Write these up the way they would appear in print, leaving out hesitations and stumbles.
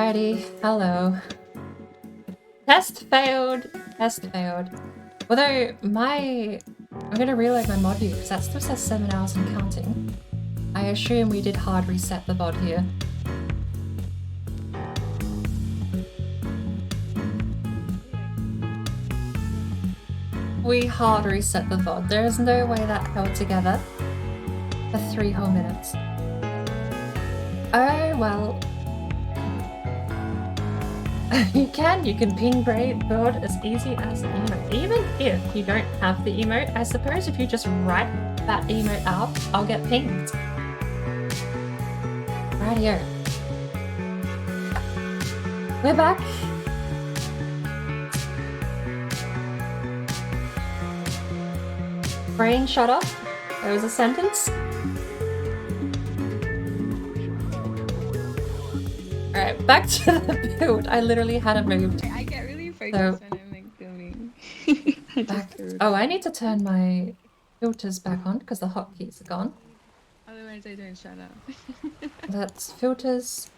Alrighty, hello. Test failed. Test failed. Although I'm gonna reload my mod view because that still says 7 hours and counting. I assume we did hard reset the VOD here. We hard reset the VOD. There is no way that held together for 3 whole minutes. Oh well. You can ping VOD as easy as an emote. Even if you don't have the emote, I suppose if you just write that emote out, I'll get pinged. Rightio. We're back. Brain shut off. There was a sentence. Alright, back to the build. I literally hadn't moved. I get really focused when I'm like filming. I need to turn my filters back on because the hotkeys are gone. Otherwise I don't shut up. That's filters.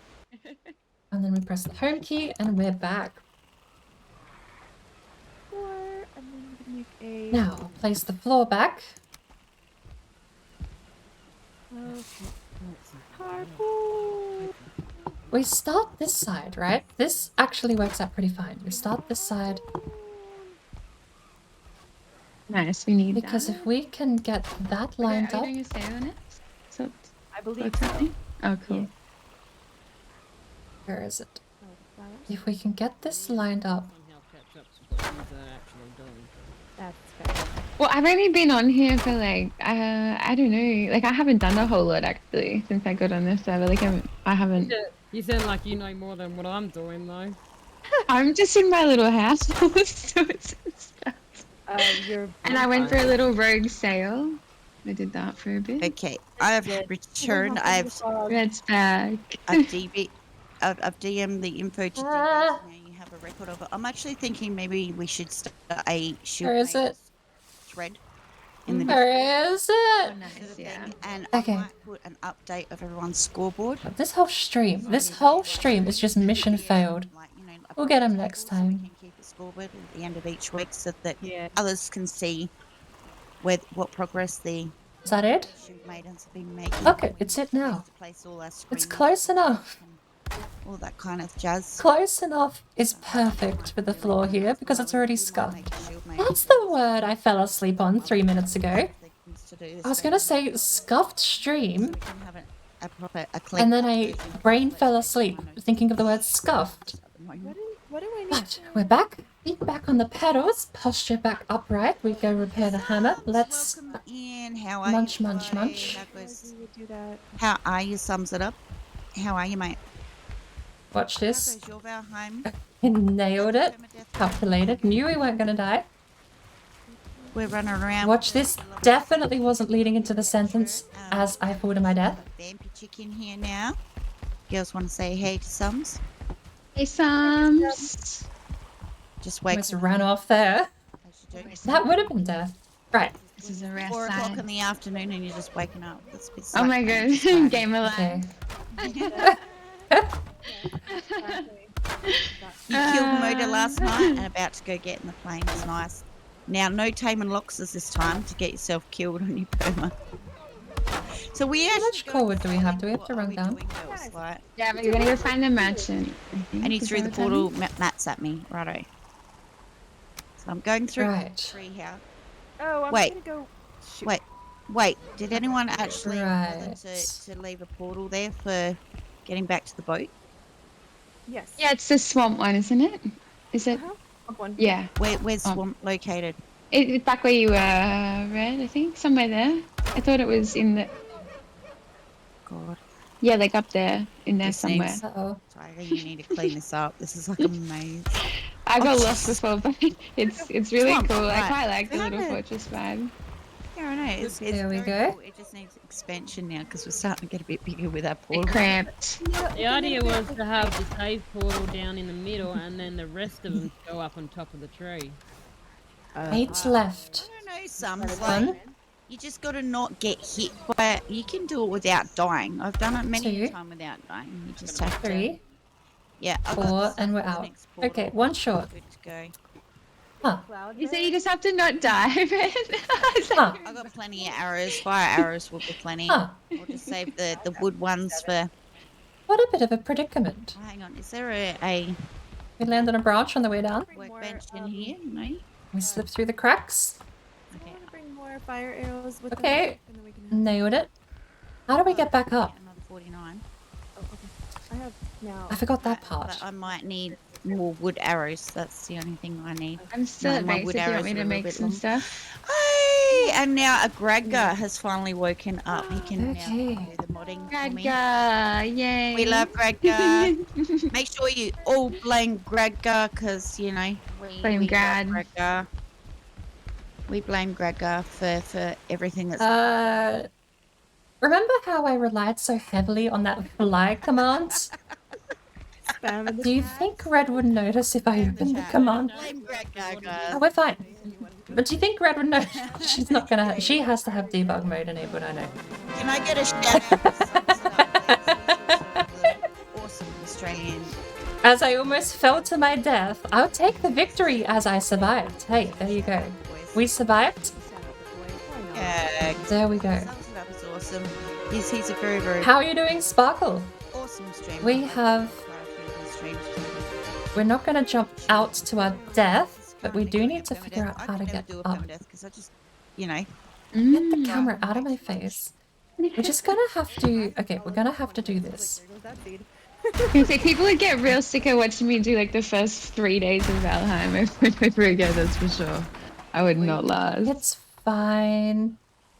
And then we press the home key and we're back. Now, place the floor back. We start this side, right? This actually works out pretty fine. We start this side. Nice, we need because if we can get that lined up. Are you doing a save on it? So I believe so. Oh, cool. Yeah. Where is it? If we can get this lined up. That's fair. Well, I've only been on here for like I don't know, like I haven't done a whole lot actually since I got on this server. Like I haven't. You sound like you know more than what I'm doing though. I'm just in my little house, so it's and I went for a little rogue sale. I did that for a bit. Okay, I've returned. Red's back. I've DM'd the info to DB, so now you have a record of it. I'm actually thinking maybe we should start a shield Where is it? thread in the Where is it? Oh, nice, yeah. and Okay. I might put an update of everyone's scoreboard. This whole stream is just mission failed. Like, you know, We'll get 'em next so we time. can keep a scoreboard at the end of each week so that Yeah. others can see what progress the Is that it? shield maidens have been making. Okay, it's it now. To place all our It's screens close enough. and all that kind of jazz. Close enough is perfect for the floor here because it's already scuffed. Make shield maidens That's the word I fell asleep on 3 minutes ago. things to do. I was gonna say scuffed stream, We can have a proper clean and then I brain fell asleep thinking of the word scuffed. What do I need? But we're back. Feet back on the pedals, posture back upright. We go repair the hammer. Let's Welcome in. How are munch, you? munch, munch. That goes- You would do that. How are you? Sums it up. How are you, mate? watch How this. goes your Valheim? Nailed it. Calculated. Knew we weren't gonna die. We're running around. Watch this. Definitely wasn't leading into the sentence as I fall to my death. Vampy chicken here now. Girls want to say hey to Sums? Hey, Sams. Just wake Almost ran off there. as you do. That would have been death. Right. This is a rare 4 o'clock in sign. the afternoon and you're just waking up. That's a bit Oh my sucky. god, game alive. Okay. You killed Moda last night and about to go get in the plane. It's nice. Now, no taming loxes this time to get yourself killed on your perma. So we actually much forward do we have? Do we have to run down? Like, Yeah, but you're gonna go find the merchant. and he threw the portal mats at me. Righto. So I'm going through Right. tree here. Oh, I'm Wait. gonna go. Shoot. Wait, did anyone actually bother Right. to leave a portal there for getting back to the boat? Yes. Yeah, it's the swamp one, isn't it? Is it? Uh-huh. Up one. Yeah. Where's Swamp located? It's back where you were, Red, I think. Somewhere there. I thought it was in the... God. Yeah, like up there. In there This somewhere. needs- Uh-oh. Tyler, you need to clean this up. This is like a maze. I got Oh, lost before, but it's really Swamp, cool. I right. quite like the little Remember- fortress vibe. Yeah, I know. It's There we very go. Cool. It just needs expansion now because we're starting to get a bit bigger with our Bit portal. cramped. The idea was to have the save portal down in the middle and then the rest of them go up on top of the tree. 8 left. I don't know, some One. like you just got to not get hit by it. You can do it without dying. I've done it many a Two. time without dying. You just have 3. Yeah, I got 4, stuff and we're for the out. next portal. Okay, one short. Good to go. Huh. Cloud You say bird? you just have to not die, man. Huh. I got plenty of arrows. Fire arrows will be plenty. Huh. I'll just save the wood ones for. What a bit of a predicament. Oh, hang on, is there a We land on a branch on the way down. Bring more, workbench in here? No. We slip through the cracks. I Okay. want to bring more fire arrows with Okay. them, and then we can have. Nailed it. How do we get back up? Another 49. Oh, okay. I have now. I forgot that But part. I might need more wood arrows. That's the only thing I need. I'm still No, at my base wood if you want arrows me are to a little make bit some long. stuff. Hey, and now a Gradgar has finally woken up. He can now Okay. do the modding for me. Gradgar, yay. We love Gradgar. Make sure you all blame Gradgar because, you know, Blame we Grad. love Gradgar. We blame Gradgar for everything that's Remember how I relied so heavily on that fly command? Spam in the Do you chat. think Red would notice if I opened the chat. command? Blame Gradgar, Oh, guys. we're fine. But do you think Red would know? She's not gonna. She has to have debug mode enabled, I know. Can I get a shout out for Sums It Up, please? He's also the awesome Australian. As I almost fell to my death, I'll take the victory as I survived. Hey, there you go. We survived. Yeah, There we go. Sums It Up is awesome. He's a very, very How are you doing, Sparkle? awesome streamer. We have. Quite a few of his streams. We're not gonna jump out to our death, but we do Currently need to doing a figure permadeath. out how I to could never get do a up. permadeath because I just, you know. Get the camera out of my face. We're just gonna have to. Okay, we're gonna have to do this. There goes that seed. You say people would get real sick of watching me do like the first 3 days of Valheim over again, that's for sure. I would not last. It's fine.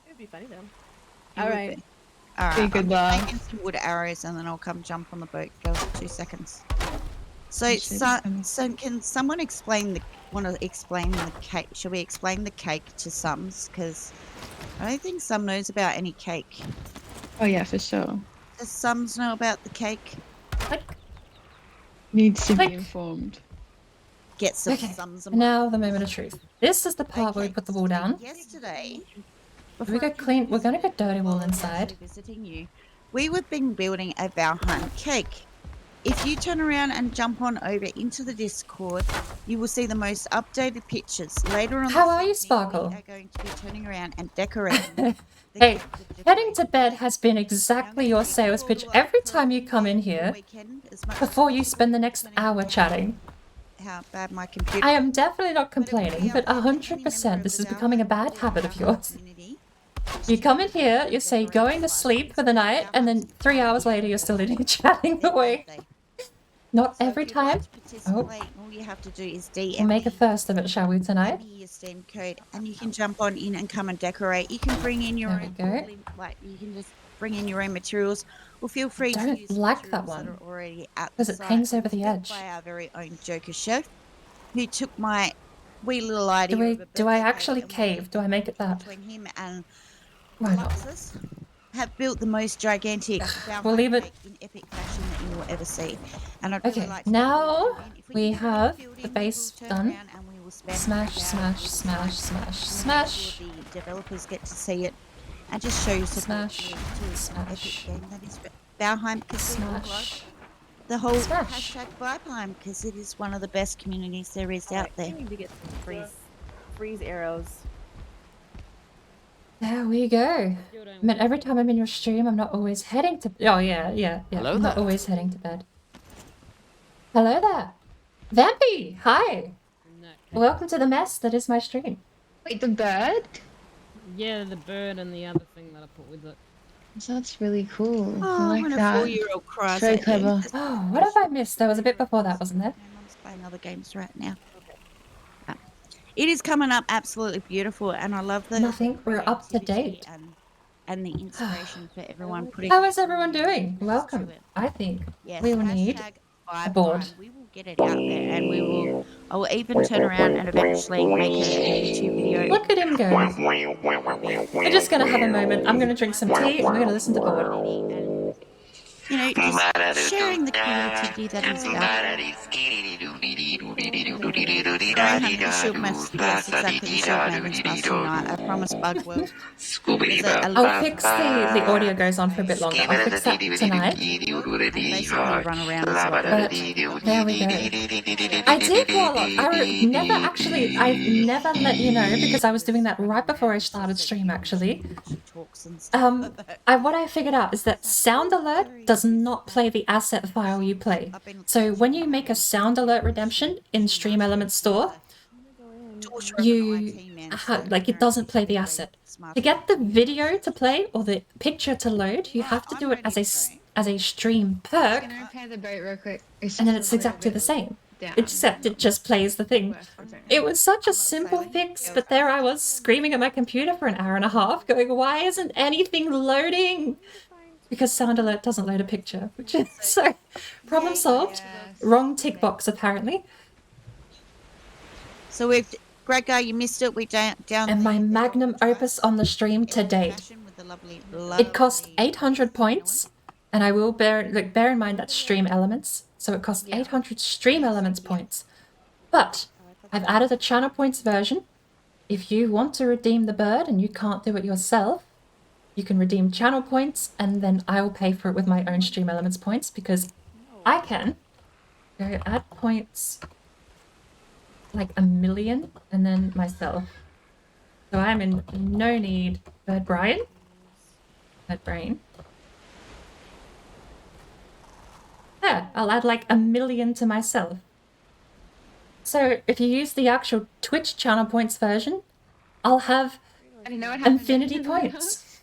It'd be funny though. It All would right. be. All Be right. good I'm luck. making some wood arrows and then I'll come jump on the boat. Go for 2 seconds. So, Appreciate so can someone explain the? Want to explain the cake? Shall we explain the cake to Sums? Because I don't think Sum knows about any cake. Oh yeah, for sure. Does Sums know about the cake? Click. Needs to Click. be informed. Get some Okay. Sums. Now the moment of truth. This is the part where we put the wall down. Yesterday, We go clean. We're gonna go dirty wall inside. Visiting you, we were been building a Valheim cake. If you turn around and jump on over into the Discord, you will see the most updated pictures. Later on, How this are you, evening, Sparkle? We are going to be turning around and decorating. the Hey, cake with the heading to decorations. bed has been Now, exactly I'm your gonna keep the sales pitch portal every up time you come in for the here weekend as much before you as spend the next possible, hour chatting. How bad my computer. I am definitely not But it will be complaining, but up to any member 100% of this the is becoming a Valheim bad or habit of Valheim yours. community You come in here, you say going to sleep for the night, and then 3 hours later you're still in here chatting their away. birthday. Not So every if you'd like time. to participate, all you have to do is DM We'll make a me, first of it, shall we, tonight? give me your Steam code, and you can jump on in and come and decorate. You can bring in your There we own, go. portable- like you can just bring in your own materials, or feel free to Don't use like that materials that one, are already at the because it site. hangs It over was the built edge. by our very own Joker chef, who took my wee little idea. Do of a I birthday actually cake and cave? Do I make it that? between him and Why not? Luxus have built the most gigantic We'll leave it- cake in epic fashion that you will ever see. And I'd really Okay, like to now bring in. If we can get ready have building, the we base will turn done. around and we will spam Smash, it out. smash, We will smash, smash smash, and make smash. sure the developers get to see it and just show you support Smash, to an smash. epic game that is Valheim, because we all love Smash. the whole Smash. hashtag Valheim, because it is one of the best communities there is out there. I need to get some freeze arrows. There we go. Still don't I mean, every time I'm in your stream, I'm not always heading to. Oh yeah. Hello I'm not there. always heading to bed. Hello there, Vampy. Hi. in that case. Welcome to the mess that is my stream. Wait, the bird? Yeah, the bird and the other thing that I put with it. That's really cool. I Oh, like when a that. 4-year-old cries Very at you. clever. Oh, what have I missed? There was a bit before that, wasn't there? My mum's playing other games right now. It is coming up absolutely beautiful, and I love the Nothing, we're up to creativity date. and the inspiration for everyone putting. How is everyone doing? to Welcome. it. I think Yes, we will need hashtag a board. Vibe. We will get it out there, and we will. I will even turn around and eventually make a YouTube video. Look at him go. We're just gonna have a moment. I'm gonna drink some tea and we're gonna listen to board. And, you know, just sharing the creativity that is Valheim. Sorry, honey, the shield must. Yes, exactly. The shield maidens must unite. I promise, Bug will. There's a I'll fix the audio goes on for a bit longer. I'll fix that tonight. basically run around as well. But there we go. I did Warlock. I've never let you know because I was doing that right before I started stream actually. Talks and stuff. What I figured out is that sound alert does not play the asset file you play. So when you make a sound alert redemption in Stream Elements Store, it doesn't play the asset. To get the video to play or the picture to load, you have to do it as a stream perk, Can I repair the boat real quick? and then it's exactly the same. Except it just plays the thing. It was such a simple fix, but there I was screaming at my computer for an hour and a half, going, why isn't anything loading? Because sound alert doesn't load a picture, which is so problem solved. Wrong tick box apparently. So we've Gregor, you missed it. We down. And my magnum opus on the stream to date. It cost 800 points, and I will bear in mind that's stream elements, so it cost 800 stream elements points. But I've added a channel points version. If you want to redeem the bird and you can't do it yourself, you can redeem channel points, and then I'll pay for it with my own stream elements points, because I can go add points like 1 million and then myself. So I'm in no need. Bird Brain. Yeah, I'll add like 1 million to myself. So if you use the actual Twitch channel points version, I'll have I don't know what happened. infinity points.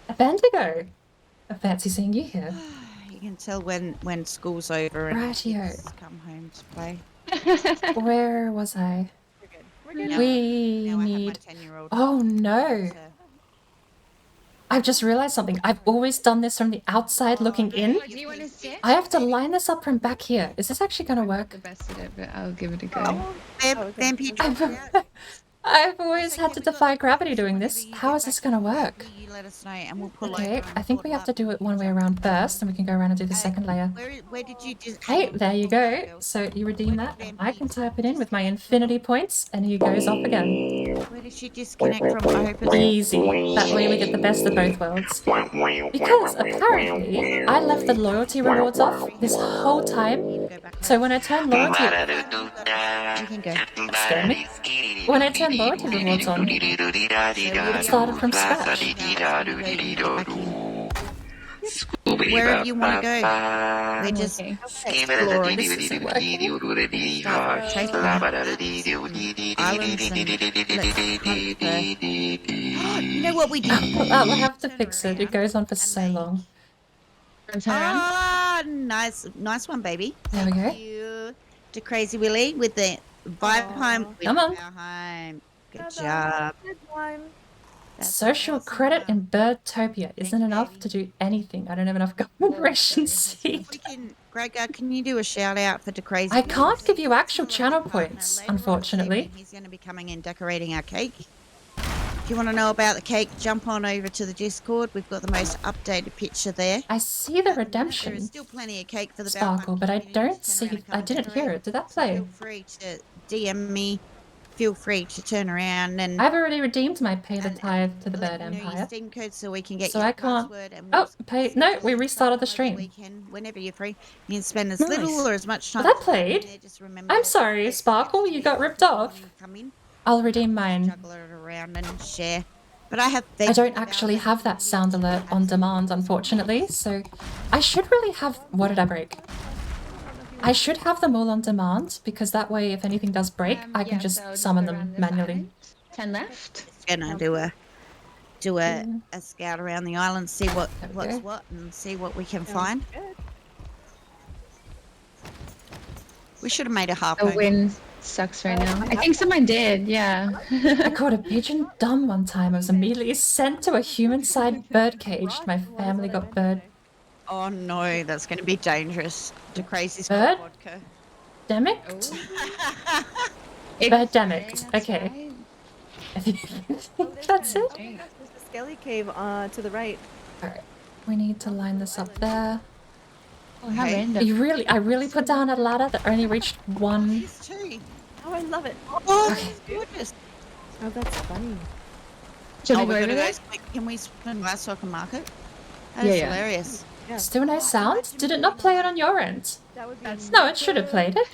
A Bendigo. A fancy seeing you here. You can tell when school's over and Rightio. kids come home to play. Where was I? We're good. Now- We now I have my need... 10-year-old. Oh no! I've just realized something. I've always done this from the outside looking in. Do you want to sit? I have to line this up from back here. Is this actually going to work? The best at it, but I'll give it a go. Vampire I've always had to defy gravity doing this. How is this going to work? You let us know and we'll pull Okay, over and I think we pull have to up. do it one way around first, and we can go around and do the second layer. Where did you just... Hey, there you go. So you redeem that, and I can type it in with my infinity points, and he goes off again. Where did she disconnect from? I hope it's... Easy. That way we get the best of both worlds. Because apparently, I left the loyalty rewards off this whole time. Go back. So when I turn loyalty... You can go. Scare me. When I turn loyalty rewards on, it started from scratch. Wherever you want to go. We're just Okay. exploring This isn't working. chasing islands and let's hunt for... You know what we did? We'll have to fix it. It goes on for so long. Turn around. Ah, nice one, baby. There we go. Thank you to Crazy Willy with the Valheim. Come on. Valheim. Good Good job. Good one. That's Social awesome. credit in Birdtopia isn't enough to do anything. I don't have enough commemoration seed. We can, Gregor, can you do a shout out for the Crazy? I can't give you actual channel points, unfortunately. He's going to be coming in decorating our cake. If you want to know about the cake, jump on over to the Discord. We've got the most updated picture there. I see the There is redemption still plenty of cake for the sparkle, Valheim but I community don't to turn around see. and come I and didn't hear decorate. it. Did that play? Feel free to DM me. Feel free to turn around and I've already redeemed my pay the tithe to the let Bird me know your Empire. Steam code so we can get So your I can't- password and Oh, we'll pay. schedule No, we it restarted the over stream. weekend, whenever you're free. You can spend as Nice. little or as much time. Well, that as you want played. there. Just remember I'm that sorry, it's Sparkle. You got ripped off. when you come in, I'll redeem mine. juggle it around and share. But I have. I don't actually have that sound alert on demand, unfortunately, so I should really have... What did I break? I should have them all on demand, because that way, if anything does break, I can Yeah, just so summon go them around the manually. side. 10 left. Gonna do a scout around the island, see There we what's go. what, and see what we can Sounds find. good. We should have made a half. The moon. wind sucks right now. I think someone did, yeah. I caught a pigeon dumb one time. I was immediately sent to a human-side bird cage. My family got bird... Oh no, that's going to be dangerous. The crazy Bird? vodka. Demicked? It's Birdemicked. very Okay. outside. I think that's it. There's the Skelly Cave to the right. Alright. We need to line this up there. Oh, how Okay. random. I really put down a ladder that only reached one... These two. Oh, I love it. Oh, Okay. that's gorgeous. Oh, that's funny. Should Oh, we we're go gonna over go. there? Quick, can we spin by so I can mark it? That Yeah, is yeah. hilarious. Yeah. Still no sound? Did it not play it on your end? That would be That's No, it should have played it.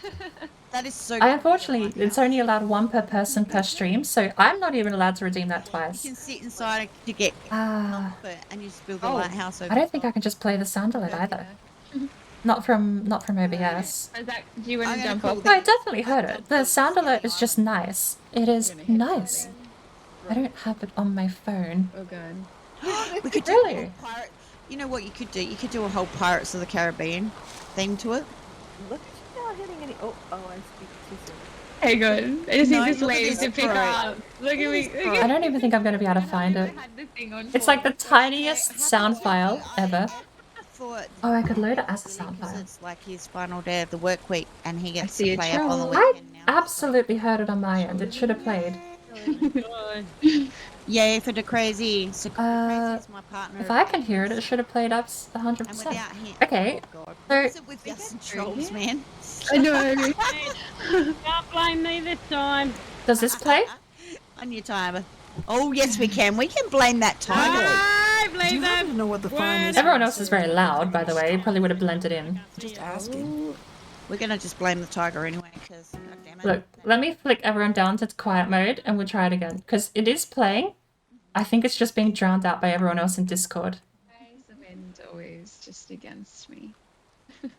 That is so. I cool. unfortunately, it's only allowed one per person per stream, so I'm not even allowed to redeem that You twice. can sit inside to get Ah, comfort, and you just build a Oh, lighthouse over I don't think I top. can just play the sound of it Okay, either. yeah. Not from OBS. Is that, do you want I'm to gonna jump call off? No, I definitely heard it. The sound alert is just nice. It is nice. I don't have it on my phone. Oh god. We could do a Really? whole pirate. You know what you could do? You could do a whole Pirates of the Caribbean theme to it. Look at you not hitting any. Oh, I'm speaking too soon. Hey, good. I just No, need this look at wave this to pick pro. up. Look at me. Look I at don't even think I'm going to be able to find it. had the thing on It's for- like the tiniest sound file ever. For Oh, I could load it as a sound because file. it's like his final day of the work week, and he gets see to a play up on the troll. I weekend now. absolutely heard it on my end. It should have played. God. Yay for the crazy. So crazy is my partner. If I can hear it, it should have played up And 100%. without him. Okay, Oh God. so- What is it with us and trolls, man? I know. Can't blame me this time. Does this play? On your timer. Oh yes, we can. We can blame that timer. I Do blame you happen to them. know what the fine is? Everyone else is very loud, by the way. It probably would have blended in. Just asking. We're gonna just blame the tiger anyway, because goddammit. Look, let me flick everyone down to quiet mode and we'll try it again. Because it is playing. I think it's just being drowned out by everyone else in Discord. Why is the wind always just against me? I don't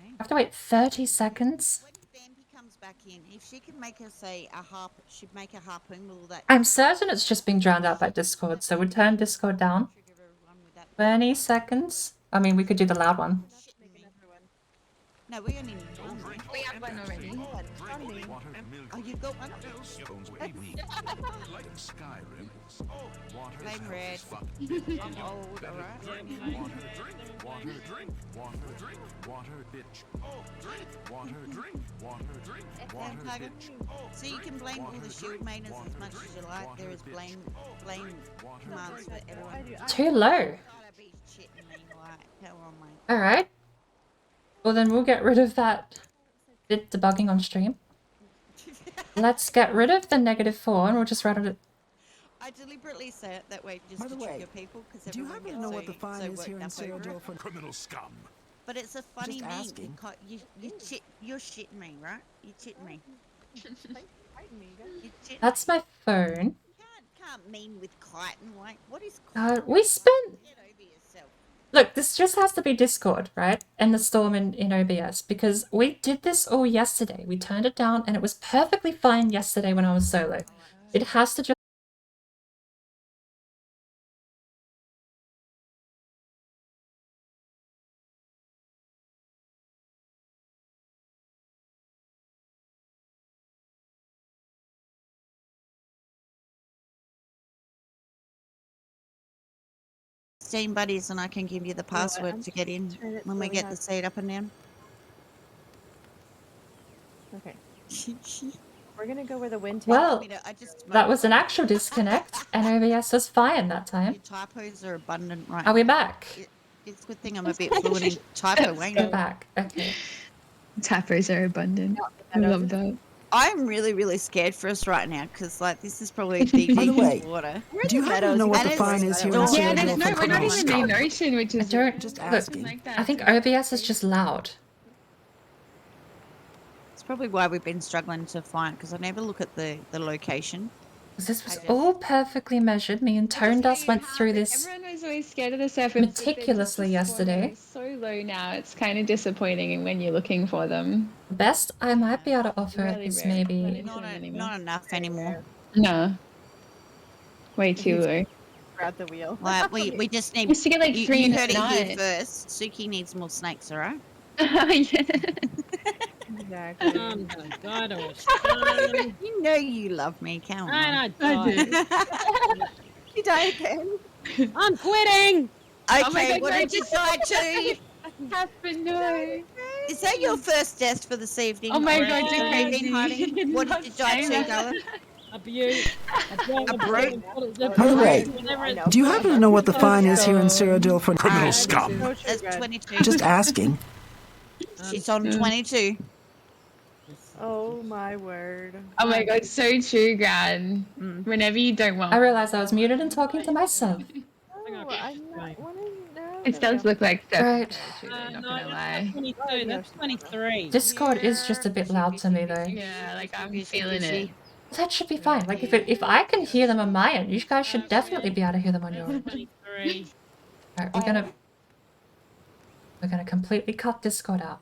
know. I have to wait 30 seconds. When Bambi comes back in, if she can make her say a harp, she'd make a harpoon. Will that I'm certain it's just being drowned out by Discord, so we'll turn Discord down. trigger everyone with that? 20 seconds. I mean, we could do the loud one. No, we only need one. right? We have one already. Oh, you've got one. Flame red. I'm old, alright. FM tiger. So you can blame all the shield maidens as much as you like. There is blame commands for everyone. Too low. Gotta be shitting me, like, come on, mate. Alright. Well, then we'll get rid of that bit debugging on stream. Let's get rid of the -4 and we'll just run it. I deliberately say it that way just By to the way, trigger people because Do you everyone happen to gets know what the so fine is worked here in up over Cyrodiil it. for Criminal scum. But it's a funny Just meme. asking. You're shitting me, right? You're shitting me. You're shitting That's my phone. can't meme with chitin. Like, what is We spent... Get over yourself. Look, this just has to be Discord, right? And the storm in OBS. Because we did this all yesterday. We turned it down and it was perfectly fine yesterday when I was solo. It has to just... Steam buddies, and I can give you the password I'm to get in trying it when we so get have- the seat up and down. Okay. We're gonna go where the wind takes Well, I just that was an actual disconnect and OBS was fine that time. Your typos are abundant right Are we now. back? It's a good thing I'm a bit fluent in typo, ain't We're it? back. Okay. Tappers are abundant. I love that. I'm really, really scared for us right now because, like, this is probably deep, By the deep way, water. Do you happen to know what And the it's- fine is here in Yeah, Yeah, Cyrodiil there's for no, we're not criminal even scum? in ocean, which I is don't... Just Look, asking. like that. I think OBS is just loud. It's probably why we've been struggling to find because I never look at the location. 'Cause this was I just- all perfectly measured. Me and Tone Dust went through this. Everyone was always scared of the surface. but they're meticulously just yesterday. So low now, it's kind of disappointing when you're looking for them. The best I might be able to offer Really is rare. maybe... Not anymore. Not enough anymore. No. Way too low. Grab the wheel. Like we just need. Used to get like You, 3 you in heard a it here night. first. Suki needs more snakes, alright? Yeah. Exactly. God, I was trying. You know you love me, come on. And I died. She died again. I'm quitting. Okay, Oh my God, what no, did you decide to? Happened, no. Is that your first death for this evening? Oh my Or God, have you crazy. been hiding? What did you die to, darling? A beaut. A brute. By the way, I know. Do you happen to know what the fine is here in Cyrodiil for Criminal criminal scum? scum. So true, That's Greg. 22. Just asking. She's on 22. Oh my word. Oh my god, so true, Gran. Mm. Whenever you don't want I realized I was muted and talking to myself. Oh, I'm not wanting. No. it does look like stuff. Right. I'm not No, gonna that's lie. not 22. Oh, That's Yoshi. 23. Discord is just a bit loud to me though. Yeah, like I'm feeling it. That should be fine. Like if I can hear them on my end, you guys should definitely be able to hear them on your end. 23. Alright, we're gonna completely cut Discord out.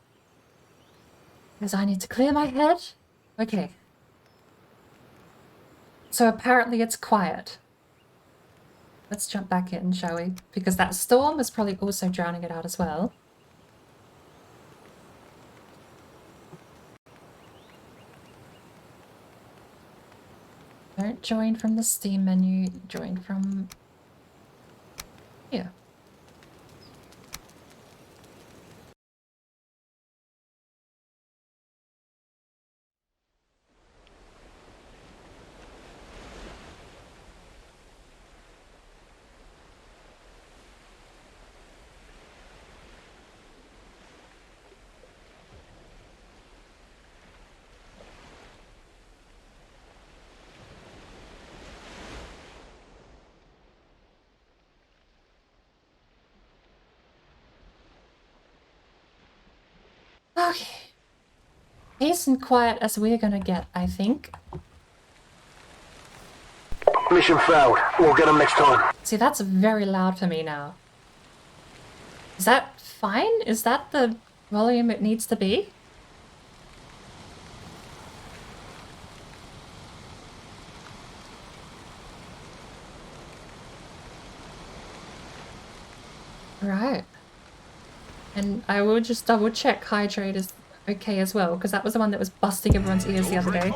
Because I need to clear my head. Okay. So apparently it's quiet. Let's jump back in, shall we? Because that storm is probably also drowning it out as well. Don't join from the Steam menu, join from here. Okay. Peace and quiet as we're gonna get, I think. Mission failed. We'll get them next time. See, that's very loud for me now. Is that fine? Is that the volume it needs to be? Right. And I will just double check hydrate is okay as well, because that was the one that was busting everyone's ears the other day.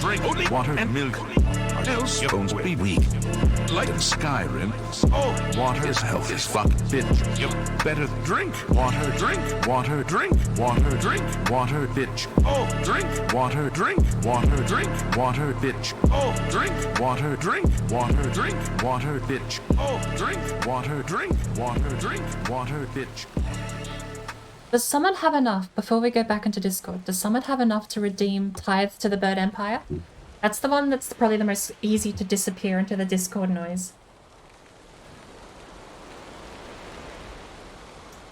Drink water, milk, else your bones be weak. Like in Skyrim, water's health is fuck bitch. You better drink water, drink water, drink water, drink water, bitch. Oh, drink water, drink water, drink water, bitch. Oh, drink water, drink water, drink water, bitch. Oh, drink water, drink water, drink water, bitch. Does someone have enough, before we go back into Discord, does someone have enough to redeem Tithe to the Bird Empire? That's the one that's probably the most easy to disappear into the Discord noise.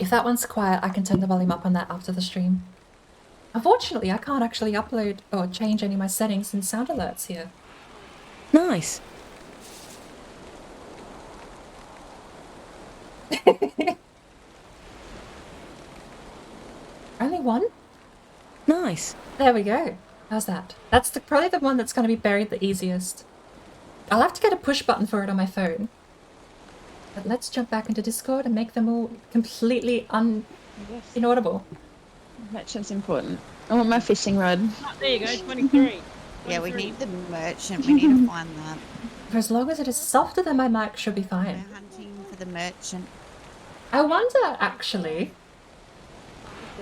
If that one's quiet, I can turn the volume up on that after the stream. Unfortunately, I can't actually upload or change any of my settings in sound alerts here. Nice. Only one? Nice. There we go. How's that? That's probably the one that's going to be buried the easiest. I'll have to get a push button for it on my phone. But let's jump back into Discord and make them all completely inaudible. Merchant's important. I want my fishing rod. Oh, there you go, 23. Yeah, we need the merchant. We need to find that. For as long as it is softer than my mic, should be We're fine. hunting for the merchant. I wonder, actually...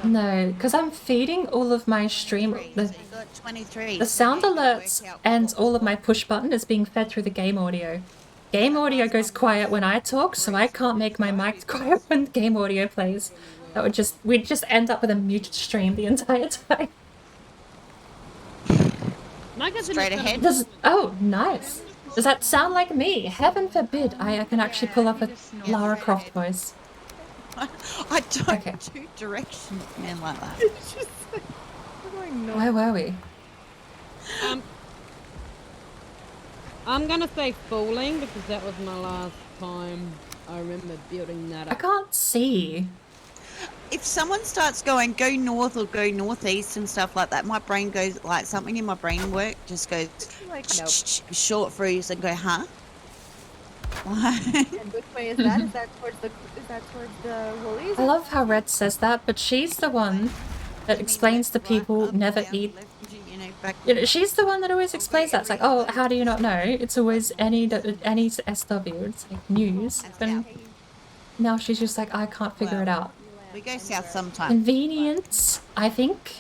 No, because I'm feeding all of my stream... So you got 23. The sound alerts and all of my push button is being fed through the game audio. Game audio goes quiet when I talk, so I can't make my mic quiet when game audio plays. That would just... We'd just end up with a muted stream the entire time. Straight ahead. Oh, nice. Does that sound like me? Heaven forbid I can actually pull off a Lara Croft voice. I don't Okay. do directions, man, like that. It's just like, we're going north. Where were we? I'm gonna say falling because that was my last time I remember building that I up. can't see. If someone starts going, go north or go northeast and stuff like that, my brain goes, like, something in my brain work just goes, Like, nope. short freeze and go, huh? And which way is that? Is that towards the woolies? I love how Red says that, but she's the one that explains to people never eat. You know, she's the one that always explains that. It's like, oh, how do you not know? It's always any SW. It's like news. And now she's just like, I can't figure it out. We go south sometime. Convenience, I think.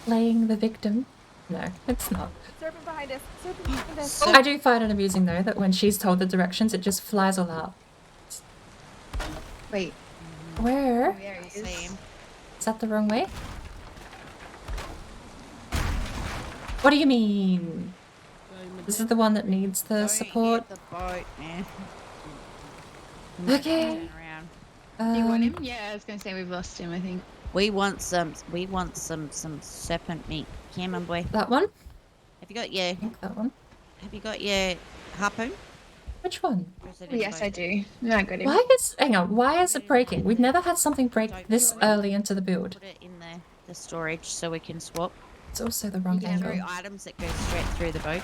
Playing the victim. No, it's not. Serpent behind us. Serpent behind us. I do find it amusing though that when she's told the directions, it just flies all out. Wait, Where? I see him. Is that the wrong way? What do you mean? This is the one that needs the Don't support. hit the boat, man. Okay. Turn around. Do you want Um, him? Yeah, I was gonna say we've lost him. I think. We want some serpent meat. Come on, boy. that one? Have you got your I think that one. harpoon? Which one? Or is it Oh, in the yes, boat? I do. No, I got him. Hang on, why is it breaking? We've never had something break this early into the build. Put it in the storage so we can swap. It's also the wrong Through angle. items that go straight through the boat.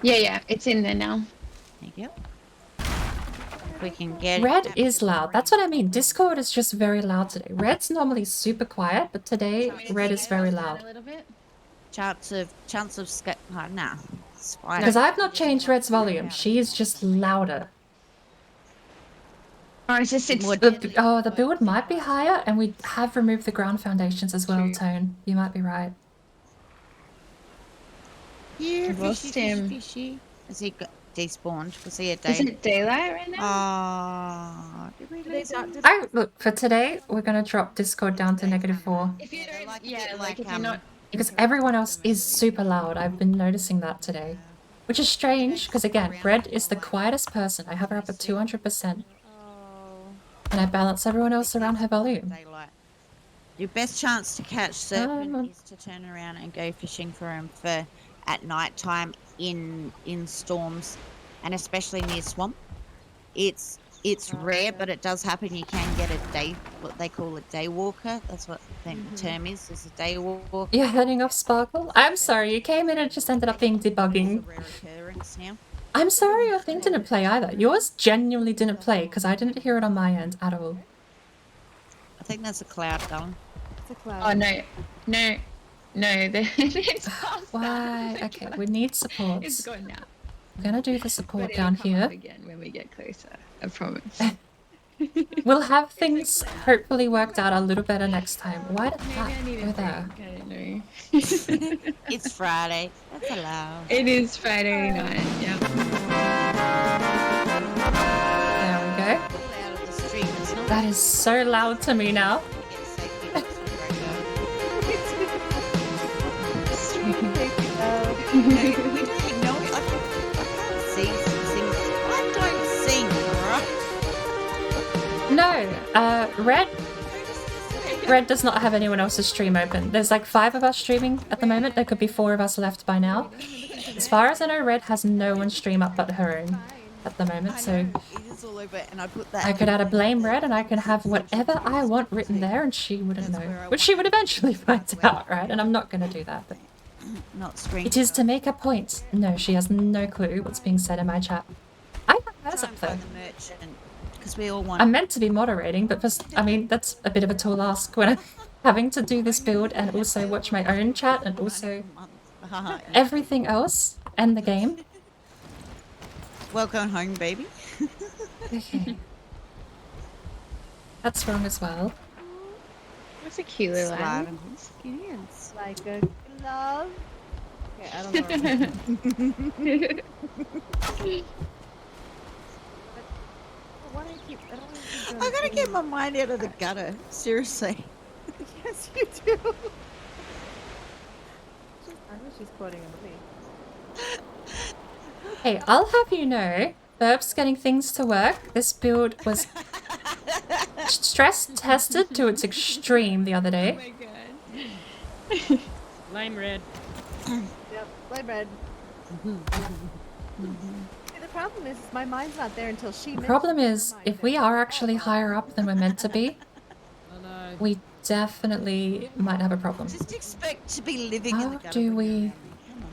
Yeah, it's in there now. Thank you. We can get Red is loud. That's what I mean. Discord is just very loud today. Red's normally super quiet, but today Red is very loud. A little bit. chance of nah. It's fine. Because I've not changed Red's volume. She is just louder. Oh, it's just it's The build might be higher, and we have removed the ground foundations as well, True. Tone. You might be right. Yeah, I've lost fishy, him. fishy. Has he got despawned? Was he a Is day? it daylight right now? Ah, did we Did they lose not him? just Look, for today, we're going to drop Discord down to -4. If you Yeah, they're don't, like a yeah, bit like if like, you're not. Because everyone else is super loud. I've been noticing that today. Which is strange, because again, Red is the quietest person. I have her up at 200%. And I balance everyone else around her volume. Daylight. Your best chance to catch serpent Um, is to turn around and go fishing for him for at night time in storms, and especially near swamp. It's rare, but it does happen. You can get what they call a day walker. That's what I think the term is a day walker. You're heading off, Sparkle? I'm sorry, you came in and it just ended up being debugging. It's a rare occurrence now. I'm sorry your thing didn't play either. Yours genuinely didn't play, because I didn't hear it on my end at all. I think that's a cloud going. It's a cloud. Oh no, it's past Why? that. Okay, we need It's supports. gone now. I'm gonna do the But support it'll down come up here. again when we get closer. I promise. We'll have things hopefully worked out a little better next time. Why did Maybe that I need go a there? break. I don't know. It's Friday. That's allowed. It is Friday night. Yeah. There we go. Out of the stream. It's not That is so loud to me now. get safety nets on the radio. We don't even know it. I can't sing. I don't sing, right? No, Red does not have anyone else's stream open. There's like 5 of us streaming at the moment. There could be 4 of us left by now. As far as I know, Red has no one stream up but her own at the moment, so It is all over, and I put that. I could add a blame Red and I can have whatever I want written there and she wouldn't know. Which she would eventually find out, right? And I'm not going to do that. But Not screen. it is to make a point. No, she has no clue what's being said in my chat. I have hers up though. the merchant because we all want. I'm meant to be moderating, but I mean, that's a bit of a tall ask when I'm having to do this build and also watch my own chat and also everything else and the game. Welcome home, baby. Okay. That's wrong as well. What's a cute little Slide animal? and skins. Like a glove. Okay, I don't know. Why do you keep? I don't want to keep I gotta get my mind out of the gutter. Seriously. Yes, you do. I wish she's quoting a movie. Hey, I'll have you know, Burb's getting things to work. This build was stress tested to its extreme the other day. Lame red. Yep, blame red. See, the problem is my mind's not there until she. The problem is, if we are actually higher up than we're meant to be, I know. we definitely might have a problem. Just expect to be living in the How gutter. do when we... you're Come on.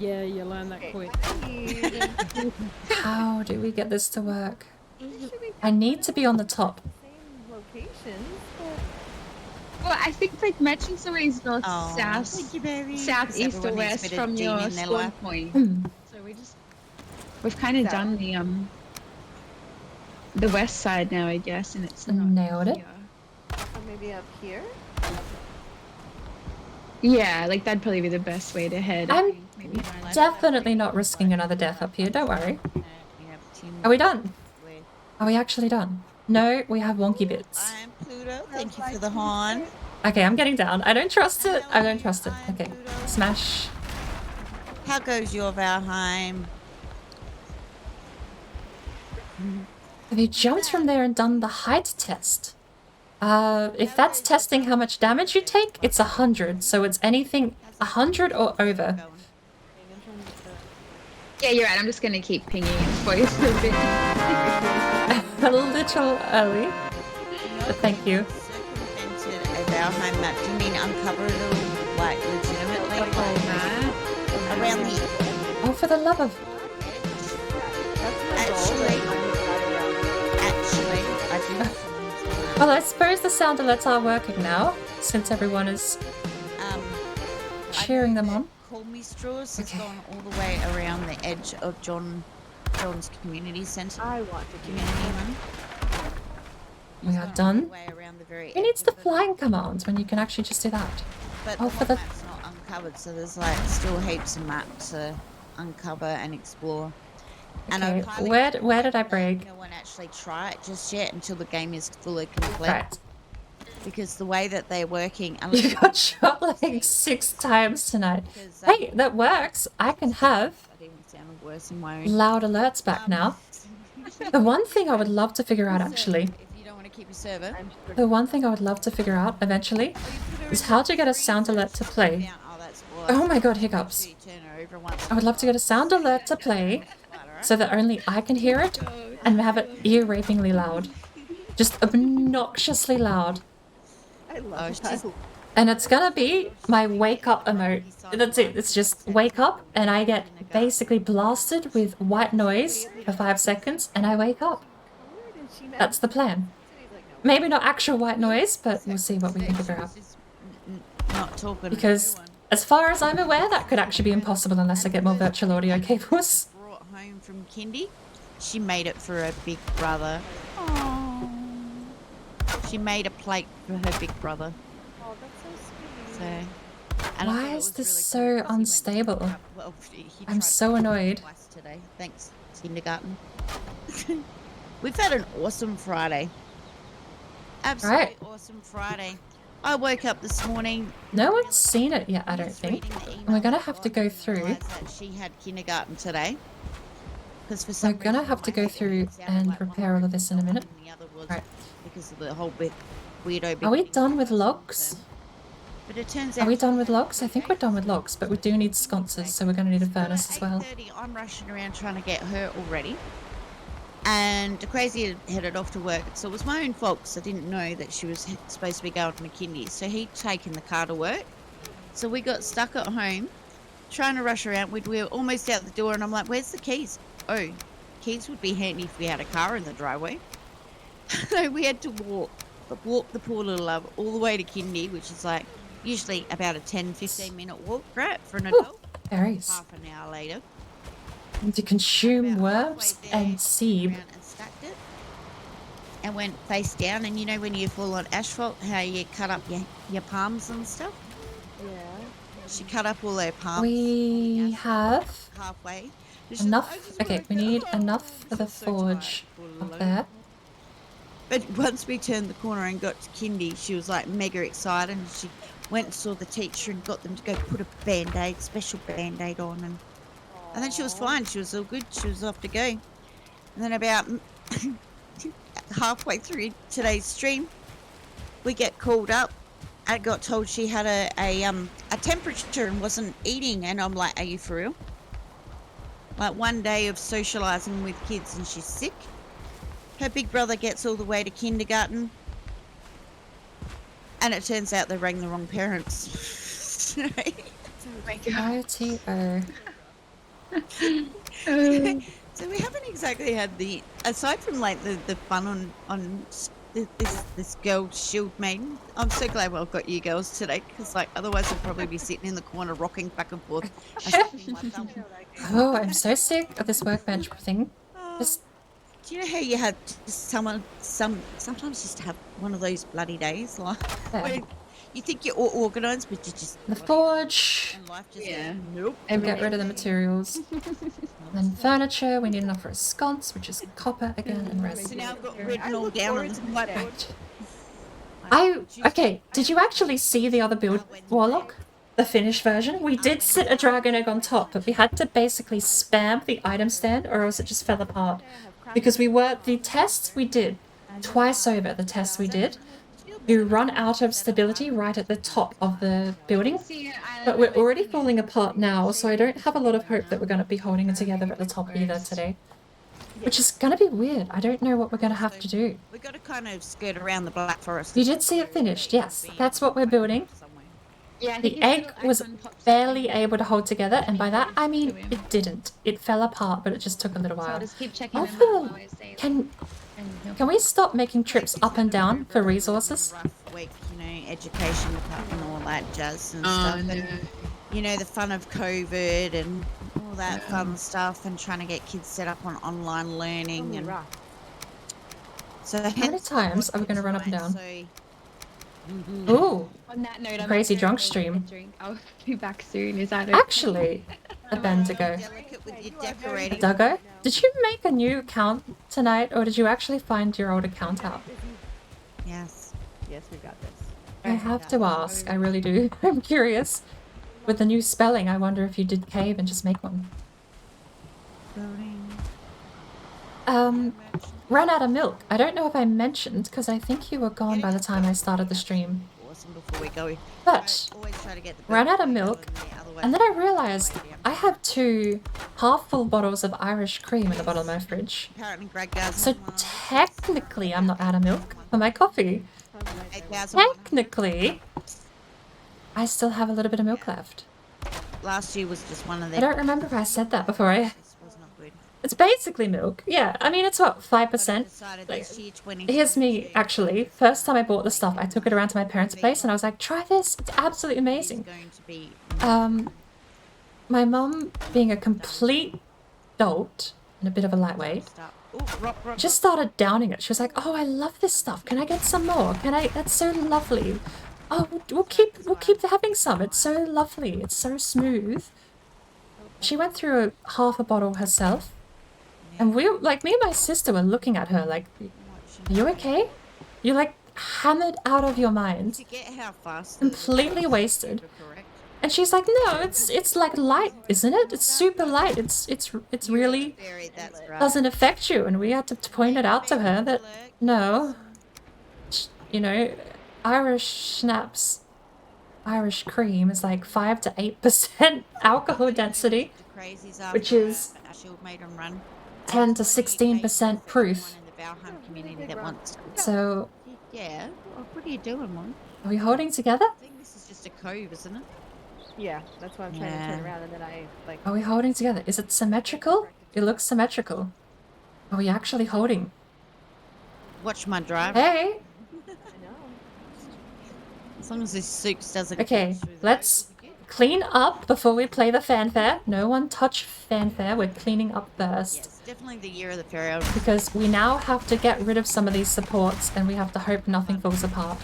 Yeah, you learn that quick. How do we get this to work? I need to be on the top. Same locations, Well, I think like matching somebody's north, Oh, south, thank you, baby. southeast, or Everyone needs a west bit of from Dean your in their spawn life. point. Hmm. So we've kind of done the west side now, I guess, and it's not Nailed it. here. or maybe up here. Yeah, like that'd probably be the best way to head. I I'm think. Maybe around definitely not risking another death up here, don't worry. We have Tim Are we done? Where- Are we actually done? No, we have wonky bits. I am Pluto. Thank you for the horn. Okay, I'm getting down. I don't trust it. I don't trust it. Okay, smash. How goes your Valheim? Have you jumped from there and done the height test? If that's testing how much damage you take, it's 100. So it's anything 100 or over. Yeah, you're right. I'm just gonna keep pinging for you for a bit. A little early, but thank you. Circumvented a Valheim map. Do you mean uncover it all, like legitimately? Around the Oh, for the love of... actually, I do. Well, I suppose the sound alerts are working now, since everyone is cheering them on. Call Me Straws has Okay. gone all the way around the edge of John's community centre. I want to Community one. We are done. Way around the very Who edge needs the of it. flying command when you can actually just do that? But Oh, the for whole the- map's not uncovered, so there's like still heaps of map to uncover and explore. And Okay, I'd highly where recommend did I that break? no one actually try it just yet until the game is fully complete. Right. Because the way that they're working, You got shot like 6 times tonight. Hey, that works. I can have That even sounded worse in my own. loud alerts back now. The one thing I would love to figure out actually, If you don't want to keep your server, the one thing I would love to figure out eventually is how to get a sound alert to play. Oh my god, hiccups. I would love to get a sound alert to play so that only I can hear it and have it ear-rapingly loud. Just obnoxiously loud. I love it. And it's gonna be my wake up emote. That's it. It's just wake up and I get basically blasted with white noise for 5 seconds and I wake up. That's the plan. Maybe not actual white noise, but we'll see what we can figure out. Not talking. Because as far as I'm aware, that could actually be impossible unless I get more virtual audio cables. Brought home from kindy. She made it for her big brother. She made a plate for her big brother. Oh, that's so sweet. So. And I Why thought it is was this really so cool 'cause he went unstable? to- well, he I'm tried so to annoyed. twice today. Thanks, kindergarten. We've had an awesome Friday. Absolutely Right. awesome Friday. I woke up this morning. No one's seen it yet, I don't think. And we're gonna have to go through. That she had kindergarten today. Because for We're some gonna reason have to my go head through sounded and like one repair all of this in a minute. and the other was Right. because of the whole bit weirdo. Are we beginning done of with the logs? term. But it turns Are out we done with logs? I think we're done with logs, but we do need sconces, so we're gonna need a furnace as well. 8:30, I'm rushing around trying to get her all ready. And the crazy had headed off to work, so it was my own fault because I didn't know that she was supposed to be going to kindy. So he'd taken the car to work. So we got stuck at home, trying to rush around. We were almost out the door, and I'm like, "Where's the keys?" Oh, keys would be handy if we had a car in the driveway. So we had to walk the poor little love all the way to kindy, which is like usually about a 10-15 minute walk, right, for an Ooh, adult. berries. Half an hour later. To consume About worms halfway there, and seed. around and stacked it and went face down. And you know when you fall on asphalt, how you cut up your palms and stuff? Yeah. She cut up all her palms. We have halfway. She's just, enough. "I just Okay, wanna we go need home." enough for the She's so tired, forge poor up little there. But once we turned the corner and got to kindy, she was like mega excited, and she went and saw the teacher and got them to go put a band-aid, special band-aid on, and then she was fine. She was all good. She was off to go. And then about halfway through today's stream, we get called up. I got told she had a temperature and wasn't eating, and I'm like, "Are you for real?" Like one day of socializing with kids, and she's sick. Her big brother gets all the way to kindergarten, and it turns out they rang the wrong parents. ITO. So we haven't exactly had the, aside from like the fun on this girl shield maiden. I'm so glad I've got you girls today, because like otherwise I'd probably be sitting in the corner rocking back and forth. Slapping my thumb. Oh, I'm so sick of this workbench thing. Just Do you know how you have just sometimes just have one of those bloody days like there. when you think you're all organised, but you just The forge. and life just Yeah. nope. Get rid of the materials. Then furniture. We need enough for a sconce, which is copper again and So resin. now I've got I written all look down on forward this to this whiteboard. day. Okay. Did you actually see the other build, Warlock? the finished version. We did sit a dragon egg on top, but we had to basically spam the item stand or else it just fell apart. Because the tests we did, twice over the tests we did, you run out of stability right at the top of the building. But we're already falling apart now, so I don't have a lot of hope that we're going to be holding it together at the top either today. Which is going to be weird. I don't know what we're going to have to do. We got to kind of skirt around the Black Forest. You did see it finished, yes. That's what we're building. Yeah, The egg was barely able to hold together, and by that I mean it didn't. It fell apart, but it just took a little So I'll while. just keep checking I them feel- out while I say Can we stop making trips up and down for resources? Rough week, education department, all that jazz and Oh, stuff. no. And, the fun of COVID and all that fun stuff, and trying to get kids set up on online learning. And so How many times are we going to run up and down? So, Ooh, On that note, Crazy I'm drunk gonna stream. go get a drink. I'll be back soon. Is that okay? actually, a Bendigo. delicate with your decorating. Duggo, did you make a new account tonight, or did you actually find your old account out? Yes. Yes, we got this. I have to ask, I really do. I'm curious. With the new spelling, I wonder if you did cave and just make one. Ran out of milk. I don't know if I mentioned, because I think you were gone by the time I started the stream. Awesome before we go. But Always try to get the ran out of going milk, the other way. and then I realised I have 2 half-full bottles of Irish cream in the bottom of my fridge. Apparently, Greg does. So technically, I'm not out of milk for my coffee. 8,000. Technically, I still have a little bit of milk left. Last year was just one of I them. don't remember if I said that before. This was not good. It's basically milk. Yeah, I mean, it's what, 5%? Decided Like, this year, here's me, actually. First time I bought the stuff, I took it around to my parents' place and I was like, try this. It's absolutely amazing. Going to be My mum, being a complete dolt and a bit of a lightweight, just started downing it. She was like, oh, I love this stuff. Can I get some more? That's so lovely. Oh, we'll keep having some. It's so lovely. It's so smooth. She went through half a bottle herself. And me and my sister were looking at her like, are you okay? You're like hammered out of your mind. Forget how fast. Completely wasted. And she's like, no, it's like light, isn't it? It's super light. It's really doesn't affect you. And we had to point it out to her that no, Irish schnapps, Irish cream is like 5 to 8% alcohol density, which is 10 to 16% proof. So, Yeah. What are you doing, Mom? are we holding together? I think this is just a cove, isn't it? Yeah, that's why I'm trying to turn around, and then I Are we holding together? Is it symmetrical? It looks symmetrical. Are we actually holding? Watch my drive. Hey! As long as this soups doesn't. Okay, let's clean up before we play the fanfare. No one touch fanfare. We're cleaning up first. Yes, definitely the year of the fairy. Because we now have to get rid of some of these supports and we have to hope nothing falls apart.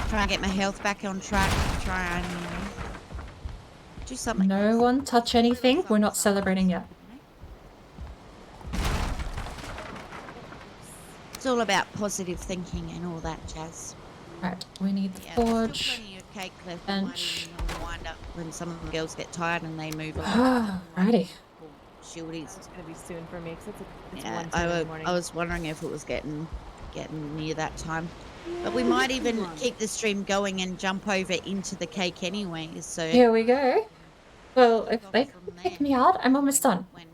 Try and get my health back on track. Try and do something. No one touch anything. We're not celebrating yet. It's all about positive thinking and all that jazz. Right, we need the Yeah, forge. still plenty of cake left. Bench. Wind up when some of the girls get tired and they move on. Righty. Shieldies. It's gonna be soon for me because it's Yeah, 1:02 in the morning. I was wondering if it was getting near that time. But we might even keep the stream going and jump over into the cake anyway. So Here we go. Well, if they kick me out, I'm almost done. when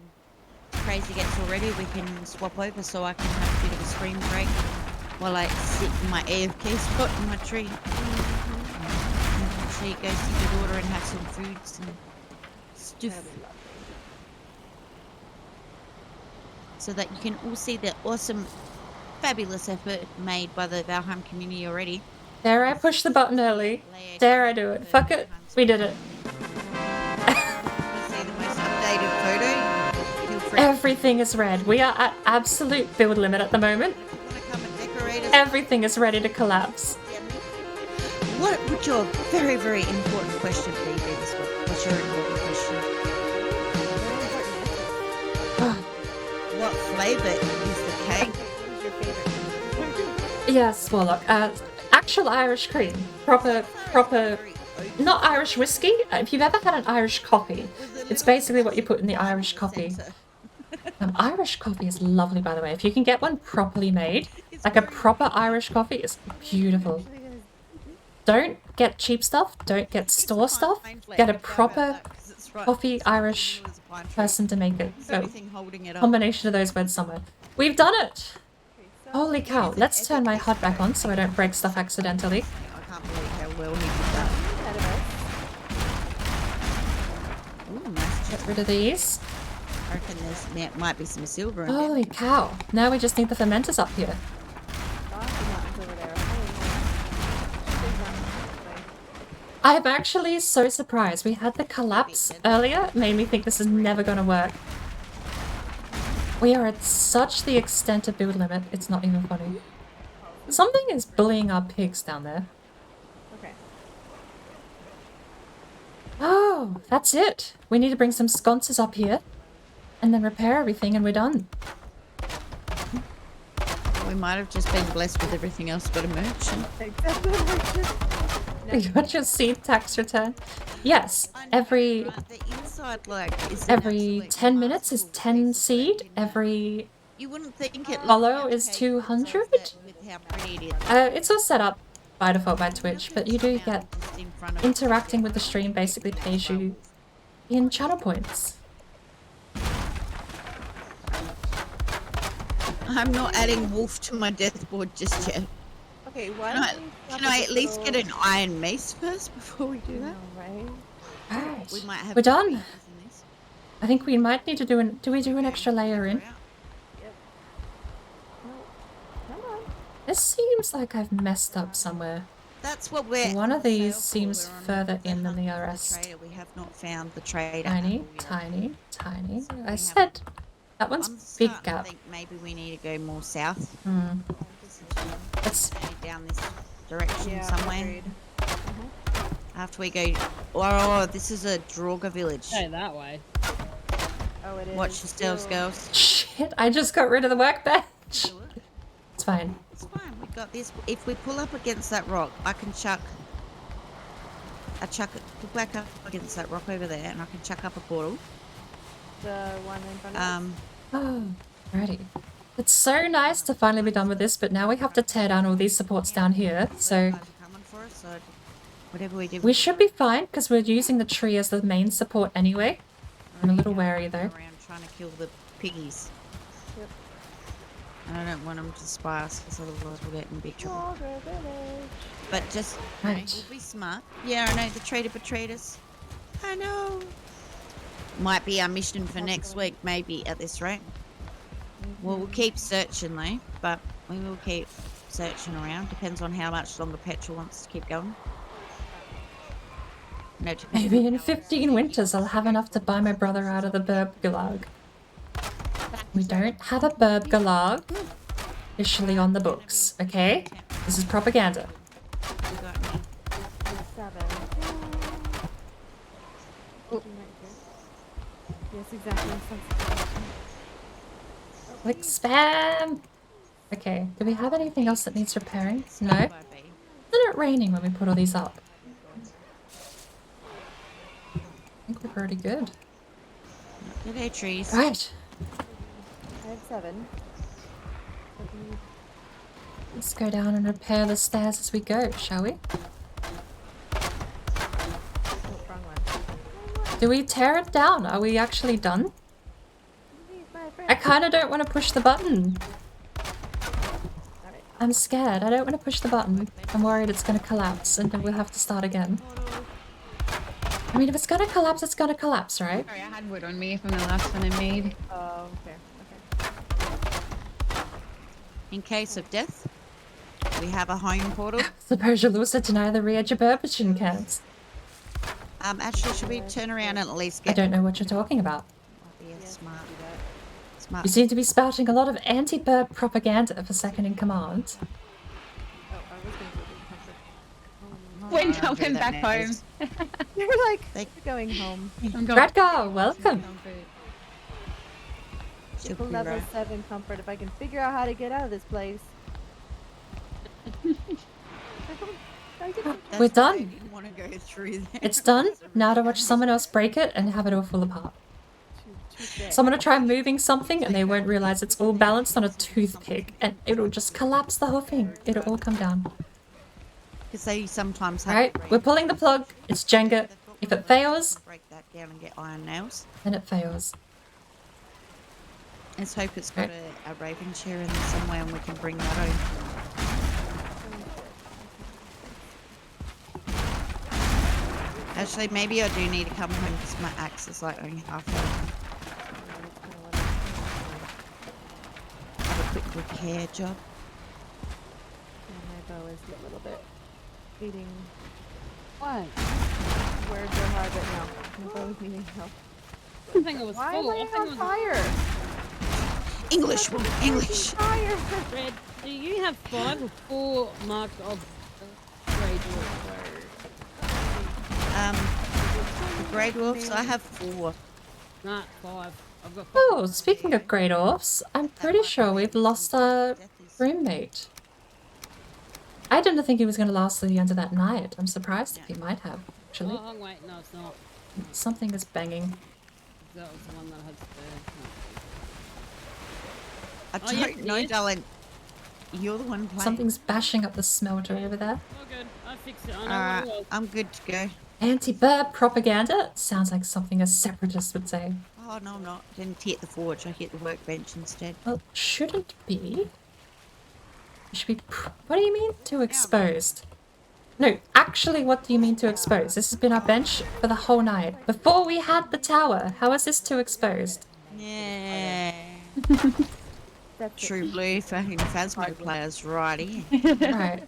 Crazy gets all ready, we can swap over so I can have a bit of a stream break while I sit in my AFK spot in my tree. So you go see your daughter and have some foods and stuff. So that you can all see the awesome, fabulous effort made by the Valheim community already. Dare I push the button early? Dare I do it? Fuck it. We did it. See the most updated photo? Feel free. Everything is red. We are at absolute build limit at the moment. Wanna come and decorate us? Everything is ready to collapse. What would your very, very important question be, Venus? What's your important question? What flavour is the cake? What's your favorite? Yes, Warlock. Actual Irish cream. Proper not Irish whiskey. If you've ever had an Irish coffee, it's basically what you put in the Irish coffee. Irish coffee is lovely, by the way. If you can get one properly made, like a proper Irish coffee, is beautiful. Don't get cheap stuff. Don't get store stuff. Get a proper coffee Irish person to make it. So, combination of those words somewhere. We've done it! Holy cow. Let's turn my HUD back on so I don't break stuff accidentally. I can't believe how well he did that. Ooh, nice. Get rid of these. I reckon there might be some silver in there. Holy cow. Now we just need the fermenters up here. I am actually so surprised. We had the collapse earlier. It made me think this is never going to work. We are at such the extent of build limit. It's not even funny. Something is bullying our pigs down there. Okay. Oh, that's it. We need to bring some sconces up here. And then repair everything and we're done. We might have just been blessed with everything else but a merchant. You got your seed tax return? Yes. Every The inside, like, is an every absolute 10 minutes is masterful 10 piece of seed. work in there. Every You wouldn't think it follow is 200. with how pretty it is. It's all set up by default by Twitch, but you do get Just in front of interacting with the stream basically pays you in channel points. I'm not adding wolf to my death board just yet. Okay, why Can I at least get an iron mace first before we do that? Right. Right. We might have We're done. pieces in this. I think we might need to do an... Do we do an extra layer in? Come on. This seems like I've messed up somewhere. That's what we're One of on sale these for. seems We're on further the in than the hunt for rest. trader. We have not found the trader. Tiny, We are- tiny, tiny. So we I have- said that one's I'm big starting to gap. think maybe we need to go more south. Hmm. Let's... Maybe down this direction Yeah, somewhere. agreed. After we go... Oh, this is a Draugr village. Go that way. Oh, it is. Watch yourselves, still- girls. Shit, I just got rid of the workbench. Do it. It's fine. It's fine. We got this. If we pull up against that rock, I can chuck... Pull back up against that rock over there, and I can chuck up a portal. The one in front of us. Oh, righty. It's so nice to finally be done with this, but now we have to tear down all these supports down here, so... Coming for us, so whatever we do... We should be fine, because we're using the tree as the main support anyway. I'm a little wary, though. Around trying to kill the piggies. Yep. And I don't want them to spy us, because otherwise we'll get in big trouble. Draugr village. But just, Right. we'll be smart. Yeah, I know, the trader betrayed us. I know. Might be our mission for next week, maybe, at this rate. Well, we'll keep searching, though. But we will keep searching around. Depends on how much longer Petra wants to keep going. No, depends Maybe on in how 15 winters I'll have enough to buy my brother out of the Burb Gulag. We don't have a Burb Gulag officially on the books, okay? This is propaganda. we got any- 7. Yes, exactly. Click spam! Okay, do we have anything else that needs repairing? No? By Isn't B. it raining when we put all these up? I think we're pretty good. Look at our trees. Right, I have 7. let's go down and repair the stairs as we go, shall we? Oh, wrong one. Do we tear it down? Are we actually done? He's my friend. I kinda don't want to push the button. Alright. I'm scared. I don't want to push the button. I'm worried it's going to collapse and then we'll have to start again. I mean, if it's going to collapse, it's going to collapse, right? Sorry, I had wood on me from the last one I made. Oh, okay. In case of death, we have a home portal. Suppose you'll also deny the re-education camps. Actually, should we turn around and at least I get... don't know what you're talking about. Might be a smart... You Smart... seem to be spouting a lot of anti-burb propaganda for second in command. Oh, I was going to do the comfort. We're I'll do going that back now. home. You're like, They- you're going home. I'm going Radgar, welcome! She'll Triple be level right. 7 comfort if I can figure out how to get out of this place. I get some We're That's why I done. didn't want to go through there. It's done. Now to watch someone else break it and have it all fall apart. Too thick. So I'm gonna try moving something and they won't realize it's all balanced on a toothpick and it'll just collapse the whole thing. It'll all come down. Because they sometimes have. Alright, we're pulling the plug. It's Jenga. If it fails, break that down and get iron nails. then it fails. Let's hope it's got a raven chair in there somewhere and we can bring that home. Actually, maybe I do need to come home because my axe is like only half over. Have a quick repair job. My bow is a little bit needing What? words so hard, but no. My bow is needing help. I think it was Why full. am I think on it was fire? English, woman, English. Fire! Red, do you have 5 or 4 marks of grey dwarf? The grey dwarfs, I have 4. Nah, 5. I've got 5. Oh, speaking of great orphs, I'm pretty sure we've lost our roommate. I didn't think he was going to last to the end of that night. I'm surprised if he might have, actually. Oh, wait, no, it's not. Something is banging. That was the one that had spare. I Oh, yes, don't know, it is. darling. You're the one playing. Something's bashing up the smelter over there. Oh, good. I fixed it. I know Alright, what it was. I'm good to go. Anti-burp propaganda? Sounds like something a separatist would say. Oh, no, I'm not. Didn't hit the forge. I hit the workbench instead. Well, shouldn't be. It should be. What do you mean to exposed? No, actually, what do you mean to exposed? This has been our bench for the whole night. Before we had the tower, how is this too exposed? Yeah. That's True blue fucking Phasmo players right here. Right.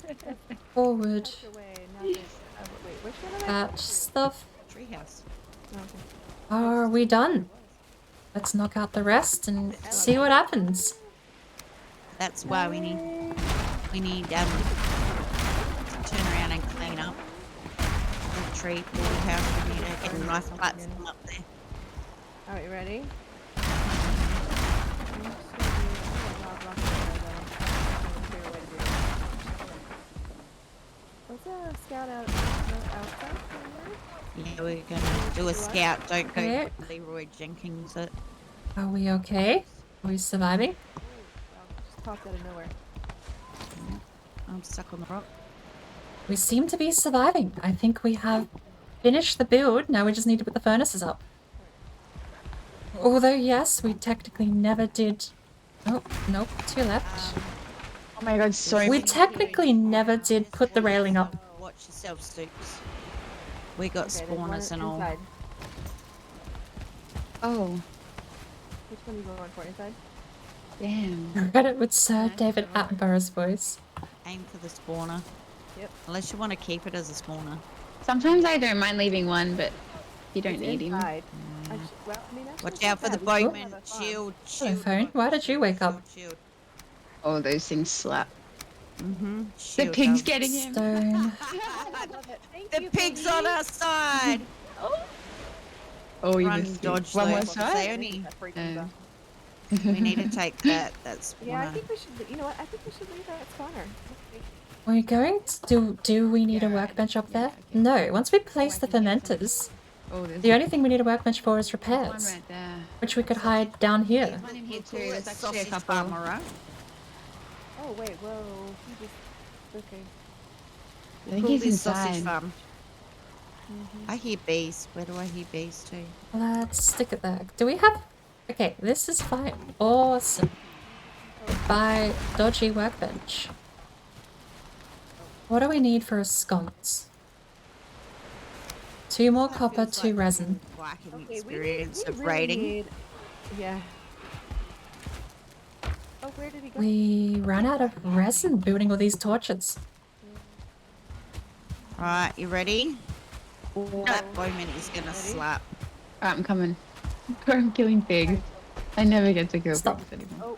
Forward. it. Away. Now this. Wait, which one am I? That stuff. Treehouse. Okay. Are we done? Let's knock out the rest and see what happens. That's why we need to turn around and clean up the tree pool house. We need to get a nice platform up there. Alright, you ready? What's a scout out outside? Yeah, we're gonna do a scout. Don't go Yeah. Leroy Jenkins it. Are we okay? Are we surviving? Just popped out of nowhere. I'm stuck on the rock. We seem to be surviving. I think we have finished the build. Now we just need to put the furnaces up. Although, yes, we technically never did... Oh, nope, 2 left. Oh my god, sorry. We technically never did put the railing up. Watch yourself, Stoops. We got Okay, there's one spawners and all. inside. Oh, Which one are you going for? Inside? damn. Read it with Sir David Attenborough's voice. Aim for the spawner. Yep. Unless you want to keep it as a spawner. Sometimes I don't mind leaving one, but you don't It's need him. inside. Well, I mean, actually, Watch it's out not for the bad. We still bowman. have a farm. Shield, Hello, shield. phone. Why did you wake up? Shield. Oh, those things slap. Mm-hmm. The pig's getting him. Stone. Thank The you, pig's Piggy. on our side. Oh, you Run, missed dodge, one though. more They side. only, That freaked me out. we need to take that. That's Yeah, I spawner. think we should. You know what? I think we should leave that spawner. We're going to do we need a workbench up there? No, once we place the fermenters, Oh, there's the only thing we need a workbench for is one repairs, right there. which we could hide down here. One in here too. Call it There's actually a sausage couple. farm, alright? Oh wait, whoa. He just. Okay. I think Call he's this sausage inside. farm. I hear bees. Where do I hear bees too? Let's stick it there. Do we have... Okay, this is fine. Awesome. Buy dodgy workbench. What do we need for a sconce? 2 more copper, 2 resin. Viking Okay, experience we of really raiding. need. Yeah. Oh, where did he go? We ran out of resin building all these torches. Alright, you ready? Oh, that bowman is gonna slap. Alright, I'm coming. I'm killing pigs. I never get to kill Stop. pigs anymore.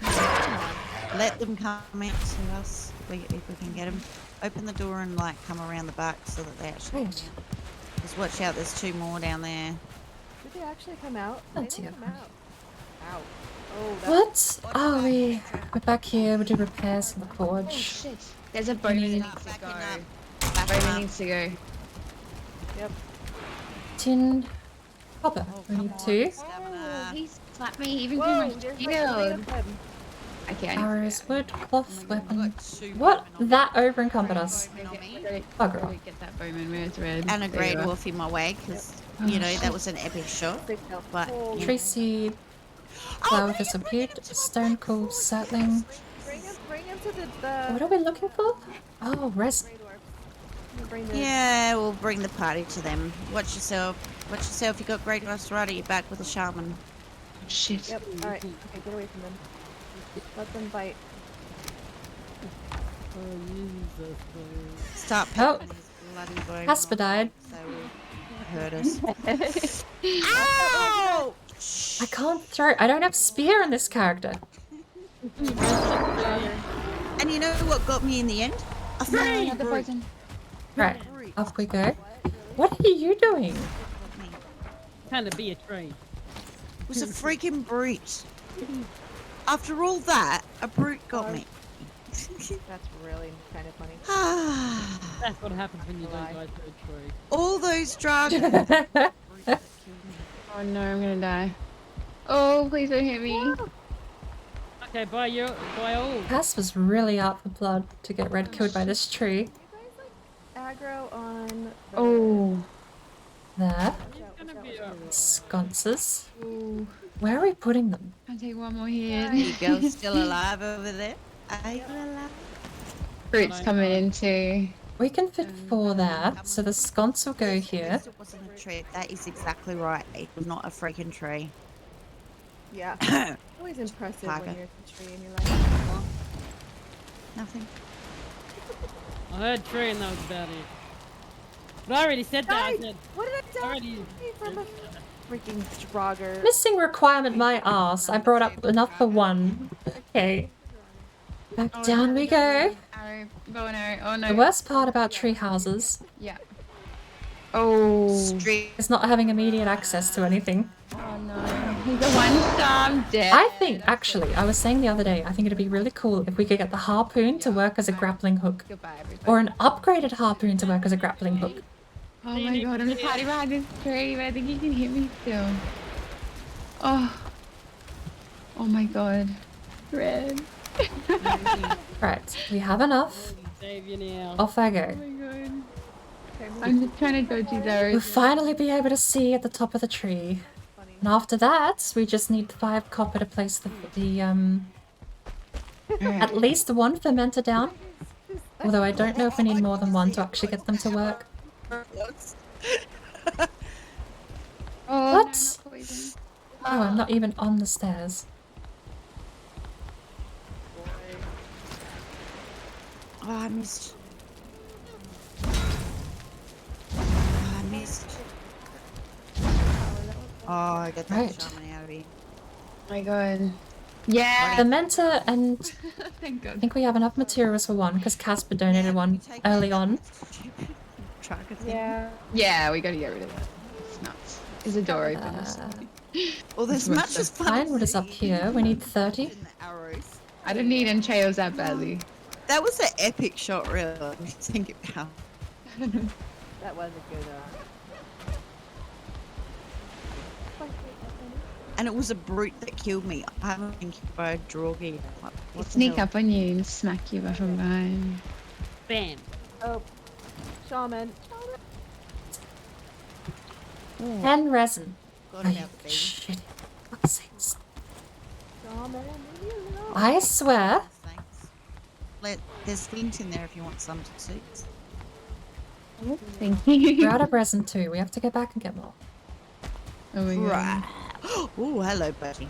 Oh. Let them come out to us if we can get them. Open the door and like come around the back so that they actually. Right. Just watch out. There's 2 more down there. Did they actually come out? Oh, They didn't dear. come out. Ow. Oh, that's What? Oh, we're back here. We do repairs in the Oh forge. shit. There's a bowman that needs to Backing go. up. Backing Bowman up. needs to go. Yep. Tin copper. Oh, We come need on, 2. stamina. He slapped me even through Whoa, my there's like 8 shield. of them. Okay, I need Arrows, wood, cloth, I've weapon. got 2 What? bowmen on me. That over encumbered us. Bowmen on me. Bugger off. Get that bowman where it's red. And a There you grey are. dwarf in my way because, Oh, you know, that shit. was an epic shot. 6 health. But Holy Tree man. seed, Oh, flower bring thistle it, bring it butte, up to my stone cool, before sapling. Bring him to the What are we looking for? Oh, resin. Grey dwarf. Bring the Yeah, we'll bring the party to them. Watch yourself. Watch yourself. You got great dwarfs right at your back with a shaman. Shit. Yep. All right. Okay, get away from them. Let them bite. Oh, Jesus, please. Start Oh. pecking his bloody bone. Casper died. So will hurt us. Ow! I can't throw. I don't have spear in this character. And you know what got me in the end? A No, freaking not the brute. poison. Right, Brute. up we go. What are you doing? Got me. Kind of be a tree. It was a freaking brute. After all that, a brute got me. That's really kind of funny. That's what happens when you don't go through a tree. All those dragons. Oh no, I'm gonna die. Oh, please don't hit me. Okay, by all. Casper's really out for blood to get red killed by this tree. You guys like aggro on the Oh. There. It's gonna be alright. Sconces. Ooh. Where are we putting them? I'll take one more hit. You girls still alive over there? Are you alive? Fruit's coming in too. We can fit 4 there, so the sconce will go here. It wasn't a tree. That is exactly right. It was not a freaking tree. Yeah. Always impressive Tiger. when you're at the tree and you're like, Nothing. I heard tree and that was about it. But I already said that. I said, what did I tell already. you from a freaking Draugr? Missing requirement my ass. I brought up enough for 1. Okay. Back down we go. Arrow, bow and arrow. Oh no. The worst part about tree houses Yeah. Oh. Street. is not having immediate access to anything. Oh no. He's a one star. I'm dead. I think, actually, I was saying the other day, I think it'd be really cool if we could get the harpoon to work as a grappling hook. Goodbye, everybody. Or an upgraded harpoon to work as a grappling hook. Oh my god, I'm just hiding behind this tree, but I think you can hit me still. Oh. Oh my god. Red. Right, we have enough. Save you now. Off I go. Oh my god. I'm just trying to dodge these We'll arrows. finally be able to see at the top of the tree. And after that, we just need 5 copper to place at least 1 fermenter down. Although I don't know if we need more than 1 to actually get them to work. Oh, What? No, not poison. Oh, I'm not even on the stairs. Oh, I missed. Oh, I missed. Oh, I got that Right. shaman out of here. Oh my god. Yeah. Fermenter, and Thank I god. think we have enough materials for 1 because Casper donated 1 early on. Tracker thing. Yeah. Yeah, we gotta get rid of that. It's nuts. Is the door open? Well, there's much as fun. Ironwood is up here. We need 30. in the arrows. I didn't need entrails that badly. That was an epic shot, really. When you think about. That was a good And it was a brute that killed me. I haven't been killed by a Draugr. Like, what the Sneak hell? up on you and smack you from behind. Bam. Oh. Shaman. 10 resin. Forgot Are you about the baby. shitting? Fuck's sakes. Shaman. Leave me alone. I swear. Thanks. There's flint in there if you want some to suit. Thank you. We're out of resin too. We have to go back and get more. Oh my god. Right. Oh, hello, buddy.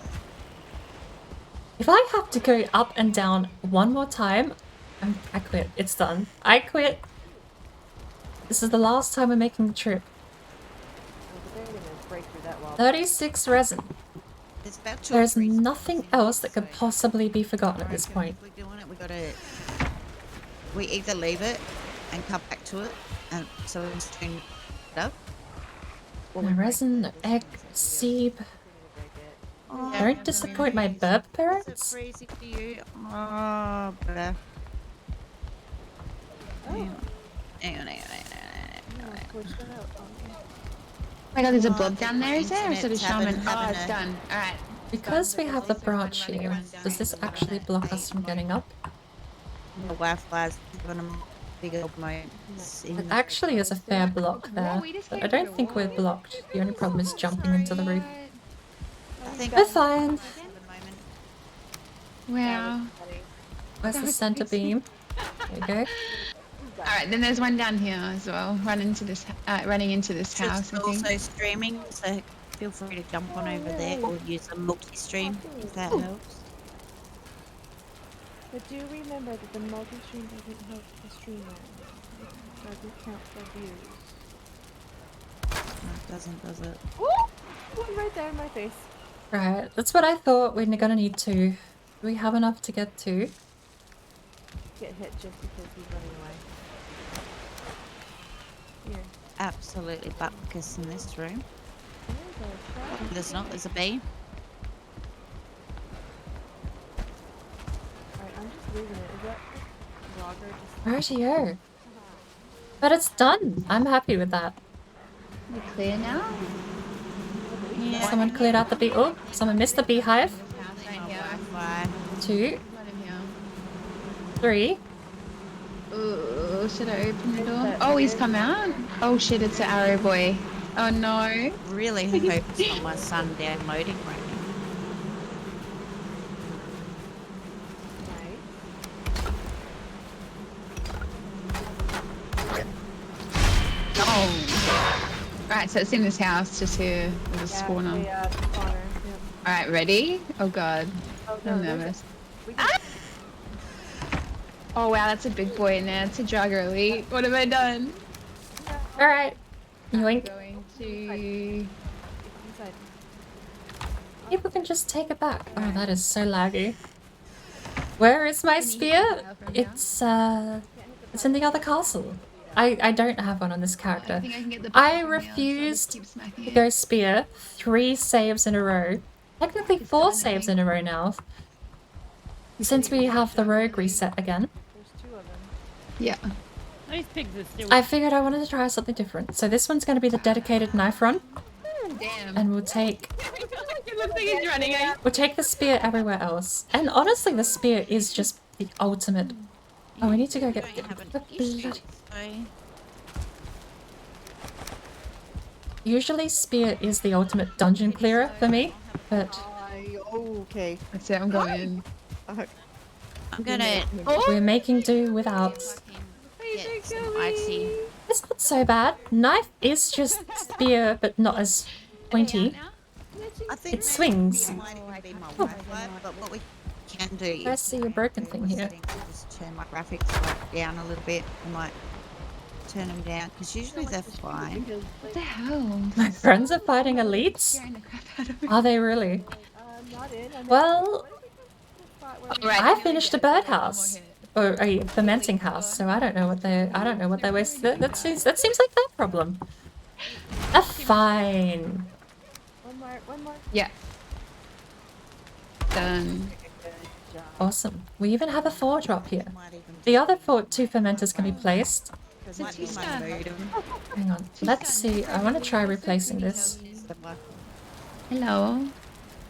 If I have to go up and down 1 more time, I quit. It's done. I quit. This is the last time we're making the trip. They're gonna break through that wall. 36 resin. There's about 2 or There's 3 nothing else that could possibly be forgotten at this If point. we're doing it, we either leave it and come back to it, and so we just tune it up. No resin, no egg, seed. Oh, Don't disappoint my burp is it parents. crazy for you? Oh, bleh. Hang on. Hang on. Switched it out on me. Oh my god, there's a blob down there, is there? Or is it a Internet shaman? having Oh, it's a- done. Alright. Because we have the branch here, does this actually block us from getting up? The Wi-Fi's gonna big old moat. It actually is a fair block there, but I don't think we're blocked. The only problem is jumping into the roof. I think We're fine. at the moment. Wow. Where's the center beam? There we go. Alright, then there's one down here as well. Running into this house, It's I think. also streaming, so feel free to jump on over there or use a multi-stream if that helps. But do remember that the multi-stream doesn't help the streamer. It doesn't count for views. No, it doesn't, does it? One right there in my face. Right, that's what I thought. We're gonna need to. Do we have enough to get to? Get hit just because he's running away. Here. Absolutely butkus in this room. There's a trap. There's not, there's a bee. Alright, I'm just leaving it. Is that Roger just... Rightio. But it's done. I'm happy with that. You clear now? Yeah. Someone cleared out the bee. Oh, someone missed the beehive. Right here. Wi-Fi. 2, One in here. 3. Ooh, should I open the door? Oh, he's come out? Oh shit, it's an arrow boy. Oh no. Really hope it's not my son downloading right now. Oh. Right, so it's in this house, just here with a spawner. Yeah, spawner. Alright, ready? Oh god. Oh, no, I'm there's nervous. We can... Oh wow, that's a big boy in there. It's a Jogger Elite. What have I done? Alright. Yoink. Going to... Inside. People can just take it back. Oh, that is so laggy. Where is my spear? It's in the other castle. I don't have one on this I character. think I can get the I ball from here, so I'll just refused keep smacking to it. go spear 3 saves in a row. Technically 4 saves in a row now. Since we have the rogue reset again. There's 2 of them. Yeah. These pigs are still. I figured I wanted to try something different. So this one's going to be the dedicated knife run. Damn. And we'll take It looks like he's running. we'll take the spear everywhere else. And honestly, the spear is just the ultimate. Oh, we need to go get Don't have the an issue, bloody... so... Usually spear is the ultimate dungeon clearer for me, but Okay. That's it, I'm going in. I'm gonna we're making do without. get some icy. It's not so bad. Knife is just spear, but not as pointy. I think It swings. it might even be my Wi-Fi, but what we can do I see a broken thing here. Just turn my graphics like down a little bit. I might turn them down because usually they're fine. What the hell? My friends are fighting elites? Scaring the crap out of me. Are they really? Not in. I'm Well, Alright, I finished a birdhouse. Or a fermenting house, so I don't know what they wasted. That seems like their problem. They're fine. One more. Yeah. Done. Awesome. We even have a 4-drop here. Might even The other 2 fermenters can be placed. might be my modem. Hang on. Let's see. I want to try replacing this. Hello.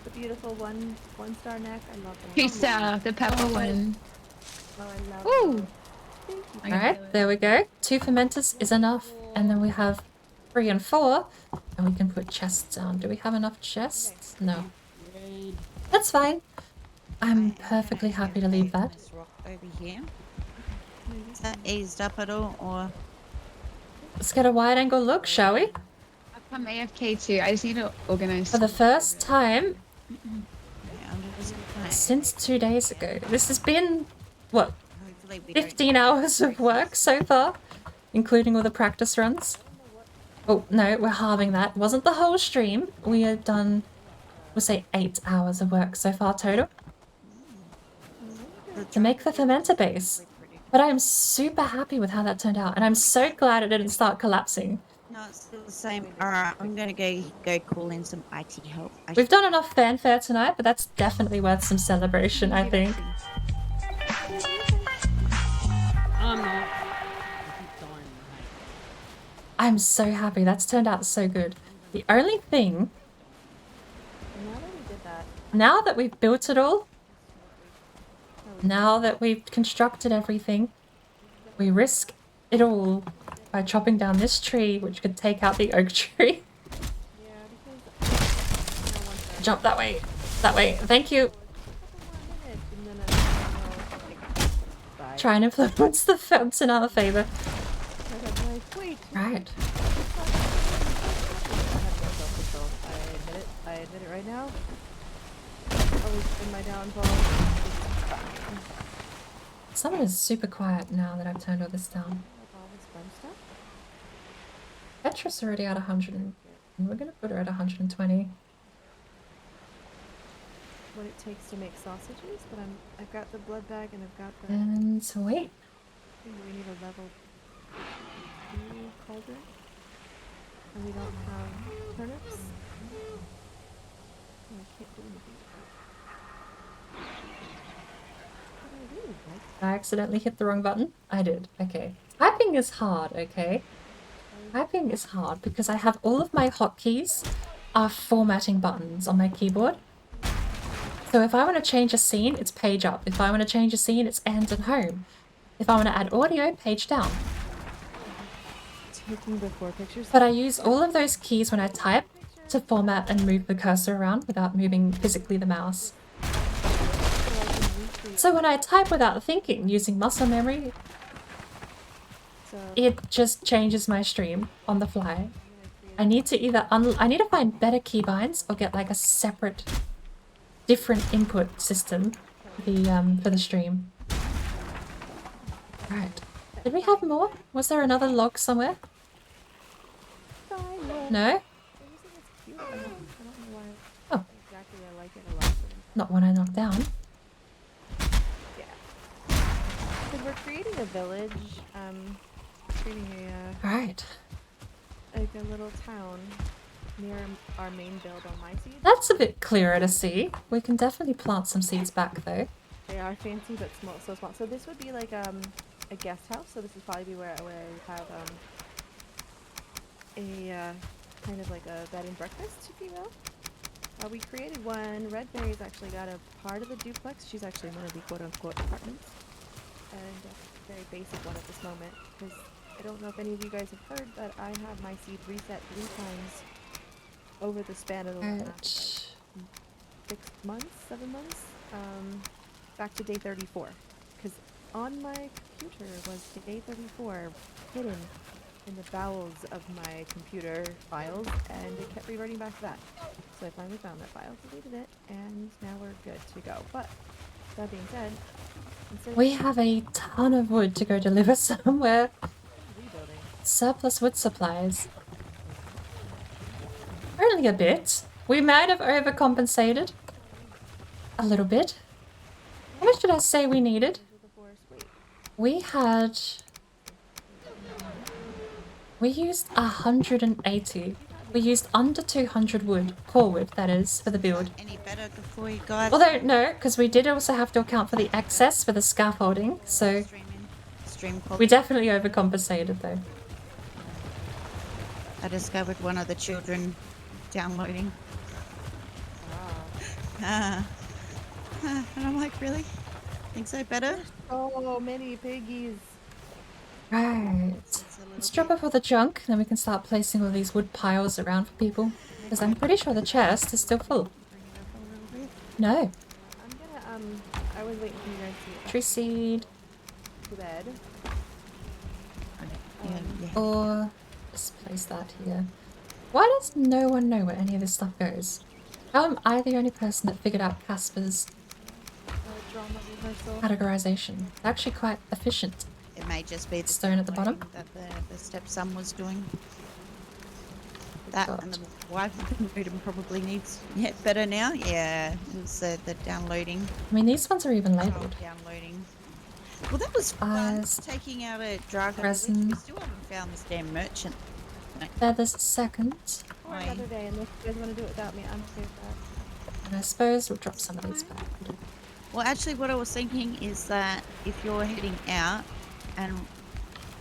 The beautiful one-star neck. I love that. Pizza, the pepper one. Oh, I love Ooh. Alright, there we go. 2 fermenters is enough. And then we have 3 and 4. And we can put chests down. Do we have enough chests? No. That's fine. I'm perfectly happy to leave that. This rock over here. Is that eased up at all, or Let's get a wide angle look, shall we? I'm AFK too. I just need to organize. For the first time yeah, I'm just gonna, since 2 days ago. This has been, what, hopefully we don't 15 hours of work so far? Including all the practice runs. Oh, no, we're halving that. It wasn't the whole stream. We had done, we'll say 8 hours of work so far total. To make the fermenter base. But I am super happy with how that turned out. And I'm so glad it didn't start collapsing. No, it's still the same. Alright, I'm gonna go call in some IT help. We've done enough fanfare tonight, but that's definitely worth some celebration, I think. I'm not. I keep dying. I'm so happy. That's turned out so good. The only thing, Now that we did that, now that we've built it all, now that we've constructed everything, we risk it all by chopping down this tree, which could take out the oak tree. yeah, because Jump that way. That way. Thank you. Try and influence the fence in our favor. Wait. Right. I admit it right now. Always been my downfall. Someone is super quiet now that I've turned all this down. All this fun stuff. Petra's already at 100 and we're gonna put her at 120. What it takes to make sausages, but I've got the blood bag and I've got the. And so wait. I think we need a level 2 cauldron, and we don't have turnips. Oh, I can't do anything. What do I do? I accidentally hit the wrong button. I did. Okay. Typing is hard, okay? Typing is hard because I have all of my hotkeys are formatting buttons on my keyboard. So if I want to change a scene, it's page up. If I want to change a scene, it's end and home. If I want to add audio, page down. Taking before pictures. But I use all of those keys when I type to format and move the cursor around without moving physically the mouse. So when I type without thinking, using muscle memory, it just changes my stream on the fly. I need to either I need to find better keybinds or get like a separate, different input system for the stream. Right. Did we have more? Was there another log somewhere? No? Oh. Exactly, I like it a lot. Not one I knocked down. Yeah. So we're creating a village, creating a, Right. like a little town near our main build on my seeds. That's a bit clearer to see. We can definitely plant some seeds back though. They are fancy but small, so small. So this would be like a guest house. So this would probably be where I have a kind of like a bed and breakfast, if you will. We created one. Red Berry's actually got a part of the duplex. She's actually in one of the quote-unquote apartments, and a very basic one at this moment. Because I don't know if any of you guys have heard, but I have my seed reset 3 times over the span of the last 6 months, 7 months, back to day 34. Because on my computer was day 34 hidden in the bowels of my computer files, and it kept reverting back to that. So I finally found that file, deleted it, and now we're good to go. But that being said, we have a ton of wood to go deliver somewhere. Rebuilding. Surplus wood supplies. Only a bit. We might have overcompensated. A little bit. How much did I say we needed? We had... We used 180. We used under 200 wood, core wood that is, for the build. Any better before you guys? Although, no, because we did also have to account for the excess for the scaffolding, so we definitely overcompensated though. I discovered one of the children downloading. And I'm like, really? Think so better? Oh, many piggies. Right. Let's drop off all the junk, then we can start placing all these wood piles around for people. Because I'm pretty sure the chest is still full. No. I'm gonna, I was waiting for you guys to Tree seed. to bed. Or just place that here. Why does no one know where any of this stuff goes? How am I the only person that figured out Casper's Drama rehearsal. categorization? It's actually quite efficient. It may just be the Stone at the bottom? that the stepson was doing. That and the wife of the Maiden probably needs better now. Yeah, it's the downloading. I mean, these ones are even labelled. Downloading. Well, that was fun. Taking out a Dragon resin. We still haven't found this damn merchant. No. Feathers second. Or another day, unless you guys want to do it without me, I'm okay with that. And I suppose we'll drop some of these back. Well, actually, what I was thinking is that if you're heading out, and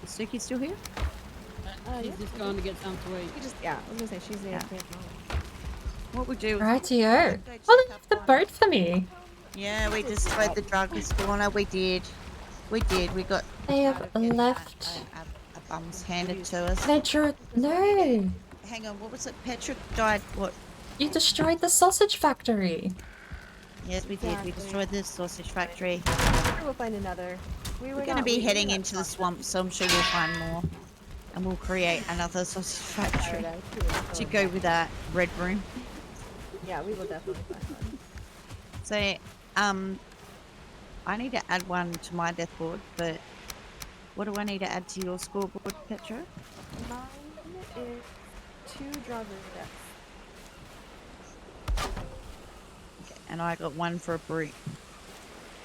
is Suki still here? She's just going to get something to eat. We just, yeah, I was gonna say she's Yeah. AFK. What we do is Rightio. go Oh, they check left up the on- boat for me. Yeah, we destroyed the druggy spawner. We did. We did. We got They tired have of getting left. a bums handed to us. Pedro, no. Hang on, what was it? Petra died. What? You destroyed the sausage factory. Yes, we did. We Exactly. destroyed the sausage factory. Sure, we'll find another. We were We're going to not- be we heading were into the not swamp, so I'm sure we'll find more. And we'll create another sausage factory paradise. to go with that red room. Yeah, we will definitely find one. So, I need to add one to my death board, but what do I need to add to your scoreboard, Petra? Mine is 2 Draugr deaths. Okay, and I got one for a brute.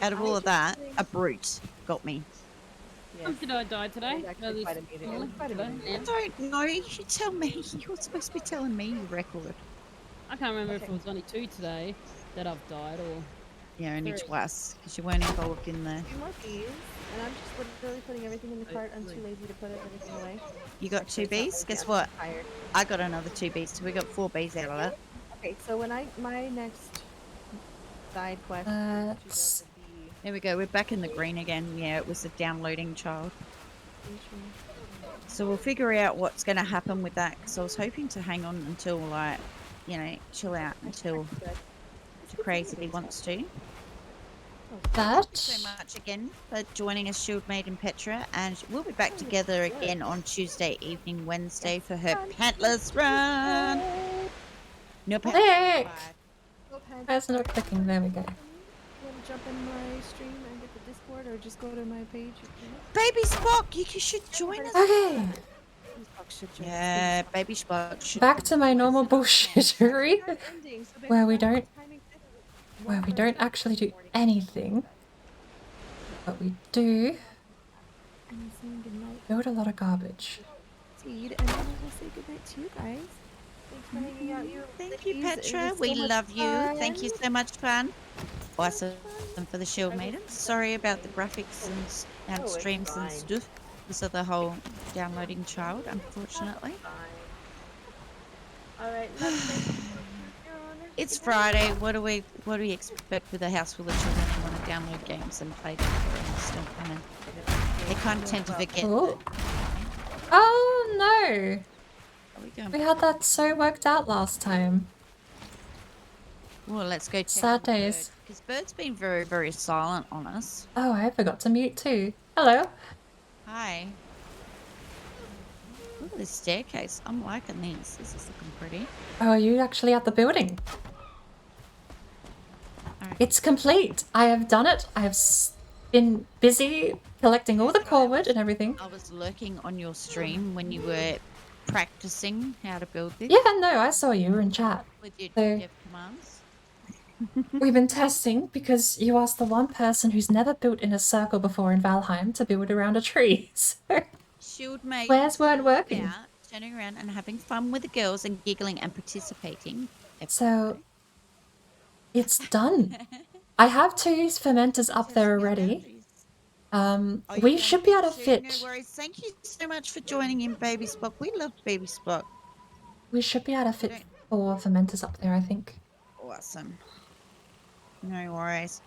Out of all of that, a brute got me. Yes. Did I die today? It was actually quite immediate. It was quite immediate. I don't know. You tell me. You're supposed to be telling me your record. I can't remember if Okay. it was only 2 today that I've died or... Yeah, only 3. twice because you weren't involved in the. 2 more bees, and I'm just literally putting everything in the cart. I'm too lazy to put everything away. You got 2 Actually, bees. it's not lazy, Guess I'm what? just tired. I got another 2 bees, so we got 4 bees out of that. Okay, so when my next side quest That's- is to build the There we go. We're back in the green again. Yeah, it was the downloading child. So we'll figure out what's going to happen with that. Because I was hoping to hang on until, like, you know, chill out until Crazy wants to. That. Thank you so much again for joining us, Shield Maiden Petra, and we'll be back together again on Tuesday evening, Wednesday for her pantless run. No Click. pantless. Why isn't it clicking? There we go. You want to jump in my stream and get the Discord, or just go to my page? Baby Spock, you should join us. Okay. Yeah, Baby Spock should. Back to my normal bullshittery, where we don't actually do anything, but we do build a lot of garbage. And then we'll say goodnight to you guys. Thanks for hanging out. Thank you, ladies. It Petra. was We so much love you. Thank you fun. so much, fun. Awesome for the Shield Maidens. Sorry about the graphics and it's streams and fine. stuff. Because of the whole downloading child, unfortunately. Alright, It's Friday. What do we expect with a house full of children who want to download games and play them and stuff? And they kind of tend to forget. Oh. Oh no! Are we going? We had that so worked out last time. Well, let's go check Sad on Bird, days. because Bird's been very, very silent on us. Oh, I forgot to mute too. Hello. Hi. Look at this staircase. I'm liking this. This is looking pretty. Oh, are you actually at the building? Alright. It's complete. I have done it. I have been busy collecting all the core wood and everything. I was lurking on your stream when you were practicing how to build this. Yeah, no, I saw you in chat. With your So- dev commands. We've been testing because you asked the one person who's never built in a circle before in Valheim to build around a tree. So Shield Maidens Squares weren't all working. about turning around and having fun with the girls and giggling and participating. So it's done. I have 2 fermenters up there already. Oh, you We want should be able to to? fit. No worries. Thank you so much for joining in, Baby Spock. We love Baby Spock. We should be able to fit 4 fermenters up there, I think. Awesome. No worries.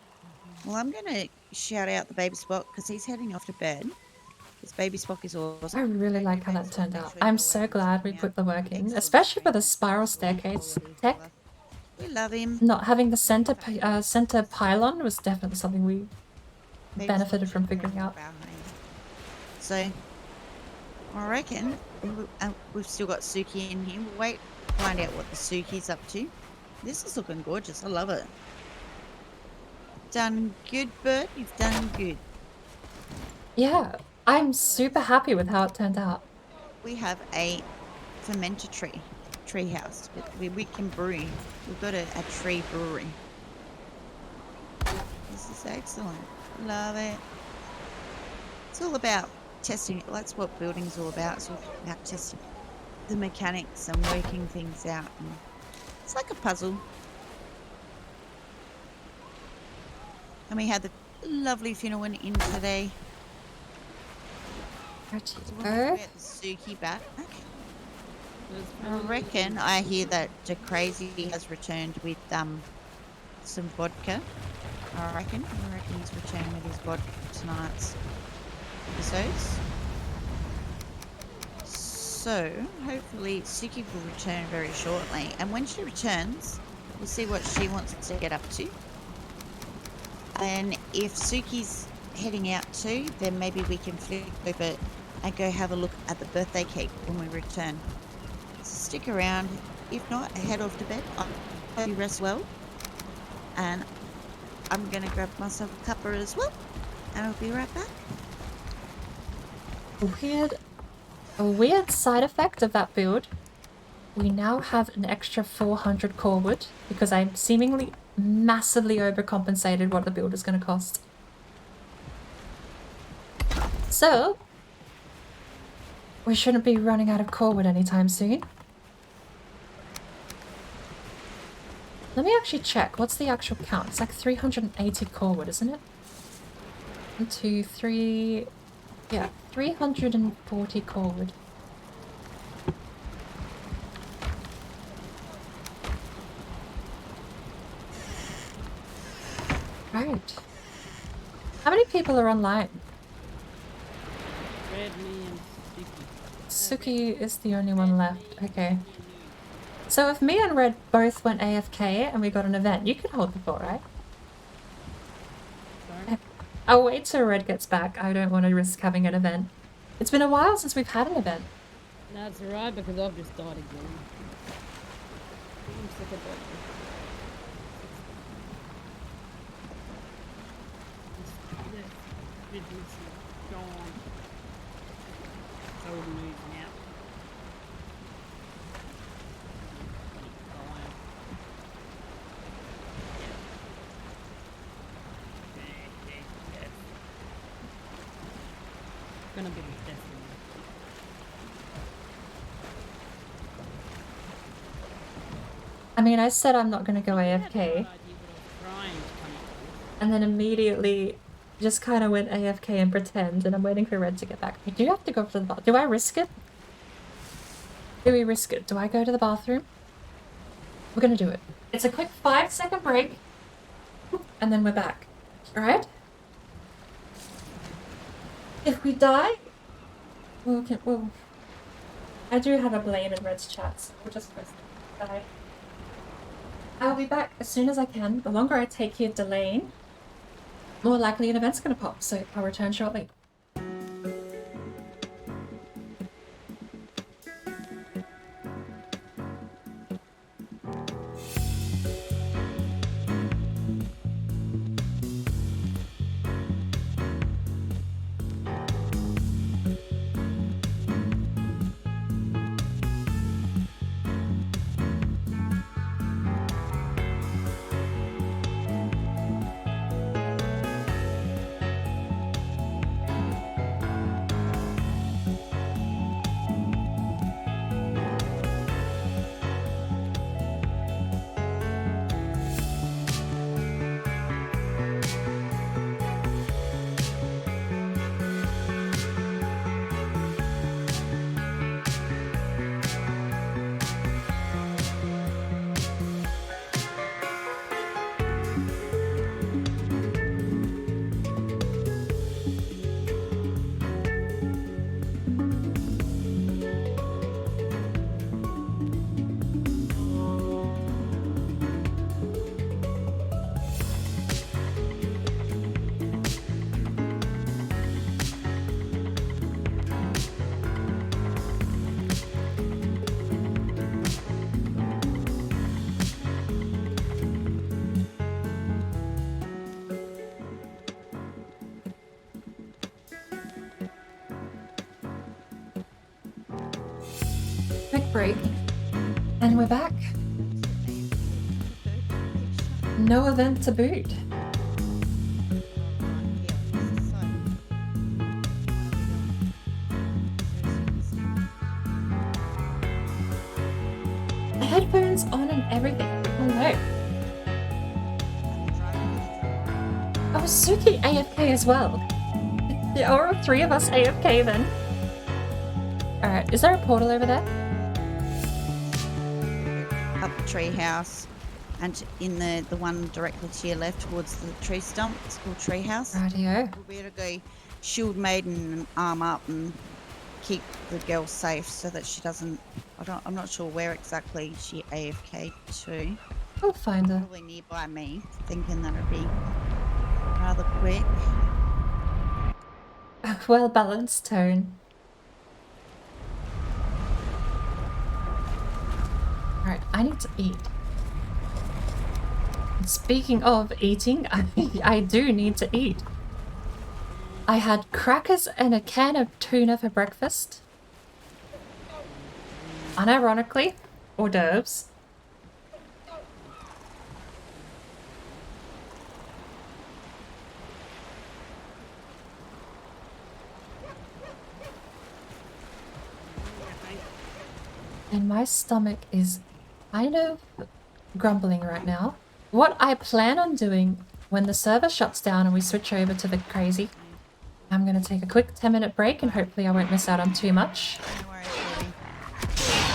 Well, I'm going to shout out the Baby Spock because he's heading off to bed. This Baby Spock is awesome. I really like how that turned out. I'm so glad we put the work in, especially for the spiral staircase tech. We love him. Not having the center pylon was definitely something we benefited from figuring out. So, I reckon we've still got Suki in here. We'll wait to find out what the Suki's up to. This is looking gorgeous. I love it. Done good, Bird. You've done good. Yeah, I'm super happy with how it turned out. We have a fermenter tree house. We can brew. We've got a tree brewery. This is excellent. Love it. It's all about testing. That's what building's all about. It's all about testing the mechanics and working things out. And it's like a puzzle. And we had the lovely Finnewan in today. So when we get Suki back, I reckon I hear that DeCrazy has returned with some vodka. I reckon he's returned with his vodka for tonight's episodes. So hopefully Suki will return very shortly, and when she returns, we'll see what she wants to get up to. And if Suki's heading out too, then maybe we can flip over and go have a look at the birthday cake when we return. So stick around. If not, head off to bed. I hope you rest well. And I'm going to grab myself a cuppa as well. And I'll be right back. A weird side effect of that build. We now have an extra 400 core wood because I seemingly massively overcompensated what the build is going to cost. So, we shouldn't be running out of core wood anytime soon. Let me actually check. What's the actual count? It's like 380 core wood, isn't it? 1, 2, 3... Yeah, 340 core wood. Right. How many people are online? Red, me, and Suki. Suki is the only one left. Okay. So if me and Red both went AFK and we got an event, you can hold the fort, right? Sorry? I'll wait till Red gets back. I don't want to risk having an event. It's been a while since we've had an event. That's alright because I've just died again. I'm sick of it. It's gone. So moving out. Gonna be with Destiny. I mean, I said I'm not going to go AFK. And then immediately just kind of went AFK and pretend, and I'm waiting for Red to get back. I do have to go to the bathroom. Do I risk it? Do we risk it? Do I go to the bathroom? We're going to do it. It's a quick 5-second break, and then we're back. Alright? If we die, we'll... I do have a blame in Red's chat, so we'll just press die. I'll be back as soon as I can. The longer I take here delaying, more likely an event's gonna pop, so I'll return shortly. Quick break. And we're back. No event to boot. The headphones on and everything. Hello. Oh, Suki AFK as well. There are 3 of us AFK then. Alright, is there a portal over there? Up the tree house, and in the one directly to your left towards the tree stump. It's called tree house. Rightio. We'll be able to go shield Maiden and arm up and keep the girl safe so that she doesn't. I'm not sure where exactly she AFK to. We'll find her. Probably nearby me, thinking that it'd be rather quick. Well balanced tone. Alright, I need to eat. And speaking of eating, I do need to eat. I had crackers and a can of tuna for breakfast. Unironically, hors d'oeuvres. And my stomach is kind of grumbling right now. What I plan on doing when the server shuts down and we switch over to the crazy, I'm going to take a quick 10-minute break and hopefully I won't miss out on too much. No worries,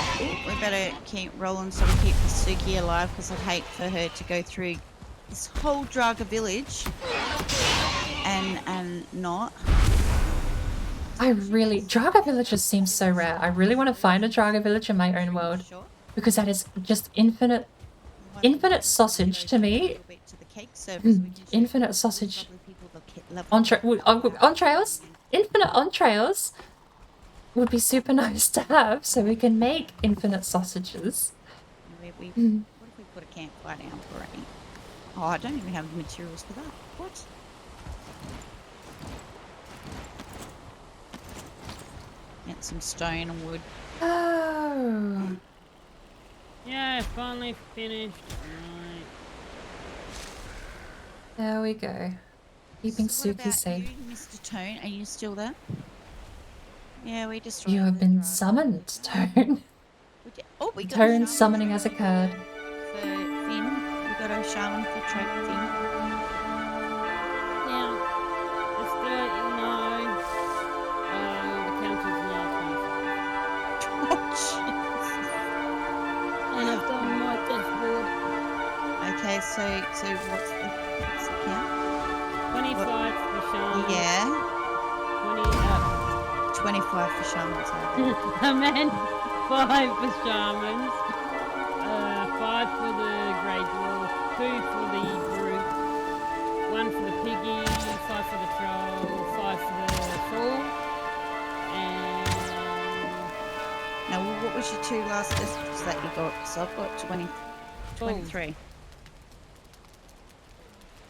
baby. We better keep rolling so we keep the Suki alive, because I'd hate for her to go through this whole Draga village and not. Draga villages seem so rare. I really want to find a Draga village in my own world, because that is just infinite sausage to me. Infinite sausage. Entrails? Infinite entrails would be super nice to have, so we can make infinite sausages. What if we put a campfire down for it? Oh, I don't even have the materials for that. What? Get some stone and wood. Oh. Yeah, finally finished. Right. There we go. Keeping So what Suki about safe. you, Mr. Tone? Are you still there? Yeah, we just. You have been summoned, Tone. Oh, we got Tone summoning has occurred. for Finn. We got a shaman for Trade Finn. Now, just the counter's now 25. Oh, jeez. And I've done my dashboard. Okay, so what's the count? 25 for shaman. Yeah, 20 25 for shaman. Sorry. I meant 5 for shamans, 5 for the grey dwarf, 2 for the brute, 1 for the piggy, 5 for the troll, 5 for the fool, and Now, what was your 2 last districts that you got? So I've got 23.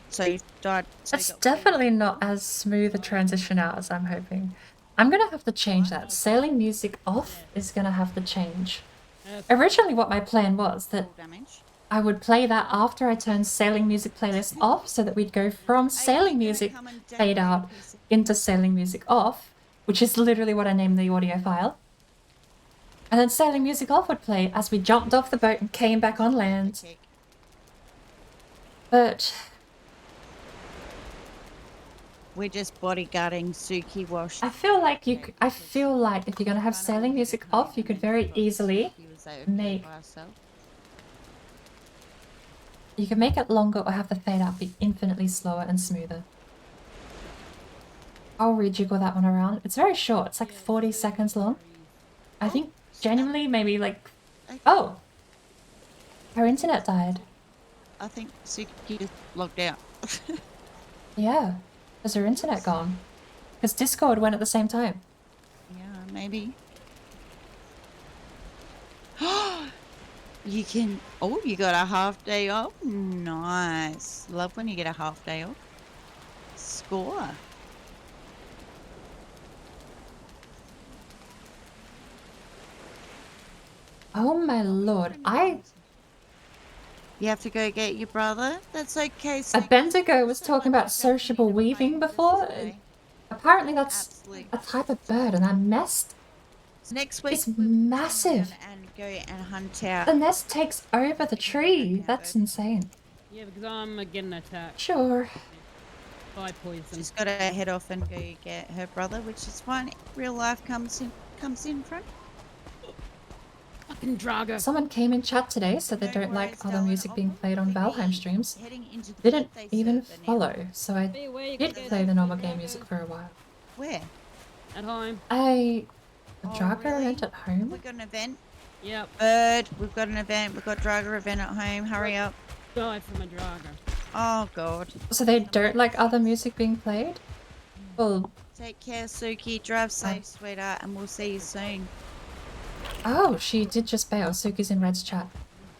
So you died. So That's you got definitely not as smooth a transition out as I'm hoping. I'm gonna have to change that. Sailing music off is gonna have to change. Originally what my plan was that full damage. I would play that after I turned sailing music playlist off so that we'd go from sailing music fade out into sailing music off, which is literally what I named the audio file. And then sailing music off would play as we jumped off the boat and came back on land. But We're just bodyguarding Suki while she. I feel like if you're gonna have sailing music off, you could very easily make you can make it longer or have the fade out be infinitely slower and smoother. I'll rejiggle that one around. It's very short. It's like 40 seconds long. I think genuinely maybe like oh, our internet died. I think Suki just logged out. Yeah, is her internet gone? Because Discord went at the same time. Yeah, maybe. You can. Oh, you got a half day off. Nice. Love when you get a half day off. Score. Oh my lord, You have to go get your brother? That's okay. A Bendigo was talking about sociable weaving before. Apparently that's a type of bird, and that nest Next week is massive. and go and hunt out. The nest takes over the tree. That's insane. yeah, because I'm getting attacked Sure. by poison. She's got to head off and go get her brother, which is fine. Real life comes comes in front. Fucking Drago. Someone came in chat today, said they No don't like worries, other darling. music I'll being played on probably Valheim be streams. heading into the Didn't birthday even server now. follow, so I Hey, where you did gonna play go? the normal game Drago? music for a while. Where? At home. A Oh, Drago really? event at home? We've got an event. Yep. Bird, we've got an event. We've got Drago event at home. Hurry up. Die from a Drago. Oh, God. So they don't like other music being played? Well, Take care, Suki. Drive safe, sweetheart, and we'll see you soon. oh, she did just bail. Suki's in Red's chat.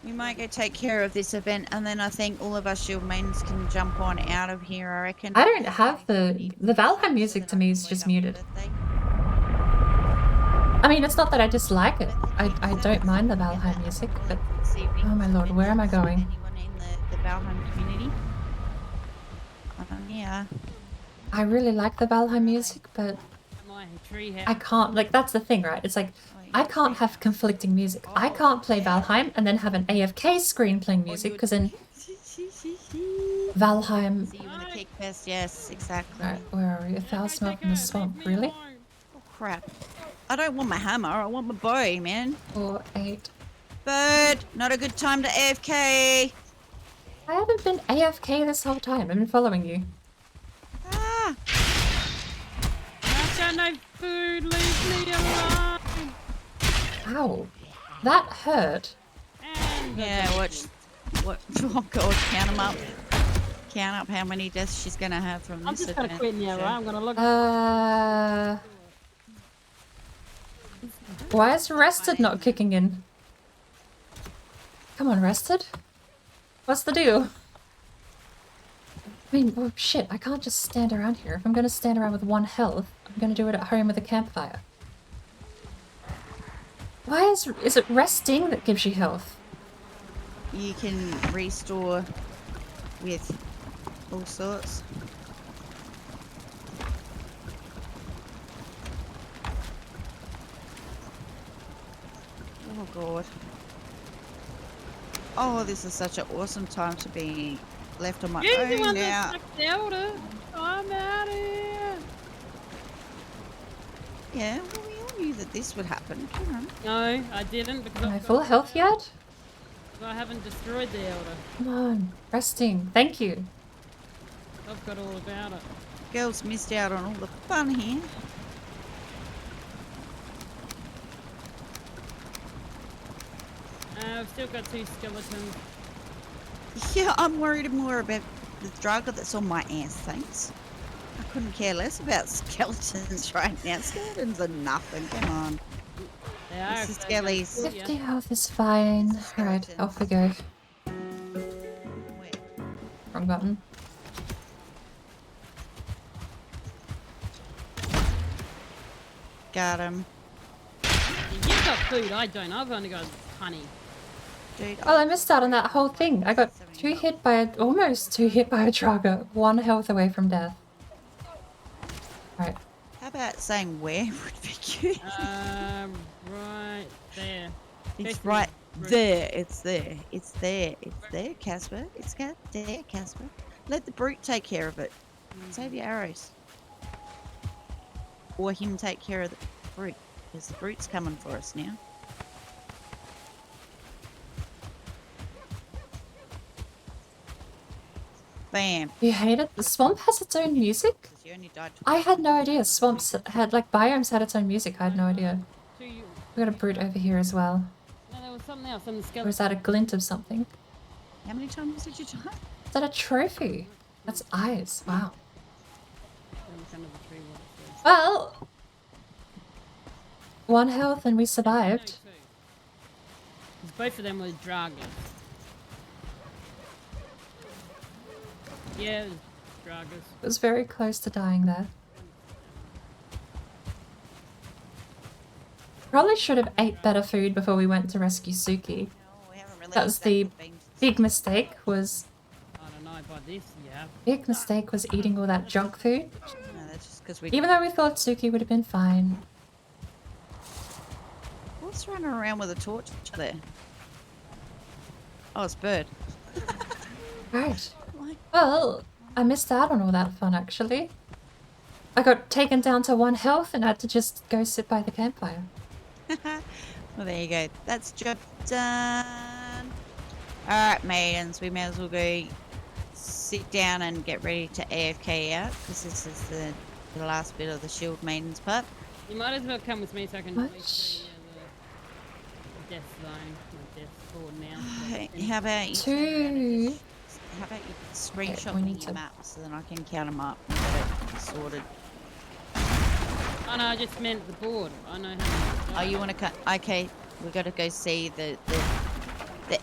We might go take care of this event, and then I think all of us shield maidens can jump on out of here, I reckon. I don't have the Valheim music to me is just muted. I mean, it's not that I dislike it. I don't mind the Valheim music, but oh my lord, where am I going? Anyone in the Valheim community? Yeah. I really like the Valheim music, but My tree house. I can't, like, that's the thing, right? It's like, I can't have conflicting music. I can't play Valheim and then have an AFK screen playing music, because then Valheim... See you in the cake fest, yes, exactly. Alright, where are we? A foul smell from the swamp, really? Oh, crap. I don't want my hammer, I want my bow, man. 4, 8... Bird, not a good time to AFK. I haven't been AFK this whole time. I've been following you. Ah, I've got no food. Leave me alone. Ow. That hurt. And yeah, what, oh God, count them up. Count up how many deaths she's gonna have from I'm this just gonna event. quit now, right? I'm gonna look. Why is Rested not kicking in? Come on, Rested. What's the deal? I mean, oh shit, I can't just stand around here. If I'm gonna stand around with 1 health, I'm gonna do it at home with a campfire. Why is it resting that gives you health? You can restore with all sorts. Oh God. Oh, this is such an awesome time to be left on my You're the own one now. that sucked the elder. I'm out of here. Yeah, well, we all knew that this would happen. Come on. No, I didn't because Am I full health yet? I haven't destroyed the elder. Come on, resting. Thank you. I've got all about it. Girls missed out on all the fun here. I've still got 2 skeletons. Yeah, I'm worried more about the Drago that's on my ass, thanks. I couldn't care less about skeletons right now. Skeletons are nothing, come on. They are. This is if they don't skellies. kill ya. 50 health is fine. Alright, off we go. Where? Wrong button. Got him. You've got food, I don't. I've only got honey. Dude, Oh, I missed out on that whole thing. I got almost two hit by a Drago. 1 health away from death. Alright. how about saying where would be good? Right there. It's Check right the there. It's there. It's there. It's there, Casper. It's there, Casper. Let the brute take care of it. Save your arrows. Or him take care of the brute. Because the brute's coming for us now. Bam. You hate it? The swamp has its own music? 'Cause you only died I had no idea swamps had, like, biomes had its own music. I had no idea. To you. We got a brute over here as well. No, there was something else on the Or skeleton. is that a glint of something? How many times did you die? Is that a trophy? That's eyes. Wow. Look under the tree what it says. Well, 1 health and we No, survived. 2. 'Cause both of them were dragons. Yeah, it was dragons. It was very close to dying there. Probably should have ate better food before we went to rescue Suki. No, we haven't really That was stacked the beams. big mistake was I don't know about this, yeah. big mistake was eating all that junk food. No, that's just because we. Even though we thought Suki would have been fine. What's running around with a torch there? Oh, it's Bird. Right. Like, Well, I missed out on all that fun actually. I got taken down to 1 health and had to just go sit by the campfire. Well, there you go. That's job done. Alright, maidens, we may as well go sit down and get ready to AFK out, because this is the last bit of the shield maidens part. You might as well come with me so I can What? release the death zone, the death board now. How about you turn around and just, how about you screenshot we me need your to- map so then I can count them up and get it sorted. Oh no, I just meant the board. I know how. Oh, you want to cut? Okay, we got to go see the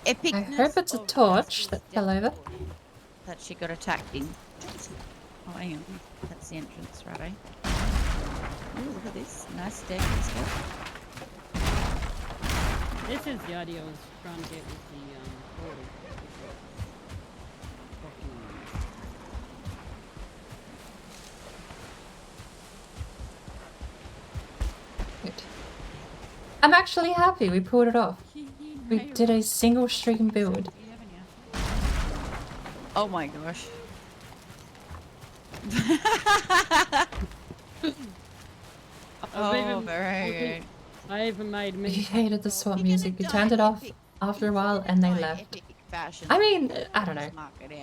epicness. I hope it's a of torch Jasper's that fell death over. board that she got attacked in. Oh, hang on, that's the entrance, right? Oh, look at this, nice staircase. This is the idea I was trying to get with the portal. Good. I'm actually happy we pulled it off. We did a single stream build. Oh my gosh. Oh, very good. I even made me. You hated the swap music. You turned it off after a while and they left. I mean, I don't know.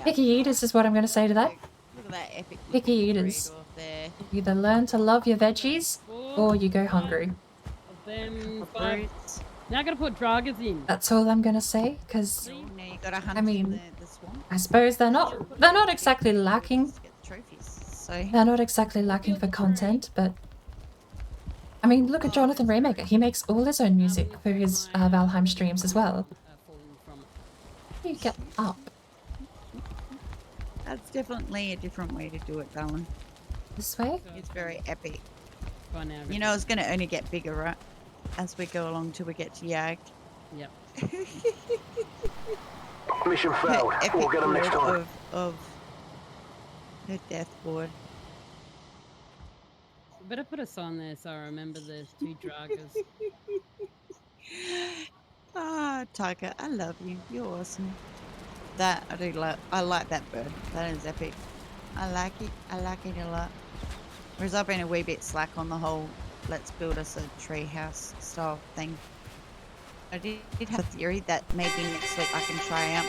Picky eaters is what I'm going to say to that. Look at that epic Picky eaters. off there. You either learn to love your veggies or you go hungry. Then Fruits. now I gotta put draggers in. That's all I'm going to say, because Now you gotta hunt I mean, the swamp. I suppose they're not exactly lacking. Just get the trophies. So They're not exactly lacking for content, but I mean, look at Jonathan Raymaker. He makes all his own music for his Valheim streams as well. Falling from it. You get up that's definitely a different way to do it, darling. this way. It's very epic. By now. You know, it's going to only get bigger, right? As we go along till we get to Yag. Yep. Mission The failed. epic We'll get them next board time. of her death board. Better put a sign there so I remember there's 2 draggers. Ah, Tiger, I love you. You're awesome. That I do like. I like that bird. That is epic. I like it. I like it a lot. Whereas I've been a wee bit slack on the whole let's build us a treehouse style thing. I did have a theory that maybe next week I can try out.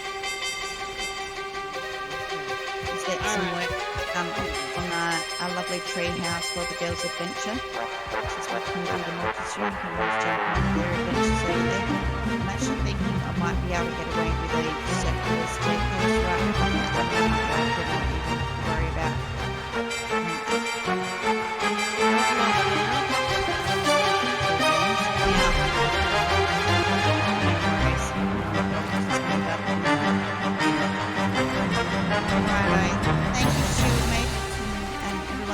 Is that some work on a lovely treehouse called the Girls Adventure? Which is what can do the multi-stream. Can always jump on their adventures over there. I'm actually thinking I might be able to get away with a circular staircase right now. I don't even worry about.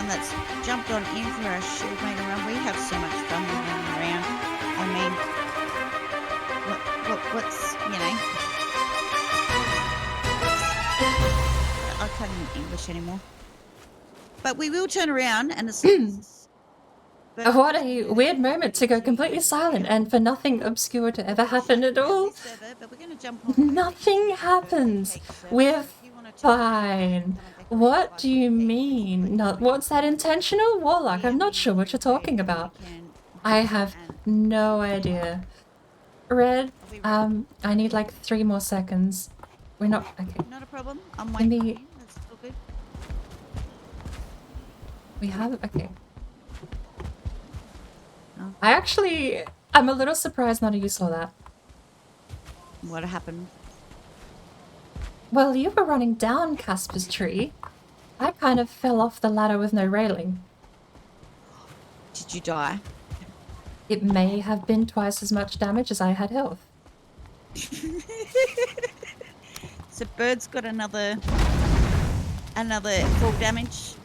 That's jumped on in for our shield mate around. We have so much fun running around. I mean, what's you know? I can't even English anymore. But we will turn around and it's. What a weird moment to go completely silent and for nothing obscure to ever happen at all. But we're gonna jump on. Nothing happens. We're fine. What do you mean? Not what's that intentional? Warlock, I'm not sure what you're talking about. I have no idea. Red, I need like 3 more seconds. We're not okay. Not a problem. I'm Let waiting. me- That's all good. We have okay. I'm a little surprised none of you saw that. What happened? Well, you were running down Casper's tree. I kind of fell off the ladder with no railing. Did you die? It may have been twice as much damage as I had health. So Bird's got another full damage.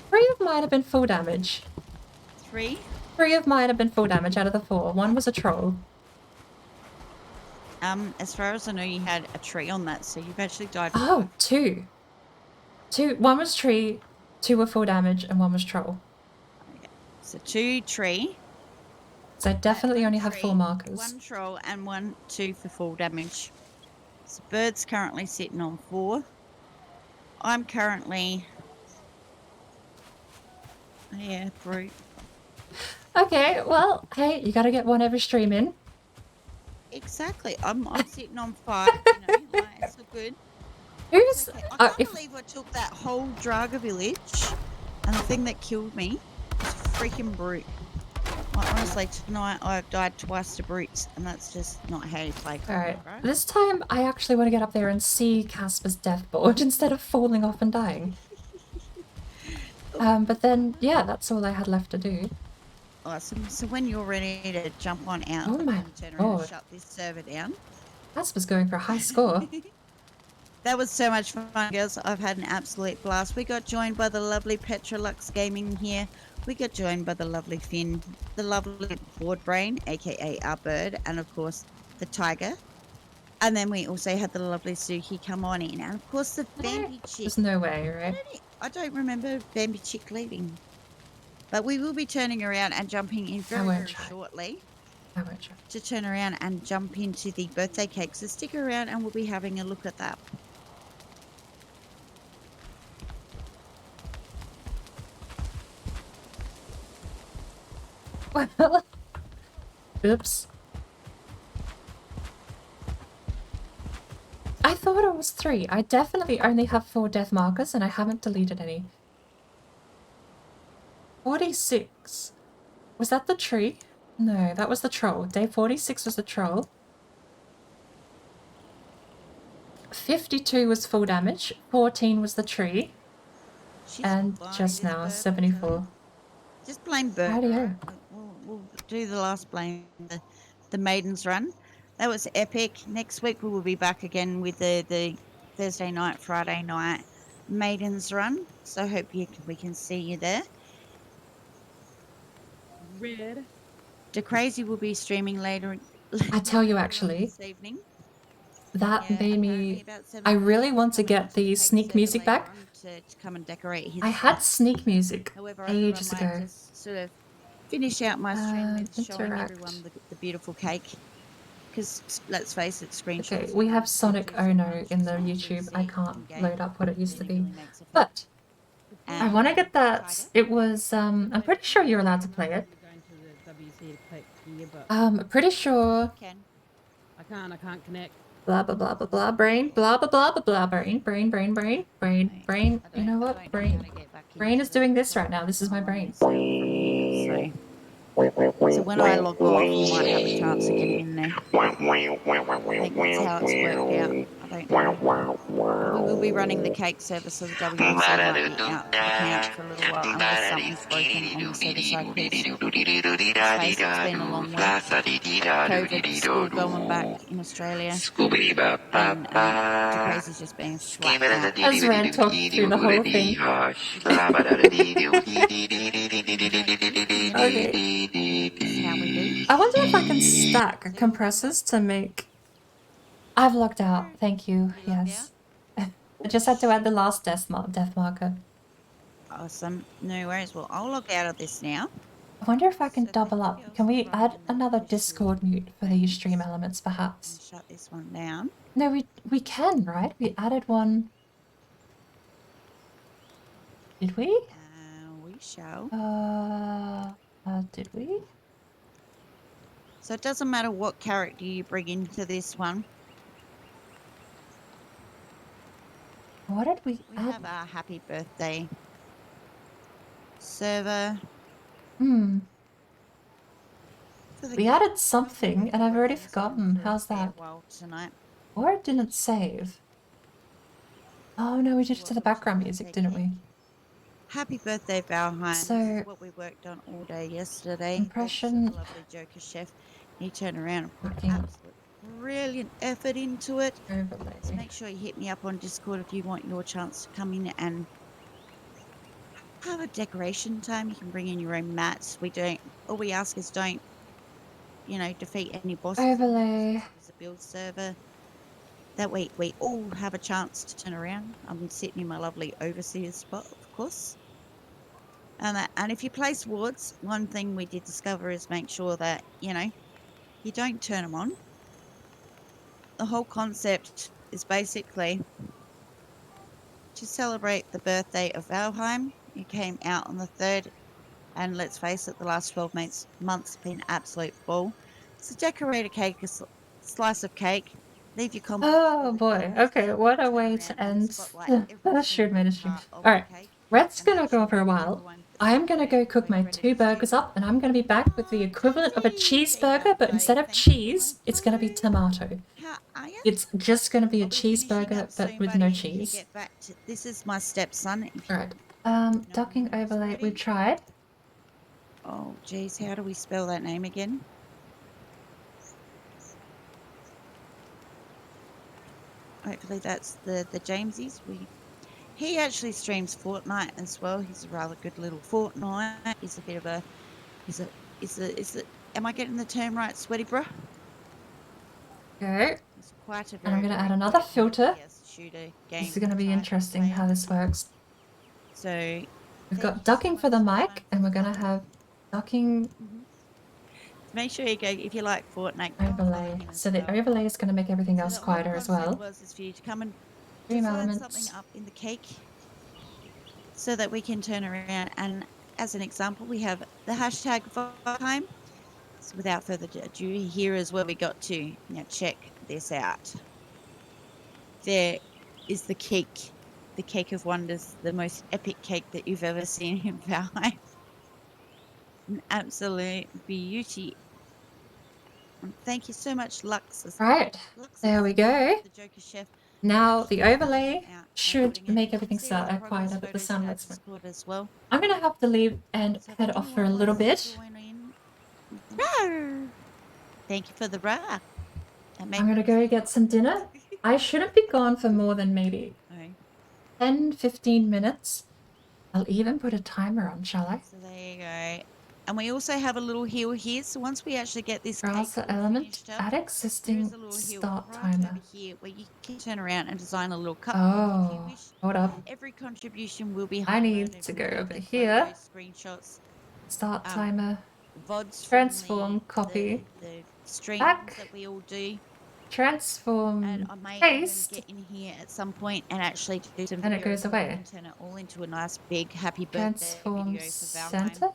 3 of mine have been full damage. 3. 3 of mine have been full damage out of the 4. 1 was a troll. As far as I know, you had a tree on that, so you've actually died. Oh, 2. 1 was tree, 2 were full damage, and 1 was troll. Okay. So 2 tree. So I definitely only have tree, 4 markers. 1 troll and 2 for full damage. So Bird's currently sitting on 4. I'm currently Yeah, brute. Okay, well, hey, you gotta get one every stream in. Exactly. I'm sitting on 5, you know, like, it's so good. It's Who's okay. I can't if believe I took that whole Draga village, and the thing that killed me was a freaking brute. Like, honestly, tonight I've died twice to brutes, and that's just not how you play all right? combat, right? This time, I actually want to get up there and see Casper's death board instead of falling off and dying. But then, yeah, that's all I had left to do. Awesome. So when you're ready to jump on out Oh my and turn around and god, shut this server down. Casper's going for a high score. That was so much fun, girls. I've had an absolute blast. We got joined by the lovely Petrolux Gaming here. We got joined by the lovely Finn, the lovely Board Brain, aka our bird, and of course the tiger. And then we also had the lovely Suki come on in, and of course the Bambi chick. There's no way, right? I don't remember Bambi chick leaving, but we will be turning around and jumping in very, won't very try. shortly I won't try. to turn around and jump into the birthday cake. So stick around, and we'll be having a look at that. Well, oops. I thought it was 3. I definitely only have 4 death markers and I haven't deleted any. 46. Was that the tree? No, that was the troll. Day 46 was the troll. 52 was full damage. 14 was the tree. She's And fine, just this now, bird, 74. Just blame Bert. Rightio. We'll do the last blame, the Maidens run. That was epic. Next week we will be back again with the Thursday night, Friday night Maidens run. So hope we can see you there. Red. The Crazy will be streaming later. I tell you later on actually, this evening. that Yeah, made apparently me... about 7 I hours really he's want to coming get onto the the cake sneak server music later back. on to come and decorate his I had stuff. sneak music However, ages I might ago. just sort of finish out my stream with showing Interact. everyone the beautiful cake. Because let's face it, screenshots. Okay, we have do Sonic so Oh No much. in It's the not until you YouTube. see I it can't in game load up what it used to that it be. really makes a But I want to get that. Tiger? It was, I'm pretty sure you're allowed to play it. You're going to the WC to collect gear, but Pretty sure. Can. I can't connect. Blah blah blah blah blah brain. Blah blah blah blah blah brain. Brain brain brain brain brain. You know what? Brain. Brain is doing this right now. This is my brain. So when I log off, you might have a chance of getting in there. I think that's how it's worked out. I don't know. We will be running the cake service of the WC right out the account for a little while unless something's broken on the server side. Because let's face it, it's been a long week. COVID, school going back in Australia, and the crazy's just being flat out. As Ran talked through the whole thing. Okay. That's how we do. I wonder if I can stack compressors to make... I've logged out. Thank you. Yes. I just had to add the last death marker. Awesome. No worries. Well, I'll log out of this now. I wonder if I can double up. Can we add another Discord mute for these stream elements, perhaps? Shut this one down. No, we can, right? We added one. Did we? We shall. Did we? So it doesn't matter what character you bring into this one. What did we We add? have our happy birthday server. Hmm. for the We game. added something, and I've already forgotten. How's Yeah, that? well, tonight. Or it didn't save. Oh no, we did it to the background music, didn't we? Happy birthday, Valheim. So- This is what we worked on all day yesterday. Impression- Thanks to the lovely Joker chef. He turned around and put Working. absolute brilliant effort into it. Overlay. So make sure you hit me up on Discord if you want your chance to come in and have a decoration time. You can bring in your own mats. All we ask is don't, defeat any bosses. Overlay. It's a build server. That way we all have a chance to turn around. I'm sitting in my lovely overseer spot, of course. And if you place wards, one thing we did discover is make sure that, you don't turn them on. The whole concept is basically to celebrate the birthday of Valheim. It came out on the 3rd And let's face it, the last 12 months have been absolute bull. So decorate a cake, slice of cake. Leave your comments. Oh boy. Okay, what a way to end. Shoot, made a stream. Alright. Red's gonna go for a while. I'm gonna go cook my 2 burgers up, and I'm gonna be back with the equivalent of a cheeseburger, but instead of cheese, it's gonna be tomato. How are you? It's just gonna be a I'll be finishing cheeseburger, up but soon, with buddy, no and if you cheese. get back to, this is my stepson. Alright. Docking overlay, we've tried. Oh, geez, how do we spell that name again? Hopefully that's the Jamesies. He actually streams Fortnite as well. He's a rather good little Fortnite. He's a bit of a, am I getting the term right, sweaty bro? Go. He's quite a And I'm very, gonna very add another quick filter. FPS shooter, This is game gonna be type interesting player. how this works. So We've thank got you so ducking for much, the Simon, mic, and we're gonna have ducking make sure you go, if you like Fortnite, go and follow overlay. him as So the well. overlay is gonna make everything So else the whole quieter as concept well. was is for you to come and Dream design elements. something up in the cake so that we can turn around, and as an example we have the hashtag Valheim. So without further ado, here is where we got to. Now check this out. There is the cake of wonders, the most epic cake that you've ever seen in Valheim. An absolute beauty. And thank you so much, Luxus. Right, there we go. The Joker chef. Now the overlay Out and should putting it. make You can everything see all the start quieter, progress but the photos sound in our lets me. Discord as well. I'm gonna have to leave and So if head off for a anyone little wants to bit. join in, rawr. Thank you for the rah. I'm gonna go get some dinner. I shouldn't be gone for more than maybe 10-15 minutes. I'll even put a timer on, shall I? So there you go. And we also have a little hill here. So once we actually get this Browser cake all element, finished up, add there existing is a little hill start right timer. over here where you can turn around and design a little cup if you Oh, wish. hold up. Every contribution will be highlighted. I need to go with over the here. photos, screenshots, Start timer. VODs Transform, from copy. the streams Back. that we all do. Transform, And I may paste. even get in here at some point and actually do some And it videos goes away. and turn it all into a nice big happy birthday Transform video for Valheim. center.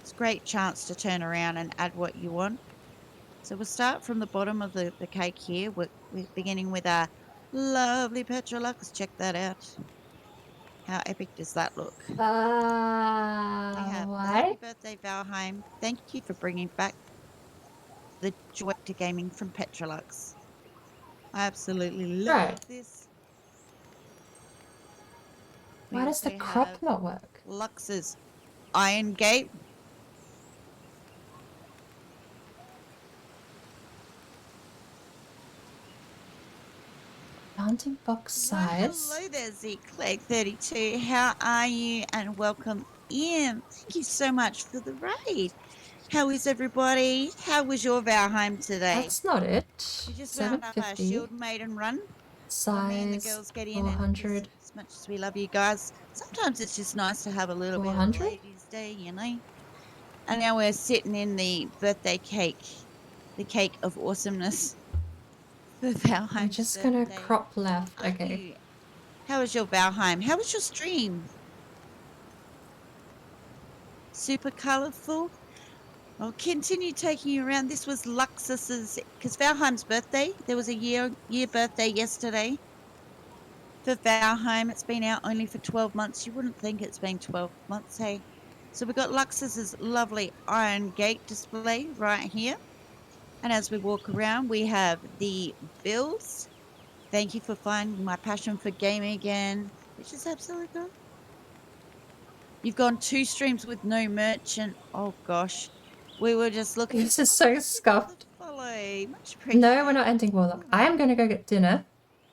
It's a great chance to turn around and add what you want. So we'll start from the bottom of the cake here. We're beginning with our lovely Petrolux. Check that out. How epic does that look? We have the Happy Why? Birthday Valheim. Thank you for bringing back the joy to gaming from Petrolux. I absolutely love this. We Why does the also crop have not work? Lux's Iron Gate. Bounding box size. Well, hello there, Zeke32. How are you? And welcome in. Thank you so much for the raid. How is everybody? How was your Valheim today? That's not it. We just wound up our 750. Shield Maiden run. Size. Me and the girls get in, 400. and as much as we love you guys, sometimes it's just nice to have a little 400? bit of a ladies' day, you know. And now we're sitting in the birthday cake, the cake of awesomeness. Valheim. I'm just gonna crop left. Okay. How was your Valheim? How was your stream? Super colourful. I'll continue taking you around. This was Luxus's, because Valheim's birthday. There was a year birthday yesterday for Valheim. It's been out only for 12 months. You wouldn't think it's been 12 months, hey? So we've got Luxus's lovely Iron Gate display right here. And as we walk around, we have the builds. Thank you for finding my passion for gaming again, which is absolutely good. You've gone 2 streams with no merchant. Oh gosh, we were just looking. This is so scuffed. Follow. Much appreciated. No, we're not ending Warlock. I am gonna go get dinner.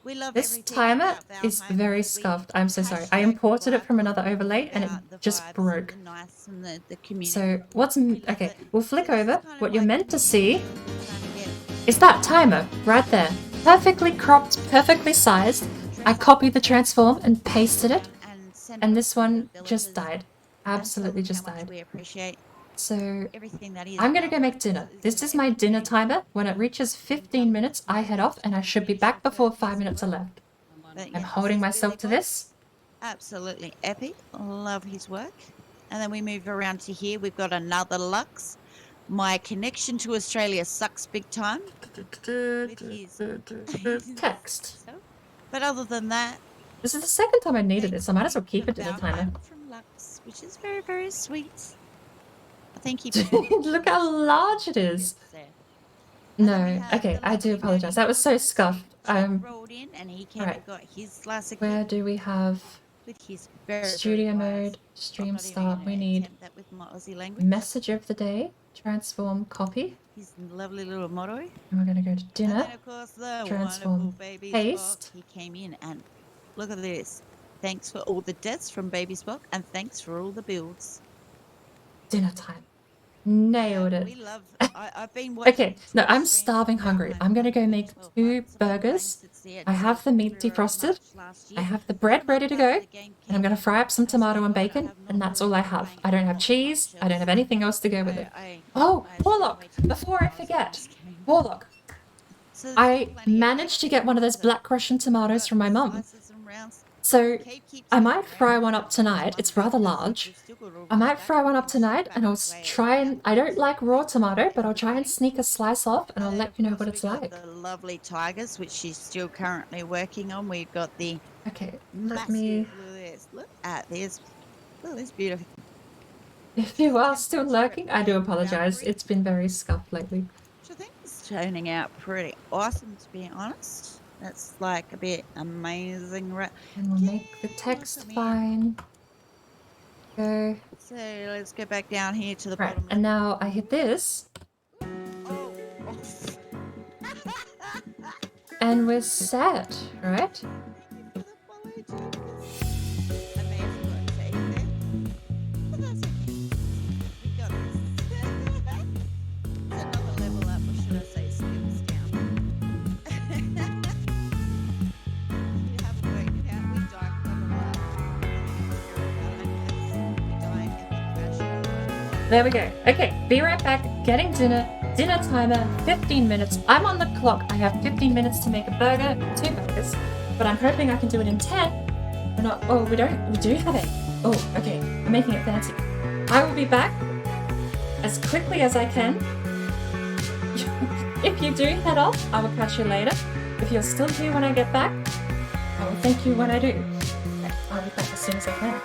We love This everything timer about Valheim is very because we scuffed. I'm so sorry. I imported it from another overlay and about the it just vibes broke. and the nice and the community. So what's okay? it. We'll flick So this is over. kind of What you're like meant to see trying to get is that timer right there, perfectly cropped, perfectly sized. I copied the transform and pasted it, send and it this to one the just villagers died. and tell Absolutely them just how much died. we appreciate So everything that is. I'm gonna go make dinner. Valheim. This is my dinner timer. When it reaches 15 minutes, I head off, and I should be back before 5 minutes are left. But I'm yes, holding this is myself Billy to Boy. this. Absolutely epic. Love his work. And then we move around to here. We've got another Lux. My connection to Australia sucks big time. Text. But other than that, This is the second time I needed this. I might as well keep the it to the timer. Valheim from Lux, which is very, very sweet. I think he Look how large it is. No, okay, I do apologize. That was so scuffed. Rolled in and he came Alright. and got his glass of Where do we have with his very, studio very mode, stream not even start? gonna We need attempt that with my Aussie language. message of the day, transform, copy. His lovely little motto. And we're gonna go to And dinner. then of course the Transform, wonderful baby paste. Spock. He came in and look at this. Thanks for all the deaths from baby Spock and thanks for all the builds. Dinner time. Nailed it. We love. I've been watching. Okay, no, I'm starving hungry. I'm gonna go make 2 burgers. I have the meat defrosted. I have the bread ready to go. And I'm gonna fry up some tomato and bacon. And that's all I have. I don't have cheese. I don't have anything else to go with it. Oh, Warlock! Before I forget. Warlock. I managed to get one of those black Russian tomatoes from my mum. So I might fry one up tonight. It's rather large. I might fry one up tonight and I'll try and... I don't like raw tomato, but I'll try and sneak a slice off and I'll let you know what it's like. The lovely tigers, which she's still currently working on. We've got the... Okay, let me... Look at this. Look at this beautiful... If you are still lurking, I do apologize. It's been very scuffed lately. Which I think is turning out pretty awesome, to be honest. That's like a bit amazing. And we'll make the text fine. Go. So let's go back down here to the Right, bottom. and now I hit this. And we're set, right? There we go. Okay, be right back. Getting dinner. Dinner timer, 15 minutes. I'm on the clock. I have 15 minutes to make a burger, 2 burgers. But I'm hoping I can do it in 10. We're not... Oh, we do have it. Oh, okay. I'm making it fancy. I will be back as quickly as I can. If you do head off, I will catch you later. If you're still here when I get back, I will thank you when I do. I'll be back as soon as I can.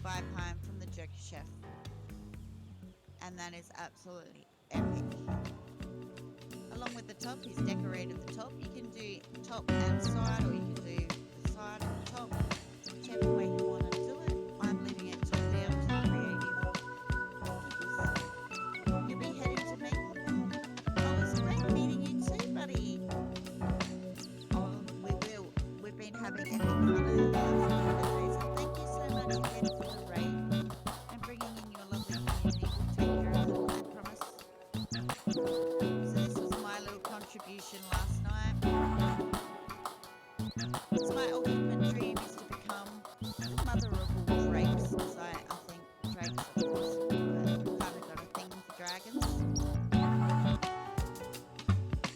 Valheim from the Joker Chef. And that is absolutely epic. along with the top, he's decorated the top. You can do top and side, or you can do the side and top, whichever way you want to do it. I'm leaving it totally up to the creative. You'll be heading to Maidens. Oh, it's great meeting you too, buddy. Oh, we will. We've been having epic fun over the last couple of days. And thank you so much again for the raid and bringing in your lovely community. We'll take care of them, I promise. So this was my little contribution last night. It's my ultimate dream is to become the mother of all drakes, because I think drakes are awesome. I've kind of got a thing for dragons.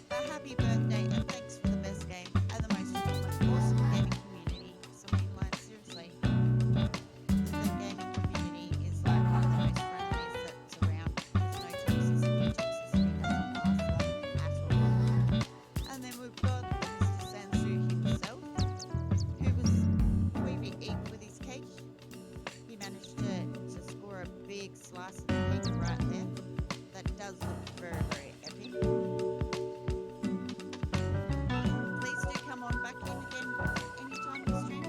But happy birthday and thanks for the best game and the most awesome gaming community. So I mean, like, seriously, the gaming community is like one of the most friendliest that's around. There's no toxicity. Toxicity doesn't last long at all. And then we've got Mr. Sansu himself, who was quite eager with his cake. He managed to score a big slice of the cake right there. That does look very, very epic. Please do come on back in again anytime we stream.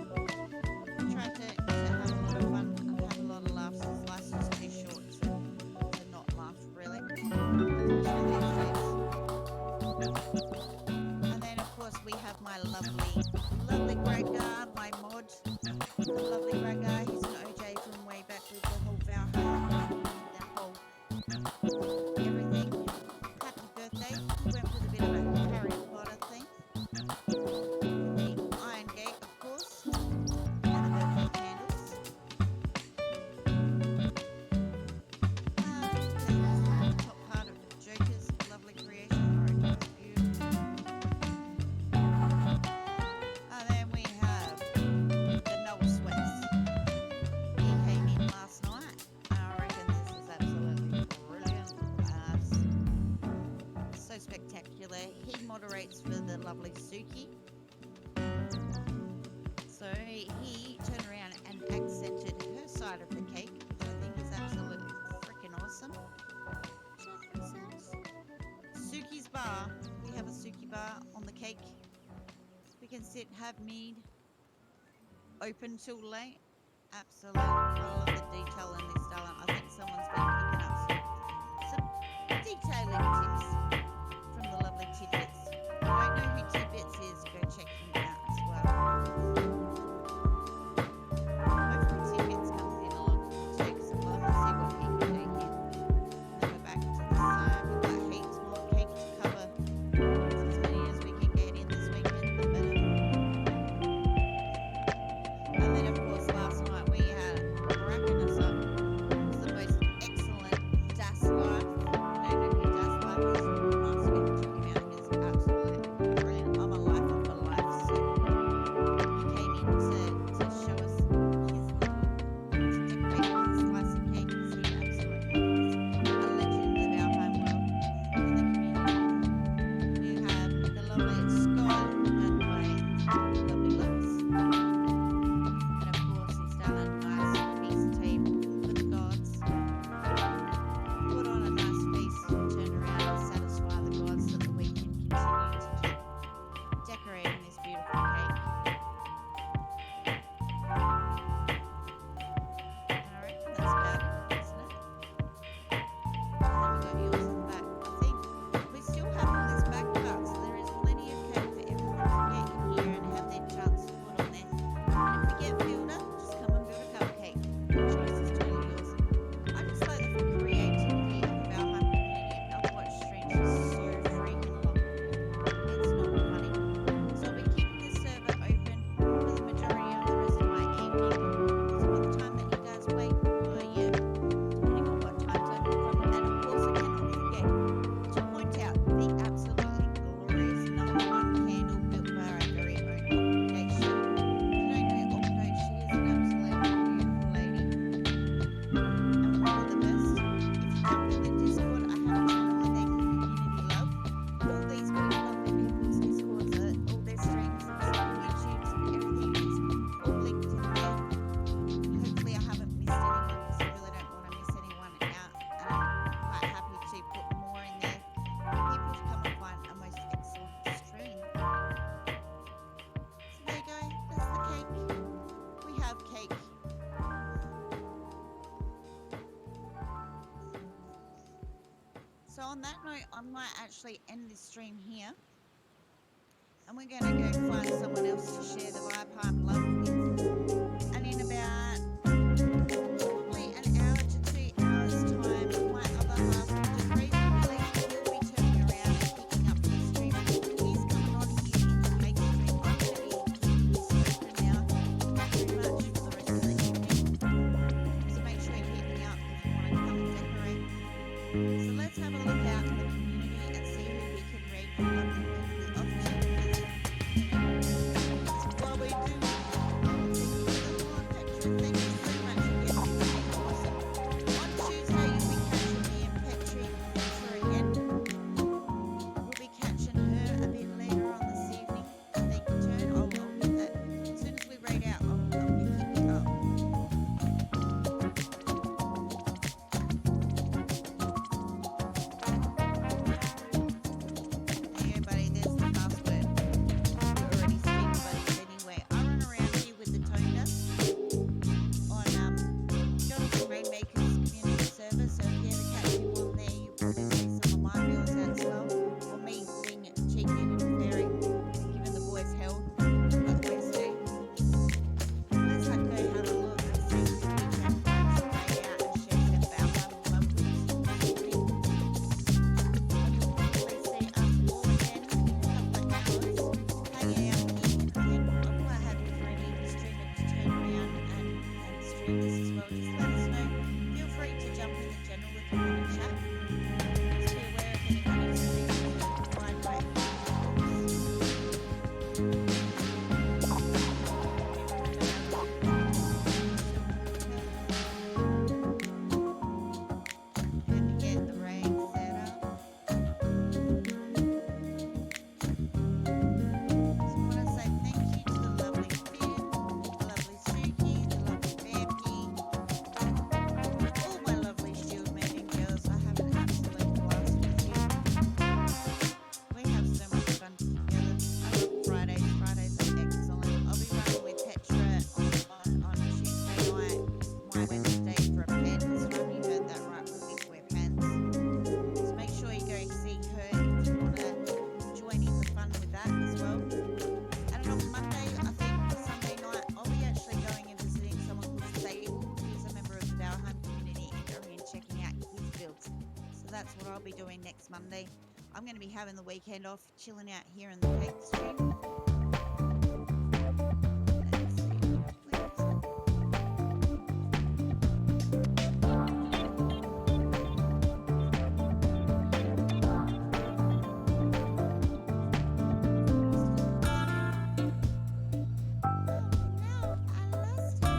We try to have a lot of fun and have a lot of laughs. Life's just too short to not laugh, really. Especially these days. And then, of course, we have my lovely Gregor, my mod. The lovely Gregor. He's an OJ from way back with the whole Valheim, that whole everything. Happy birthday. We went with a bit of a Harry Potter thing. The Iron Gate, of course. And the birthday candles. Then the top part of the Joker's lovely creation. Alright, that's beautiful. And then we have the Noel Sweats. He came in last night. I reckon this is absolutely brilliant. So spectacular. He moderates for the lovely Suki. So he turned around and accented her side of the cake, which I think is absolutely freaking awesome. Check this out. Suki's bar. We have a Suki bar on the cake. We can sit, have mead, open till late. Absolutely. I love the detail in this, darling. I think someone's been picking up some detailing tips from the lovely Tidbits. If you don't know who Tidbits is, go check him out as well. Hopefully Tidbits comes in along too, because I'm going to see what he can do here. Then we're back to this. We've got heaps more cake to cover. So as many as we can get in this weekend, the better. And then, of course, last night we had wrapping us up. It was the most excellent Das Life. I don't know who Das Life is. Once again, check him out. He's on that note, I might actually end this stream here. And we're going to go find someone else to share the Vibe love with. And in about probably an hour to 2 hours time, my other half, Refairie Valheim, he'll be turning around and picking up the stream. He's coming on here in the hate stream. I'm going to be keeping this open now pretty much for the rest of the evening. So make sure you hit me up if you want to come and decorate. So let's have a look out in the community and see who we can raid for lovely weekly opportunities. While we do, thank you so much again for being awesome. On Tuesday, you'll be catching me and Petra again. We'll be catching her a bit later on this evening. Take a turn. I'll get that. As soon as we raid out, I'll be picking up. There you go, buddy. There's the password. We're already Steam buddies anyway. I run around here with the toner on Jonathan Rainmaker's community server, so if you ever catch him on there, you probably see some of my reels as well. Or me being cheeky and Refairie, giving the boys hell, like I always do. Let's go have a look and see if we can find some way out and share some Valheim love with this evening. And you'll probably see us all again in a couple of hours, hanging out here. I think I might have you for any streamer to turn around and stream this as well. Just let us know. Feel free to jump in the general if you want to chat. Just be aware if anybody's streaming to find way. Had to get the rain set up. So I want to say thank you to the lovely Finn, the lovely Suki, the lovely Vampy, all my lovely shield maiden girls. I have an absolute blast with you. We have so much fun together. I love Fridays. Fridays are excellent. I'll be running with Petra on Tuesday night, my Wednesday for a pen. So you heard that right, we'll be wear pens. So make sure you go see her if you want to join in the fun with that as well. And on Monday, I think Sunday night, I'll be actually going and visiting someone called Sable, who's a member of the Valheim community, and going and checking out his builds. So that's what I'll be doing next Monday. I'm going to be having the weekend off, chilling out here in the Cape stream. Let's see, where is it? Oh no, I lost it.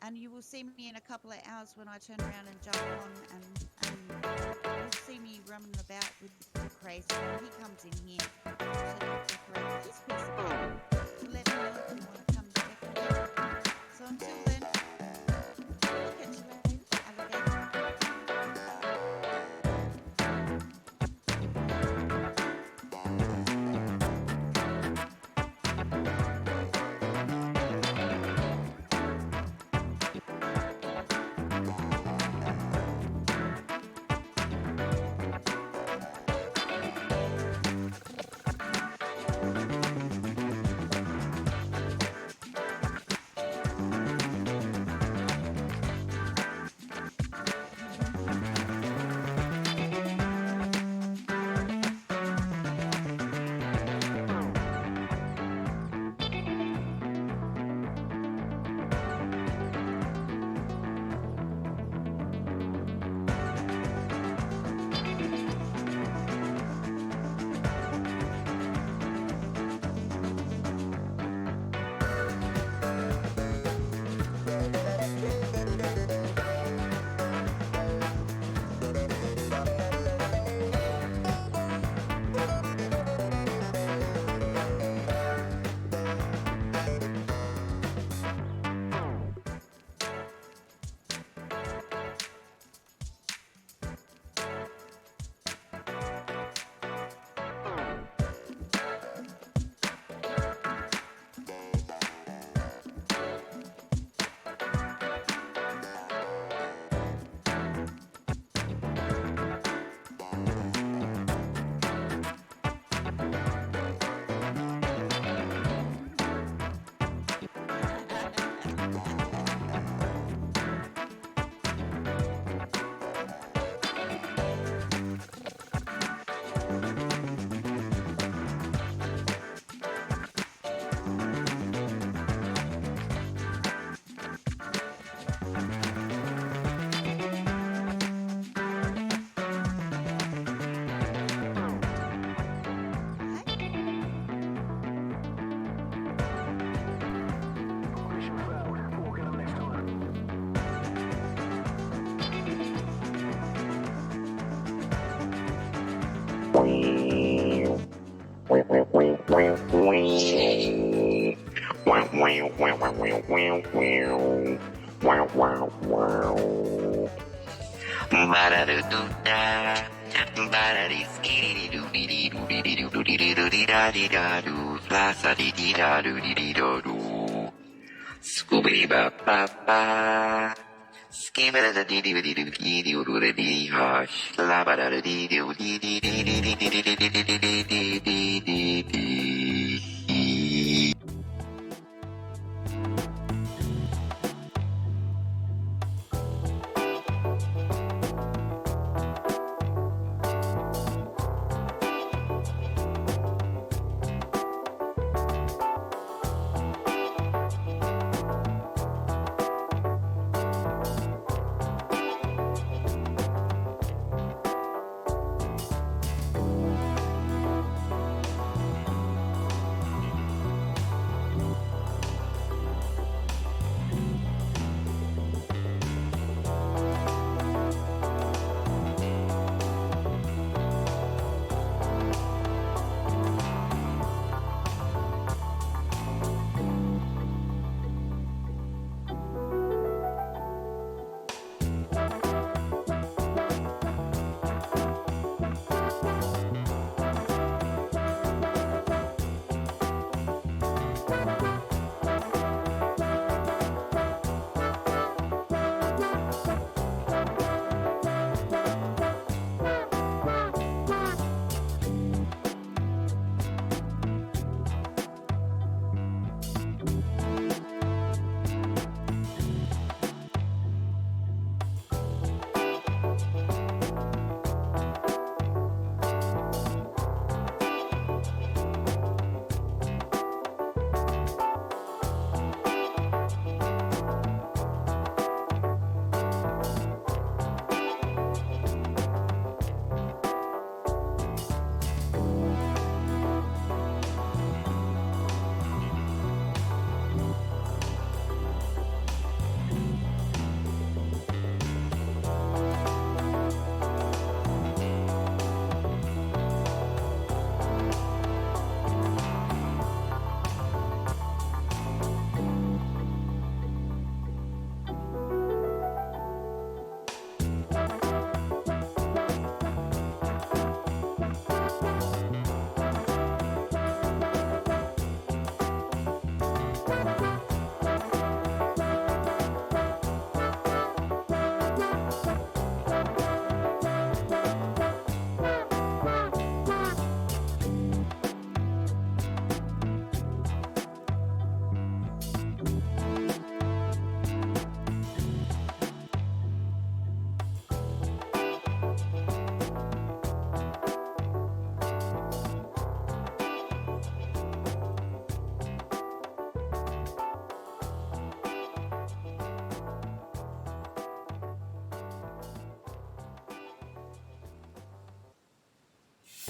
and you will see me in a couple of hours when I turn around and jump on, and you'll see me running about with the crazy one. He comes in here to decorate his piece of cake to let me know if you want to come decorate. So until then, I'll catch you later, alligator. Mission failed. We'll get them next time. Scooby ba ba ba. Skibba da dee dee dee dee dee dee dee dee hush. La ba da dee dee dee dee dee dee dee dee dee dee dee dee dee dee.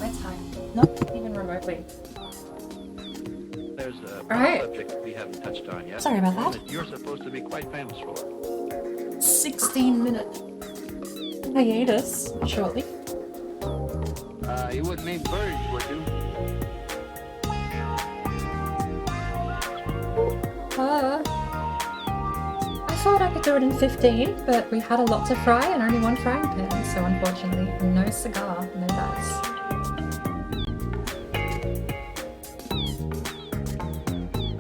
My time. Not even remotely. There's a Right. subject we haven't touched on yet. Sorry about one that. You're supposed to be quite famous for. 16-minute hiatus shortly. You wouldn't mean birds, would you? I thought I could do it in 15, but we had a lot to fry and only one frying pan, so unfortunately, no cigar, no dice.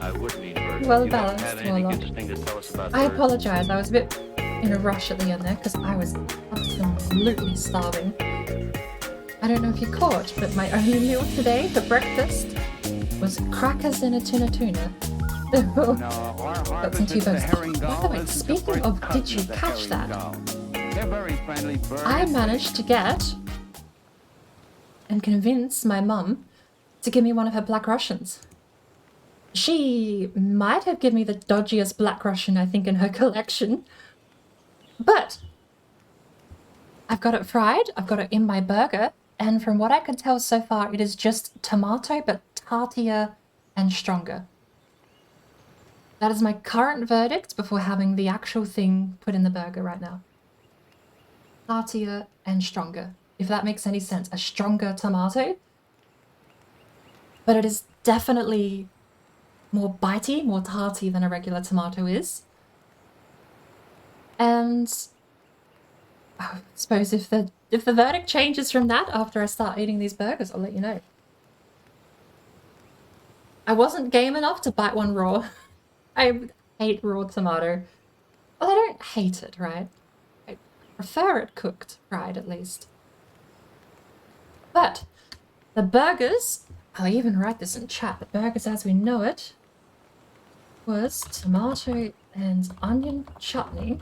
I would mean birds. Well You haven't had balanced, anything Warlock. interesting to tell us about I birds? apologise, I was a bit in a rush at the end there because I was absolutely starving. I don't know if you caught, but my only meal today for breakfast was crackers and a tuna. Got some two birds. By the way, speaking of, did you catch that? They're very friendly birds. I managed to get and convince my mum to give me one of her Black Russians. She might have given me the dodgiest Black Russian, I think, in her collection. But I've got it fried, I've got it in my burger, and from what I can tell so far, it is just tomato, but tartier and stronger. That is my current verdict before having the actual thing put in the burger right now. Tartier and stronger, if that makes any sense. A stronger tomato, but it is definitely more bitey, more tarty than a regular tomato is. And I suppose if the verdict changes from that after I start eating these burgers, I'll let you know. I wasn't game enough to bite one raw. I hate raw tomato. Well, I don't hate it, right? I prefer it cooked, fried at least. But the burgers, I'll even write this in chat, the burgers as we know it was tomato and onion chutney.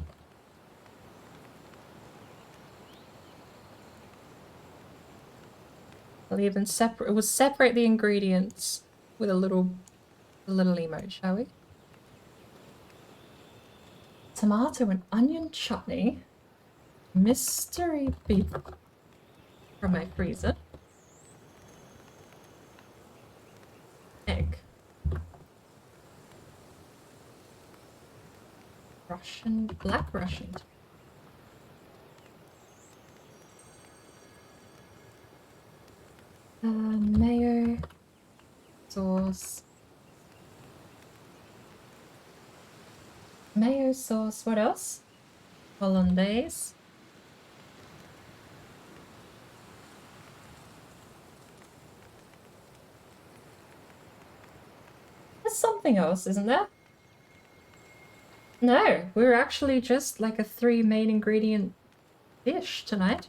I'll even separate the ingredients with a little emoji, shall we? Tomato and onion chutney, mystery beef from my freezer, egg, Black Russian, mayo, sauce, what else? Hollandaise. There's something else, isn't there? No, we're actually just like a 3 main ingredient dish tonight.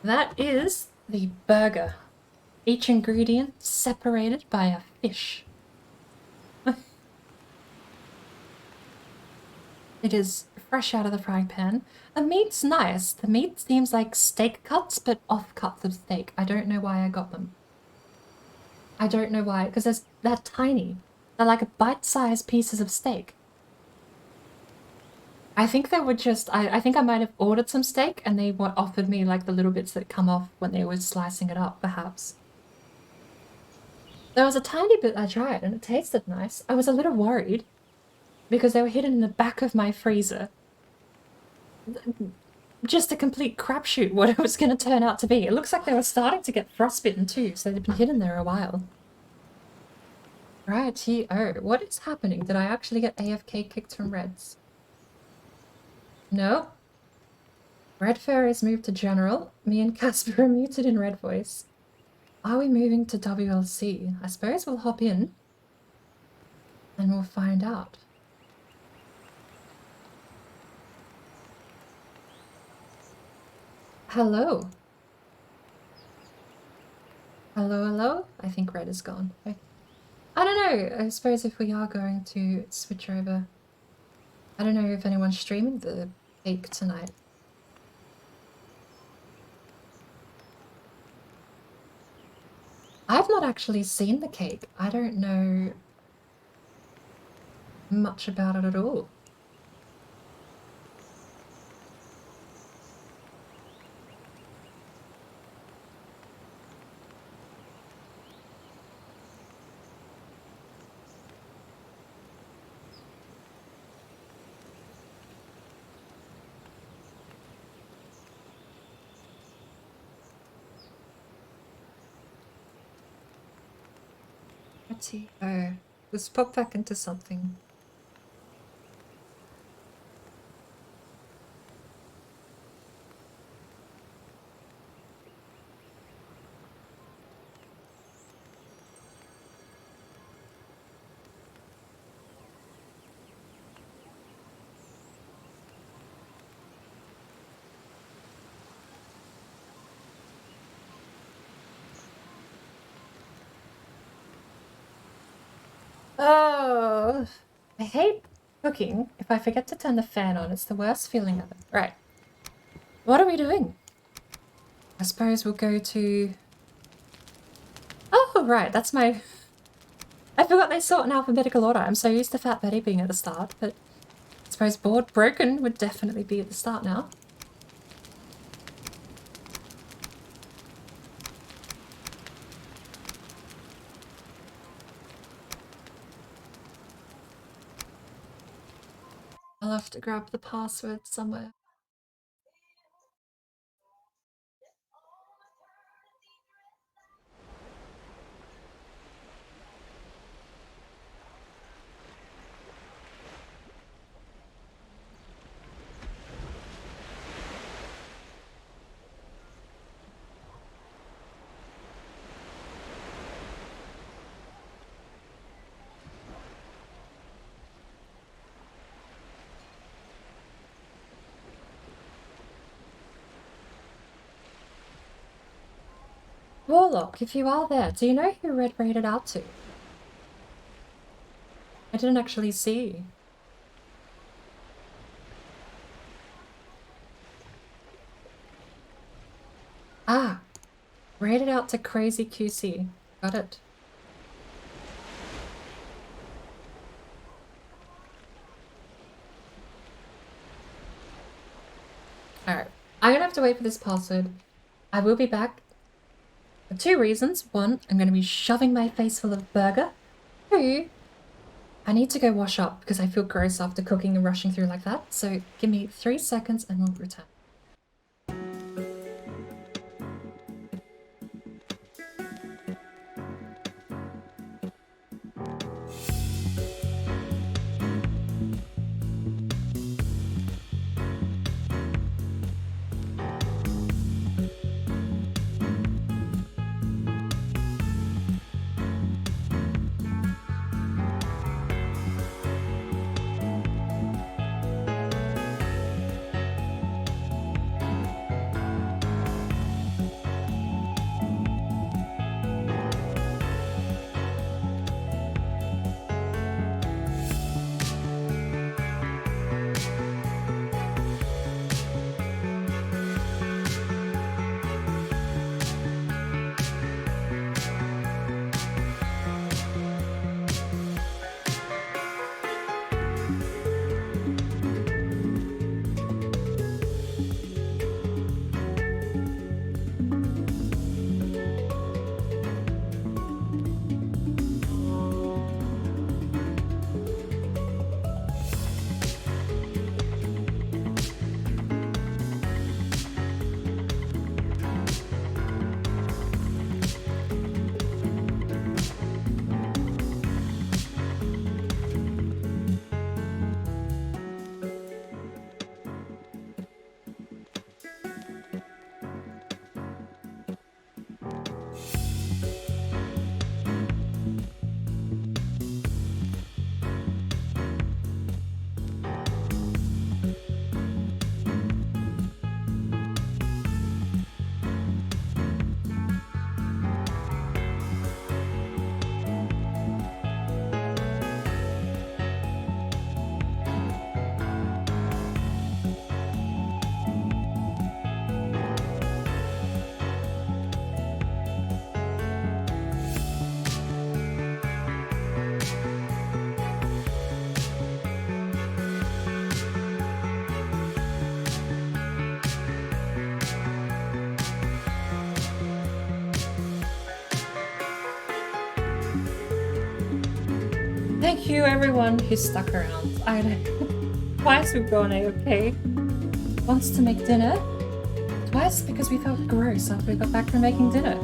That is the burger. Each ingredient separated by a fish. It is fresh out of the frying pan. The meat's nice. The meat seems like steak cuts, but off cuts of steak. I don't know why I got them. I don't know why, because they're tiny. They're like bite-sized pieces of steak. I think they were just, I think I might have ordered some steak and they offered me like the little bits that come off when they were slicing it up, perhaps. There was a tiny bit I tried and it tasted nice. I was a little worried because they were hidden in the back of my freezer. Just a complete crapshoot what it was going to turn out to be. It looks like they were starting to get frostbitten too, so they've been hidden there a while. Righty-o. What is happening? Did I actually get AFK kicked from Reds? No. Red Fairies moved to General. Me and Casper are muted in Red Voice. Are we moving to WLC? I suppose we'll hop in and we'll find out. Hello. Hello, hello? I think Red is gone. Okay. I don't know. I suppose if we are going to switch over... I don't know if anyone's streaming the cake tonight. I've not actually seen the cake. I don't know much about it at all. Let's see. Oh, let's pop back into something. Oh, I hate cooking. If I forget to turn the fan on, it's the worst feeling ever. Right. What are we doing? I suppose we'll go to... Oh, right, that's my... I forgot they sort in alphabetical order. I'm so used to Fat Betty being at the start, but I suppose Bored Broken would definitely be at the start now. I'll have to grab the password somewhere. Warlock, if you are there, do you know who Red raided out to? I didn't actually see. Ah, raided out to Crazy QC. Got it. Alright, I'm gonna have to wait for this password. I will be back. For 2 reasons. 1, I'm going to be shoving my face full of burger. 2, I need to go wash up because I feel gross after cooking and rushing through like that. So give me 3 seconds and we'll return. Thank you everyone who stuck around. I don't... Twice we've gone AFK. Once to make dinner. Twice because we felt gross after we got back from making dinner.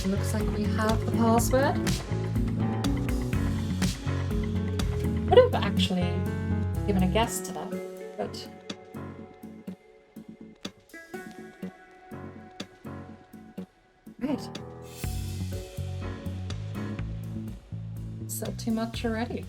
Looks like we have the password. Would have actually given a guess to that, but right. Said too much already.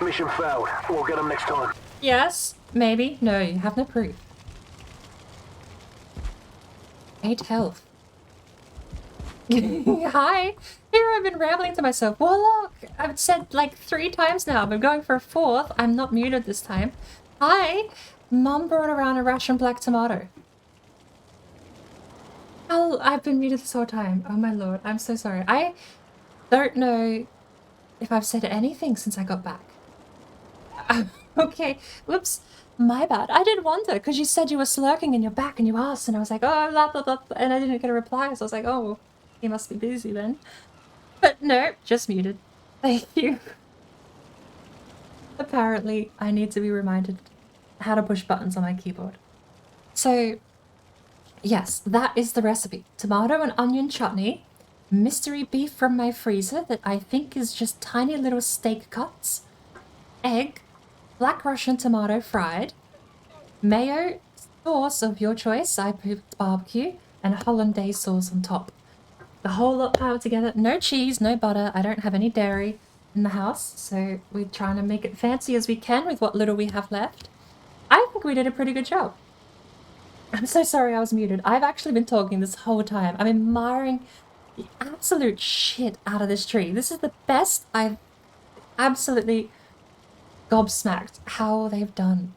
Mission failed. We'll get them next time. Yes, maybe. No, you have no proof. 8 health. Hi. Here I've been rambling to myself. Warlock! I've said like 3 times now. I'm going for a 4th. I'm not muted this time. Hi. Mom brought around a Russian black tomato. Oh, I've been muted this whole time. Oh my lord. I'm so sorry. I don't know if I've said anything since I got back. Okay. Whoops. My bad. I did wonder because you said you were slurking in your back and you asked and I was like, oh, blah, blah, blah. And I didn't get a reply. So I was like, oh, he must be busy then. But no, just muted. Thank you. Apparently, I need to be reminded how to push buttons on my keyboard. So, yes, that is the recipe. Tomato and onion chutney, mystery beef from my freezer that I think is just tiny little steak cuts, egg, black Russian tomato fried, mayo sauce of your choice, I put barbecue, and hollandaise sauce on top. The whole lot piled together. No cheese, no butter. I don't have any dairy in the house, so we're trying to make it fancy as we can with what little we have left. I think we did a pretty good job. I'm so sorry I was muted. I've actually been talking this whole time. I'm admiring the absolute shit out of this tree. This is the best. I've absolutely gobsmacked how they've done.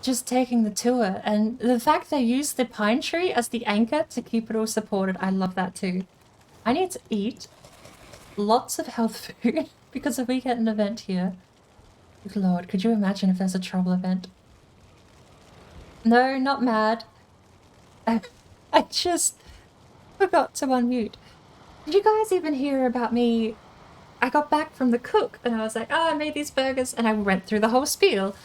Just taking the tour, and the fact they use the pine tree as the anchor to keep it all supported, I love that too. I need to eat lots of health food because if we get an event here, good lord, could you imagine if there's a trouble event? No, not mad. I just forgot to unmute. Did you guys even hear about me? I got back from the cook and I was like, oh, I made these burgers, and I went through the whole spiel.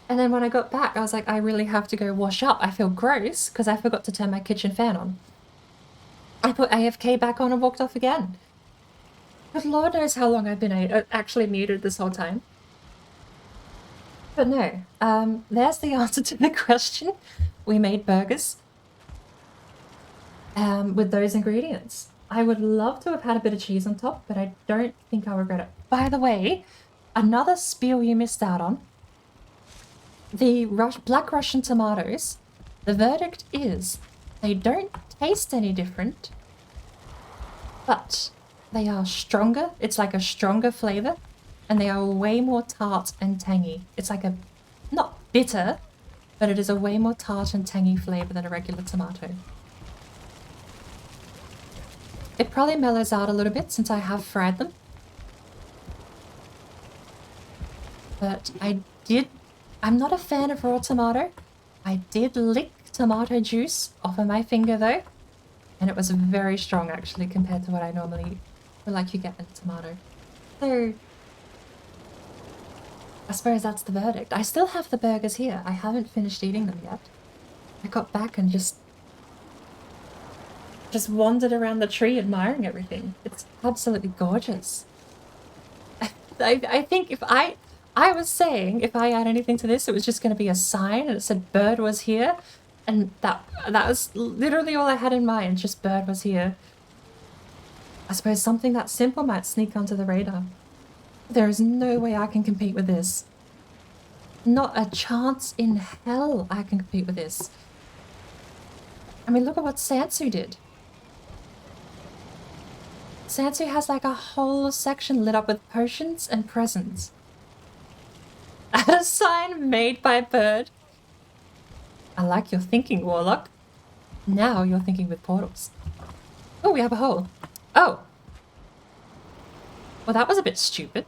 And then when I got back, I was like, I really have to go wash up. I feel gross because I forgot to turn my kitchen fan on. I put AFK back on and walked off again. But Lord knows how long I've been actually muted this whole time. But no, there's the answer to the question. We made burgers with those ingredients. I would love to have had a bit of cheese on top, but I don't think I'll regret it. By the way, another spiel you missed out on. The black Russian tomatoes, the verdict is they don't taste any different, but they are stronger. It's like a stronger flavor, and they are way more tart and tangy. It's like a, not bitter, but it is a way more tart and tangy flavor than a regular tomato. It probably mellows out a little bit since I have fried them. But I'm not a fan of raw tomato. I did lick tomato juice off of my finger though, and it was very strong actually compared to what I normally feel like you get in a tomato. So I suppose that's the verdict. I still have the burgers here. I haven't finished eating them yet. I got back and just wandered around the tree admiring everything. It's absolutely gorgeous. I think if I was saying if I add anything to this, it was just going to be a sign and it said bird was here. And that was literally all I had in mind, just bird was here. I suppose something that simple might sneak onto the radar. There is no way I can compete with this. Not a chance in hell I can compete with this. I mean, look at what Sansu did. Sansu has like a whole section lit up with potions and presents. A sign made by a bird. I like your thinking, Warlock. Now you're thinking with portals. Oh, we have a hole. Oh. Well, that was a bit stupid.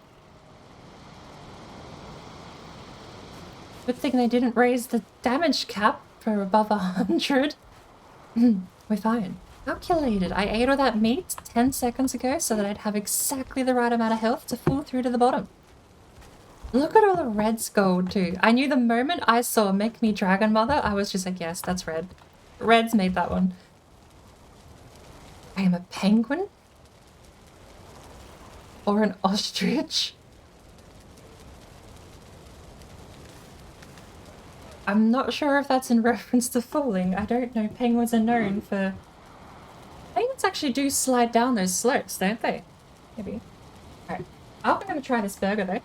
Good thing they didn't raise the damage cap for above 100. We're fine. Calculated. I ate all that meat 10 seconds ago so that I'd have exactly the right amount of health to fall through to the bottom. Look at all the red's gold too. I knew the moment I saw Make Me Dragon Mother, I was just like, yes, that's red. Red's made that one. I am a penguin? Or an ostrich? I'm not sure if that's in reference to falling. I don't know. Penguins are known for... Penguins actually do slide down those slopes, don't they? Maybe. Alright. I'm gonna try this burger though.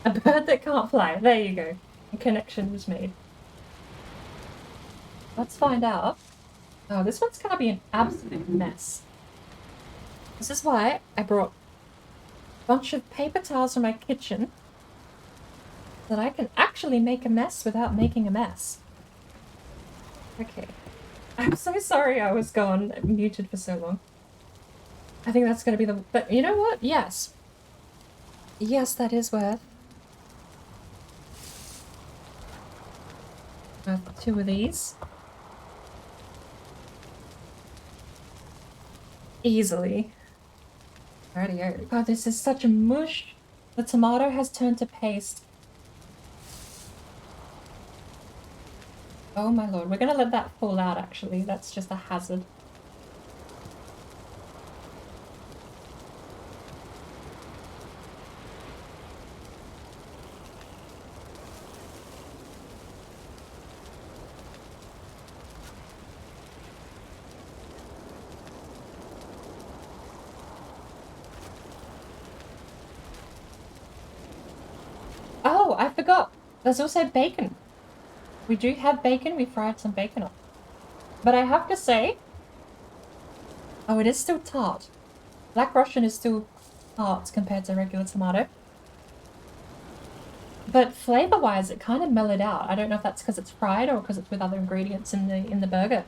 A bird that can't fly. There you go. A connection was made. Let's find out. Oh, this one's gonna be an absolute mess. This is why I brought a bunch of paper towels from my kitchen so that I can actually make a mess without making a mess. Okay. I'm so sorry I was gone muted for so long. I think that's gonna be the... But you know what? Yes. Yes, that is worth 2 of these. Easily. Rightio. God, this is such a mush. The tomato has turned to paste. Oh my lord, we're gonna let that fall out actually. That's just a hazard. Oh, I forgot. There's also bacon. We do have bacon. We fried some bacon up. But I have to say... Oh, it is still tart. Black Russian is still tart compared to regular tomato. But flavor-wise, it kind of mellowed out. I don't know if that's because it's fried or because it's with other ingredients in the burger.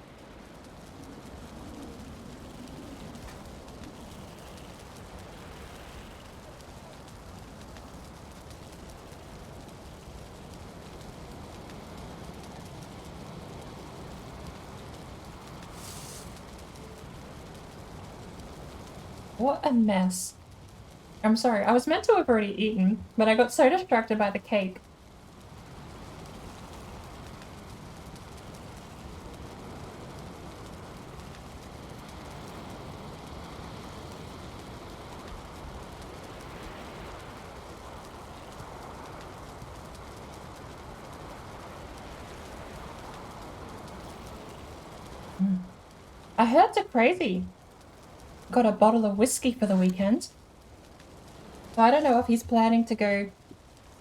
What a mess. I'm sorry, I was meant to have already eaten, but I got so distracted by the cake. I heard they're crazy. Got a bottle of whiskey for the weekend. So I don't know if he's planning to go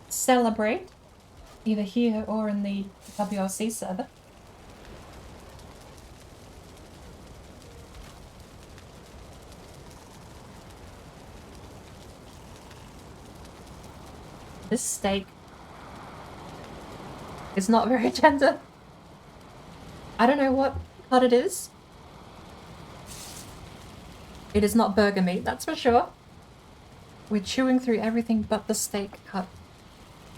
celebrate, either here or in the WLC server. This steak is not very tender. I don't know what cut it is. It is not burger meat, that's for sure. We're chewing through everything but the steak cut.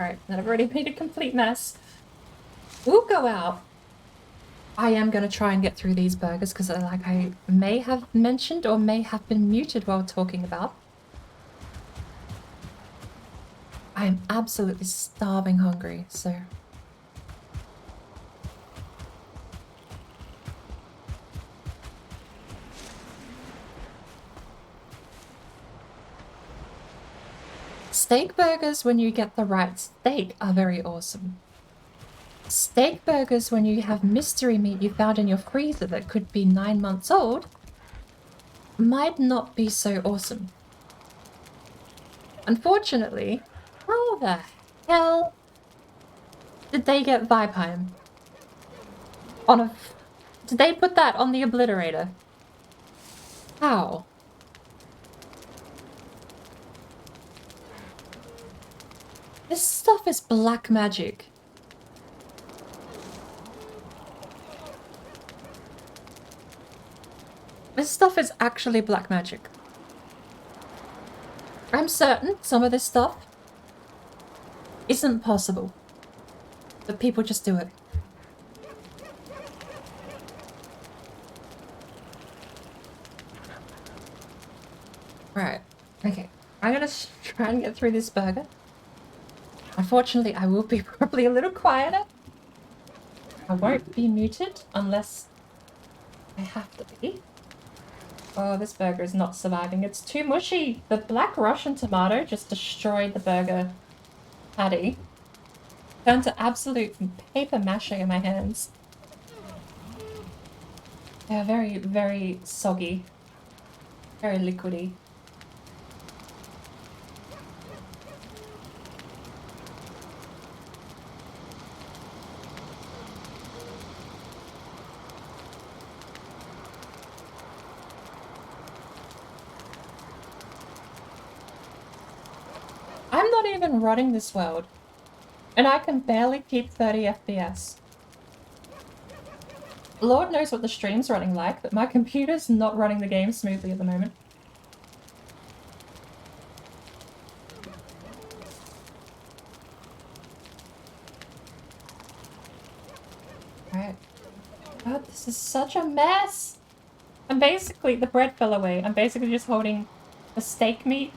Alright, then I've already made a complete mess. We'll go out. I am going to try and get through these burgers because like I may have mentioned or may have been muted while talking about. I am absolutely starving hungry, so... Steak burgers, when you get the right steak, are very awesome. Steak burgers, when you have mystery meat you found in your freezer that could be 9 months old, might not be so awesome. Unfortunately, how the hell did they get Valheim? Did they put that on the obliterator? How? This stuff is black magic. This stuff is actually black magic. I'm certain some of this stuff isn't possible. But people just do it. Right. Okay. I'm gonna try and get through this burger. Unfortunately, I will be probably a little quieter. I won't be muted unless I have to be. Oh, this burger is not surviving. It's too mushy. The Black Russian tomato just destroyed the burger patty. Turned to absolute paper mache in my hands. They are very, very soggy. Very liquidy. even running this world. And I can barely keep 30 FPS. Lord knows what the stream's running like, but my computer's not running the game smoothly at the moment. Alright. God, this is such a mess! I'm basically, the bread fell away. I'm basically just holding the steak meat.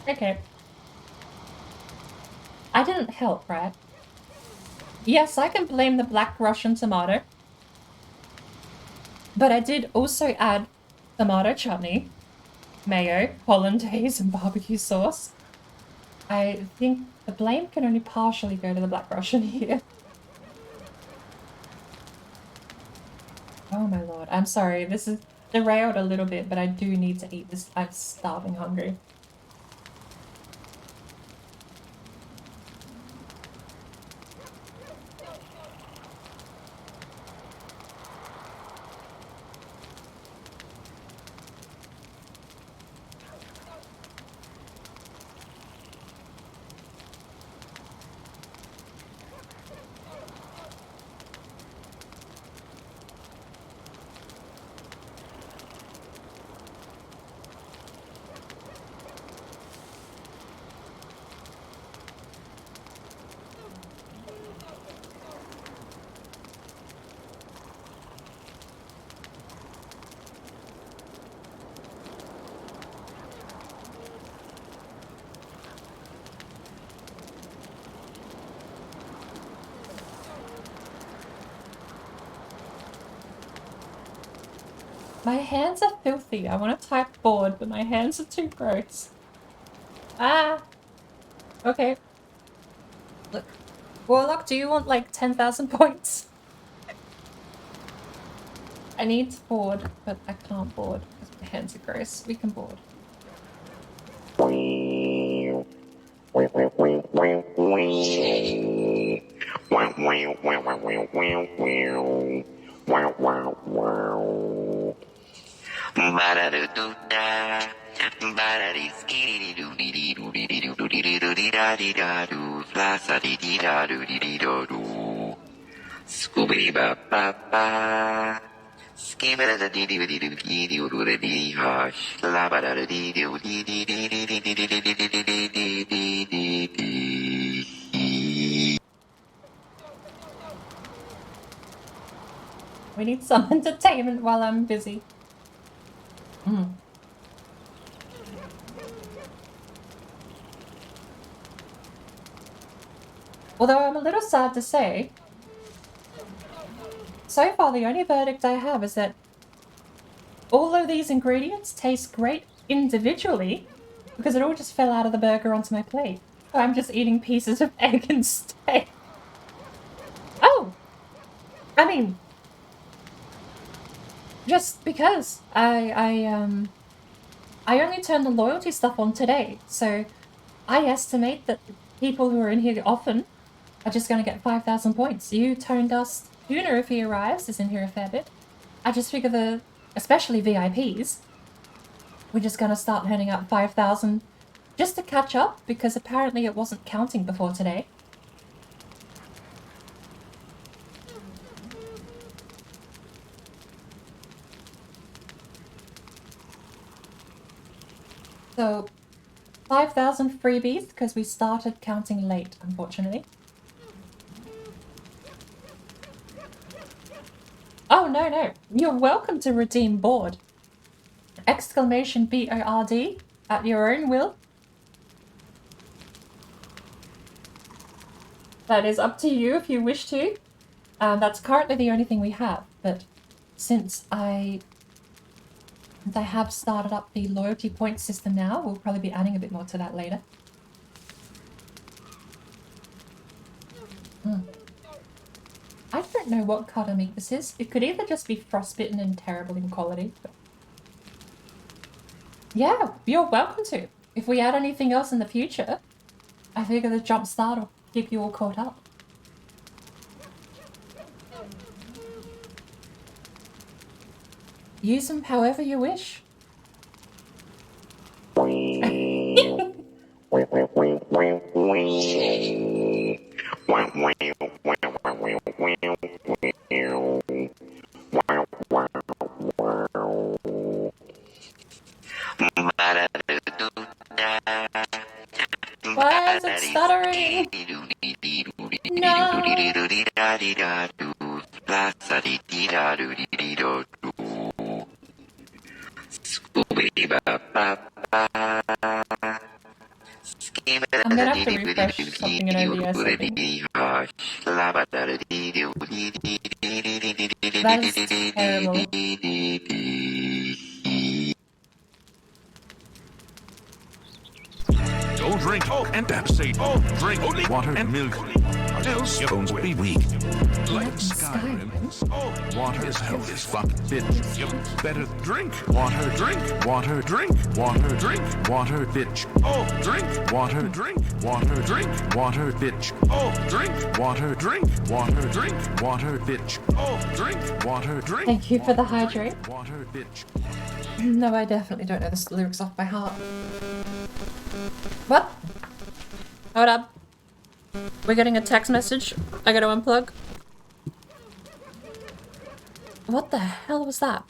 Okay. I didn't help, right? Yes, I can blame the black Russian tomato. But I did also add tomato chutney, mayo, hollandaise, and barbecue sauce. I think the blame can only partially go to the black Russian here. Oh my lord, I'm sorry, this is derailed a little bit, but I do need to eat this. I'm starving hungry. My hands are filthy. I want to type board, but my hands are too gross. Ah! Okay. Look. Warlock, do you want like 10,000 points? I need to board, but I can't board because my hands are gross. We can board. Scooby ba ba ba. Skibba da dee dee dee dee dee dee dee dee hush. La ba da da dee dee dee dee dee dee dee dee dee dee dee dee dee dee. We need some entertainment while I'm busy. Although I'm a little sad to say, so far the only verdict I have is that all of these ingredients taste great individually because it all just fell out of the burger onto my plate. So I'm just eating pieces of egg and steak. Oh! I mean, just because I only turned the loyalty stuff on today, so I estimate that people who are in here often are just going to get 5,000 points. You Tone Dust Tuna, if he arrives, is in here a fair bit. I just figure especially VIPs, we're just going to start handing out 5,000 just to catch up, because apparently it wasn't counting before today. So 5,000 freebies because we started counting late, unfortunately. Oh, no. You're welcome to redeem board. Exclamation BORD at your own will. That is up to you if you wish to. That's currently the only thing we have, but since I have started up the loyalty point system now, we'll probably be adding a bit more to that later. I don't know what cut of meat this is. It could either just be frostbitten and terrible in quality. But... yeah, you're welcome to. If we add anything else in the future, I figure the jump start will keep you all caught up. Use them however you wish. Why is it stuttering? No. I'm gonna have to refresh something in OBS, I think. That is terrible. Don't drink and say drink only water and milk. Else your bones will be weak. Like Skyrim, water is health is fuck bitch. You better drink water, drink water, drink water, drink water, bitch. Oh, drink water, drink water, drink water, bitch. Oh, drink water, drink water, drink water, bitch. Oh, drink water, drink. Thank you for the hydrate. Water, bitch. No, I definitely don't know the lyrics off by heart. What? Hold up. We're getting a text message. I gotta unplug. What the hell was that?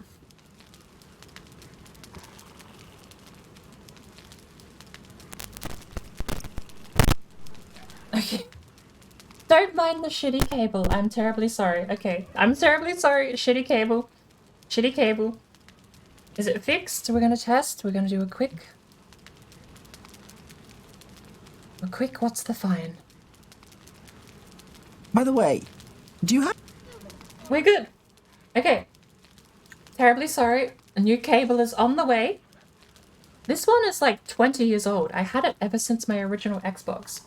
Okay. Don't mind the shitty cable. I'm terribly sorry. Okay. I'm terribly sorry. Shitty cable. Shitty cable. Is it fixed? We're gonna test. We're gonna do a quick... what's the fine? By the way, do you have... We're good. Okay. Terribly sorry. A new cable is on the way. This one is like 20 years old. I had it ever since my original Xbox.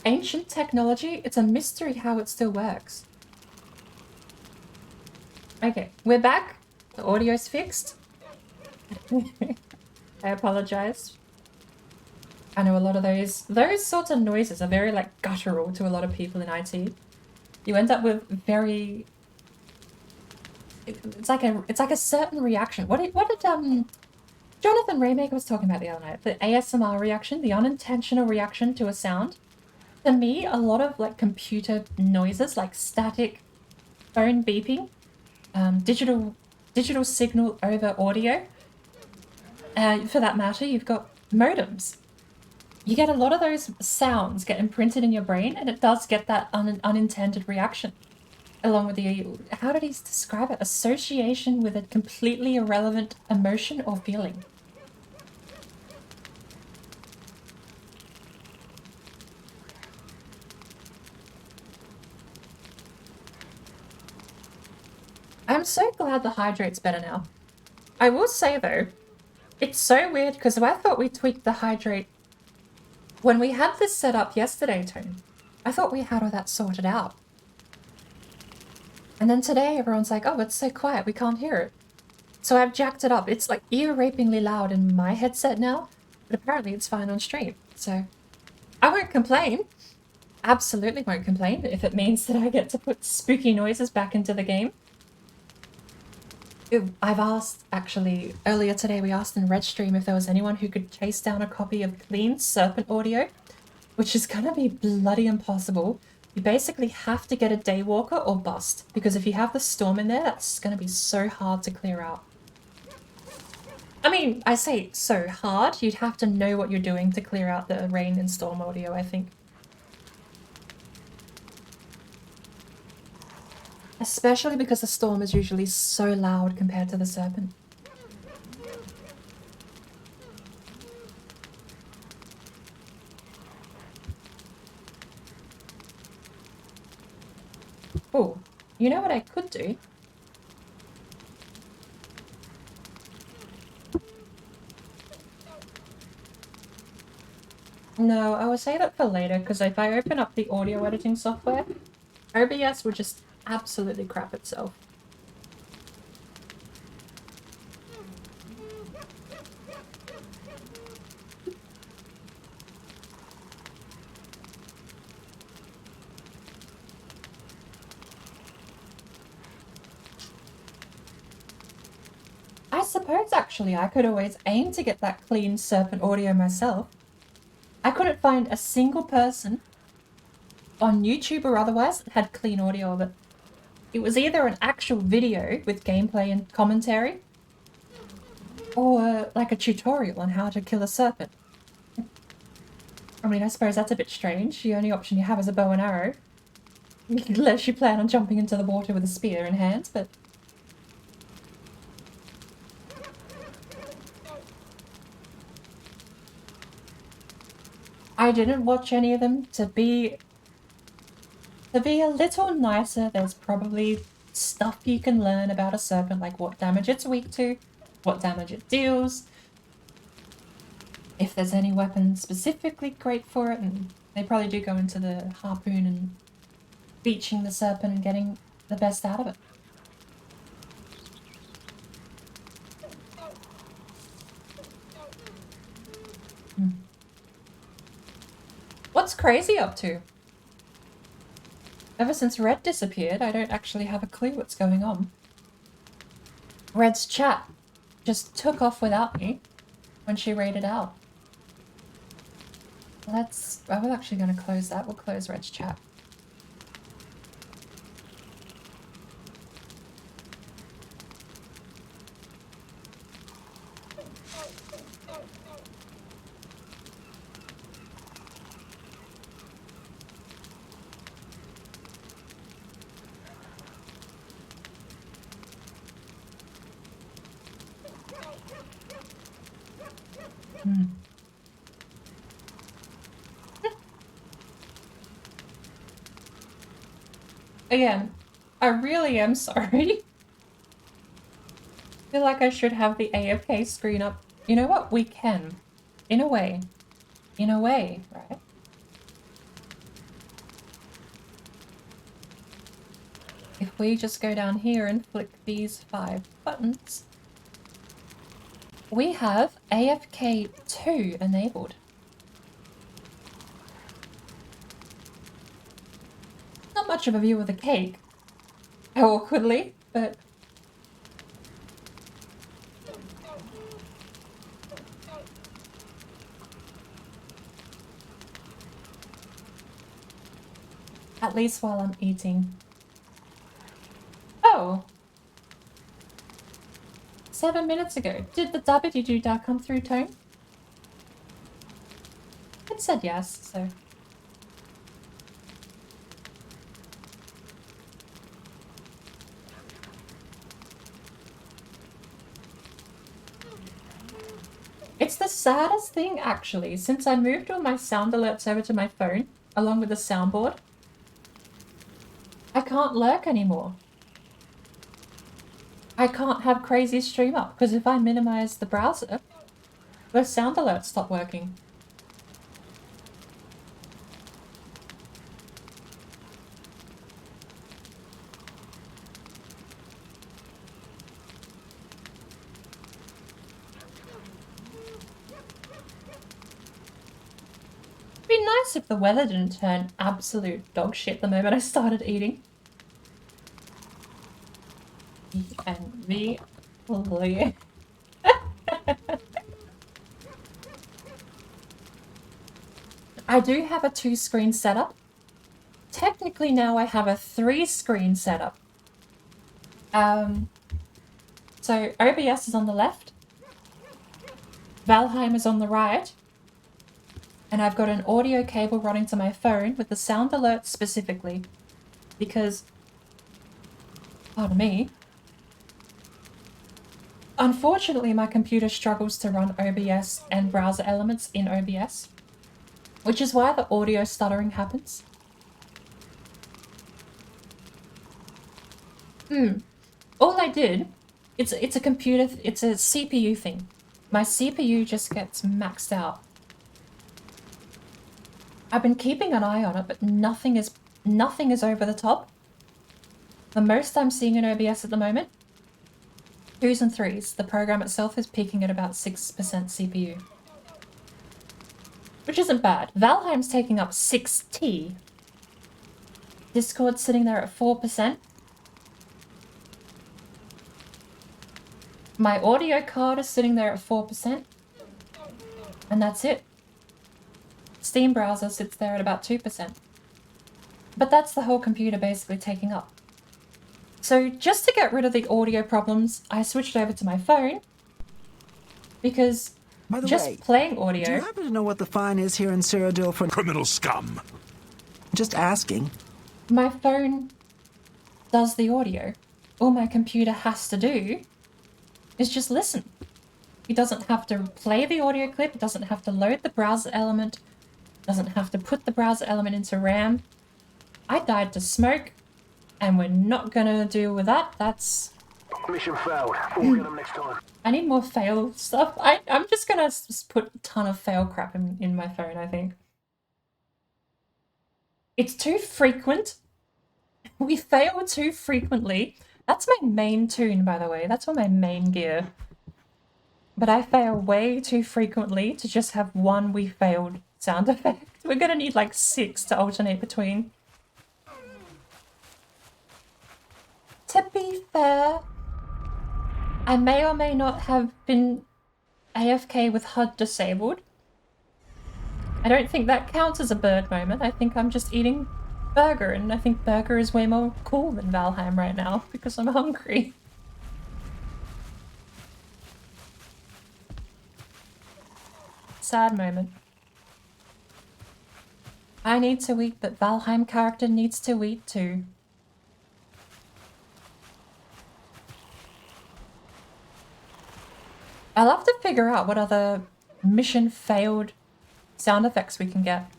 Ancient technology, it's a mystery how it still works. Okay, we're back. The audio's fixed. I apologize. I know a lot of those sorts of noises are very like guttural to a lot of people in IT. You end up with very... It's like a certain reaction. What did Jonathan Raymaker was talking about the other night? The ASMR reaction, the unintentional reaction to a sound. To me, a lot of like computer noises, like static phone beeping, digital signal over audio. For that matter, you've got modems. You get a lot of those sounds get imprinted in your brain, and it does get that unintended reaction. Along with the, how did he describe it? Association with a completely irrelevant emotion or feeling. I'm so glad the hydrate's better now. I will say though, it's so weird because I thought we tweaked the hydrate when we had this set up yesterday, Tone. I thought we had all that sorted out. And then today everyone's like, oh, it's so quiet, we can't hear it. So I've jacked it up. It's like ear-rapingly loud in my headset now, but apparently it's fine on stream. So I won't complain. Absolutely won't complain if it means that I get to put spooky noises back into the game. I've asked, actually, earlier today we asked in Redstream if there was anyone who could chase down a copy of clean Serpent audio, which is gonna be bloody impossible. You basically have to get a Daywalker or bust, because if you have the Storm in there, that's gonna be so hard to clear out. I mean, I say so hard, you'd have to know what you're doing to clear out the Rain and Storm audio, I think. Especially because the Storm is usually so loud compared to the Serpent. Oh, you know what I could do? No, I will save it for later, because if I open up the audio editing software, OBS would just absolutely crap itself. I suppose actually I could always aim to get that clean serpent audio myself. I couldn't find a single person on YouTube or otherwise that had clean audio of it. It was either an actual video with gameplay and commentary, or like a tutorial on how to kill a serpent. I mean, I suppose that's a bit strange. The only option you have is a bow and arrow. Unless you plan on jumping into the water with a spear in hand, but... I didn't watch any of them. To be a little nicer, there's probably stuff you can learn about a serpent, like what damage it's weak to, what damage it deals, if there's any weapon specifically great for it, and they probably do go into the harpoon and beaching the serpent and getting the best out of it. What's Crazy up to? Ever since Red disappeared, I don't actually have a clue what's going on. Red's chat just took off without me when she raided out. I was actually going to close that. We'll close Red's chat. Again, I really am sorry. I feel like I should have the AFK screen up. You know what? We can. In a way. In a way, right? If we just go down here and flick these 5 buttons, we have AFK2 enabled. Not much of a view of the cake, awkwardly, but... At least while I'm eating. Oh! 7 minutes ago. Did the dabba-dee-doo-dah come through, Tone? It said yes, so... It's the saddest thing, actually, since I moved all my sound alerts over to my phone, along with the soundboard. I can't lurk anymore. I can't have crazy stream up, because if I minimize the browser, the sound alerts stop working. It'd be nice if the weather didn't turn absolute dog shit the moment I started eating. And me, I do have a 2-screen setup. Technically now I have a 3-screen setup. So OBS is on the left, Valheim is on the right, and I've got an audio cable running to my phone with the sound alert specifically, because, pardon me, unfortunately my computer struggles to run OBS and browser elements in OBS, which is why the audio stuttering happens. All I did, it's a CPU thing. My CPU just gets maxed out. I've been keeping an eye on it, but nothing is over the top. The most I'm seeing in OBS at the moment, 2s and 3s. The program itself is peaking at about 6% CPU. Which isn't bad. Valheim's taking up 6T. Discord's sitting there at 4%. My audio card is sitting there at 4%. And that's it. Steam browser sits there at about 2%. But that's the whole computer basically taking up. So just to get rid of the audio problems, I switched over to my phone. Because By the just way, playing do you audio... happen to know what the fine is here in Cyrodiil for Criminal scum. just asking? My phone does the audio. All my computer has to do is just listen. It doesn't have to play the audio clip, it doesn't have to load the browser element, doesn't have to put the browser element into RAM. I died to smoke, and we're not gonna deal with that. That's... Mission failed. We'll get them next time. I need more fail stuff. I'm just gonna just put a ton of fail crap in my phone, I think. It's too frequent. We fail too frequently. That's my main tune, by the way. That's all my main gear. But I fail way too frequently to just have one we failed sound effect. We're gonna need like 6 to alternate between. To be fair, I may or may not have been AFK with HUD disabled. I don't think that counts as a bird moment. I think I'm just eating burger, and I think burger is way more cool than Valheim right now because I'm hungry. Sad moment. I need to eat, but Valheim character needs to eat too. I'll have to figure out what other mission failed sound effects we can get.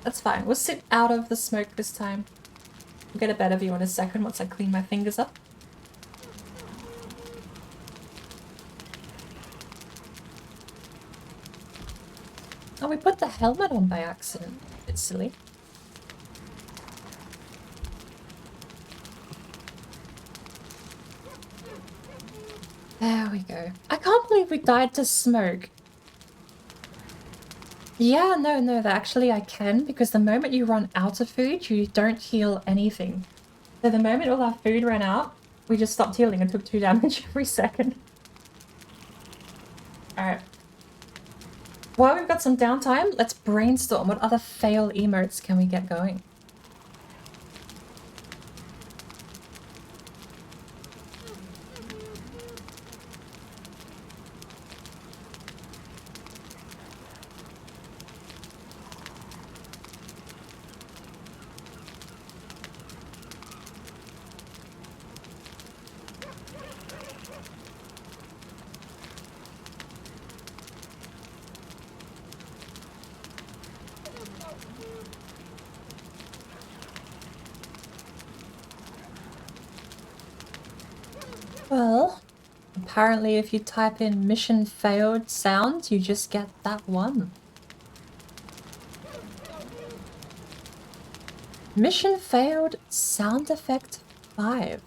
That's fine. We'll sit out of the smoke this time. We'll get a better view in a second once I clean my fingers up. Oh, we put the helmet on by accident. It's silly. There we go. I can't believe we died to smoke. Yeah, no, actually I can, because the moment you run out of food, you don't heal anything. So the moment all our food ran out, we just stopped healing and took 2 damage every second. Alright. While we've got some downtime, let's brainstorm. What other fail emotes can we get going? Well, apparently if you type in mission failed sound, you just get that one. Mission failed sound effect 5.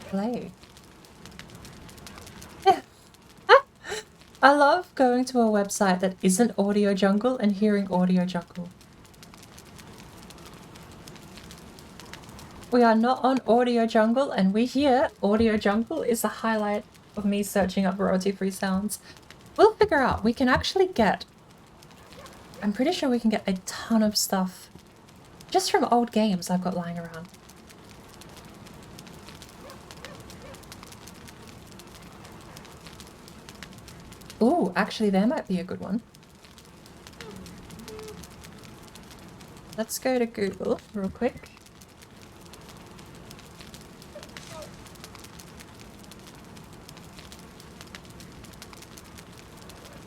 Play. Yeah. I love going to a website that isn't Audio Jungle and hearing Audio Jungle. We are not on Audio Jungle, and we hear Audio Jungle is the highlight of me searching up royalty-free sounds. We'll figure out. We can actually get... I'm pretty sure we can get a ton of stuff just from old games I've got lying around. Ooh, actually there might be a good one. Let's go to Google real quick.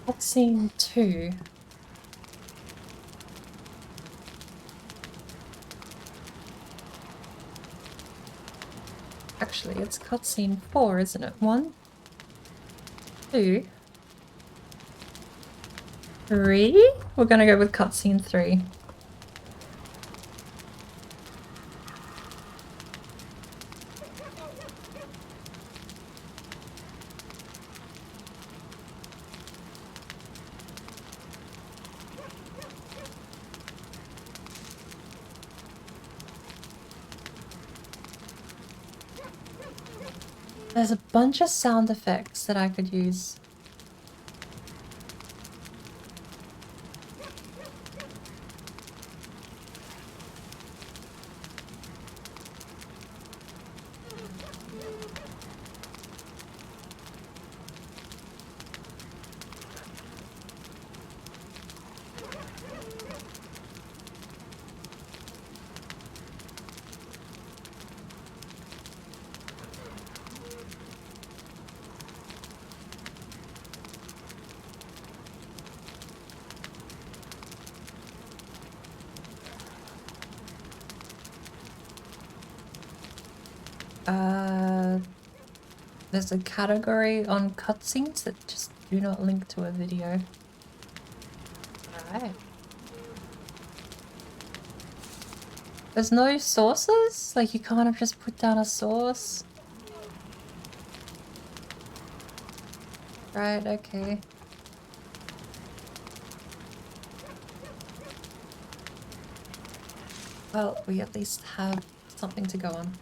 Cutscene 2. Actually, it's cutscene 4, isn't it? 1, 2, 3? We're gonna go with cutscene 3. There's a bunch of sound effects that I could use. There's a category on cutscenes that just do not link to a video. Alright. There's no sources? Like you can't have just put down a source? Right, okay. Well, we at least have something to go on.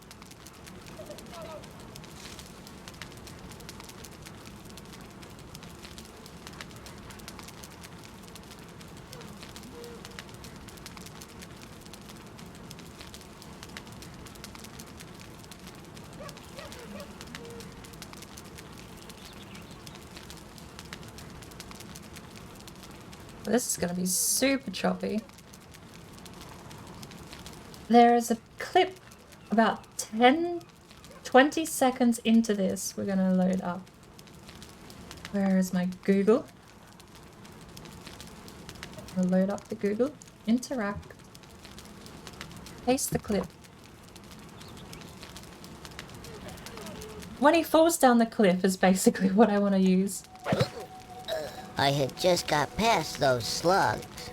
This is gonna be super choppy. There is a clip about 20 seconds into this we're gonna load up. Where is my Google? I'll load up the Google. Interact. Paste the clip. When he falls down the cliff is basically what I want to use. I had just got past those slugs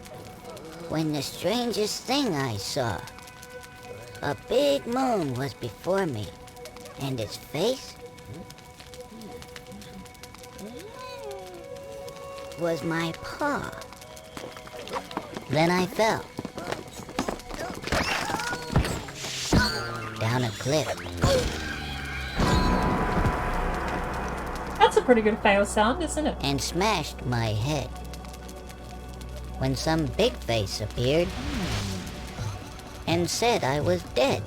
when the strangest thing I saw. A big moon was before me, and its face was my paw. Then I fell down a cliff. That's a pretty good fail sound, isn't it? And smashed my head. When some big face appeared and said I was dead.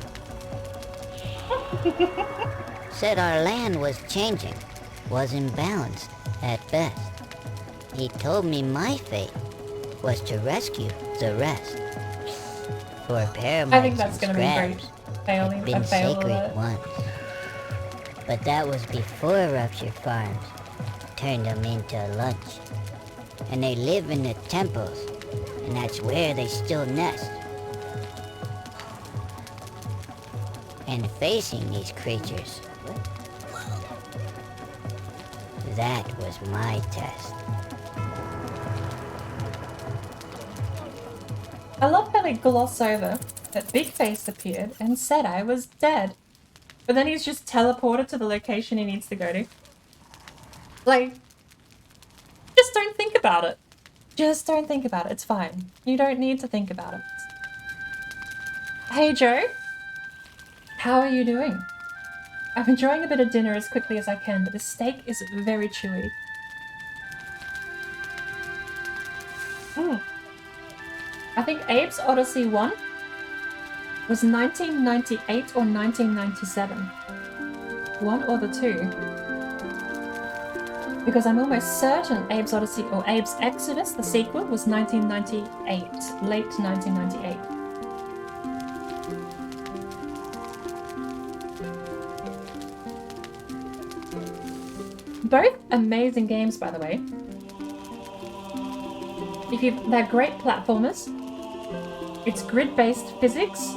Said our land was changing, was imbalanced at best. He told me my fate was to rescue the rest. For pyramids I think that's and going to be great. scraps Failing, had been a fail sacred alert. once. But that was before rupture farms turned them into lunch. And they live in the temples, and that's where they still nest. And facing these creatures, that was my test. I love how they gloss over that Big Face appeared and said I was dead. But then he's just teleported to the location he needs to go to. Like, just don't think about it. Just don't think about it. It's fine. You don't need to think about it. Hey, Joe. How are you doing? I'm enjoying a bit of dinner as quickly as I can, but the steak is very chewy. I think Abe's Odyssey 1 was 1998 or 1997. One or the two. Because I'm almost certain Abe's Odyssey or Abe's Exodus, the sequel, was 1998. Late 1998. Both amazing games, by the way. They're great platformers. It's grid-based physics,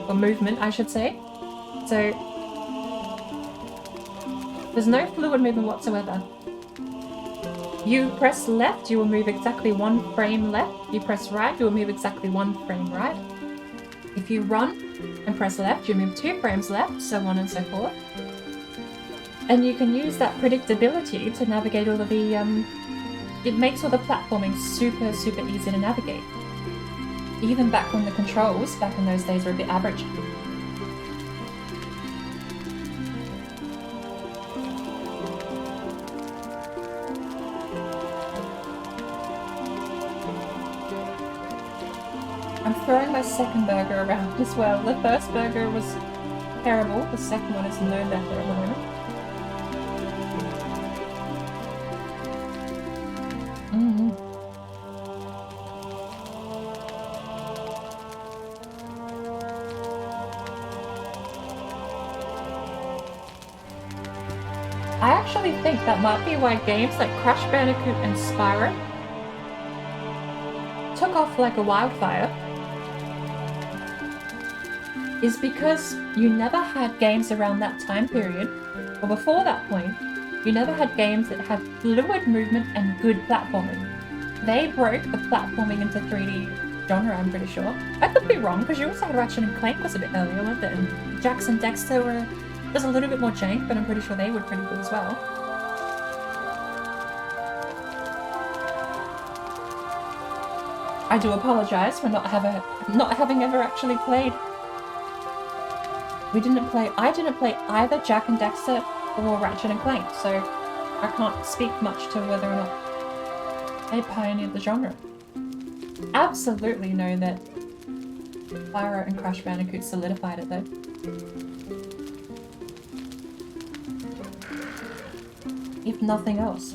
or movement, I should say. So There's no fluid movement whatsoever. You press left, you will move exactly 1 frame left. You press right, you will move exactly 1 frame right. If you run and press left, you move 2 frames left, so on and so forth. And you can use that predictability to navigate all of the, it makes all the platforming super, super easy to navigate. Even back when the controls, back in those days, were a bit average. I'm throwing my second burger around as well. The first burger was terrible, the second one is no better at the moment. I actually think that might be why games like Crash Bandicoot and Spyro took off like a wildfire, is because you never had games around that time period, or before that point, you never had games that had fluid movement and good platforming. They broke the platforming into 3D genre, I'm pretty sure. I could be wrong, because you also had Ratchet and Clank was a bit earlier, weren't they? And Jax and Dexter were... There's a little bit more jank, but I'm pretty sure they were pretty good as well. I do apologise for not having ever actually played. I didn't play either Jak and Daxter or Ratchet and Clank, so I can't speak much to whether or not they pioneered the genre. Absolutely know that Spyro and Crash Bandicoot solidified it though. If nothing else.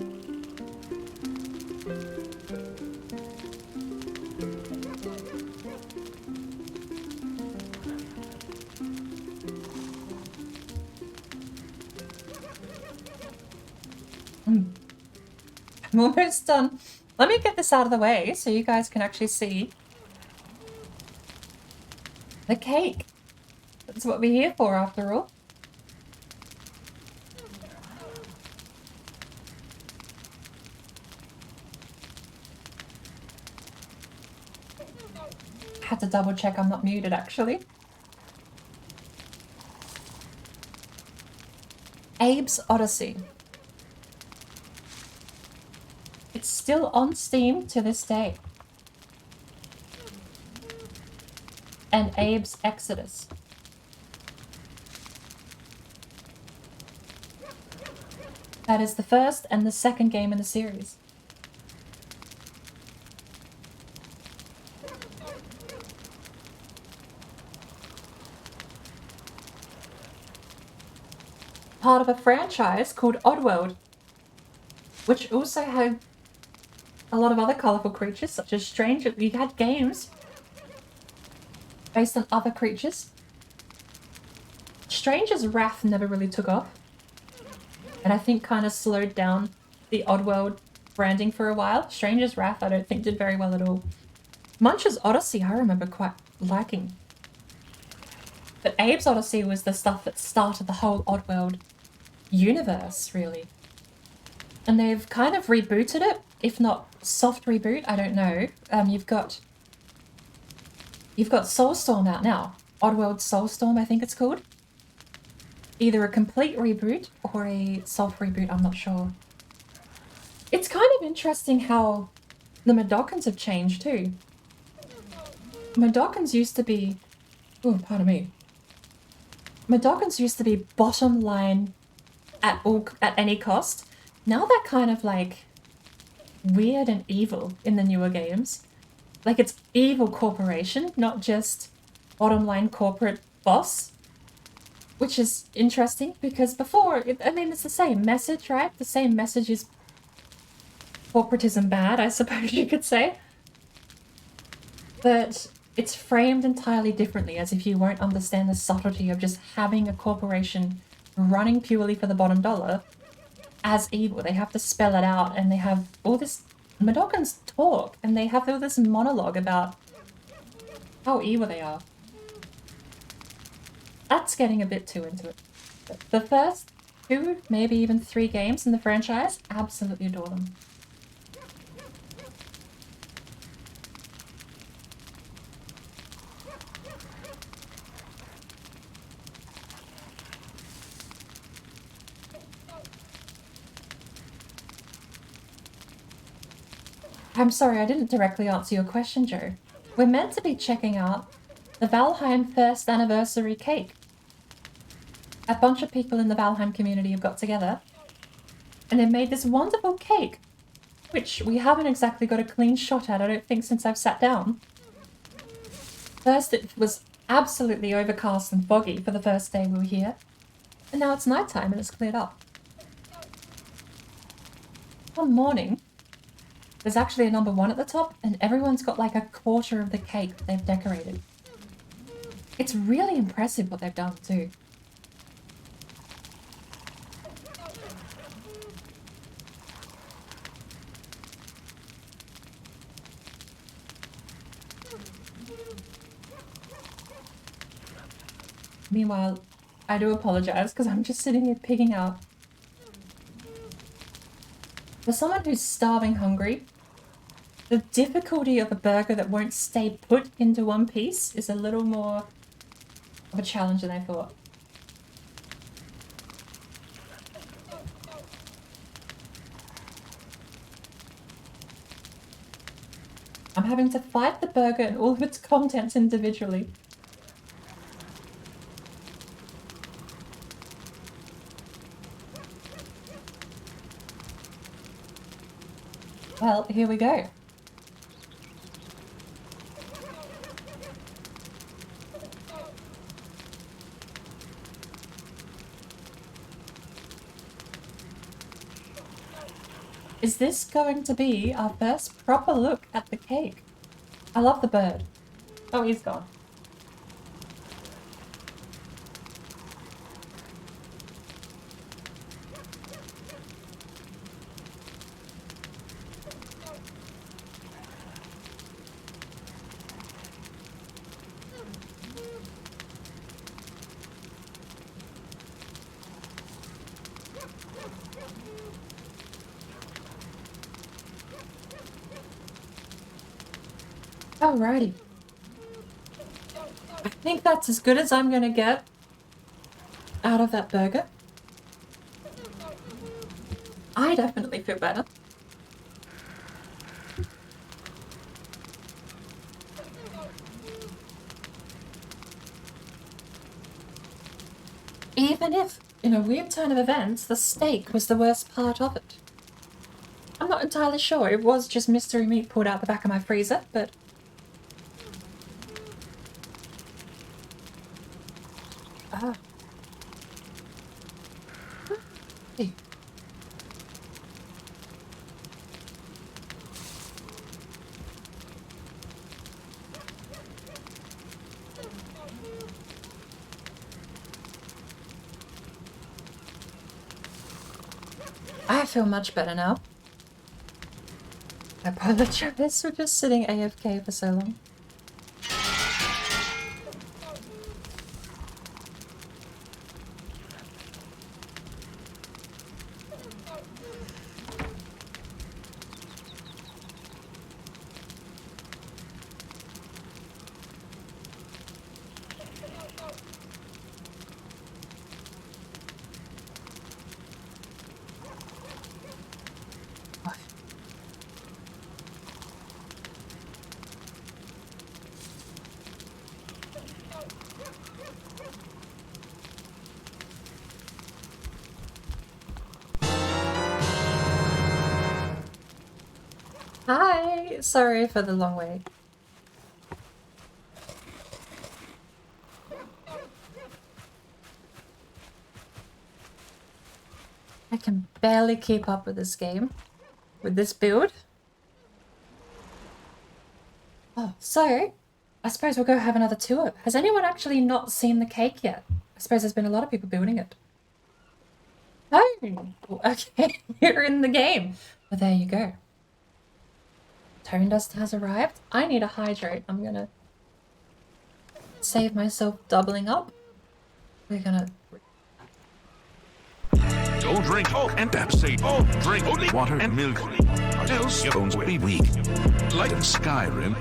I'm almost done. Let me get this out of the way so you guys can actually see the cake. That's what we're here for after all. Had to double check I'm not muted actually. Abe's Odyssey. It's still on Steam to this day. And Abe's Exodus. That is the first and the second game in the series. Part of a franchise called Oddworld, which also had a lot of other colourful creatures, such as Strange. You had games based on other creatures. Strange's Wrath never really took off, and I think kind of slowed down the Oddworld branding for a while. Strange's Wrath I don't think did very well at all. Munch's Odyssey I remember quite liking. But Abe's Odyssey was the stuff that started the whole Oddworld universe, really. And they've kind of rebooted it, if not soft reboot, I don't know. You've got Soulstorm out now. Oddworld Soulstorm, I think it's called. Either a complete reboot or a soft reboot, I'm not sure. It's kind of interesting how the Medokans have changed too. Medokans used to be... Oh, pardon me. Medokans used to be bottom line at any cost. Now they're kind of like weird and evil in the newer games. Like it's evil corporation, not just bottom line corporate boss. Which is interesting because before, I mean, it's the same message, right? The same message is corporatism bad, I suppose you could say. But it's framed entirely differently, as if you won't understand the subtlety of just having a corporation running purely for the bottom dollar as evil. They have to spell it out, and they have all this... Medokans talk, and they have all this monologue about how evil they are. That's getting a bit too into it. But the first 2, maybe even 3 games in the franchise. Absolutely adore them. I'm sorry, I didn't directly answer your question, Joe. We're meant to be checking out the Valheim 1st anniversary cake. A bunch of people in the Valheim community have got together and they made this wonderful cake, which we haven't exactly got a clean shot at, I don't think, since I've sat down. First, it was absolutely overcast and foggy for the first day we were here, and now it's nighttime and it's cleared up. One morning, there's actually a number 1 at the top, and everyone's got like a quarter of the cake that they've decorated. It's really impressive what they've done too. Meanwhile, I do apologize because I'm just sitting here pigging out. For someone who's starving hungry, the difficulty of a burger that won't stay put into one piece is a little more of a challenge than I thought. I'm having to fight the burger and all of its contents individually. Well, here we go. Is this going to be our first proper look at the cake? I love the bird. Oh, he's gone. Alrighty. I think that's as good as I'm gonna get out of that burger. I definitely feel better. Even if, in a weird turn of events, the steak was the worst part of it. I'm not entirely sure. It was just mystery meat pulled out the back of my freezer, but... Ah. Hey. I feel much better now. I apologize for just sitting AFK for so long. Hi! Sorry for the long wait. I can barely keep up with this game, with this build. Oh, so, I suppose we'll go have another tour. Has anyone actually not seen the cake yet? I suppose there's been a lot of people building it. Oh, okay, you're in the game. Well, there you go. Tone Dust has arrived. I need a hydrate. I'm gonna save myself doubling up. We're gonna... Don't drink and that's say drink only water and milk. Else your bones will be weak. Like in Skyrim,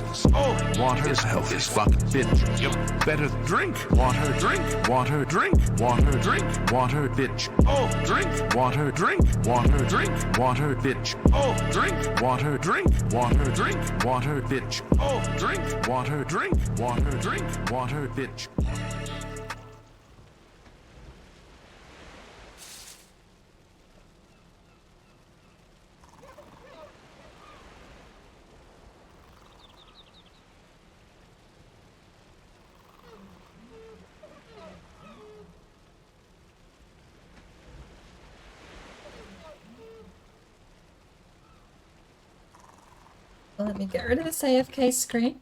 water's health is fucked, bitch. You better drink water, drink water, drink water, drink water, bitch. Drink water, drink water, drink water, bitch. Drink water, drink water, drink water, bitch. Drink water, drink water, drink water, bitch. Let me get rid of this AFK screen.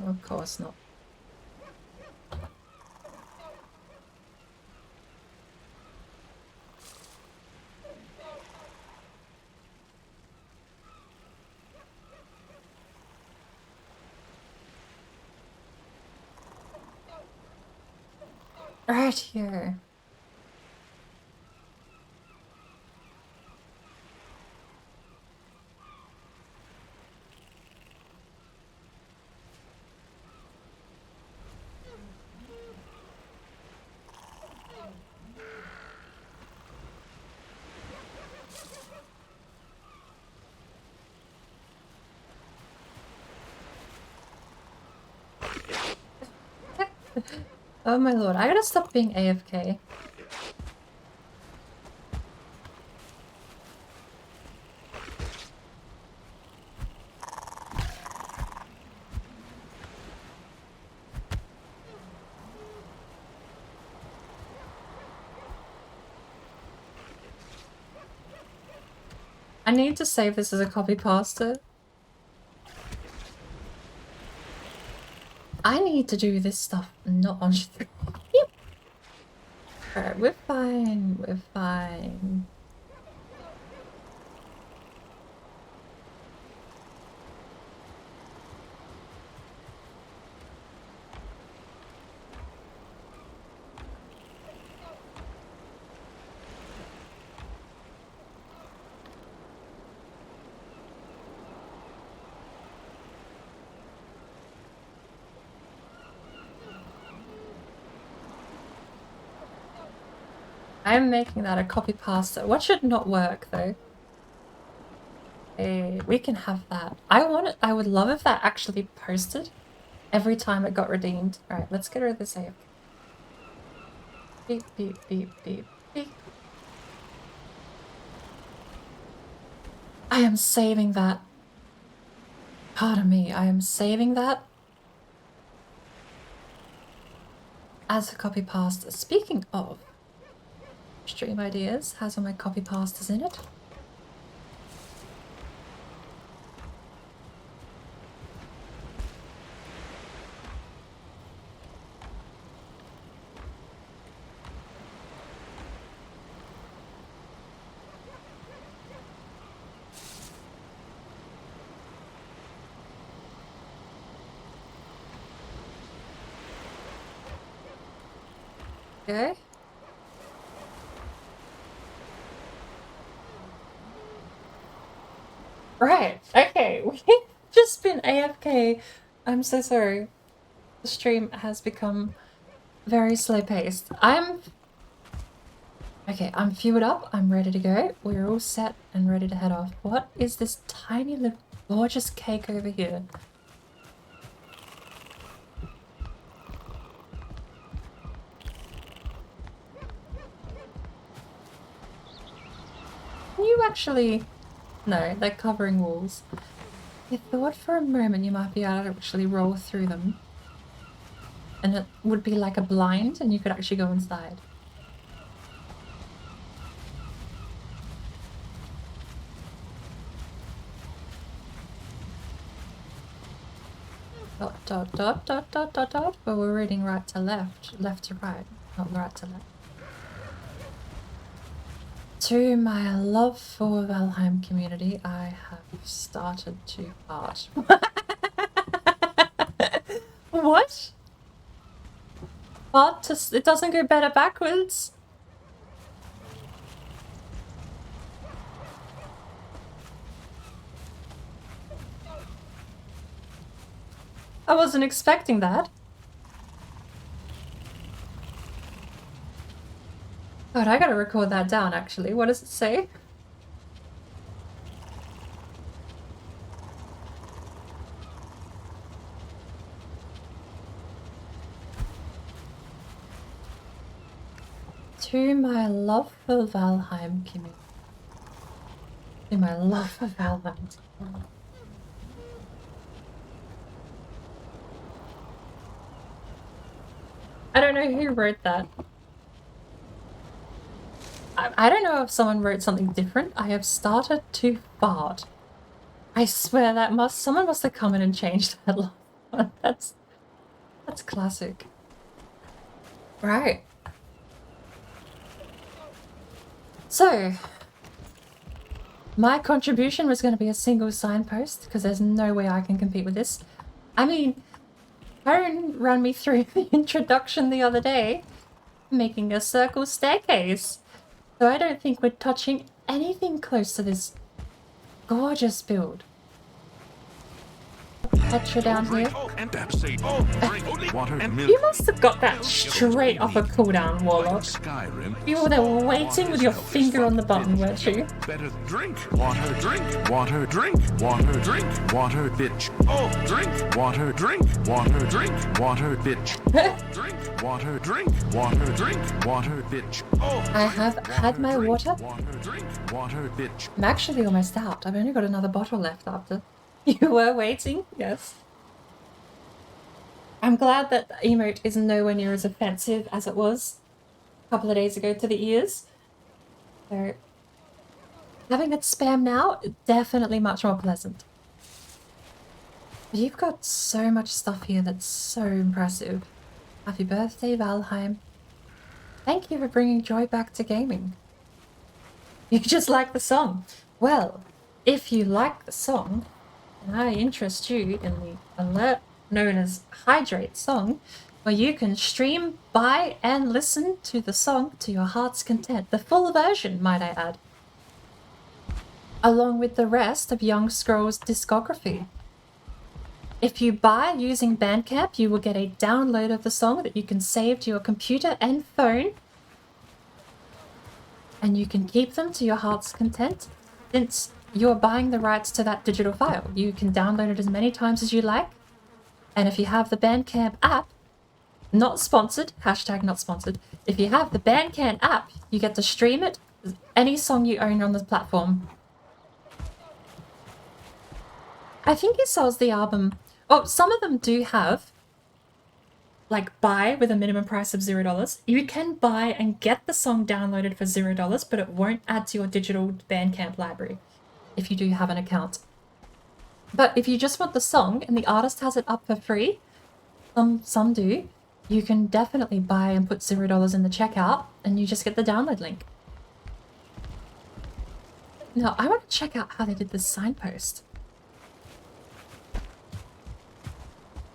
Of course not. Right here. Oh my lord, I gotta stop being AFK. I need to save this as a copy pasta. I need to do this stuff not on stream. Yep. Alright, we're fine. We're fine. I'm making that a copy pasta. What should not work though? We can have that. I want it. I would love if that actually posted every time it got redeemed. Alright, let's get rid of this AFK. Beep, beep, beep, beep, beep. I am saving that. Pardon me, I am saving that as a copy pasta. Speaking of stream ideas, has all my copy pastas in it. Okay. Right, okay, we've just been AFK. I'm so sorry. The stream has become very slow paced. Okay, I'm fueled up, I'm ready to go. We're all set and ready to head off. What is this tiny little gorgeous cake over here? Can you actually... No, they're covering walls. I thought for a moment you might be able to actually roll through them. And it would be like a blind and you could actually go inside. dot dot dot dot dot dot, but we're reading right to left, left to right, not right to left. To my love for Valheim community, I have started to part. What? Part to it doesn't go better backwards. I wasn't expecting that. God, I gotta record that down actually. What does it say? To my love for Valheim community. To my love for Valheim. I don't know who wrote that. I don't know if someone wrote something different. I have started to fart. I swear that someone must have come in and changed that last one. That's classic. Right. So, my contribution was going to be a single signpost because there's no way I can compete with this. I mean, Karen ran me through the introduction the other day, making a circle staircase. So I don't think we're touching anything close to this gorgeous build. Petra down here. You must have got that straight off a cooldown, Warlock. You were there waiting with your finger on the button, weren't you? Better drink. Water, drink. Water, drink. Water, drink. Water, bitch. Oh, drink. Water, drink. Water, drink. Water, bitch. Drink. Water, drink. Water, drink. Water, bitch. Oh, I have had my water. Water, drink. Water, bitch. I'm actually almost out. I've only got another bottle left after. You were waiting? Yes. I'm glad that the emote is nowhere near as offensive as it was a couple of days ago to the ears. So, having it spam now, definitely much more pleasant. But you've got so much stuff here that's so impressive. Happy birthday, Valheim. Thank you for bringing joy back to gaming. You just like the song. Well, if you like the song, and I interest you in the alert known as Hydrate song, where you can stream, buy, and listen to the song to your heart's content. The full version, might I add. Along with the rest of Young Scroll's discography. If you buy using Bandcamp, you will get a download of the song that you can save to your computer and phone. And you can keep them to your heart's content, since you're buying the rights to that digital file. You can download it as many times as you like. And if you have the Bandcamp app, not sponsored, hashtag not sponsored, if you have the Bandcamp app, you get to stream it, any song you own on the platform. I think he sells the album. Oh, some of them do have, like, buy with a minimum price of $0. You can buy and get the song downloaded for $0, but it won't add to your digital Bandcamp library if you do have an account. But if you just want the song and the artist has it up for free, some do, you can definitely buy and put $0 in the checkout and you just get the download link. Now, I want to check out how they did this signpost.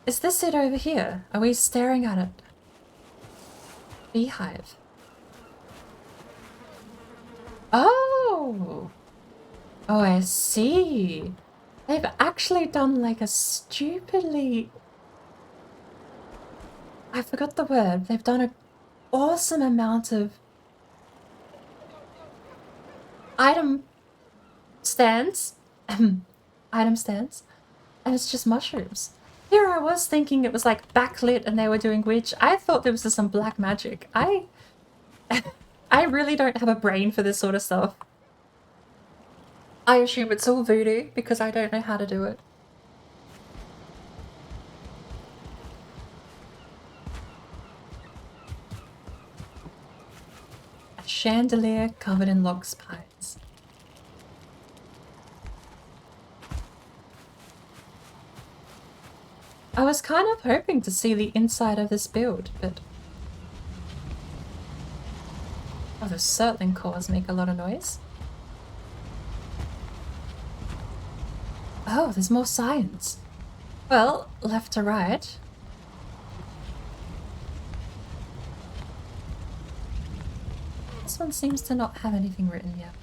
Is this it over here? Are we staring at it? Beehive. Oh! Oh, I see. They've actually done like a stupidly... I forgot the word. They've done an awesome amount of item stands. Item stands. And it's just mushrooms. Here I was thinking it was like backlit and they were doing witch. I thought there was some black magic. I really don't have a brain for this sort of stuff. I assume it's all voodoo because I don't know how to do it. A chandelier covered in lox pies. I was kind of hoping to see the inside of this build, but... Oh, those circling cores make a lot of noise. Oh, there's more signs. Well, left to right. This one seems to not have anything written yet.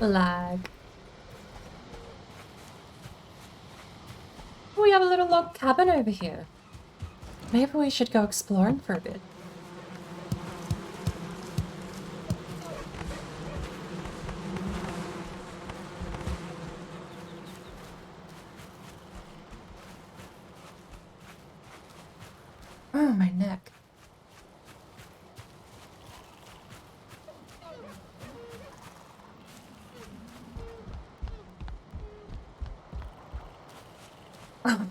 Lag. We have a little log cabin over here. Maybe we should go exploring for a bit. Oh, my neck. Oh.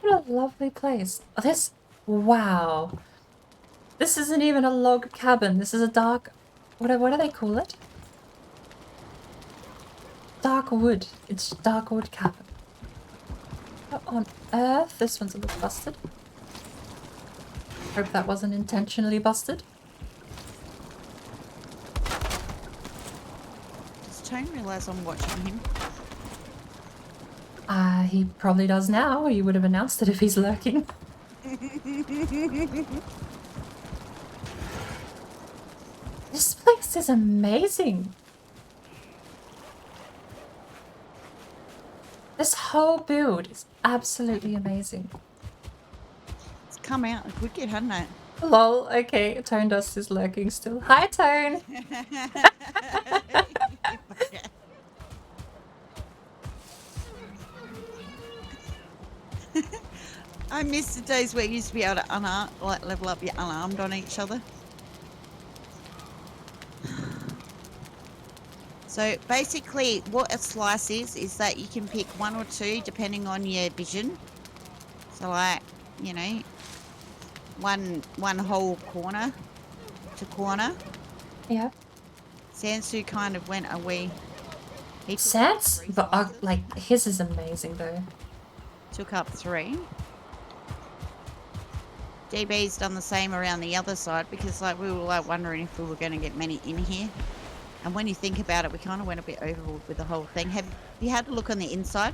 What a lovely place. This, wow. This isn't even a log cabin. This is a dark, what do they call it? Dark wood. It's dark wood cabin. What on earth? This one's a little busted. Hope that wasn't intentionally busted. Does Tone realise I'm watching him? He probably does now. He would have announced it if he's lurking. This place is amazing. This whole build is absolutely amazing. It's come out a good get, hasn't it? Lol, okay, Tone Dust is lurking still. Hi, Tone! I miss the days where you used to be able to level up your unarmed on each other. So basically what a slice is that you can pick one or two depending on your vision. So like, you know, one whole corner to corner. Yeah. Sansu kind of went away. Sans? But like his is amazing though. Took up 3. DB's done the same around the other side because like we were like wondering if we were going to get many in here. And when you think about it, we kind of went a bit overboard with the whole thing. Have you had a look on the inside?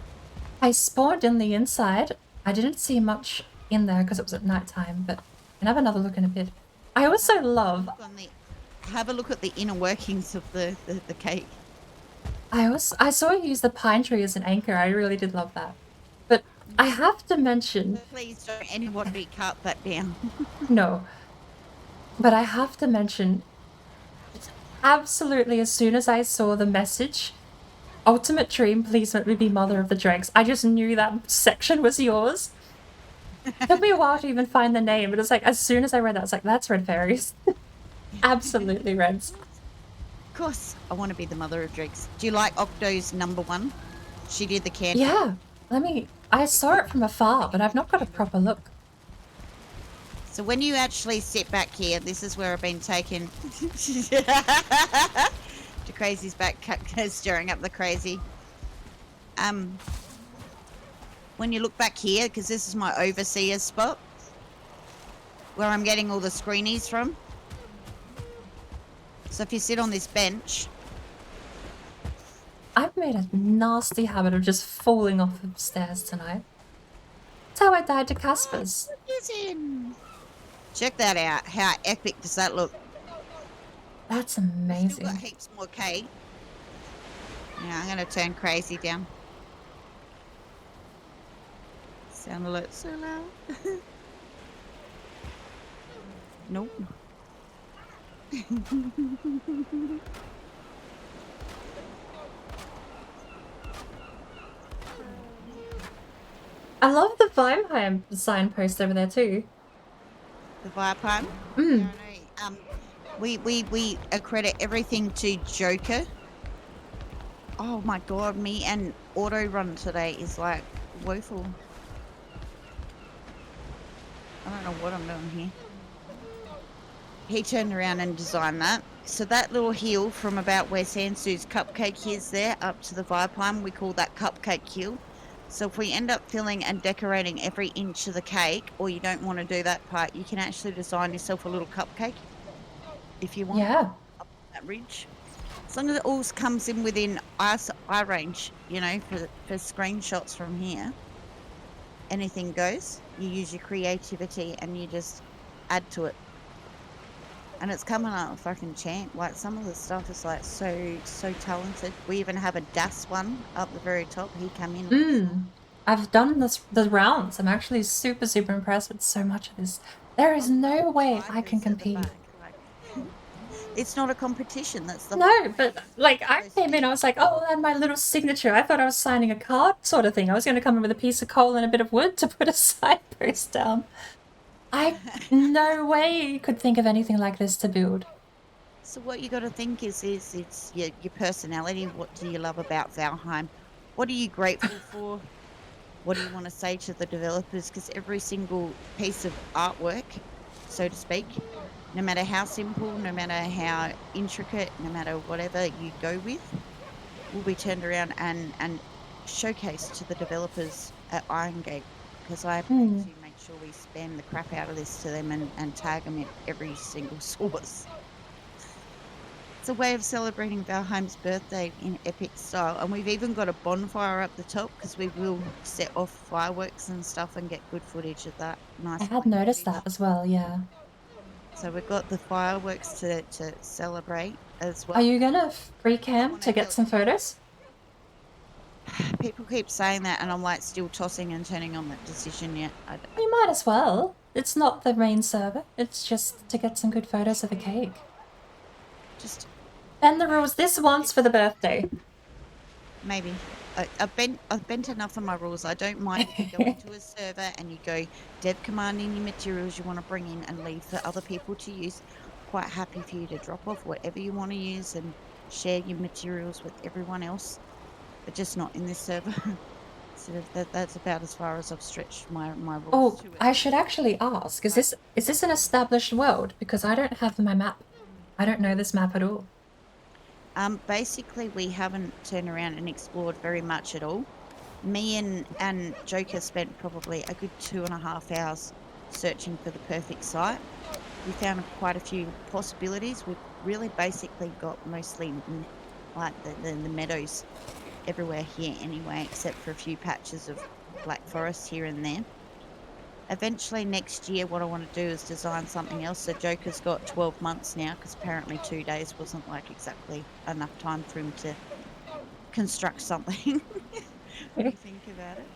I spawned in the inside. I didn't see much in there because it was at night time, but I can have another look in a bit. I also love... Have a look at the inner workings of the cake. I saw you use the pine tree as an anchor. I really did love that. But I have to mention... Please don't anybody cut that down. No. But I have to mention... Absolutely, as soon as I saw the message, ultimate dream, please let me be mother of the dregs, I just knew that section was yours. It took me a while to even find the name, but it's like, as soon as I read that, I was like, that's Red Fairies. Absolutely Reds. Of course, I want to be the mother of dregs. Do you like Octo's number 1? She did the candy. Yeah, I saw it from afar, but I've not got a proper look. So when you actually sit back here, this is where I've been taken to Crazy's back, stirring up the crazy. When you look back here, because this is my overseer spot, where I'm getting all the screenies from. So if you sit on this bench... I've made a nasty habit of just falling off of stairs tonight. That's how I died to Casper's. Check that out. How epic does that look? That's amazing. Still got heaps more cake. Yeah, I'm going to turn Crazy down. Sound alert so loud. Nope. I love the Valheim signpost over there too. The Valheim? Mm. Yeah, I know. We accredit everything to Joker. Oh my god, me and auto run today is like woeful. I don't know what I'm doing here. He turned around and designed that. So that little hill from about where Sansu's cupcake is there up to the Valheim, we call that cupcake hill. So if we end up filling and decorating every inch of the cake, or you don't want to do that part, you can actually design yourself a little cupcake if you want. Yeah. Up that ridge. As long as it all comes in within eye range, you know, for screenshots from here, anything goes. You use your creativity and you just add to it. And it's coming out a fucking champ. Like, some of the stuff is like so talented. We even have a Das one up the very top. He came in. Mm. I've done the rounds. I'm actually super impressed with so much of this. There is no way I can compete. It's not a competition. That's the No, but like I came in, I was like, oh, and my little signature. I thought I was signing a card sort of thing. I was going to come in with a piece of coal and a bit of wood to put a signpost down. No way could think of anything like this to build. So what you got to think is it's your personality. What do you love about Valheim? What are you grateful for? What do you want to say to the developers? Because every single piece of artwork, so to speak, no matter how simple, no matter how intricate, no matter whatever you go with, will be turned around and showcased to the developers at Irongate. Because I plan to make sure we spam the crap out of this to them and tag them in every single source. It's a way of celebrating Valheim's birthday in epic style, and we've even got a bonfire up the top because we will set off fireworks and stuff and get good footage of that. Nice. I had noticed that as well, yeah. So we've got the fireworks to celebrate as well. Are you gonna free cam to get some photos? People keep saying that, and I'm like still tossing and turning on that decision yet. You might as well. It's not the main server. It's just to get some good photos of a cake. Just bend the rules this once for the birthday. Maybe. I've bent enough of my rules. I don't mind if you go into a server and you go dev command in your materials you want to bring in and leave for other people to use. Quite happy for you to drop off whatever you want to use and share your materials with everyone else, but just not in this server. So that's about as far as I've stretched my rules. Oh, I should actually ask, is this an established world? Because I don't have my map. I don't know this map at all. Basically, we haven't turned around and explored very much at all. Me and Joker spent probably a good 2.5 hours searching for the perfect site. We found quite a few possibilities. We've really basically got mostly like the meadows everywhere here anyway, except for a few patches of black forest here and there. Eventually next year what I want to do is design something else. So Joker's got 12 months now because apparently 2 days wasn't like exactly enough time for him to construct something when you think about it.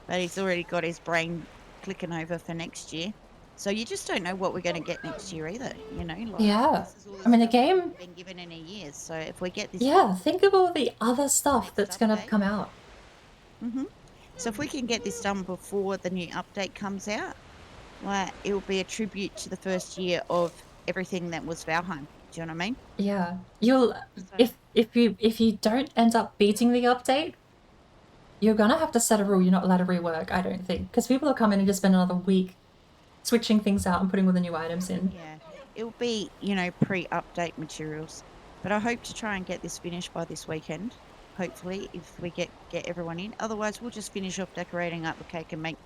But he's already got his brain clicking over for next year. So you just don't know what we're going to get next year either, you know? Like, yeah. I mean, the game... been given in a year, so if we get this... Yeah, think of all the other stuff that's going to come out. Mm-hmm. So if we can get this done before the new update comes out, like, it will be a tribute to the first year of everything that was Valheim. Do you know what I mean? Yeah. You'll... If you don't end up beating the update, you're gonna have to set a rule you're not allowed to rework, I don't think. Because people will come in and just spend another week switching things out and putting all the new items in. Yeah. It'll be, you know, pre-update materials. But I hope to try and get this finished by this weekend. Hopefully, if we get everyone in. Otherwise, we'll just finish off decorating up the cake and make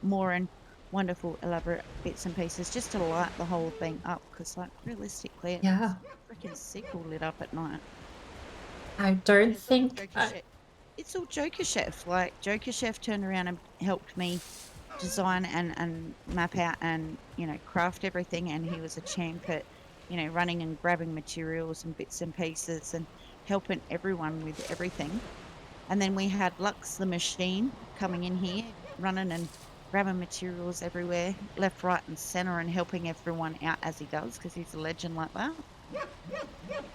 more and wonderful, elaborate bits and pieces just to light the whole thing up. Because, like, realistically, it's freaking sick all lit up at night. I don't think... It's all Joker Chef. Like, Joker Chef turned around and helped me design and map out and, you know, craft everything. And he was a champ at, you know, running and grabbing materials and bits and pieces and helping everyone with everything. And then we had Lux the machine coming in here, running and grabbing materials everywhere, left, right, and center, and helping everyone out as he does, because he's a legend like that.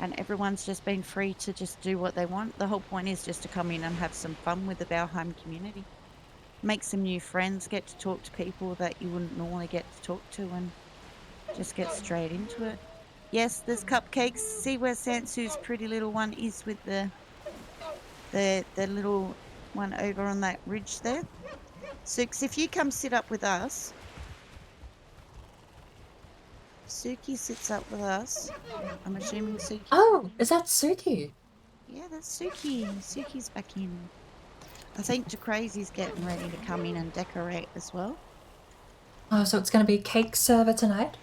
And everyone's just been free to just do what they want. The whole point is just to come in and have some fun with the Valheim community. Make some new friends, get to talk to people that you wouldn't normally get to talk to, and just get straight into it. Yes, there's cupcakes. See where Sansu's pretty little one is with the little one over on that ridge there? Sooks, if you come sit up with us, Suki sits up with us. I'm assuming Suki. Oh, is that Suki? Yeah, that's Suki. Suki's back in. I think DeCrazy's getting ready to come in and decorate as well. Oh, so it's going to be cake server tonight?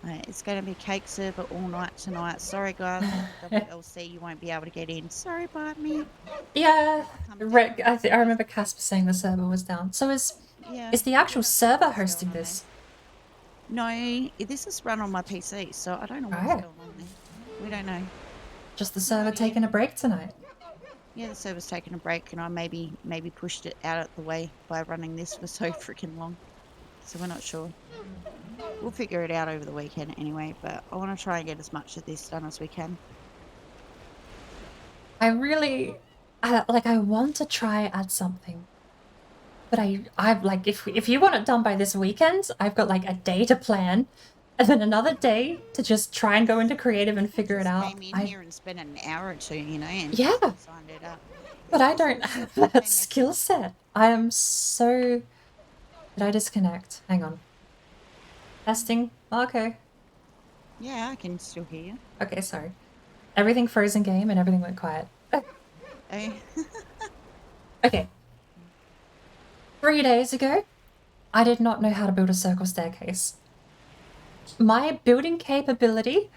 It's going to be cake server all night tonight. Sorry, guys. WLC, you won't be able to get in. Sorry about me. Yeah, I remember Casper saying the server was down. So is the actual server hosting this? No, this is run on my PC, so I don't know what's going on there. We don't know. Just the server taking a break tonight? Yeah, the server's taking a break, and I maybe pushed it out of the way by running this for so freaking long. So we're not sure. We'll figure it out over the weekend anyway, but I want to try and get as much of this done as we can. I really, I want to try at something. But I've like, if you want it done by this weekend, I've got like a day to plan, and then another day to just try and go into creative and figure it out. Came in here and spent an hour or two, you know, and yeah, signed it up. But I don't have that skill set. I am so... Did I disconnect? Hang on. Testing. Okay. Yeah, I can still hear you. Okay, sorry. Everything froze in game and everything went quiet. Okay. 3 days ago, I did not know how to build a circle staircase. My building capability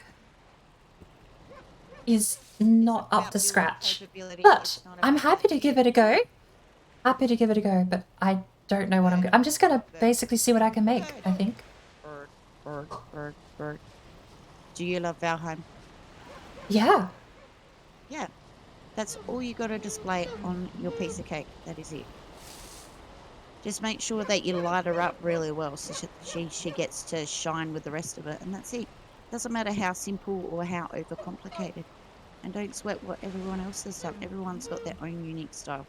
is not up to scratch. But I'm happy to give it a go. Happy to give it a go, but I don't know what I'm just gonna basically see what I can make, I think. Bird. Do you love Valheim? Yeah. Yeah. That's all you got to display on your piece of cake. That is it. Just make sure that you light her up really well so she gets to shine with the rest of it, and that's it. Doesn't matter how simple or how overcomplicated. And don't sweat what everyone else has done. Everyone's got their own unique style.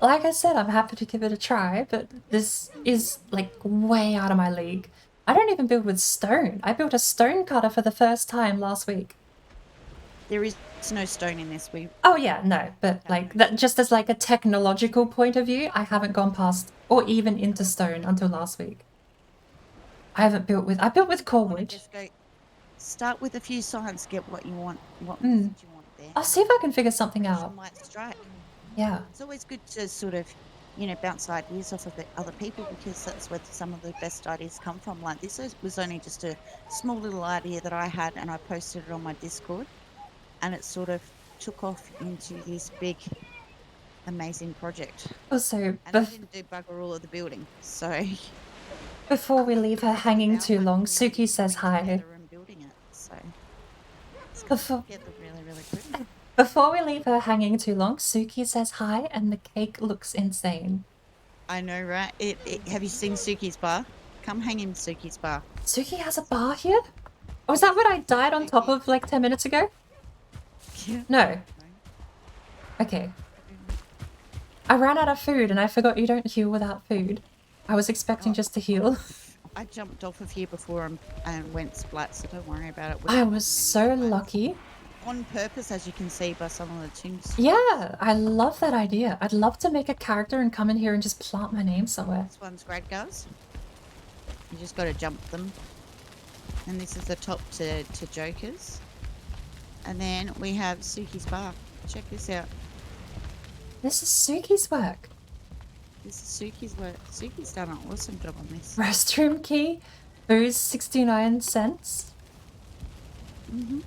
Like I said, I'm happy to give it a try, but this is like way out of my league. I don't even build with stone. I built a stone cutter for the first time last week. There is no stone in this. Oh yeah, no, but like that, just as like a technological point of view, I haven't gone past or even into stone until last week. I built with core wood. Just go start with a few signs, get what you want, what message you want there. I'll see if I can figure something out. Might strike. Yeah. It's always good to sort of, you know, bounce ideas off of the other people, because that's where some of the best ideas come from. Like this was only just a small little idea that I had, and I posted it on my Discord, and it sort of took off into this big, amazing project. Also, and I didn't do bugger all of the building, so. Before we leave her hanging too long, Suki says hi. Before we leave her hanging too long, Suki says hi, and the cake looks insane. I know, right? Have you seen Suki's bar? Come hang in Suki's bar. Suki has a bar here? Oh, is that what I died on top of like 10 minutes ago? Yeah. No. Okay. I ran out of food and I forgot you don't heal without food. I was expecting just to heal. I jumped off of here before and went splat, so don't worry about it. I was so lucky. On purpose, as you can see by some of the tombs. Yeah, I love that idea. I'd love to make a character and come in here and just plant my name somewhere. This one's grad guys. You just got to jump them. And this is the top to Jokers. And then we have Suki's bar. Check this out. This is Suki's work. This is Suki's work. Suki's done an awesome job on this. Restroom key, booze 69 cents. Mm-hmm.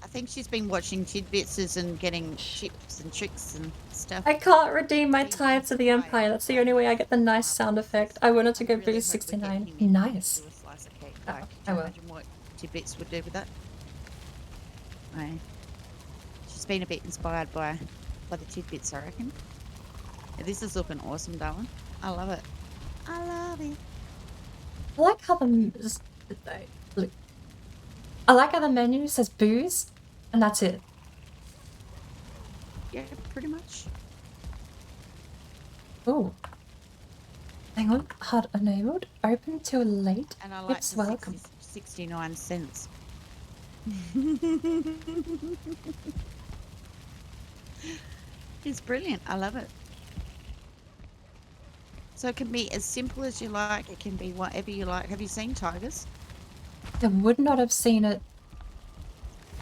I think she's been watching tidbits and getting tips and tricks and stuff. I can't redeem my tie to the Empire. That's the only way I get the nice sound effect. I wanted to go booze 69. Nice. I will. Imagine what tidbits would do with that. She's been a bit inspired by by the tidbits, I reckon. Yeah, this is looking awesome, darling. I love it. I love it. I like how look, I like how the menu says booze, and that's it. Yeah, pretty much. Oh, hang on. HUD enabled. Open till late. And I like Tips the welcome. 69 cents. It's brilliant. I love it. So it can be as simple as you like. It can be whatever you like. Have you seen tigers? I would not have seen it.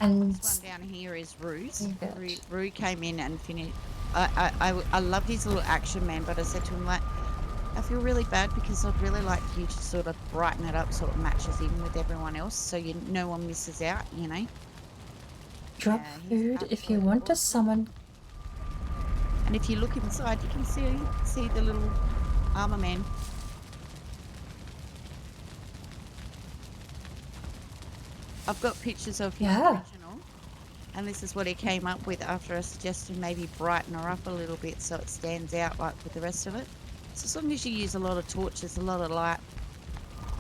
And This one down here is Rue's. leave it. Rue came in and finished. I loved his little action man, but I said to him, like, I feel really bad because I'd really like you to sort of brighten it up so it matches in with everyone else so no one misses out, you know? Drop food if you want to summon. And if you look inside, you can see the little armor man. I've got pictures of his original, and this is what he came up with after I suggested maybe brighten her up a little bit so it stands out like with the rest of it. So as long as you use a lot of torches, a lot of light,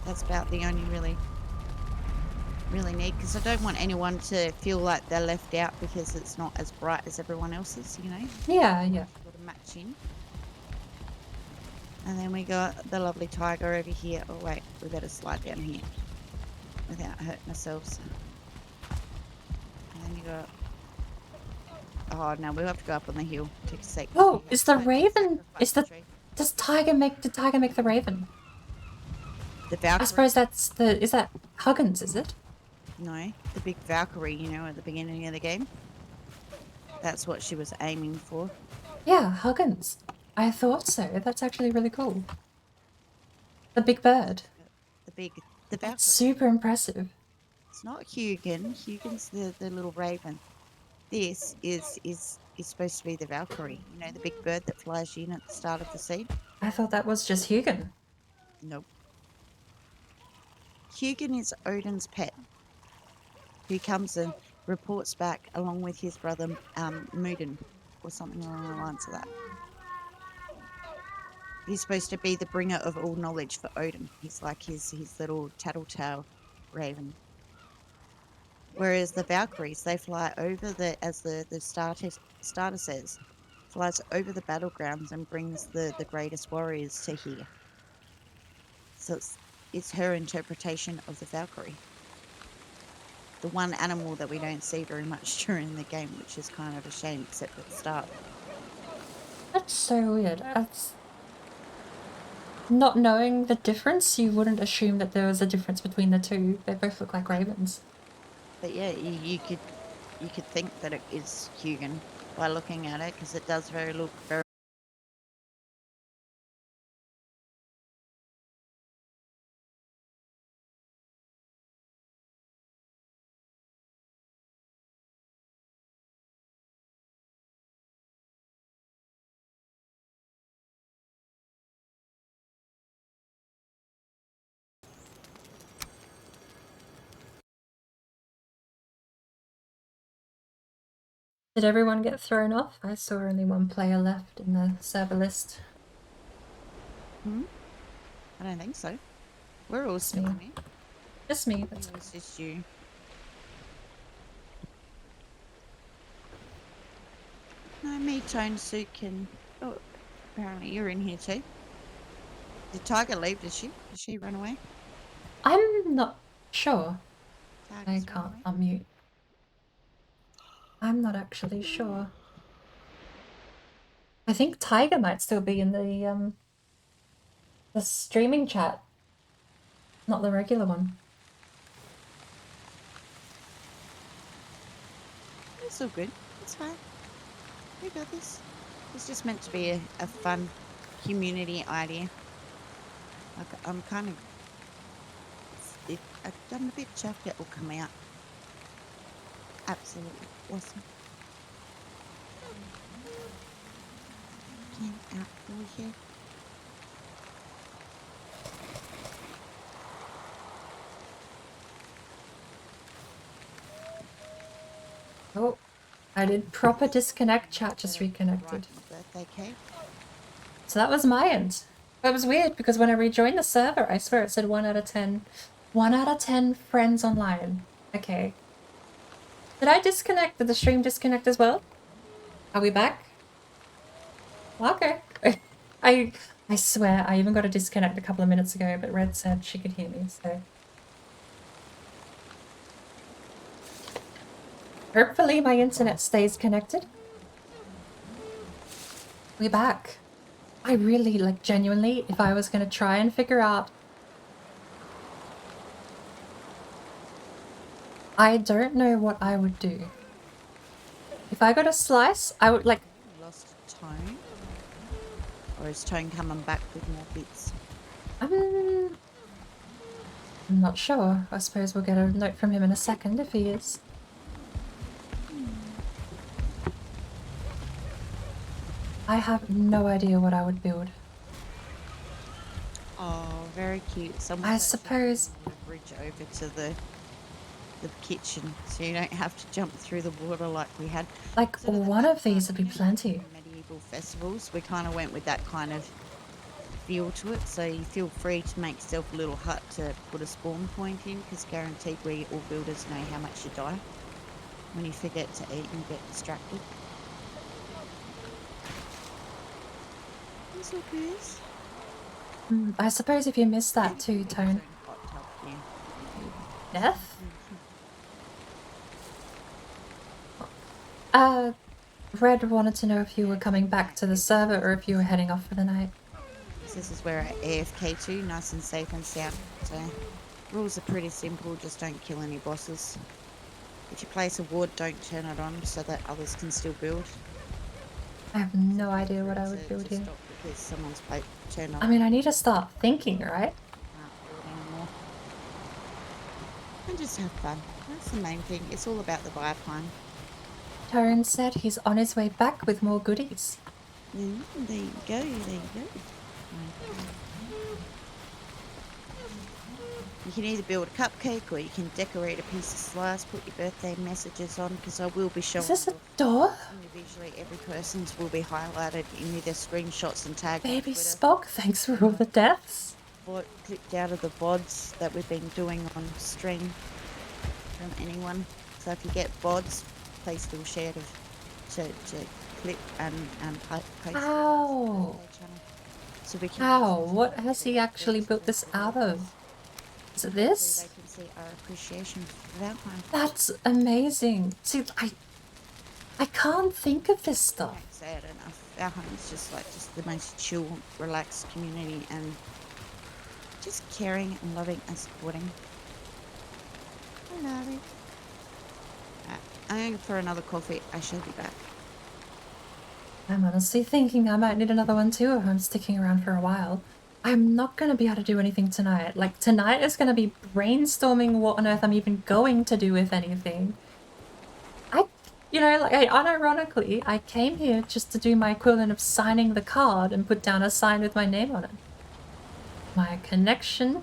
that's about the only really need, because I don't want anyone to feel like they're left out because it's not as bright as everyone else's, you know? Yeah, yeah. Got to match in. And then we got the lovely tiger over here. Oh wait, we better slide down here without hurting ourselves. And then you got... Oh no, we have to go up on the hill. Take a sec. Oh, is the raven? Does tiger make? Did tiger make the raven? The Valkyrie. I suppose that's the. Is that Huggins? Is it? No, the big Valkyrie. You know, at the beginning of the game. That's what she was aiming for. Yeah, Huggins. I thought so. That's actually really cool. The big bird. The Valkyrie. That's super impressive. It's not Hugin. Hugin's the little raven. This is supposed to be the Valkyrie. You know, the big bird that flies in at the start of the scene. I thought that was just Hugin. Nope. Hugin is Odin's pet, who comes and reports back along with his brother Maiden, or something along the lines of that. He's supposed to be the bringer of all knowledge for Odin. He's like his little tattletale raven. Whereas the Valkyries, they fly over as the starter says, flies over the battlegrounds and brings the greatest warriors to here. So it's her interpretation of the Valkyrie. The one animal that we don't see very much during the game, which is kind of a shame, except at the start. That's so weird. That's... Not knowing the difference, you wouldn't assume that there was a difference between the two. They both look like ravens. But yeah, you could think that it is Hugin by looking at it, because it does look very... Did everyone get thrown off? I saw only one player left in the server list. I don't think so. We're all still in here. Just me. That's it was just you. No, me, Tone, Sook, and... Oh, apparently you're in here too. Did Tiger leave, did she? Did she run away? I'm not sure. Tiger's I can't unmute. I'm not actually sure. I think Tiger might still be in the streaming chat, not the regular one. It's all good. It's fine. We got this. It's just meant to be a fun community idea. I'm kind of... I'm a bit chuffed it will come out. Absolutely awesome. Get out over here. Oh, I did proper disconnect, chat just reconnected. Birthday cake. So that was my end. It was weird because when I rejoined the server, I swear it said 1 out of 10. 1 out of 10 friends online. Okay. Did I disconnect? Did the stream disconnect as well? Are we back? Okay. I swear I even got a disconnect a couple of minutes ago, but Red said she could hear me, so. Hopefully my internet stays connected. We're back. I really, like, genuinely, if I was going to try and figure out... I don't know what I would do. If I got a slice, I would, like... Lost Tone? Or is Tone coming back with more bits? I'm not sure. I suppose we'll get a note from him in a second if he is. I have no idea what I would build. Oh, very cute. Someone I suppose... bridge over to the kitchen so you don't have to jump through the water like we had. Like, one of these would be plenty. Medieval festivals, we kind of went with that kind of feel to it, so you feel free to make yourself a little hut to put a spawn point in, because guaranteed we all builders know how much you die when you forget to eat and get distracted. That's all good. I suppose if you missed that too, Tone. Death? Red wanted to know if you were coming back to the server or if you were heading off for the night. This is where AFK2, nice and safe and sound. So, rules are pretty simple, just don't kill any bosses. If you place a ward, don't turn it on so that others can still build. I have no idea what I would build here. Because someone's turned on. I mean, I need to start thinking, right? And just have fun. That's the main thing. It's all about the vibe time. Tone said he's on his way back with more goodies. There you go, there you go. You can either build a cupcake or you can decorate a piece of slice, put your birthday messages on, because I will be showing... Is this a door? Individually, every person's will be highlighted in either screenshots and tagged. Baby Spock, thanks for all the deaths. Clicked out of the VODs that we've been doing on stream from anyone. So if you get VODs, please feel share to click and post. Ow! So we can Ow, what has he actually built this out of? Is it this? They can see our appreciation for Valheim. That's amazing. See, I can't think of this stuff. Sad enough. Valheim is just the most chill, relaxed community and just caring and loving and supporting. I love it. I'm going for another coffee. I shall be back. I'm honestly thinking I might need another one too if I'm sticking around for a while. I'm not going to be able to do anything tonight. Like, tonight is going to be brainstorming what on earth I'm even going to do with anything. Unironically, I came here just to do my equivalent of signing the card and put down a sign with my name on it. My connection.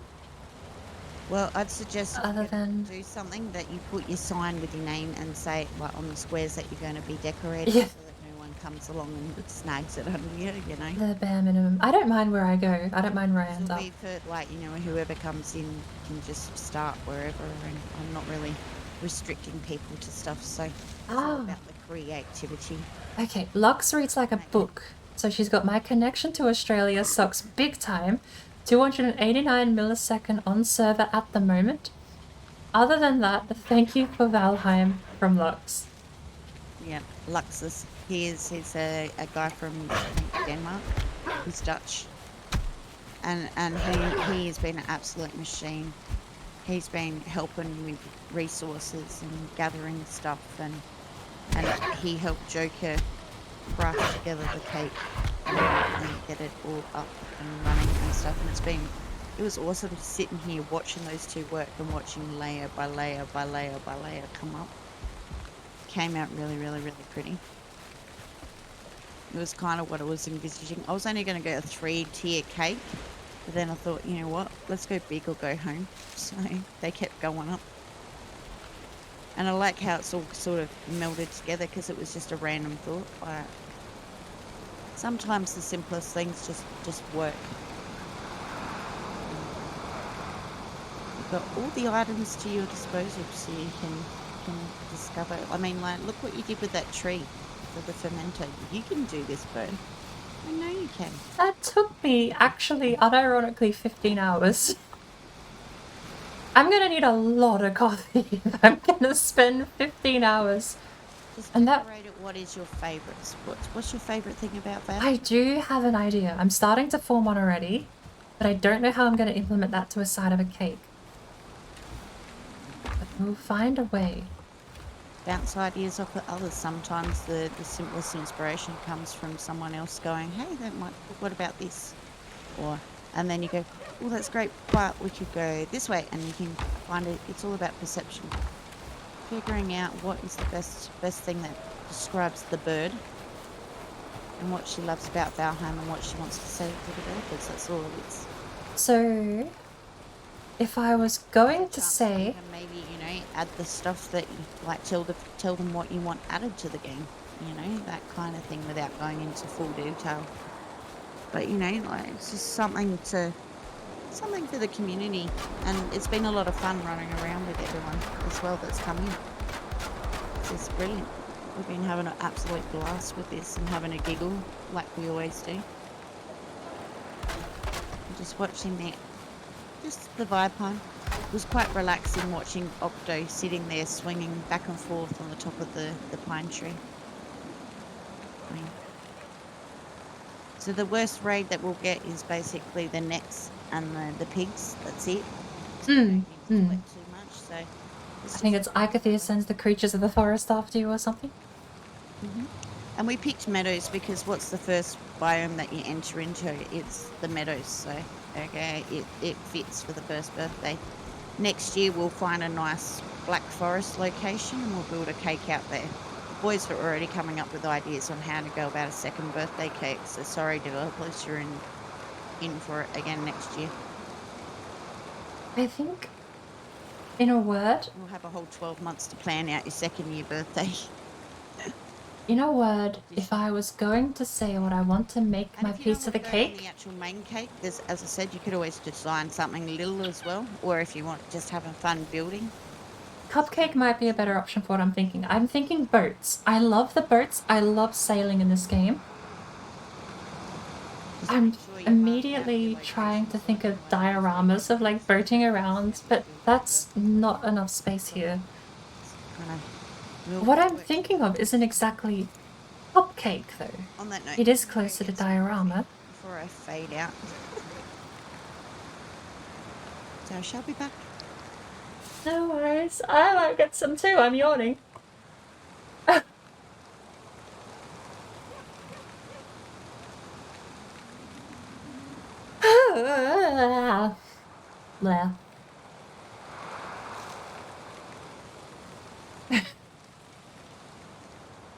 Well, I'd suggest do something that you put your sign with your name and say, like, on the squares that you're going to be decorating, yeah, so that no one comes along and snags it under you, you know. The bare minimum. I don't mind where I go. I don't mind where I end up. For, like, you know, whoever comes in can just start wherever, and I'm not really restricting people to stuff, so it's all about the creativity. Okay, Lux reads like a book. So she's got my connection to Australia sucks big time. 289 millisecond on server at the moment. Other than that, thank you for Valheim from Lux. Yeah, Luxus. He's a guy from Denmark. He's Dutch. And he has been an absolute machine. He's been helping with resources and gathering stuff, and he helped Joker craft together the cake and get it all up and running and stuff, and it was awesome sitting here watching those two work and watching layer by layer by layer by layer come up. Came out really, really, really pretty. It was kind of what I was envisaging. I was only going to go a 3-tier cake, but then I thought, you know what, let's go big or go home. So they kept going up. And I like how it's all sort of melded together because it was just a random thought. Like, sometimes the simplest things just work. You've got all the items to your disposal so you can discover. I mean, like, look what you did with that tree for the fermenter. You can do this, bird. I know you can. That took me, actually, unironically, 15 hours. I'm gonna need a lot of coffee if I'm gonna spend 15 hours. Just And that... decorate it. What is your favourites? What's your favourite thing about that? I do have an idea. I'm starting to form one already, but I don't know how I'm gonna implement that to a side of a cake. But we'll find a way. Bounce ideas off of others. Sometimes the simplest inspiration comes from someone else going, hey, that might, what about this? Or, and then you go, oh, that's great, but we could go this way, and you can find it. It's all about perception. Figuring out what is the best thing that describes the bird and what she loves about Valheim and what she wants to say to the developers. That's all it is. So, if I was going to say... Maybe, you know, add the stuff that you like, tell them what you want added to the game, you know, that kind of thing without going into full detail. But, you know, like, it's just something for the community, and it's been a lot of fun running around with everyone as well that's come in. It's brilliant. We've been having an absolute blast with this and having a giggle like we always do. And just watching that. Just the vibe home. It was quite relaxing watching Octo sitting there swinging back and forth on the top of the pine tree. So the worst raid that we'll get is basically the nets and the pigs. That's it. Too much, so I think it's Agathia sends the creatures of the forest after you or something. And we picked meadows because what's the first biome that you enter into? It's the meadows. So, okay, it fits for the first birthday. Next year we'll find a nice black forest location and we'll build a cake out there. The boys are already coming up with ideas on how to go about a second birthday cake. So sorry, developers, you're in for it again next year. I think, in a word... We'll have a whole 12 months to plan out your second year birthday. In a word, if I was going to say what I want to make my piece of the cake... the actual main cake, there's, as I said, you could always design something little as well. Or if you want just having fun building. Cupcake might be a better option for what I'm thinking. I'm thinking boats. I love the boats. I love sailing in this game. I'm immediately trying to think of dioramas of like boating around, but that's not enough space here. What I'm thinking of isn't exactly cupcake though. On that note, it is closer to diorama. Before I fade out. So I shall be back. No worries. I might get some too. I'm yawning. Blah.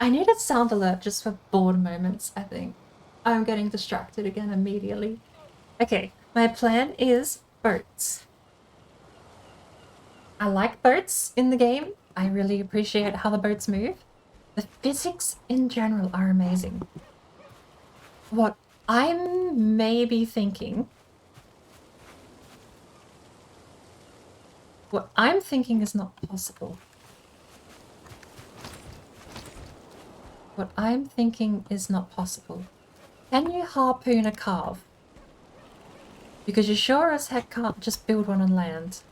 I need a sound alert just for bored moments, I think. I'm getting distracted again immediately. Okay, my plan is boats. I like boats in the game. I really appreciate how the boats move. The physics in general are amazing. What I'm maybe thinking... What I'm thinking is not possible. What I'm thinking is not possible. Can you harpoon a calf? Because you sure as heck can't just build one on land.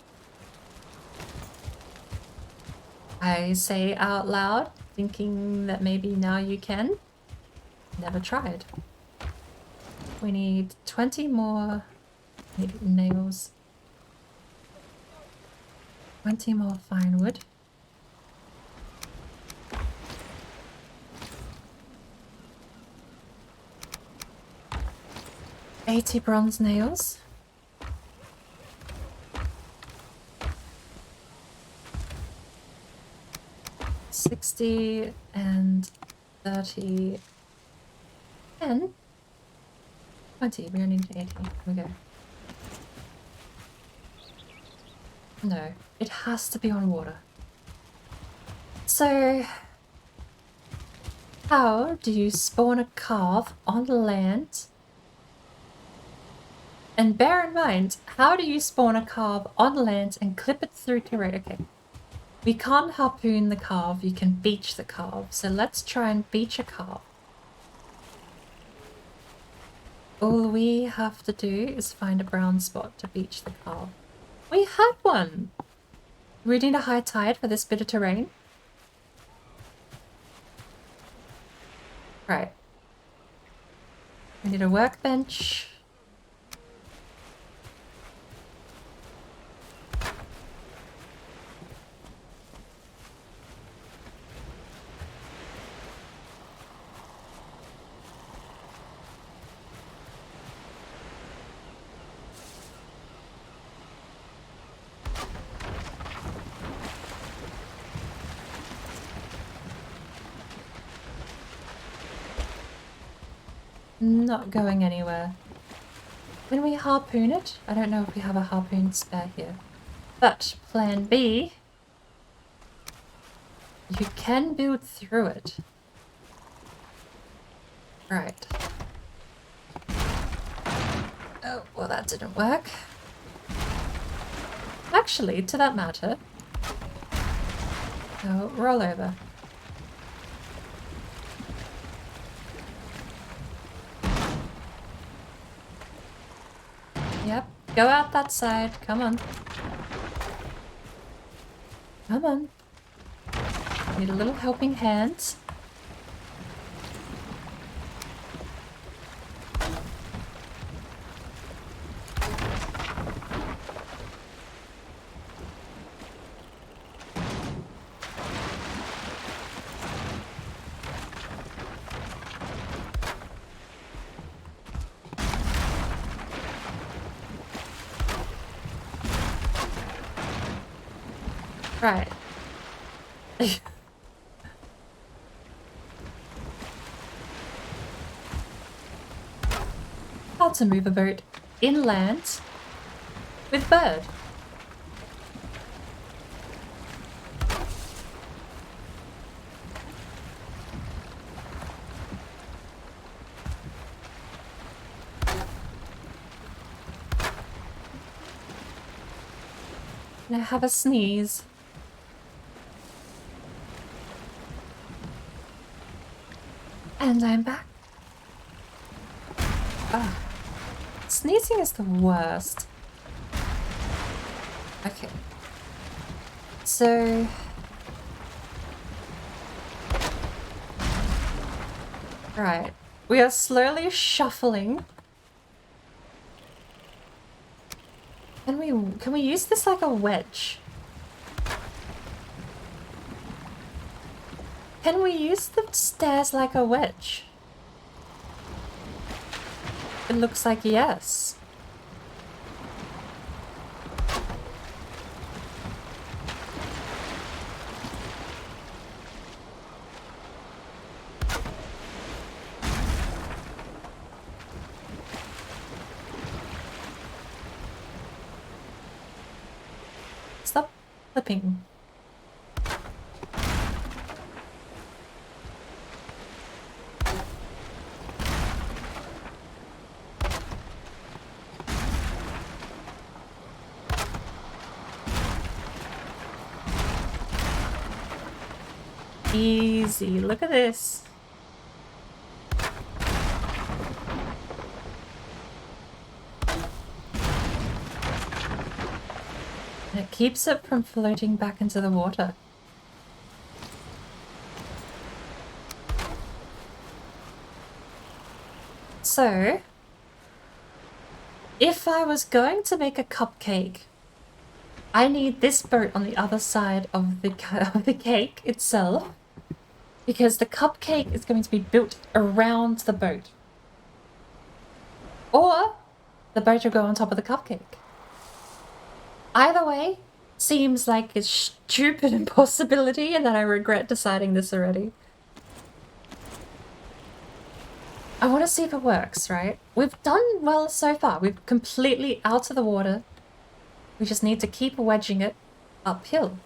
I say out loud, thinking that maybe now you can. Never tried. We need 20 more nails. 20 more fine wood. 80 bronze nails. $60 and 30 and 20. We only need 80. Here we go. No, it has to be on water. So, how do you spawn a carve on land? And bear in mind, how do you spawn a carve on land and clip it through terrain? Okay. We can't harpoon the carve, you can beach the carve. So let's try and beach a carve. All we have to do is find a brown spot to beach the carve. We had one! We need a high tide for this bit of terrain. Right. We need a workbench. Not going anywhere. When we harpoon it, I don't know if we have a harpoon spare here. But plan B, you can build through it. Right. Oh, well that didn't work. Actually, to that matter, oh, roll over. Yep, go out that side. Come on. Come on. Need a little helping hand. Right. How to move a boat inland with bird. And I have a sneeze. And I'm back. Ah, sneezing is the worst. Okay. So... Right. We are slowly shuffling. Can we use this like a wedge? Can we use the stairs like a wedge? It looks like yes. Stop flipping. Easy, look at this. And it keeps it from floating back into the water. So, if I was going to make a cupcake, I need this boat on the other side of the cake itself, because the cupcake is going to be built around the boat. Or the boat will go on top of the cupcake. Either way, seems like a stupid impossibility, and that I regret deciding this already. I want to see if it works, right? We've done well so far. We've completely out of the water. We just need to keep wedging it uphill.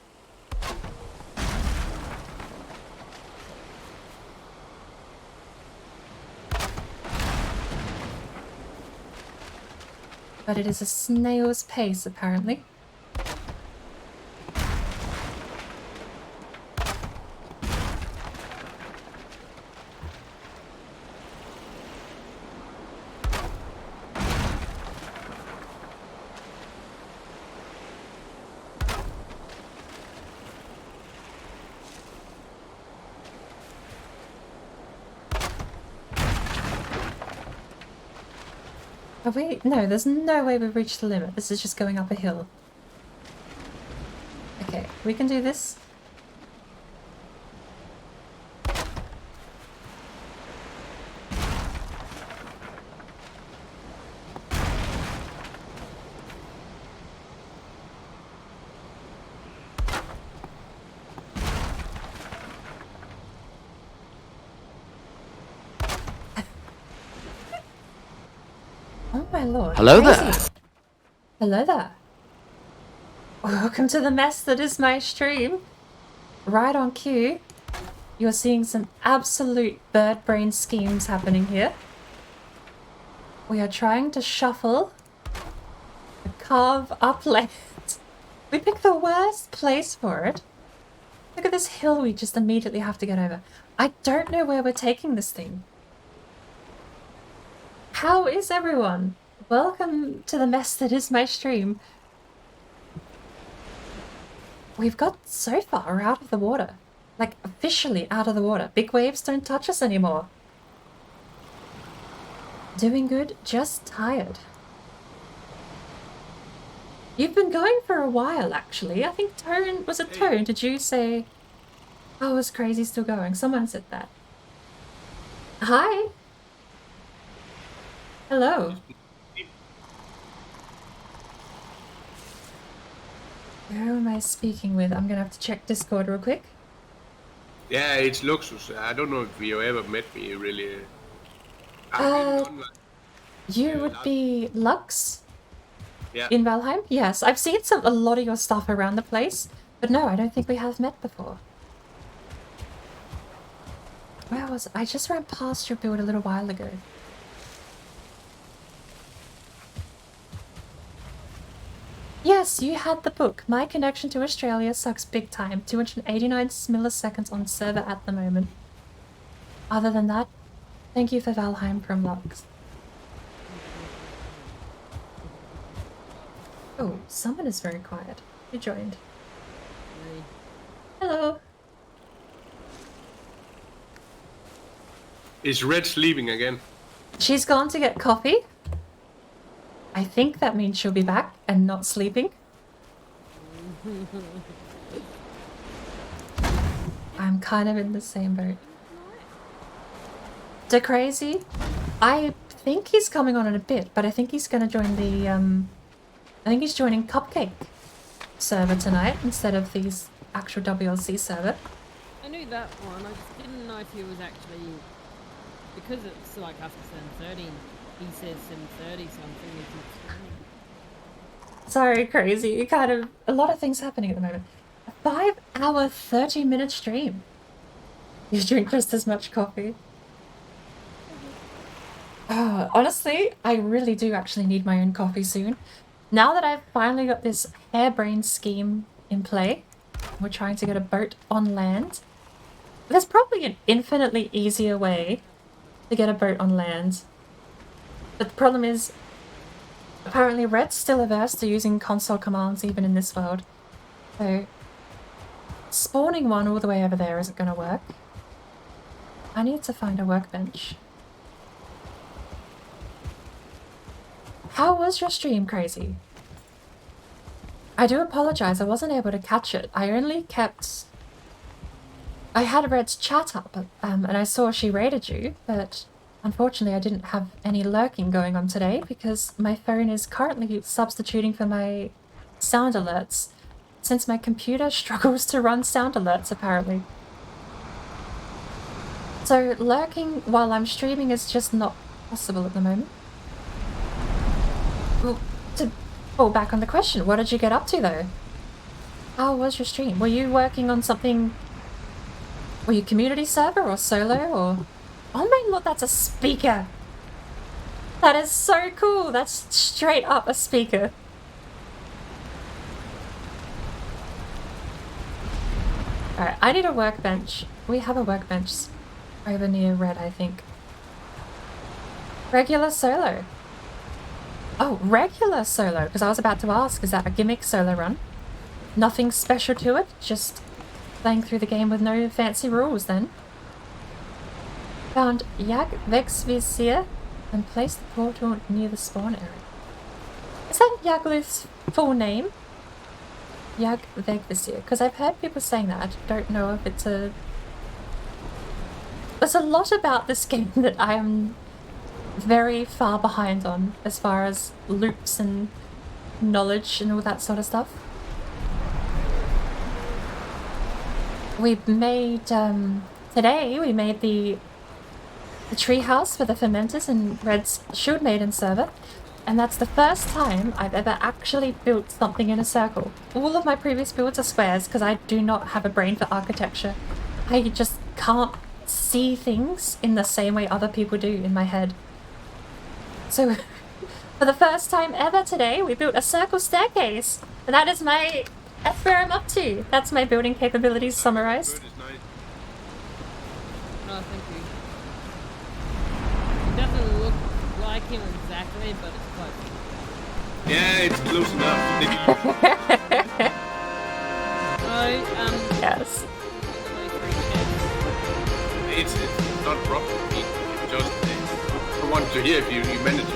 but it is a snail's pace apparently. Have we? No, there's no way we've reached the limit. This is just going up a hill. Okay, we can do this. Oh my lord. Hello Crazy. there. Hello there. Welcome to the mess that is my stream. Right on cue. You're seeing some absolute bird brain schemes happening here. We are trying to shuffle the carve upland. We picked the worst place for it. Look at this hill we just immediately have to get over. I don't know where we're taking this thing. How is everyone? Welcome to the mess that is my stream. We've got so far out of the water. Like, officially out of the water. Big waves don't touch us anymore. Doing good, just tired. You've been going for a while, actually. I think Tone... Was it Tone? Did you say... Oh, is Crazy still going? Someone said that. Hi! Hello. Who am I speaking with? I'm gonna have to check Discord real quick. Yeah, it's Luxus. I don't know if you ever met me, really. I've been online. You would be Lux? Yeah. In Valheim? Yes, I've seen a lot of your stuff around the place, but no, I don't think we have met before. Where was I? Just ran past your build a little while ago. Yes, you had the book. My connection to Australia sucks big time. 289 milliseconds on server at the moment. Other than that, thank you for Valheim from Lux. Oh, someone is very quiet. Who joined? Hello. Is Red sleeping again? She's gone to get coffee. I think that means she'll be back and not sleeping. I'm kind of in the same boat. De Crazy, I think he's coming on in a bit, but I think he's going to join the, I think he's joining Cupcake server tonight instead of the actual WLC server. I knew that one, I just didn't know if he was actually... Because it's like after 7:30, he says 7:30, so I'm thinking he's not streaming. Sorry, Crazy, you kind of... A lot of things happening at the moment. A 5-hour, 30-minute stream. You drink just as much coffee. Honestly, I really do actually need my own coffee soon. Now that I've finally got this harebrained scheme in play, we're trying to get a boat on land. There's probably an infinitely easier way to get a boat on land. But the problem is, apparently Red's still averse to using console commands even in this world. So, spawning one all the way over there isn't going to work. I need to find a workbench. How was your stream, Crazy? I do apologize, I wasn't able to catch it. I only kept... I had Red's chat up, and I saw she raided you, but unfortunately I didn't have any lurking going on today because my phone is currently substituting for my sound alerts, since my computer struggles to run sound alerts, apparently. So lurking while I'm streaming is just not possible at the moment. Well, to fall back on the question, what did you get up to though? How was your stream? Were you working on something... Were you community server or solo or... Oh my lord, that's a speaker! That is so cool. That's straight up a speaker. Alright, I need a workbench. We have a workbench over near Red, I think. Regular solo. Oh, regular solo, because I was about to ask, is that a gimmick solo run? Nothing special to it, just playing through the game with no fancy rules then. Found Vexvisir and placed the portal near the spawn area. Is that Yagluth's full name? Vegvisir, because I've heard people saying that. I don't know if it's a... There's a lot about this game that I am very far behind on as far as loops and knowledge and all that sort of stuff. We made, today we made the treehouse for the fermenters in Red's Shield Maiden server, and that's the first time I've ever actually built something in a circle. All of my previous builds are squares because I do not have a brain for architecture. I just can't see things in the same way other people do in my head. So, for the first time ever today, we built a circle staircase, and that is that's where I'm up to. That's my building capabilities summarized. Oh, thank you. It doesn't look like him exactly, but it's close. Yeah, it's close enough. Yes. It's not proper. It's just I want to hear if you managed to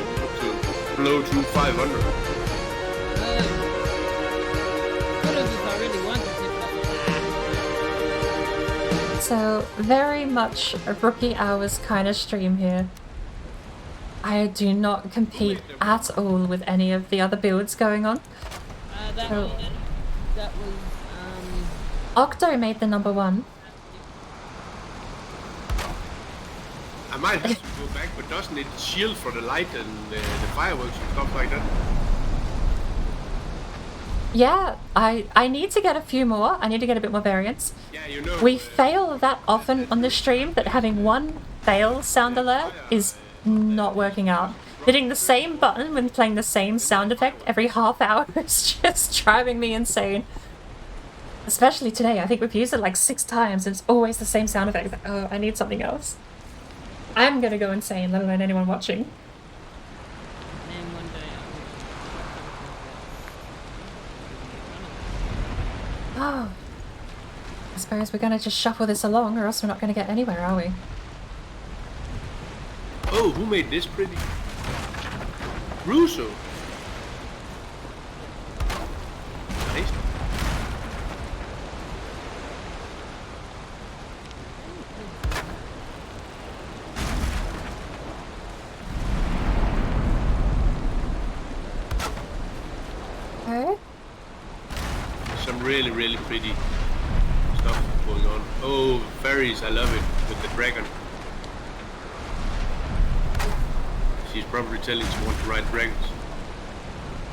blow through 500. So, very much a rookie hours kind of stream here. I do not compete at all with any of the other builds going on. That was Octo made the #1. I might have to go back, but doesn't it shield for the light and the fireworks and stuff like that? Yeah, I need to get a few more. I need to get a bit more variance. Yeah, you know. We fail that often on the stream that having one fail sound alert is not working out. Hitting the same button when playing the same sound effect every half hour is just driving me insane. Especially today, I think we've used it like 6 times and it's always the same sound effect. It's like, oh, I need something else. I'm gonna go insane, let alone anyone watching. Oh. I suppose we're gonna just shuffle this along or else we're not gonna get anywhere, are we? Oh, who made this pretty? Russo. Nice. Okay. Some really, really pretty stuff going on. Oh, fairies, I love it, with the dragon. She's probably telling she wants to ride dragons.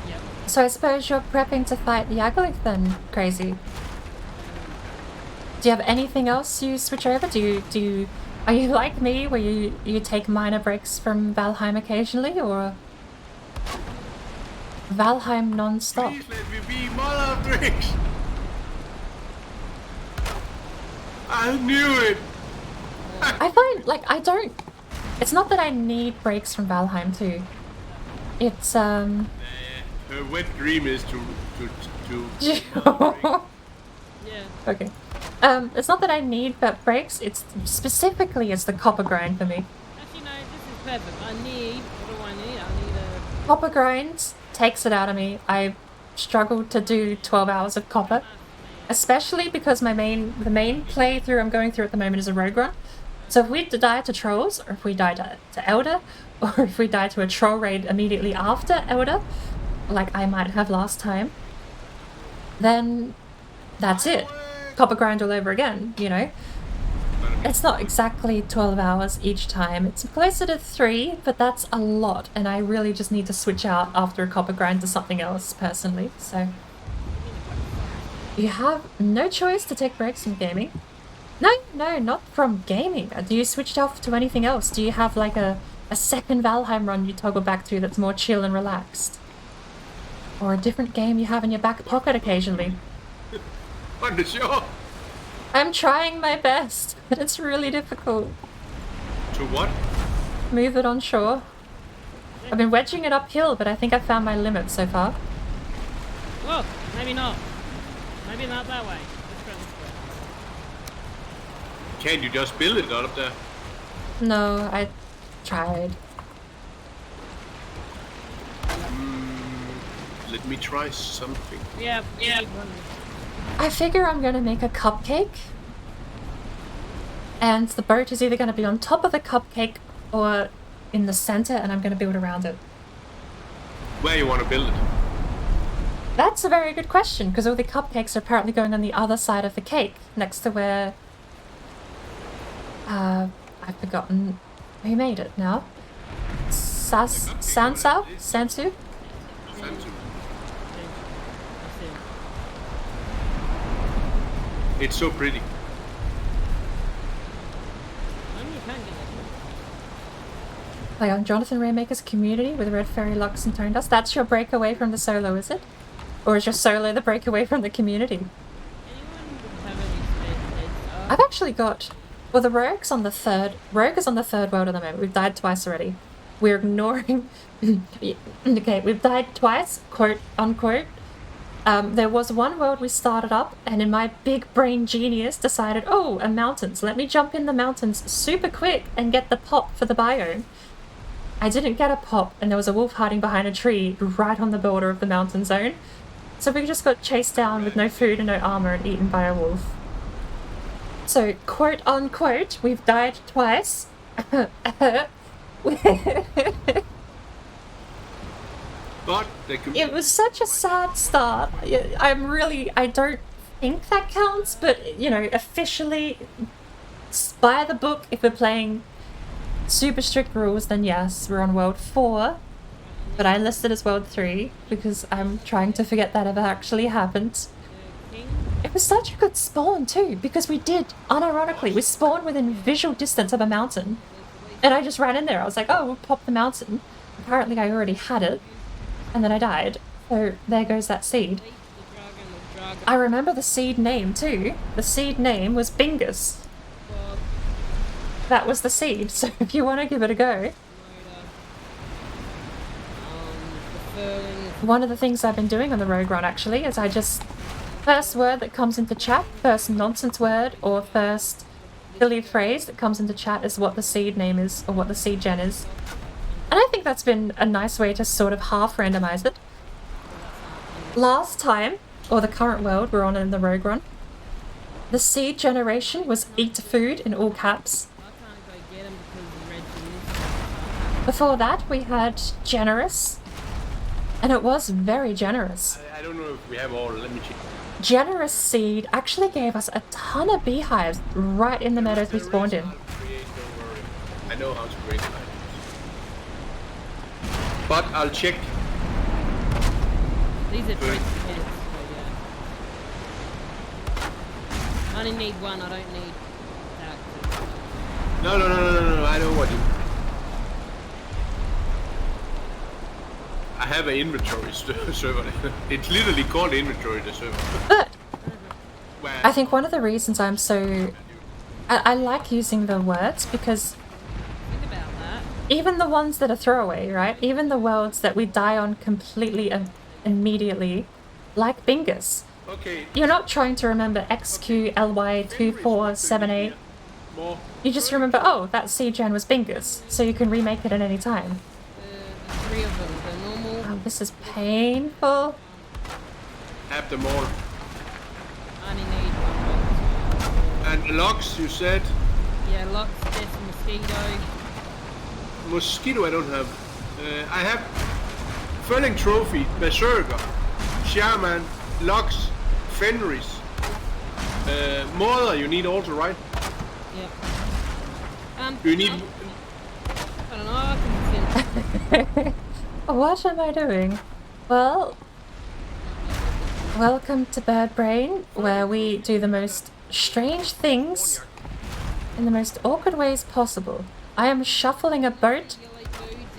Yep. So I suppose you're prepping to fight the Yagluth then, Crazy. Do you have anything else you switch over? Are you like me where you take minor breaks from Valheim occasionally, or Valheim non-stop? Please let me be Mother of Drinks! I knew it! I find, like, it's not that I need breaks from Valheim too. It's, Her wet dream is to Yeah. Okay. It's not that I need breaks, it's specifically it's the copper grind for me. Actually, no, this is perfect. What do I need? I need a... Copper grind takes it out of me. I struggle to do 12 hours of copper. Especially because the main playthrough I'm going through at the moment is a rogue run. So if we die to trolls, or if we die to Elder, or if we die to a troll raid immediately after Elder, like I might have last time, then that's it. Copper grind all over again, you know? It's not exactly 12 hours each time. It's closer to 3, but that's a lot, and I really just need to switch out after a copper grind to something else, personally, so... You have no choice to take breaks from gaming. No, not from gaming. Do you switch off to anything else? Do you have like a a second Valheim run you toggle back to that's more chill and relaxed. Or a different game you have in your back pocket occasionally. On the shore. I'm trying my best, but it's really difficult. To what? Move it on shore. I've been wedging it uphill, but I think I found my limit so far. Well, maybe not. Maybe not that way. Let's go this way. Can't you just build it up there? No, I tried. Let me try something. Yeah. I figure I'm gonna make a cupcake. And the boat is either gonna be on top of the cupcake or in the center, and I'm gonna build around it. Where you want to build it? That's a very good question, because all the cupcakes are apparently going on the other side of the cake, next to where... I've forgotten who made it now. Sansu? Sansu. It's so pretty. Play on Jonathan Raymaker's community with Red Fairy, Lux, and Tone Dust. That's your break away from the solo, is it? Or is your solo the break away from the community? I've actually got... Well, the rogue is on the third world at the moment. We've died twice already. We're ignoring... Okay, we've died twice, quote unquote. There was one world we started up, and in my big brain genius decided, oh, a mountains. Let me jump in the mountains super quick and get the pop for the biome. I didn't get a pop, and there was a wolf hiding behind a tree right on the border of the mountain zone. So we just got chased down with no food and no armor and eaten by a wolf. So, quote unquote, we've died twice. But it was such a sad start. I don't think that counts, but, you know, officially, by the book, if we're playing super strict rules, then yes, we're on World 4. But I listed as World 3 because I'm trying to forget that ever actually happened. It was such a good spawn too, because we did, unironically, we spawned within visual distance of a mountain. And I just ran in there. I was like, oh, we'll pop the mountain. Apparently I already had it. And then I died. So there goes that seed. I remember the seed name too. The seed name was Bingus. That was the seed, so if you want to give it a go. One of the things I've been doing on the Rogue Run actually is I just... First word that comes into chat, first nonsense word, or first silly phrase that comes into chat is what the seed name is, or what the seed gen is. And I think that's been a nice way to sort of half randomize it. Last time, or the current world we're on in the Rogue Run, the seed generation was eat food in all caps. Before that we had generous, and it was very generous. I don't know if we have all, let me check. Generous seed actually gave us a ton of beehives right in the meadows we spawned in. I know how to create items. But I'll check. These are great pets. I only need one, I don't need that. No, I know what you... I have an inventory server. It's literally called inventory, the server. But I think one of the reasons I'm so... I like using the words because Think about that. even the ones that are throwaway, right? Even the worlds that we die on completely immediately, like Bingus. Okay. You're not trying to remember XQLY2478. You just remember, oh, that seed gen was Bingus, so you can remake it at any time. The three of them, the normal. Oh, this is painful. Have them all. I only need one. And logs, you said? Yeah, lots, death, mosquito. Mosquito I don't have. I have Furling Trophy, Berserker, Shaman, Lux, Fenris. Mother you need also, right? Yeah. You need... I don't know, I can What am I doing? Well, welcome to Bird Brain, where we do the most strange things in the most awkward ways possible. I am shuffling a boat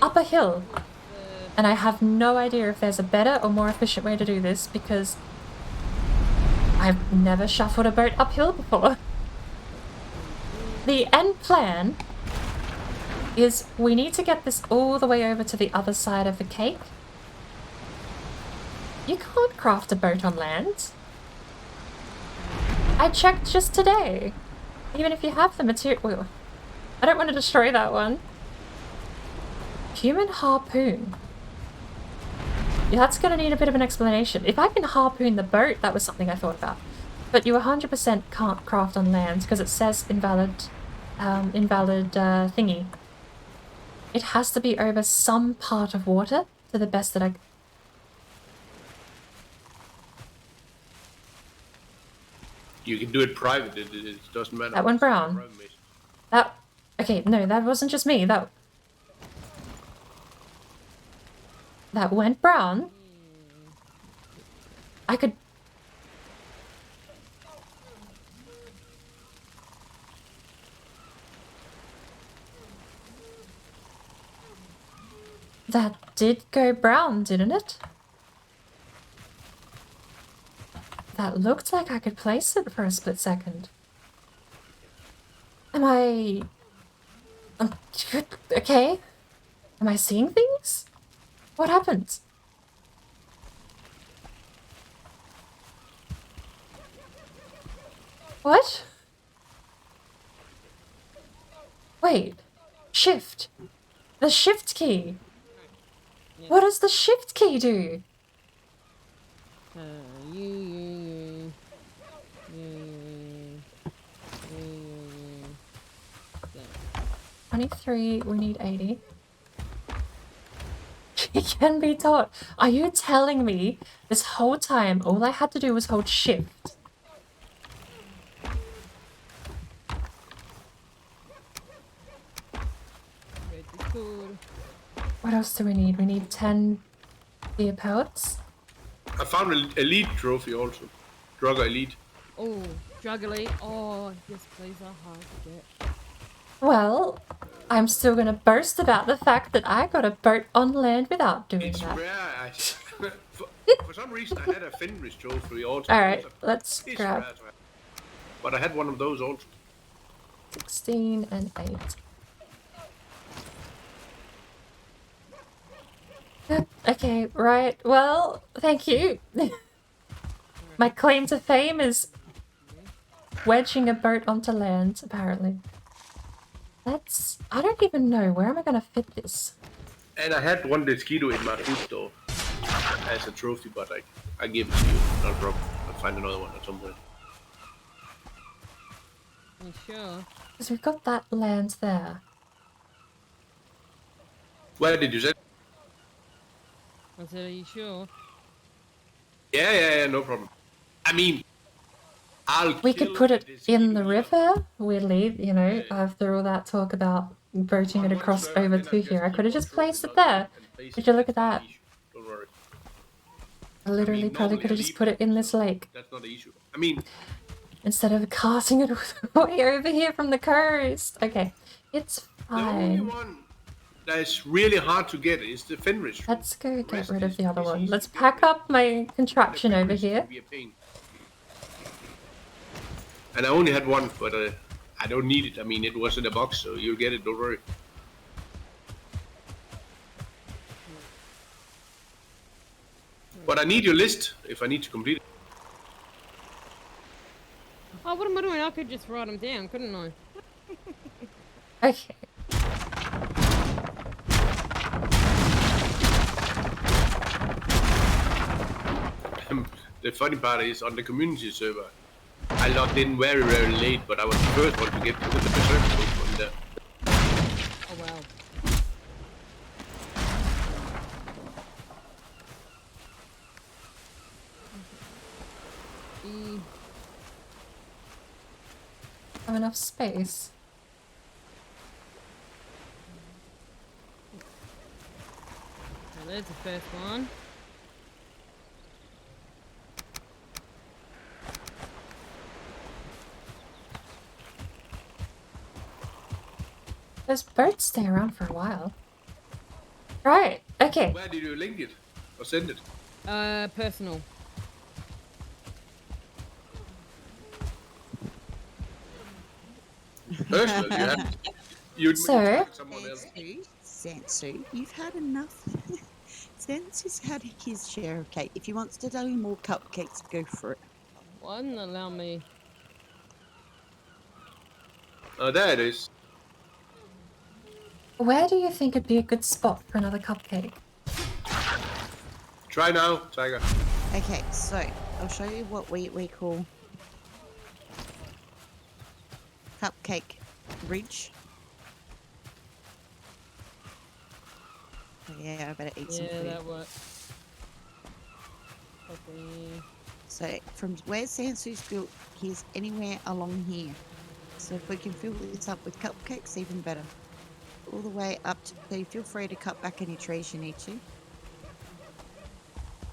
up a hill. And I have no idea if there's a better or more efficient way to do this because I've never shuffled a boat uphill before. The end plan is we need to get this all the way over to the other side of the cake. You can't craft a boat on land. I checked just today. Even if you have the material. I don't want to destroy that one. Human harpoon. Yeah, that's going to need a bit of an explanation. If I can harpoon the boat, that was something I thought about. But you 100% can't craft on land because it says invalid thingy. It has to be over some part of water to the best that I... You can do it private, it doesn't matter. That went brown. That... Okay, no, that wasn't just me. That went brown. I could... That did go brown, didn't it? That looked like I could place it for a split second. Am I... Okay. Am I seeing things? What happened? What? Wait. Shift. The shift key. What does the shift key do? You. 23, we need 80. She can be taught. Are you telling me this whole time all I had to do was hold shift? What else do we need? We need 10 beer pellets. I found an elite trophy also. Drugger elite. Oh, drug elite. Oh, yes, please. Are hard to get. Well, I'm still gonna boast about the fact that I got a boat on land without doing It's that. rare. For some reason, I had a Fenris trophy also. Alright, let's It's grab rare to have. But I had one of those also. 16 and 8. Okay, right. Well, thank you. My claim to fame is wedging a boat onto land, apparently. That's... I don't even know. Where am I going to fit this? And I had one mosquito in my foot though, as a trophy, but I gave it to you. Not a problem. I'll find another one at some point. You sure? Because we've got that land there. Where did you say? I said, are you sure? Yeah, no problem. I mean, We could put it in the river, weirdly, you know, after all that talk about boating it across over to here. I could have just placed it there. Would you look at that? Don't worry. I literally probably could have just put it in this lake. That's not the issue. I mean, instead of carting it way over here from the coast. Okay, it's the only fine. one that is really hard to get is the Fenris trophy. Let's go get rid of the other one. Let's pack up my contraption over here. And I only had one, but I don't need it. I mean, it was in a box, so you'll get it, don't worry. But I need your list if I need to complete it. Oh, what am I doing? I could just write them down, couldn't I? Okay. The funny part is, on the community server, I logged in very, very late, but I was the first one to get to the berserk book from there. Oh, wow. Have enough space. Well, there's the first one. Those birds stay around for a while. Right, okay. Where did you link it? Or send it? Personal. Personal, you had... You So- tried someone else. Sansu, you've had enough. Sansu's had his share of cake. If he wants to do more cupcakes, go for it. Why didn't it allow me? Oh, there it is. Where do you think would be a good spot for another cupcake? Try now, Tiger. Okay, so I'll show you what we call cupcake ridge. Oh, yeah, I better eat some Yeah, food. that works. Okay. So from where Sansu's built, he's anywhere along here. So if we can fill this up with cupcakes, even better. All the way up to, so feel free to cut back any trees you need to.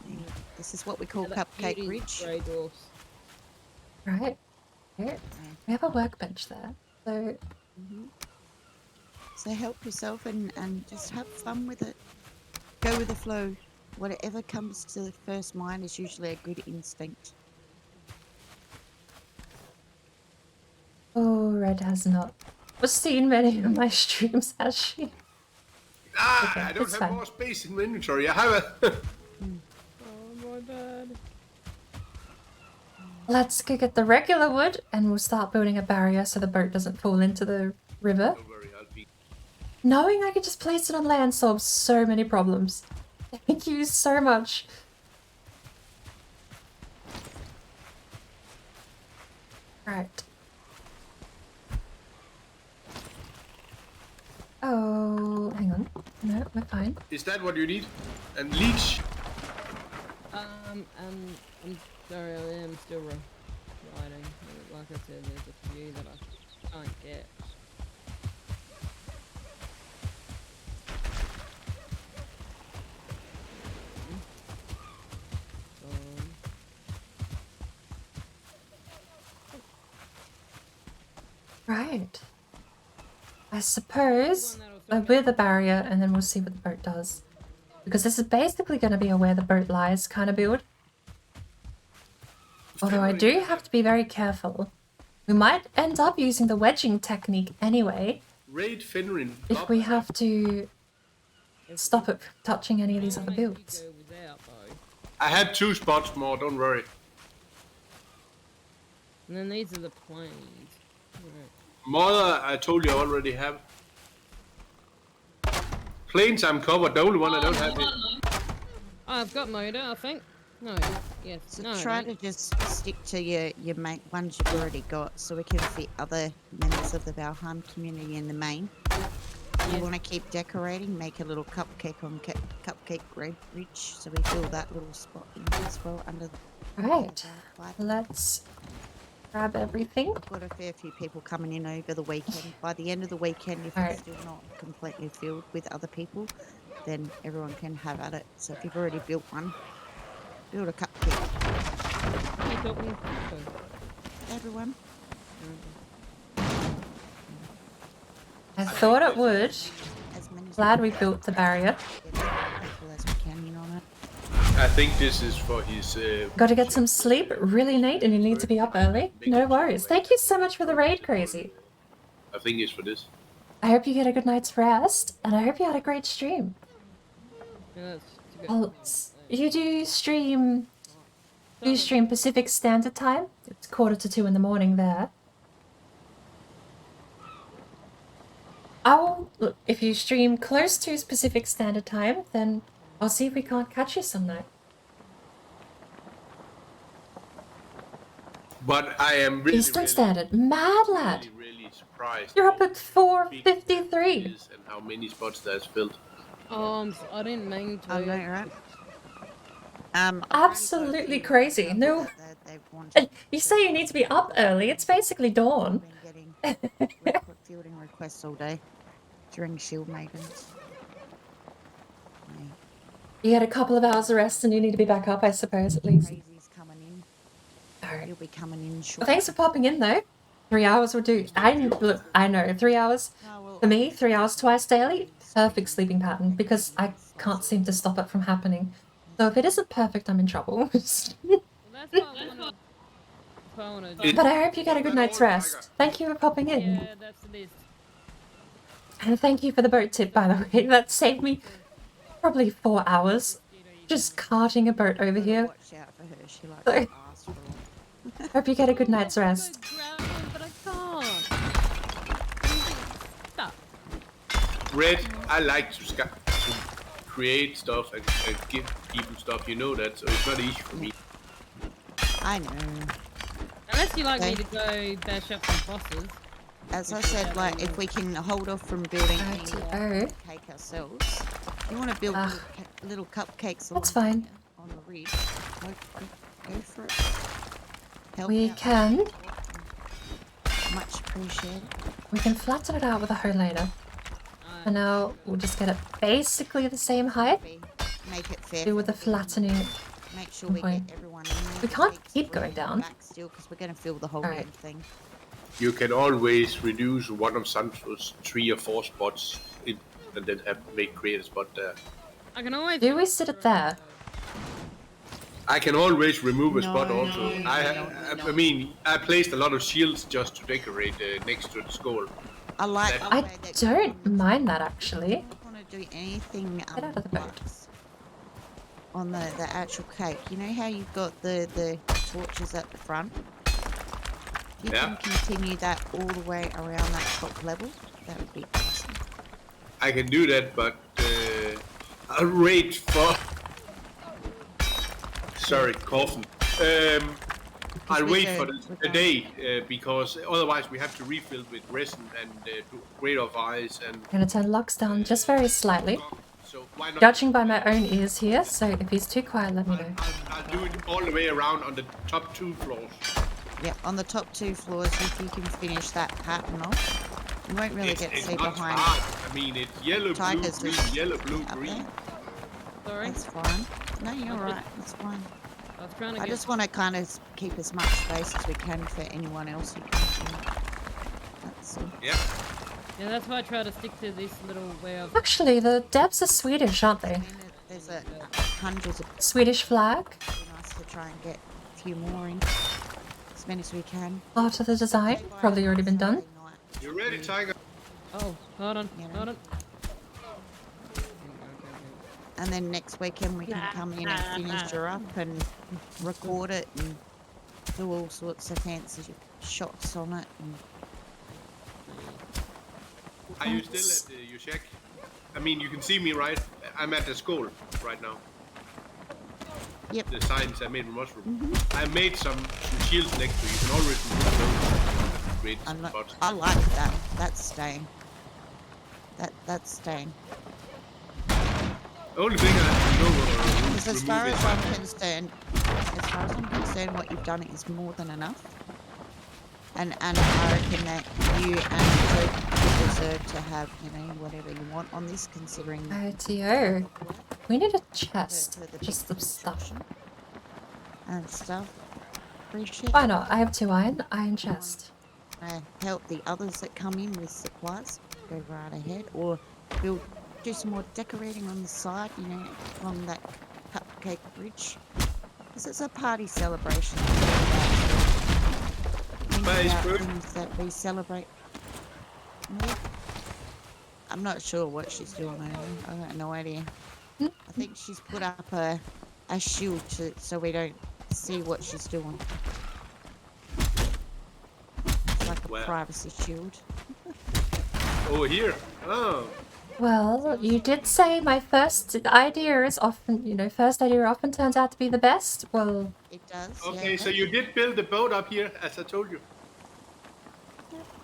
And this is what we call cupcake ridge. Grey dwarfs. Right. Here. We have a workbench there. So So help yourself and just have fun with it. Go with the flow. Whatever comes to the first mind is usually a good instinct. oh, Red has not seen many of my streams, has she? Ah, Okay, I don't it's have fine. more space in my inventory. I have a... Oh my bad. Let's go get the regular wood and we'll start building a barrier so the boat doesn't fall into the river. Don't worry, I'll be... Knowing I could just place it on land solves so many problems. Thank you so much. Right. Oh, hang on. No, we're fine. Is that what you need? And leech? I'm sorry, I am still writing. Like I said, there's a few that I can't get. Right. I suppose I'll build the barrier and then we'll see what the boat does. Because this is basically going to be a where the boat lies kind of build. Although I do have to be very careful. We might end up using the wedging technique anyway. Raid Fenrir. If we have to stop it from touching any of these other builds. I had 2 spots more, don't worry. And then these are the planes. Right. Mother, I told you I already have. Planes I'm covered, the only one I don't have is... I've got motor, I think. No, yes. So no, try I don't. to just stick to your main ones you've already got, so we can fit other members of the Valheim community in the main. If you want to keep decorating, make a little cupcake on cupcake ridge, so we fill that little spot in as well under the... Right. Let's grab everything. I've got a fair few people coming in over the weekend. By the end of the weekend, if Alright. it's still not completely filled with other people, then everyone can have at it. So if you've already built one, build a cupcake. You talking? Everyone. I thought it would. Glad we built the barrier. As we can in on it. I think this is for his... Gotta get some sleep, really late, and you need to be up early. No worries. Thank you so much for the raid, Crazy. I think it's for this. I hope you get a good night's rest, and I hope you had a great stream. Yeah, Well, you do stream Pacific Standard Time? It's 1:45 in the morning there. Look, if you stream close to Pacific Standard Time, then I'll see if we can't catch you some night. But I am really, Eastern Standard. Mad lad! really surprised. You're up at 4:53. And how many spots there's filled. I didn't mean to. I know, right? Absolutely crazy. No. You say you need to be up early. It's basically dawn. Fielding requests all day during Shield Maidens. You had a couple of hours of rest and you need to be back up, I suppose, at least. Crazy's coming in. Alright. He'll be coming in Well, shortly. thanks for popping in, though. 3 hours will do. Look, I know, 3 hours. No, well, For me, 3 hours twice daily, perfect sleeping pattern because I can't seem to stop it from happening. So if it isn't perfect, I'm in trouble. Well, that's what I want to do. But I hope you get a good night's rest. Thank you for popping in. Yeah, that's the list. And thank you for the boat tip, by the way. That saved me probably 4 hours just carting a boat over here. Watch out for her. She likes So, to ask for it. hope you get a good night's rest. But I can't. Stop. Red, I like to create stuff and give people stuff. You know that, so it's not easy for me. I know. Unless you like me Okay. to go bash up some bosses. As I said, like, if we can hold off from building any cake ourselves, if you want to build little cupcakes That's along fine. here on the ridge, go for it. Help We out. can. Much appreciated. We can flatten it out with a hoe later. And now we'll just get it basically the same height. Make it fair. Do with the flattening. Make sure we point. get everyone in there. We can't keep going down. Back still, because we're going to fill the whole Alright. damn thing. You can always reduce one of Santos 3 or 4 spots and then create a spot there. I can always. Do we sit it there? I can always remove a spot No, also. no, I mean, I placed a lot of shields just to decorate next to the skull. I like. That- I don't mind that actually. I don't want to do anything Get out of the boat. flux on the actual cake. You know how you've got the torches at the front? You Yeah. can continue that all the way around that top level. That would be awesome. I can do that, but I'll wait for. Sorry, coughing. I'll we wait go- for we're the day because otherwise we have to refill with resin and grade of ice and. I'm gonna turn Lux down just very slightly. So why not? Judging by my own ears here, so if he's too quiet, let me know. I'll do it all the way around on the top 2 floors. Yeah, on the top 2 floors, if you can finish that pattern off, you won't really get to It's see not behind. hard. I mean, it's yellow, Tigers blue, is green, yellow, blue, up green. there. Sorry. That's fine. No, you're right. That's fine. I was trying to I get. just want to kind of keep as much space as we can for anyone else who comes in. That's all. Yeah. Yeah, that's why I try to stick to this little way of. Actually, the Debs are Swedish, aren't they? And there's hundreds of. Swedish flag. It'd be nice to try and get a few more in. As many as we can. Part of the design. Probably already been done. You ready, Tiger? Oh, hold on, You know. hold on. And then next weekend we can come in and finish her up and record it and do all sorts of fancy shots on it. And Are you still at your shack? I mean, you can see me, right? I'm at the school right now. Yep. The signs I made from mushroom. I made some shields next to you. You can always remove those. Great I'm not, spot. I like that. That's staying. That's staying. The only thing I have to know Because as remove far is as I'm concerned, what you've done is more than enough. And I reckon that you and Joe deserve to have, you know, whatever you want on this, considering ITO. We need a chest. for the Just big the stuff. construction and stuff. Appreciate Why not? I have 2 iron chest. help the others that come in with supplies. Go right ahead, or do some more decorating on the side, you know, along that cupcake bridge. Because it's a party celebration. Bye, Spur. Things that we celebrate. Yeah. I'm not sure what she's doing. I have no idea. I think she's put up a shield so we don't see what she's doing. It's like a Well. privacy shield. over here. Oh. Well, you did say my first idea is often, first idea often turns out to be the best. Well, It does. Okay, yeah. so you did build the boat up here, as I told you.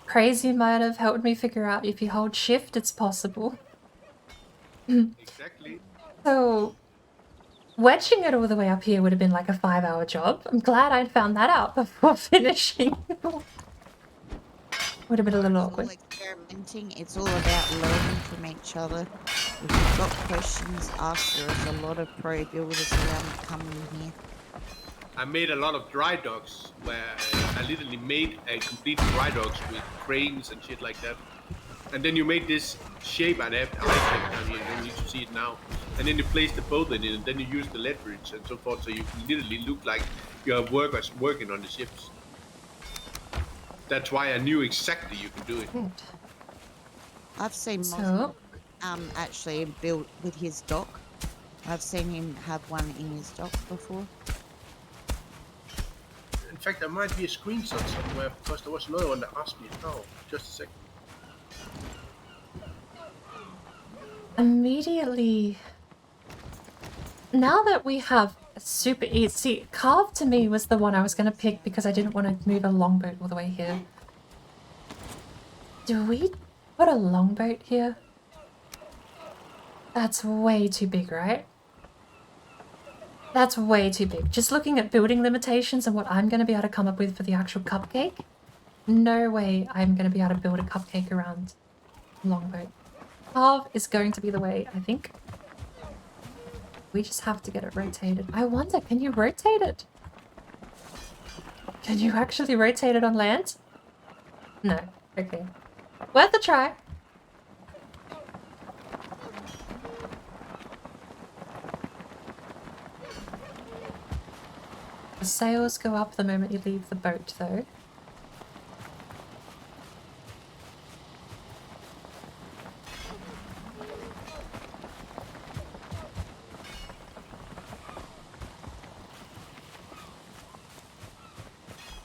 crazy might have helped me figure out if you hold shift, it's possible. Exactly. So, wedging it all the way up here would have been like a 5-hour job. I'm glad I found that out before finishing. Would have been a little It's all awkward. experimenting. It's all about learning from each other. If you've got questions, ask. There's a lot of pro builders around that come in here. I made a lot of dry docks where I literally made a complete dry docks with cranes and shit like that. And then you made this shape at it. I like it. You don't need to see it now. And then you place the boat in it, and then you use the leverage and so forth, so you literally look like you have workers working on the ships. That's why I knew exactly you can do it. Right. I've seen So, actually built with his dock. I've seen him have one in his dock before. In fact, there might be a screenshot somewhere because there was another one that asked me. Oh, just a second. immediately, now that we have super easy, carve to me was the one I was going to pick because I didn't want to move a longboat all the way here. Do we put a longboat here? That's way too big, right? That's way too big. Just looking at building limitations and what I'm going to be able to come up with for the actual cupcake, no way I'm going to be able to build a cupcake around a longboat. Carve is going to be the way, I think. We just have to get it rotated. I wonder, can you rotate it? Can you actually rotate it on land? No. Okay. Worth a try. The sails go up the moment you leave the boat, though.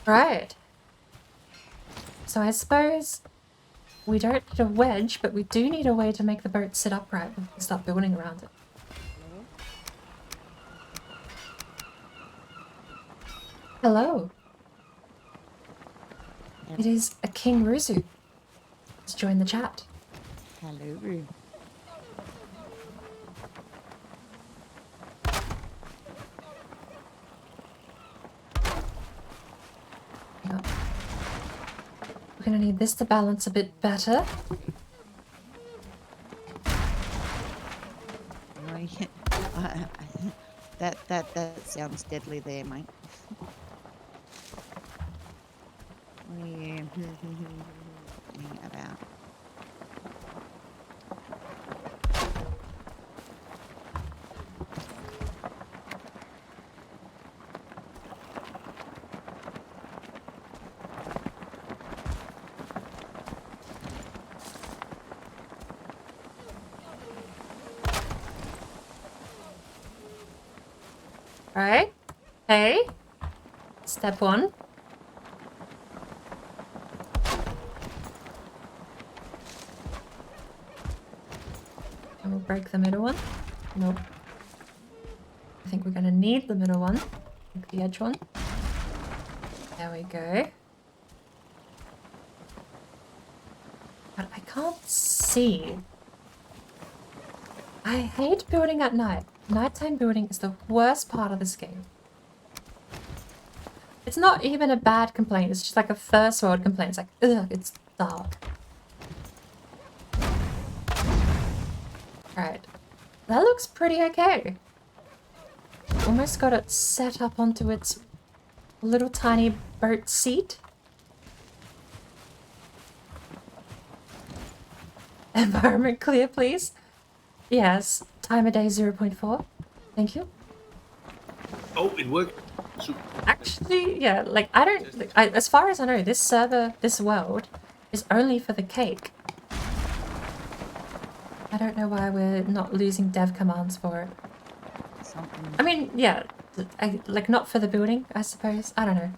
Right. So I suppose we don't need a wedge, but we do need a way to make the boat sit upright before we start building around it. Hello. It is a King Ruzu. Let's join the chat. Hello. Hang on. We're gonna need this to balance a bit better. That sounds deadly there, mate. What are you thinking about? Alright. Hey. Step one. And we'll break the middle one. Nope. I think we're gonna need the middle one. Like the edge one. There we go. But I can't see. I hate building at night. Nighttime building is the worst part of this game. It's not even a bad complaint, it's just like a first world complaint. It's like, ugh, it's dark. Right. That looks pretty okay. Almost got it set up onto its little tiny boat seat. Environment clear, please. Yes. Time of day 0.4. Thank you. Oh, it worked. Super. Actually, yeah, like, I don't... Like, as far as I know, this server, this world, is only for the cake. I don't know why we're not losing dev commands for it. I mean, yeah, like, not for the building, I suppose. I don't know.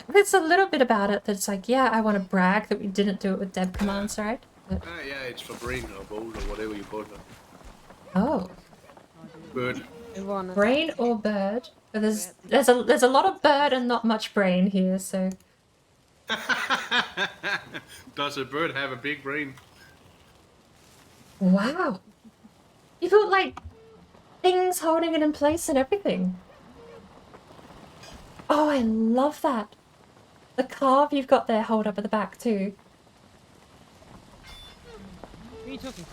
There's a little bit about it that's like, yeah, I want to brag that we didn't do it with dev commands, right? But... yeah, it's for brain or bowl or whatever you call it. Oh. Bird. Brain or bird? But there's a lot of bird and not much brain here, so... Does a bird have a big brain? Wow. You built, like, things holding it in place and everything. Oh, I love that. The carve you've got there hold up at the back, too. Who are you talking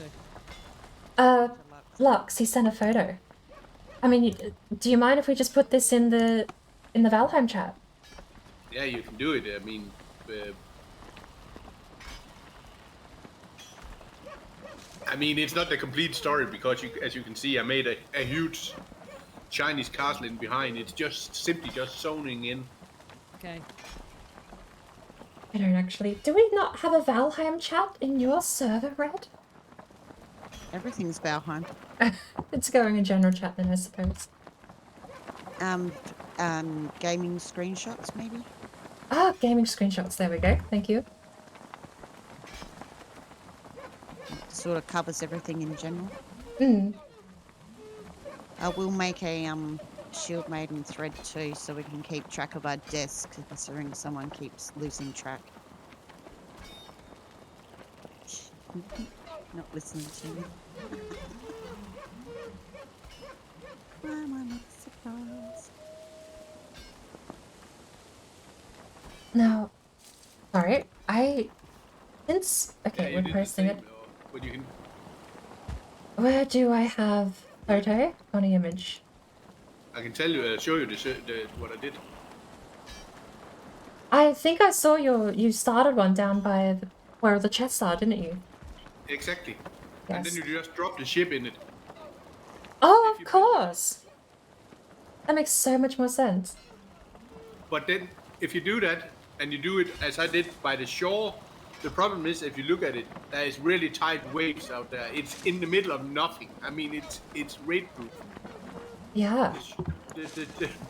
to? Lux, he sent a photo. I mean, do you mind if we just put this in the Valheim chat? Yeah, you can do it. I mean, I mean, it's not the complete story because, as you can see, I made a huge Chinese castle in behind. It's just simply just zoning in. Okay. I don't actually. Do we not have a Valheim chat in your server, Red? Everything's Valheim. It's going in general chat then, I suppose. Gaming screenshots, maybe? Ah, gaming screenshots. There we go. Thank you. Sort of covers everything in general. Mm. I will make a Shield Maiden thread too, so we can keep track of our deaths, considering someone keeps losing track. Not listening to me. I'm not surprised. Now, sorry, since okay, Yeah, we're posting it. But you can. Where do I have photo on the image? I can tell you, show you what I did. I think I saw you started one down by where the chests are, didn't you? Exactly. Yes. And then you just drop the ship in it. Oh, of course. That makes so much more sense. But then, if you do that, and you do it as I did by the shore, the problem is, if you look at it, there is really tight waves out there. It's in the middle of nothing. I mean, it's raid proof. Yeah.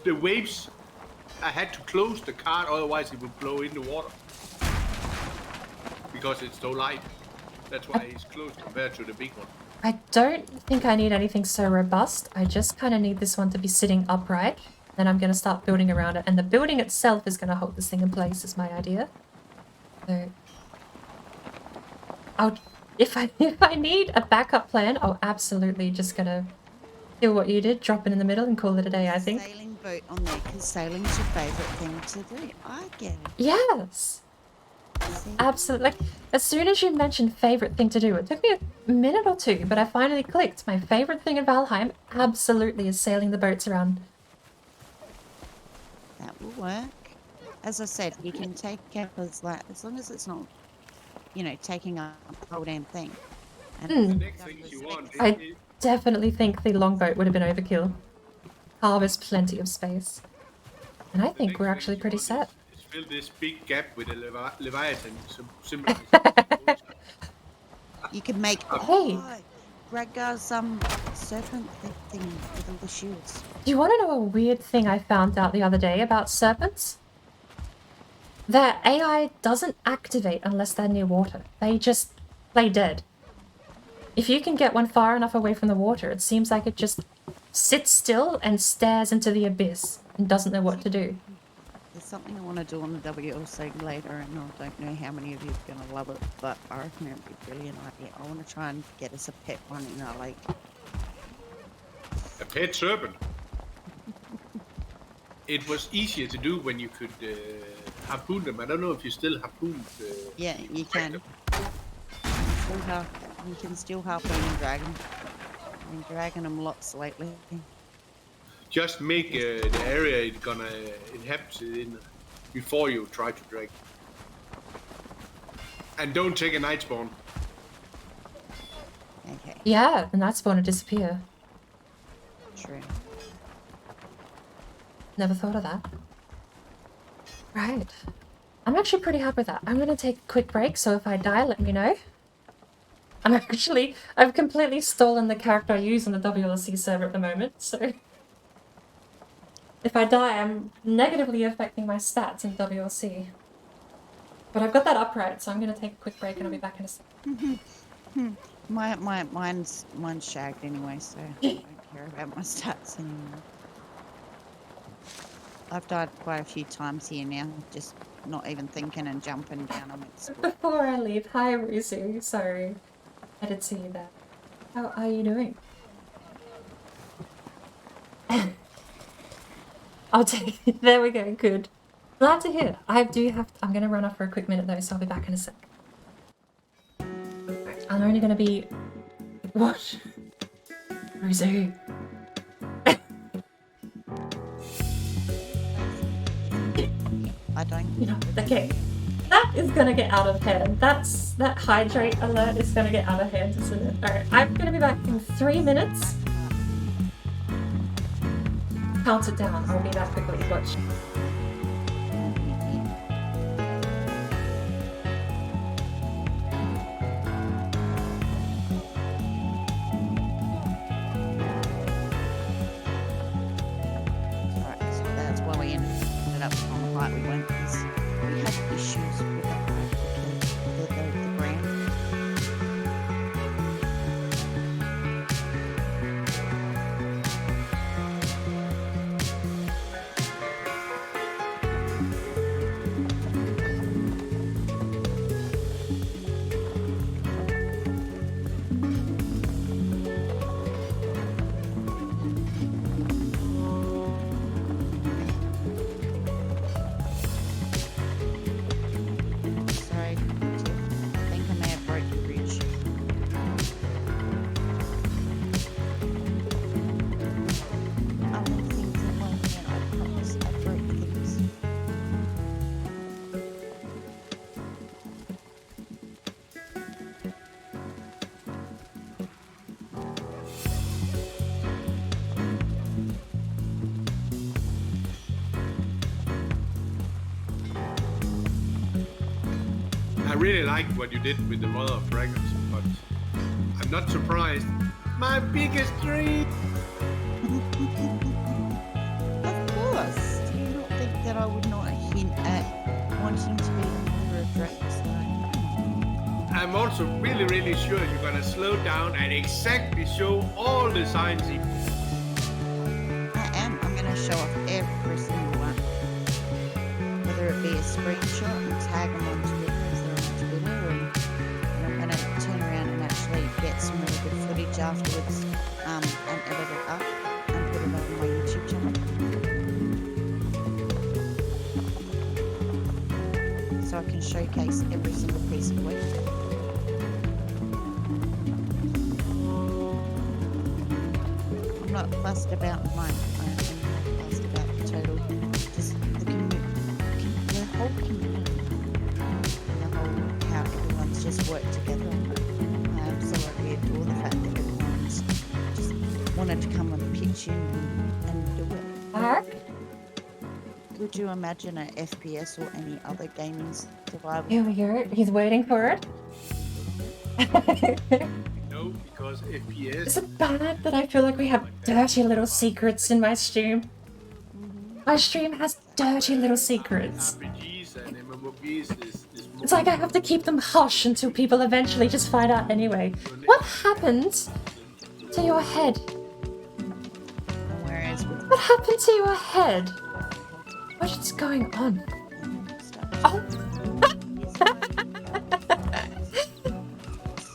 The waves, I had to close the cart, otherwise it would blow in the water. Because it's so light. That's why it's closed compared to the big one. I don't think I need anything so robust. I just kind of need this one to be sitting upright. Then I'm going to start building around it. And the building itself is going to hold this thing in place, is my idea. So, if I need a backup plan, I'll absolutely just going to do what you did, drop it in the middle and call it a day, I think. Sailing boat on there, because sailing's your favourite thing to do. I get it. Yes! Absolutely. Like, as soon as you mentioned favorite thing to do, it took me a minute or two, but I finally clicked. My favorite thing in Valheim absolutely is sailing the boats around. That will work. As I said, you can take up as long as it's not, taking up the whole damn thing. And The next thing you want is, I definitely think the longboat would have been overkill. Carves plenty of space. And I think we're actually pretty set. is fill this big gap with a Leviathan symbol. you can make Raggar's serpent thing with all the shields. Do you want to know a weird thing I found out the other day about serpents? Their AI doesn't activate unless they're near water. They just play dead. If you can get one far enough away from the water, it seems like it just sits still and stares into the abyss and doesn't know what to do. There's something I want to do on the WLC later, and I don't know how many of you are going to love it, but I reckon it would be a brilliant idea. I want to try and get us a pet one in our lake. A pet serpent. It was easier to do when you could harpoon them. I don't know if you still harpoon. Yeah, you can. You can still harpoon and drag them. I've been dragging them lots lately. Just make the area it's gonna inhabit in before you try to drag. And don't take a night spawn. Okay. Yeah, the night spawn will disappear. True. Never thought of that. Right. I'm actually pretty happy with that. I'm going to take a quick break, so if I die, let me know. I've completely stolen the character I use on the WLC server at the moment, so... If I die, I'm negatively affecting my stats in WLC. But I've got that upright, so I'm going to take a quick break and I'll be back in a second. Mine's shagged anyway, so I don't care about my stats anymore. I've died quite a few times here now, just not even thinking and jumping down on it. Before I leave, hi Rizu, sorry. I did see you there. How are you doing? I'll take it. There we go, good. Glad to hear. I'm going to run off for a quick minute though, so I'll be back in a sec. I'm only going to be... What? Rizu. I don't... Okay. No! That is gonna get out of hand. That hydrate alert is gonna get out of hand, isn't it? Alright, I'm gonna be back in 3 minutes. Count it down. I'll be back quickly. Watch. Alright, so that's why we ended up on the height we went, because we had issues with the ground. Sorry, Tiff. I think I may have broke your bridge. Other things in one minute, I promise I broke things. I really liked what you did with the Mother of Dragons, but I'm not surprised. My biggest dream! Of course. Do you not think that I would not hint at wanting to be the mother of dragons? I'm also really sure you're gonna slow down and exactly show all the signs. I am. I'm going to show off every single one. Whether it be a screenshot and tag them on Twitter as they're on Twitter, and I'm going to turn around and actually get some really good footage afterwards and edit it up and put it on my YouTube channel. So I can showcase every single piece of work. I'm not fussed about mine. I'm not fussed about the total. Just the whole community. And the whole how everyone's just worked together on it. I absolutely adore the fact that everyone's just wanted to come and pitch in and do it. Mark? Could you imagine an FPS or any other gaming survival? Here we go. He's waiting for it. No, because FPS. Is it bad that I feel like we have dirty little secrets in my stream? My stream has dirty little secrets. RPGs and MMORPGs is It's like I have to keep them hush until people eventually just find out anyway. What happened to your head? Whereas with What happened to your head? What is going on? Oh.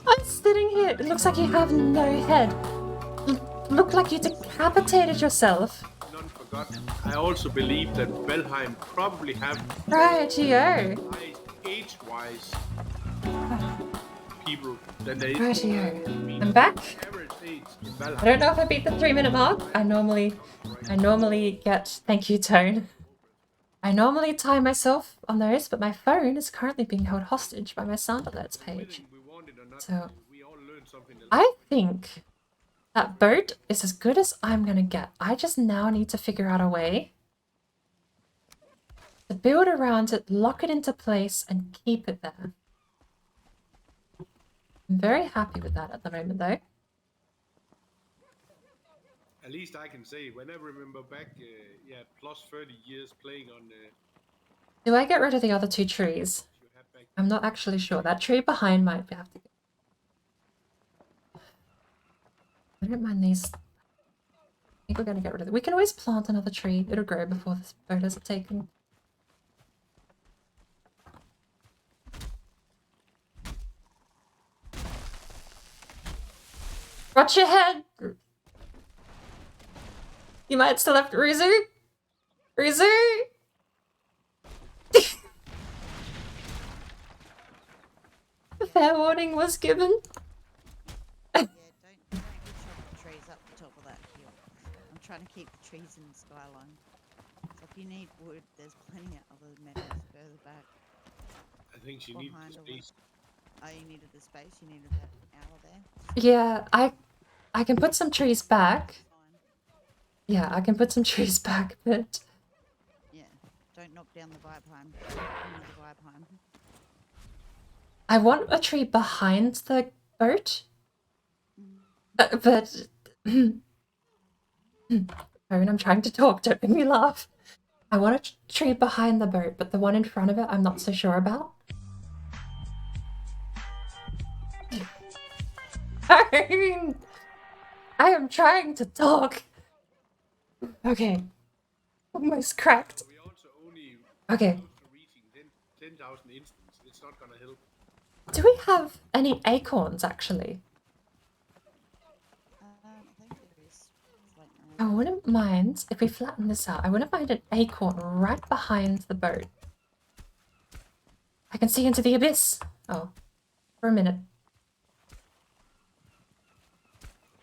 I'm sitting here. It looks like you have no head. Look like you decapitated yourself. none forgotten. I also believe that Valheim probably have Rightio. age-wise people than they Rightio. I'm back. average age in Valheim. I don't know if I beat the 3-minute mark. I normally get, thank you, Tone. I normally time myself on those, but my phone is currently being held hostage by my sound alerts page. So, I think that boat is as good as I'm gonna get. I just now need to figure out a way to build around it, lock it into place, and keep it there. I'm very happy with that at the moment, though. At least I can say, when I remember back, plus 30 years playing on Do I get rid of the other 2 trees? I'm not actually sure. That tree behind might have to go. I don't mind these. I think we're going to get rid of it. We can always plant another tree. It'll grow before this boat has taken. Watch your head! You might still have to... Rizu? Rizu? A fair warning was given. Don't chop the trees up the top of that hill. I'm trying to keep the trees in the skyline. So if you need wood, there's plenty of other metals further back. think she needs behind the or space. Oh, you needed the space. You needed that hour there. Yeah, I can put some trees back. Yeah, I can put some trees back, but Yeah. Don't knock down the Valheim. Only the Valheim. I want a tree behind the boat. Mm. But Owen, I'm trying to talk, don't make me laugh. I want a tree behind the boat, but the one in front of it I'm not so sure about. I mean, I am trying to talk. Okay. Almost cracked. We also only Okay. close to reaching 10,000 instants. It's not gonna help. Do we have any acorns, actually? I think there is floating I around. wouldn't mind, if we flatten this out, I wouldn't mind an acorn right behind the boat. I can see into the abyss. Oh, for a minute.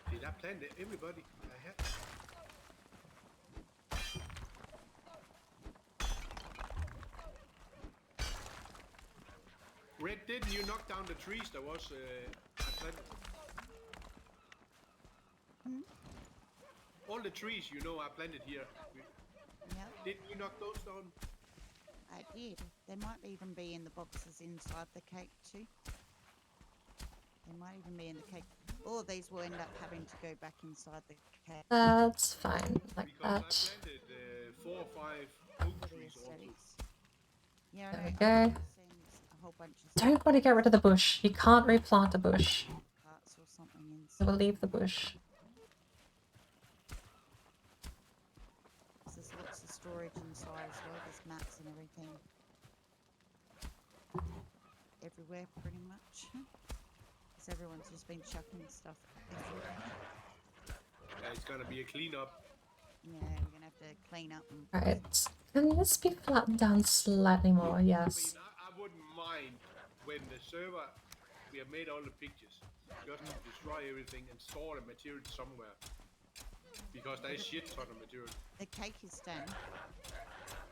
Did I plan that? Everybody? I had. Red, didn't you knock down the trees that was I planted? All the trees, you know, I planted here. Yeah. Didn't you knock those down? I did. They might even be in the boxes inside the cake too. They might even be in the cake. All of these will end up having to go back inside the cake. That's fine, like because that. I planted 4 or 5 oak trees also. Yeah, There we I go. a whole bunch of Don't want to get rid of the bush. You can't replant a bush. parts or something So inside. we'll leave the bush. There's lots of storage inside as well. There's mats and everything. Everywhere, pretty much. Because everyone's just been chucking stuff everywhere. Yeah, it's gonna be a cleanup. Yeah, we're gonna have to clean up and. Right. Can this be flattened down slightly more? Yes. I wouldn't mind when the server, we have made all the pictures, just to destroy everything and store the material somewhere. Because there is shit ton of material. The cake is done,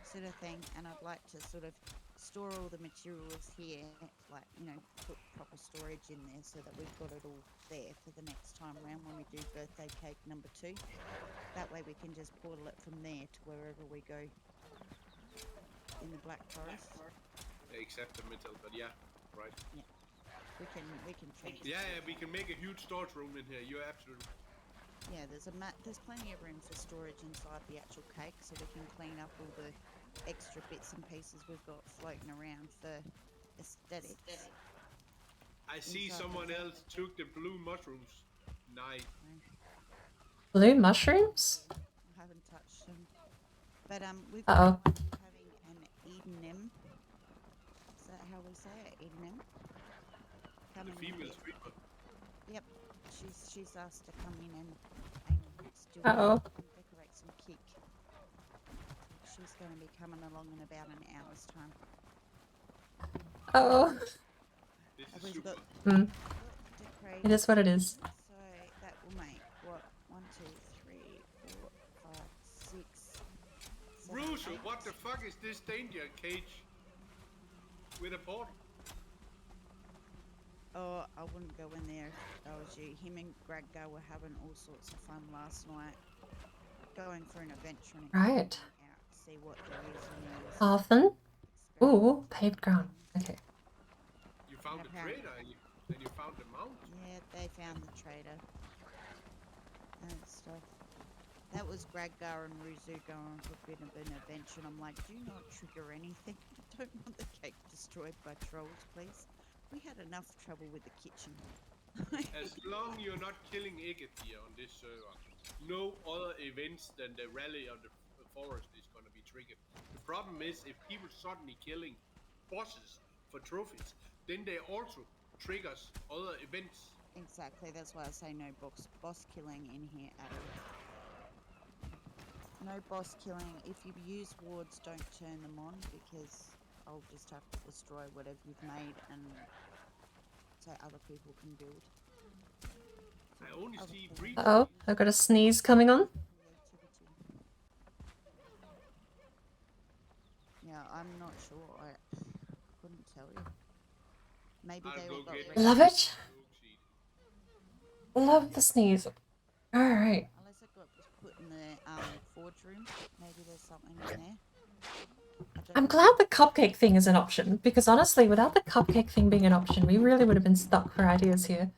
sort of thing, and I'd like to sort of store all the materials here, like, you know, put proper storage in there so that we've got it all there for the next time around when we do birthday cake number 2. That way we can just portal it from there to wherever we go in the Black Forest. Except the metal, but yeah, right. Yeah, we can transfer. Yeah, we can make a huge storage room in here. You're absolutely. Yeah, there's plenty of room for storage inside the actual cake, so we can clean up all the extra bits and pieces we've got floating around for aesthetics. I see someone else took the blue mushrooms. Nice. Blue mushrooms? I haven't touched them. But we've Uh-oh. been having an Edenim. Is that how we say it? Edenim? The female sweeper. Yep. She's asked to come in and still decorate some cake. She's going to be coming along in about an hour's time. Oh. This is super. It is what it is. So that will make what? 1, 2, 3, 4, 5, 6. Bruce, what the fuck is this danger cage with a portal? Oh, I wouldn't go in there if I was you. Him and Graggar were having all sorts of fun last night, going for an adventure and Right. out to see what there is in there. Often? Ooh, paved ground. Okay. You found the trader and you found the mount? Yeah, they found the trader and stuff. That was Graggar and Ruzu going for a bit of an adventure, and I'm like, do not trigger anything. I don't want the cake destroyed by trolls, please. We had enough trouble with the kitchen. As long you're not killing Egged here on this server, no other events than the rally on the forest is going to be triggered. The problem is if people suddenly killing bosses for trophies, then they also triggers other events. Exactly, that's why I say no boss killing in here at all. No boss killing. If you use wards, don't turn them on because I'll just have to destroy whatever you've made and so other people can build. I only see breach. Uh-oh, I've got a sneeze coming on. Yeah, I'm not sure. couldn't tell you. Maybe I'll they go all got get rid Love of it. Love the sneeze. Alright. Unless it got put in the forge room. Maybe there's something in there. I don't I'm know. glad the cupcake thing is an option, because honestly, without the cupcake thing being an option, we really would have been stuck for ideas here.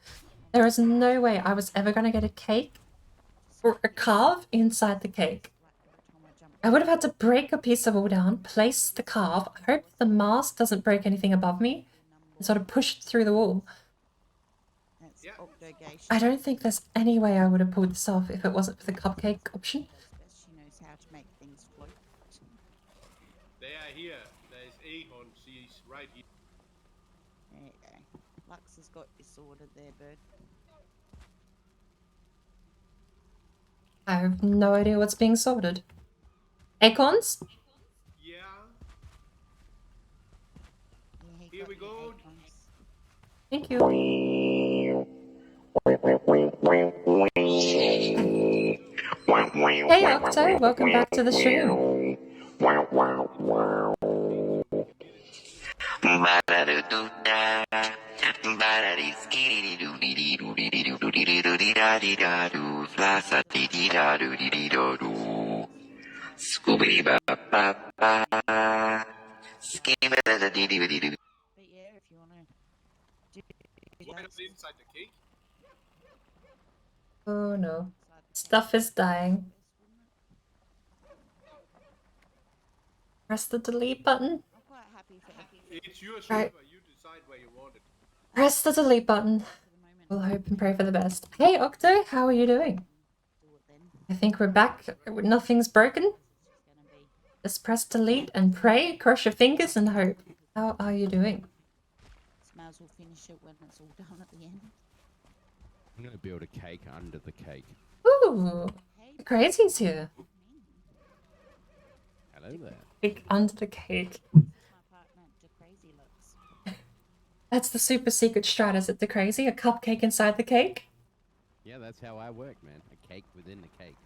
There is no way I was ever going to get a cake or a carve inside the cake. I would have had to break a piece of wood down, place the carve, hope the mask doesn't break anything above me, and sort of push it through the wall. That's octogation. I don't think there's any way I would have pulled this off if it wasn't for the cupcake option. She knows how to make things float. They are here. There's Ahorn. She's right here. There you go. Lux has got you sorted there, bird. I have no idea what's being sorted. Acorns? Yeah. Yeah, Here we go. Thank you. Hey Octo, welcome back to the stream. Scoobity ba ba ba. Skimmy da dee dee dee dee. But yeah, if you want to do Why that, not inside the cake? Oh no. Stuff is dying. Press the delete button. I'm quite happy for It's your Right. server. You decide where you want it. Press the delete button. We'll hope and pray for the best. Hey Octo, how are you doing? I think we're back. Nothing's broken. Just press delete and pray, cross your fingers and hope. How are you doing? May as well finish it when it's all done at the end. I'm going to build a cake under the cake. Ooh, crazy's here. Hello there. Cake under the cake. My partner, the crazy looks. That's the super secret strat, is it the crazy? A cupcake inside the cake? Yeah, that's how I work, man. A cake within the cake.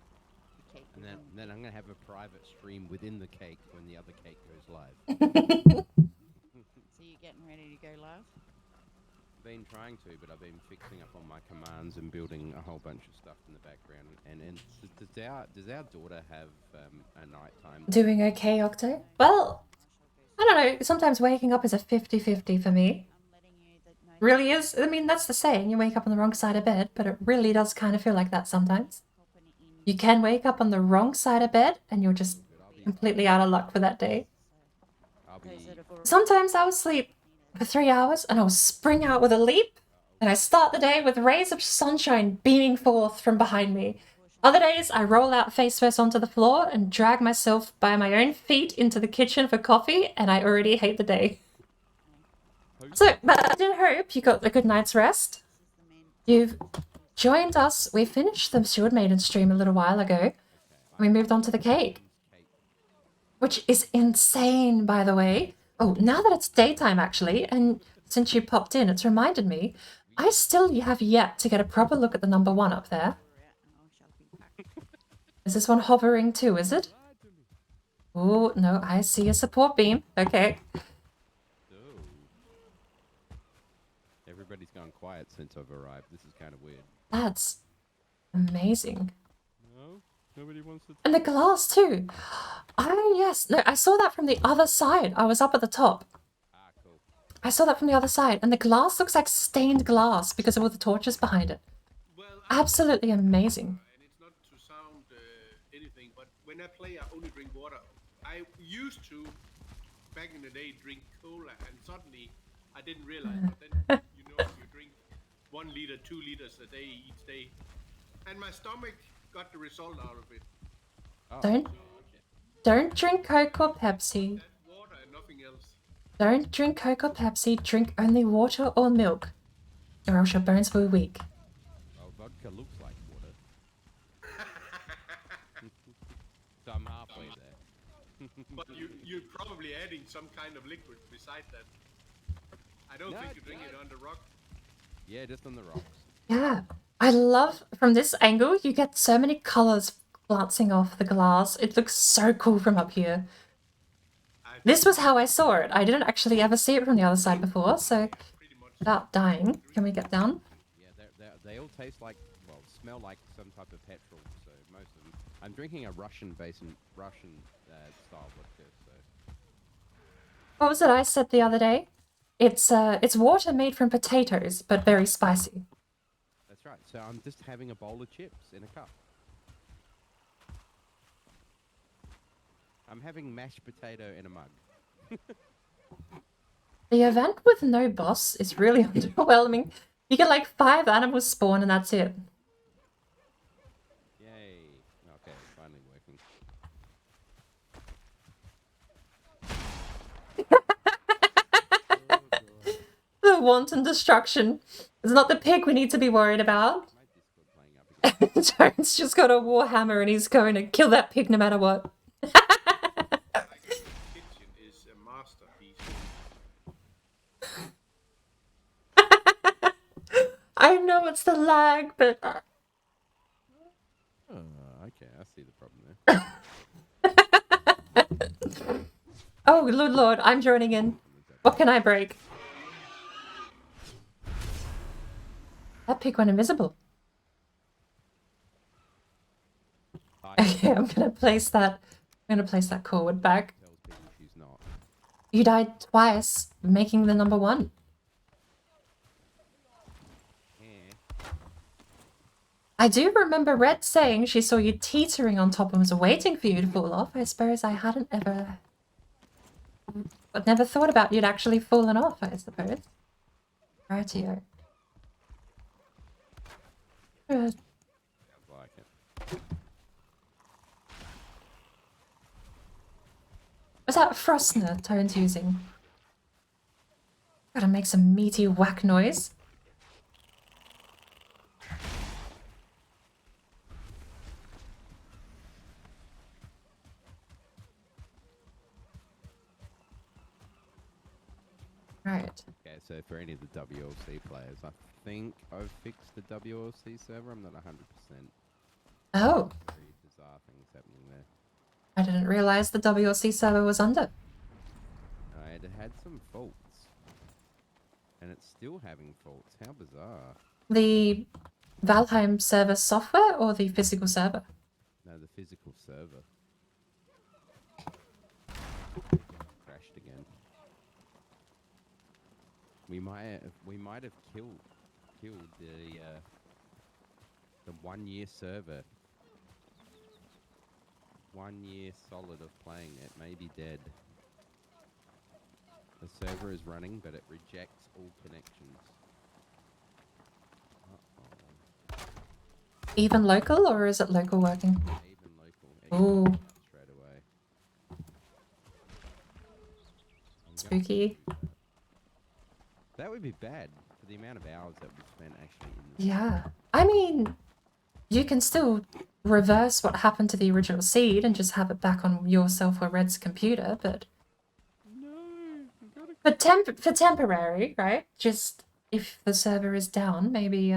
And then I'm going to have a private stream within the cake when the other cake goes live. So you're getting ready to go live? Been trying to, but I've been fixing up on my commands and building a whole bunch of stuff in the background. And does our daughter have a nighttime? Doing okay, Octo? Well, I don't know. Sometimes waking up is a 50-50 for me. Really is. I mean, that's the saying. You wake up on the wrong side of bed, but it really does kind of feel like that sometimes. You can wake up on the wrong side of bed and you're just completely out of luck for that day. Sometimes I will sleep for 3 hours and I'll spring out with a leap and I start the day with rays of sunshine beaming forth from behind me. Other days I roll out face first onto the floor and drag myself by my own feet into the kitchen for coffee and I already hate the day. So, but I did hope you got a good night's rest. You've joined us. We finished the Steward Maiden stream a little while ago. We moved on to the cake. Which is insane, by the way. Oh, now that it's daytime, actually, and since you popped in, it's reminded me, I still have yet to get a proper look at the number 1 up there. Is this one hovering too, is it? Oh, no, I see a support beam. Okay. Everybody's gone quiet since I've arrived. This is kind of weird. That's amazing. No? Nobody wants to... And the glass too. Oh, yes. No, I saw that from the other side. I was up at the top. Ah, cool. I saw that from the other side. And the glass looks like stained glass because of all the torches behind it. Absolutely amazing. And it's not to sound anything, but when I play, I only drink water. I used to, back in the day, drink cola, and suddenly I didn't realize. But then, you drink 1 liter, 2 liters a day each day. And my stomach got the result out of it. Oh. Don't drink Coke or Pepsi. Water and nothing else. Don't drink Coke or Pepsi. Drink only water or milk, or else your bones will be weak. Well, vodka looks like water. So I'm halfway there. But you're probably adding some kind of liquid beside that. I don't think you drink it on the rock. Yeah, just on the rocks. Yeah. I love, from this angle, you get so many colors glancing off the glass. It looks so cool from up here. I This was how I saw it. I didn't actually ever see it from the other side before, so without dying, can we get down? Yeah, they all taste like, well, smell like some type of petrol. So most of them. I'm drinking a Russian style vodka. So What was it I said the other day? It's water made from potatoes, but very spicy. that's right. So I'm just having a bowl of chips in a cup. I'm having mashed potato in a mug. The event with no boss is really underwhelming. You get like 5 animals spawn and that's it. Yay. Okay, it's finally working. The wanton destruction. It's not the pig we need to be worried about. Jones just got a warhammer and he's going to kill that pig no matter what. Kitchen is a masterpiece. I know it's the lag, but... Oh, okay, I see the problem there. Oh, Lord, I'm joining in. What can I break? That pig went invisible. Okay, I'm gonna place that Corwood back. You died twice, making the number 1. I do remember Red saying she saw you teetering on top and was waiting for you to fall off. I suppose I hadn't ever... I'd never thought about you'd actually fallen off, I suppose. Rightio. Good. Was that Frostner Tone's using? Gotta make some meaty whack noise. Right. Okay, so for any of the WLC players, I think I've fixed the WLC server. I'm not 100%. Oh. Very bizarre things happening there. I didn't realize the WLC server was under. It had some faults. And it's still having faults. How bizarre. The Valheim server software or the physical server? No, the physical server. Crashed again. We might have killed the 1 year server. 1 year solid of playing it may be dead. The server is running, but it rejects all connections. Even local, or is it local working? Even local. Ooh. Straight away. Spooky. That would be bad for the amount of hours that we spent actually in this. Yeah. I mean, you can still reverse what happened to the original seed and just have it back on yourself or Red's computer, but... For temporary, right? Just if the server is down, maybe,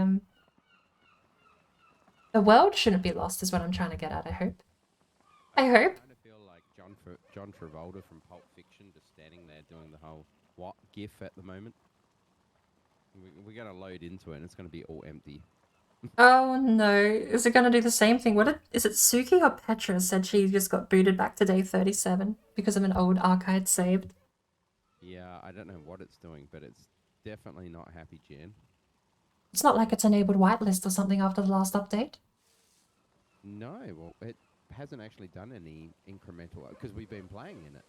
the world shouldn't be lost is what I'm trying to get at, I hope. I hope. I kind of feel like John Travolta from Pulp Fiction just standing there doing the whole what gif at the moment. We're going to load into it and it's going to be all empty. Oh no, is it going to do the same thing? Is it Suki or Petra said she just got booted back to day 37 because of an old archive saved? Yeah, I don't know what it's doing, but it's definitely not happy, Jen. It's not like it's enabled whitelist or something after the last update? No, well, it hasn't actually done any incremental, because we've been playing in it.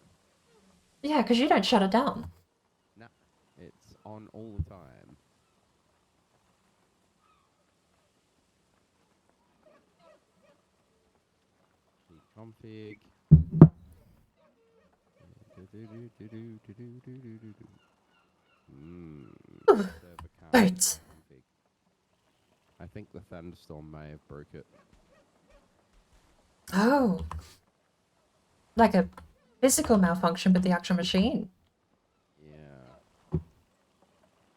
Yeah, because you don't shut it down. No, it's on all the time. Config. Right. I think the thunderstorm may have broke it. Oh. Like a physical malfunction with the actual machine. Yeah.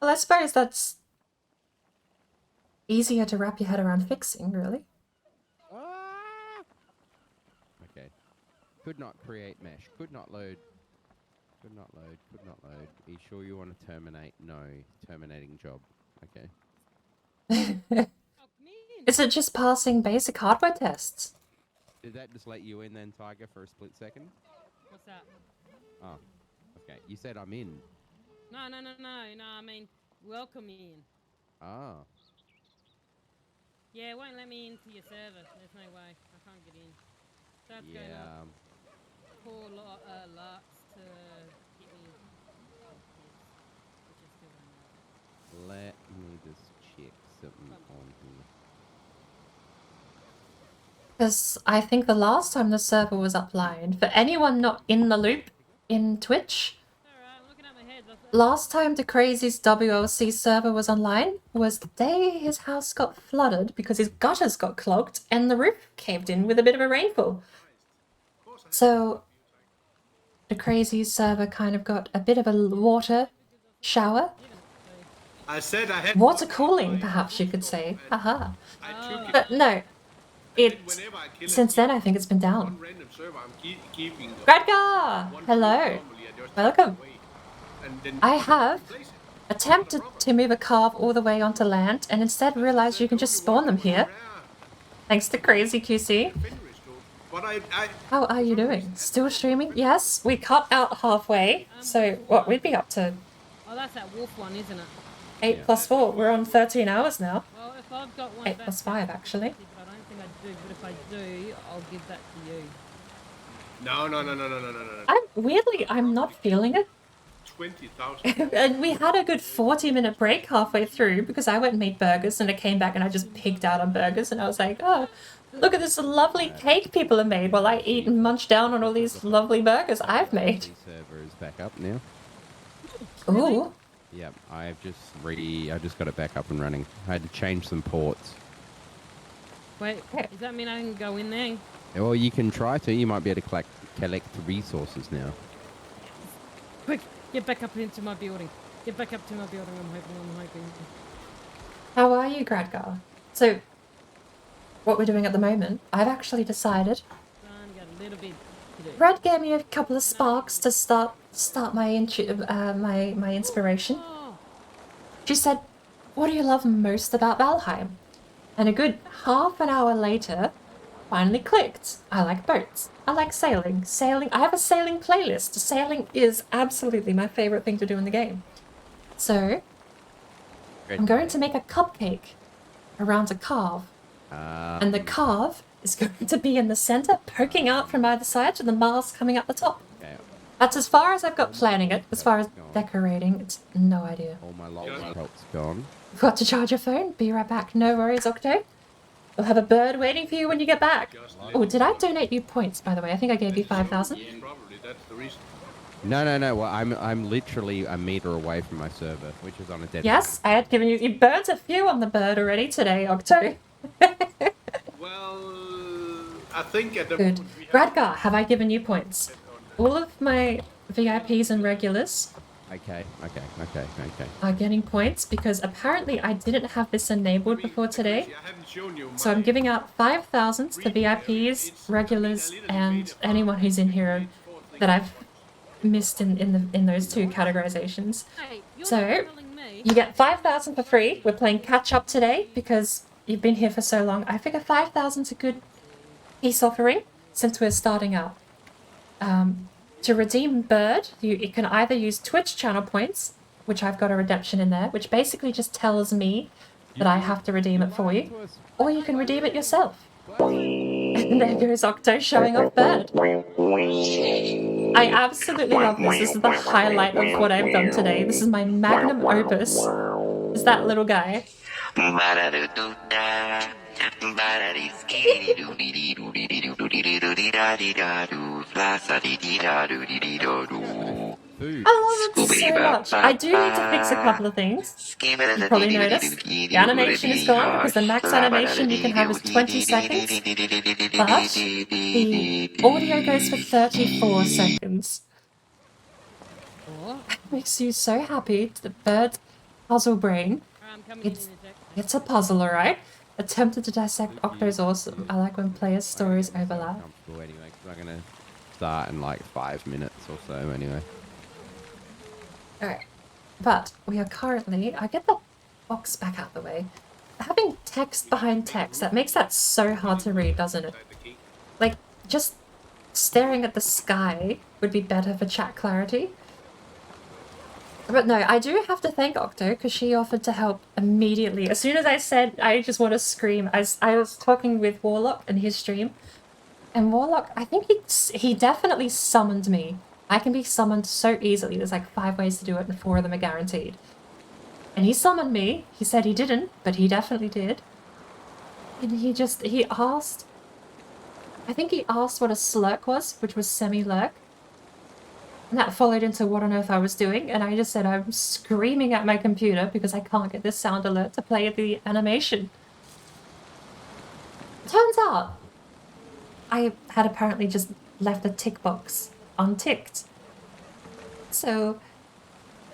Well, I suppose that's easier to wrap your head around fixing, really. Okay. Could not create mesh. Could not load Could not load. Could not load. Are you sure you want to terminate? No. Terminating job. Okay. Is it just passing basic hardware tests? Did that just let you in then, Tiger, for a split second? What's that? Oh. Okay. You said I'm in. No, I mean, welcome in. Ah. Yeah, it won't let me into your server. There's no way. I can't get in. That's going Yeah. up. Poor Lux to get me. Which is still going up. Let me just check something on here. Because I think the last time the server was offline, for anyone not in the loop in Twitch, last time the Crazy's WLC server was online was the day his house got flooded because his gutters got clogged and the roof caved in with a bit of a rainfall. So the Crazy's server kind of got a bit of a water shower. I said I had Water cooling, perhaps you could say. Haha. I took it. But no, Whenever I kill a since then I think it's been on down. random server, I'm keeping the Gradgar! one Hello. normally I just Welcome. take away. And then I have attempted to move a carve all the way onto land and instead realized you can just spawn them here. Thanks to Crazy QC. But How are you doing? Still streaming? Yes, we cut out halfway. So what we'd be up to Oh, that's that wolf one, isn't it? 8 plus 4. We're on 13 hours now. Well, if I've got one 8 plus 5 actually. but I don't think I do. But if I do, I'll give that to you. No. Weirdly, I'm not feeling it. 20,000. And we had a good 40-minute break halfway through because I went and made burgers and I came back and I just pigged out on burgers and I was like, oh, look at this lovely cake people have made while I eat and munch down on all these lovely burgers I've made. The server is back up now. Ooh. Yep, I just got it back up and running. I had to change some ports. Wait, does that mean I can go in there? Well, you can try to. You might be able to collect resources now. Quick, get back up into my building. Get back up to my building. I'm hoping. How are you, Gradgar? So, what we're doing at the moment, I've actually decided. Got a little bit to do. Red gave me a couple of sparks to start my inspiration. She said, "What do you love most about Valheim?" And a good half an hour later, finally clicked. I like boats. I like sailing. I have a sailing playlist. Sailing is absolutely my favorite thing to do in the game. So, I'm going to make a cupcake around a carve. And the carve is going to be in the center, poking out from either side to the Mars coming up the top. Okay. That's as far as I've got planning it. As far as decorating, it's no idea. All my lol help's gone. Got to charge your phone? Be right back. No worries, Octo. We'll have a bird waiting for you when you get back. Oh, did I donate you points, by the way? I think I gave you 5,000. Yeah, probably that's the reason. No. Well, I'm literally a meter away from my server, which is on a dead. Yes, I had given you... You burned a few on the bird already today, Octo. Well, I think at the Good. Gradgar, have I given you points? All of my VIPs and regulars Okay. are getting points because apparently I didn't have this enabled before today. So I'm giving out 5,000 to VIPs, regulars, and anyone who's in here that I've missed in those two categorizations. So you get 5,000 for free. We're playing catch up today because you've been here for so long. I figure 5,000 is a good peace offering since we're starting out. To redeem bird, you can either use Twitch channel points, which I've got a redemption in there, which basically just tells me that I have to redeem it for you, or you can redeem it yourself. And there goes Octo showing off bird. I absolutely love this. This is the highlight of what I've done today. This is my magnum opus. Is that little guy. I love it so much. I do need to fix a couple of things. You probably noticed. The animation is gone because the max animation you can have is 20 seconds. But the audio goes for 34 seconds. That makes you so happy. The bird puzzle brain. It's a puzzle, alright? Attempted to dissect Octo's awesome. I like when players' stories overlap. Anyway, 'cause I'm gonna start in like 5 minutes or so. Anyway. Alright. But we are currently... I get the box back out the way. Having text behind text, that makes that so hard to read, doesn't it? Like, just staring at the sky would be better for chat clarity. But no, I do have to thank Octo, because she offered to help immediately. As soon as I said I just want to scream, I was talking with Warlock in his stream, and Warlock, I think he definitely summoned me. I can be summoned so easily. There's like 5 ways to do it, and 4 of them are guaranteed. And he summoned me. He said he didn't, but he definitely did. And he asked... I think he asked what a slurk was, which was semi-lurk. And that followed into what on earth I was doing, and I just said I'm screaming at my computer because I can't get this sound alert to play the animation. Turns out, I had apparently just left a tick box unticked. So,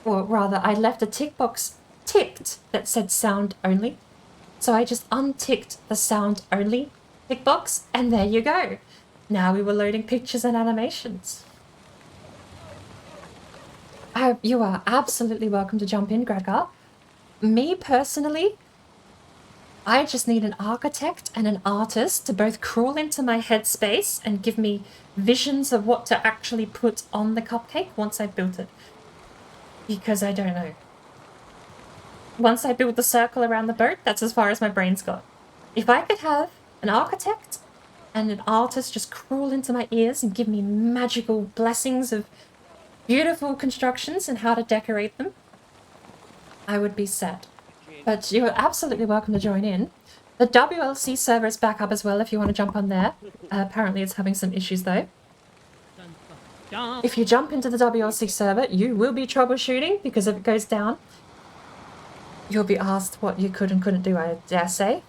or rather, I left a tick box ticked that said sound only. So I just unticked the sound only tick box, and there you go. Now we were loading pictures and animations. You are absolutely welcome to jump in, Gregor. Me personally, I just need an architect and an artist to both crawl into my headspace and give me visions of what to actually put on the cupcake once I've built it. Because I don't know. Once I build the circle around the boat, that's as far as my brain's got. If I could have an architect and an artist just crawl into my ears and give me magical blessings of beautiful constructions and how to decorate them, I would be set. But you are absolutely welcome to join in. The WLC server is back up as well if you want to jump on there. Apparently it's having some issues though. If you jump into the WLC server, you will be troubleshooting, because if it goes down, you'll be asked what you could and couldn't do, I dare say.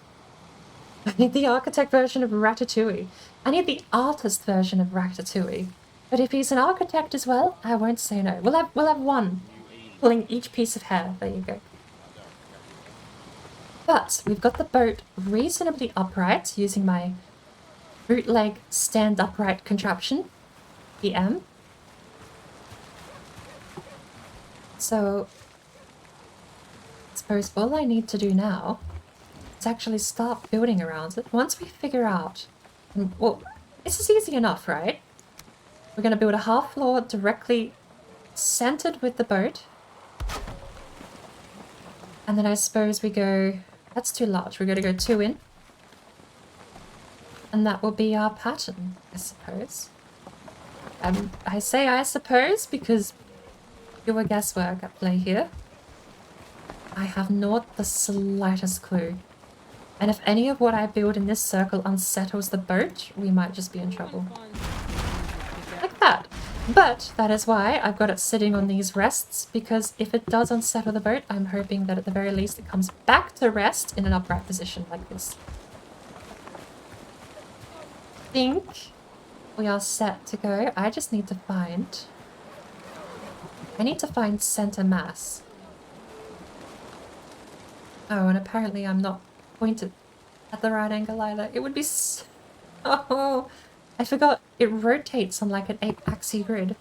I need the architect version of Ratatouille. I need the artist version of Ratatouille. But if he's an architect as well, I won't say no. We'll have one pulling each piece of hair. There you go. But we've got the boat reasonably upright using my bootleg stand upright contraption, EM. So I suppose all I need to do now is actually start building around it. Once we figure out, well, this is easy enough, right? We're going to build a half floor directly centered with the boat. And then I suppose we go... That's too large. We're going to go 2 in. And that will be our pattern, I suppose. I say I suppose because pure guesswork at play here. I have not the slightest clue. And if any of what I build in this circle unsettles the boat, we might just be in trouble. Like that. But that is why I've got it sitting on these rests, because if it does unsettle the boat, I'm hoping that at the very least it comes back to rest in an upright position like this. I think we are set to go. I just need to find... I need to find center mass. Oh, and apparently I'm not pointed at the right angle either. It would be so... Oh, I forgot. It rotates on like an 8-axis grid.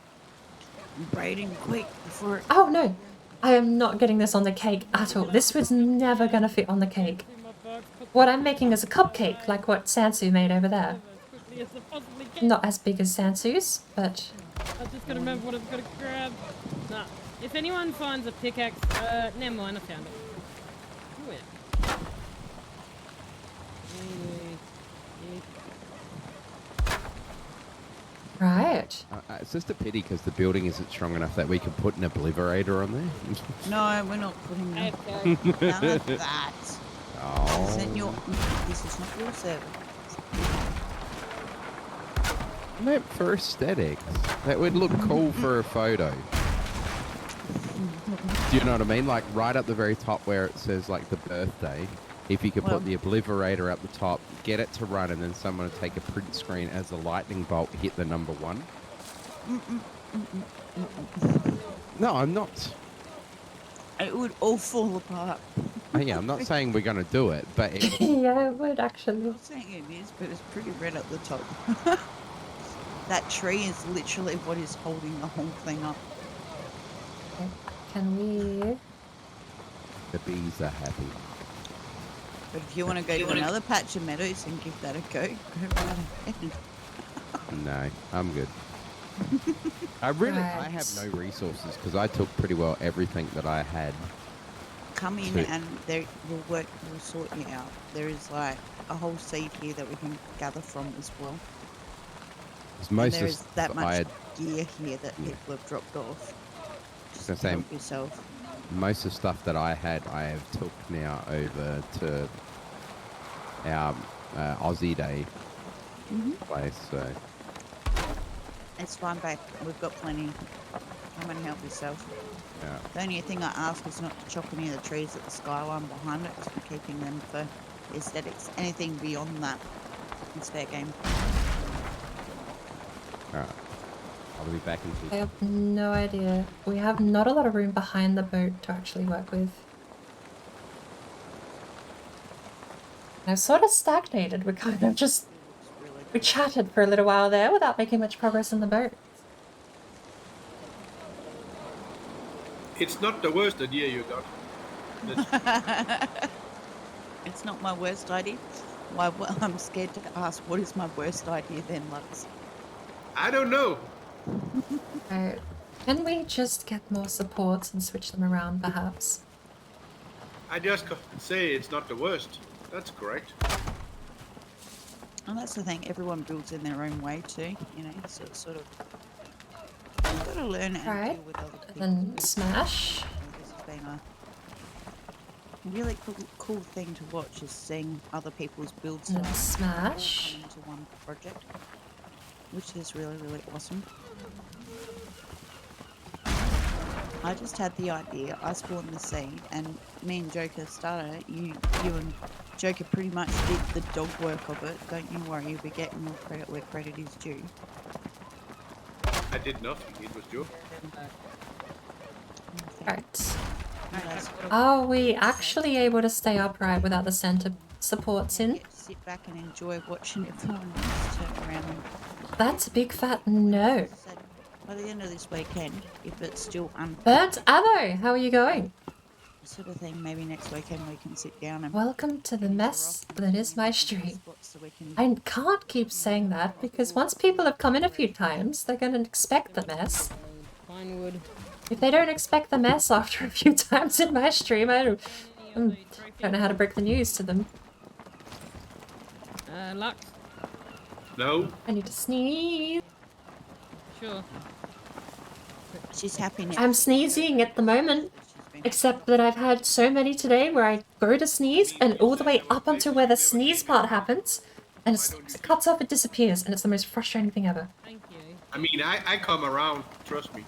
Braiding quick before it... Oh no! I am not getting this on the cake at all. This was never gonna fit on the cake. What I'm making is a cupcake, like what Sansu made over there. Not as big as Sansu's, but... I just gotta remember what I've gotta grab. Nah, if anyone finds a pickaxe, never mind, I found it. Do it. Right. It's just a pity because the building isn't strong enough that we can put an obliterator on there. No, we're not putting none of that. Oh. This is not your server. I meant for aesthetics. That would look cool for a photo. Do you know what I mean? Like right at the very top where it says like the birthday. If you could put the obliterator at the top, get it to run, and then someone would take a print screen as a lightning bolt hit the number 1. No, I'm not. It would all fall apart. Yeah, I'm not saying we're going to do it, but... Yeah, it would actually. I'm not saying it is, but it's pretty red at the top. That tree is literally what is holding the whole thing up. Can we? The bees are happy. But if you want to go to another patch of meadows and give that a go, go right ahead. No, I'm good. I Right. have no resources because I took pretty well everything that I had. Come in and we'll sort you out. There is like a whole seed here that we can gather from as well. And there is that much gear here that people have dropped off. Just help yourself. Most of the stuff that I had, I have took now over to our Aussie Day place. So it's fine, babe. We've got plenty. Come and help yourself. yeah. The only thing I ask is not to chop any of the trees at the skyline behind it, because we're keeping them for aesthetics. Anything beyond that, it's fair game. All right. I'll be back in I have no idea. We have not a lot of room behind the boat to actually work with. I've sort of stagnated. We kind of just... We chatted for a little while there without making much progress in the boat. It's not the worst idea you got. It's not my worst idea. Why? Well, I'm scared to ask. What is my worst idea then, Lux? I don't know. Can we just get more supports and switch them around, perhaps? I just say it's not the worst. That's correct. And that's the thing. Everyone builds in their own way too. You know, so it's sort of you've got to learn and deal with other people. And then smash. This has been a really cool thing to watch, is seeing other people's builds and smash come into one project, which is really awesome. I just had the idea. I spawned the seed, and me and Joker started it. You and Joker pretty much did the dog work of it. Don't you worry, you'll be getting your credit where credit is due. I did nothing. It was Joe. Right. Are we actually able to stay upright without the center supports in? Sit back and enjoy watching everyone else turn around. That's a big fat no. By the end of this weekend, if it's still Burnt Avo, how are you going? Sort of thing, maybe next weekend we can sit down and... Welcome to the mess that is my stream. I can't keep saying that because once people have come in a few times, they're going to expect the mess. If they don't expect the mess after a few times in my stream, I don't know how to break the news to them. Lux? No. I need to sneeze. Sure. She's happy now. I'm sneezing at the moment, except that I've had so many today where I go to sneeze and all the way up until where the sneeze part happens, and as soon as it cuts off, it disappears, and it's the most frustrating thing ever. Thank you. I mean, I come around, trust me.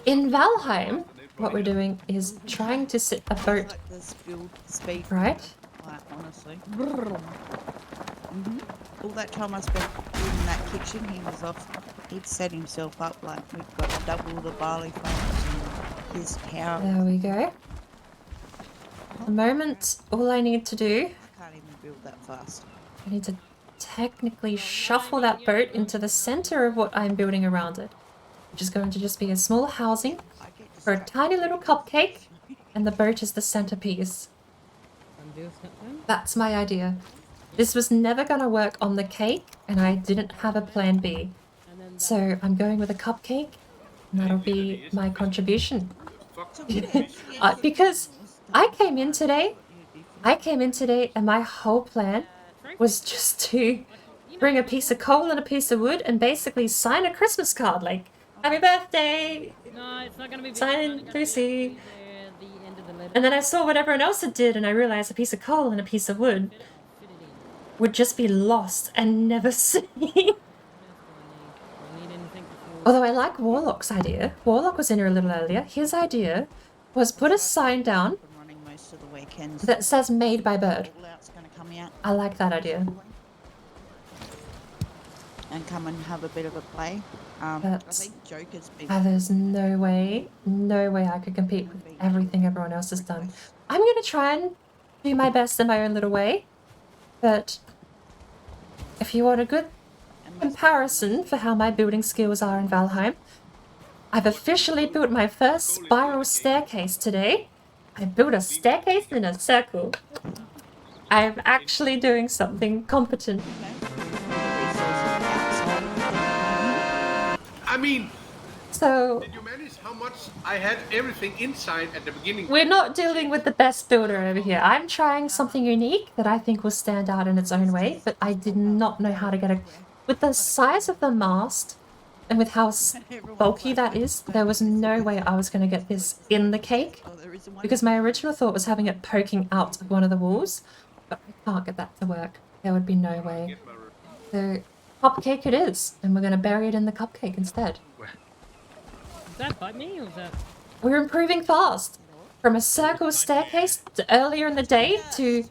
In Valheim, what we're doing is trying to sit a boat, Like the speed, right? Like, honestly. All that time I spent in that kitchen, he was off. He'd set himself up like we've got double the barley farms and his cow. There we go. At the moment, all I need to do, I can't even build that fast. I need to technically shuffle that boat into the center of what I'm building around it, which is going to just be a small housing for a tiny little cupcake, and the boat is the centerpiece. That's my idea. This was never going to work on the cake, and I didn't have a plan B. So I'm going with a cupcake, and that'll be my contribution. Because I came in today, and my whole plan was just to bring a piece of coal and a piece of wood and basically sign a Christmas card, like, happy birthday, No, it's not going to be sign Lucy. And then I saw what everyone else had did, and I realized a piece of coal and a piece of wood would just be lost and never seen. Although I like Warlock's idea. Warlock was in here a little earlier. His idea was put a sign down that says made by bird. I like that idea. And come and have a bit of a play. I But think Joker's been... there's no way I could compete with everything everyone else has done. I'm going to try and do my best in my own little way. But if you want a good comparison for how my building skills are in Valheim, I've officially built my first spiral staircase today. I built a staircase in a circle. I'm actually doing something competent. I mean, So did you manage how much I had everything inside at the beginning? we're not dealing with the best builder over here. I'm trying something unique that I think will stand out in its own way, but I did not know how to get it. With the size of the mast and with how bulky that is, there was no way I was going to get this in the cake because my original thought was having it poking out of one of the walls, but I can't get that to work. There would be no way. So cupcake it is, and we're going to bury it in the cupcake instead. Is that by me or is that? We're improving fast. From a circle staircase to earlier in the day to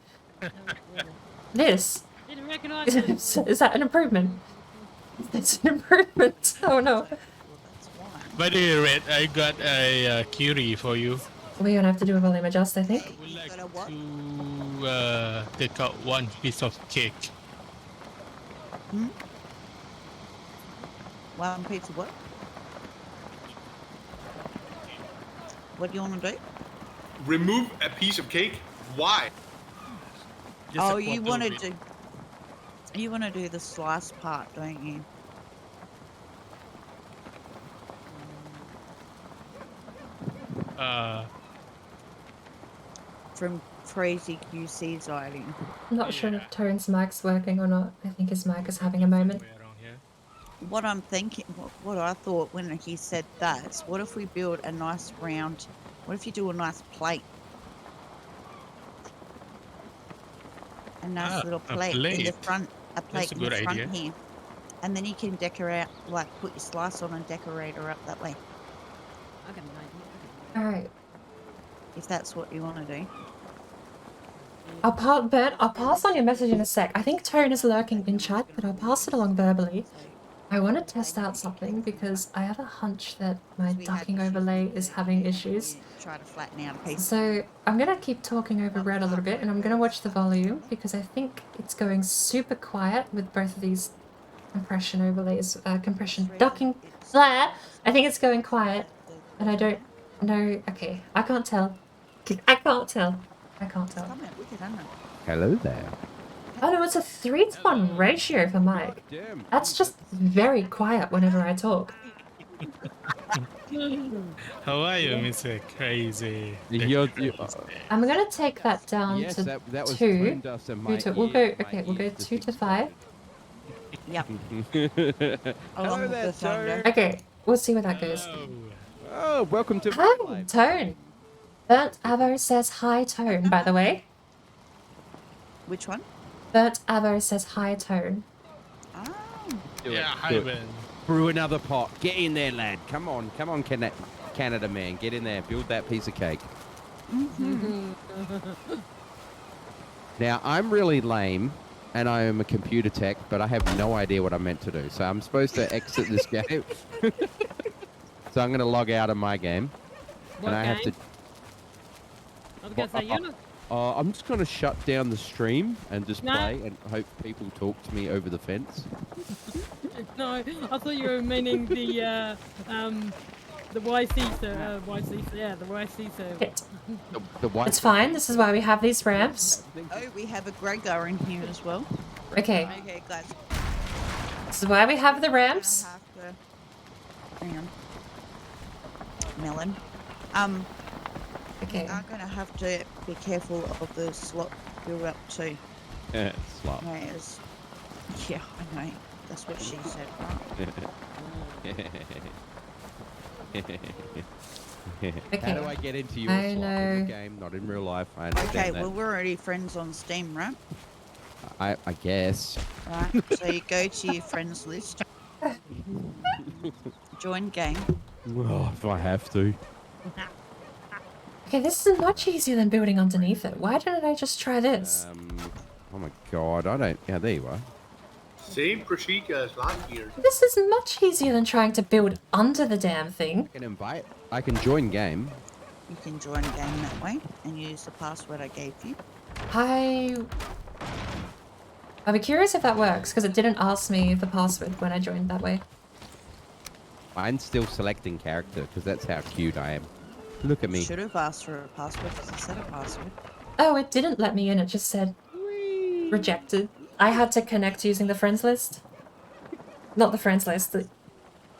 this. Didn't recognise it. Is that an improvement? It's an improvement. Oh no. By the way, Red, I got a query for you. We're gonna have to do a volume adjust, I think. I would like to take out one piece of cake. One piece of what? What do you want to do? Remove a piece of cake? Why? Oh, you want to do... You want to do the slice part, don't you? From Crazy QC's writing. I'm not sure if Tone's mic's working or not. I think his mic is having a moment. What I'm thinking, what I thought when he said that is, what if we build a nice round, what if you do a nice plate? A nice little plate in the front, a plate in the front here. And then you can decorate, like put your slice on and decorate her up that way. Alright. If that's what you want to do. I'll pass on your message in a sec. I think Tone is lurking in chat, but I'll pass it along verbally. I want to test out something because I have a hunch that my ducking overlay is having issues. Try to flatten out a piece. So I'm going to keep talking over Red a little bit and I'm going to watch the volume because I think it's going super quiet with both of these compression overlays, compression ducking. Blah! I think it's going quiet and I don't know. Okay, I can't tell. I can't tell. I can't tell. Hello there. Oh no, it's a 3-to-1 ratio for Mike. That's just very quiet whenever I talk. How are you, Mr. Crazy? I'm gonna take that down Yes, to that was 2. phone dust in my We'll go. ear. Okay, we'll go 2 to 5. Yep. Hello there, Tone. Okay, we'll see where that goes. Oh, welcome to Hi, Tone. Burnt Avo says hi, Tone. By the way. Which one? Burnt Avo says hi, Tone. Yeah, hi, Ben. Brew another pot. Get in there, lad. Come on, Canada man. Get in there. Build that piece of cake. Now, I'm really lame, and I am a computer tech, but I have no idea what I'm meant to do. So I'm supposed to exit this game. So I'm going to log out of my game. What and I have to... game? I was going to say, you're not... I'm just going to shut down the stream and just No. play and hope people talk to me over the fence. No, I thought you were meaning the YC server. Yeah, the YC server. The white It's fine. This is why we have these ramps. Oh, we have a Gregor in here as well. Okay. Okay, guys. This is why we have the ramps. Hang on. Melon. Okay. We are going to have to be careful of the slot build up too. Slot. Yes. Yeah, I know. That's what she said, right? How do I get into your I slot know. in the game, not in real life? I understand Okay, that. well, we're already friends on Steam, right? I guess. Right, so you go to your friends list. Join game. Oh, if I have to. Okay, this is much easier than building underneath it. Why didn't I just try this? Oh my god, I don't... Yeah, there you are. Same procedure as last year. This is much easier than trying to build under the damn thing. I can invite... I can join game. You can join game that way and use the password I gave you. I'll be curious if that works, because it didn't ask me the password when I joined that way. Mine's still selecting character because that's how cute I am. Look at me. Should have asked for a password because I said a password. Oh, it didn't let me in. It just said rejected. I had to connect using the friends list. Not the friends list. The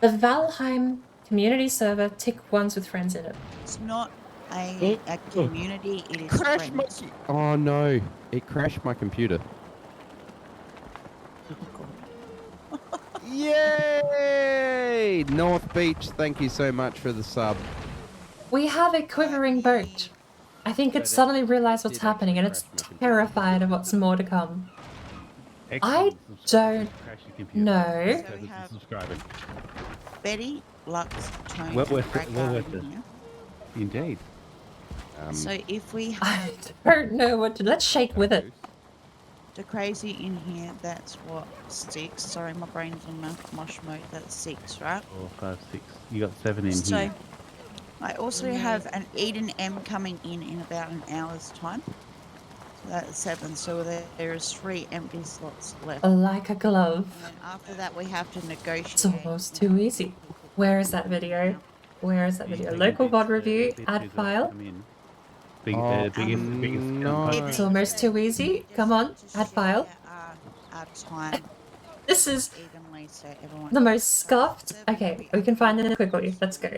Valheim community server. Tick ones with friends in it. It's not a community. It is Crash my. friends. Oh no! It crashed my computer. Yay! North Beach, thank you so much for the sub. We have a quivering boat. I think it suddenly realized what's happening and it's terrified of what's more to come. I don't know. So we have Betty, Lux, Tony, Well worth it. Well Ragnar worth in it. here. Indeed. So if we I have don't know what to... Let's shake with it. the crazy in here, that's what, 6. Sorry, my brain's on mush mode. That's 6, right? 4, 5, 6. You got 7 in So here. I also have an Eden M coming in about an hour's time. So that's 7. So there is 3 empty slots left. Like a glove. And then after that, we have to negotiate. It's almost too easy. Where is that video? Where is that video? Local VOD review, add file. Biggest no. It's almost too easy. Come on, add file. Our time This is evenly, so everyone. the most scuffed. Okay, we can find it quickly. Let's go.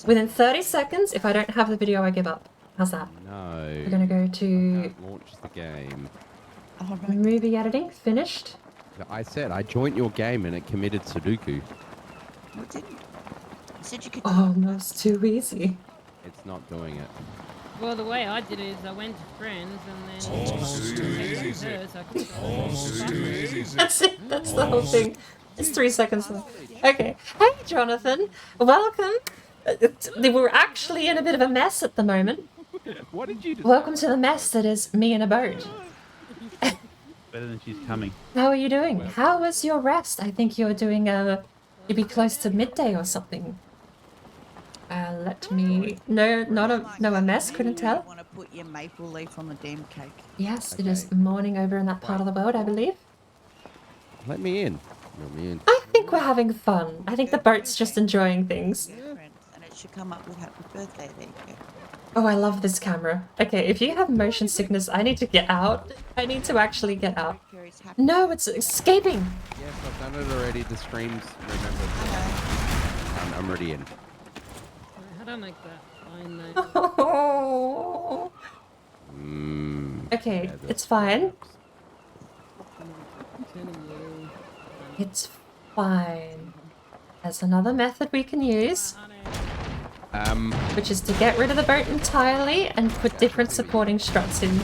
Within 30 seconds, if I don't have the video, I give up. How's that? No. We're gonna go to Launch the game. movie editing, finished. I said I joined your game and it committed Sudoku. No, it didn't. You said you could. Almost too easy. It's not doing it. Well, the way I did it is I went to friends and then... That's it. That's the whole thing. It's 3 seconds left. Okay. Hey, Jonathan. Welcome. We're actually in a bit of a mess at the moment. What did you do? Welcome to the mess that is me in a boat. Better than she's coming. How are you doing? How was your rest? I think you're doing you'd be close to midday or something. Let me... No, a mess, couldn't tell. You want to put your maple leaf on the damn cake. Yes, it is morning over in that part of the world, I believe. Let me in. Let me in. I think we're having fun. I think the boat's just enjoying things. And it should come up with happy birthday. There you go. Oh, I love this camera. Okay, if you have motion sickness, I need to get out. I need to actually get out. No, it's escaping. Yes, I've done it already. The streams remember. I'm already in. How do I make that fine though? Oh. Okay, it's fine. It's fine. There's another method we can use. Which is to get rid of the boat entirely and put different supporting struts in.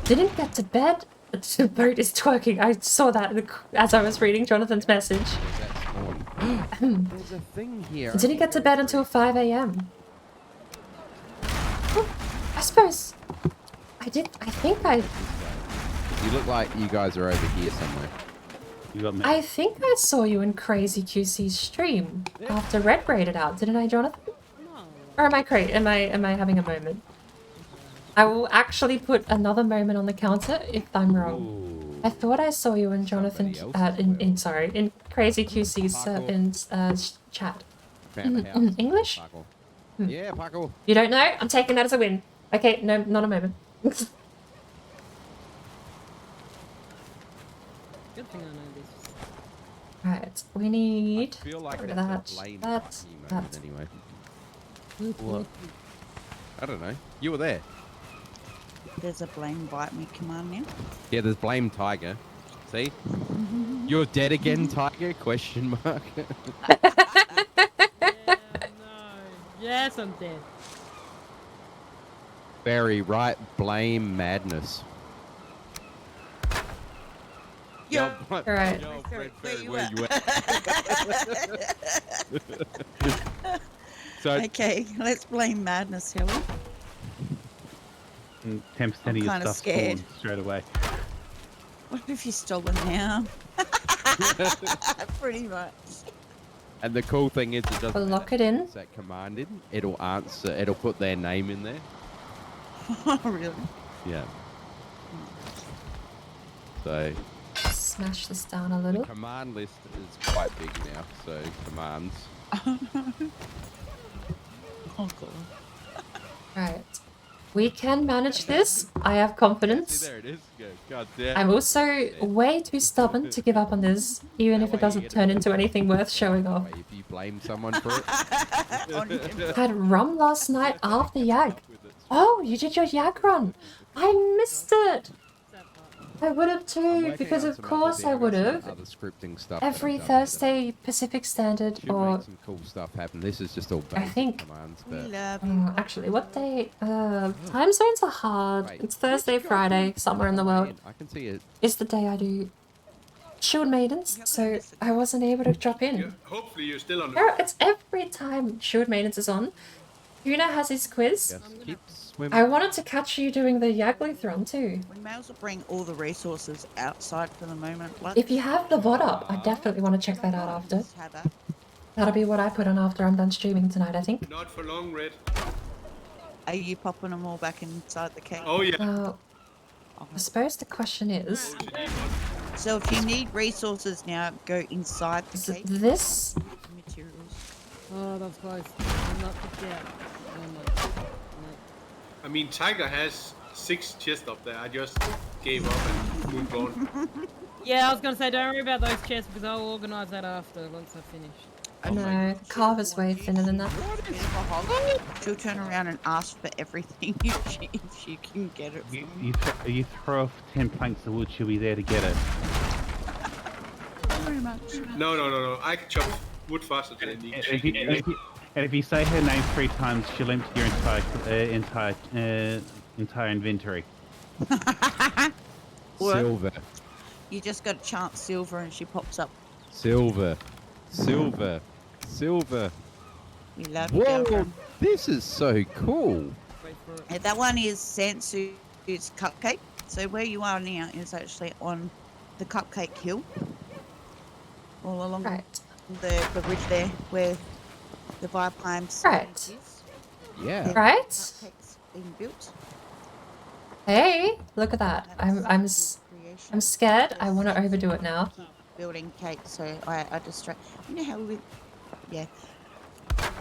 Didn't get to bed. The boat is twerking. I saw that as I was reading Jonathan's message. There's a thing here. Didn't get to bed until 5 a.m. I suppose I did. I think I. You look like you guys are over here somewhere. You got me. I think I saw you in Crazy QC's stream after Red raided out, didn't I, Jonathan? Or am I Am I having a moment? I will actually put another moment on the counter if I'm wrong. Ooh. I thought I saw you in Jonathan in Crazy QC's chat. English? Yeah, Paco. You don't know? I'm taking that as a win. Okay, no, not a moment. Good thing I know this. Right, we need. I feel like rid of that's that. a blame That. anyway. What? I don't know. You were there. There's a blame bite me command now. Yeah, there's blame Tiger. See? You're dead again, Tiger? Question mark. Yes, I'm dead. Very right. Blame madness. Yo, Alright. Where you at? So, okay, let's blame madness, shall we? 10% of your kinda stuff scared. spawned straight away. What if you stolen now? Pretty much. and the cool thing is, it doesn't We'll lock it matter in. what's that command in. It'll answer. It'll put their name in there. Oh, really? Yeah. So. smash this down a The little. command list is quite big now, so commands. Oh god. Right. We can manage this. I have confidence. See, there it is. God damn. I'm also way too stubborn to give up on this, even if it doesn't turn into anything worth showing off. If you blame someone for it. Had rum last night after Yag. Oh, you did your Yag run. I missed it. I would have too, because of course I would have. Other scripting stuff Every that I've done here Thursday Pacific Standard, that should or make some cool stuff happen. This is just all I basic think. commands, We but love you. Actually, what day? Time zones are hard. Wait, It's Thursday, Friday, somewhere in the world. I can see it. Is the day I do Shield Maidens, so I wasn't able to drop in. Hopefully you're still on. Yeah, it's every time Shield Maidens is on. Yuna has his quiz. Just keep swimming. I wanted to catch you doing the Yaglithron too. We may as well bring all the resources outside for the moment. Like, If you have the VOD up, I definitely want to check that out after. just have a- That'll be what I put on after I'm done streaming tonight, I think. Not for long, Red. Are you popping them all back inside the cave? Oh yeah. I suppose the question is, So if you need resources now, go inside the cave. this Materials. Oh, that's close. I'm not picked out. Oh my. I mean, Tiger has 6 chests up there. I just gave up and moved on. Yeah, I was gonna say, don't worry about those chests because I'll organise that after once I finish. no, Carver's way thinner than that. She'll turn around and ask for everything if she can get it. You throw off 10 planks of wood, she'll be there to get it. Very much. No. I can chop wood faster than I need. And if you say her name 3 times, she'll empty your entire inventory. Silver. You just got to chant silver and she pops up. Silver. Silver. Silver. We love Whoa, you. this is so cool. Yeah, that one is Sansu's cupcake. So where you are now is actually on the Cupcake Hill. All along the ridge there where the Valheim Right. is. Yeah. Right? Cupcakes being built. Hey, look at that. I'm scared. I want to overdo it now. Building cake, so I distract. You know how we. Yeah.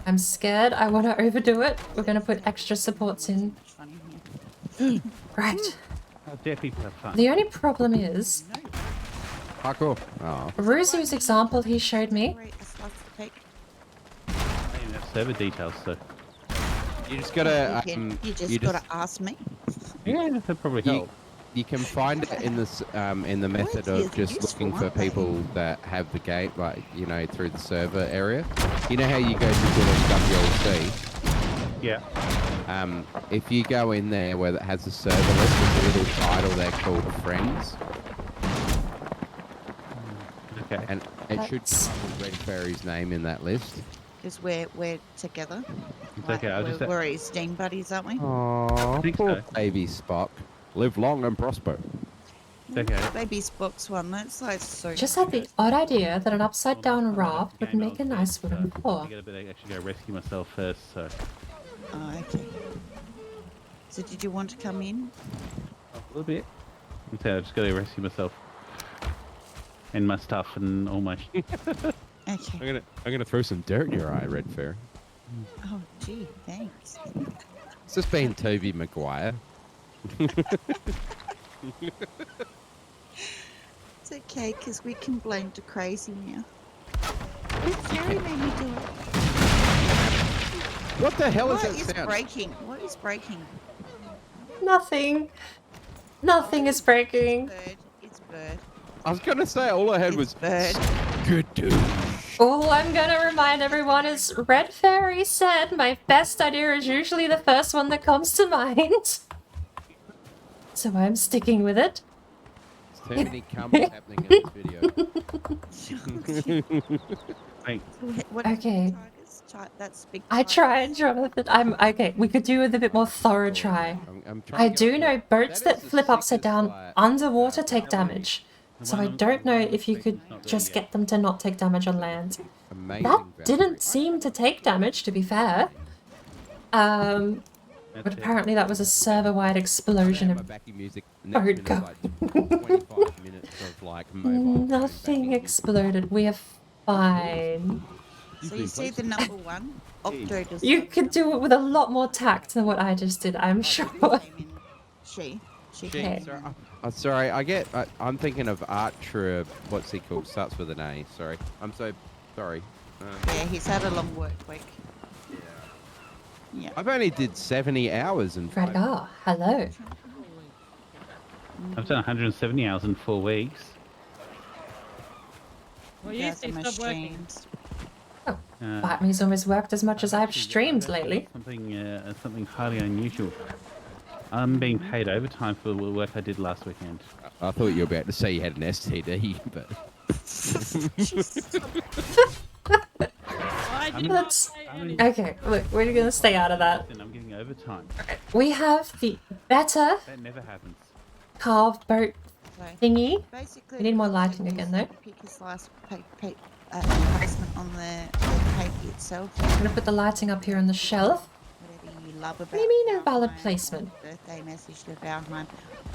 I'm scared. I want to overdo it. We're gonna put extra supports in. Right. I'll definitely have fun. The only problem is, Parkour. Oh. Ruzu's example he showed me. I don't even have server details, so. You just gotta. You just gotta ask me. Yeah, that'd probably help. You can find it in this in the method of just looking for people that have the gate, like through the server area. You know how you go to village.ulc? Yeah. If you go in there where it has the server list, there's a little title there called Friends. Okay. And it should have Refairie's name in that list. Because we're together. It's okay, I'll just. We're esteemed buddies, aren't we? Aww, poor baby Spock. Live long and prosper. Okay. Baby Spock's one. That's like so. Just had the odd idea that an upside down raft would make a nice wooden floor. I gotta actually go rescue myself first, so. Oh, okay. So did you want to come in? A little bit. Okay, I just gotta rescue myself. And my stuff and all my shit. Okay. I'm gonna throw some dirt in your eye, Red Fair. Oh, gee, thanks. It's just being Toby Maguire. It's okay, because we can blame the crazy now. Carrie made me do it. What the hell is What that is sound? breaking? What is breaking? Nothing. Nothing is breaking. Bird. It's bird. I was gonna say all I heard was bird. Good dude. All I'm gonna remind everyone is Red Fairy said my best idea is usually the first one that comes to mind. So I'm sticking with it. There's too many comments happening in this video. Okay. That's big. I tried, Jonathan. I'm okay. We could do with a bit more thorough try. I do know boats that flip upside down underwater take damage. So I don't know if you could just get them to not take damage on land. That didn't seem to take damage, to be fair. But apparently that was a server-wide explosion of Next Boat minute's like 25 minutes of like mobile. Nothing exploded. We are fine. So you see the number one? Octo just You could do it with a lot more tact than what I just did, I'm sure. She She, came sorry, in. sorry, I'm thinking of Archer. What's he called? Starts with an A. Sorry, I'm so sorry. Yeah, he's had a long work week. Yeah. I've only did 70 hours and. Right. Oh, hello. I've done 170 hours in 4 weeks. Well, you say stop working. That means almost worked as much as I've streamed lately. Something highly unusual. I'm being paid overtime for the work I did last weekend. I thought you were about to say you had an STD, but. Okay, look, we're gonna stay out of that. And I'm getting overtime. We have the better That never happens. carved boat thingy. Basically, We need more lighting again, though. Pick a slice placement on the cake itself. I'm gonna put the lighting up here on the shelf. Whatever you love about What do you mean invalid placement? birthday message to Valheim.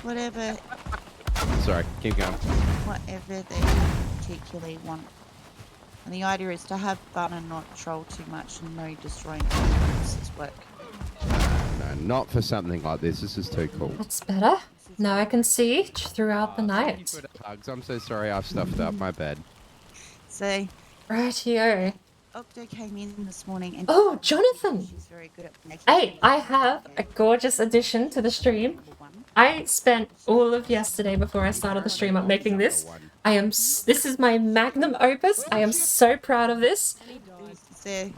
Whatever Sorry, keep going. whatever they particularly want. And the idea is to have fun and not troll too much and no destroying purposes work. No, not for something like this. This is too cool. That's better. Now I can see throughout the night. Hugs. I'm so sorry I've stuffed up. My bad. So, Rightio. Octo came in this morning and Oh, Jonathan! she's very good at making Hey, I have a gorgeous addition to the stream. I spent all of yesterday before I started the stream up making this. This is my magnum opus. I am so proud of this. there.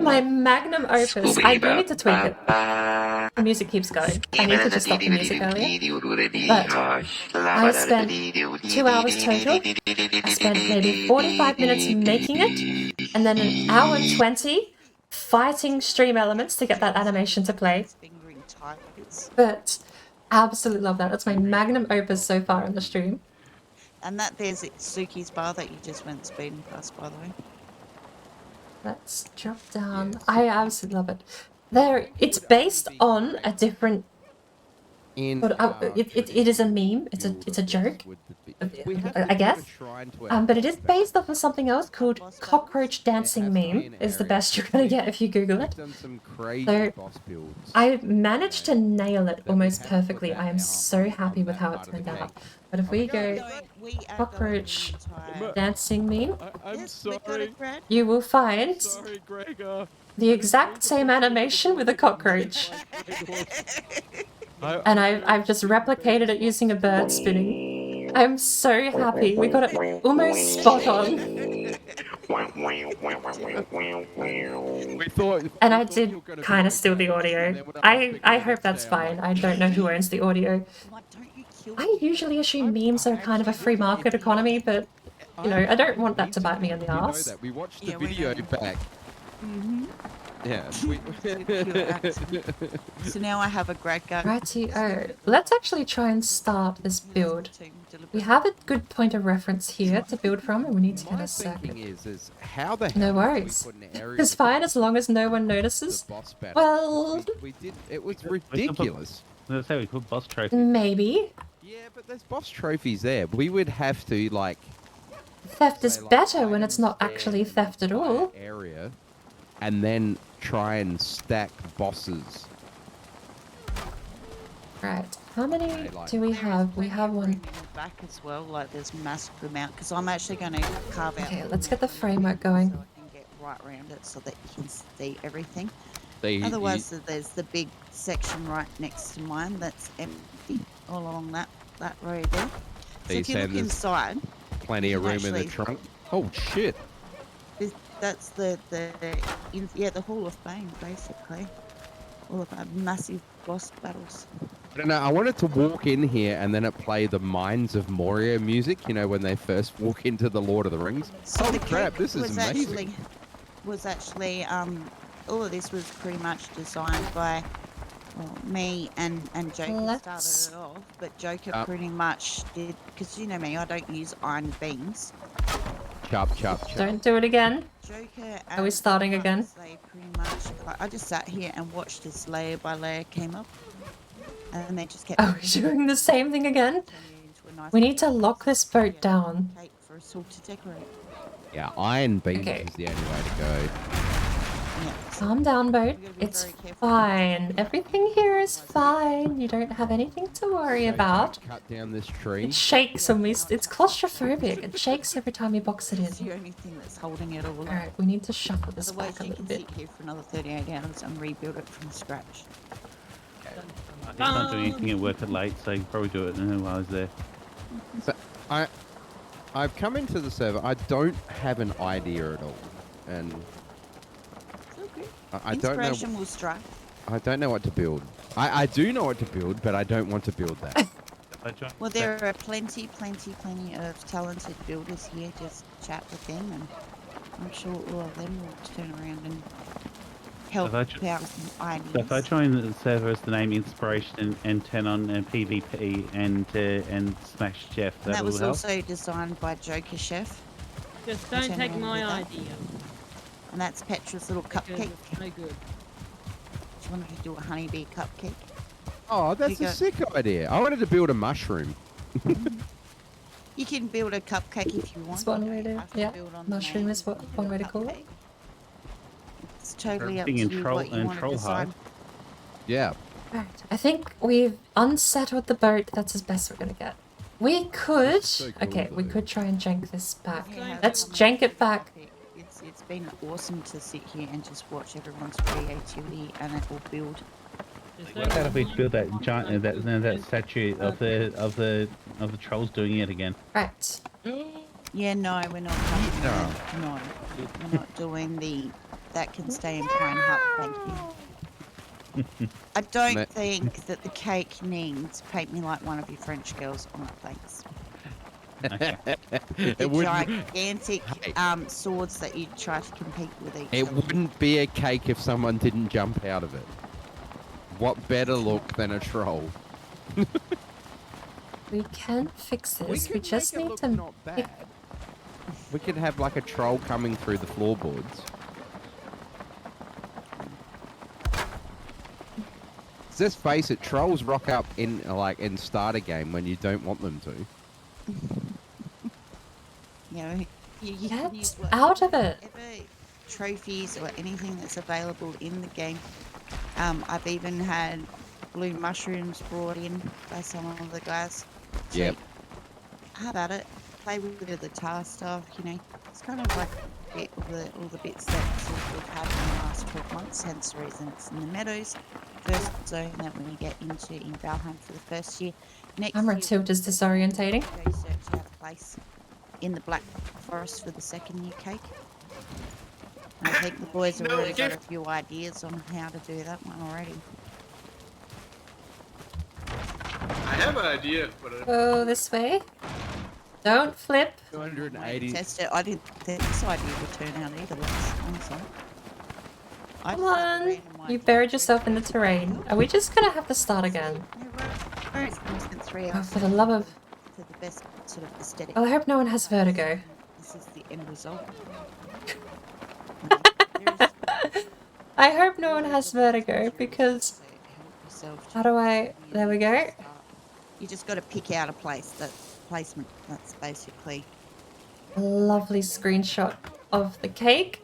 My magnum opus. I do need to tweak it. The music keeps going. I need to just stop the music earlier. But I spent 2 hours total. I spent maybe 45 minutes making it, and then an hour and 20 fighting stream elements to get that animation to play. But absolutely love that. That's my magnum opus so far in the stream. And that there's Suki's bar that you just went speeding past, by the way. Let's drop down. I absolutely love it. It's based on a different. It is a meme. It's a joke, I guess. But it is based off of something else called cockroach dancing meme. Is the best you're gonna get if you Google it. So I managed to nail it almost perfectly. I am so happy with how it turned out. But if we go cockroach dancing meme, you will find the exact same animation with a cockroach. And I've just replicated it using a bird spinning. I'm so happy. We got it almost spot on. And I did kind of steal the audio. I hope that's fine. I don't know who owns the audio. I usually assume memes are kind of a free market economy, but you know, I don't want that to bite me in the ass. We watched the video back. Yeah. So now I have a great gun. Righty-o. Let's actually try and start this build. We have a good point of reference here to build from, and we need to get a circuit. Is how the No worries. It's fine as long as no one notices. Well, we did. It was ridiculous. Let's say we put boss trophy. Maybe. Yeah, but there's boss trophies there. We would have to like. Theft is better when it's not actually theft at all. Area, and then try and stack bosses. Right. How many do we have? We have one. Back as well, like there's massive amount, because I'm actually going to carve out. Okay, let's get the framework going. So I can get right around it so that you can see everything. They, Otherwise, there's the big section right next to mine that's empty all along that road there. So if you look inside, plenty of room in the trunk. Oh shit! That's the Hall of Fame basically. All of our massive boss battles. I don't know. I wanted to walk in here and then it play the Mines of Moria music. You know when they first walk into the Lord of the Rings. So Holy crap! This is amazing. was actually all of this was pretty much designed by me and Joker started it off, but Joker pretty much did, because you know me, I don't use iron beams. Chop, chop, chop. Don't do it again. Joker. Are we starting again? They pretty much. I just sat here and watched this layer by layer came up, and they just kept. Are we doing the same thing again? We need to lock this boat down. Cake for us all to decorate. Yeah, iron beams Okay. is the only way to go. Calm down, boat. It's fine. Everything here is fine. You don't have anything to worry about. Cut down this tree. It shakes and it's claustrophobic. It shakes every time you box it It's in. the only thing that's holding it all up. Alright, we need to shuffle this Otherwise, back a you little can bit. sit here for another 38 hours and rebuild it from scratch. I can't do anything at work at late, so you can probably do it while I was there. So I've come into the server. I don't have an idea at all, and I don't know. Inspiration will strike. I don't know what to build. I do know what to build, but I don't want to build that. Well, there are plenty of talented builders here. Just chat with them, and I'm sure all of them will turn around and help out with some ideas. So if I join the server as the name Inspiration and turn on PvP and Smash Chef, And that that will was help. also designed by Joker Chef. Just don't Turn take around my with that. idea. And that's Petra's little Because cupcake. it's no good. Do you want to do a honeybee cupcake? Oh, that's a sick idea. I wanted to build a mushroom. You can build a cupcake if you want. That's one way to, yeah. Mushroom is one way to call it. It's totally up to Everything in you Troll what you and want to Troll design. Hive. Yeah. Right, I think we've unsettled the boat. That's as best we're gonna get. We could, okay, we could try and jank this back. Let's jank it back. It's been awesome to sit here and just watch everyone's creativity and it will build. What about if we build that giant that statue of the trolls doing it again? Right. Yeah, no, we're not doing that. No, we're not doing that can stay in Pine Hut, thank you. I don't think that the cake needs paint me like one of your French girls on it, thanks. The gigantic swords that you try to compete with each It other. wouldn't be a cake if someone didn't jump out of it. What better look than a troll? We can fix this. We just need to pick. We could have like a troll coming through the floorboards. Just face it, trolls rock up in start a game when you don't want them to. You know, you can use out of it. whatever trophies or anything that's available in the game. I've even had blue mushrooms brought in by some of the guys. So Yep. how about it? Play with the guitar stuff, you know. It's kind of like a bit of all the bits that sort of we've had in the last 12 months, hence the reason it's in the meadows. First zone that we get into in Valheim for the first year. Next Camera year, tilt is disorientating. go search out a place in the Black Forest for the second year cake. And I think the boys have already got a few ideas on how to do that one already. I have an idea, but Go this way. Don't flip. 280. Test it. I didn't think this idea would turn out either way, honestly. Come on. You buried yourself in the terrain. Are we just gonna have to start again? Oh, for the love of... To the best sort of aesthetic. Oh, I hope no one has vertigo. This is the end result. I hope no one has vertigo because... How do I... There we go. You just got to pick out a place, that placement. That's basically... A lovely screenshot of the cake.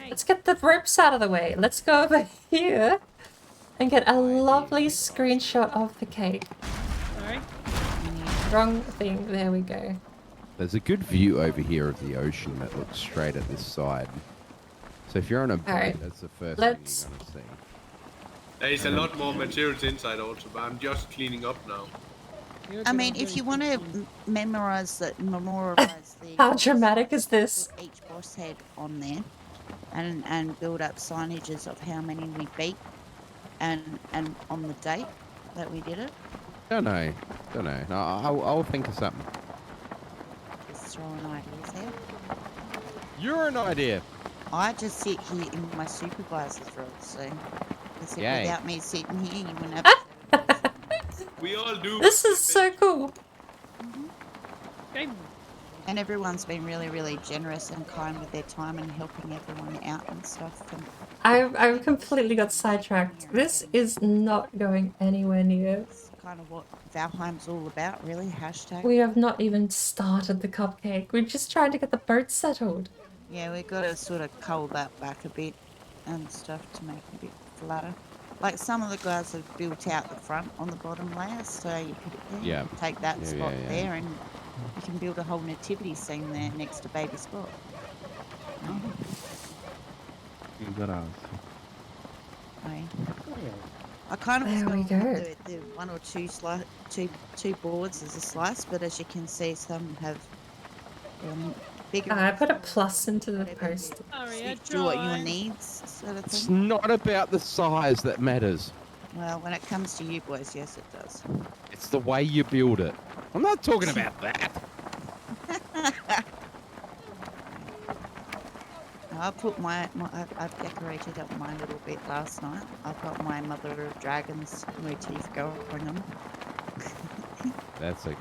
Let's get the ropes out of the way. Let's go over here and get a lovely screenshot of the cake. Sorry? Wrong thing. There we go. There's a good view over here of the ocean that looks straight at this side. So if you're on a boat, Alright, that's the first let's- thing you're going to see. there is a lot more materials inside also, but I'm just cleaning up now. I mean, if you want to memorize the How dramatic is this? Each boss head on there, and build up signages of how many we beat, and on the date that we did it. Don't know. No, I'll think of something. Just throwing ideas there. You're an idea. I just sit here in my supervisor's role, so as if Yay. without me sitting here, you wouldn't have We all do. This is so cool. And everyone's been really, really generous and kind with their time and helping everyone out and stuff. And I've completely got sidetracked. This is not going anywhere near. it's kind of what Valheim's all about, really. Hashtag. We have not even started the cupcake. We're just trying to get the boat settled. Yeah, we've got to sort of cull that back a bit and stuff to make it a bit flatter. Like some of the guys have built out the front on the bottom layer, so you could take that spot there and you can build a whole nativity scene there next to Baby Spot. Oh. You got ours. I kind of was There we going go. with the one or two two boards as a slice, but as you can see, some have bigger. I put a plus into the post. Do what your needs, sort of It's thing. not about the size that matters. Well, when it comes to you boys, yes, it does. It's the way you build it. I'm not talking about that. I put I've decorated up mine a little bit last night. I've got my Mother of Dragons motif going on. That's a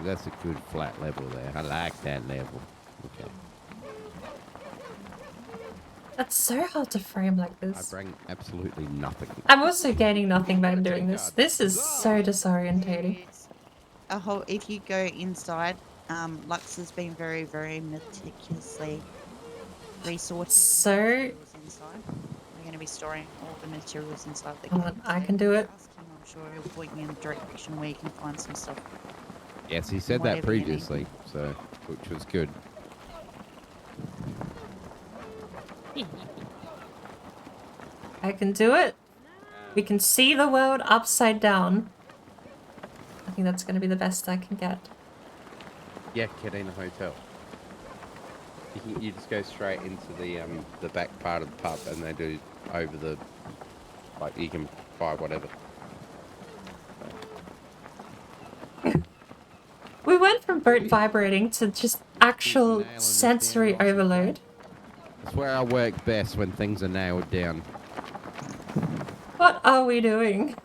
good flat level there. I like that level. Okay. That's so hard to frame like I this. bring absolutely nothing. I'm also gaining nothing by doing this. This is so disorientating. If you go inside, Lux has been very, very meticulously resourced. So We're going to be storing all the materials inside the hold on, I can do it. I'm sure he'll point you in the direction where you can find some stuff. Yes, he said that Whatever you need. previously, so which was good. I can do it. We can see the world upside down. I think that's going to be the best I can get. Yeah, Cadena Hotel. You just go straight into the back part of the pub, and they do over the you can buy whatever. We went from boat vibrating to just actual sensory overload. It's where I work best, when things are nailed down. What are we doing?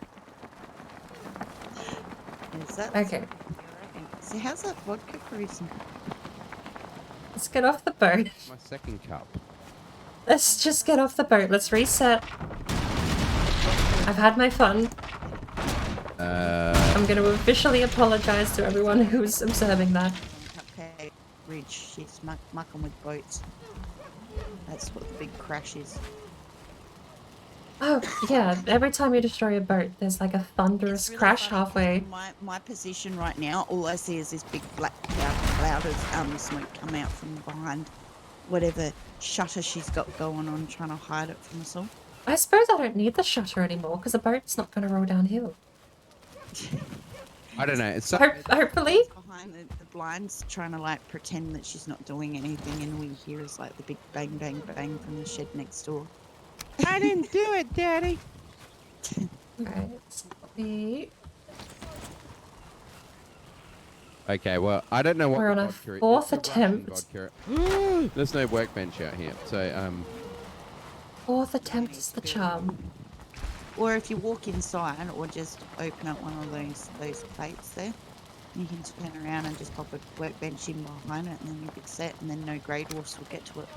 Is that Okay, So how's that vodka cruising? let's get off the boat. My second cup. Let's just get off the boat. Let's reset. I've had my fun. I'm going to officially apologize to everyone who's observing that. Cupcake Ridge, she's mucking with boats. That's what the big crash is. Oh, yeah. Every time you destroy a boat, there's like a thunderous crash halfway. My position right now, all I see is this big black cloud of smoke come out from behind whatever shutter she's got going on, trying to hide it from us all. I suppose I don't need the shutter anymore because the boat's not going to roll downhill. I don't know. It's Hopefully. Behind the blinds, trying to like pretend that she's not doing anything, and all you hear is like the big bang, bang, bang from the shed next door. I didn't do it, Daddy. Right. Okay, well, I don't know what. We're on a fourth attempt. There's no workbench out here, so Fourth attempt is the charm. Or if you walk inside, or just open up one of those plates there, you can turn around and just pop a workbench in behind it, and then you'll be set, and then no grey dwarfs will get to it.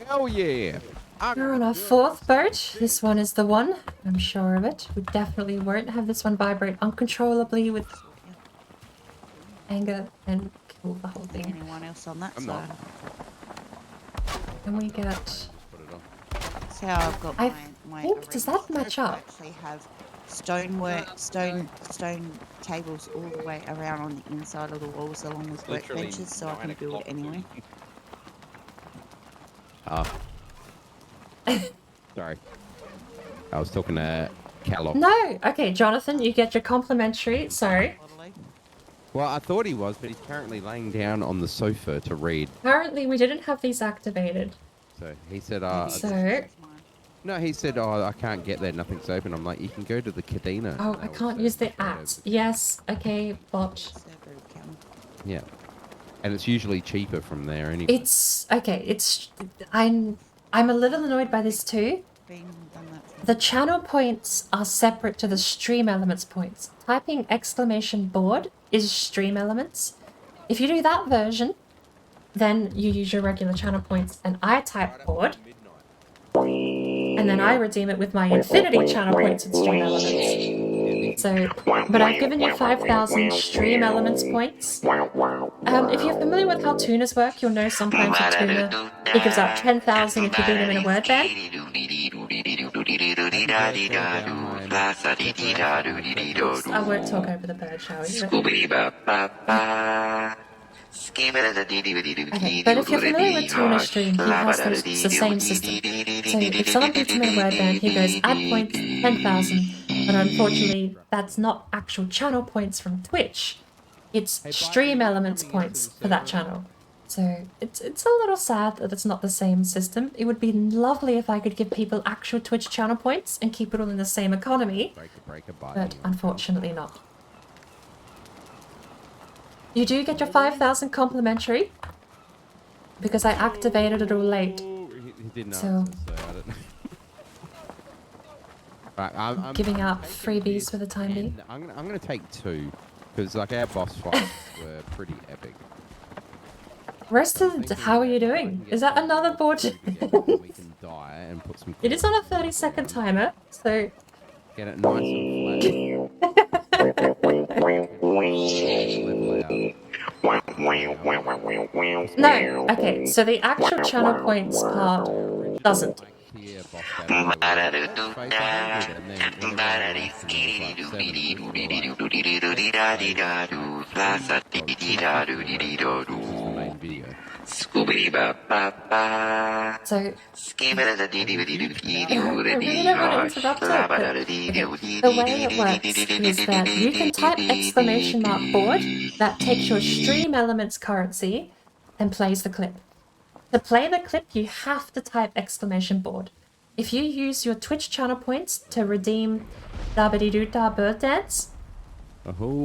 Hell yeah! We're on our fourth boat. This one is the one. I'm sure of it. We definitely won't have this one vibrate uncontrollably with anger and kill the whole thing. Anyone else on that I'm side? And we get... That's how I've got I my think, does that match up? actually have stone tables all the way around on the inside of the walls along with Literally workbenches, so I can 9 build o'clock. anyway. Sorry. I was talking to Callum. No! Okay, Jonathan, you get your complimentary. Sorry. Well, I thought he was, but he's currently laying down on the sofa to read. Apparently, we didn't have these activated. So he said, So, No, he said, "Oh, I can't get there. Nothing's open." I'm like, "You can go to the Cadena." Oh, I can't use the at. Yes. Okay, bot. Yeah, and it's usually cheaper from there anyway. It's okay. I'm a little annoyed by this too. The channel points are separate to the stream elements points. Typing exclamation board is stream elements. If you do that version, then you use your regular channel points, and I type board, and then I redeem it with my infinity channel points and stream elements. So, but I've given you 5,000 stream elements points. If you're familiar with how tuners work, you'll know sometimes a tuner, he gives out 10,000 if you beat him in a word band. I won't talk over the bird, shall we? Okay, but if you're familiar with Tuner Stream, he has the same system. So if someone beats him in a word band, he goes add points 10,000. But unfortunately, that's not actual channel points from Twitch. It's stream elements points for that channel. So it's a little sad that it's not the same system. It would be lovely if I could give people actual Twitch channel points and keep it all in the same economy. But unfortunately not. You do get your 5,000 complimentary because I activated it all late. He didn't so answer, so I don't know. Right, I'm giving out freebies for the time being. I'm gonna take 2 because like our boss fights were pretty epic. Rested, how are you doing? Is that another board? We can die and put some. It is on a 30-second timer, so Get it nice and flat. no. Okay, so the actual channel points part doesn't. So, I really don't want to interrupt it, but the way it works is that you can type exclamation mark board, that takes your stream elements currency and plays the clip. To play the clip, you have to type exclamation board. If you use your Twitch channel points to redeem Dabba-dee-doo-da bird dance,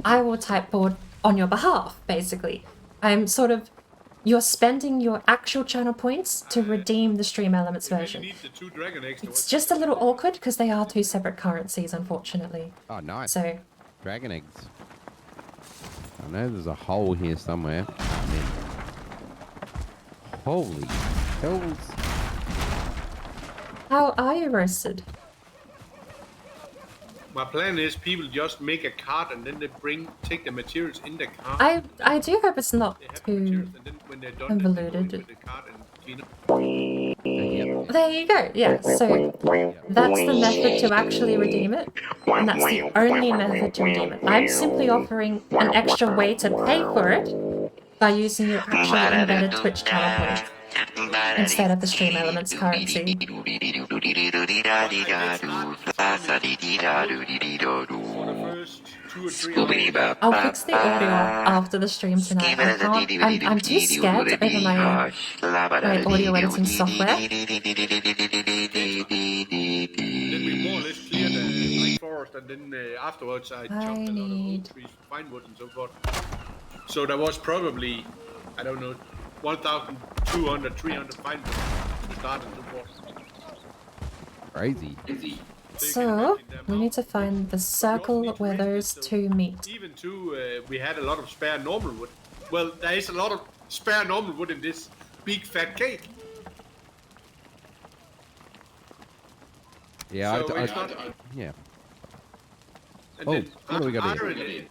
I will type board on your behalf, basically. I'm sort of... You're spending your actual channel points to redeem the stream elements version. It's just a little awkward because they are 2 separate currencies, unfortunately. Oh, nice. So, Dragon eggs. I know there's a hole here somewhere. I mean, holy hells. how are you roasted? My plan is people just make a cart and then they take the materials in the cart. I do hope it's not too convoluted. There you go, yeah, so that's the method to actually redeem it, and that's the only method to redeem it. I'm simply offering an extra way to pay for it by using your actual embedded Twitch channel points instead of the stream elements currency. I'll fix the audio after the stream tonight. I'm too scared to open my audio editing software. Then we more or less clear the forest, and then afterwards I chopped a lot of oak trees, pine wood and so forth. So there was probably, I don't know, 1,200, 300 pine wood to start and so forth. Crazy. So, we need to find the circle where those two meet. Even too, we had a lot of spare normal wood. Well, there is a lot of spare normal wood in this big fat cake. Yeah, so yeah. And Oh, then what do we got here?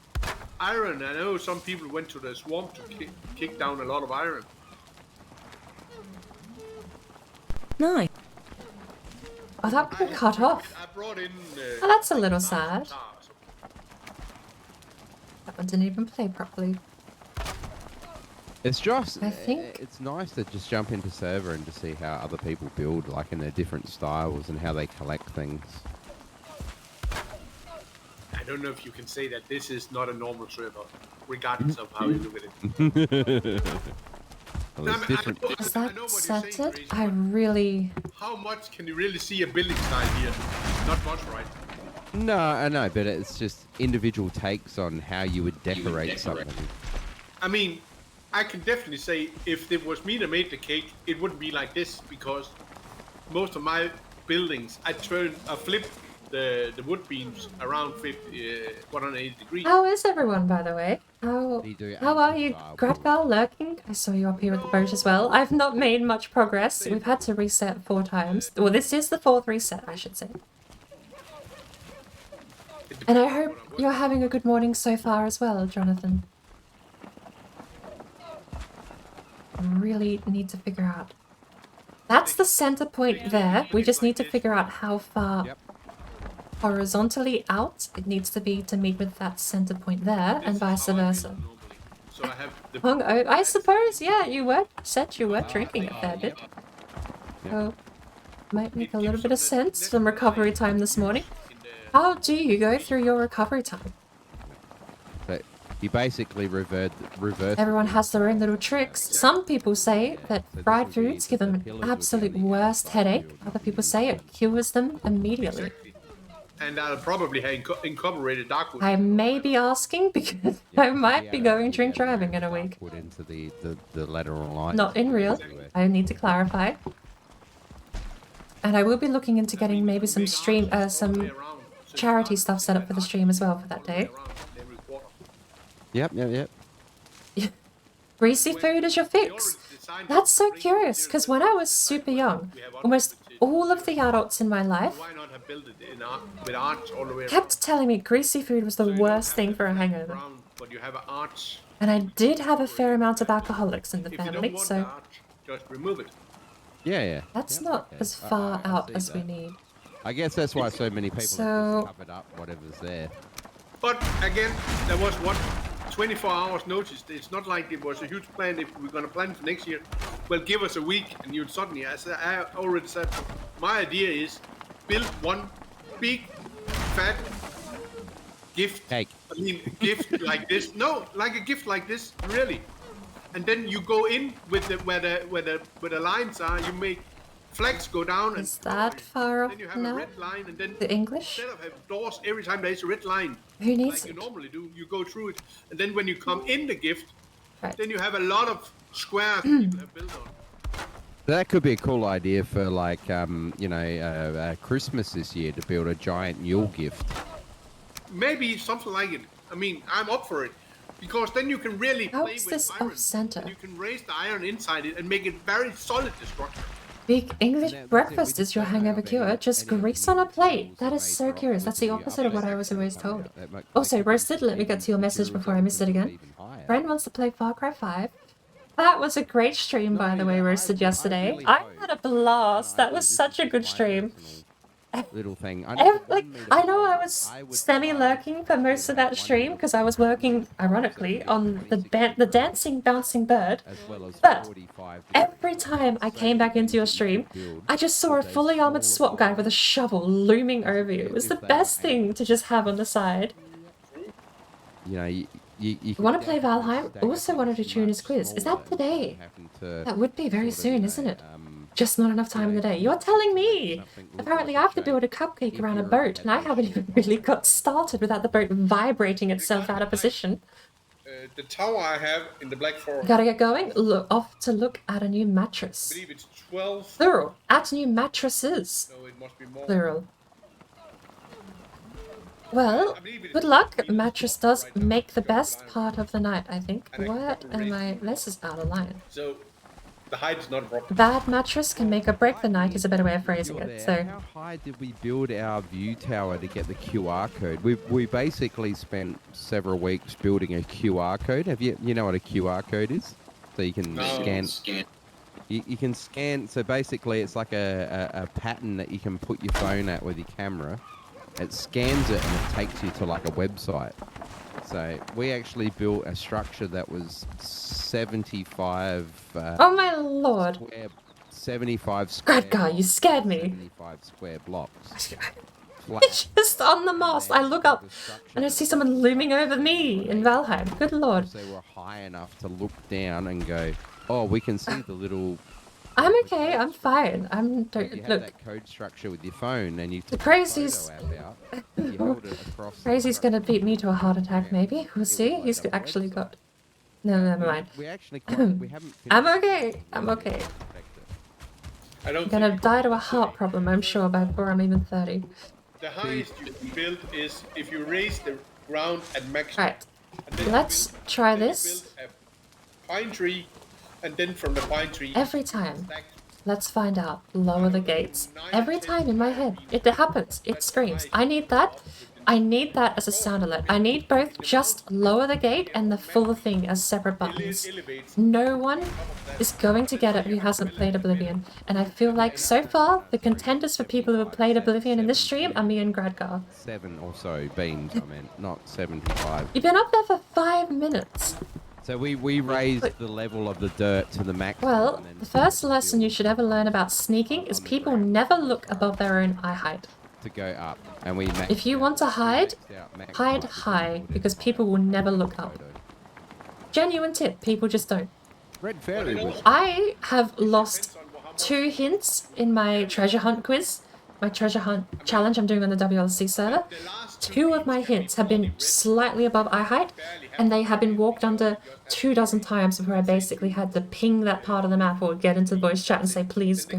Iron, I know some people went to the swamp to kick down a lot of iron. Nice. Oh, that got cut off. I brought in... Oh, that's a little sad. That one didn't even play properly. It's just, I think it's nice to just jump into server and to see how other people build, like in their different styles and how they collect things. I don't know if you can say that this is not a normal server, regardless of how you look at it. Well, there's different. Is that centered? I really... How much can you really see a building style here? Not much, right? No, I know, but it's just individual takes on how you would decorate something. I mean, I can definitely say if it was me that made the cake, it wouldn't be like this because most of my buildings, I flip the wood beams around 180 degrees. How is everyone, by the way? How are you? Gradgal lurking? I saw you up here with the boat as well. I've not made much progress. We've had to reset 4 times. Well, this is the 4th reset, I should say. And I hope you're having a good morning so far as well, Jonathan. I really need to figure out. That's the center point there. We just need to figure out how far horizontally out it needs to be to meet with that center point there, and vice versa. So I have the I suppose, yeah, you were drinking a fair bit. So, might make a little bit of sense from recovery time this morning. How do you go through your recovery time? So you basically reverse. Everyone has their own little tricks. Some people say that fried foods give them an absolute worst headache. Other people say it cures them immediately. And I'll probably have incorporated dark wood. I may be asking because I might be going drink driving in a week. Put into the lateral line. Not in real. I need to clarify. And I will be looking into getting maybe some some charity stuff set up for the stream as well for that day. Yep. Greasy food is your fix. That's so curious, because when I was super young, almost all of the adults in my life kept telling me greasy food was the worst thing for a hangover. And I did have a fair amount of alcoholics in the family, so just remove it. Yeah. That's not as far out as we need. I guess that's why so many people have just covered up whatever's there. But again, there was 24 hours notice. It's not like it was a huge plan. If we're going to plan for next year, well, give us a week and you'd suddenly, as I already said, my idea is build one big, fat gift. Cake. I mean, gift like this. No, like a gift like this, really. And then you go in with where the lines are. You make flags go down. Is that far off then you have now? a red line, and then The English? instead of having doors every time there's a red line, Who needs like it? you normally do, you go through it, and then when you come in the gift, Right. then you have a lot of squares people have built on. That could be a cool idea for like Christmas this year to build a giant Yule gift. Maybe something like it. I mean, I'm up for it. Because then you can really How play is with this iron. off center? And you can raise the iron inside it and make it very solid, the structure. Big English breakfast is your hangover cure. Just grease on a plate. That is so curious. That's the opposite of what I was always told. Also, Roasted, let me get to your message before I miss it again. Friend wants to play Far Cry 5. That was a great stream, by the way, Roasted, yesterday. I had a blast. That was such a good stream. Little thing. I know I was semi-lurking for most of that stream because I was working, ironically, on the dancing bouncing bird. But every time I came back into your stream, I just saw a fully armored SWAT guy with a shovel looming over you. It was the best thing to just have on the side. You know, you Want to play Valheim? Also wanted to tune his quiz. Is that today? That would be very soon, isn't it? Just not enough time in the day. You're telling me! Apparently I have to build a cupcake around a boat, and I haven't even really got started without the boat vibrating itself out of position. The tower I have in the Black Forest. Gotta get going. Off to look at a new mattress. I believe it's 12. Plural. At new mattresses. So it must be more. Plural. Well, good luck. Mattress does make the best part of the night, I think. What am I? This is out of line. So the height is not a problem. Bad mattress can make or break the night is a better way of phrasing it. So how high did we build our view tower to get the QR code? We basically spent several weeks building a QR code. Have you know what a QR code is? So you can scan. You can scan. So basically, it's like a pattern that you can put your phone at with your camera. It scans it and it takes you to like a website. So we actually built a structure that was 75. oh my lord! 75 square. Great guy, you scared me. 75 square blocks. It's just on the mast. I look up and I see someone looming over me in Valheim. Good lord. They were high enough to look down and go, Oh, we can see the little. I'm okay. I'm fine. I'm If you don't had look. that code structure with your phone and you The took crazy's a photo app out, if you held it across. Crazy's gonna beat me to a heart attack. Maybe we'll see. load He's up a actually website. got. No, never mind. We actually quite. We haven't. I'm okay. I'm okay. I don't I'm gonna think die to a heart problem, I'm sure, before I'm even 30. the highest you can build is if you raise the ground at maximum. Right. Let's try this. Build a pine tree, and then from the pine tree. Every time. Let's find out. Lower the gates. Every time in my head. It happens. It screams. I need that. I need that as a sound alert. I need both just lower the gate and the full thing as separate buttons. No one is going to get it who hasn't played Oblivion. And I feel like so far, the contenders for people who have played Oblivion in this stream are me and Gradgar. 7 or so beams, I meant, not 75. You've been up there for 5 minutes. So we raised the level of the dirt to the max. Well, the first lesson you should ever learn about sneaking is people never look above their own eye height. To go up, and we. If you want to hide, hide high, because people will never look up. Genuine tip, people just don't. Refairie was. I have lost 2 hints in my treasure hunt quiz, my treasure hunt challenge I'm doing on the WLC server. 2 of my hints have been slightly above eye height, and they have been walked under 24 times before I basically had to ping that part of the map or get into the voice chat and say, please go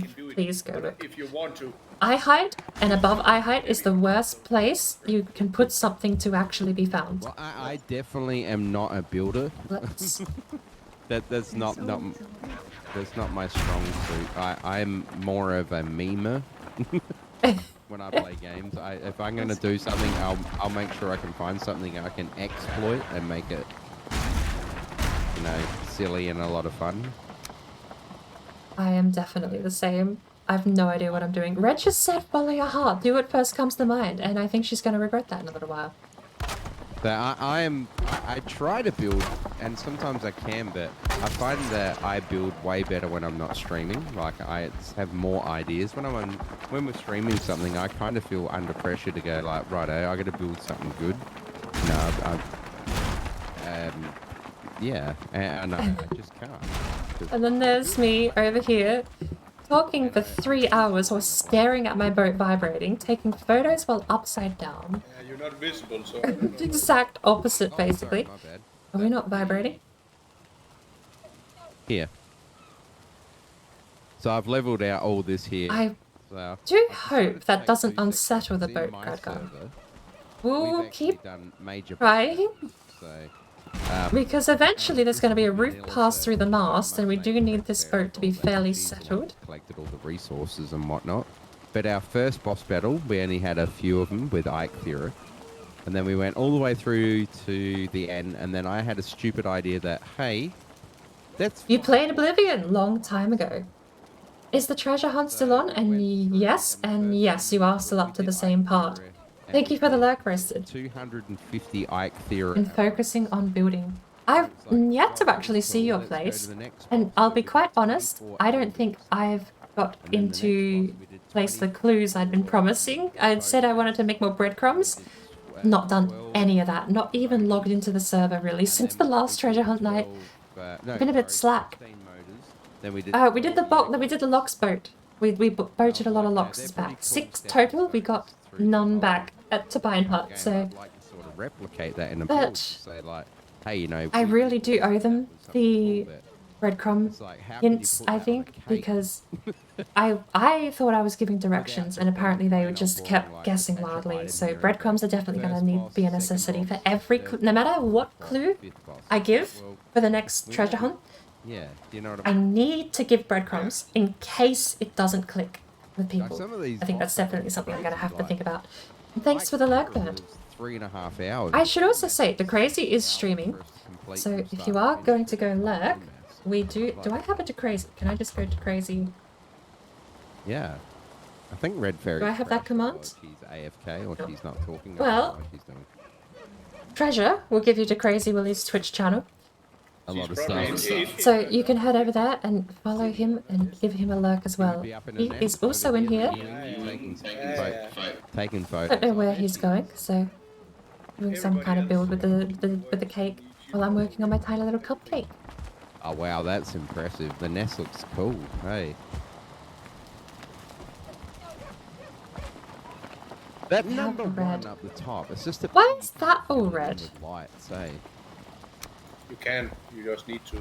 look. If you want to. Eye height and above eye height is the worst place you can put something to actually be found. Well, I definitely am not a builder. Let's... that's not that's not my strong suit. I'm more of a memer. When I play games, if I'm gonna do something, I'll make sure I can find something I can exploit and make it, you know, silly and a lot of fun. I am definitely the same. I have no idea what I'm doing. Red just said follow your heart, do what first comes to mind, and I think she's going to regret that in a little while. So I try to build, and sometimes I can, but I find that I build way better when I'm not streaming. Like, I have more ideas. When we're streaming something, I kind of feel under pressure to go like, righto, I got to build something good. Yeah, and I just can't. And then there's me over here, talking for 3 hours or staring at my boat vibrating, taking photos while upside down. Yeah, you're not visible, so. The exact opposite, basically. Sorry, my bad. Are we not vibrating? Here. So I've leveled out all this here. I So do hope that doesn't unsettle the boat, Gradgar. We'll keep done major trying. So, Because eventually there's going to be a roof pass through the mast, and we do need this boat to be fairly settled. Collected all the resources and whatnot. But our first boss battle, we only had a few of them with Ike Theory. And then we went all the way through to the end, and then I had a stupid idea that, hey, that's... You played Oblivion long time ago. Is the treasure hunt still on? And yes, you are still up to the same part. Thank you for the lurk roasted. 250 Ike Theory. And focusing on building. I've yet to actually see your place, and I'll be quite honest, I don't think I've got into place the clues I'd been promising. I'd said I wanted to make more breadcrumbs. Not done any of that. Not even logged into the server really since the last treasure hunt night. I've been a bit slack. We did the Locks boat. We boated a lot of Locks back. 6 total. We got none back at Turbine Hut. So, Sort of replicate that in a but build. Say like, hey, you know, I really do owe them the breadcrumb hints, I think, because I thought I was giving directions, and apparently they just kept guessing wildly. So breadcrumbs are definitely going to need to be a necessity for every no matter what clue I give for the next treasure hunt. Yeah, you know what I need to give breadcrumbs in case it doesn't click with people. I think that's definitely something I'm going to have to think about. And thanks for the lurk bird. 3.5 hours. I should also say, the Crazy is streaming, so if you are going to go lurk, we do I have a Crazy? Can I just go to Crazy? Yeah. I think Refairie. Do I have that command? She's AFK or she's not talking. Well, Treasure will give you to Crazy Willie's Twitch channel. A lot of stuff. So you can head over there and follow him and give him a lurk as well. He is also in here. Taking photos. I don't know where he's going, so doing some kind of build with the cake while I'm working on my tiny little cupcake. Oh wow, that's impressive. The nest looks cool. Hey. That We have number the red. one up the top. It's just a. Why is that all red? With lights, hey. You can. You just need to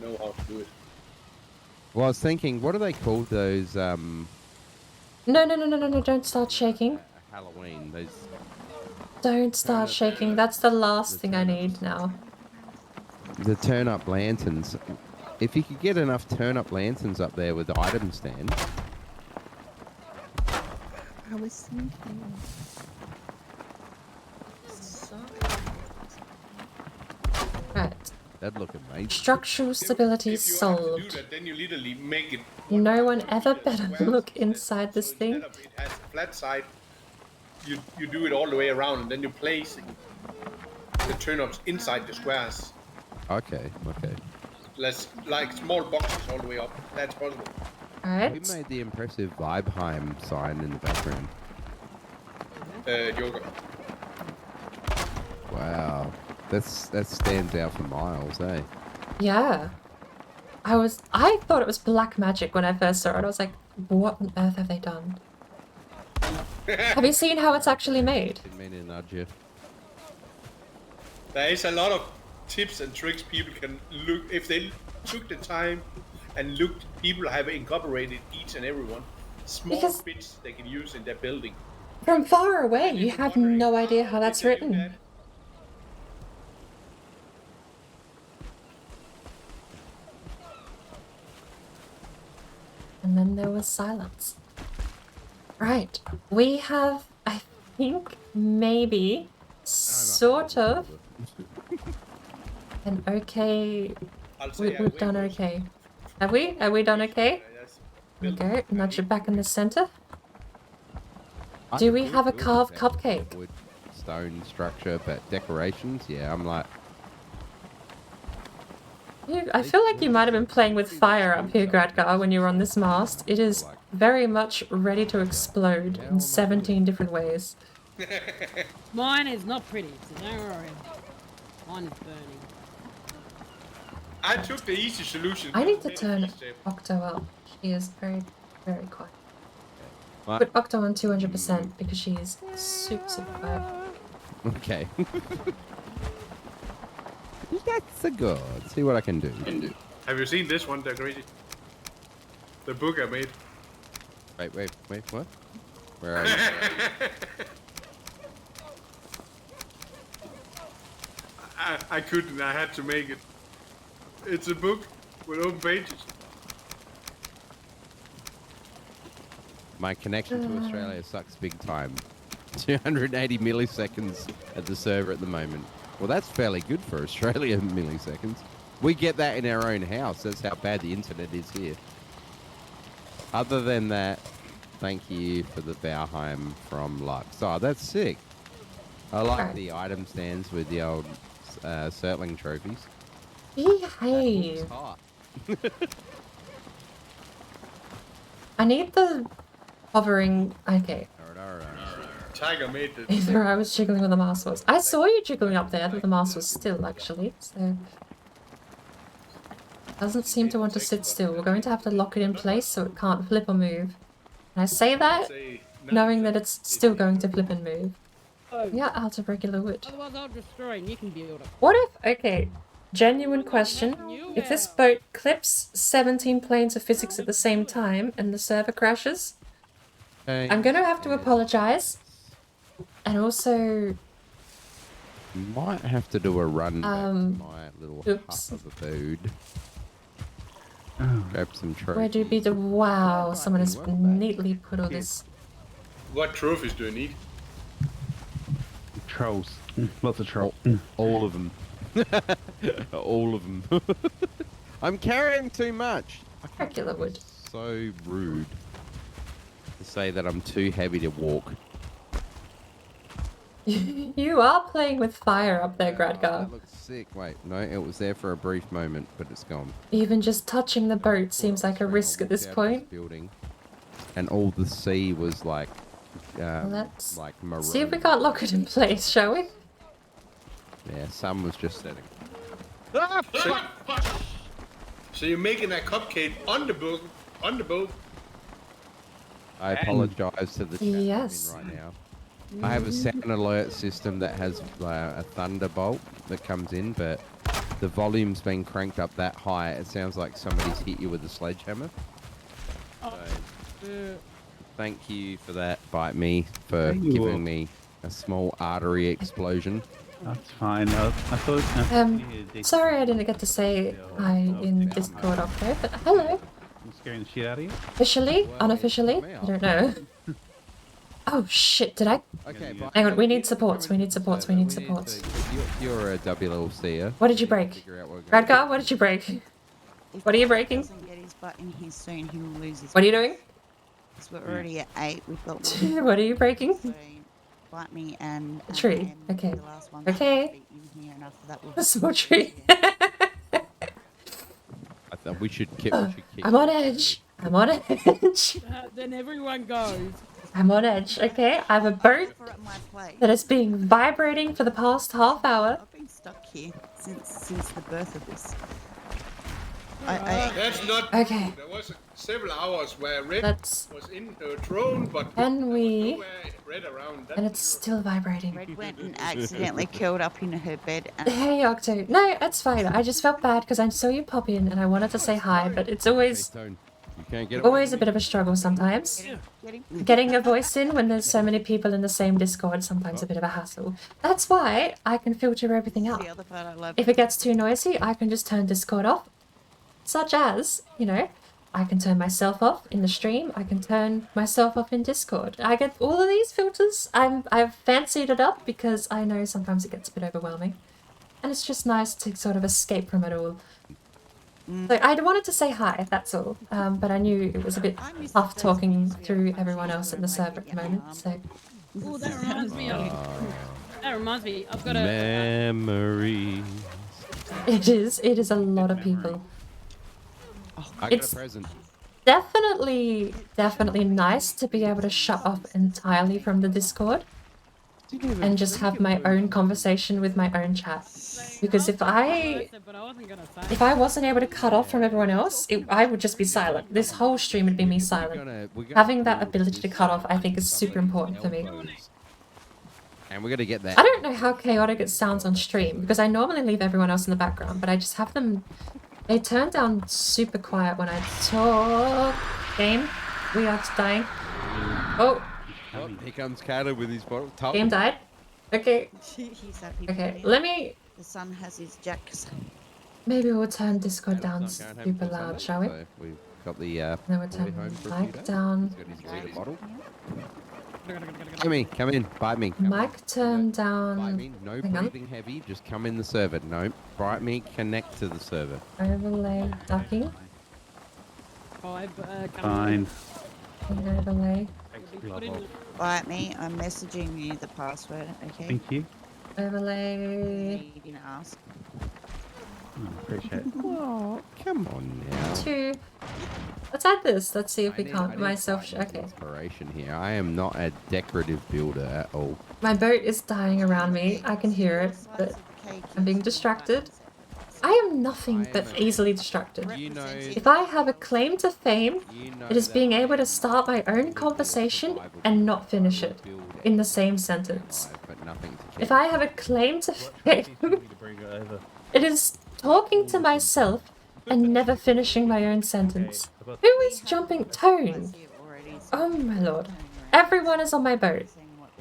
know how to do it. Well, I was thinking, what do they call those? No, don't start shaking. Halloween. Those. Don't start shaking. That's the last thing I need now. The turn-up lanterns. If you could get enough turn-up lanterns up there with the item stand. I was thinking. Right. That'd look amazing. Structural stability If you have to solved. do that, then you literally make it. No one ever better look inside this thing. Instead of it has a flat side, you do it all the way around, and then you place the turn-ups inside the squares. Okay. Less like small boxes all the way up. That's possible. Alright. We made the impressive Valheim sign in the background. Joker. Wow. That stands out for miles, eh? Yeah. I thought it was black magic when I first saw it. I was like, what on earth have they done? Have you seen how it's actually made? Didn't mean to nudge you. There is a lot of tips and tricks people can look if they took the time and looked. People have incorporated each and every one. Small bits they can use in their building. From far away, you have no idea how that's written. And then there was silence. Right, we have, I think, maybe, sort of, an okay, we've done okay. Have we? Have we done okay? There we go, nudge it back in the center. Do we have a carved cupcake? Wood, stone structure, but decorations, yeah, I'm like... I feel like you might have been playing with fire up here, Gradgar, when you were on this mast. It is very much ready to explode in 17 different ways. Mine is not pretty, so don't worry. Mine is burning. I took the easy solution. I need to turn Octo up. She is very, very quiet. Put Octo on 200% because she is super quiet. Okay. That's a good. See what I can do. Have you seen this one, they're crazy? The book I made. Wait, what? Where are you? I couldn't, I had to make it. It's a book with open pages. My connection to Australia sucks big time. 280 milliseconds at the server at the moment. Well, that's fairly good for Australia milliseconds. We get that in our own house. That's how bad the internet is here. Other than that, thank you for the Valheim from Lux. Oh, that's sick. I like the item stands with the old Surtling trophies. Behave. I need the hovering. Okay. Tiger made it. Either I was jiggling with the mouse was. I saw you jiggling up there, but the mouse was still actually. So doesn't seem to want to sit still. We're going to have to lock it in place so it can't flip or move. And I say that knowing that it's still going to flip and move. Yeah, out of regular wood. Otherwise I'll destroy and you can build it. What if, okay, genuine question, if this boat clips 17 planes of physics at the same time and the server crashes, I'm gonna have to apologize. And also... Might have to do a run back to my little hut of a food. Grab some trophies. Where do you be the... Wow, someone has neatly put all this... What trophies do you need? Trolls. Lots of trolls. All of them. All of them. I'm carrying too much. Regular wood. So rude to say that I'm too heavy to walk. You are playing with fire up there, Gradgar. That looks sick. Wait, no, it was there for a brief moment, but it's gone. Even just touching the boat seems like a risk at this point. Building, and all the sea was like, Let's like maroon. see if we can't lock it in place, shall we? Yeah, sun was just setting. So you're making a cupcake on the boat? On the boat? I apologize to the chat Yes. I'm in right now. I have a sound alert system that has a thunderbolt that comes in, but the volume's been cranked up that high, it sounds like somebody's hit you with a sledgehammer. So, thank you for that, Bite Me, for giving me a small artery explosion. That's fine. I thought. Sorry I didn't get to say hi in Discord up there, but hello. I'm scaring the shit out of you. Officially? Unofficially? I don't know. Oh shit, did I? Okay, hang on, we need supports, we need supports, we need supports. You're a WLCer. What did you break? Radgar, what did you break? What are you breaking? If he doesn't get his butt in here soon, he will lose his What are you doing? So we're already at 8. We've got What are you breaking? Bite Me and A tree. and Okay. the last one Okay. in here, and after that we'll A small tree. I thought we should keep. I'm on edge. I'm on edge. Then everyone goes. I'm on edge. Okay, I have a boat that has been vibrating for the past half hour. I've been stuck here since the birth of this. That's not Okay. true. There was several hours where Red That's- was in her throne, but Can we? nowhere Red around. And it's still vibrating. Red went and accidentally curled up in her bed. And Hey Octo. No, it's fine. I just felt bad because I saw you pop in and I wanted to say hi, but it's always You can't get always a bit of a struggle sometimes. Getting a voice in when there's so many people in the same Discord, sometimes a bit of a hassle. That's why I can filter everything out. the other part I love. If it gets too noisy, I can just turn Discord off. Such as, you know, I can turn myself off in the stream. I can turn myself off in Discord. I get all of these filters. I've fancied it up because I know sometimes it gets a bit overwhelming. And it's just nice to sort of escape from it all. So I wanted to say hi, that's all. But I knew it was a bit tough talking through everyone else in the server at the moment, so... Oh, that reminds me of... That reminds me, I've got a... Memories. It is a lot of people. I got a present. Definitely nice to be able to shut off entirely from the Discord and just have my own conversation with my own chat. Because if I wasn't able to cut off from everyone else, I would just be silent. This whole stream would be me silent. Having that ability to cut off, I think, is super important for me. And we're gonna get that. I don't know how chaotic it sounds on stream, because I normally leave everyone else in the background, but I just have them... They turn down super quiet when I talk. Game, we are dying. Oh, here comes Carter with his bottle. game died. Okay. He's happy. Okay, let me... The sun has his jacks. Maybe we'll turn Discord down super loud, shall we? So we've got the Then we'll turn mic down. He's got his liter bottle. Come in, Bite Me. Mic turn down. Bite Me, no Hang on. breathing heavy, just come in the server. No, Bite Me, connect to the server. Overlay ducking. Fine. Overlay. Bite Me, I'm messaging you the password, okay? Thank you. Overlay. You didn't ask. Appreciate it. Oh, come on now. 2. Let's add this. Let's see if we can't myself. Okay. Inspiration here. I am not a decorative builder at all. My boat is dying around me. I can hear it, but I'm being distracted. I am nothing but easily distracted. If I have a claim to fame, it is being able to start my own conversation and not finish it in the same sentence. If I have a claim to fame, it is talking to myself and never finishing my own sentence. Who is jumping tone? Oh my lord. Everyone is on my boat.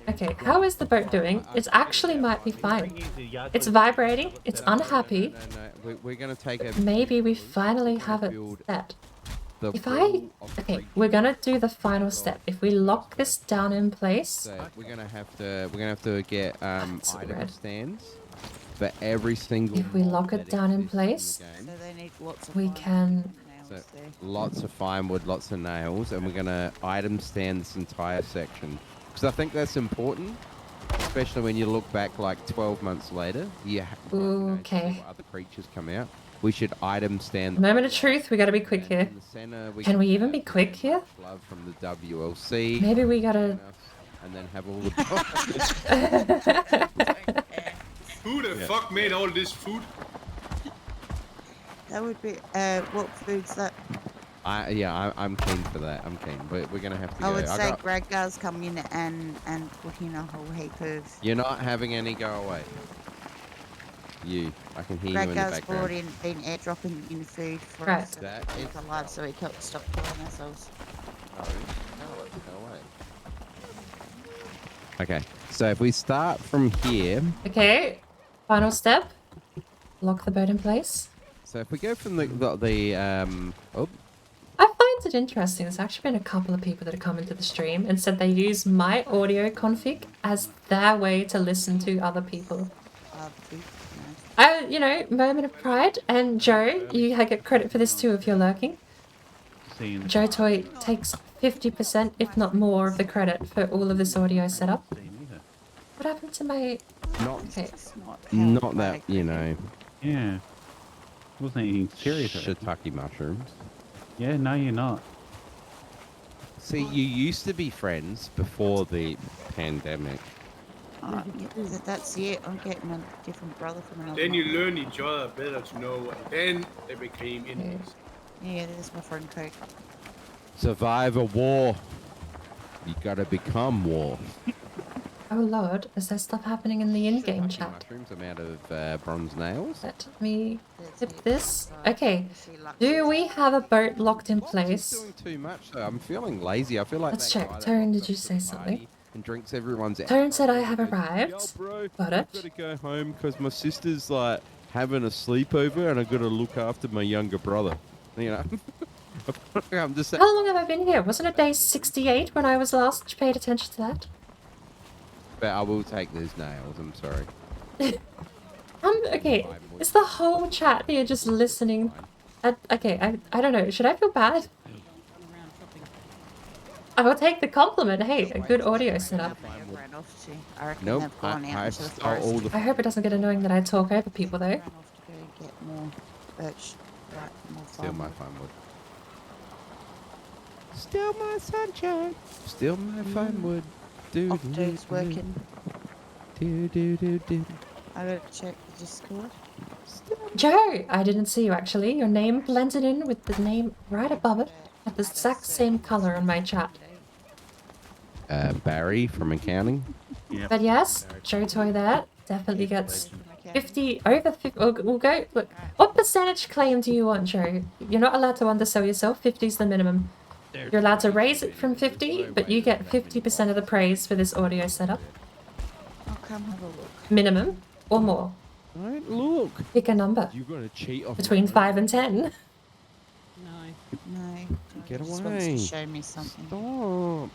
Okay, how is the boat doing? It actually might be fine. It's vibrating, it's unhappy. We're gonna take a... Maybe we finally have it set. Okay, we're gonna do the final step. If we lock this down in place... So we're gonna have to get item stands for every single... If we lock it down in place, we can... So, lots of firewood, lots of nails, and we're gonna item stand this entire section. Because I think that's important, especially when you look back like 12 months later. Okay. Other creatures come out. We should item stand. Moment of truth, we gotta be quick here. Can we even be quick here? Love from the WLC. Maybe we gotta... And then have all the... Who the fuck made all this food? That would be. What food's that? I'm keen for that. I'm keen. But we're gonna have to go. I would say Gradgar's come in and put in a whole heap of. You're not having any go away. I can hear you in the Gradgar's background. already been airdropping in food for Right. us to keep alive, so we can't stop killing ourselves. No way. Okay, so if we start from here. Okay, final step. Lock the boat in place. So if we go from the oh. I find it interesting. There's actually been a couple of people that have come into the stream and said they use my audio config as their way to listen to other people. Moment of pride. And Joe, you get credit for this too if you're lurking. Joe Toy takes 50%, if not more, of the credit for all of this audio setup. What happened to my... Not that, Yeah. Wasn't anything serious. Shiitake mushrooms. Yeah, no, you're not. See, you used to be friends before the pandemic. That's it. I'm getting a different brother from another. Then you learn each other better to know, and then they became enemies. Yeah, there's my friend Coke. Survive a war. You gotta become war. Oh lord, is there stuff happening in the in-game chat? Mushrooms, I'm out of bronze nails. Let me tip this. Okay, do we have a boat locked in place? Doing too much though. I'm feeling lazy. I feel like Let's that check. guy that Tyrone, rocks did you up to say the something? party And drinks everyone's out. Tyrone said I have arrived. Got it. I've got to go home because my sister's like having a sleepover and I've got to look after my younger brother. I'm just How long have I been here? Wasn't it day 68 when I was last paid attention to that? But I will take those nails, I'm sorry. Okay, is the whole chat here just listening? Okay, I don't know, should I feel bad? I will take the compliment, hey, a good audio setup. Nope, I hope it doesn't get annoying that I talk over people though. Still my fine wood. Still my sunshine. Still my fine wood. Dude's working. Do. I gotta check the Discord. Joe, I didn't see you actually. Your name blended in with the name right above it at the exact same color on my chat. Barry from accounting. Yep. But yes, Joe Toy there definitely gets 50 over 50. We'll go. Look, what percentage claim do you want, Joe? You're not allowed to undersell yourself. 50 is the minimum. You're allowed to raise it from 50, but you get 50% of the praise for this audio setup. I'll come have a look. Minimum or more. Don't look. Pick a number. You're gonna cheat off between 5 and 10. No. Get just away. wants to show me something. Stop.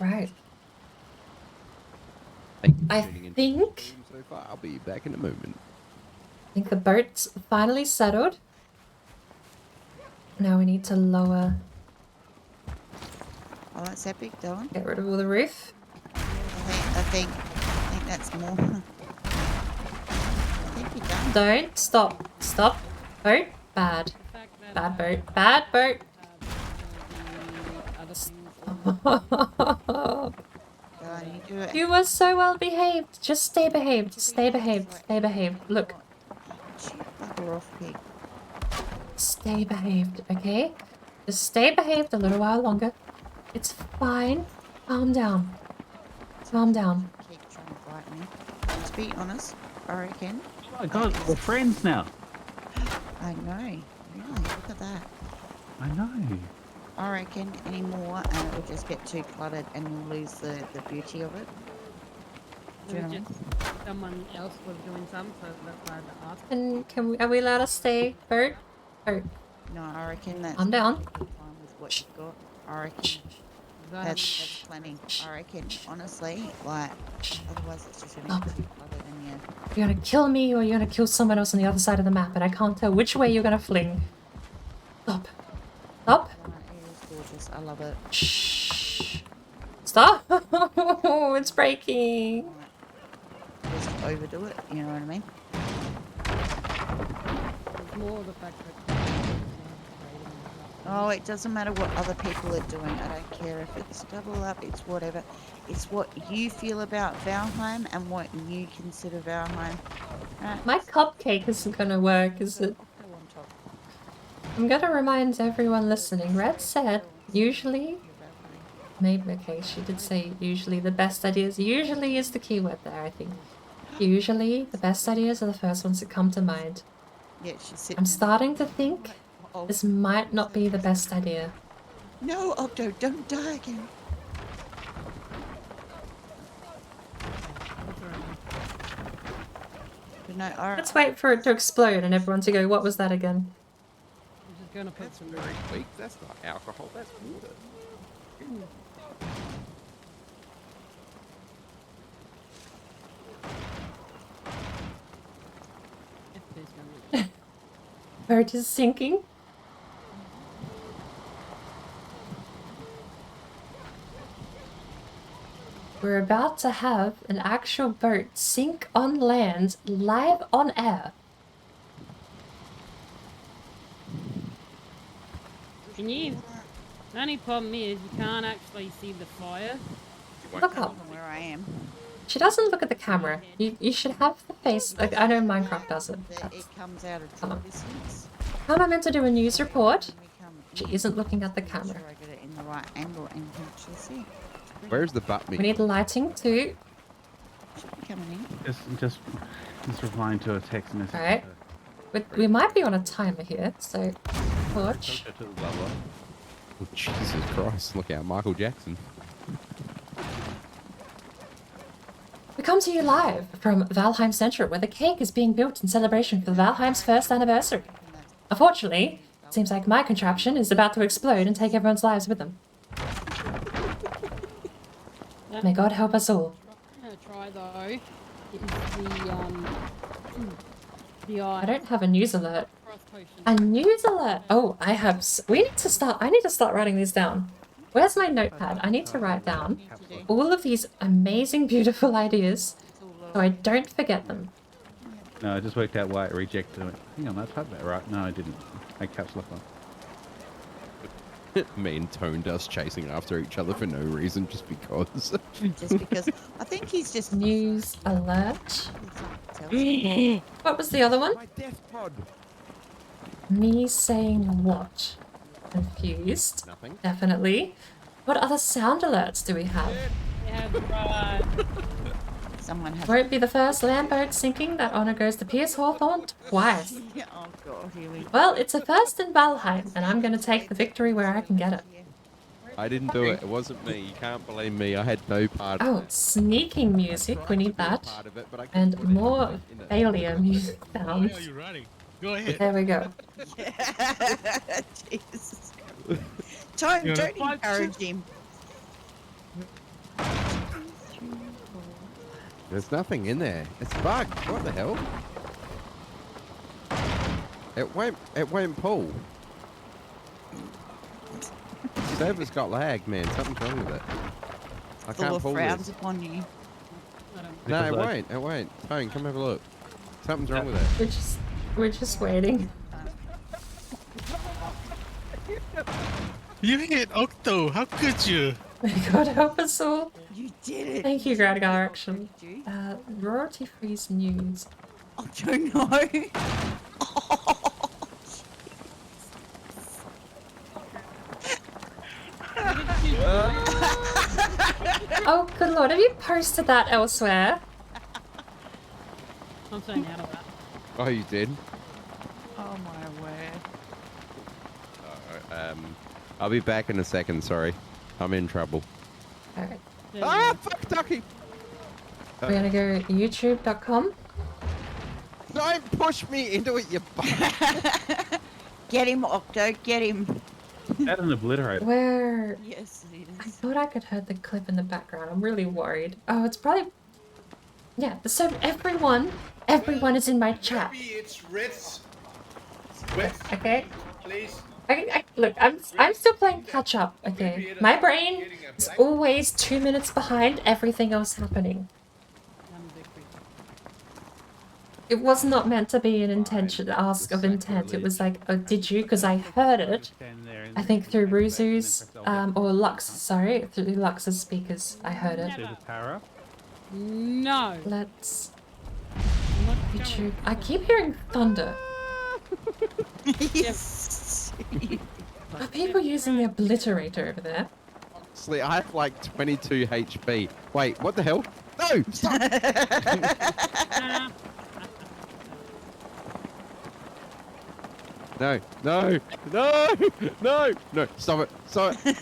Right. Thank you for I tuning in think so far. I'll be back in a moment. I think the boat's finally settled. Now we need to lower. Oh, that's epic, Dylan. Get rid of all the roof. I think that's more. I think you're done. Don't stop. Stop. Boat. Bad. Bad boat. Bad boat. You were so well behaved. Just stay behaved. Stay behaved. Stay behaved. Look. Bugger off, pig. Stay behaved, okay? Just stay behaved a little while longer. It's fine. Calm down. Calm down. Keep trying to fight me. To be honest, I reckon. Oh my god, we're friends now. I know. Really, look at that. I know. I reckon anymore and it will just get too cluttered and you'll lose the beauty of it. Do you know what I mean? Someone else was doing some, so that's why I asked. And are we allowed to stay, Bert? Bert. No, I reckon that's Calm down. fine with what you've got. I reckon that's plenty. I reckon, honestly, like, otherwise it's just going to be too cluttered and yeah. You're gonna kill me or you're gonna kill someone else on the other side of the map, and I can't tell which way you're gonna fling. Stop. Stop. It's gorgeous. I love it. Shh. Stop. It's breaking. Just overdo it, you know what I mean? It's more the fact that Oh, it doesn't matter what other people are doing. I don't care if it's double up, it's whatever. It's what you feel about Valheim and what you consider Valheim. Right? My cupcake isn't gonna work, is it? I'm gonna remind everyone listening. Red said, usually... Maybe, okay, she did say usually the best ideas. Usually is the keyword there, I think. Usually, the best ideas are the first ones that come to mind. Yeah, she's sitting I'm there. starting to think this might not be the best idea. No, Octo, don't die again. No, Let's wait for it to explode and everyone to go, what was that again? I'm just gonna put some. Very weak. That's not alcohol. That's water. Boat is sinking. We're about to have an actual boat sink on land live on air. Can you? The only problem is you can't actually see the fire. Look up. Where I am. She doesn't look at the camera. You should have the face. Like, I know Minecraft does it. It comes out of draw distance. How am I meant to do a news report? She isn't looking at the camera. I get it in the right angle and can actually see. Where's the butt We meat? need lighting too. Coming in. Just replying to a text message. Alright. We might be on a timer here, so torch. Oh, Jesus Christ, look out, Michael Jackson. We come to you live from Valheim Central, where the cake is being built in celebration for Valheim's first anniversary. Unfortunately, it seems like my contraption is about to explode and take everyone's lives with them. May God help us all. I'm gonna try though. Is the I don't have a news alert. A news alert! Oh, I have... I need to start writing these down. Where's my notepad? I need to write down all of these amazing, beautiful ideas so I don't forget them. No, I just worked out why it rejected it. Hang on, I typed that right. No, I didn't. I caps lock on. Me and Tone Dust chasing after each other for no reason, just because. Just because. I think he's just... News alert. What was the other one? My death pod. Me saying what? Confused. Nothing. Definitely. What other sound alerts do we have? Someone has... Won't be the first land boat sinking. That honor goes to Pierce Hawthorne twice. Oh god, here we go. Well, it's a first in Valheim, and I'm going to take the victory where I can get it. I didn't do it. It wasn't me. You can't blame me. I had no part of Oh, it. sneaking music. We need that. Part of it, but I couldn't And put it more in it. failure music sounds. Why are you running? Go ahead. There we go. Jesus. Tone, Yeah. don't encourage him. There's nothing in there. It's bugged. What the hell? It won't pull. Server's got lag, man. Something's wrong with it. I Full can't of pull frowns this. upon you. No, it won't. It won't. Tone, come have a look. Something's wrong with it. We're just waiting. You hit Octo. How could you? May God help us all. You did it. Thank you, Gradigar, actually. Royalty freeze news. Oh, don't know. Oh, good lord, have you posted that elsewhere? I'm staying out of that. Oh, you did? Oh my word. I'll be back in a second. Sorry, I'm in trouble. Alright. Ah, fuck, Ducky! We're gonna go youtube.com. Don't push me into it, you butt. Get him, Octo, get him. Add an obliterator. Where... Yes, it I is. thought I could heard the clip in the background. I'm really worried. Oh, it's probably... Yeah, so everyone is in my chat. Maybe it's Red's. Wet, Okay? please. Look, I'm still playing catch up, okay? My brain is always 2 minutes behind everything else happening. It was not meant to be an intention ask of intent. It was like, oh, did you? Because I heard it. I think through Ruzu's, or Lux, sorry, through Lux's speakers. I heard it. Power up. No. Let's YouTube. I keep hearing thunder. Yes. Are people using the obliterator over there? Honestly, I have like 22 HP. Wait, what the hell? No! Stop! No, no, no, no, no, stop it, stop it,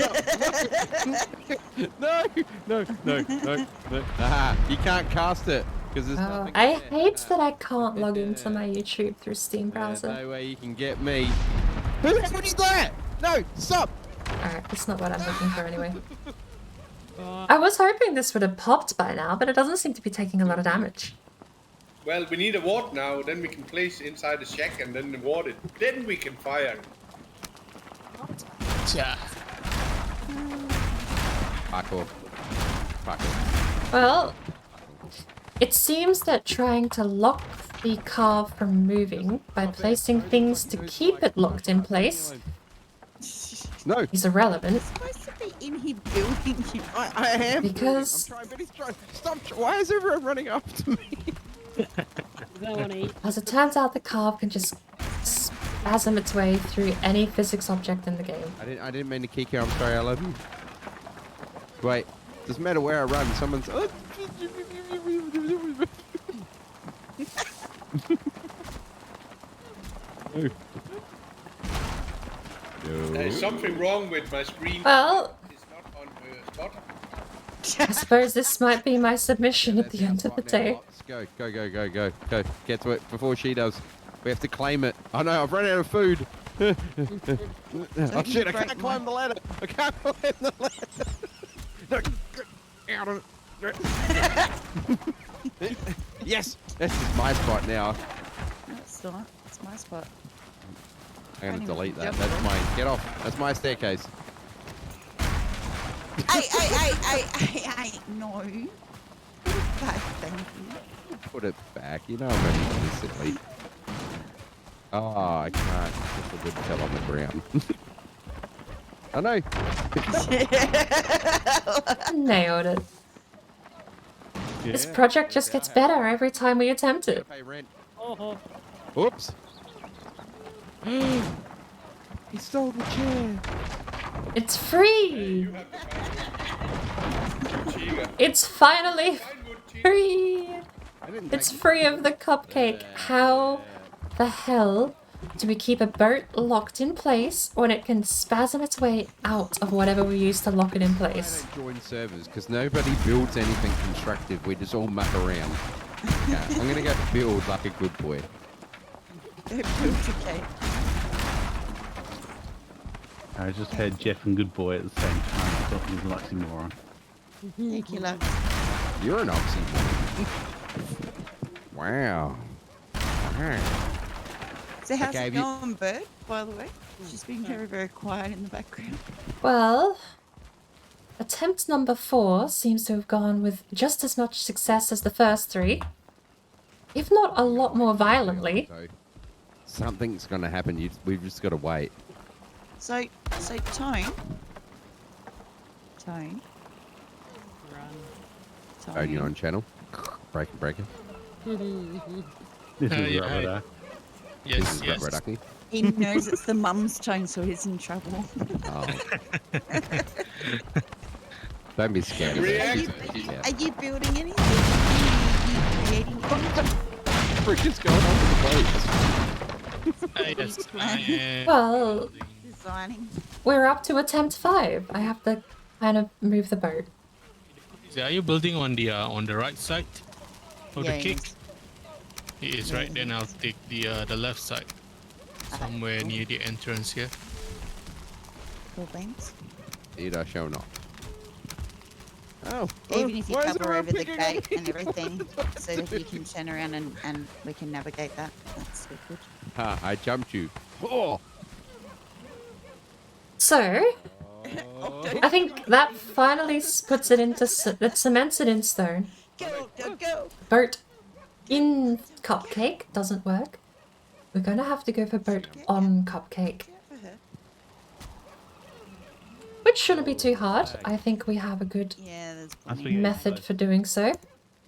no, no, no, no, no, aha, you can't cast it, because there's nothing I there. hate that I can't log into my YouTube through Steam There's browser. no way you can get me. Who the fuck is that? No, stop! Alright, that's not what I'm looking for anyway. I was hoping this would have popped by now, but it doesn't seem to be taking a lot of damage. Well, we need a ward now, then we can place inside the shack and then ward it. Then we can fire. Yeah. Parkour. Parkour. Well, it seems that trying to lock the car from moving by placing things to keep it locked in place is irrelevant. It's supposed to be in here building you. I am. Because I'm trying, but he's trying. Stop! Why is everyone running after me? as it turns out, the carve can just spasm its way through any physics object in the game. I didn't mean to kick you. I'm sorry. I love you. Wait, doesn't matter where I run. Someone's. No. There's something wrong with my screen. Well, It's not on the spot. I suppose this might be my submission at the end of the day. Let's go, go, go, go, go, go. Get to it before she does. We have to claim it. Oh no, I've run out of food. Oh shit, I can't climb the ladder. I can't climb the ladder. No, get out of it. Yes, this is my spot now. No, it's not. It's my spot. I'm gonna delete that. That's mine. Get off. That's my staircase. Hey, no. Put it back, thank you. Put it back. You know I'm ready for this silly. Oh, I can't. Just a good fell on the ground. I know. Nailed it. Yeah. This project just gets better every time we attempt it. Pay rent. Oh. Oops. He stole the chair. It's free! It's finally free! It's free of the cupcake. How the hell do we keep a boat locked in place when it can spasm its way out of whatever we use to lock it in I place? don't join servers because nobody builds anything constructive. We just all muck around. Yeah, I'm gonna go build like a good boy. I just heard Jeff and Good Boy at the same time. I thought he was an oxymoron. Thank you, love. You're an oxymoron. Wow. So how's Okay, it going, Bird, by the way? She's been very, very quiet in the background. Well, attempt number 4 seems to have gone with just as much success as the first 3, if not a lot more violently. So, something's gonna happen. We've just got to wait. So Tone. Are you on channel? Breaker. This is yeah, Rubber Duck. Yes, This is yes. Rubber Ducky. He knows it's the mum's tone, so he's in trouble. Oh. Don't be scared of Are it. you building anything? Are you creating anything? Frick is going on with the boats? Yes, I am. Well, Designing. we're up to attempt 5. I have to kind of move the boat. Are you building on the right side of Yeah, the he cake? is. He is right. Then I'll take the left side, somewhere near the entrance here. Cool beans. Indeed, I shall not. Oh, Even if you why is cover everyone over the picking on gate me? and everything, so that you can turn around and we can navigate that. That's so good. Ha, I jumped you. Oh! So, I think that finally puts it into that cements it in stone. Go, go, go! Boat in Cupcake doesn't work. We're gonna have to go for boat on Cupcake. Which shouldn't be too hard. I think we have a good method for doing so.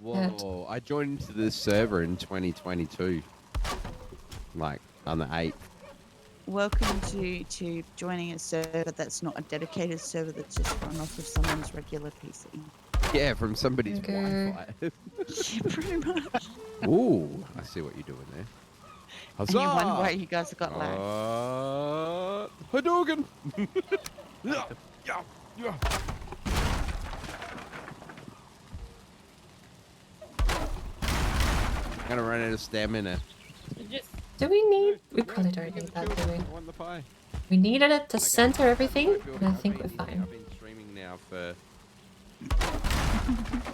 Whoa, I joined into this server in 2022. Like, on the 8th. Welcome to joining a server that's not a dedicated server that's just run off of someone's regular PC. Yeah, from somebody's Wi-Fi. Yeah, pretty much. Ooh, I see what you're doing there. And you wonder why you guys have got lag. Hadouken! Yeah. I'm gonna run out of stamina. Do we need... We probably don't need that, do we? I want the pie. We needed it to center everything, and I think we're fine. I've been streaming now for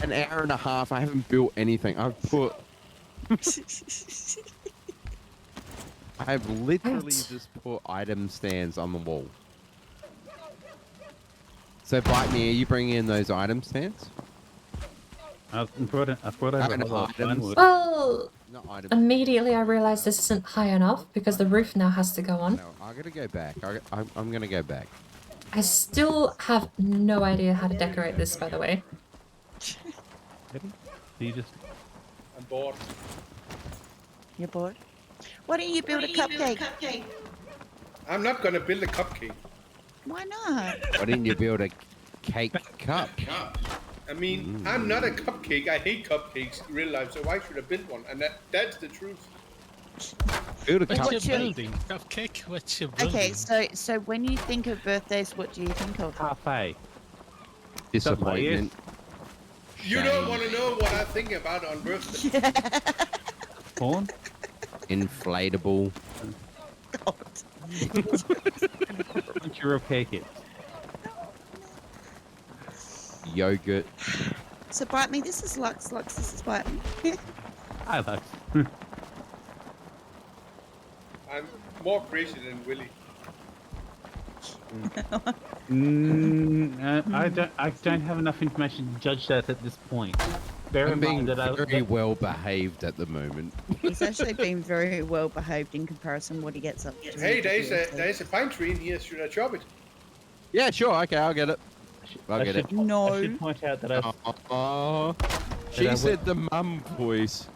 an hour and a half. I haven't built anything. I've put... I've literally just put item stands on the wall. So, Bite Me, are you bringing in those item stands? I brought over a lot of fine wood. Well, Not items. immediately I realized this isn't high enough because the roof now has to go on. No, I gotta go back. I'm gonna go back. I still have no idea how to decorate this, by the way. You just... I'm bored. You're bored? Why don't you build a cupcake? I'm not gonna build a cupcake. Why not? Why didn't you build a cake cup? I mean, I'm not a cupcake. I hate cupcakes in real life, so why should I build one? And that's the truth. Build a What's your cupcake. building? Cupcake? What's your building? Okay, so when you think of birthdays, what do you think of? Cafe. Disappointment. You don't want to know what I think about on birthday. Porn? Inflatable. Don't you cake it? Yogurt. So Bite Me, this is Lux. Lux, this is Bite Me. I like. I'm more crazy than Willy. I don't have enough information to judge that at this point. Bear I'm in being mind that very well behaved at the moment. He's actually been very well behaved in comparison to what he gets up to. Hey, there's a pine tree in here. Should I chop it? Yeah, sure. Okay, I'll get it. I'll get it. No. I should point out that She said the mum voice.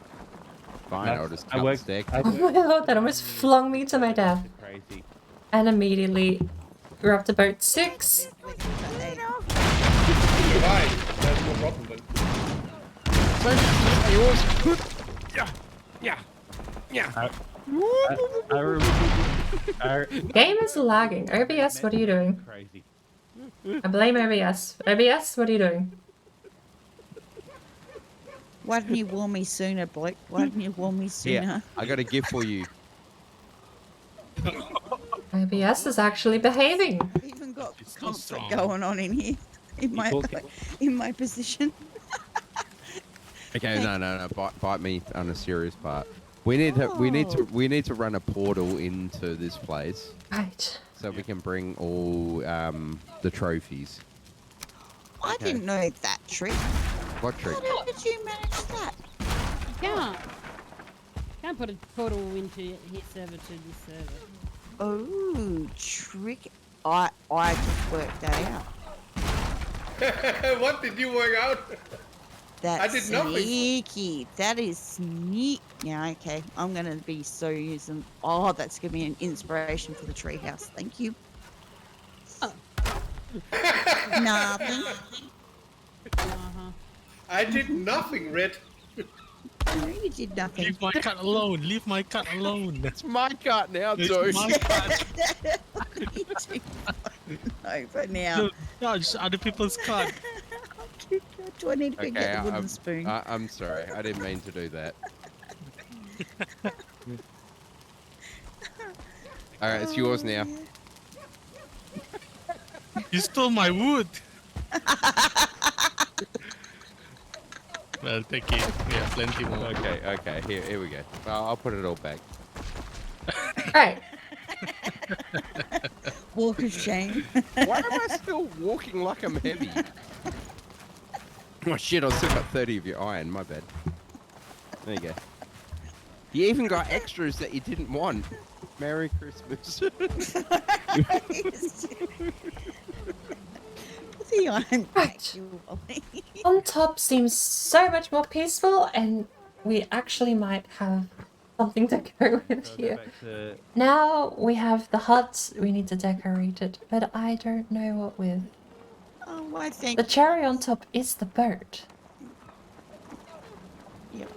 Fine, I'll just cut the stick. Oh my lord, that almost flung me to my death. Crazy. And immediately grew up to boat 6. Why? There's no problem then. Yeah. Game is lagging. OBS, what are you doing? Crazy. I blame OBS. OBS, what are you doing? Why didn't you warn me sooner, Blake? Why didn't you warn me sooner? Yeah, I got a gift for you. OBS is actually behaving. Even got It's so comfort strong. going on in here, in my position. Okay, no. Bite me on a serious part. We need to run a portal into this place. Right. So we can bring all the trophies. I didn't know that trick. What trick? How did you manage that? You can't put a portal into his server to this server. Oh, trick. I just worked that out. What did you work out? That's I did nothing. sneaky. That is sneak. Yeah, okay. I'm going to be so using... Oh, that's giving me an inspiration for the treehouse. Thank you. Nothing. I did nothing, Red. No, you did nothing. Leave my cat alone. Leave my cat alone. It's my cat now, It's dude. my cat. Over now. No, judge other people's cat. Do I need to go get the wooden I'm, spoon? I'm sorry. I didn't mean to do that. All right, it's yours now. You stole my wood. Well, take it. We have plenty more. Okay. Here we go. I'll put it all back. Right. Walk of shame. Why am I still walking like I'm heavy? Oh shit, I've still got 30 of your iron. My bad. There you go. You even got extras that you didn't want. Merry Christmas. What's he on? Right. On top seems so much more peaceful, and we actually might have something to go with here. Now we have the hut, we need to decorate it, but I don't know what with. Oh, I think The cherry on top is the boat. Yep.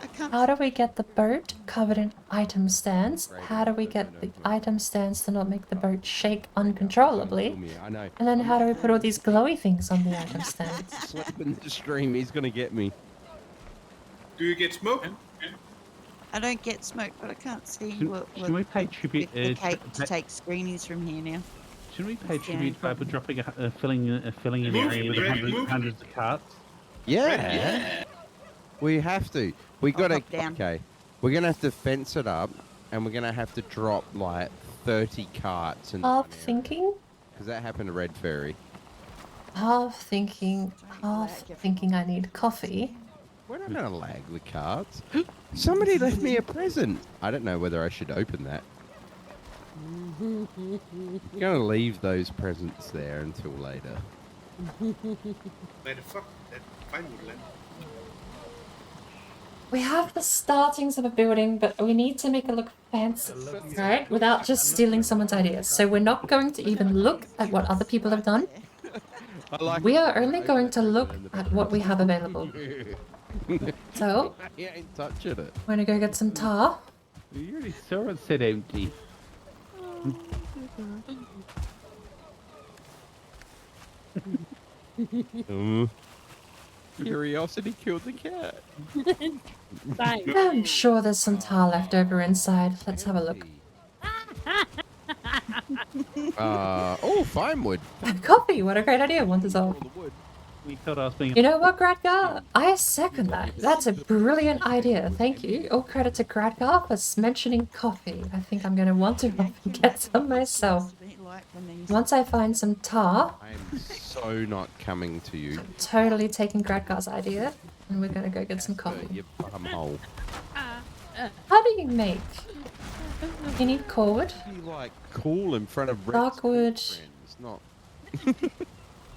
I can't. How do we get the boat covered in item stands? How do we get the item stands to not make the boat shake uncontrollably? I know. And then how do we put all these glowy things on the item stands? Sleep in the stream, he's gonna get me. Do you get smoke? I don't get smoke, but I can't see what Can we pay tribute the cake to take screenies from here now. Shouldn't we pay That's the tribute only by dropping filling an area with hundreds of carts? Yeah. We have to. We gotta. hop down. Okay. We're gonna have to fence it up, and we're gonna have to drop like 30 carts and. Half thinking, Because that happened to Red Fairy. half thinking I need coffee. We're not gonna lag with carts. Somebody left me a present. I don't know whether I should open that. I'm gonna leave those presents there until later. Where the fuck that fine would land? We have the startings of a building, but we need to make it look fancy, right? Without just stealing someone's ideas. So we're not going to even look at what other people have done. We are only going to look at what we have available. So, You ain't touching it. we're gonna go get some tar. You already saw it said empty. Curiosity killed the cat. Thanks. I'm sure there's some tar left over inside. Let's have a look. Oh, fine wood. Coffee! What a great idea. One dissolve. We thought I was being. You know what, Gradgar? I second that. That's a brilliant idea. Thank you. All credit to Gradgar for mentioning coffee. I think I'm going to want to get some myself. Once I find some tar, I'm so not coming to you. totally taking Gradgar's idea, and we're going to go get some coffee. You bum hole. How do you make? You need core wood, You like cool in front of dark wood. friends, not.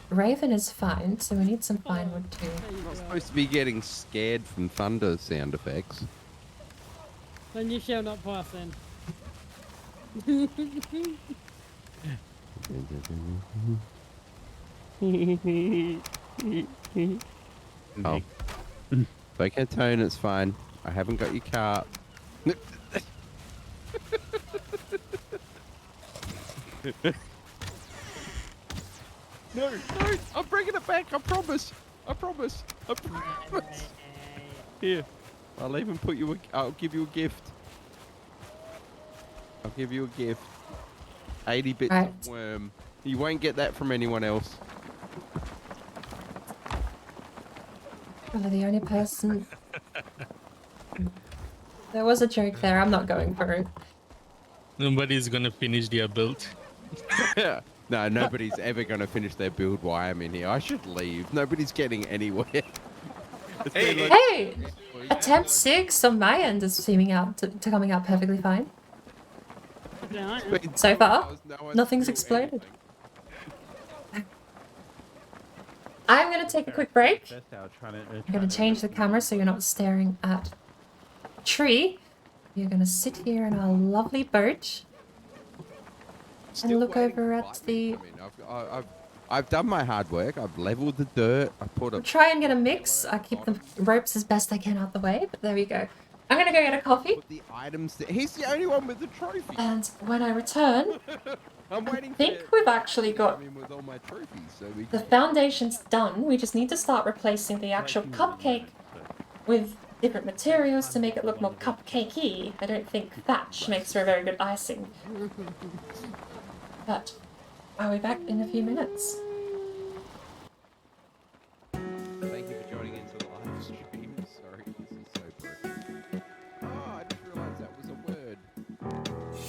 Raven is fine, so we need some fine wood too. You're not supposed to be getting scared from thunder sound effects. Then you shall not pass then. Oh. Okay, Tone, it's fine. I haven't got your car. No, I'm bringing it back. I promise. I promise. I promise. Here, I'll even put you. I'll give you a gift. I'll give you a gift. 80 bits Right. of worm. You won't get that from anyone else. Well, the only person. There was a joke there. I'm not going for it. Nobody's gonna finish their build. No, nobody's ever going to finish their build while I'm in here. I should leave. Nobody's getting anywhere. It's been like- Hey! Attempt 6 on my end is seeming out to coming out perfectly fine. So far, nothing's exploded. I'm going to take a quick break. I'm going to change the camera so you're not staring at a tree. You're going to sit here in our lovely boat and look over at the... I've done my hard work. I've leveled the dirt. I put a... I'll try and get a mix. I keep the ropes as best I can out the way, but there we go. I'm going to go get a coffee. Put the items. He's the only one with the trophy. And when I return, I'm waiting. I think we've actually got with all my trophies, so we the foundation's done. We just need to start replacing the actual cupcake with different materials to make it look more cupcakey. I don't think thatch makes for a very good icing. But I'll be back in a few minutes. Thank you for joining into the live stream. Sorry, this is so broken. Oh, I didn't realize that was a word.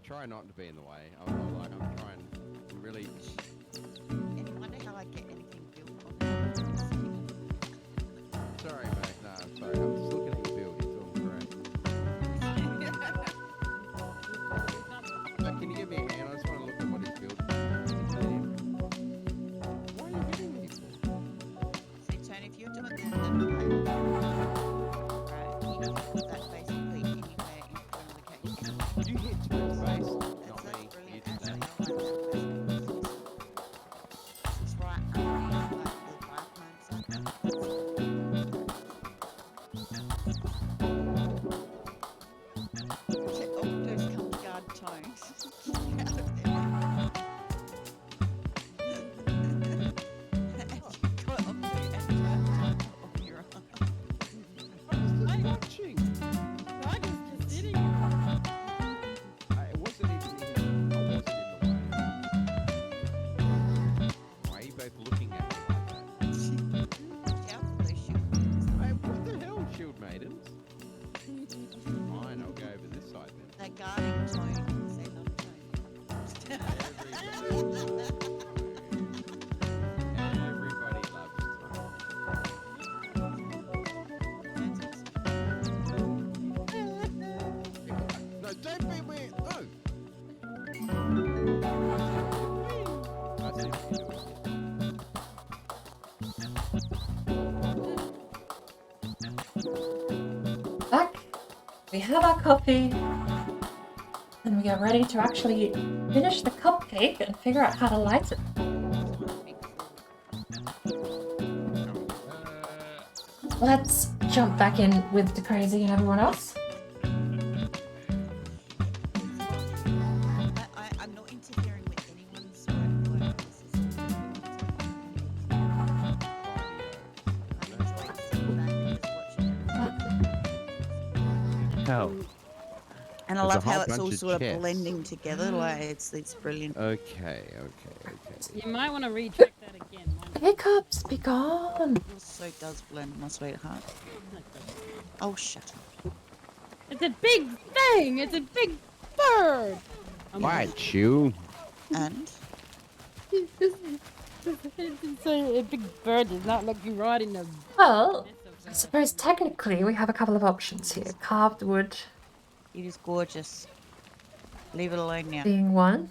try not to be in the way. I'm trying. I'm really. And I wonder how I get anything built on. Sorry, mate. No, I'm sorry. I'm just looking at your build. You're doing great. Can you give me a hand? I just want to look at what he's building. Why are you hitting me? See, Tony, if you're doing that, right, you can put that basically anywhere in front of the cake. You hit Twin's face, not me. You did that. It's right underneath like the black marks on it. Oh, those come guard tones. Get out of there. And you've got on the and on your arm. I'm watching. Tiger's just sitting. It wasn't even in. I wasn't in the way. Why are you both looking at me like that? Careful, those shield maidens. Hey, what the hell, shield maidens? Fine, I'll go over this side then. They're guarding Tony. Say not Everybody loves No, don't be weird. No. I see what you're doing. Back. We have our coffee. And we are ready to actually finish the cupcake and figure out how to light it. Let's jump back in with the crazy and everyone else. I'm not interfering with anyone's work. This is I'm enjoying sitting back and just watching How? it. And I There's a love how whole it's all bunch of sort of chests. blending together. Like it's brilliant. Okay. You might want to retrack that again. Hiccups, be gone. It also does blend, my sweetheart. Oh, shut up. It's a big thing. It's a big bird. Right, you. And? A big bird does not look you right in the... Well, I suppose technically we have a couple of options here. Carved wood It is gorgeous. Leave it alone now. being one.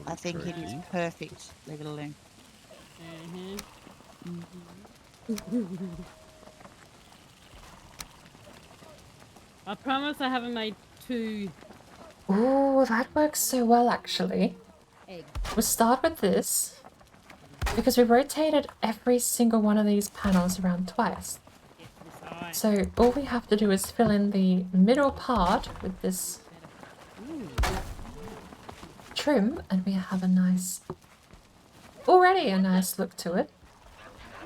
I think it is perfect. Leave it alone. I promise I haven't made 2 Ooh, that works so well actually. eggs. We'll start with this because we rotated every single one of these panels around twice. So all we have to do is fill in the middle part with this trim and we have already a nice look to it.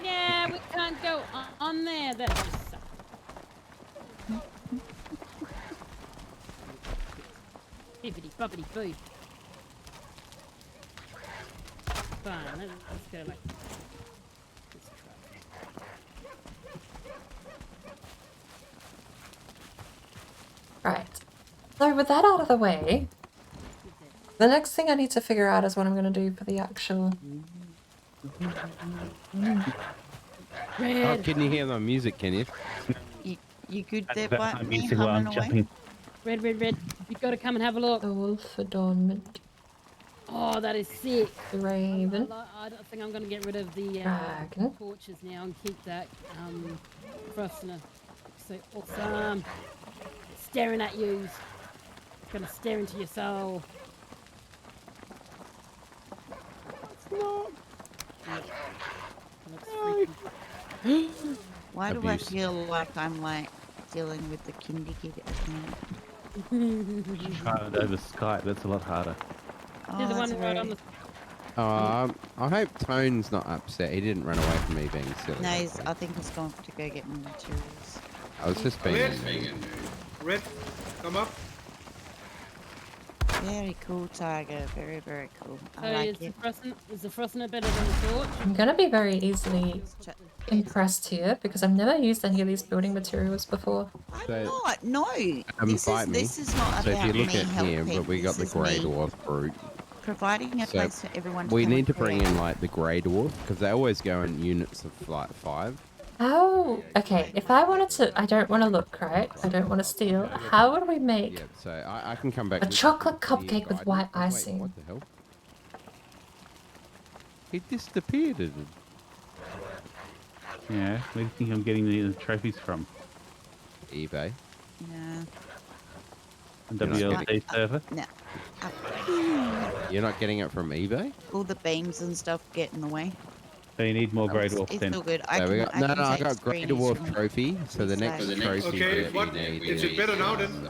Yeah, we can't go on there. That just sucks. Bippity boppity boo. Fine, let's go like. Let's try. Right. So with that out of the way, the next thing I need to figure out is what I'm going to do for the actual... Oh, can you hear the music, can you? You good there, That's Bite? my music while I'm jumping. Red. You gotta come and have a look. The wolf adornment. Oh, that is sick. The raven. I don't think I'm gonna get rid of the Dragon. torches now and keep that frostner. So awesome. Staring at you. It's gonna stare into your soul. Why do I feel like I'm like dealing with the kindy kid at the moment? Try it over Skype. That's a lot harder. You're the one right on the... I hope Tone's not upset. He didn't run away from me being silly. No, I think he's gone to go get more materials. I was just being... Red, come up. Very cool, Tiger. Very, very cool. So I like it. is the frosting better than the torch? I'm gonna be very easily impressed here because I've never used any of these building materials before. Not, no. Bite me. This is not So if about you look me at here, helping. but we got the This is grey me dwarf brute. providing a So place for everyone to we come need and to bring create. in like the grey dwarf because they always go in units of like 5. How? Okay, if I wanted to, I don't want to look, right? I don't want to steal. How would we make Yeah, so I can come back a with chocolate you. Can you cupcake with guide white me? Wait, icing? what the hell? He disappeared. Yeah, where do you think I'm getting the trophies from? eBay. Yeah. A You're not WLC server? No. You're not getting it from eBay? All the beams and stuff get in the way. So you need more grey It's dwarfs then. still good. So we got, no, I take got grey screens dwarf from trophy. So the this next side. trophy Okay, that what? we need Is it better now then?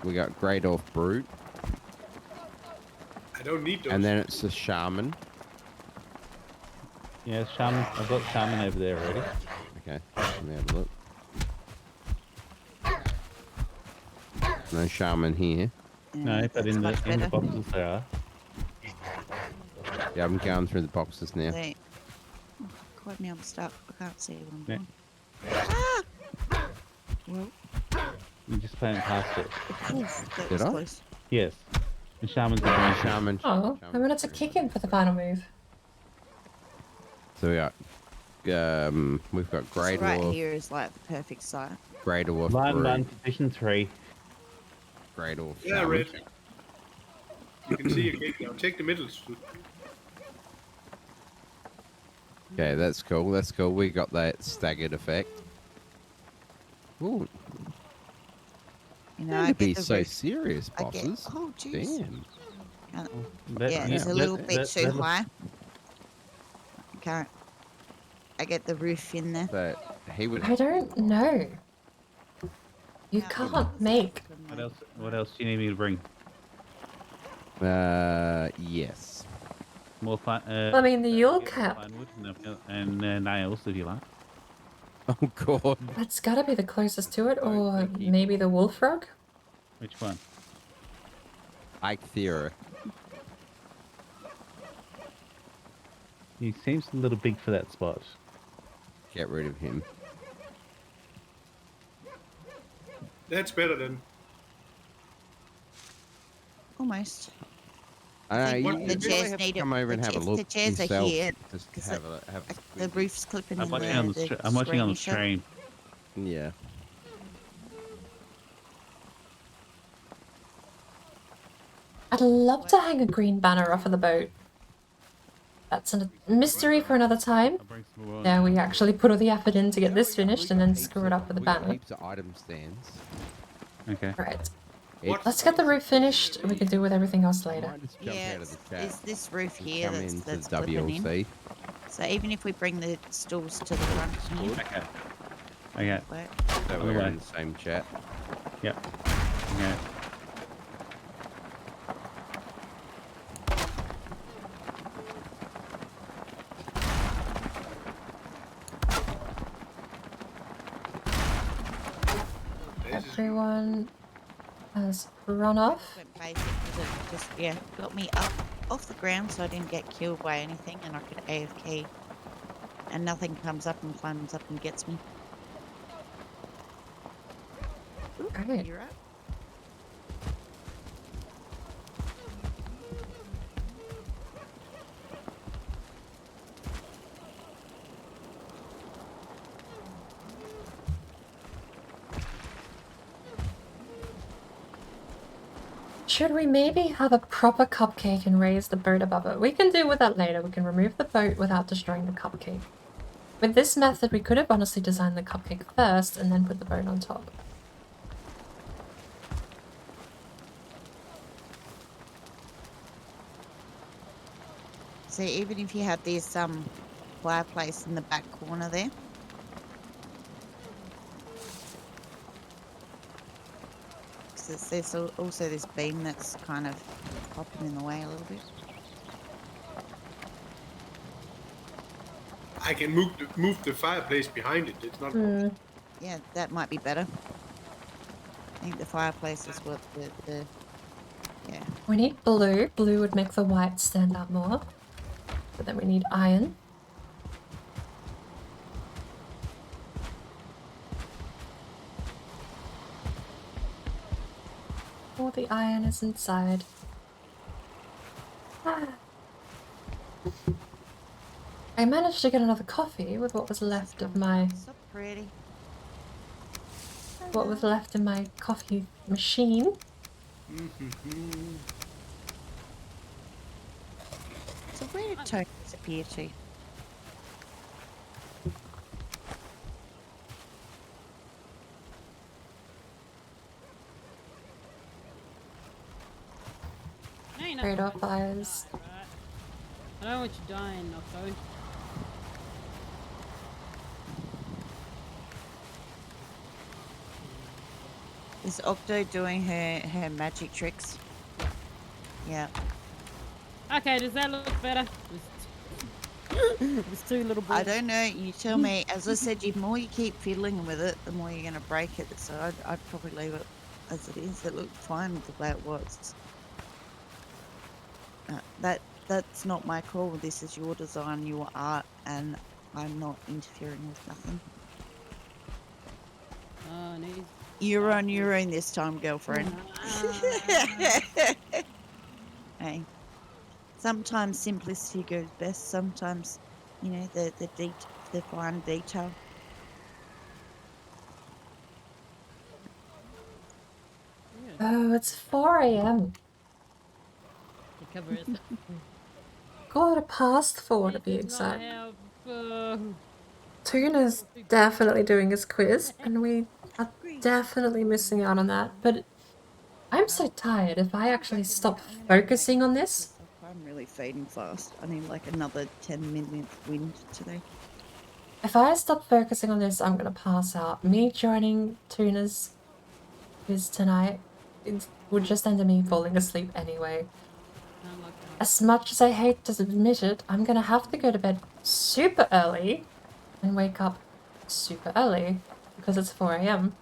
We got grey dwarf brute, I don't need those. and then it's the shaman. Yeah, shaman. I've got shaman over there already. Okay, let me have a look. No shaman here. No, but in the boxes there are. Yeah, I'm going through the boxes now. Quite me on stuff. I can't see one. Yeah. Well, You just playing past it. that Did was I? close. Yes. The shaman's the Oh, green shaman. Oh, I wanted to kick in for the final move. So we got, we've got grey This right dwarf, here is like the perfect site. grey dwarf Line brute, 1, position 3. grey dwarf Yeah, shaman. red. You can see your cake now. Take the middle. Okay, that's cool. That's cool. We got that staggered effect. Ooh, You know, need I to get be the so roof. serious, I get. bosses. Oh, jeez. Damn. Yeah, it's a little bit too high. Can't. I get the roof in there. But he would. I don't know. You can't make. What else do you need me to bring? Yes. More I mean, the Yule cap. and nails, if you like. Oh god. That's gotta be the closest to it, or maybe the wolf frog. Which one? Ike Theory. He seems a little big for that spot. Get rid of him. That's better than. Almost. I know, think you the really chairs have to need come over and have a look The chairs yourself. are here. Just 'cause have a the roof's clipping I'm in watching there. on the I'm watching on the stream. Yeah. I'd love to hang a green banner off of the boat. That's a mystery for another time. Now we actually put all the effort in to get this finished and then screw it up with the We got banner. heaps of item stands. Okay. Right. It's- Let's get the roof finished. We can deal with everything else later. Just jump Yeah, out of the chat. it's this roof and here come that's, into that's the clipping in. WLC. So even if we bring the stools to the front here, Okay. Okay. work. So we're in the same chat. Yep. Okay. Everyone has run off. Went basic 'cause it just got me up off the ground so I didn't get killed by anything and I could AFK and nothing comes up and climbs up and gets me. Ooh, Alright. you're up. Should we maybe have a proper cupcake and raise the boat above it? We can deal with that later. We can remove the boat without destroying the cupcake. With this method, we could have honestly designed the cupcake first and then put the boat on top. So even if you have this fireplace in the back corner there, there's also this beam that's kind of popping in the way a little bit. I can move the fireplace behind it. It's not. Yeah, that might be better. I think the fireplace is what the Yeah. We need blue. Blue would make the white stand out more. But then we need iron. All the iron is inside. Ah. I managed to get another coffee with what was left of my... So pretty. What was left in my coffee machine. So where did Tony disappear to? Trade-off eyes. I don't want you dying, Nocto. Is Octo doing her magic tricks? Yeah. Okay, does that look better? There's two little balls. I don't know. You tell me. As I said, the more you keep fiddling with it, the more you're going to break it. So I'd probably leave it as it is. It looked fine the way it was. That's not my call. This is your design, your art, and I'm not interfering with nothing. Oh, no. You're on your own this time, girlfriend. Hey. Sometimes simplicity goes best. Sometimes, you know, the fine detail. Oh, it's 4 AM. The cover is... Quarter past 4 to be exact. Tuna's definitely doing his quiz, and we are definitely missing out on that. But I'm so tired. If I actually stop focusing on this, I'm really fading fast. I need like another 10 minutes wind today. if I stop focusing on this, I'm gonna pass out. Me joining Tuna's quiz tonight would just end in me falling asleep anyway. As much as I hate to admit it, I'm gonna have to go to bed super early and wake up super early because it's 4 AM.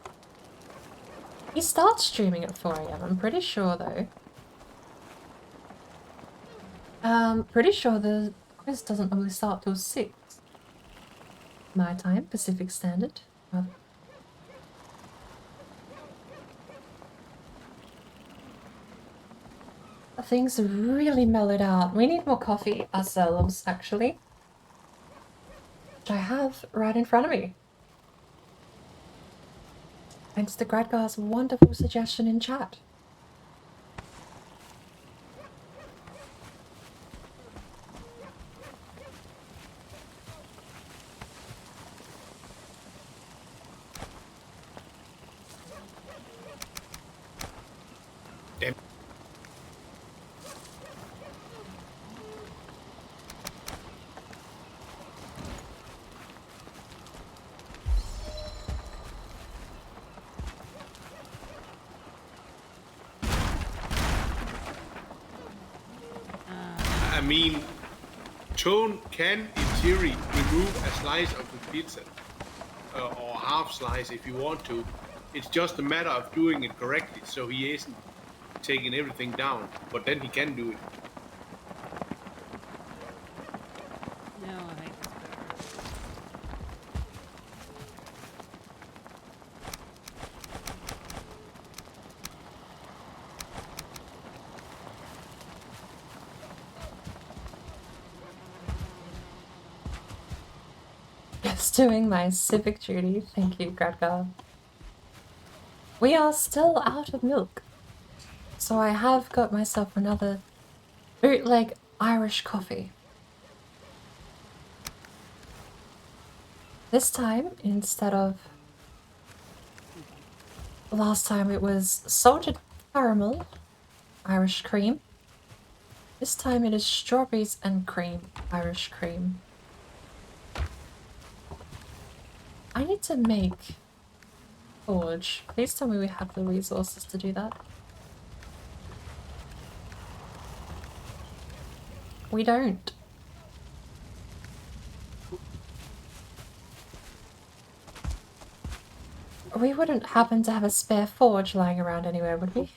He starts streaming at 4 AM, I'm pretty sure though. Pretty sure the quiz doesn't normally start till 6. My time, Pacific Standard. Things have really mellowed out. We need more coffee ourselves, actually. Which I have right in front of me. Thanks to Gradgar's wonderful suggestion in chat. Damn. I mean, Tone can, in theory, remove a slice of the pizza, or half slice if you want to. It's just a matter of doing it correctly, so he isn't taking everything down. But then he can do it. No, I hate this better. Just doing my civic duty. Thank you, Gradgar. We are still out of milk. So I have got myself another bootleg Irish coffee. This time, instead of... Last time it was salted caramel Irish cream. This time it is strawberries and cream Irish cream. I need to make forge. Please tell me we have the resources to do that. We don't. We wouldn't happen to have a spare forge lying around anywhere, would we?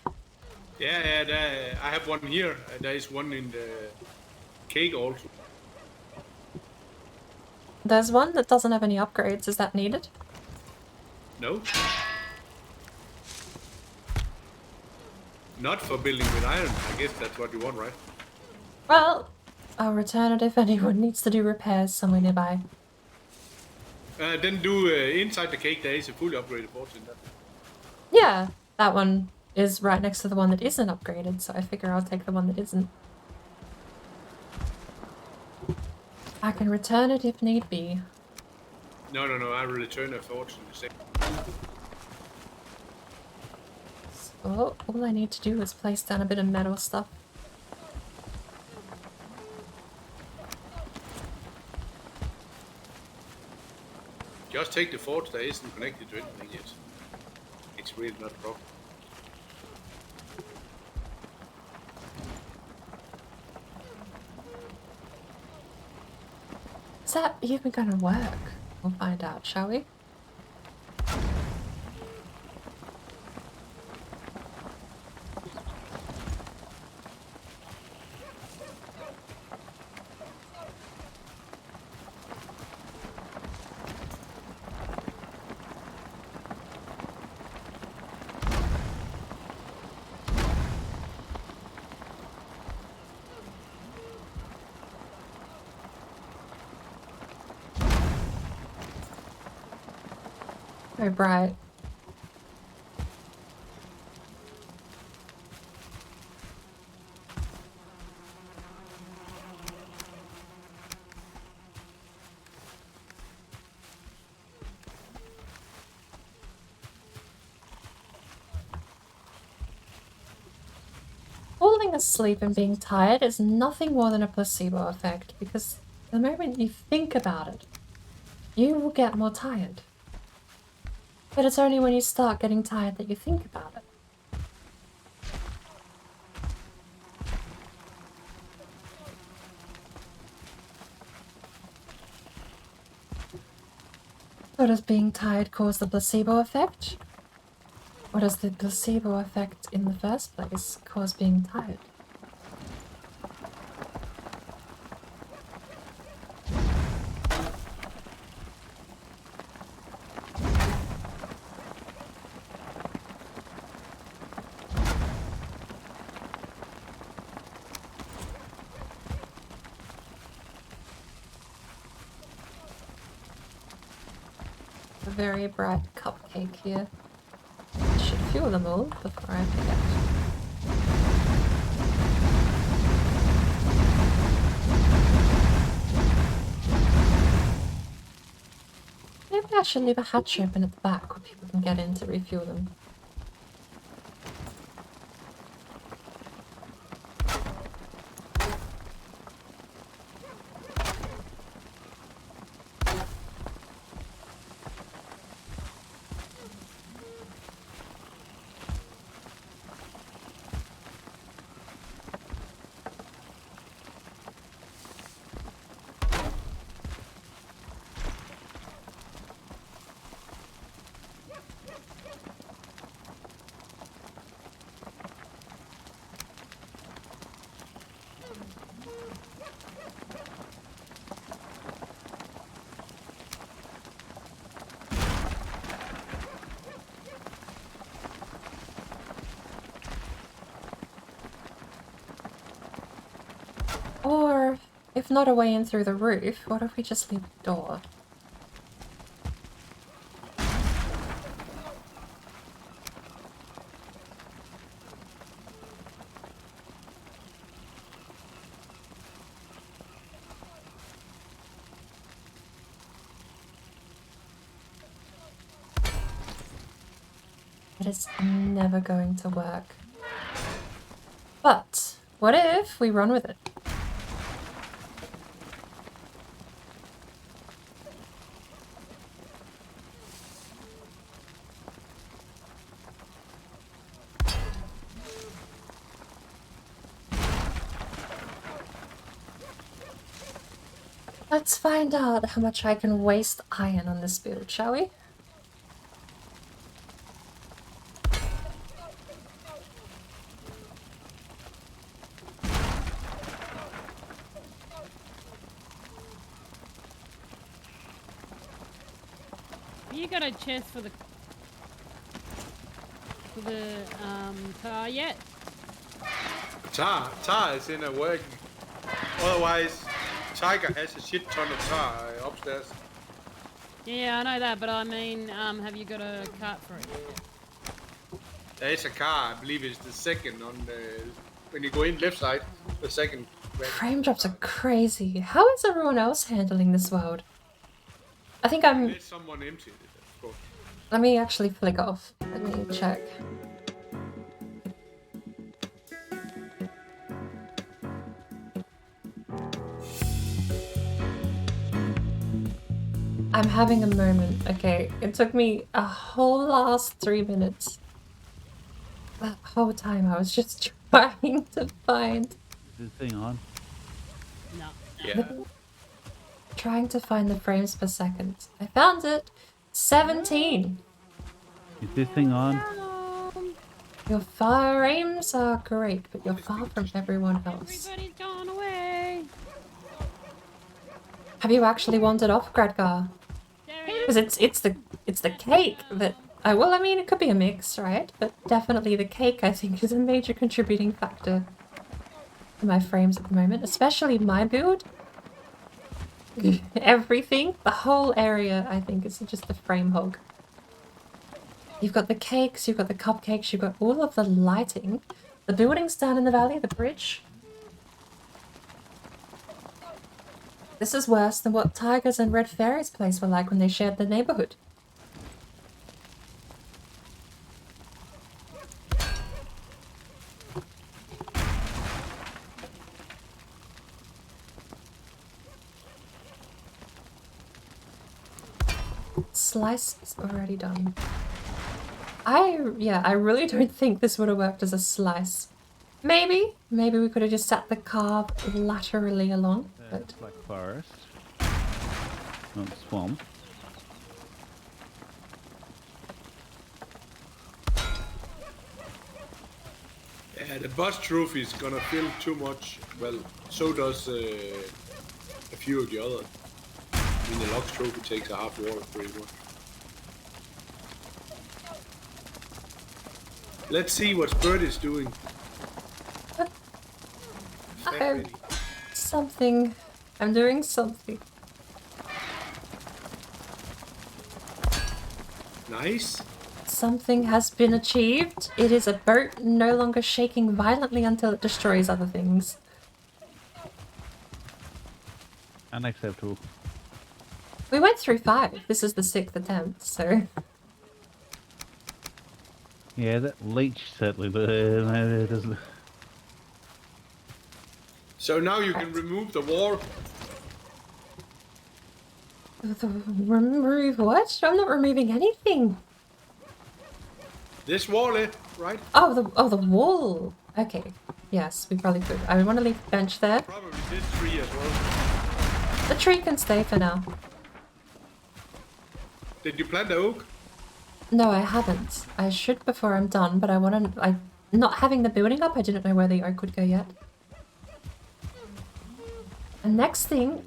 Yeah, I have one here. There is one in the cake also. There's one that doesn't have any upgrades. Is that needed? No. Not for building with iron. I guess that's what you want, right? Well, I'll return it if anyone needs to do repairs somewhere nearby. Then do inside the cake. There is a fully upgraded forge in there. Yeah, that one is right next to the one that isn't upgraded, so I figure I'll take the one that isn't. I can return it if need be. No. I will return a forge in the same. So all I need to do is place down a bit of metal stuff. Just take the forge that isn't connected to anything yet. It's really not a problem. Is that even gonna work? We'll find out, shall we? Very bright. Falling asleep and being tired is nothing more than a placebo effect, because the moment you think about it, you will get more tired. But it's only when you start getting tired that you think about it. So does being tired cause the placebo effect? Or does the placebo effect in the first place cause being tired? A very bright cupcake here. I should fuel them all before I forget. Maybe I should leave a hatch open at the back where people can get in to refuel them. Or, if not a way in through the roof, what if we just leave the door? It is never going to work. But, what if we run with it? Let's find out how much I can waste iron on this build, shall we? You got a chest for the car yet? Tar is in a working. Otherwise, Tiger has a shit ton of tar upstairs. Yeah, I know that, but I mean, have you got a cart for it yet? There is a car, I believe it's the second on the... When you go in left side, the second... Frame drops are crazy. How is everyone else handling this world? I think I'm... Let someone empty it, of course. Let me actually flick off. Let me check. I'm having a moment. Okay, it took me a whole last 3 minutes. That whole time I was just trying to find... Is this thing on? No. Yeah. Trying to find the frames per second. I found it! 17! Is this thing on? Your frames are great, but you're far from everyone else. Everybody's gone away. Have you actually wandered off, Gradgar? Because it's the cake that... well, I mean, it could be a mix, right? But definitely the cake, I think, is a major contributing factor to my frames at the moment. Especially my build. Everything, the whole area, I think, is just the frame hog. You've got the cakes, you've got the cupcakes, you've got all of the lighting. The buildings down in the valley, the bridge. This is worse than what Tiger's and Red Fairy's place were like when they shared the neighborhood. Slice is already done. I really don't think this would have worked as a slice. Maybe we could have just sat the carve laterally along. But Black forest. Not swamp. Yeah, the boss trophy is gonna fill too much. Well, so does a few of the others. I mean, the Lux trophy takes a half water pretty much. Let's see what Bird is doing. Something. I'm doing something. Nice. Something has been achieved. It is a boat no longer shaking violently until it destroys other things. Unacceptable. We went through 5. This is the 6th attempt, so... Yeah, that leech certainly doesn't... So now you can remove the wall. Remove what? I'm not removing anything. This wall, right? Oh, the wall. Okay. Yes, we probably could. I want to leave the bench there. Probably this tree as well. The tree can stay for now. Did you plant the oak? No, I haven't. I should before I'm done, but not having the building up, I didn't know where the oak would go yet. And next thing,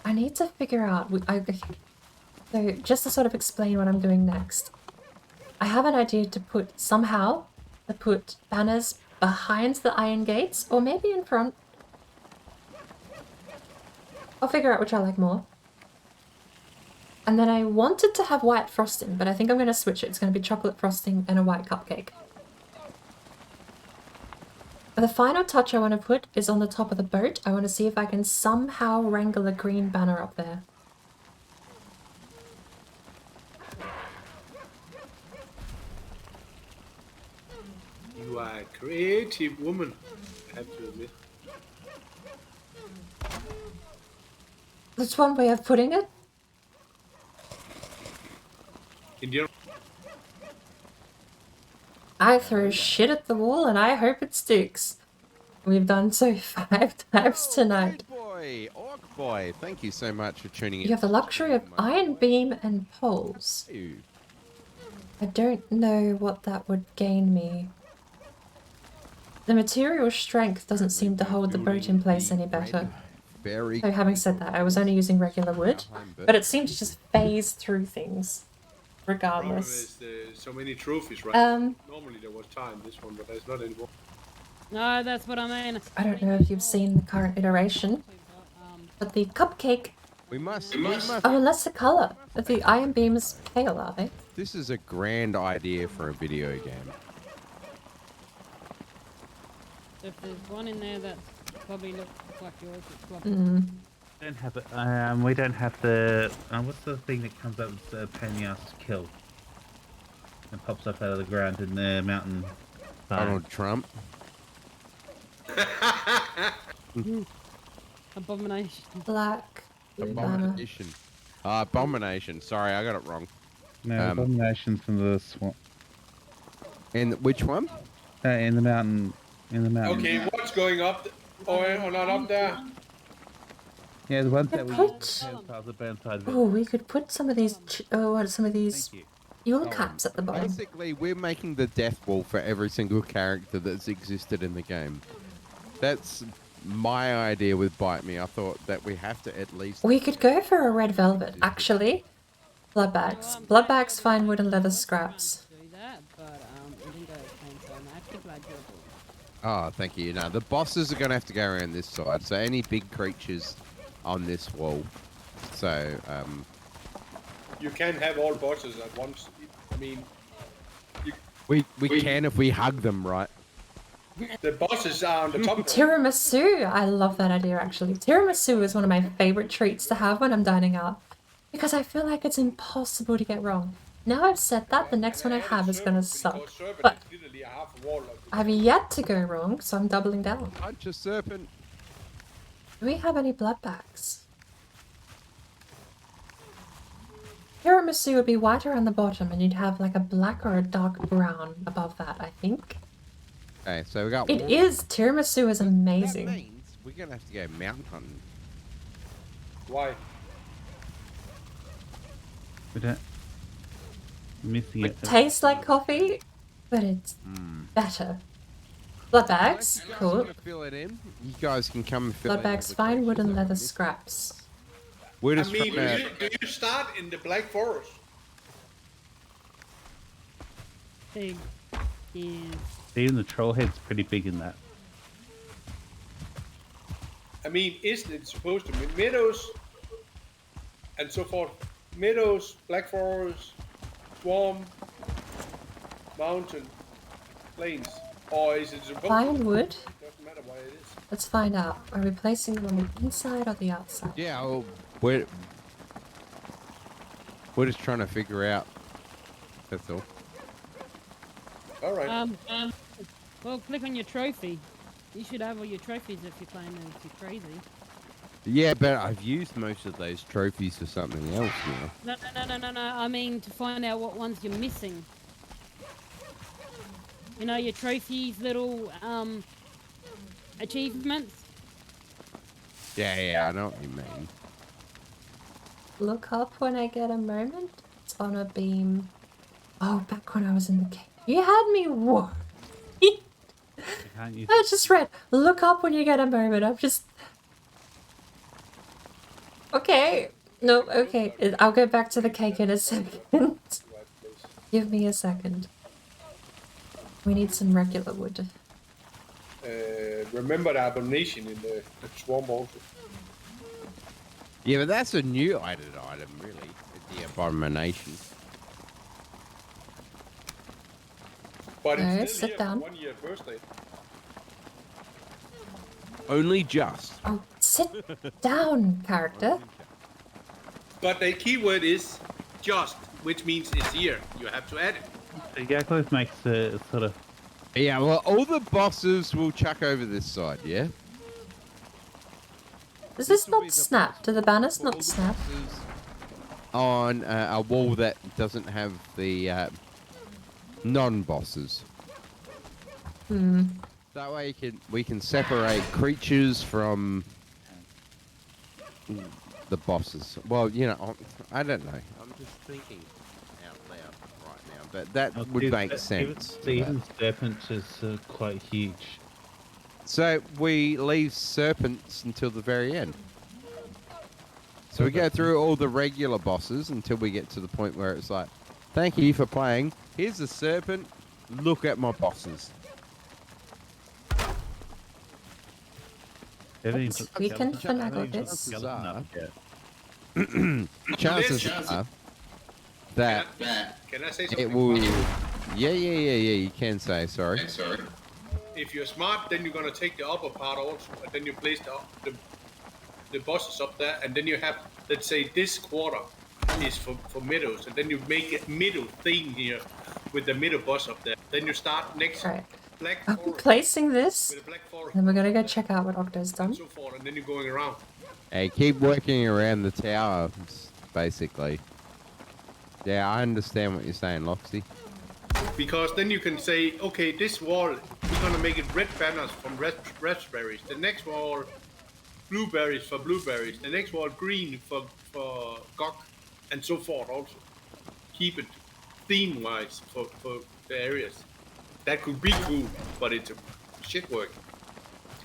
I need to figure out... So, just to sort of explain what I'm doing next. I have an idea to put banners behind the iron gates, or maybe in front. I'll figure out which I like more. And then I wanted to have white frosting, but I think I'm going to switch it. It's going to be chocolate frosting and a white cupcake. The final touch I want to put is on the top of the boat. I want to see if I can somehow wrangle a green banner up there. You are a creative woman, I have to admit. That's one way of putting it. Indian. I throw shit at the wall and I hope it sticks. We've done so 5 times tonight. Orc boy, thank you so much for tuning in. You have the luxury of iron beam and poles. I don't know what that would gain me. The material strength doesn't seem to hold the boat in place any better. very. So having said that, I was only using regular wood, but it seemed to just phase through things, Problem regardless. is so many trophies, right? Normally there was time this one, but there's not anymore. No, that's what I mean. I don't know if you've seen the current iteration, but the cupcake. We must. Oh, and that's the color. But the iron beam is pale, are they? This is a grand idea for a video game. If there's one in there that probably looks like yours, it's probably. Don't have it. We don't have the. What's the thing that comes up with a pain in the ass to kill? And pops up out of the ground in the mountain. Donald Trump. Abomination. Black. Abomination. Abomination. Sorry, I got it wrong. No, abominations from the swamp. In which one? In the mountain. In the mountain. Okay, what's going up? Or not up there? Yeah, the ones that we we could put some of these. Some of these fuel caps at the bottom. Basically, we're making the death wall for every single character that's existed in the game. That's my idea with Bite Me. I thought that we have to at least. We could go for a red velvet, actually. Blood bags. Blood bags, fine wood, and leather scraps. Oh, thank you. No, the bosses are going to have to go around this side. So any big creatures on this wall. So, You can't have all bosses at once. I mean, we can if we hug them, right? The bosses are on the top. Tiramisu! I love that idea, actually. Tiramisu is one of my favorite treats to have when I'm dining out. Because I feel like it's impossible to get wrong. Now I've said that, the next one I have is gonna suck. But I've yet to go wrong, so I'm doubling down. Punch a serpent. Do we have any blood bags? Tiramisu would be whiter on the bottom, and you'd have like a black or a dark brown above that, I think. Okay, so we got. It is. Tiramisu is amazing. That means we're gonna have to go mountain hunting. Why? We don't. Missing it. Tastes like coffee, but it's better. Blood bags, cool. Fill it in. You guys can come and fill Blood in bags, fine wood and leather scraps. We're I just mean, trying do you start in the Black Forest? Big. Yeah. Even the troll head's pretty big in that. I mean, isn't it supposed to be meadows and so forth? Meadows, Black Forest, swamp, mountain, plains, or is it supposed Fine to? wood. It doesn't matter why it is. Let's find out. Are we placing them on the inside or the outside? Yeah, well, we're just trying to figure out. That's all. All right. Well, click on your trophy. You should have all your trophies if you're playing them too crazy. Yeah, but I've used most of those trophies for something else now. No. I mean to find out what ones you're missing. You know, your trophies, little achievements. Yeah, I know what you mean. Look up when I get a moment. It's on a beam. Oh, back when I was in the cave. You had me worried. I just read, look up when you get a moment. I'm just... Okay. No, okay. I'll go back to the cake in a second. Give me a second. We need some regular wood. Remember the abomination in the swamp also. Yeah, but that's a new added item, really. The abomination. But Alright, it's still sit here down. for 1 year birthday. Only just. Oh, sit down, character. But the keyword is just, which means it's here. You have to add it. The Yaklos makes a sort of. Yeah, well, all the bosses will chuck over this side, yeah? Does this not snap? Do the banners not snap? On a wall that doesn't have the non-bosses. That way we can separate creatures from the bosses. Well, you know, I don't know. I'm just thinking out loud right now, but that would make sense. Even serpents is quite huge. So we leave serpents until the very end. So we go through all the regular bosses until we get to the point where it's like, thank you for playing. Here's the serpent. Look at my bosses. We can finagle this. Chances are that Can I say it something? will. Yeah. You can say sorry. If you're smart, then you're gonna take the upper part also, and then you place the bosses up there, and then you have, let's say, this quarter is for meadows, and then you make a middle thing here with the middle boss up there. Then you start next black I'm forest placing this. with a black forest, Then we're gonna go check out what Octo's done. and so forth, and then you're going around. Hey, keep working around the tower, basically. Yeah, I understand what you're saying, Loxy. Because then you can say, okay, this wall, we're gonna make it red banners from raspberries. The next wall, blueberries for blueberries. The next wall, green for gok, and so forth also. Keep it theme-wise for the areas. That could be cool, but it's a shit work.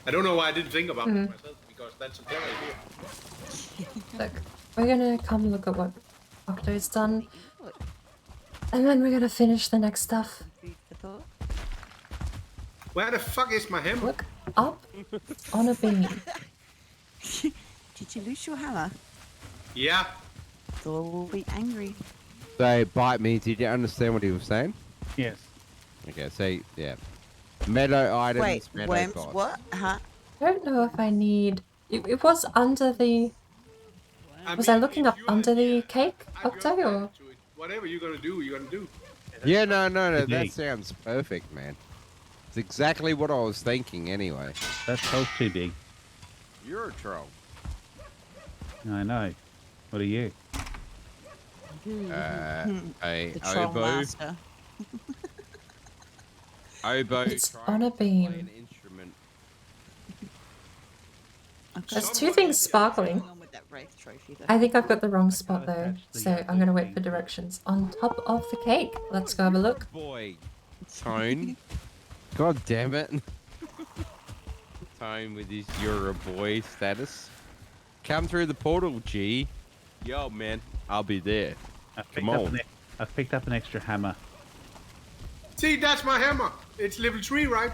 I don't know why I didn't think about it myself, because that's a better idea. Look, we're gonna come look at what Octo's done. And then we're gonna finish the next stuff. Where the fuck is my hammer? Look up on a beam. Did you lose your hammer? Yeah. Thor will be angry. So, bite me. Did you understand what he was saying? Yes. Okay, so, yeah. Meadow items, Wait, meadow worms, boss. what? Huh? I don't know if I need... It was under the... Was I looking up under the cake, Octo, or...? Whatever you're gonna do, you're gonna do. Yeah, no, that sounds perfect, man. It's exactly what I was thinking, anyway. That troll's too big. You're a troll. I know. What are you? A The troll oboe. master. Oboe. It's on a beam. An instrument. There's two things sparkling. I think I've got the wrong spot though, so I'm gonna wait for directions. On top of the cake. Let's go have a look. Boy. Tone. God damn it. Tone with his you're a boy status. Come through the portal, G. Yo, man. I'll be there. Come on. I've picked up an extra hammer. See, that's my hammer. It's level 3, right?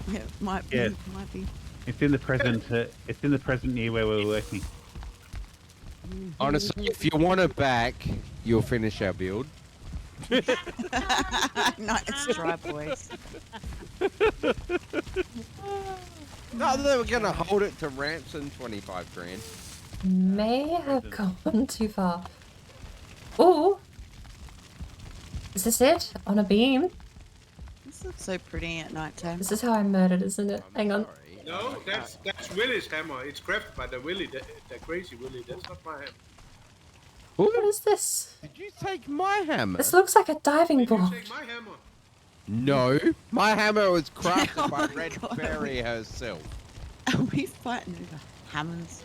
Yeah, might be. Yeah. Might be. It's in the present. It's in the present year where we're working. Honestly, if you want it back, you'll finish our build. Nice try, boys. No, they were gonna hold it to ransom 25 grand. May have gone too far. Oh! Is this it? On a beam? This looks so pretty at night time. This is how I murdered, isn't it? Hang on. No, that's Willy's hammer. It's crafted by the Willy, the crazy Willy. That's not my hammer. What is this? Did you take my hammer? This looks like a diving board. Take my hammer. No, my hammer was crafted by Red Fairy herself. Are we fighting over hammers?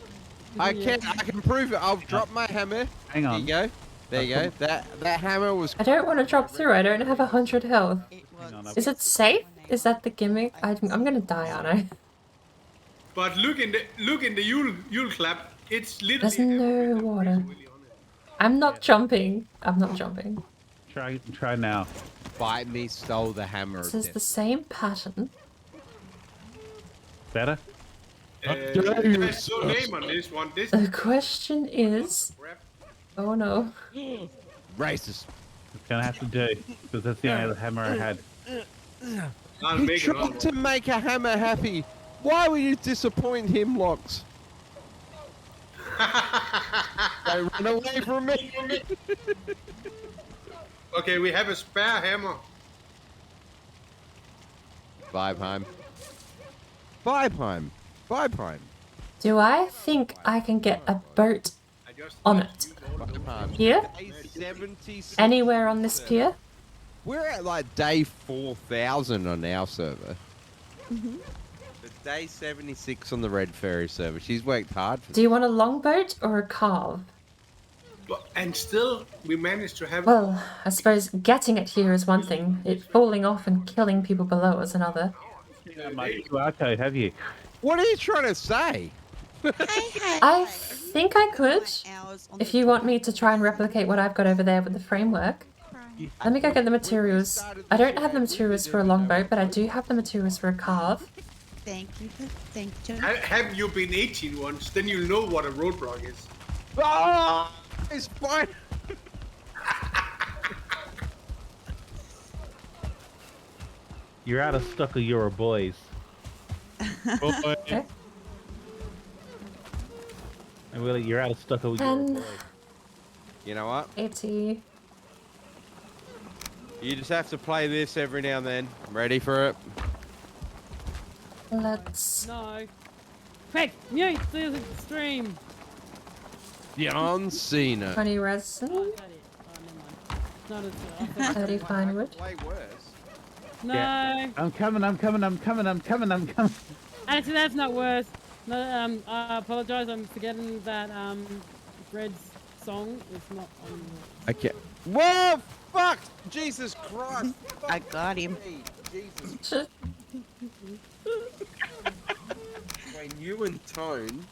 I can prove it. I'll drop my hammer. Hang on. There you go. There you go. That hammer was. I don't want to drop through. I don't have 100 health. Is it safe? Is that the gimmick? I'm gonna die, aren't I? But look in the Yule clap. It's literally. There's no water. I'm not jumping. I'm not jumping. Try now. Bite me, stole the hammer. This is the same pattern. Better? There's no name on this one. This The question is... Oh no. Racist. It's gonna have to do, because that's the only other hammer I had. I'll He make another tried to make a hammer happy. Why would you disappoint him, Lox? Don't run away from me. Okay, we have a spare hammer. Vibeheim. Vibeheim. Vibeheim. Do I think I can get a boat on it? Here? Anywhere on this pier? We're at like day 4,000 on our server. Mm-hmm. The day 76 on the Red Fairy server. She's worked hard for Do you want a longboat or a carve? And still, we managed to have. Well, I suppose getting it here is one thing. It falling off and killing people below is another. My QR code, have you? What are you trying to say? I think I could. If you want me to try and replicate what I've got over there with the framework. Let me go get the materials. I don't have the materials for a longboat, but I do have the materials for a carve. Thank you. Thank you. Have you been 18 once? Then you'll know what a roadblock is. Oh, it's fine. You're out of stock of Euro boys. Okay. And Willie, you're out of stock of Euro boys. You know what? 80. You just have to play this every now and then. Ready for it? Let's... No. Quick, mute the stream. John Cena. 20 resin. Not at all. 30 fine wood. Way worse. No. Yeah. I'm coming. Actually, that's not worse. No, I apologize. I'm forgetting that Red's song is not on the... Okay. Whoa! Fuck! Jesus Christ! I got him. Jesus. Between you and Tone,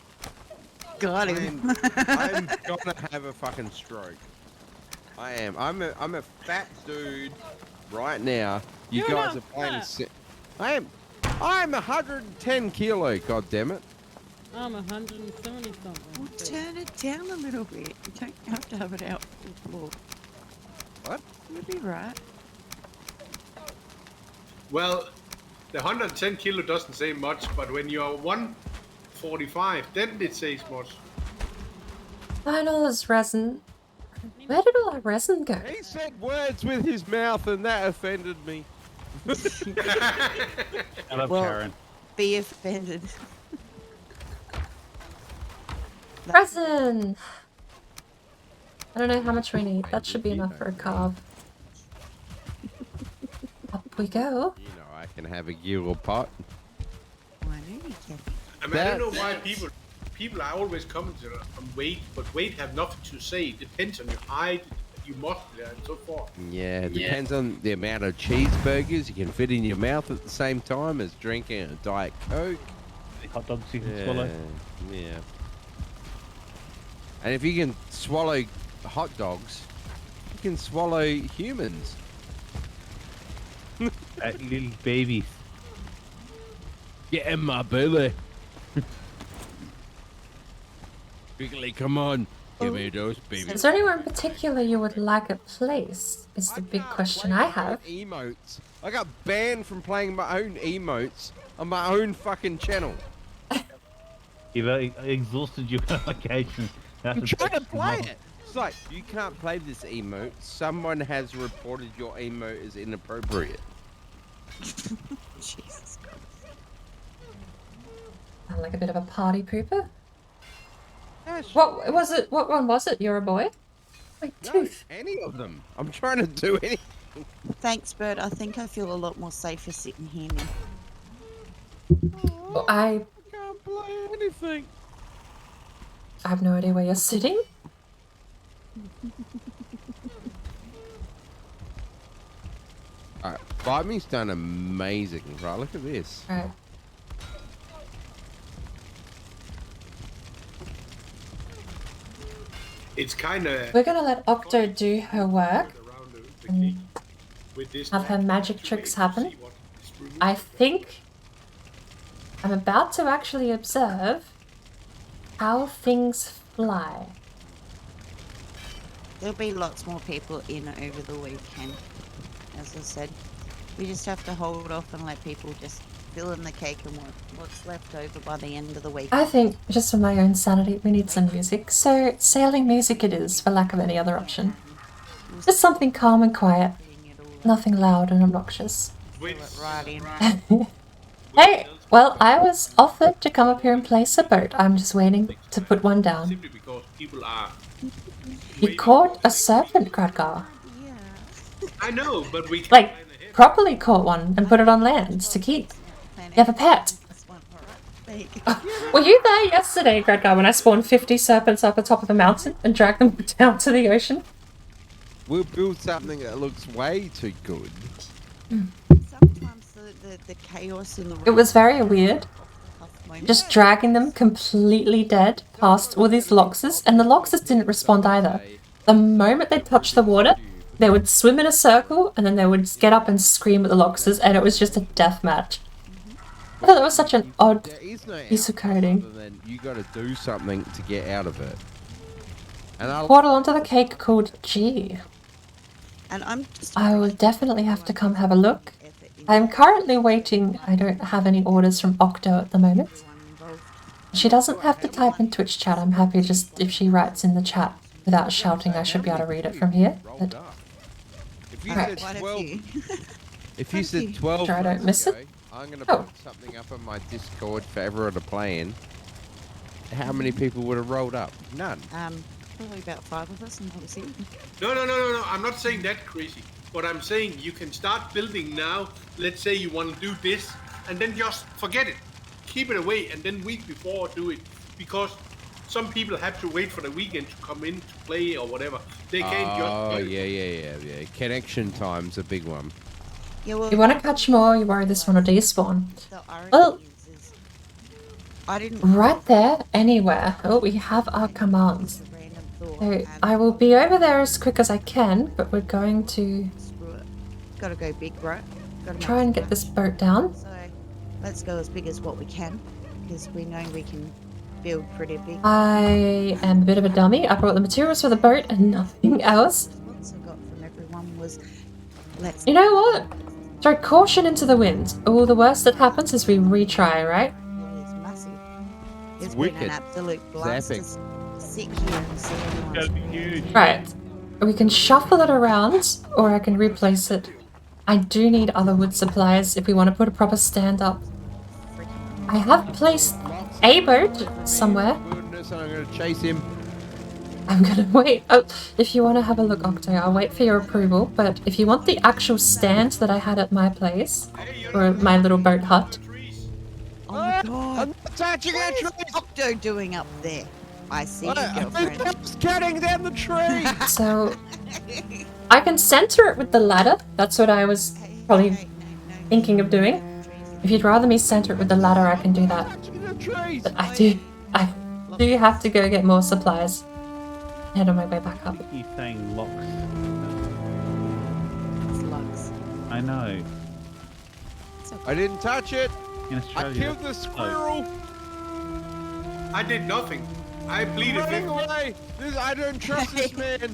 Got him. I'm gonna have a fucking stroke. I am. I'm a fat dude right now. You You're guys not are playing. fat. I'm 110 kilo. God damn it. I'm 170 something. Well, turn it down a little bit. You don't have to have it out on the floor. What? You'll be right. Well, the 110 kilo doesn't say much, but when you're 145, then it says much. Final is resin. Where did all our resin go? He said words with his mouth and that offended me. I love Karen. Be offended. Resin! I don't know how much we need. That should be enough for a carve. Up we go. You know I can have a Euro pot. I know you can. I mean, I don't know why people are always commenting on weight, but weight have nothing to say. It depends on your height, your muscle, and so forth. Yeah, it depends on the amount of cheeseburgers you can fit in your mouth at the same time as drinking a Diet Coke. Hot dogs you can swallow. Yeah. And if you can swallow hot dogs, you can swallow humans. Little babies. Get in my belly. Quickly, come on. Give me those babies. Is there anywhere in particular you would like a place? Is the big question I have. Emotes. I got banned from playing my own emotes on my own fucking channel. You've exhausted your application. I'm trying to play it. It's like, you can't play this emote. Someone has reported your emote as inappropriate. Jesus Christ. Sound like a bit of a party pooper. What was it? What one was it? You're a boy? Wait, tooth. Any of them. I'm trying to do anything. Thanks, Bird. I think I feel a lot more safer sitting here now. I can't play anything. I have no idea where you're sitting. Alright, Bite Me's done amazing. Right, look at this. Alright. It's kind of... We're gonna let Octo do her work and with this have her magic tricks happen. I think I'm about to actually observe how things fly. There'll be lots more people in over the weekend. As I said, we just have to hold off and let people just fill in the cake and what's left over by the end of the week. I think, just for my own sanity, we need some music. So, sailing music it is, for lack of any other option. Just something calm and quiet. Nothing loud and obnoxious. Hey, well, I was offered to come up here and place a boat. I'm just waiting to put one down. Simply because people are... You caught a serpent, Gradgar. I know, but we can't... Like, properly caught one and put it on land to keep. You have a pet. Were you there yesterday, Gradgar, when I spawned 50 serpents up the top of the mountain and dragged them down to the ocean? We'll build something that looks way too good. Sometimes the chaos in the room. It was very weird. Just dragging them completely dead past all these loxes, and the loxes didn't respond either. The moment they touched the water, they would swim in a circle, and then they would get up and scream at the loxes, and it was just a death match. I thought that was such an odd piece of coding. Then you got to do something to get out of it. And Portal onto the cake called G. And I will definitely have to come have a look. I'm currently waiting. I don't have any orders from Octo at the moment. She doesn't have to type in Twitch chat. I'm happy just if she writes in the chat without shouting. I should be able to read it from here. But... If you Right. said 12, if you said 12 Sure I don't miss it. I'm going to put something up on my Discord for everyone to play in. How many people would have rolled up? None. Probably about 5 of us, and that was it. No. I'm not saying that crazy. But I'm saying you can start building now. Let's say you want to do this, and then just forget it. Keep it away, and then week before do it. Because some people have to wait for the weekend to come in to play or whatever. They can't just... Oh, yeah. Connection time's a big one. Yeah, well, You want to catch more, you worry this one will despawn. Well, right there, anywhere. Oh, we have our commands. So I will be over there as quick as I can, but we're going to Gotta go big, right? try and get this boat down. So let's go as big as what we can, because we know we can build pretty big. I am a bit of a dummy. I brought the materials for the boat and nothing else. What I got from everyone was, let's... You know what? Throw caution into the wind. Oh, the worst that happens is we retry, right? It's massive. It's wicked. been an absolute blast to sit here and see everyone. Right. We can shuffle it around, or I can replace it. I do need other wood supplies if we want to put a proper stand up. I have placed a boat somewhere. Goodness, I'm going to chase him. I'm gonna wait. Oh, if you want to have a look, Octo, I'll wait for your approval. But if you want the actual stand that I had at my place, or my little boat hut, Oh my god. I'm touching that tree. What's Octo doing up there? I see you, I'm girlfriend. just cutting down the tree. so I can center it with the ladder. That's what I was probably thinking of doing. If you'd rather me center it with the ladder, I can do that. But I do have to go get more supplies. Head on my way back up. He's saying locks. Slugs. I know. I didn't touch it. In I Australia, killed the squirrel. I did nothing. I bleeded Running him. away. I don't trust this man.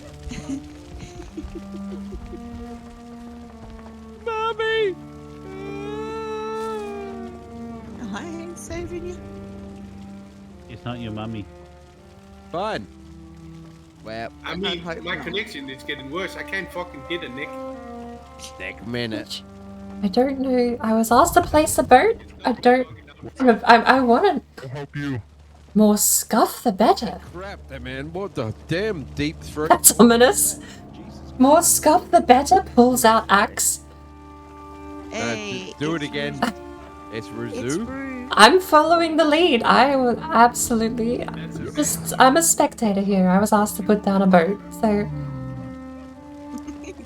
Mommy. I ain't saving you. It's not your mummy. Fine. Well, I mean, my connection is getting worse. I can't fucking hit a neck. next minute. I don't know. I was asked to place a boat. I don't. I want to. Help you. More scuff, the better. Crap, that man. What the damn deep throat? That's ominous. More scuff, the better. Pulls out axe. Hey, do it again. It's Ruzu. I'm following the lead. I will absolutely. I'm a spectator here. I was asked to put down a boat, so.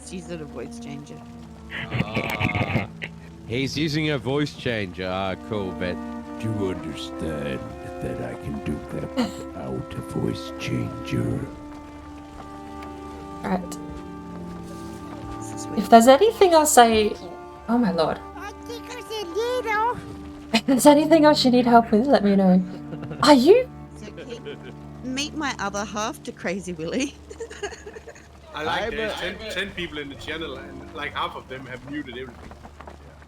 She's a voice changer. Ah, he's using a voice changer. Ah, cool, but do you understand that I can do that without a voice changer? Right. If there's anything else oh my lord. If there's anything else you need help with, let me know. Are you? Meet my other half to Crazy Willy. I like there's 10 people in the channel, and like half of them have muted everything.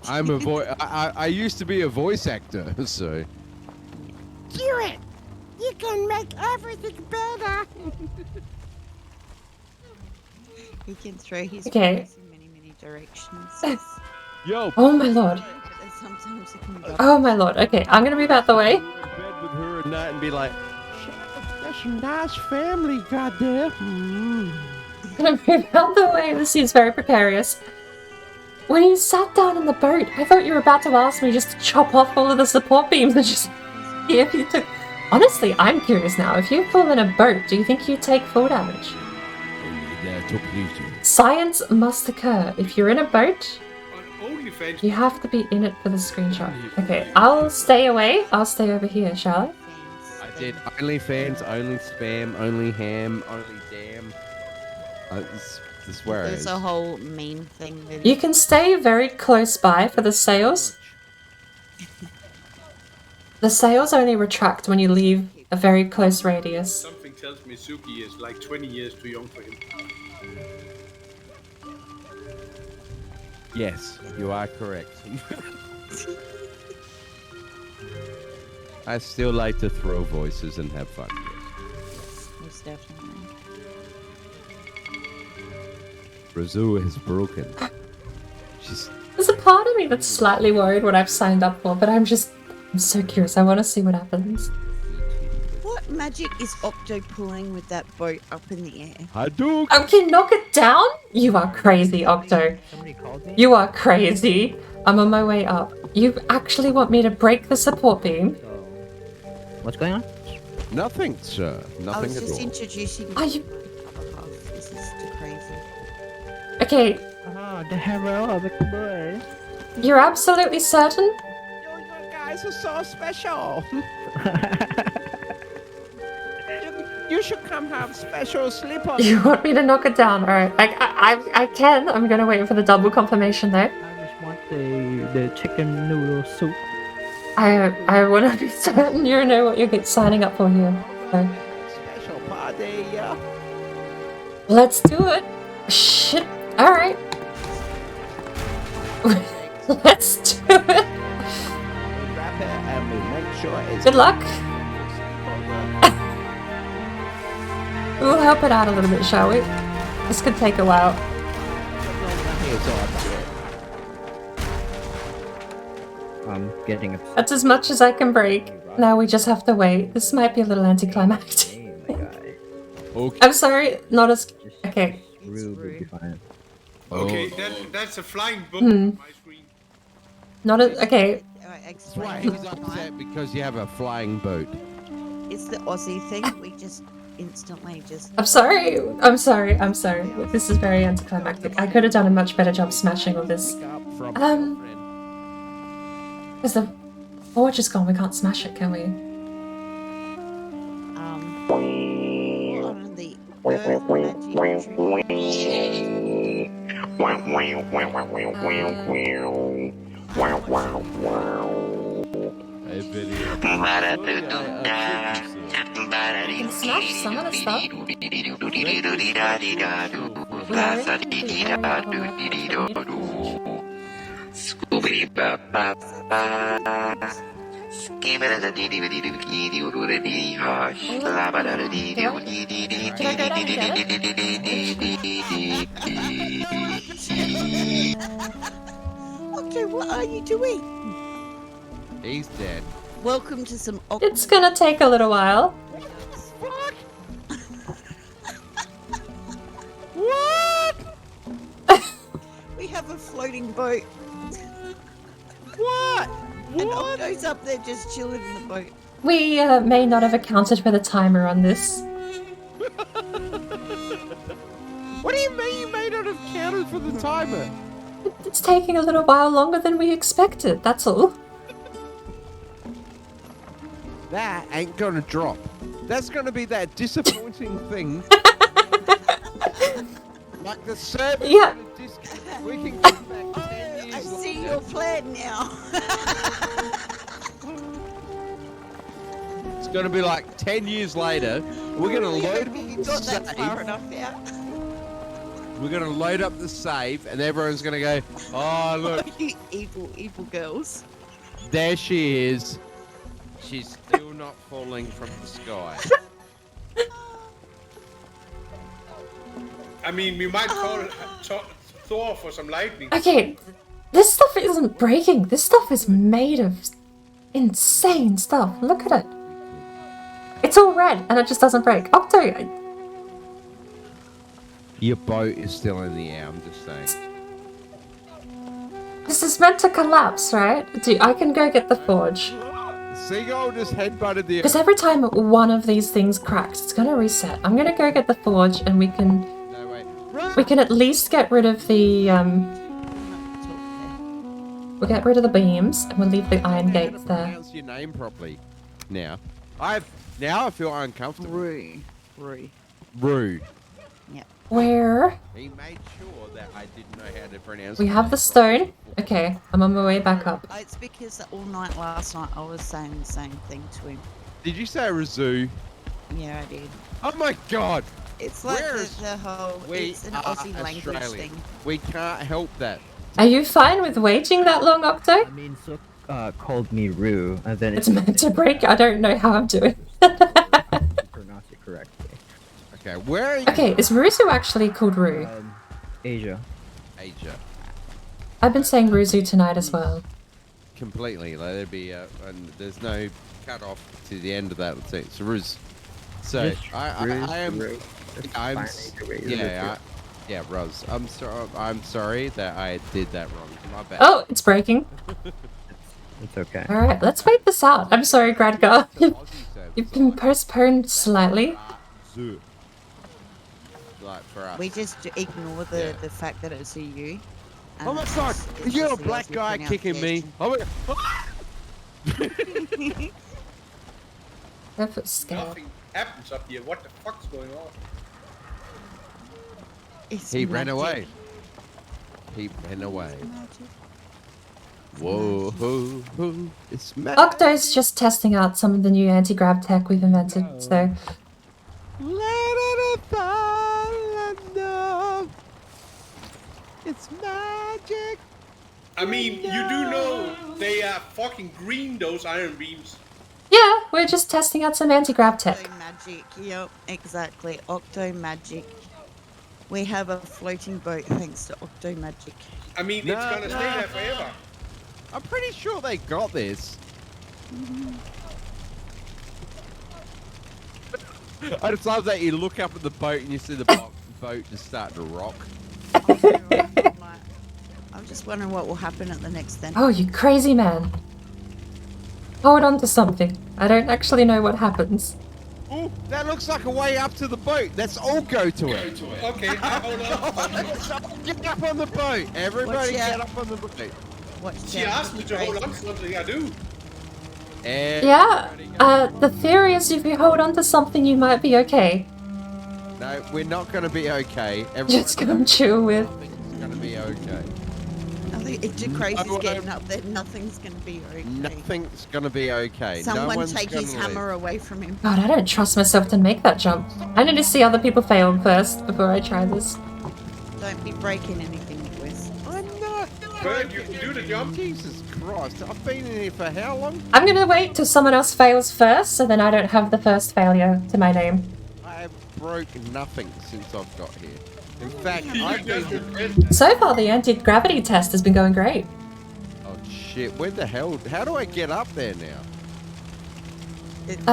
I'm a voice. I used to be a voice actor, so. Do it! You can make everything better! He can throw his Okay. voice in many directions. Yo. Oh my lord. But sometimes it can go. Oh my lord. Okay, I'm gonna move out the way. Bed with her at night and be like, that's a nice family, goddamn. I'm gonna move out the way. This seems very precarious. When you sat down in the boat, I thought you were about to ask me just to chop off all of the support beams and just see if you took. Honestly, I'm curious now. If you fall in a boat, do you think you take full damage? Science must occur. If you're in a boat OnlyFans. You have to be in it for the screenshot. Okay, I'll stay away. I'll stay over here, shall I? I did OnlyFans, only spam, only ham, only damn. This where There's a whole meme thing with You it. can stay very close by for the sails. The sails only retract when you leave a very close radius. Something tells me Suki is like 20 years too young for him. Yes, you are correct. I still like to throw voices and have fun. Most definitely. Brazil is broken. She's There's a part of me that's slightly worried what I've signed up for, but I'm so curious. I want to see what happens. What magic is Octo pulling with that boat up in the air? Hadouken! Okay, knock it down? You are crazy, Octo. You are crazy. I'm on my way up. You actually want me to break the support beam? What's going on? Nothing, sir. I Nothing was at just all. introducing you. Are you... This is too crazy. Okay, Oh, the hero of the boy. you're absolutely certain? You guys are so special. You should come have special sleeper. You want me to knock it down? Alright, I can. I'm gonna wait for the double confirmation though. I just want the chicken noodle soup. I want to be certain you know what you're signing up for here. So, Special party, yeah. let's do it. Shit. Alright. Let's do it. We wrap it and we make sure it's Good luck. We'll help it out a little bit, shall we? This could take a while. I'm getting upset. That's as much as I can break. Now we just have to wait. This might be a little anticlimactic. Okay. I'm sorry, not as... Okay. Rude would be fine. Okay, that's a flying boat Hmm. on my screen. Not as... Okay. That's why he's upset because you have a flying boat. It's the Aussie thing. We just instantly just. I'm sorry. I'm sorry. I'm sorry. This is very anticlimactic. I could have done a much better job smashing all this. Because the forge is gone, we can't smash it, can we? On the earth You can smash some of the stuff. Scooby ba ba ba. Skimmer the dee dee dee dee dee dee dee dee hush. La ba da dee dee dee dee dee dee dee. Okay, what are you doing? He's dead. Welcome to some. It's gonna take a little while. What? We have a floating boat. What? And Octo's up there just chilling in the boat. We may not have accounted for the timer on this. What do you mean you may not have counted for the timer? It's taking a little while longer than we expected, that's all. That ain't gonna drop. That's gonna be that disappointing thing. Like the server. Yeah. We can come back 10 years I see later. your plan now. It's gonna be like 10 years later. We're gonna load up You the got that far save. enough out. We're gonna load up the save, and everyone's gonna go, "Oh look, You evil girls. there she is. She's still not falling from the sky." I mean, we might call Thor for some lightning. Okay, this stuff isn't breaking. This stuff is made of insane stuff. Look at it. It's all red and it just doesn't break. Octo, Your boat is still in the air. I'm just saying. this is meant to collapse, right? I can go get the forge. The seagull just headbutted the. Because every time one of these things cracks, it's gonna reset. I'm gonna go get the forge and we can... We can at least get rid of the, We'll get rid of the beams and we'll leave the iron gates there. Pronounce your name properly. Now I feel uncomfortable. Rue. Yeah. Where? He made sure that I didn't know how to pronounce. We have the stone. Okay, I'm on my way back up. It's because all night last night I was saying the same thing to him. Did you say Razoo? Yeah, I did. Oh my god! It's like the whole. It's an Aussie language Australian. thing. We can't help that. Are you fine with waiting that long, Octo? I mean, Sook called me Rue, and then It's meant to break. I don't know how I'm doing. pronounce it correctly. Okay, where are you? Okay, is Ruzu actually called Rue? Asia. Asia. I've been saying Ruzu tonight as well. Completely. Like, there'd be and there's no cut off to the end of that. It's Ruz. So Just I am. Rue. I'm. Yeah, Yeah, Ruz. I'm sorry. I'm sorry that I did that wrong. My bad. Oh, it's breaking. It's okay. Alright, let's wait this out. I'm sorry, Gradgar. You've been postponed slightly. Like for us. We just ignore the fact that it's a you. Oh my god! You're a black guy kicking me. Oh my god. That's scary. Nothing happens up here. What the fuck's going on? He ran away. He ran away. Whoa, ho, ho, it's magic. Octo's just testing out some of the new anti-grav tech we've invented, so... It's magic. I mean, you do know they are fucking green, those iron beams. Yeah, we're just testing out some anti-grav tech. Octo magic, yep, exactly. Octo magic. We have a floating boat thanks to Octo magic. I mean, it's gonna stay there forever. I'm pretty sure they got this. I just love that you look up at the boat and you see the boat just start to rock. I'm just wondering what will happen at the next then. Oh, you crazy man. Hold on to something. I don't actually know what happens. Oh, that looks like a way up to the boat. Let's all go to it. Okay, hold on. Get up on the boat. Everybody get up on the boat. She asked me to hold on to something, I do. Yeah, the theory is if you hold on to something, you might be okay. No, we're not going to be okay. Just come chill with. It's going to be okay. If crazy's getting up there, nothing's going to be okay. Nothing's going to be okay. Someone take his hammer away from him. God, I don't trust myself to make that jump. I need to see other people fail first before I try this. Don't be breaking anything, Wes. I'm not. Bird, you can do the jump. Jesus Christ, I've been in here for how long? I'm gonna wait till someone else fails first, so then I don't have the first failure to my name. I have broken nothing since I've got here. In fact, I've been... So far, the anti-gravity test has been going great. Oh shit, where the hell... How do I get up there now? It's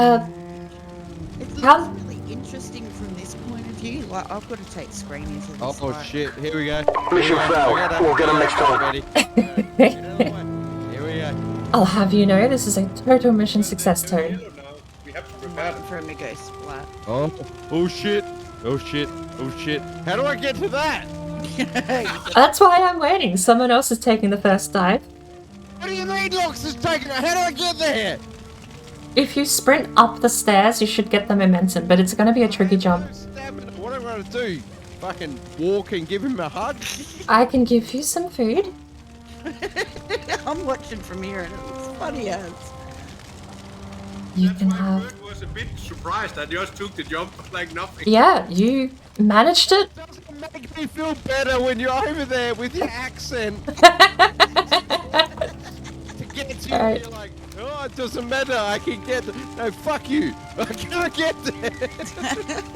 how... really interesting from this point of view. Like, I've got to take screen into this. Oh shit, here we go. Mission failed. We'll get them next time. Here we go. I'll have you know, this is a total mission success turn. We have to prepare for him to go splat. Oh shit. Oh shit. Oh shit. How do I get to that? That's why I'm waiting. Someone else is taking the first dive. What do you mean Lox is taking it? How do I get there? If you sprint up the stairs, you should get the momentum, but it's gonna be a tricky jump. What am I gonna do? Fucking walk and give him a hug? I can give you some food. I'm watching from here and it looks funny as. You can have... Bird was a bit surprised. I just took the jump like nothing. Yeah, you managed it. Doesn't make me feel better when you're over there with your accent. To get to you, Alright. you're like, oh, it doesn't matter. I can get there. No, fuck you. I can't get there.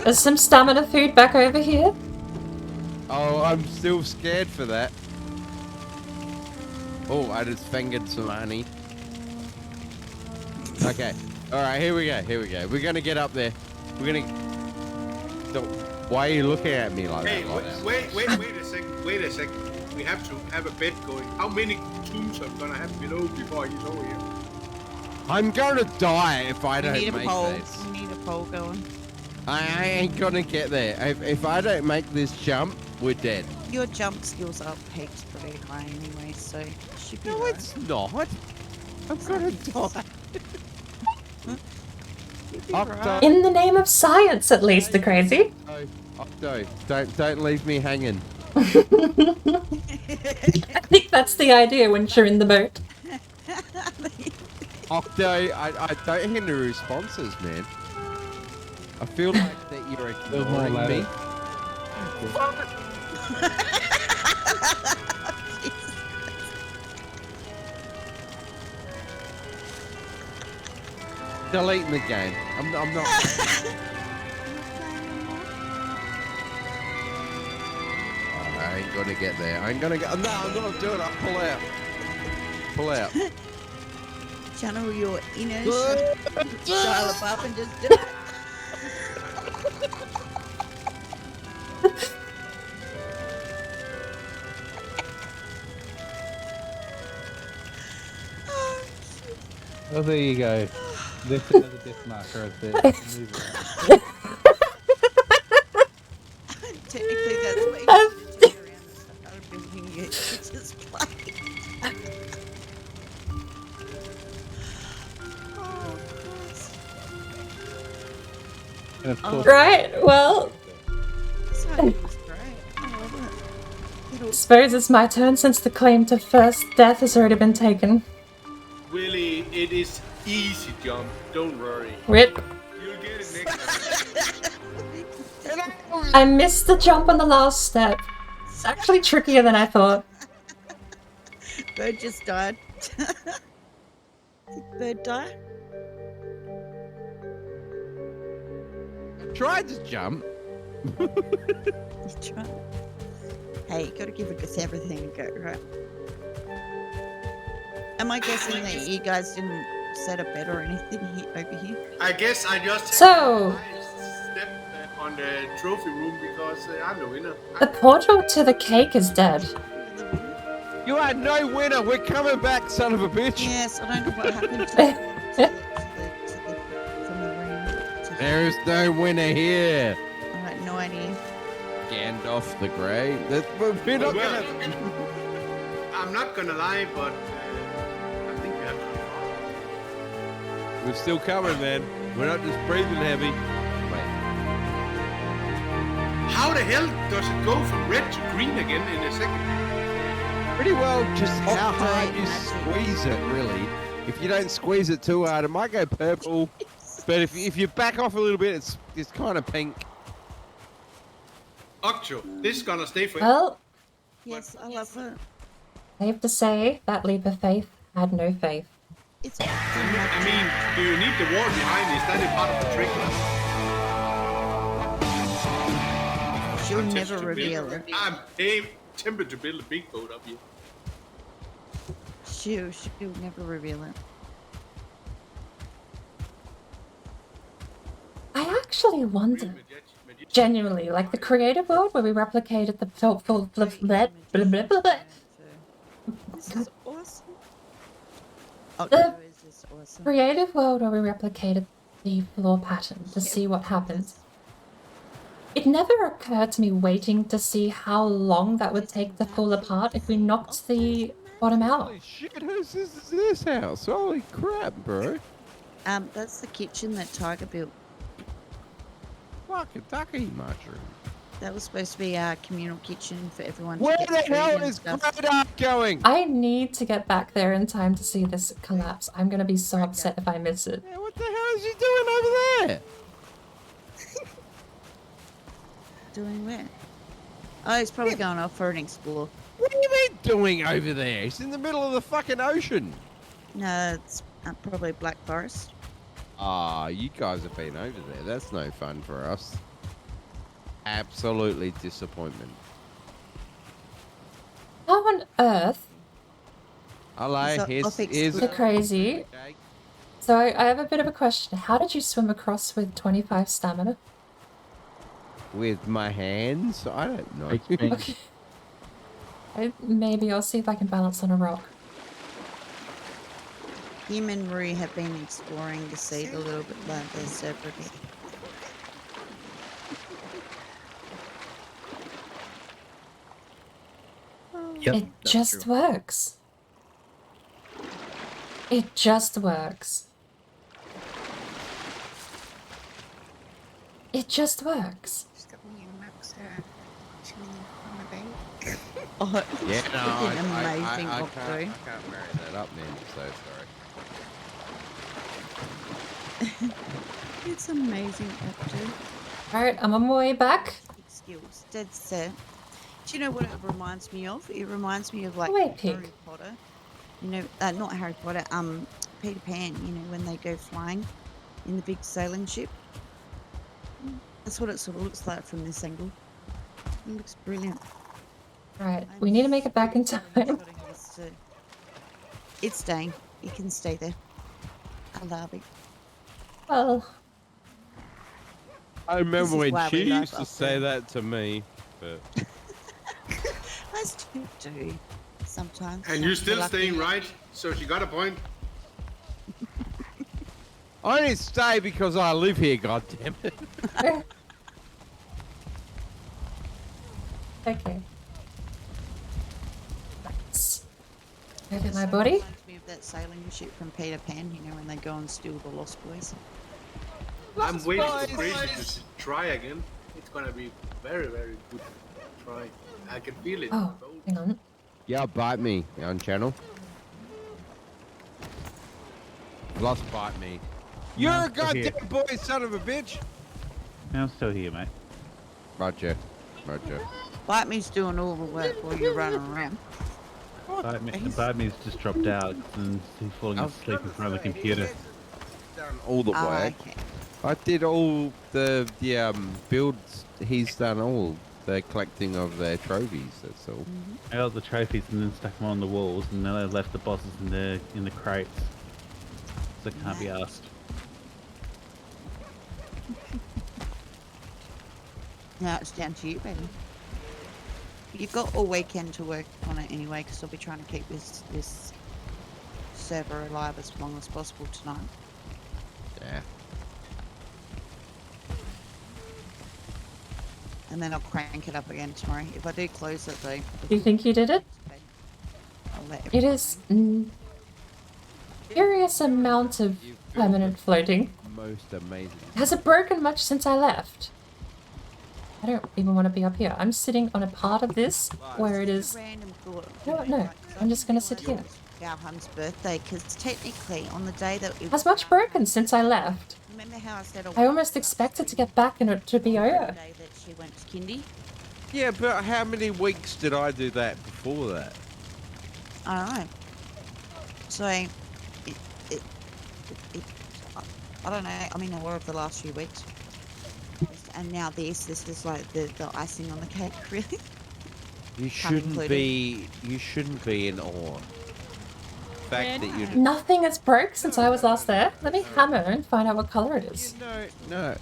There's some stamina food back over here. Oh, I'm still scared for that. Oh, I just fingered some honey. Okay. Alright, here we go. Here we go. We're gonna get up there. We're gonna... Why are you looking at me like Hey, that? Like that? wait a second. Wait a second. We have to have a bet going. How many tombs I'm gonna have below before he's over here? I'm gonna die if I We don't need a make pole. this. We need a pole going. I ain't gonna get there. If I don't make this jump we're dead. Your jump skills are peaked pretty high anyway, so you should be No, right. it's not. I'm gonna die. Octo. In the name of science, at least, the crazy. Octo, don't leave me hanging. I think that's the idea once you're in the boat. Octo, I don't hear any responses, man. I feel like that you're ignoring me. Deleting the game. I'm not. I ain't gonna get there. I ain't gonna get. No, I'm not doing it. I'll pull out. Pull out. Channel your inner dial it up and just do it. Oh, there you go. This is the death marker of the movie. Technically, that's what you should turn around and start building your just play. Oh, Christ. And of course, Right, well, This idea was great. I love it. suppose it's my turn since the claim to first death has already been taken. Willie, it is easy jump. Don't worry. Rip. You'll get it next time. I missed the jump on the last step. It's actually trickier than I thought. Bird just died. Did Bird die? Tried to jump. You tried. Hey, you gotta give it everything a go, right? Am I guessing that you guys didn't set a bed or anything over here? I guess I just So, stepped on the trophy room because I'm the winner. the portal to the cake is dead. You are no winner. We're coming back, son of a bitch. Yes, I don't know what happened to from the room. There is no winner here. I have no idea. Gandalf the Grey. We're not Well, gonna. I'm not gonna lie, but I think we have to. We're still coming, man. We're not just breathing heavy. Wait. How the hell does it go from red to green again in a second? Pretty well, just how hard you squeeze it, really. If you don't squeeze it too hard, it might go purple. But if you back off a little bit, it's kind of pink. Octo, this is gonna stay for. Well, Yes, I love it. safe to say, that leap of faith had no faith. It's I mean, do you need the wall behind? Is that a part of the trick? She'll never reveal it. I'm tempted to build a big boat up here. She'll never reveal it. I actually wonder, genuinely, like the creative world where we replicated the full blah, blah, blah, blah, blah. This is awesome. Oh, The no, it's just awesome. creative world where we replicated the floor pattern to see what happens. It never occurred to me waiting to see how long that would take to fall apart if we knocked the bottom out. Holy shit, whose this house? Holy crap, bro. That's the kitchen that Tiger built. Fucking ducky mushroom. That was supposed to be our communal kitchen for everyone Where to the get food hell and is stuff. Greta going? I need to get back there in time to see this collapse. I'm gonna be so upset if I miss it. Yeah, what the hell is he doing over there? Doing where? Oh, he's probably going off for an explore. What do you mean doing over there? He's in the middle of the fucking ocean. No, it's probably Black Forest. Ah, you guys have been over there. That's no fun for us. Absolutely disappointment. How on earth? Hello, here's So crazy. So I have a bit of a question. How did you swim across with 25 stamina? with my hands. I don't know. Okay. Maybe I'll see if I can balance on a rock. Him and Rui have been exploring the sea a little bit like they're separate. It just works. It just works. It just works. Oh, Yeah, no, freaking amazing, I Octo. can't marry that up, man. So sorry. It's amazing, Octo. Alright, I'm on my way back. Skills, dead set. Do you know what it reminds me of? It reminds me of like Wait, Harry pig. Potter. You know, not Harry Potter. Peter Pan. You know, when they go flying in the big sailing ship. That's what it sort of looks like from this angle. It looks brilliant. Alright, we need to make it back in time. It's staying. You can stay there. I love it. Well, I remember This is when why we she love used to Upton. say that to me, but I still do sometimes. And you're I feel still like staying we- right, so she got a point. I only stay because I live here. God damn it! okay. Let's look at my It body. reminds me of that sailing ship from Peter Pan. You know, when they go and steal the Lost Boys. I'm waiting for Crazy to try again. It's gonna be very, very good try. I can feel it. Oh, hang on. Yeah, bite me on channel. Lost bite me. You're a goddamn boy, son of a bitch. I'm still here, mate. Roger. Roger. Bite me's doing all the work while you're running around. Bite me's just dropped out and he's falling asleep in front of the computer. Done all the Oh, work. okay. I did all the builds. He's done all the collecting of their trophies. That's all. I got the trophies and then stuck them on the walls, and then I left the bosses in the crates. So it can't be asked. Now it's down to you, baby. You've got all weekend to work on it anyway, because I'll be trying to keep this server alive as long as possible tonight. Yeah. And then I'll crank it up again tomorrow. If I do close it though, Do you think you did it? I'll let It is curious amount of permanent floating. Most amazing. Has it broken much since I left? I don't even want to be up here. I'm sitting on a part of this where it is... Random thought. No, I'm just going to sit here. Valheim's birthday, because technically on the day that it Has much broken since I left? remember how I said I almost expected to get back and it to be the over. day that she went to kindy? Yeah, but how many weeks did I do that before that? I don't know. So I don't know. I'm in awe of the last few weeks. And now this is like the icing on the cake, really. You Pun shouldn't be. You shouldn't be in awe. The fact that you. Nothing has broke since I was last there. Let me hammer and find out what color it is. No.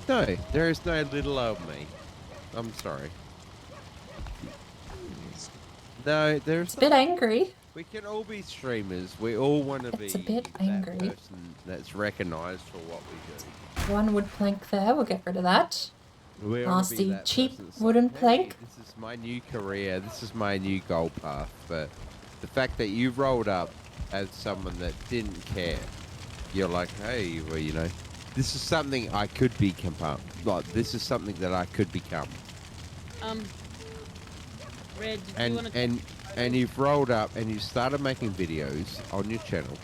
There is no little old me. I'm sorry. No, there's. It's a bit angry. We can all be streamers. We all want to be. It's a bit that angry. person that's recognised for what we do. One wood plank there. We'll get rid of that. We wanna be Nasty, that cheap person that's like, wooden "Hey, plank. This is my new career. This is my new goal path. But the fact that you rolled up as someone that didn't care, you're like, hey, well, you know, this is something I could become. Like, this is something that I could become. Red, do you want to... And you've rolled up and you started making videos on your channel.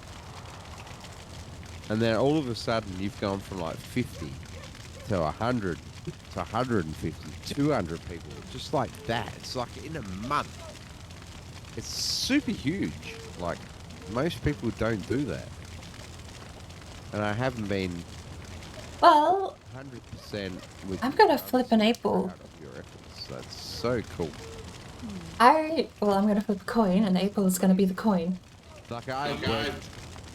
And then all of a sudden you've gone from like 50 to 100 to 150, 200 people. Just like that. It's like in a month. It's super huge. Like, most people don't do that. And I haven't been Well, 100% with I'm gonna flip an 8-ball. your efforts. That's so cool. I'm gonna flip a coin and 8-ball is gonna be the coin. Like,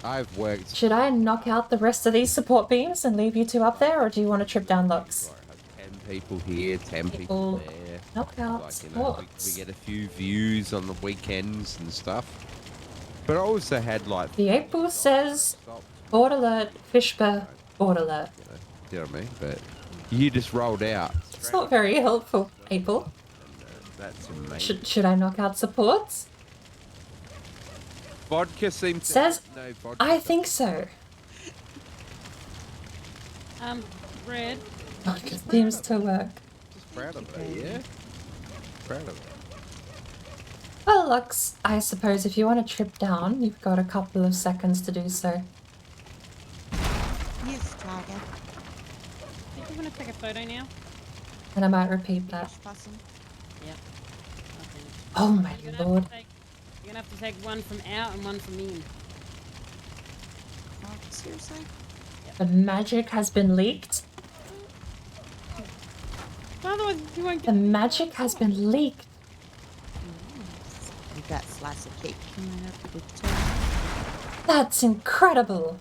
I've worked. Should I knock out the rest of these support beams and leave you two up there, or do you want to trip down logs? 10 people here, 10 people there. Knock out Like, you know, we supports. get a few views on the weekends and stuff. But I also had like. The 8-ball says, board alert, fishber, board alert. You know what I mean? But you just rolled out. It's not very helpful, 8-ball. That's amazing. Should I knock out supports? Vodka seems Says, to no vodka. I think so. Red. Vodka seems to work. Just proud of it, yeah? Proud of it. Well, Lux, I suppose if you want to trip down, you've got a couple of seconds to do so. Yes, Tiger. Did you want to take a photo now? And I might repeat that. Yep. Oh my lord. You're gonna have to take one from out and one from in. Oh, seriously? The magic has been leaked. Otherwise, you won't get. The magic has been leaked. You got slice of cake coming up with the That's incredible.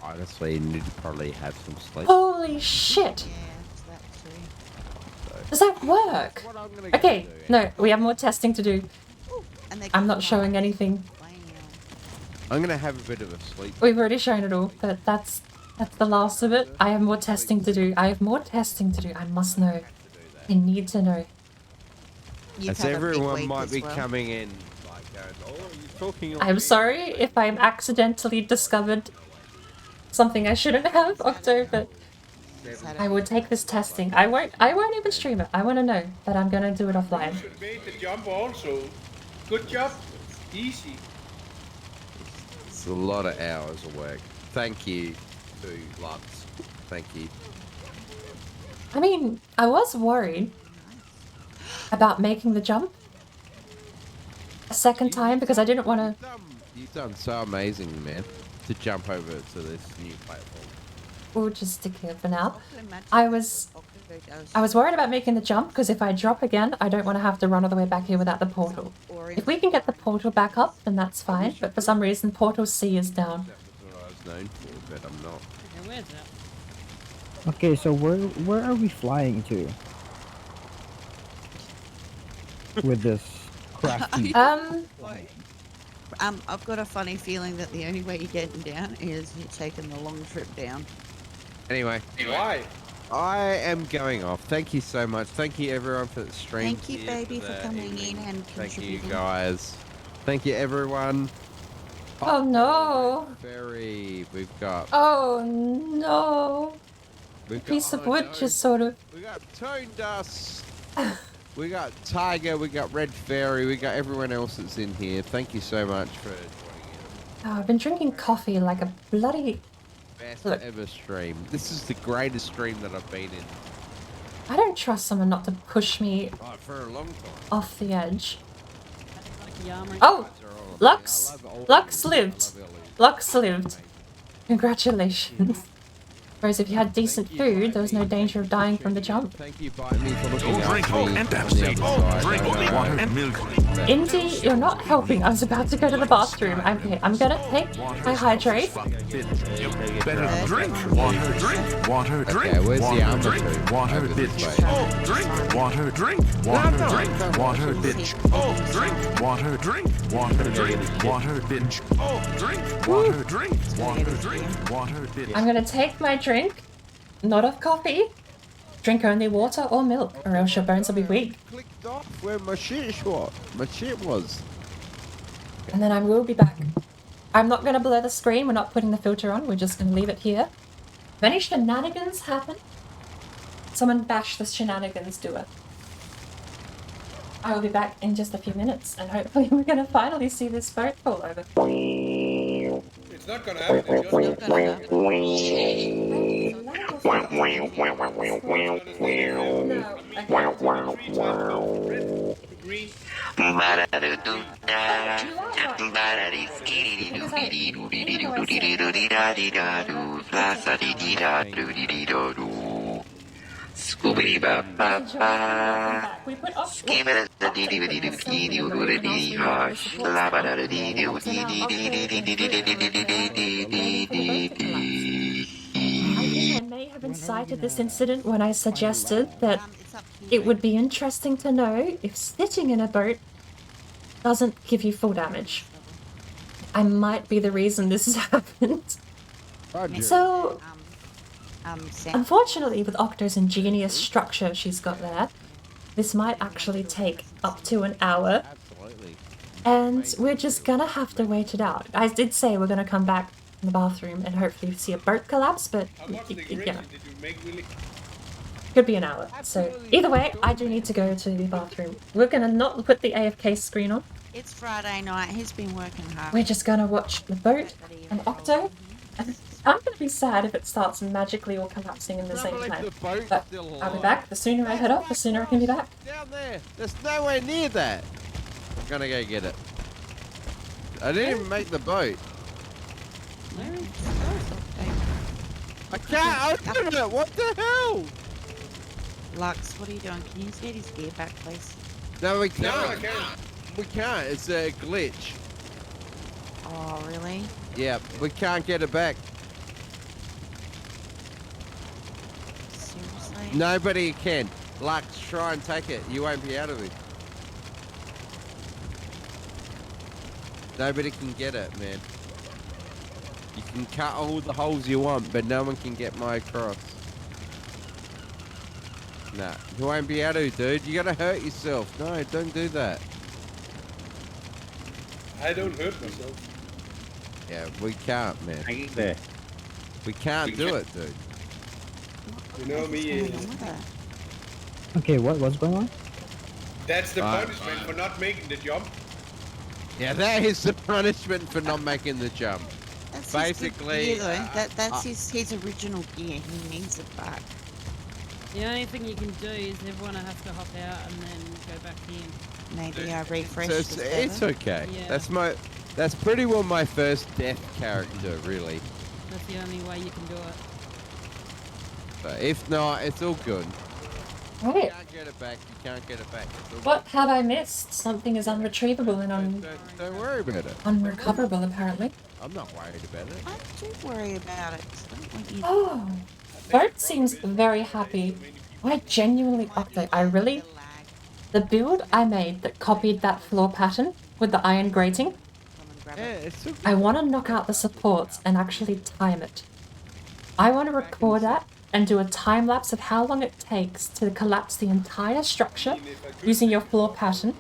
Honestly, you need to probably have some sleep. Holy shit. Does that work? Okay, no, we have more testing to do. I'm not showing anything. I'm gonna have a bit of a sleep. We've already shown it all, but that's the last of it. I have more testing to do. I have more testing to do. I must know. I need to know. As everyone might be coming in, like going, "Oh, you're talking." I'm sorry if I'm accidentally discovered something I shouldn't have, Octo, but I will take this testing. I won't even stream it. I want to know, but I'm gonna do it offline. You should make the jump also. Good job. Easy. It's a lot of hours of work. Thank you to Lux. Thank you. I mean, I was worried about making the jump a second time because I didn't want to. You've done so amazing, man, to jump over to this new platform. We'll just stick here for now. I was worried about making the jump because if I drop again, I don't want to have to run all the way back here without the portal. If we can get the portal back up, then that's fine. But for some reason, Portal C is down. That's what I was known for, but I'm not. Okay, where's that? Okay, so where are we flying to? With this crafty... I've got a funny feeling that the only way you're getting down is you're taking the long trip down. Anyway. Why? I am going off. Thank you so much. Thank you everyone for the stream. Thank you, baby, for coming in and Thank you, contributing. guys. Thank you, everyone. Oh no! We've got. Oh no! We've got Piece of wood just sort of. We got Tone Dust. We got Tiger. We got Red Fairy. We got everyone else that's in here. Thank you so much for joining in. Oh, I've been drinking coffee like a bloody. Best ever stream. This is the greatest stream that I've been in. I don't trust someone not to push me For a long time. off the edge. Oh! Lux! Lux lived! Lux lived. Congratulations. Whereas if you had decent food, there was no danger of dying from the jump. Thank you, Bite Me, for looking Oh, drink, after me and on the other side. drink, I know. water and milk. Indy, you're not helping. I was about to go to the bathroom. Okay, I'm gonna take my hydrate. Better drink, water, drink, water, drink. Okay, where's the water, armor drink, to? water, Over this bitch. way. Oh, drink, water, drink, water, drink, water, bitch. Oh, drink, water, drink, water, drink, water, bitch. Oh, drink, water, drink, water, drink, water, bitch. I'm gonna take my drink, not of coffee. Drink only water or milk, or else your bones will be weak. Clicked off where my shit was. My shit was. And then I will be back. I'm not gonna blur the screen. We're not putting the filter on. We're just gonna leave it here. If any shenanigans happen, someone bash the shenanigans doer. I will be back in just a few minutes, and hopefully we're gonna finally see this boat fall over. It's not gonna happen. It's just gonna Scoobity ba ba ba. Skip it the dee dee dee dee dee dee dee dee hush. La ba da dee dee dee dee dee dee dee dee dee dee. I think I may have incited this incident when I suggested that it would be interesting to know if sitting in a boat doesn't give you full damage. I might be the reason this has happened. So, unfortunately, with Octo's ingenious structure she's got there, this might actually take up to an hour. Absolutely. And we're just gonna have to wait it out. I did say we're gonna come back in the bathroom and hopefully see a boat collapse, but How much decoration did you make, really? could be an hour. So either way, I do need to go to the bathroom. We're gonna not put the AFK screen on. It's Friday night. He's been working hard. We're just gonna watch the boat and Octo. And I'm gonna be sad if it starts magically all collapsing in the same time. But I'll be back. The sooner I head off, the sooner I can be back. Down there. There's nowhere near that. I'm gonna go get it. I didn't even make the boat. I can't open it. What the hell? Lux, what are you doing? Can you get his gear back, please? No, we can't. No, I can't. We can't. It's a glitch. Oh, really? Yeah, we can't get it back. Seriously? Nobody can. Lux, try and take it. You won't be out of it. Nobody can get it, man. You can cut all the holes you want, but no one can get my cross. Nah, you won't be able to, dude. You're gonna hurt yourself. No, don't do that. I don't hurt myself. Yeah, we can't, man. Hang there. We can't do it, dude. You know me. Okay, what's going on? That's the punishment for not making the jump. Yeah, that is the punishment for not making the jump. That's basically. his good gear, though. That's his original gear. He needs it back. The only thing you can do is everyone has to hop out and then go back in. Maybe I refresh. So it's okay. Yeah. That's pretty well my first death character, really. That's the only way you can do it. But if not, it's all good. Right. You can't get it back. You can't get it back. What have I missed? Something is unretrievable and Don't worry about it. unrecoverable, apparently. I'm not worried about it. I do worry about it. I don't want you to... Oh, Boat seems very happy. I genuinely Octo. The build I made that copied that floor pattern with the iron grating. Yeah, it's so I want to knock out the supports and actually time it. I want to record that and do a time lapse of how long it takes to collapse the entire structure using your floor pattern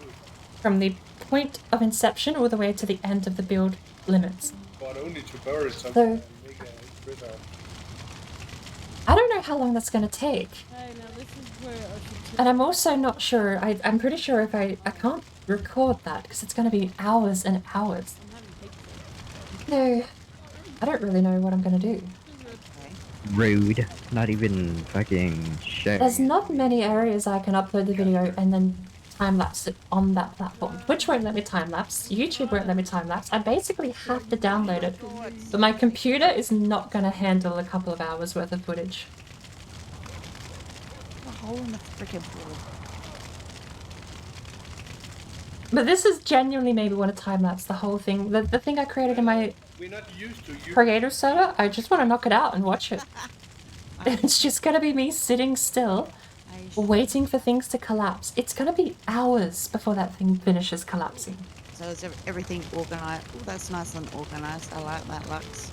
from the point of inception all the way to the end of the build limits. But only to bury something So, and make a grid out. I don't know how long that's going to take. Hey, now this is where I should... And I'm also not sure, I'm pretty sure if I can't record that because it's going to be hours and hours. No, I don't really know what I'm going to do. Rude. Not even fucking shit. There's not many areas I can upload the video and then time-lapse it on that platform. Twitch won't let me time-lapse, YouTube won't let me time-lapse. I basically have to download it. But my computer is not going to handle a couple of hours worth of footage. A hole in the freaking floor. But this is genuinely maybe want to time-lapse the whole thing. The thing I created in my We're not used to you. creator server, I just want to knock it out and watch it. It's just going to be me sitting still, waiting for things to collapse. It's going to be hours before that thing finishes collapsing. So is everything organised? Oh, that's nice and organised. I like that, Lux.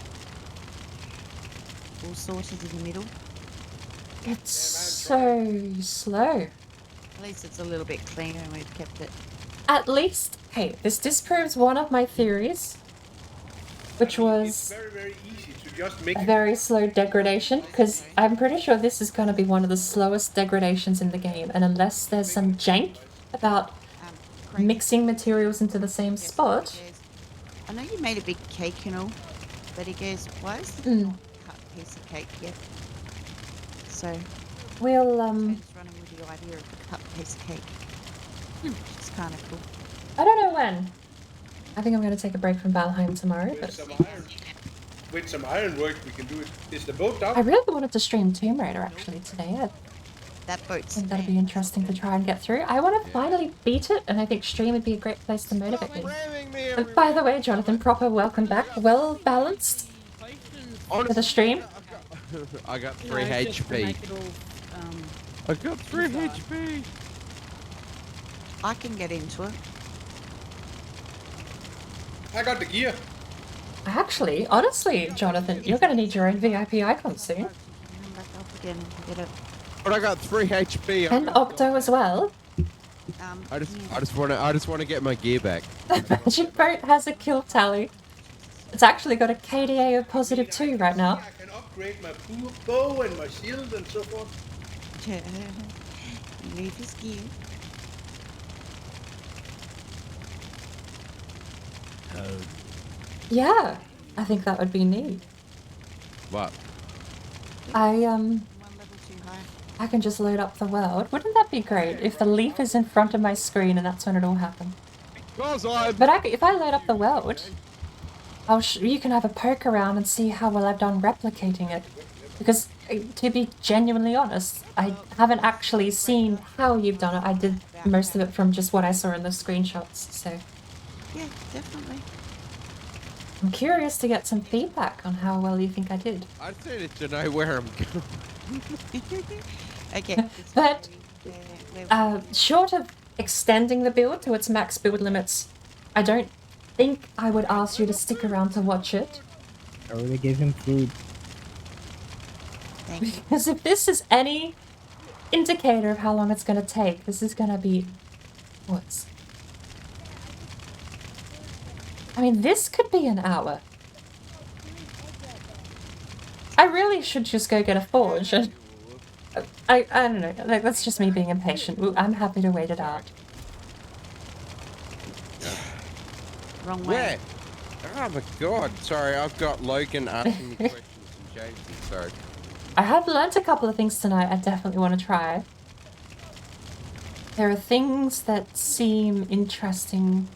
All sorted in the middle. It's so slow. At least it's a little bit cleaner and we've kept it. At least, hey, this disproves one of my theories, which was Very, very easy to just make a very slow degradation, because I'm pretty sure this is going to be one of the slowest degradations in the game, and unless there's some jank about mixing materials into the same spot. I know you made a big cake and all, but he goes, why is there not a cut piece of cake yet? So, We'll, running with the idea of a cut piece of cake. Which is kind of cool. I don't know when. I think I'm going to take a break from Valheim tomorrow, but with some ironwork we can do it. Is the boat down? I really wanted to stream Tomb Raider actually today. That boat's... I think that'd be interesting to try and get through. I want to finally beat it, and I think stream would be a great place to motivate me. And by the way, Jonathan, proper welcome back. Well balanced for the stream. I got 3 HP. I got 3 HP. I can get into it. I got the gear. Actually, honestly, Jonathan, you're going to need your own VIP icon soon. Come back up again and get it. But I got 3 HP. And Octo as well. I just want to get my gear back. The magic boat has a kill tally. It's actually got a KDA of positive 2 right now. I can upgrade my bow and my shield and so forth. You need his gear. Yeah, I think that would be neat. What? I can just load up the world. Wouldn't that be great if the leaf is in front of my screen and that's when it all happened? But if I load up the world, you can have a poke around and see how well I've done replicating it. Because, to be genuinely honest, I haven't actually seen how you've done it. I did most of it from just what I saw in the screenshots, so... Yeah, definitely. I'm curious to get some feedback on how well you think I did. I just needed to know where I'm going. Okay. But, short of extending the build to its max build limits, I don't think I would ask you to stick around to watch it. I already gave him food. Because if this is any indicator of how long it's going to take, this is going to be... What? I mean, this could be an hour. I really should just go get a forge. And I don't know. Like, that's just me being impatient. I'm happy to wait it out. Wrong way. Where? Oh my god. Sorry, I've got Logan asking me questions and James. Sorry. I have learnt a couple of things tonight I definitely want to try. There are things that seem interesting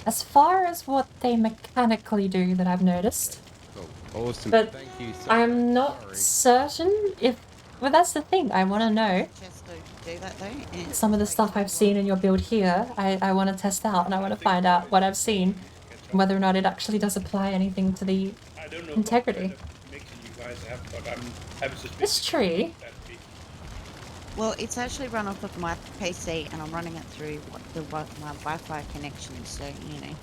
as far as what they mechanically do that I've noticed. Cool. Awesome. But thank you so I'm not certain if... Well, that's the thing. I want to know. Some of the stuff I've seen in your build here, I want to test out, and I want to find out what I've seen, and whether or not it actually does apply anything to the integrity. This tree... Well, it's actually run off of my PC, and I'm running it through my Wi-Fi connection, so, you know,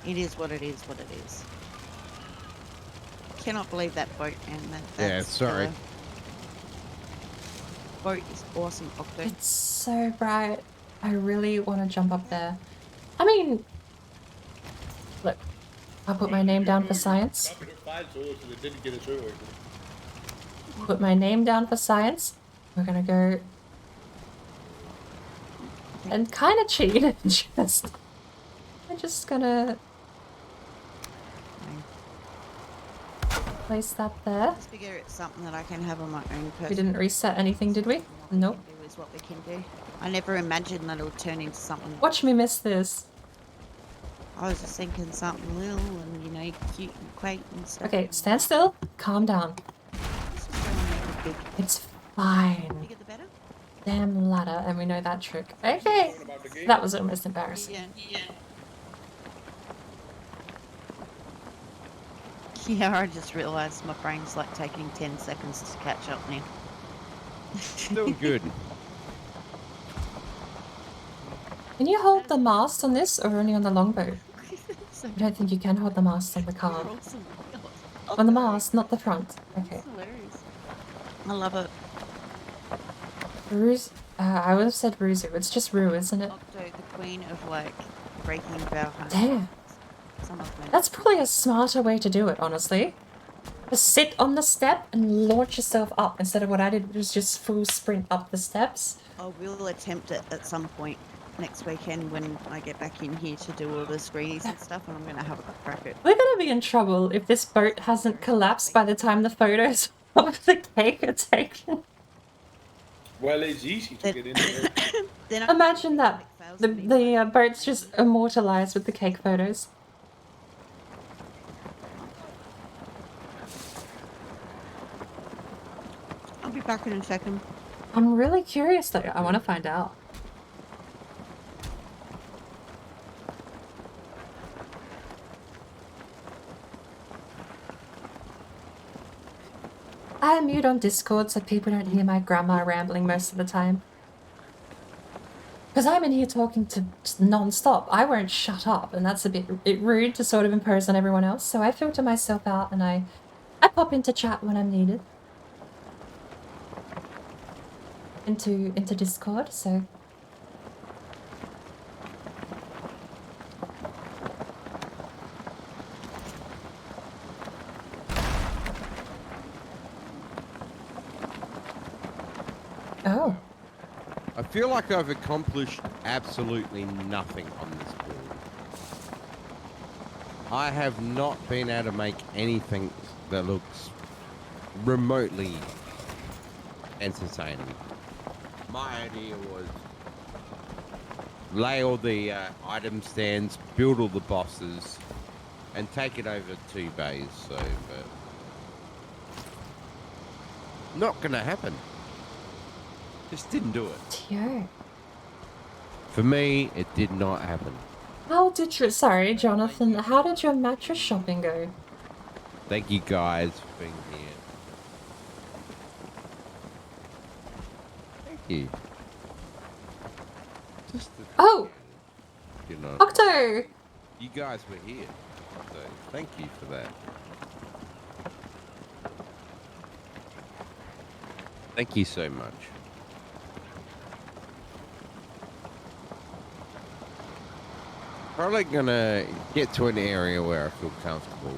it is what it is, I cannot believe that boat, and that's... Yeah, sorry. Boat is awesome, Octo. It's so bright. I really want to jump up there. I mean... Look, I'll put my name down for science. Put my name down for science. We're gonna go... And kind of cheat and just... I'm just gonna... Place that there. Let's figure it's something that I can have on my own person. We didn't reset anything, did we? Nope. Is what we can do. I never imagined that it'll turn into something. Watch me miss this. I was just thinking something little and, you know, cute and quaint and stuff. Okay, stand still. Calm down. It's fine. Bigger the better? Damn ladder, and we know that trick. Okay. That was almost embarrassing. Yeah, I just realised my brain's like taking 10 seconds to catch up now. Still good. Can you hold the mast on this, or only on the longboat? I don't think you can hold the mast on the car. On the mast, not the front. Okay. I love it. Ruse. I would have said Ruzu. It's just Rue, isn't it? The queen of like breaking Valheim. Damn. That's probably a smarter way to do it, honestly. Just sit on the step and launch yourself up instead of what I did, which was just full sprint up the steps. I will attempt it at some point next weekend when I get back in here to do all the screenies and stuff, and I'm going to have a crack at it. We're going to be in trouble if this boat hasn't collapsed by the time the photos of the cake are taken. Well, it's easy to get in there. Imagine that. The boat's just immortalized with the cake photos. I'll be back in a second. I'm really curious though. I want to find out. I am mute on Discord so people don't hear my grandma rambling most of the time. Because I'm in here talking to non-stop. I won't shut up, and that's a bit rude to sort of impose on everyone else. So I filter myself out and I pop into chat when I'm needed. Into Discord, so I feel like I've accomplished absolutely nothing on this board. I have not been able to make anything that looks remotely entertaining. My idea was lay all the item stands, build all the bosses, and take it over 2 bays. So, but not gonna happen. Just didn't do it. Yeah. For me, it did not happen. How did your... Sorry, Jonathan. How did your mattress shopping go? Thank you guys for being here. Thank you. Just Oh! you know, Octo! you guys were here, so thank you for that. Thank you so much. Probably gonna get to an area where I feel comfortable.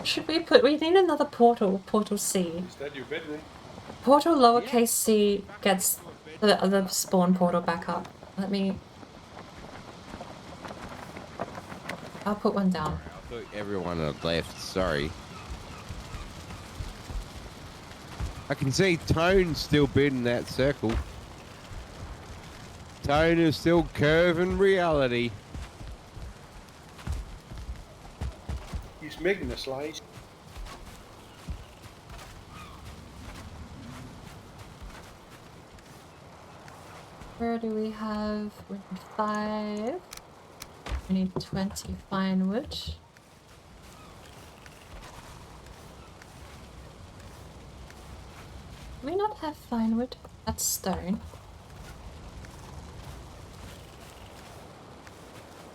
Should we put... We need another portal. Portal C. Is that your bedroom? Portal lowercase c gets the spawn portal back up. Let me... I'll put one down. I thought everyone had left, sorry. I can see Tone still been in that circle. Tone is still curving reality. He's making a slice. Where do we have? We need 5. We need 20 fine wood. Do we not have fine wood? That's stone.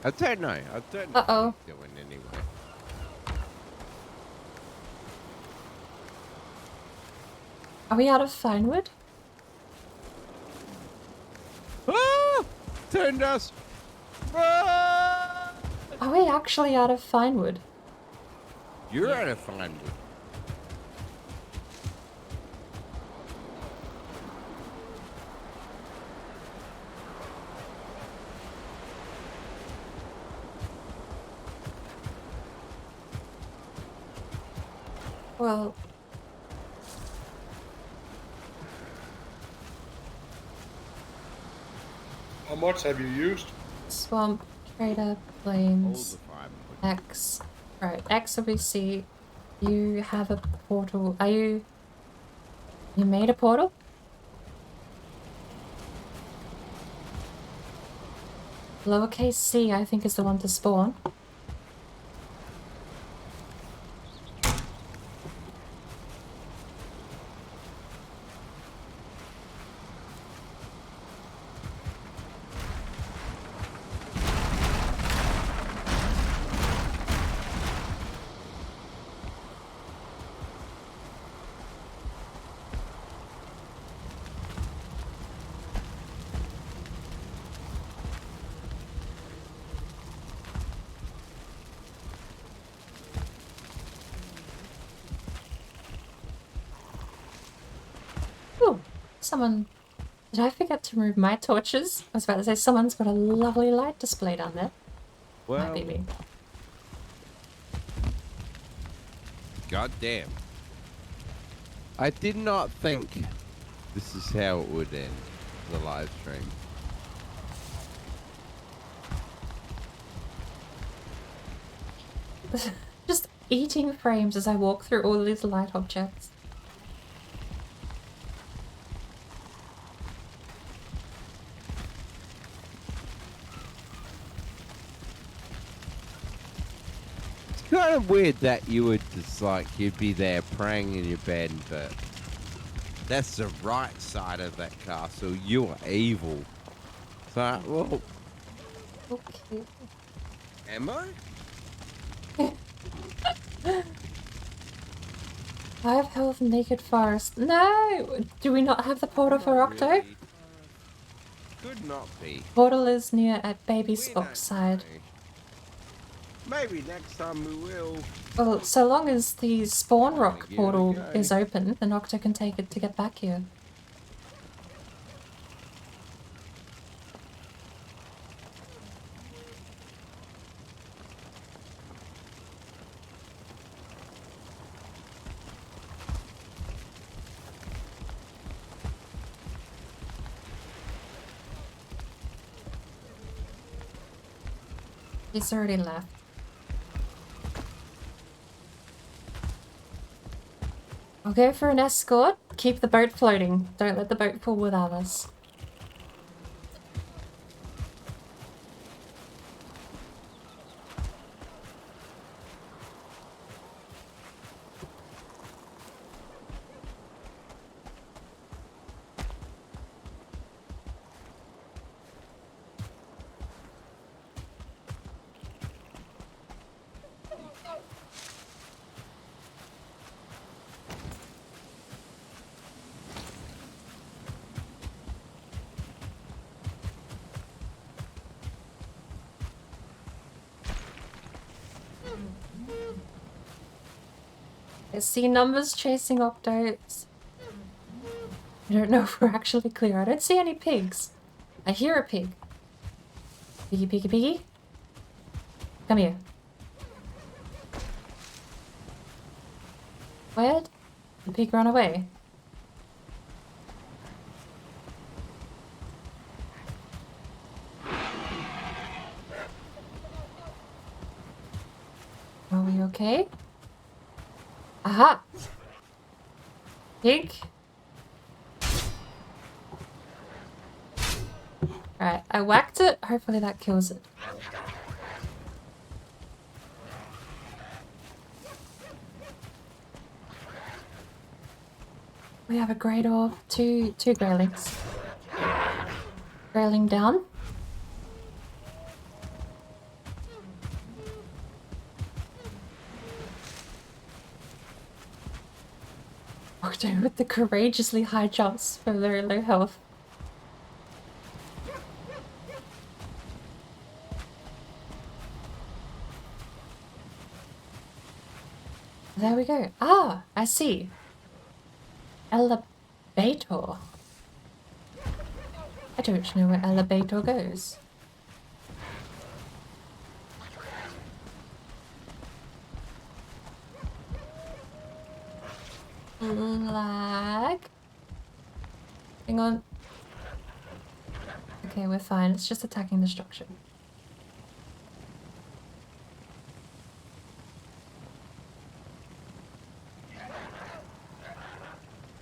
I don't know. I don't know Uh-oh. what he's doing anyway. Are we out of fine wood? Ah! Turned us. Ah! Are we actually out of fine wood? You're out of fine wood. Well... How much have you used? Swamp, Trader, Flames, X. Right, X will be C. You have a portal. Are you... You made a portal? Lowercase c, I think, is the one to spawn. Someone... Did I forget to remove my torches? I was about to say someone's got a lovely light display down there. Well, Might be me. God damn. I did not think this is how it would end, the live stream. Just eating frames as I walk through all these light objects. Kind of weird that you would just like you'd be there praying in your bed, but that's the right side of that castle. You are evil. So, well, Okay. am I? 5 health, naked forest. No! Do we not have the portal for Octo? Really? Could not be. Portal is near at Baby's side. Maybe next time we will. Well, so long as the spawn rock give it a portal go. is open, then Octo can take it to get back here. He's already left. I'll go for an escort. Keep the boat floating. Don't let the boat pull without us. I see numbers chasing octos. I don't know if we're actually clear. I don't see any pigs. I hear a pig. Piggy, piggy, piggy. Come here. Where'd the pig run away? Are we okay? Aha! Pig. Alright, I whacked it. Hopefully that kills it. We have a great orb. Two greylings. Greyling down. Octo with the courageously high jumps for very low health. There we go. Ah, I see. Elevator. I don't know where elevator goes. Lag. Hang on. Okay, we're fine. It's just attacking the structure.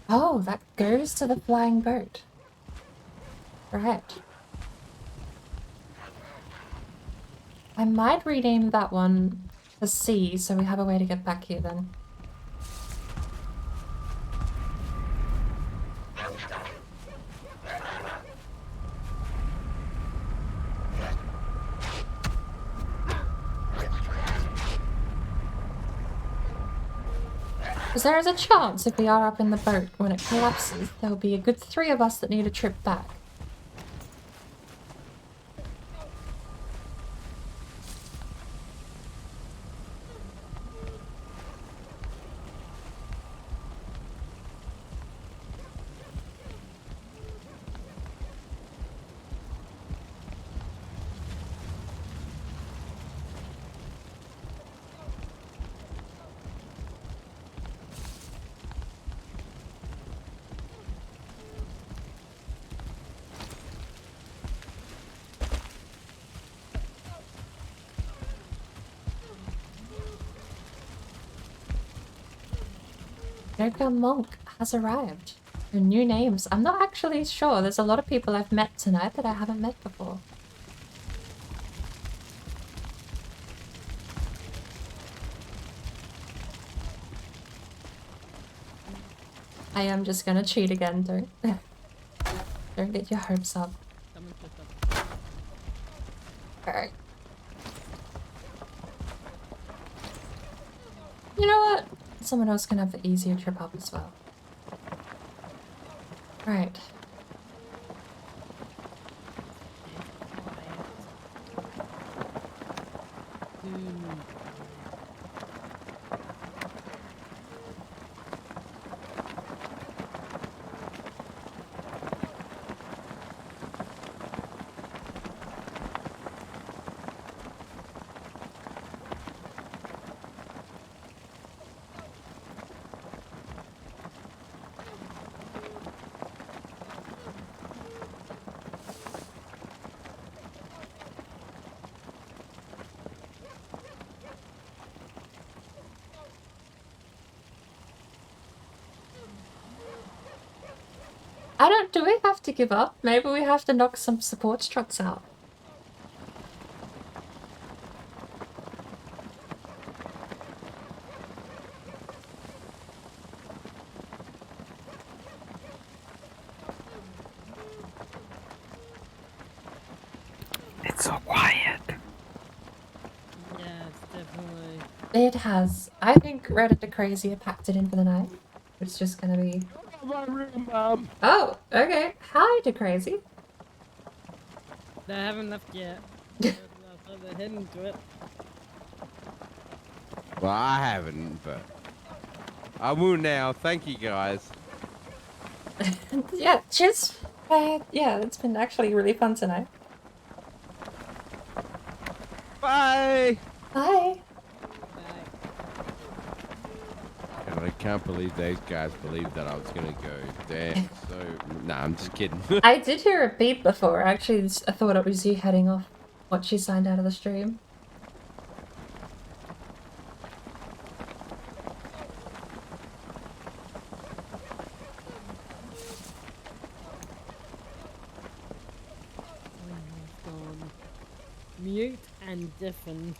Oh, that goes to the flying boat. Right. I might rename that one to C, so we have a way to get back here then. Because there is a chance if we are up in the boat when it collapses, there'll be a good 3 of us that need a trip back. Jokermonk has arrived. Their new names. I'm not actually sure. There's a lot of people I've met tonight that I haven't met before. I am just gonna cheat again, don't get your hopes up. Alright. You know what? Someone else can have the easier trip up as well. Right. I don't. Do we have to give up? Maybe we have to knock some support struts out. It's so quiet. Yeah, it's definitely. It has. I think Reddit the Crazy packed it in for the night. It's just gonna be. My room, Mum. Oh, okay. Hi, the Crazy. They haven't left yet. They're heading to it. Well, I haven't, but I will now. Thank you, guys. Yeah, cheers. Yeah, it's been actually really fun tonight. Bye. Bye. And I can't believe those guys believed that I was gonna go there. So, nah, I'm just kidding. I did hear a beep before. Actually, I thought it was you heading off once she signed out of the stream. Mute and deafen.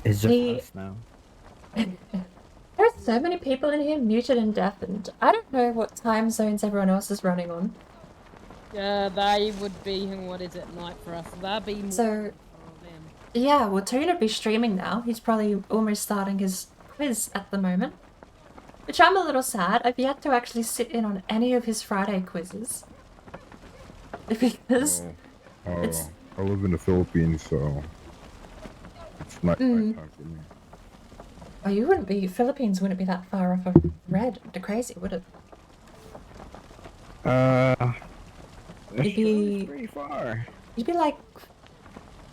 It's just us now. There's so many people in here muted and deafened. I don't know what time zones everyone else is running on. They would be, what is it, night for us? They'll be more So, for them. yeah, well, Tony would be streaming now. He's probably almost starting his quiz at the moment. Which I'm a little sad. I've yet to actually sit in on any of his Friday quizzes. Because it's... I live in the Philippines, so it's night time for me. Oh, you wouldn't be... Philippines wouldn't be that far off of Red the Crazy, would it? You'd be... pretty far. You'd be like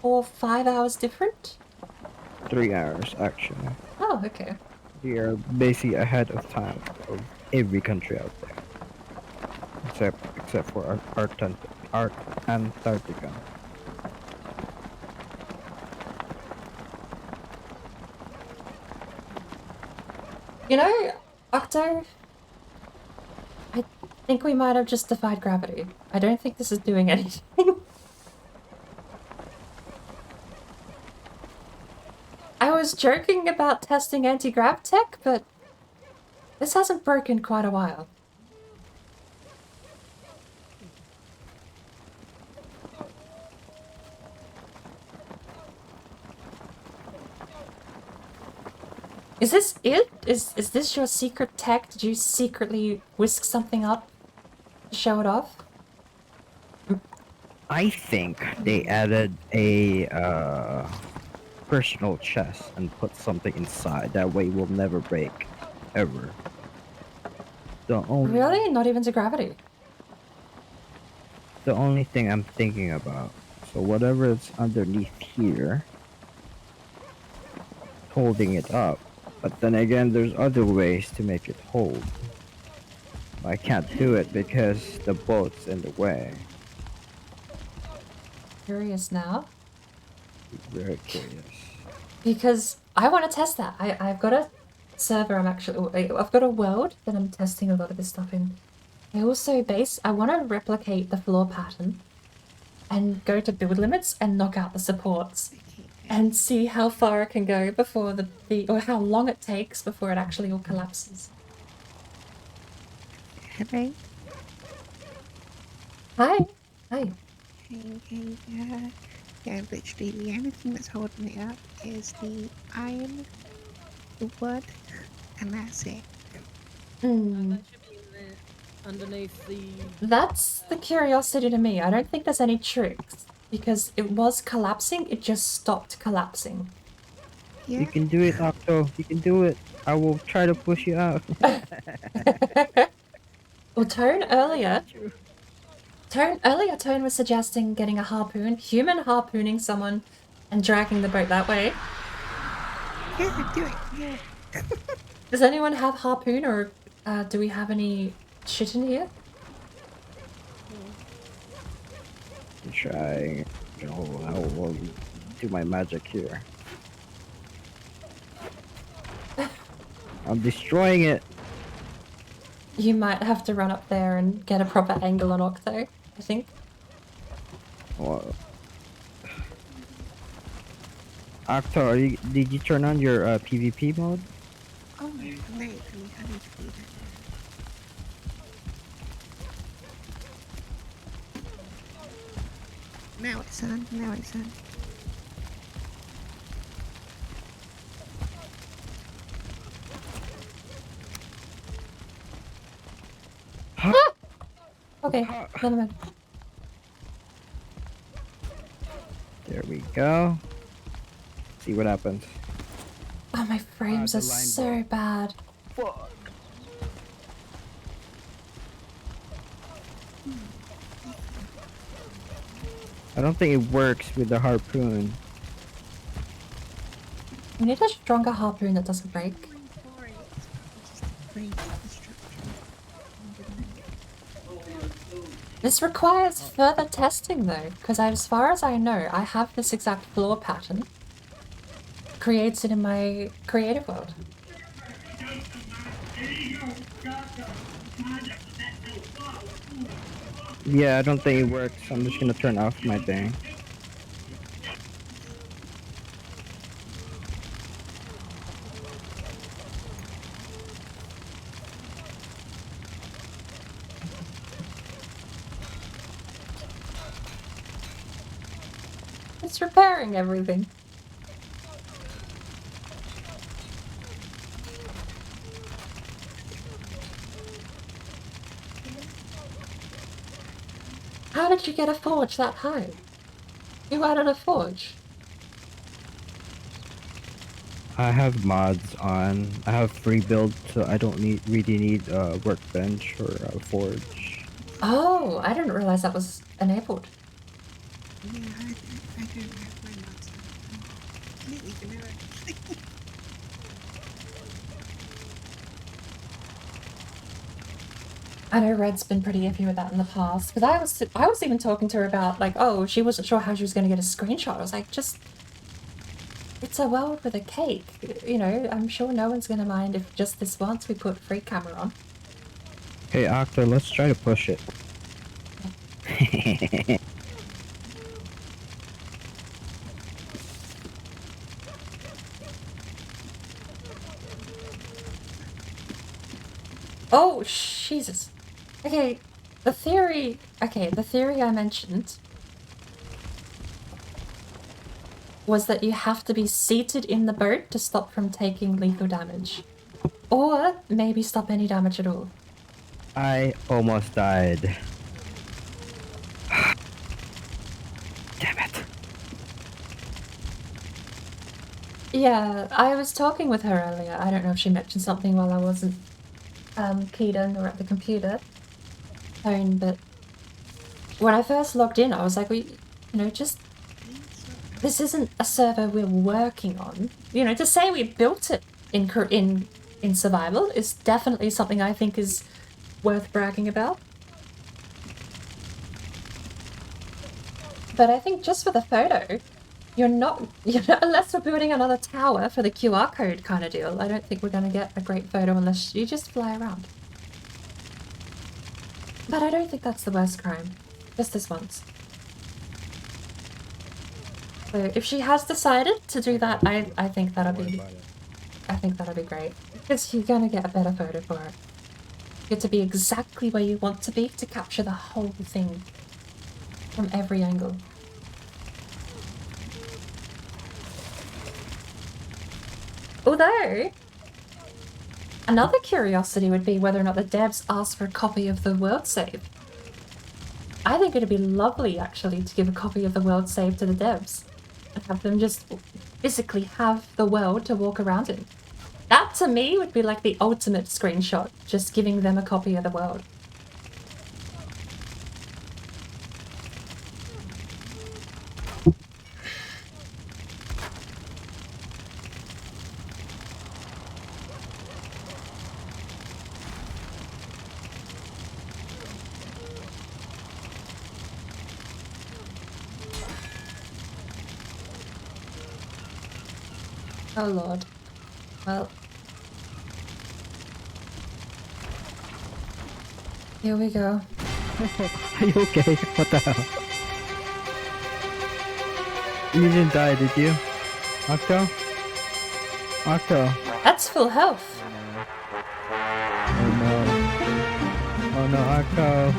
4 or 5 hours different? 3 hours, actually. Oh, okay. We are basically ahead of time of every country out there. Except for Antarctica. You know, Octo, I think we might have just defied gravity. I don't think this is doing anything. I was joking about testing anti-grav tech, but this hasn't broken quite a while. Is this it? Is this your secret tech? Did you secretly whisk something up to show it off? I think they added a personal chest and put something inside. That way it will never break, ever. Really? Not even to gravity? The only thing I'm thinking about. So whatever is underneath here, holding it up. But then again, there's other ways to make it hold. I can't do it because the boat's in the way. Curious now. Very curious. Because I want to test that. I've got a server I've got a world that I'm testing a lot of this stuff in. I want to replicate the floor pattern and go to build limits and knock out the supports and see how far it can go before or how long it takes before it actually all collapses. Hello? Hi. Hi. Yeah, literally the only thing that's holding it up is the iron, the wood, and that's it. Underneath the... That's the curiosity to me. I don't think there's any tricks. Because it was collapsing, it just stopped collapsing. You can do it, Octo. You can do it. I will try to push you out. Well, Tone was suggesting getting a harpoon, human harpooning someone, and dragging the boat that way. Yeah, do it. Yeah. Does anyone have harpoon, or do we have any shit in here? I'm trying. I will do my magic here. I'm destroying it. You might have to run up there and get a proper angle on Octo, I think. Well, Octo, did you turn on your PvP mode? Oh, great. I need to do that. Now it's on. Now it's on. Okay, never mind. There we go. See what happens. Oh, my frames are so bad. Fuck. I don't think it works with the harpoon. We need a stronger harpoon that doesn't break. This requires further testing though, because as far as I know, I have this exact floor pattern created in my creative world. Yeah, I don't think it works. I'm just gonna turn off my thing. It's repairing everything. How did you get a forge that high? You added a forge. I have mods on. I have free build, so I don't really need a workbench or a forge. Oh, I didn't realize that was enabled. Yeah, I don't have my mods on. Completely vanilla. I know Red's been pretty iffy with that in the past, because I was even talking to her about, like, oh, she wasn't sure how she was going to get a screenshot. I was like, just, it's a world with a cake, you know, I'm sure no one's going to mind if just this once we put free camera on. Hey Octo, let's try to push it. Oh, Jesus. Okay, the theory I mentioned was that you have to be seated in the boat to stop from taking lethal damage. Or maybe stop any damage at all. I almost died. Damn it. Yeah, I was talking with her earlier. I don't know if she mentioned something while I wasn't keyed in or at the computer phone, but when I first logged in, I was like, this isn't a server we're working on. You know, to say we built it in survival is definitely something I think is worth bragging about. But I think just for the photo, you're not unless we're building another tower for the QR code kind of deal, I don't think we're going to get a great photo unless you just fly around. But I don't think that's the worst crime. Just this once. So if she has decided to do that, I think that'll be great. Because you're going to get a better photo for it. You get to be exactly where you want to be to capture the whole thing from every angle. Although, another curiosity would be whether or not the devs ask for a copy of the world save. I think it'd be lovely, actually, to give a copy of the world save to the devs and have them just physically have the world to walk around in. That, to me, would be like the ultimate screenshot, just giving them a copy of the world. Oh lord. Well, Here we go. Are you okay? What the hell? You didn't die, did you? Octo? Octo? That's full health. Oh no. Oh no, Octo.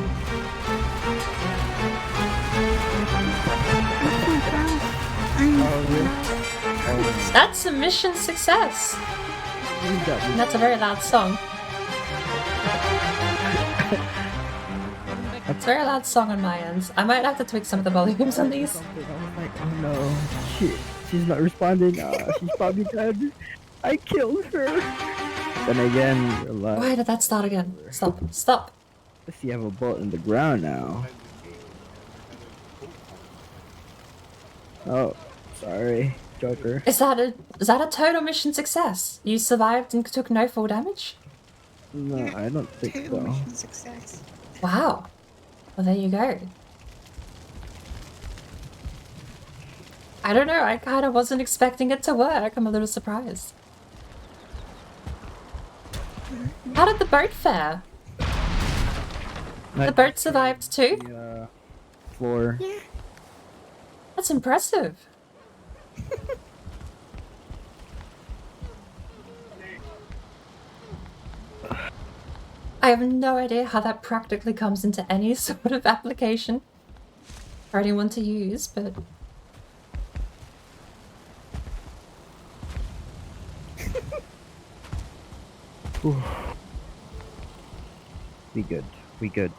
Oh, really? Oh, That's a mission success. And that's a very loud song. It's a very loud song on my end. I might have to tweak some of the volumes on these. I was like, oh no. Shit. She's not responding. She's probably dead. I killed her. Then again, you're alive. Why did that start again? Stop. Stop. Let's see, you have a bolt in the ground now. Oh, sorry, Joker. Is that a total mission success? You survived and took no full damage? No, I don't think so. Mission success. Wow. Well, there you go. I don't know, I kind of wasn't expecting it to work. I'm a little surprised. How did the boat fare? The boat survived too? Floor. Yeah. That's impressive. I have no idea how that practically comes into any sort of application for anyone to use, but... We good. We good.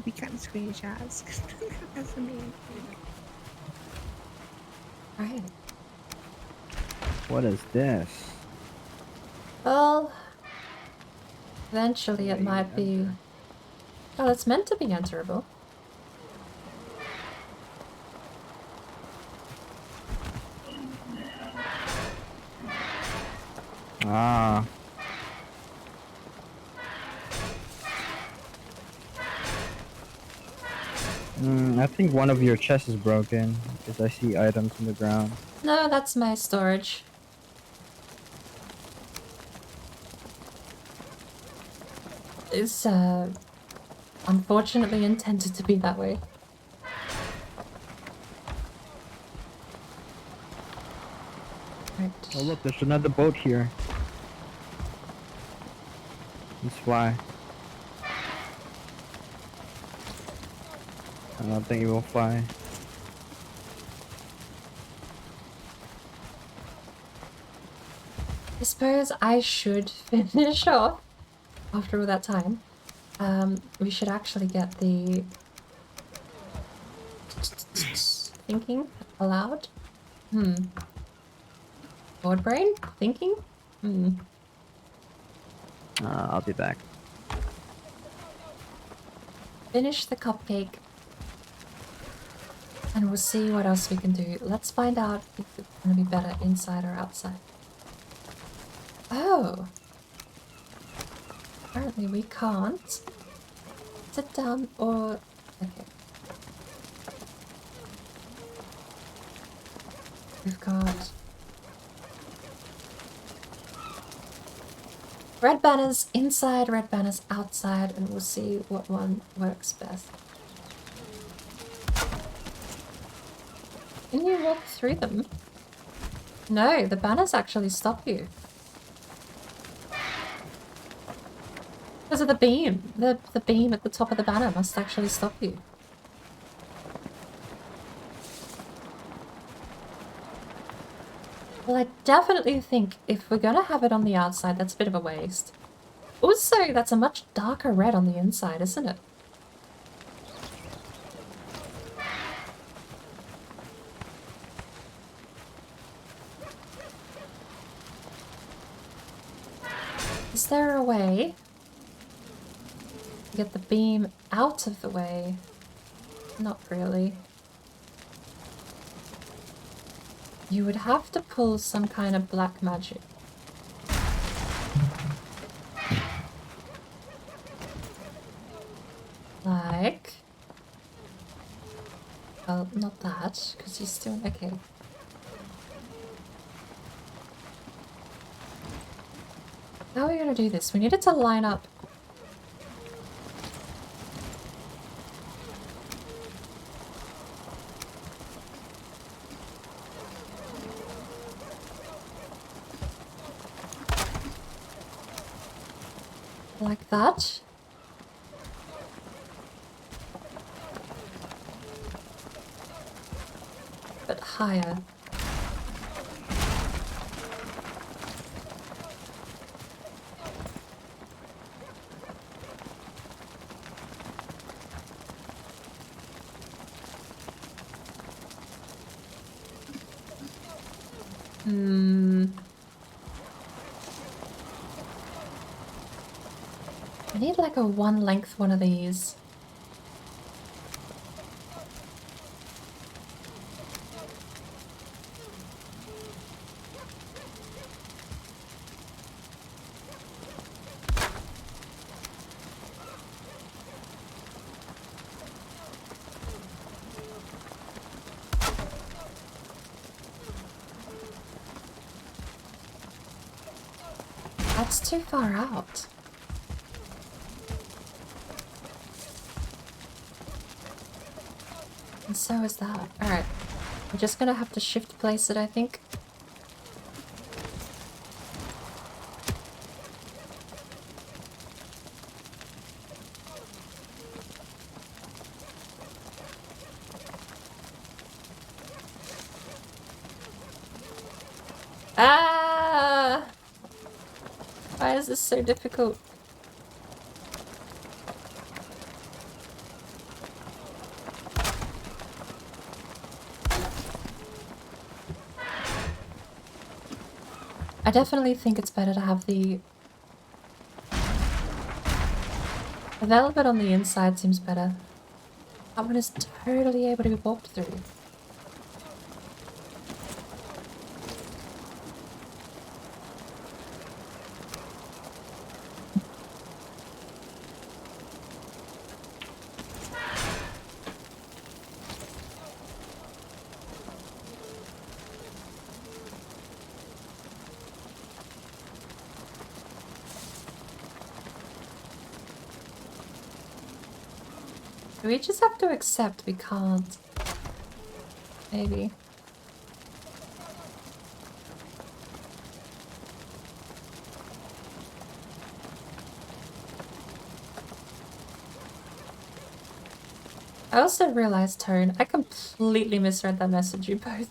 We got screenshots. That's the main thing. Right. What is this? Well... Eventually it might be... Well, it's meant to be enterable. Ah. I think one of your chests is broken because I see items in the ground. No, that's my storage. It's, unfortunately intended to be that way. Right. Oh look, there's another boat here. Let's fly. I don't think it will fly. I suppose I should finish off after all that time. We should actually get the thinking aloud. Board brain? Thinking? I'll be back. Finish the cupcake. And we'll see what else we can do. Let's find out if it's gonna be better inside or outside. Oh! Apparently we can't sit down or... Okay. We've got... red banners inside, red banners outside, and we'll see what one works best. Can you walk through them? No, the banners actually stop you. Because of the beam. The beam at the top of the banner must actually stop you. Well, I definitely think if we're gonna have it on the outside, that's a bit of a waste. Also, that's a much darker red on the inside, isn't it? Is there a way to get the beam out of the way? Not really. You would have to pull some kind of black magic. Like... well, not that, because he's still... okay. How are we gonna do this? We needed to line up. Like that. But higher. I need like a one length one of these. That's too far out. And so is that. Alright. We're just gonna have to shift place it, I think. Ah! Why is this so difficult? I definitely think it's better to have the velvet on the inside seems better. That one is totally able to be walked through. Do we just have to accept we can't? Maybe. I also realized, Tone, I completely misread that message you both.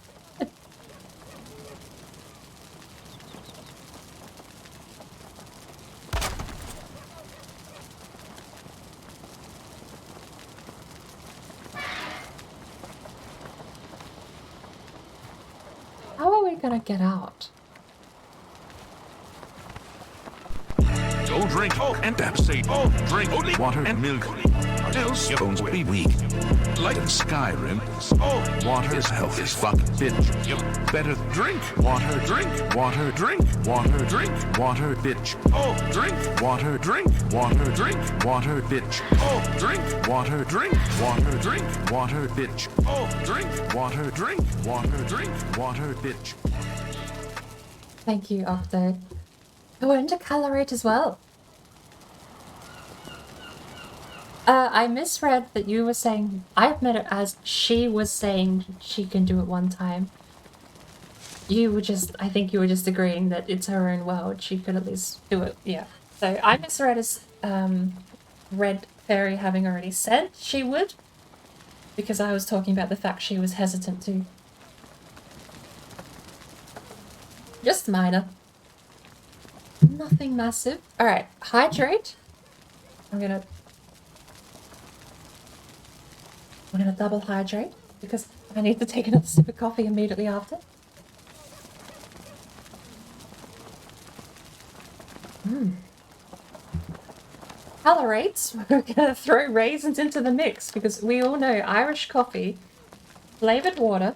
How are we gonna get out? Don't drink and say drink only water and milk. Else your bones will be weak. Like in Skyrim, water is health is fuck bitch. You better drink water, drink water, drink water, drink water, bitch. Drink water, drink water, drink water, bitch. Drink water, drink water, drink water, bitch. Drink water, drink water, drink water, bitch. Thank you, Octo. Oh, and to colorate as well. I misread that you were saying, I've met it as she was saying she can do it one time. You were just, I think you were just agreeing that it's her own world, she could at least do it, yeah. So I misread as Red Fairy having already said she would, because I was talking about the fact she was hesitant to. Just minor. Nothing massive. Alright, hydrate. I'm gonna double hydrate because I need to take another sip of coffee immediately after. Colorate. We're gonna throw raisins into the mix because we all know Irish coffee, flavored water,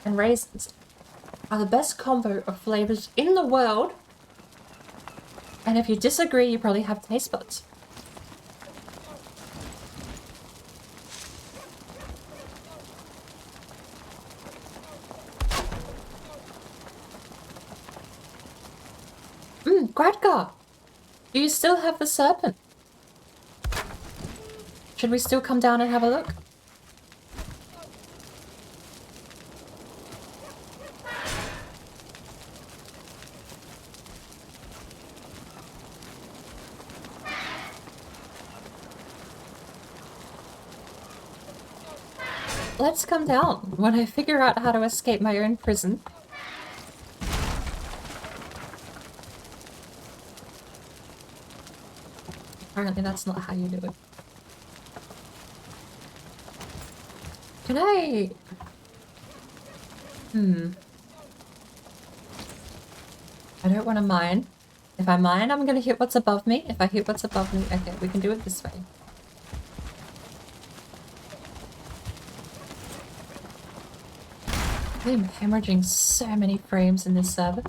and raisins are the best combo of flavors in the world. And if you disagree, you probably have taste buds. Gradgar! Do you still have the serpent? Should we still come down and have a look? Let's come down when I figure out how to escape my own prison. Apparently that's not how you do it. Can I... I don't want to mine. If I mine, I'm going to hit what's above me. If I hit what's above me, okay, we can do it this way. I'm hemorrhaging so many frames in this server.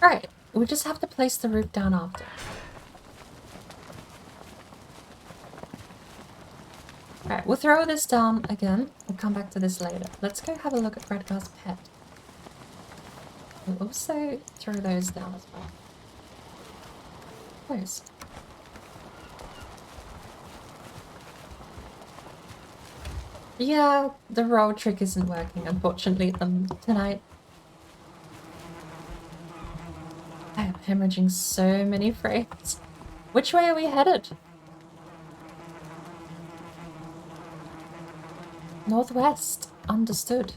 Alright, we just have to place the roof down after. Alright, we'll throw this down again. We'll come back to this later. Let's go have a look at Gradgar's pet. We'll also throw those down as well. Those. Yeah, the roll trick isn't working, unfortunately, tonight. I am hemorrhaging so many frames. Which way are we headed? Northwest. Understood.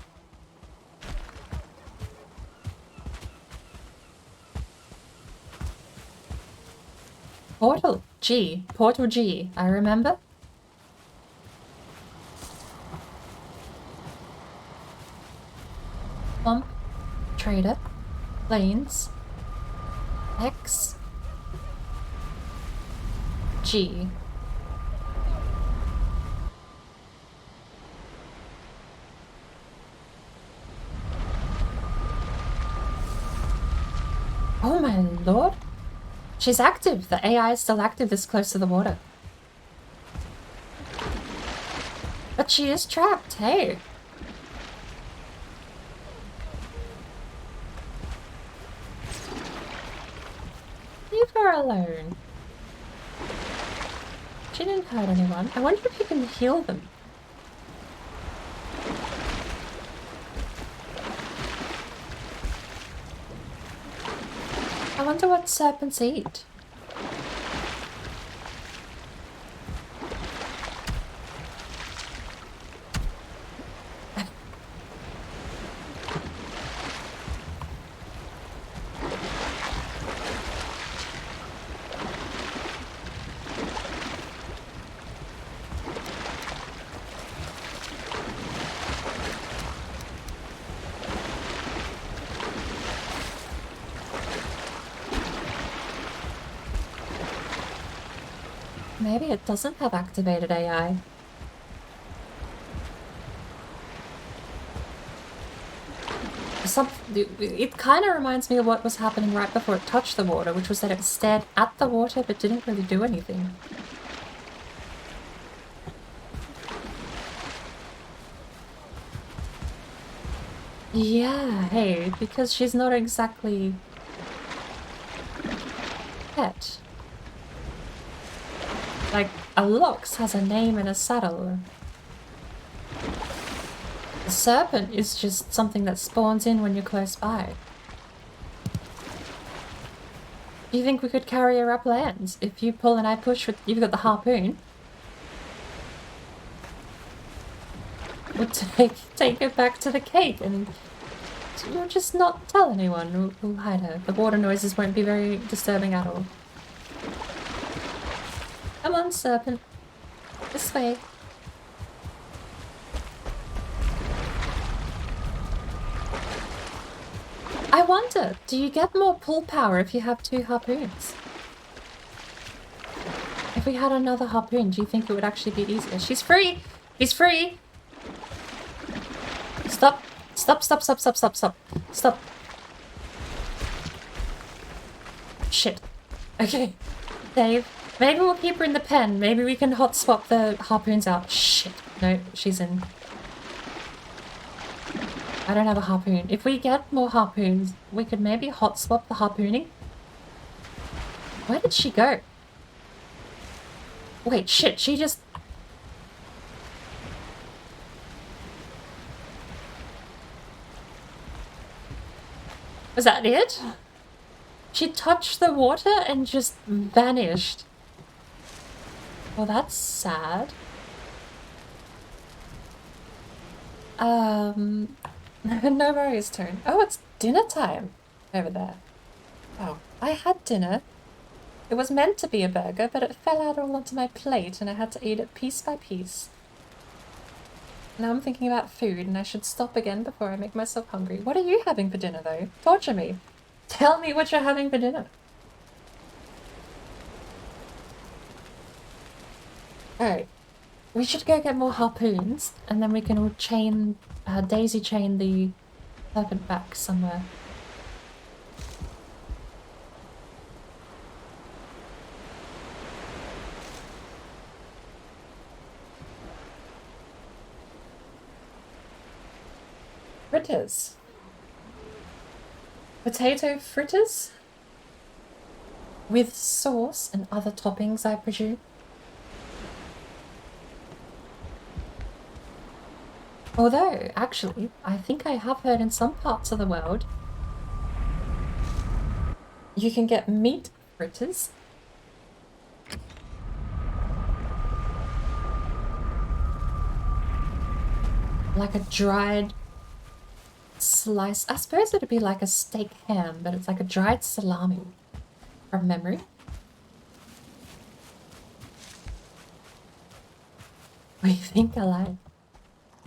Portal G. Portal G. I remember. Pump. Trader. Lanes. X. G. Oh my lord. She's active. The AI is still active this close to the water. But she is trapped, hey. Leave her alone. She didn't hurt anyone. I wonder if you can heal them. I wonder what serpents eat. Maybe it doesn't have activated AI. It kind of reminds me of what was happening right before it touched the water, which was that it stared at the water but didn't really do anything. Yeah, hey, because she's not exactly pet. Like, a Lox has a name and a saddle. A serpent is just something that spawns in when you're close by. Do you think we could carry her up lands? If you pull and I push, you've got the harpoon. We'll take her back to the cave and we'll just not tell anyone. We'll hide her. The water noises won't be very disturbing at all. Come on, serpent. This way. I wonder, do you get more pull power if you have 2 harpoons? If we had another harpoon, do you think it would actually be easier? She's free! He's free! Stop! Stop, stop, stop, stop, stop, stop. Stop. Shit. Okay. Dave. Maybe we'll keep her in the pen. Maybe we can hot swap the harpoons out. Shit. No, she's in. I don't have a harpoon. If we get more harpoons, we could maybe hot swap the harpooning. Where did she go? Wait, shit, she just... Was that it? She touched the water and just vanished. Well, that's sad. No worries, turn. Oh, it's dinner time over there. Oh, I had dinner. It was meant to be a burger, but it fell out all onto my plate and I had to eat it piece by piece. Now I'm thinking about food and I should stop again before I make myself hungry. What are you having for dinner, though? Torture me. Tell me what you're having for dinner. Alright. We should go get more harpoons and then we can all chain, daisy chain the serpent back somewhere. Fritters. Potato fritters? With sauce and other toppings, I presume. Although, actually, I think I have heard in some parts of the world you can get meat fritters. Like a dried slice. I suppose it'd be like a steak ham, but it's like a dried salami from memory. We think alike.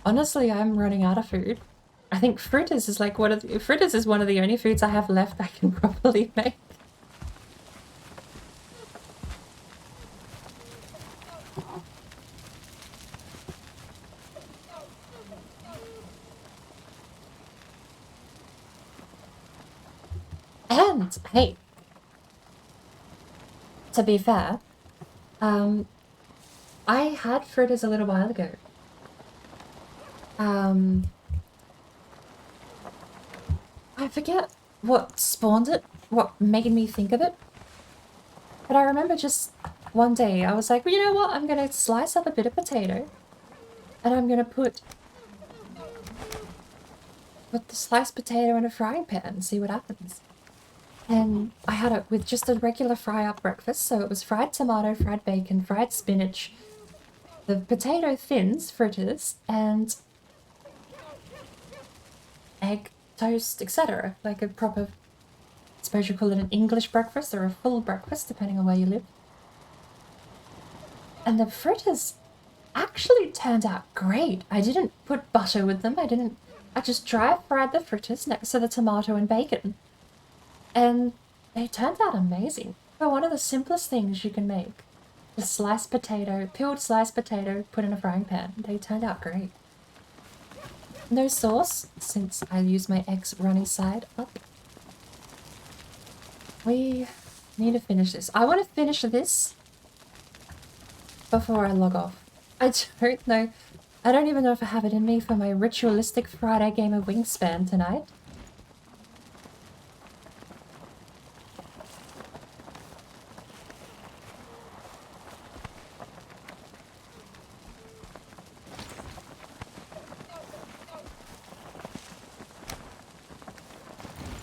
Honestly, I'm running out of food. I think fritters is like one of the only foods I have left I can properly make. And hey, to be fair, I had fritters a little while ago. I forget what spawned it, what made me think of it. But I remember just one day I was like, well, you know what? I'm going to slice up a bit of potato and I'm going to put the sliced potato in a frying pan and see what happens. And I had it with just a regular fry-up breakfast. So it was fried tomato, fried bacon, fried spinach, the potato thins, fritters, and egg, toast, etc. Like a proper, I suppose you call it an English breakfast or a full breakfast, depending on where you live. And the fritters actually turned out great. I didn't put butter with them. I just dry fried the fritters next to the tomato and bacon. And they turned out amazing. They're one of the simplest things you can make. The sliced potato, peeled sliced potato, put in a frying pan. They turned out great. No sauce, since I use my eggs runny side up. We need to finish this. I want to finish this before I log off. I don't know. I don't even know if I have it in me for my ritualistic Friday game of Wingspan tonight.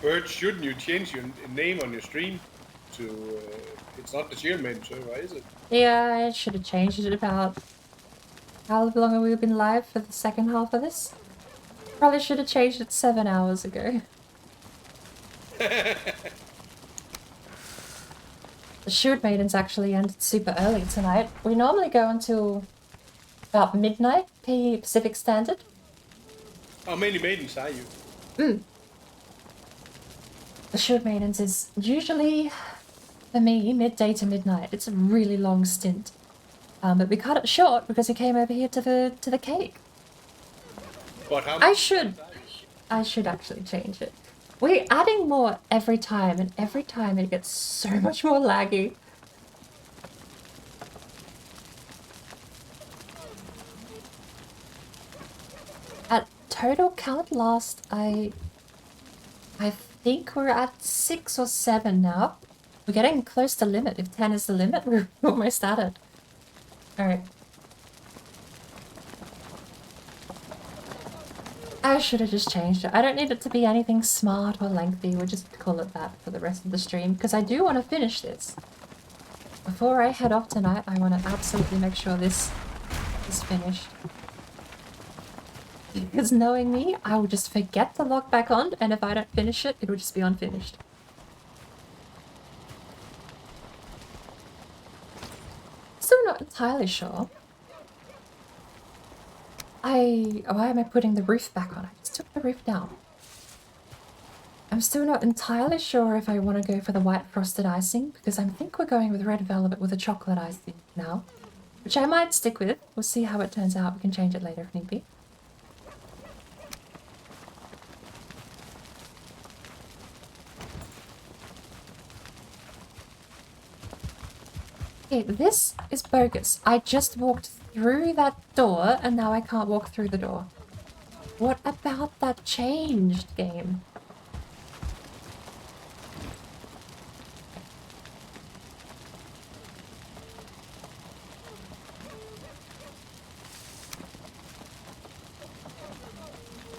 Bert, shouldn't you change your name on your stream to... it's not the Chairman server, is it? Yeah, I should have changed it about... How long have we been live for the second half of this? Probably should have changed it 7 hours ago. The Shield Maidens actually ended super early tonight. We normally go until about midnight, Pacific Standard. How many maidens are you? The Shield Maidens is usually, for me, midday to midnight. It's a really long stint. But we cut it short because we came over here to the cake. But how I should actually change it. We're adding more every time, and every time it gets so much more laggy. At total count last, I think we're at 6 or 7 now. We're getting close to limit. If 10 is the limit, we're almost at it. Alright. I should have just changed it. I don't need it to be anything smart or lengthy. We'll just call it that for the rest of the stream, because I do want to finish this. Before I head off tonight, I want to absolutely make sure this is finished. Because knowing me, I will just forget to log back on, and if I don't finish it, it will just be unfinished. Still not entirely sure. Why am I putting the roof back on? I just took the roof down. I'm still not entirely sure if I want to go for the white frosted icing, because I think we're going with red velvet with a chocolate icing now, which I might stick with. We'll see how it turns out. We can change it later if need be. Okay, this is bogus. I just walked through that door and now I can't walk through the door. What about that changed, game?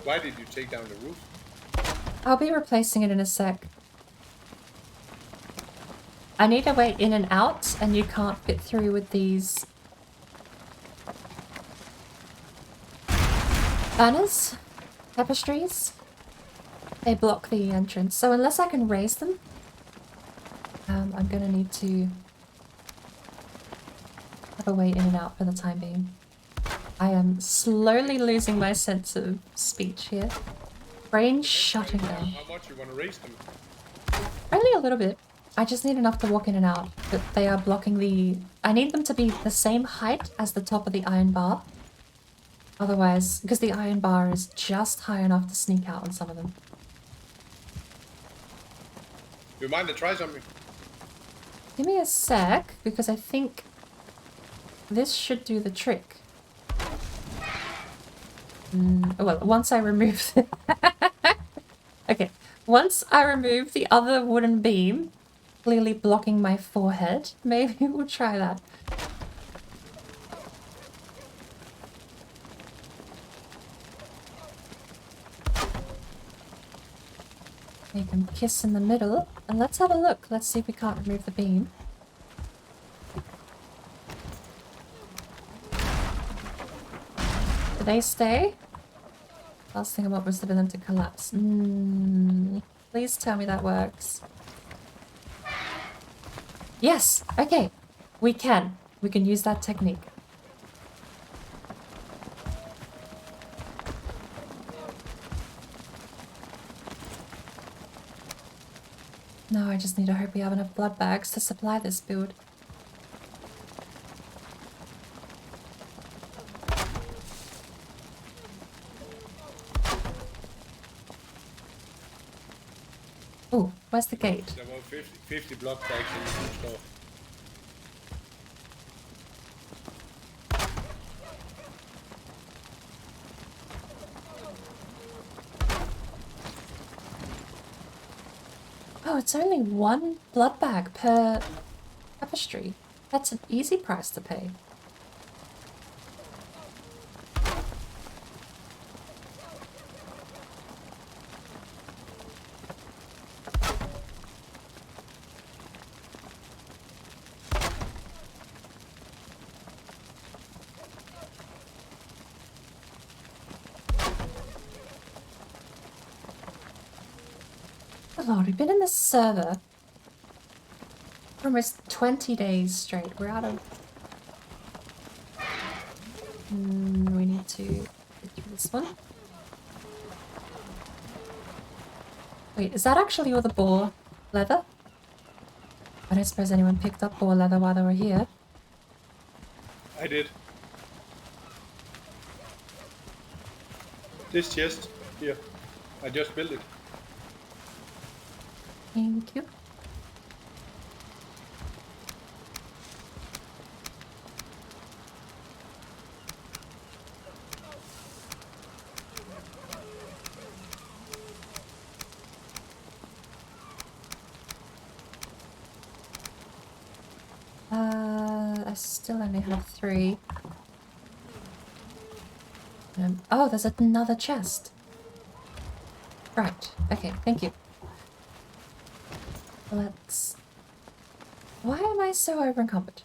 Why did you take down the roof? I'll be replacing it in a sec. I need a way in and out, and you can't fit through with these banners, tapestries. They block the entrance, so unless I can raise them, I'm gonna need to have a way in and out for the time being. I am slowly losing my sense of speech here. Brain shutting down. How much you want to raise them? Only a little bit. I just need enough to walk in and out, but they are blocking the... I need them to be the same height as the top of the iron bar. Otherwise, because the iron bar is just high enough to sneak out on some of them. You mind to try something? Give me a sec, because I think this should do the trick. Well, once I remove... Okay, once I remove the other wooden beam, clearly blocking my forehead, maybe we'll try that. Make them kiss in the middle, and let's have a look. Let's see if we can't remove the beam. Do they stay? Last thing I want was for them to collapse. Please tell me that works. Yes! Okay. We can. We can use that technique. No, I just need to hope we have enough blood bags to supply this build. Oh, where's the gate? There were 50 blood bags in the food store. Oh, it's only one blood bag per tapestry. That's an easy price to pay. Lord, we've been in this server for almost 20 days straight. We're out of... we need to get through this one. Wait, is that actually all the boar leather? I don't suppose anyone picked up boar leather while they were here. I did. This chest here, I just built it. Thank you. I still only have 3. Oh, there's another chest. Right, okay, thank you. Let's... Why am I so over-encumbered?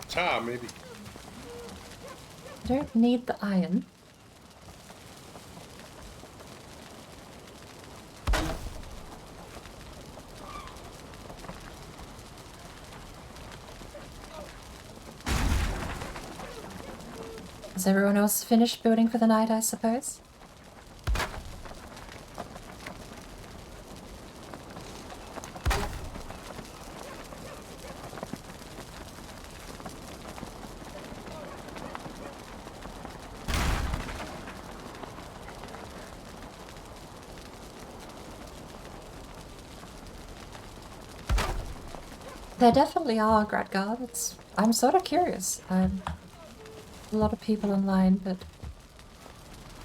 Tar, maybe. I don't need the iron. Is everyone else finished building for the night, I suppose? There definitely are, Gradgar. I'm sort of curious. A lot of people online, but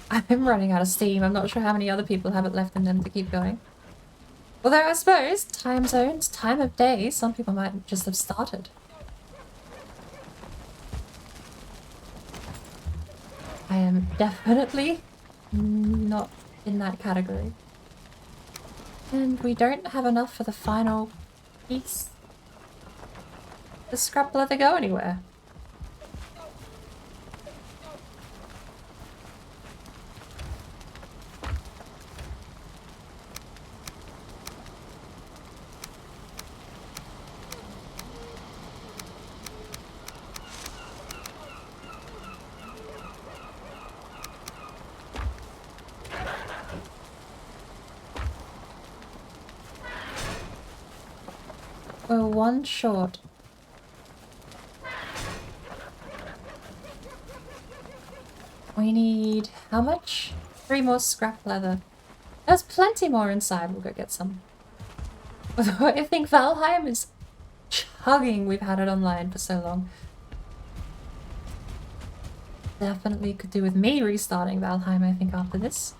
I'm running out of steam. I'm not sure how many other people have it left in them to keep going. Although I suppose, time zones, time of day, some people might just have started. I am definitely not in that category. And we don't have enough for the final piece. The scrap leather go anywhere? We're 1 short. We need... how much? 3 more scrap leather. There's plenty more inside. We'll go get some. Although I think Valheim is chugging. We've had it online for so long. Definitely could do with me restarting Valheim, I think, after this.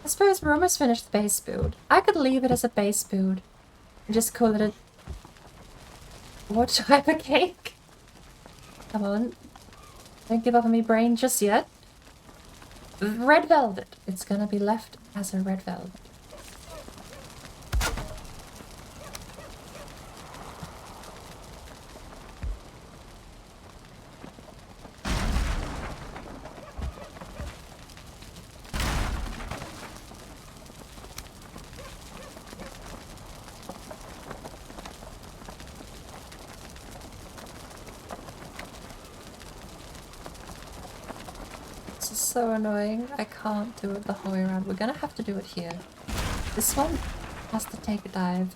I suppose we're almost finished the base build. I could leave it as a base build and just call it a... what type of cake? Come on. Don't give up on me, brain, just yet. Red velvet. It's gonna be left as a red velvet. So annoying. I can't do it the whole way around. We're gonna have to do it here. This one has to take a dive.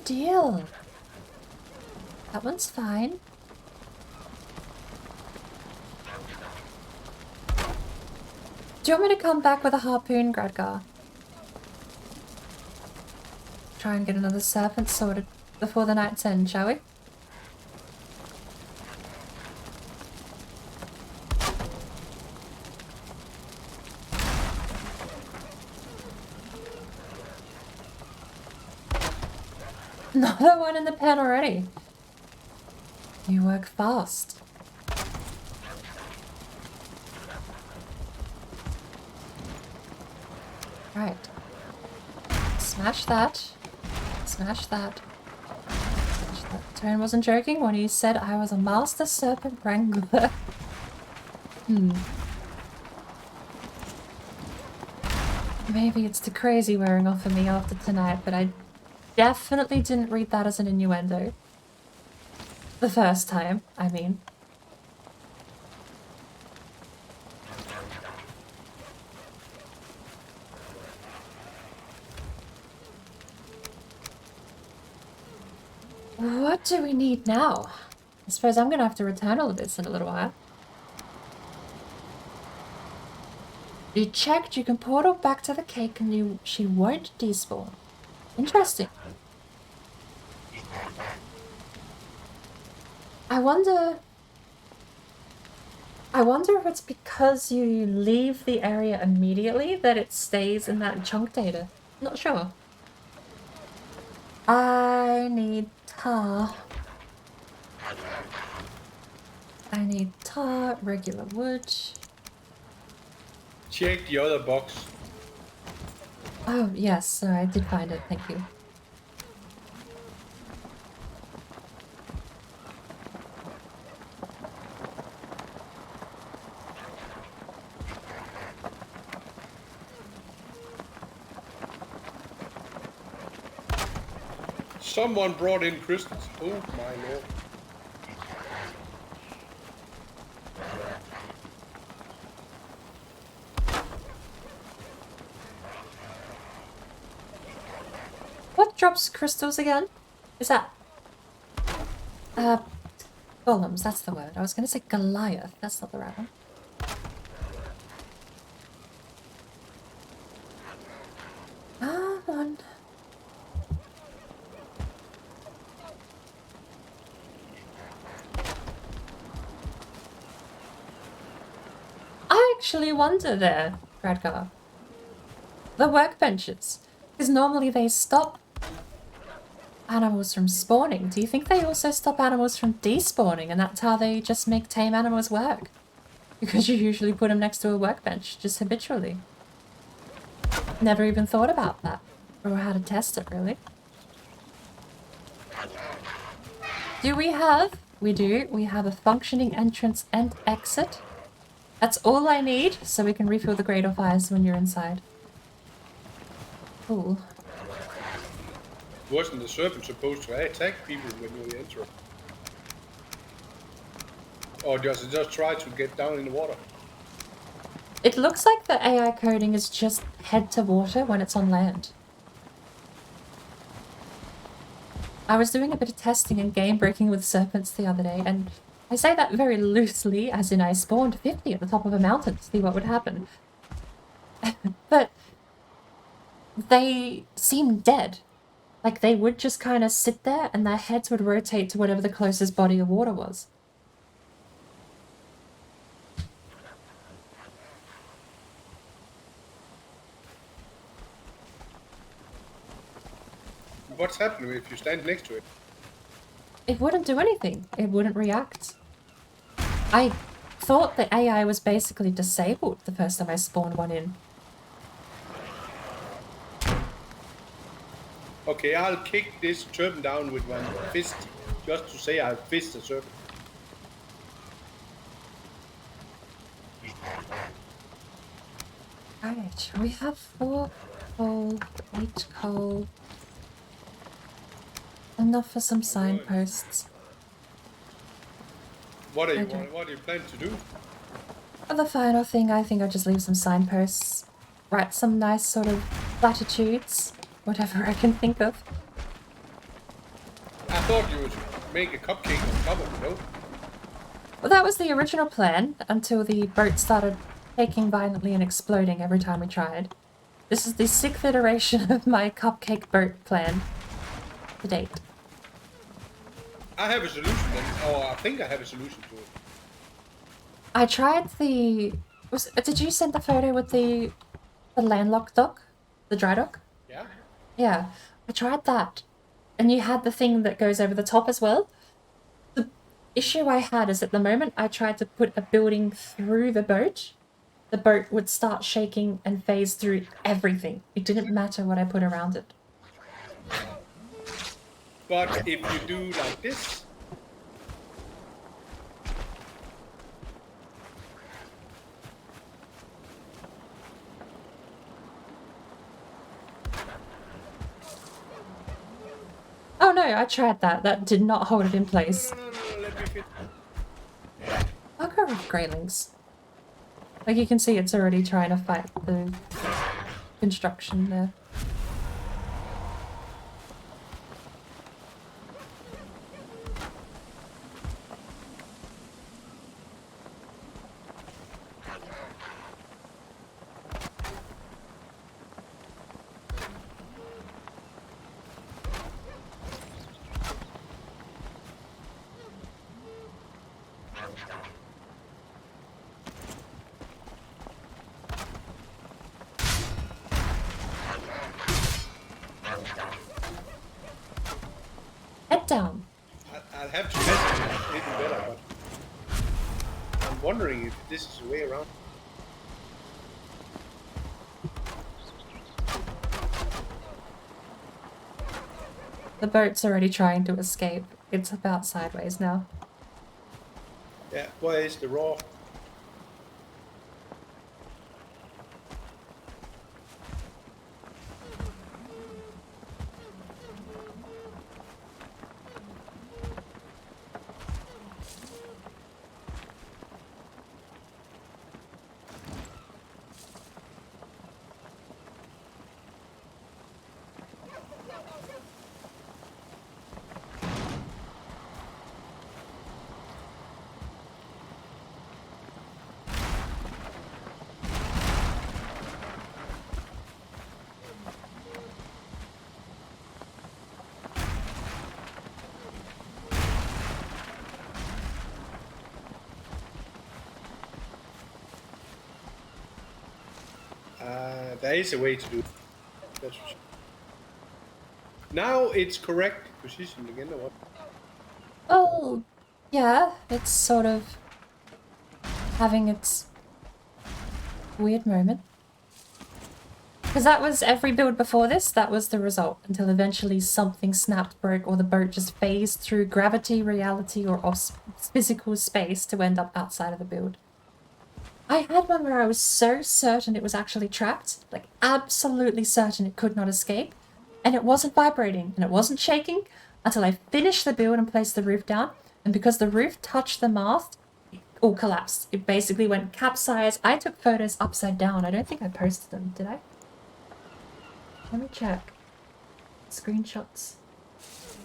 Deal. That one's fine. Do you want me to come back with a harpoon, Gradgar? Try and get another serpent sorted before the night's end, shall we? Another one in the pen already. You work fast. Right. Smash that. Smash that. Smash that. Tyrone wasn't joking when he said I was a master serpent wrangler. maybe it's the crazy wearing off of me after tonight, but I definitely didn't read that as an innuendo. The first time, I mean. What do we need now? I suppose I'm gonna have to return all of this in a little while. You checked, you can portal back to the cake and she won't despawn. Interesting. I wonder if it's because you leave the area immediately that it stays in that chunk data. Not sure. I need tar. I need tar, regular wood. Check the other box. Oh, yes, I did find it, thank you. Someone brought in crystals. Oh my lord. What drops crystals again? Is that... golems, that's the word. I was gonna say Goliath, that's not the right one. Come on. I actually wonder there, Radgar. The workbenches. Because normally they stop animals from spawning. Do you think they also stop animals from despawning and that's how they just make tame animals work? Because you usually put them next to a workbench, just habitually. Never even thought about that. Or how to test it, really. Do we have? We do. We have a functioning entrance and exit. That's all I need, so we can refill the Great Fires when you're inside. Cool. Wasn't the serpent supposed to attack people when you enter? Or does it just try to get down in the water? It looks like the AI coding is just head to water when it's on land. I was doing a bit of testing and game breaking with serpents the other day, and I say that very loosely, as in I spawned 50 at the top of a mountain to see what would happen. But they seemed dead. Like they would just kind of sit there and their heads would rotate to whatever the closest body of water was. What's happening if you stand next to it? It wouldn't do anything. It wouldn't react. I thought the AI was basically disabled the first time I spawned one in. Okay, I'll kick this serpent down with one fist, just to say I've fisted a serpent. Alright, we have 4 coal, 8 coal. Enough for some signposts. What do you plan to do? For the final thing, I think I'll just leave some signposts. Write some nice sort of platitudes. Whatever I can think of. I thought you would make a cupcake on top of it, no? Well, that was the original plan, until the boat started shaking violently and exploding every time we tried. This is the 6th iteration of my cupcake boat plan to date. I have a solution then, or I think I have a solution to it. I tried the... Did you send the photo with the landlocked dock? The dry dock? Yeah? Yeah, I tried that. And you had the thing that goes over the top as well. The issue I had is at the moment I tried to put a building through the boat would start shaking and phase through everything. It didn't matter what I put around it. But if you do like this... no, I tried that. That did not hold it in place. No, let me fit. I'll go with Greylings. Like you can see it's already trying to fight the construction there. Head down. I'll have to test it even better, but I'm wondering if this is the way around. The boat's already trying to escape. It's about sideways now. Yeah, where is the raw? There is a way to do it. That's for sure. Now it's correct position again, or what? Well, yeah, it's sort of having its weird moment. Because that was every build before this, that was the result, until eventually something snapped, broke, or the boat just phased through gravity, reality, or physical space to end up outside of the build. I had one where I was so certain it was actually trapped, like absolutely certain it could not escape, and it wasn't vibrating, and it wasn't shaking, until I finished the build and placed the roof down, and because the roof touched the mast, it all collapsed. It basically went capsized. I took photos upside down. I don't think I posted them, did I? Let me check. Screenshots.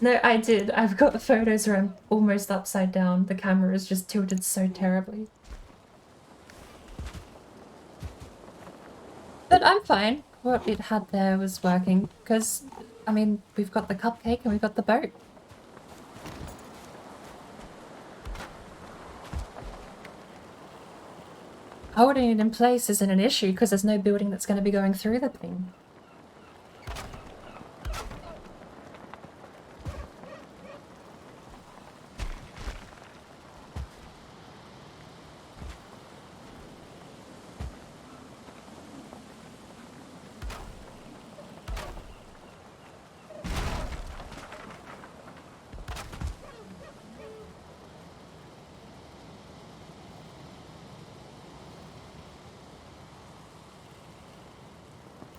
No, I did. I've got photos where I'm almost upside down. The camera is just tilted so terribly. But I'm fine. What it had there was working, because, I mean, we've got the cupcake and we've got the boat. Holding it in place isn't an issue, because there's no building that's going to be going through the thing.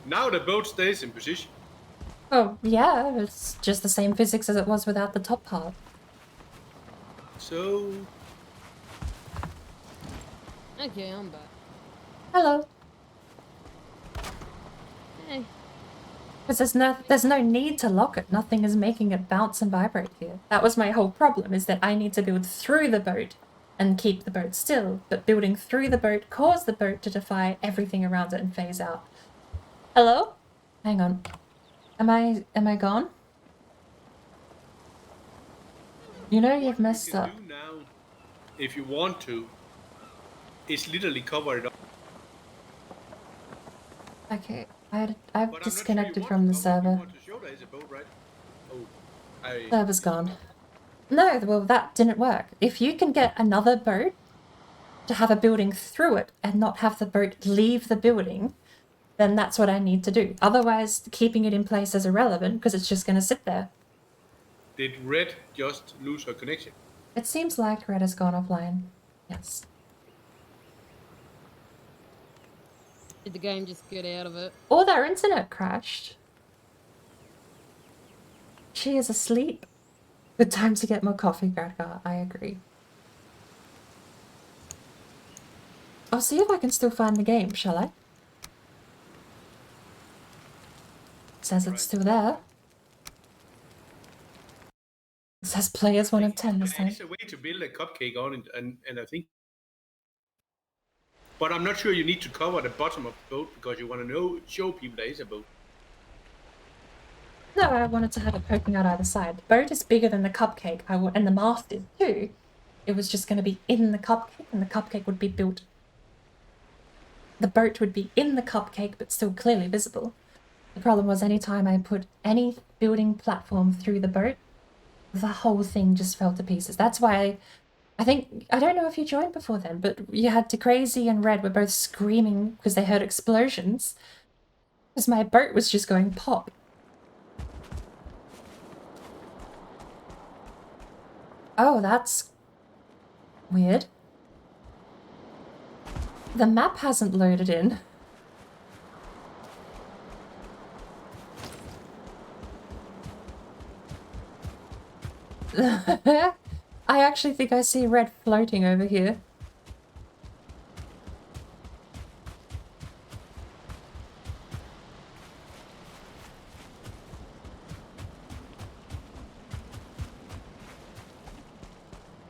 Now the boat stays in position. Oh, yeah, it's just the same physics as it was without the top part. So... Okay, I'm back. Hello. Hey. Because there's no need to lock it. Nothing is making it bounce and vibrate here. That was my whole problem, is that I need to build through the boat and keep the boat still, but building through the boat caused the boat to defy everything around it and phase out. Hello? Hang on. Am I gone? You know you've messed up. Do now, if you want to, is literally cover it up. Okay, I've disconnected from the server. Server's gone. No, well that didn't work. If you can get another boat to have a building through it and not have the boat leave the building, then that's what I need to do. Otherwise, keeping it in place is irrelevant because it's just going to sit there. Did Red just lose her connection? It seems like Red has gone offline. Yes. Did the game just get out of it? Or their internet crashed. She is asleep. Good time to get more coffee, Gradgar. I agree. I'll see if I can still find the game, shall I? Says it's still there. It says players 1 of 10 this time. It's a way to build a cupcake on it, and I think. But I'm not sure you need to cover the bottom of the boat because you want to show people there is a boat. No, I wanted to have it poking out either side. The boat is bigger than the cupcake, and the mast is too. It was just going to be in the cupcake, and the cupcake would be built. The boat would be in the cupcake, but still clearly visible. The problem was anytime I put any building platform through the boat, the whole thing just fell to pieces. That's why I don't know if you joined before then, but you had to Crazy and Red were both screaming because they heard explosions. Because my boat was just going pop. Oh, that's weird. The map hasn't loaded in. I actually think I see red floating over here.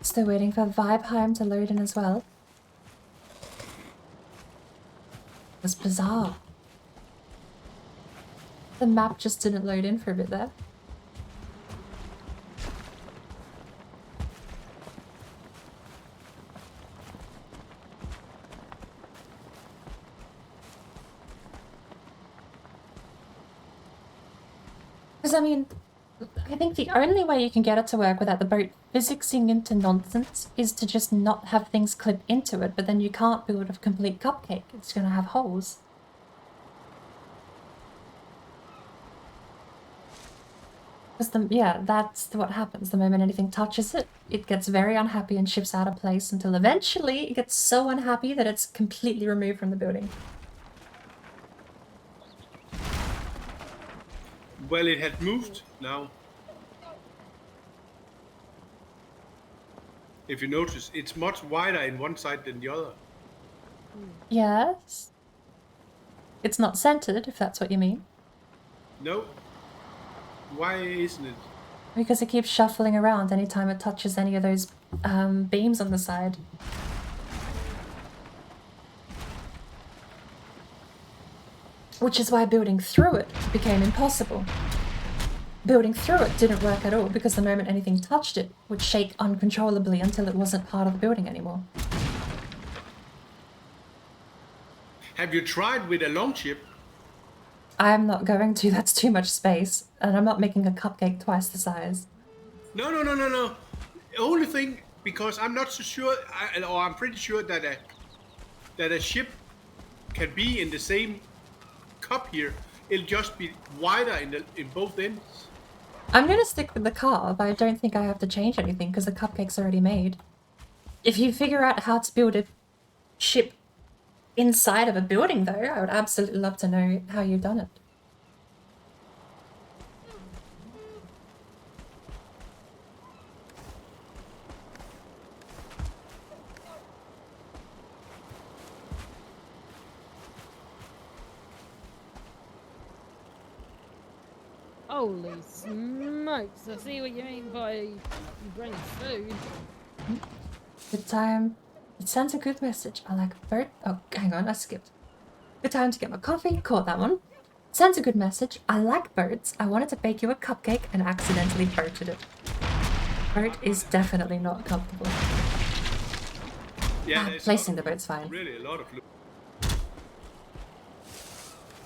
Still waiting for Valheim to load in as well. It's bizarre. The map just didn't load in for a bit there. Because, I mean, I think the only way you can get it to work without the boat physicsing into nonsense is to just not have things clip into it, but then you can't build a complete cupcake. It's going to have holes. Because, yeah, that's what happens. The moment anything touches it, it gets very unhappy and shifts out of place until eventually it gets so unhappy that it's completely removed from the building. Well, it had moved now. If you notice, it's much wider in one side than the other. Yes. It's not centered, if that's what you mean. No. Why isn't it? Because it keeps shuffling around anytime it touches any of those beams on the side. Which is why building through it became impossible. Building through it didn't work at all because the moment anything touched it would shake uncontrollably until it wasn't part of the building anymore. Have you tried with a long ship? I'm not going to, that's too much space, and I'm not making a cupcake twice the size. No. Only thing, because I'm not so sure, or I'm pretty sure that a ship can be in the same cup here. It'll just be wider in both ends. I'm going to stick with the car, but I don't think I have to change anything because the cupcake's already made. If you figure out how to build a ship inside of a building, though, I would absolutely love to know how you've done it. Holy smokes, I see what you mean by you bring food. Good time. It sends a good message. I like a bird. Oh, hang on, I skipped. Good time to get my coffee. Caught that one. Sends a good message. I like birds. I wanted to bake you a cupcake and accidentally boated it. Bird is definitely not comfortable. Yeah, placing the boat's fine. Really, a lot of.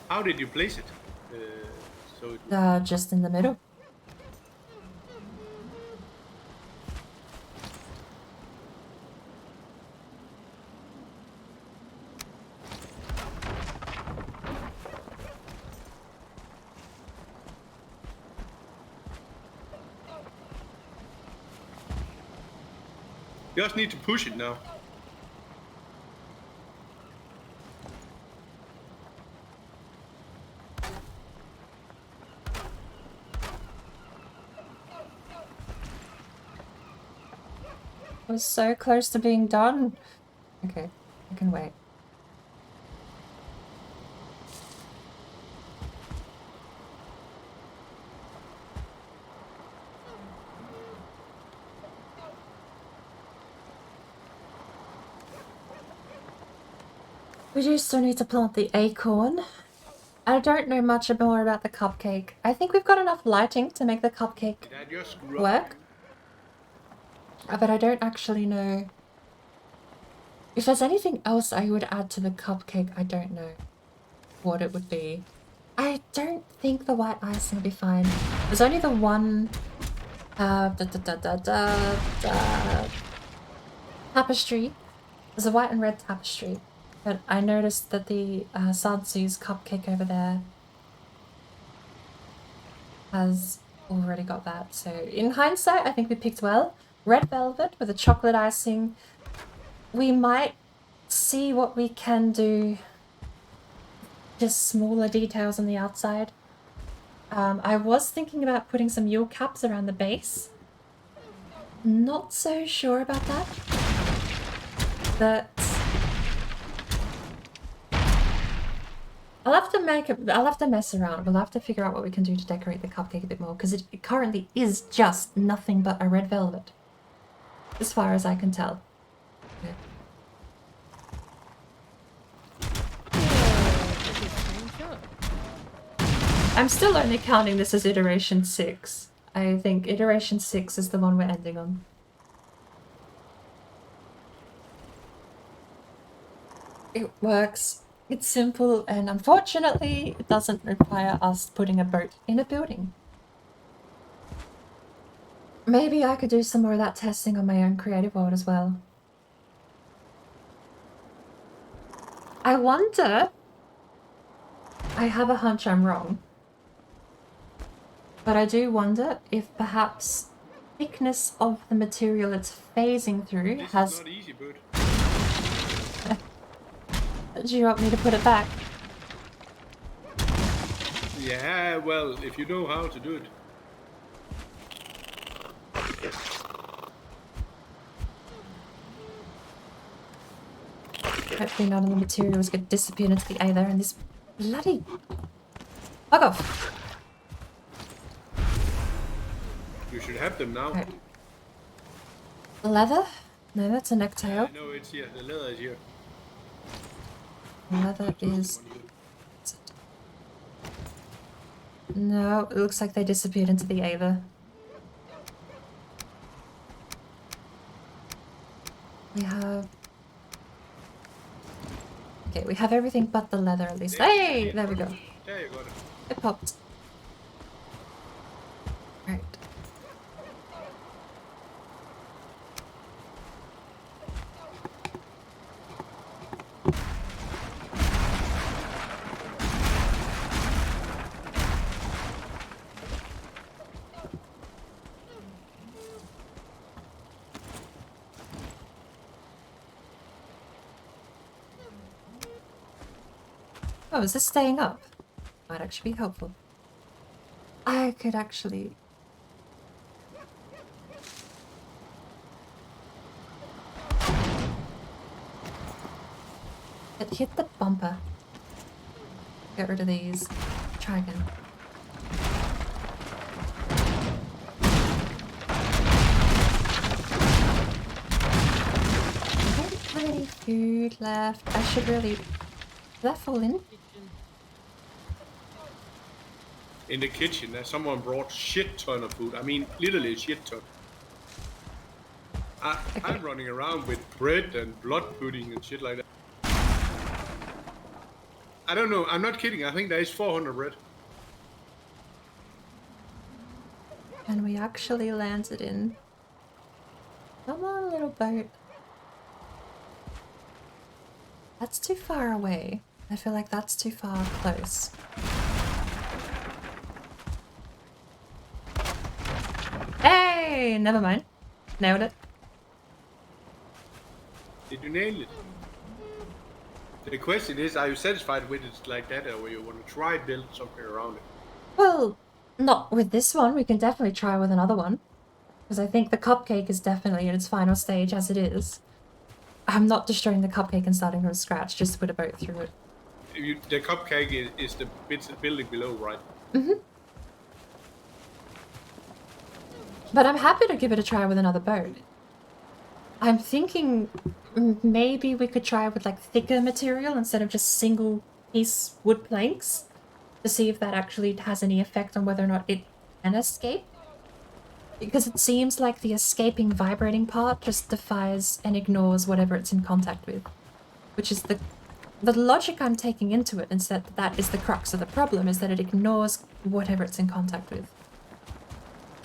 How did you place it? Just in the middle. You just need to push it now. I was so close to being done. Okay, I can wait. We do still need to plant the acorn. I don't know much more about the cupcake. I think we've got enough lighting to make the cupcake Did I just screw up? work. But I don't actually know. If there's anything else I would add to the cupcake, I don't know what it would be. I don't think the white icing will be fine. There's only the one tapestry. There's a white and red tapestry. But I noticed that the Sansu's cupcake over there has already got that. So in hindsight, I think we picked well. Red velvet with a chocolate icing. We might see what we can do. Just smaller details on the outside. I was thinking about putting some Yule caps around the base. Not so sure about that. But I'll have to mess around. We'll have to figure out what we can do to decorate the cupcake a bit more, because it currently is just nothing but a red velvet. As far as I can tell. Yeah. I'm still only counting this as iteration 6. I think iteration 6 is the one we're ending on. It works. It's simple, and unfortunately, it doesn't require us putting a boat in a building. Maybe I could do some more of that testing on my own creative world as well. I wonder... I have a hunch I'm wrong. But I do wonder if perhaps thickness of the material it's phasing through has... Not easy, bud. Do you want me to put it back? Yeah, well, if you know how to do it. Hopefully none of the materials get disappeared into the aether and this bloody... Fuck off! You should have them now. Right. Leather? No, that's a necktail. No, it's here. The leather is here. Leather is... No, it looks like they disappeared into the aether. We have... Okay, we have everything but the leather at least. Hey! There we go. There you got it. It popped. Right. Oh, is this staying up? Might actually be helpful. I could actually... It hit the bumper. Get rid of these. Try again. I don't have any food left. I should really... Did that fall in? In the kitchen, someone brought shit ton of food. I mean, literally a shit ton. I'm running around with bread and blood pudding and shit like that. I don't know. I'm not kidding. I think there is 400 bread. And we actually landed in... Come on, little boat. That's too far away. I feel like that's too far close. Hey! Never mind. Nailed it. Did you nail it? The question is, are you satisfied with it like that, or you want to try build something around it? Well, not with this one. We can definitely try with another one. Because I think the cupcake is definitely in its final stage as it is. I'm not destroying the cupcake and starting from scratch just to put a boat through it. The cupcake is the building below, right? Mm-hmm. But I'm happy to give it a try with another boat. I'm thinking maybe we could try with like thicker material instead of just single piece wood planks to see if that actually has any effect on whether or not it can escape. Because it seems like the escaping vibrating part just defies and ignores whatever it's in contact with. Which is the logic I'm taking into it, instead that is the crux of the problem, is that it ignores whatever it's in contact with.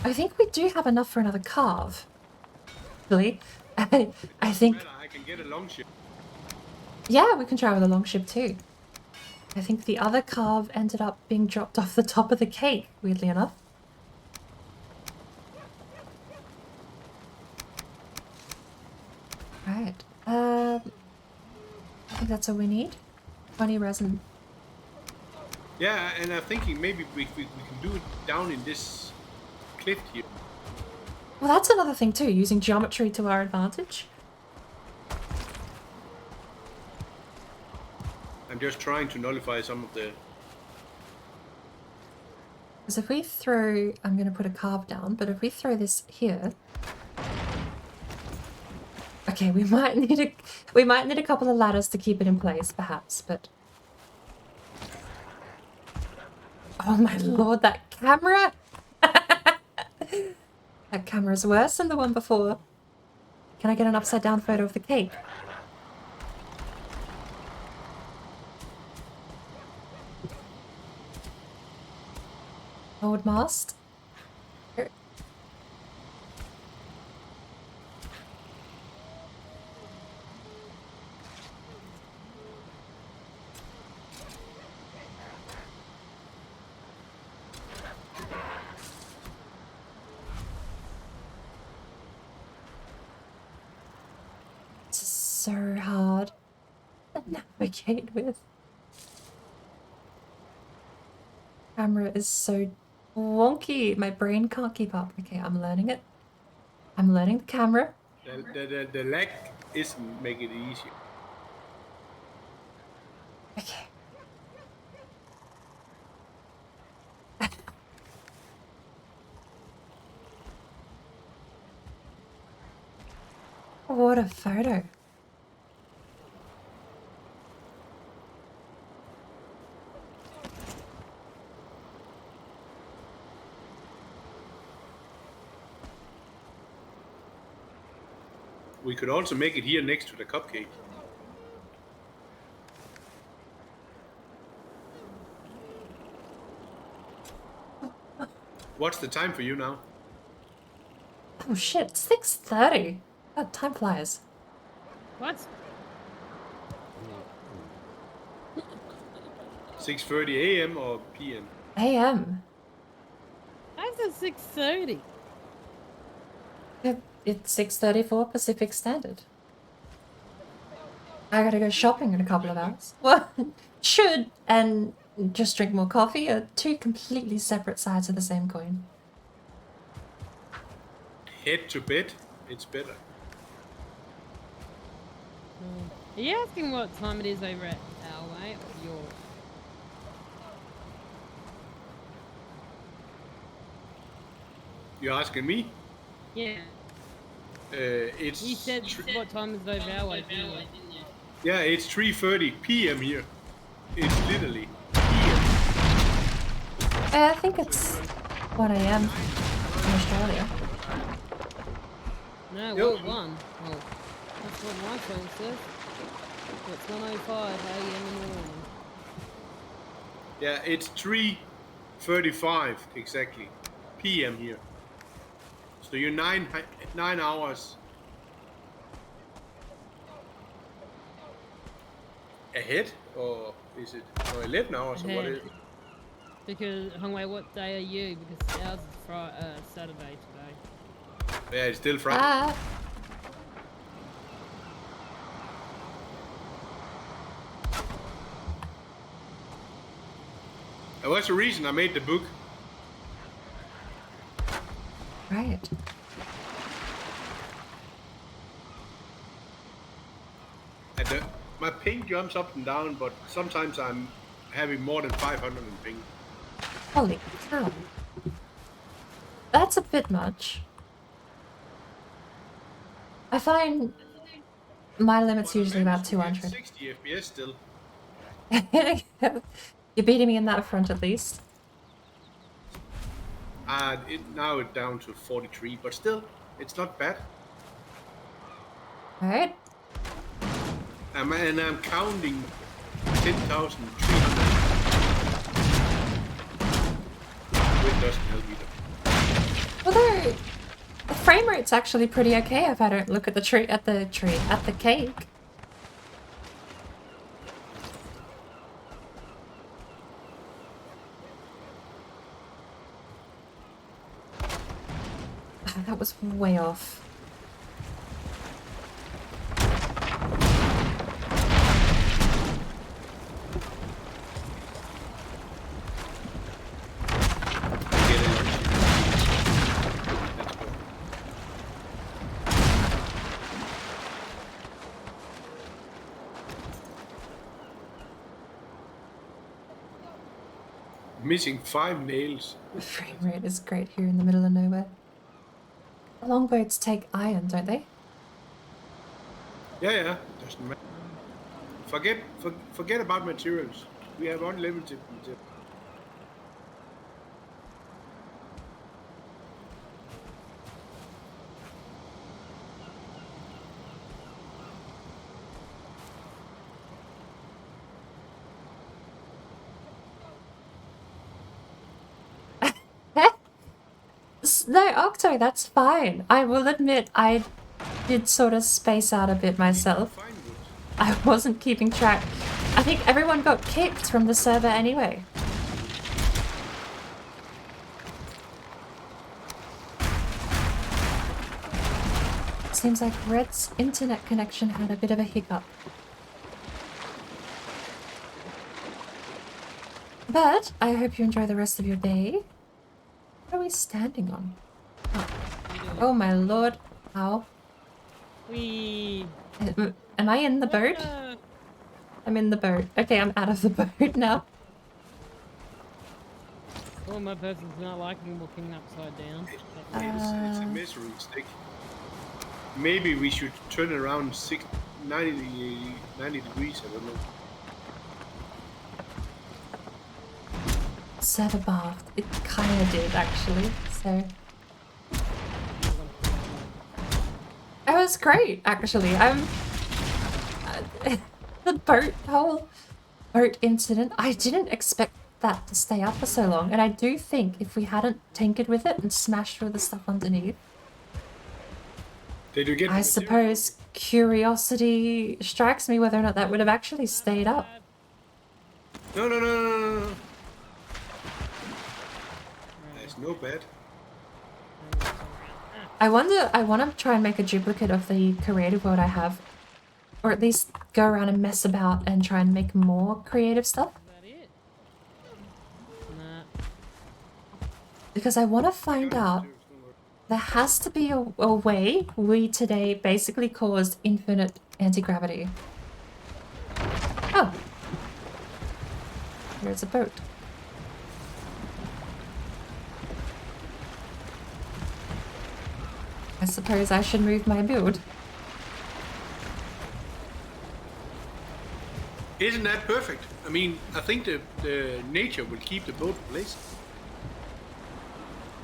I think we do have enough for another carve. Really? I think... I can get a long ship. Yeah, we can try with a long ship too. I think the other carve ended up being dropped off the top of the cake, weirdly enough. Right. I think that's all we need. 20 resin. Yeah, and I'm thinking maybe we can do it down in this cliff here. Well, that's another thing too, using geometry to our advantage. I'm just trying to nullify some of the... Because if we throw... I'm going to put a carve down, but if we throw this here... Okay, we might need a couple of ladders to keep it in place, perhaps, but... Oh my lord, that camera! That camera's worse than the one before. Can I get an upside down photo of the cake? Forward mast. Here. This is so hard to navigate with. Camera is so wonky. My brain can't keep up. Okay, I'm learning it. I'm learning the camera. The lag isn't making it easier. Okay. What a photo. We could also make it here next to the cupcake. What's the time for you now? Oh shit, 6:30. God, time flies. What? 6:30 a.m. or p.m.? AM. I said 6:30. It's 6:34 Pacific Standard. I gotta go shopping in a couple of hours. Well, should and just drink more coffee are two completely separate sides of the same coin. Head to bed, it's better. Are you asking what time it is over at our way or yours? You're asking me? Yeah. It's... You said what time is it over our way, didn't you? Yeah, it's 3:30 p.m. here. It's literally I think it's 1 AM in Australia. No, we're 1. Well, that's what my phone says. It's 1:05 AM in the morning. Yeah, it's 3:35 exactly p.m. here. So you're 9 hours ahead, or is it 11 hours, or what is it? Because, Hongwei, what day are you? Because ours is Saturday today. Yeah, it's still Friday. That was the reason I made the book. Right. ping jumps up and down, but sometimes I'm having more than 500 in ping. Holy cow. That's a bit much. I find my limit's usually about 200. 60 FPS still. You're beating me in that front at least. Now it's down to 43, but still, it's not bad. Alright. And I'm counting 10,300. It doesn't help either. Although the frame rate's actually pretty okay if I don't look at the at the cake. That was way off. Missing 5 nails. The frame rate is great here in the middle of nowhere. Longboats take iron, don't they? Yeah, doesn't matter. Forget about materials. We have unlimited materials. No, Octo, that's fine. I will admit I did sort of space out a bit myself. I wasn't keeping track. I think everyone got kicked from the server anyway. Seems like Red's internet connection had a bit of a hiccup. But I hope you enjoy the rest of your day. What are we standing on? Oh my lord. How? Am I in the boat? I'm in the boat. Okay, I'm out of the boat now. Oh, my person's not liking walking upside down. It's a misery stick. Maybe we should turn around 90 degrees, I don't know. Set above. It kind of did actually, so. It was great actually. The whole boat incident, I didn't expect that to stay up for so long, and I do think if we hadn't tinkered with it and smashed through the stuff underneath, Did you get I suppose curiosity strikes me whether or not that would have actually stayed up. No. That's no bad. I want to try and make a duplicate of the creative world I have, or at least go around and mess about and try and make more creative stuff. Because I want to find out, there has to be a way we today basically caused infinite anti-gravity. Oh! There's a boat. I suppose I should move my build. Isn't that perfect? I mean, I think the nature will keep the boat in place.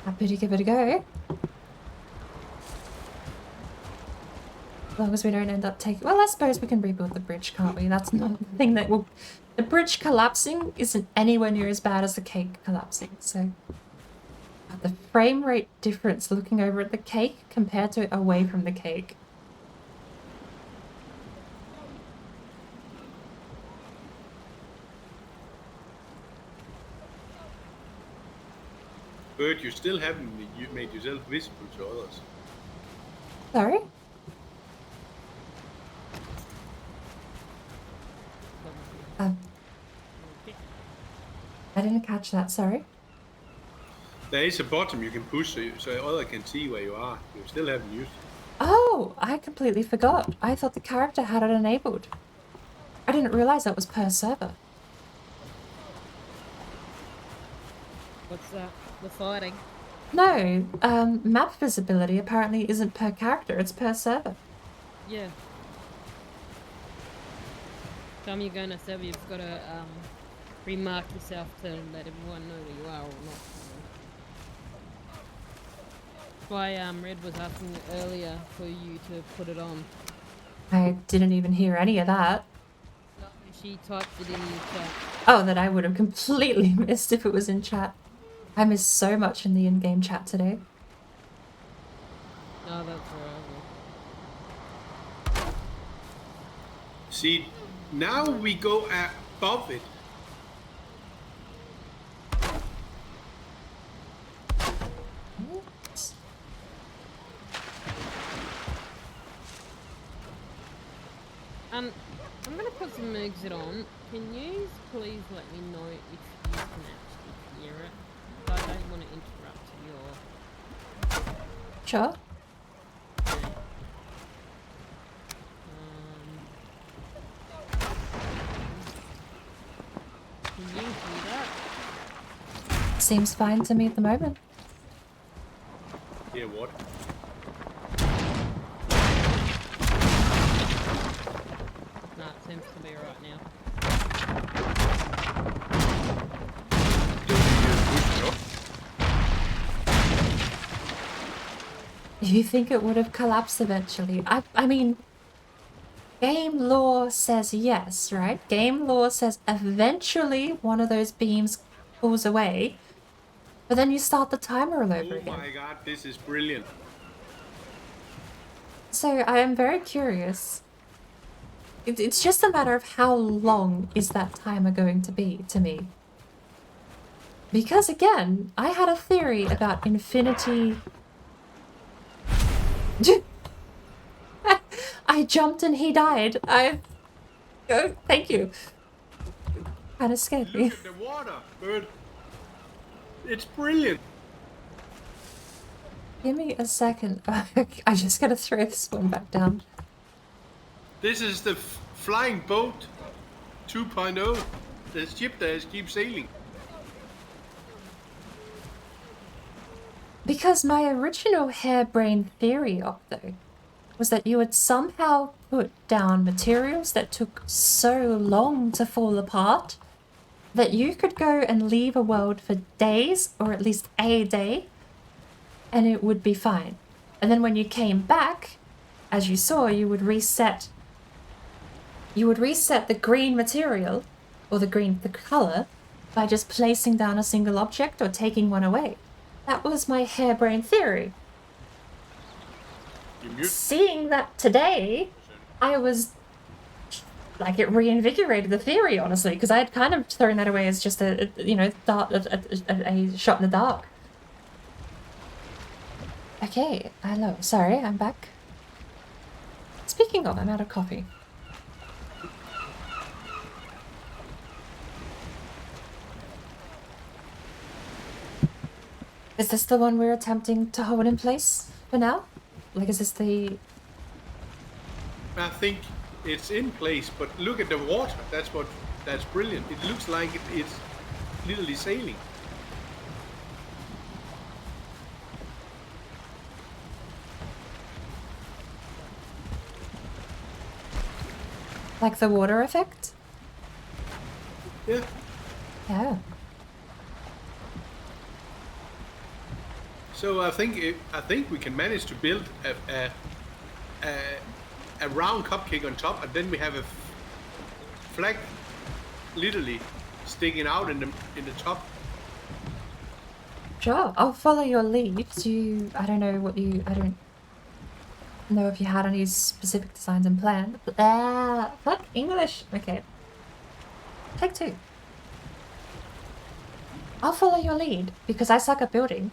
Happy to give it a go. As long as we don't end up taking... Well, I suppose we can rebuild the bridge, can't we? That's not the thing that will... The bridge collapsing isn't anywhere near as bad as the cake collapsing, so... But the frame rate difference looking over at the cake compared to away from the cake. But you still haven't made yourself visible to others. Sorry? I didn't catch that, sorry. There is a bottom you can push so others can see where you are. You still haven't used it. Oh, I completely forgot. I thought the character had it enabled. I didn't realize that was per server. What's that? The fighting? No, map visibility apparently isn't per character, it's per server. Yeah. Time you go in a server, you've got to remark yourself to let everyone know where you are or not. That's why Red was asking you earlier for you to put it on. I didn't even hear any of that. No, she typed it in the chat. Oh, that I would have completely missed if it was in chat. I missed so much in the in-game chat today. No, that's right. See, now we go above it. I'm gonna put some exit on. Can you please let me know if you can actually hear it? I don't want to interrupt your... Sure. Can you hear that? Seems fine to me at the moment. Hear what? No, it seems to be right now. You think it would have collapsed eventually? I mean, game lore says yes, right? Game lore says eventually one of those beams pulls away, but then you start the timer all over again. Oh my god, this is brilliant. So I am very curious. It's just a matter of how long is that timer going to be to me. Because again, I had a theory about infinity... I jumped and he died. Oh, thank you. Kinda scared me. Look at the water, bird. It's brilliant. Give me a second. I just gotta throw this one back down. This is the flying boat 2.0. The ship that keeps sailing. Because my original harebrained theory of though was that you would somehow put down materials that took so long to fall apart that you could go and leave a world for days, or at least a day, and it would be fine. And then when you came back, as you saw, you would reset the green material, or the color, by just placing down a single object or taking one away. That was my harebrained theory. Seeing that today, I was like, it reinvigorated the theory, honestly, because I had kind of thrown that away as just a shot in the dark. Okay, hello. Sorry, I'm back. Speaking of, I'm out of coffee. Is this the one we're attempting to hold in place for now? Like, is this the... I think it's in place, but look at the water. That's brilliant. It looks like it's literally sailing. Like the water effect? Yeah. Yeah. So I think we can manage to build a round cupcake on top, and then we have a flag literally sticking out in the top. Sure, I'll follow your lead. I don't know if you had any specific designs in plan. Fuck English. Okay. Take two. I'll follow your lead because I suck at building.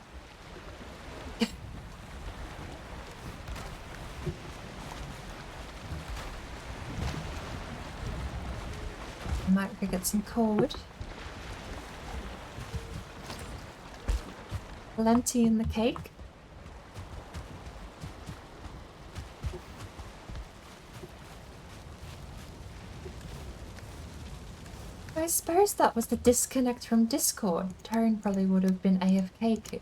I might go get some cord. Plenty in the cake. I suppose that was the disconnect from Discord. Tyrone probably would have been AFK.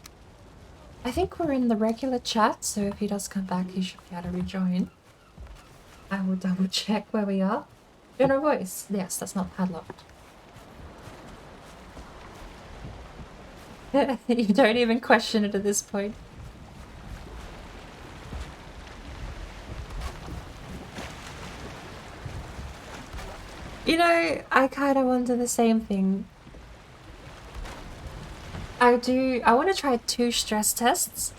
I think we're in the regular chat, so if he does come back, he should be able to rejoin. I will double check where we are. General voice. Yes, that's not padlocked. You don't even question it at this point. You know, I kind of wonder the same thing. I want to try 2 stress tests.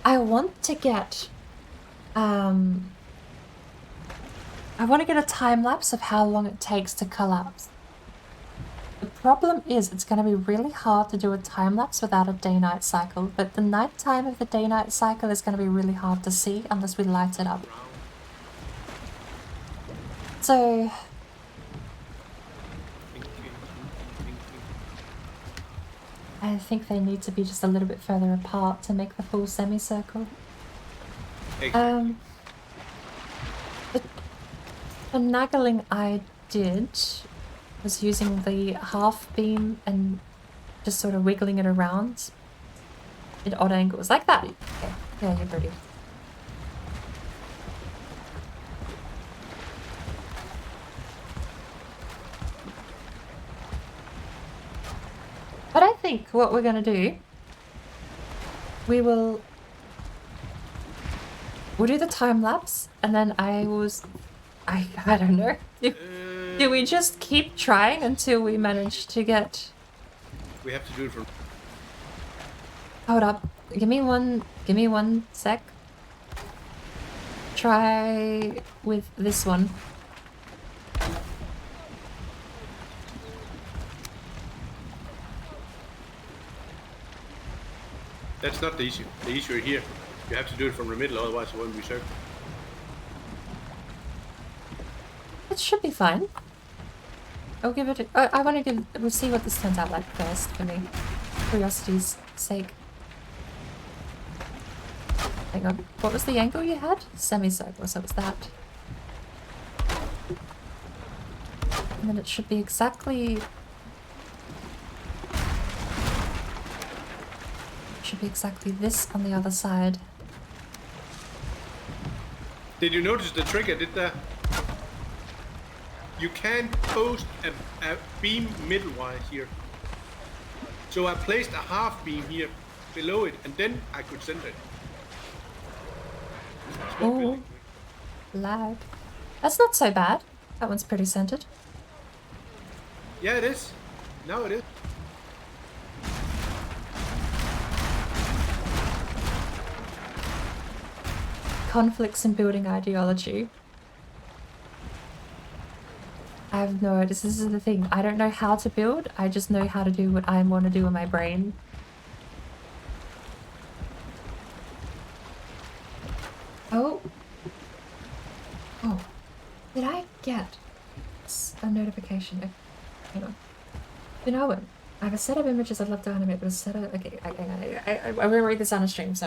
I want to get, I want to get a time lapse of how long it takes to collapse. The problem is it's going to be really hard to do a time lapse without a day-night cycle, but the night time of the day-night cycle is going to be really hard to see unless we light it up. So... I think they need to be just a little bit further apart to make the full semicircle. The naggling I did was using the half beam and just sort of wiggling it around at odd angles like that. Okay, yeah, you're pretty. But I think what we're gonna do, we'll do the time lapse, and then I don't know. Do we just keep trying until we manage to get? We have to do it from. Hold up. Give me one sec. Try with this one. That's not the issue. The issue is here. You have to do it from the middle, otherwise it won't be circle. It should be fine. I'll give it a... I want to give... We'll see what this turns out like first, for me. Curiosity's sake. Hang on. What was the angle you had? Semicircle, so it's that. And then it should be exactly... Should be exactly this on the other side. Did you notice the trick I did there? You can't post a beam middle-wise here. So I placed a half beam here below it, and then I could center it. Oh, lag. That's not so bad. That one's pretty centered. Yeah, it is. Now it is. Conflicts in building ideology. I have no idea. This is the thing. I don't know how to build. I just know how to do what I want to do in my brain. Oh. Oh. Did I get a notification? Okay, hang on. You know what? I have a set of images I'd love to animate, but a set of... Okay, I'm going to read this on a stream, so...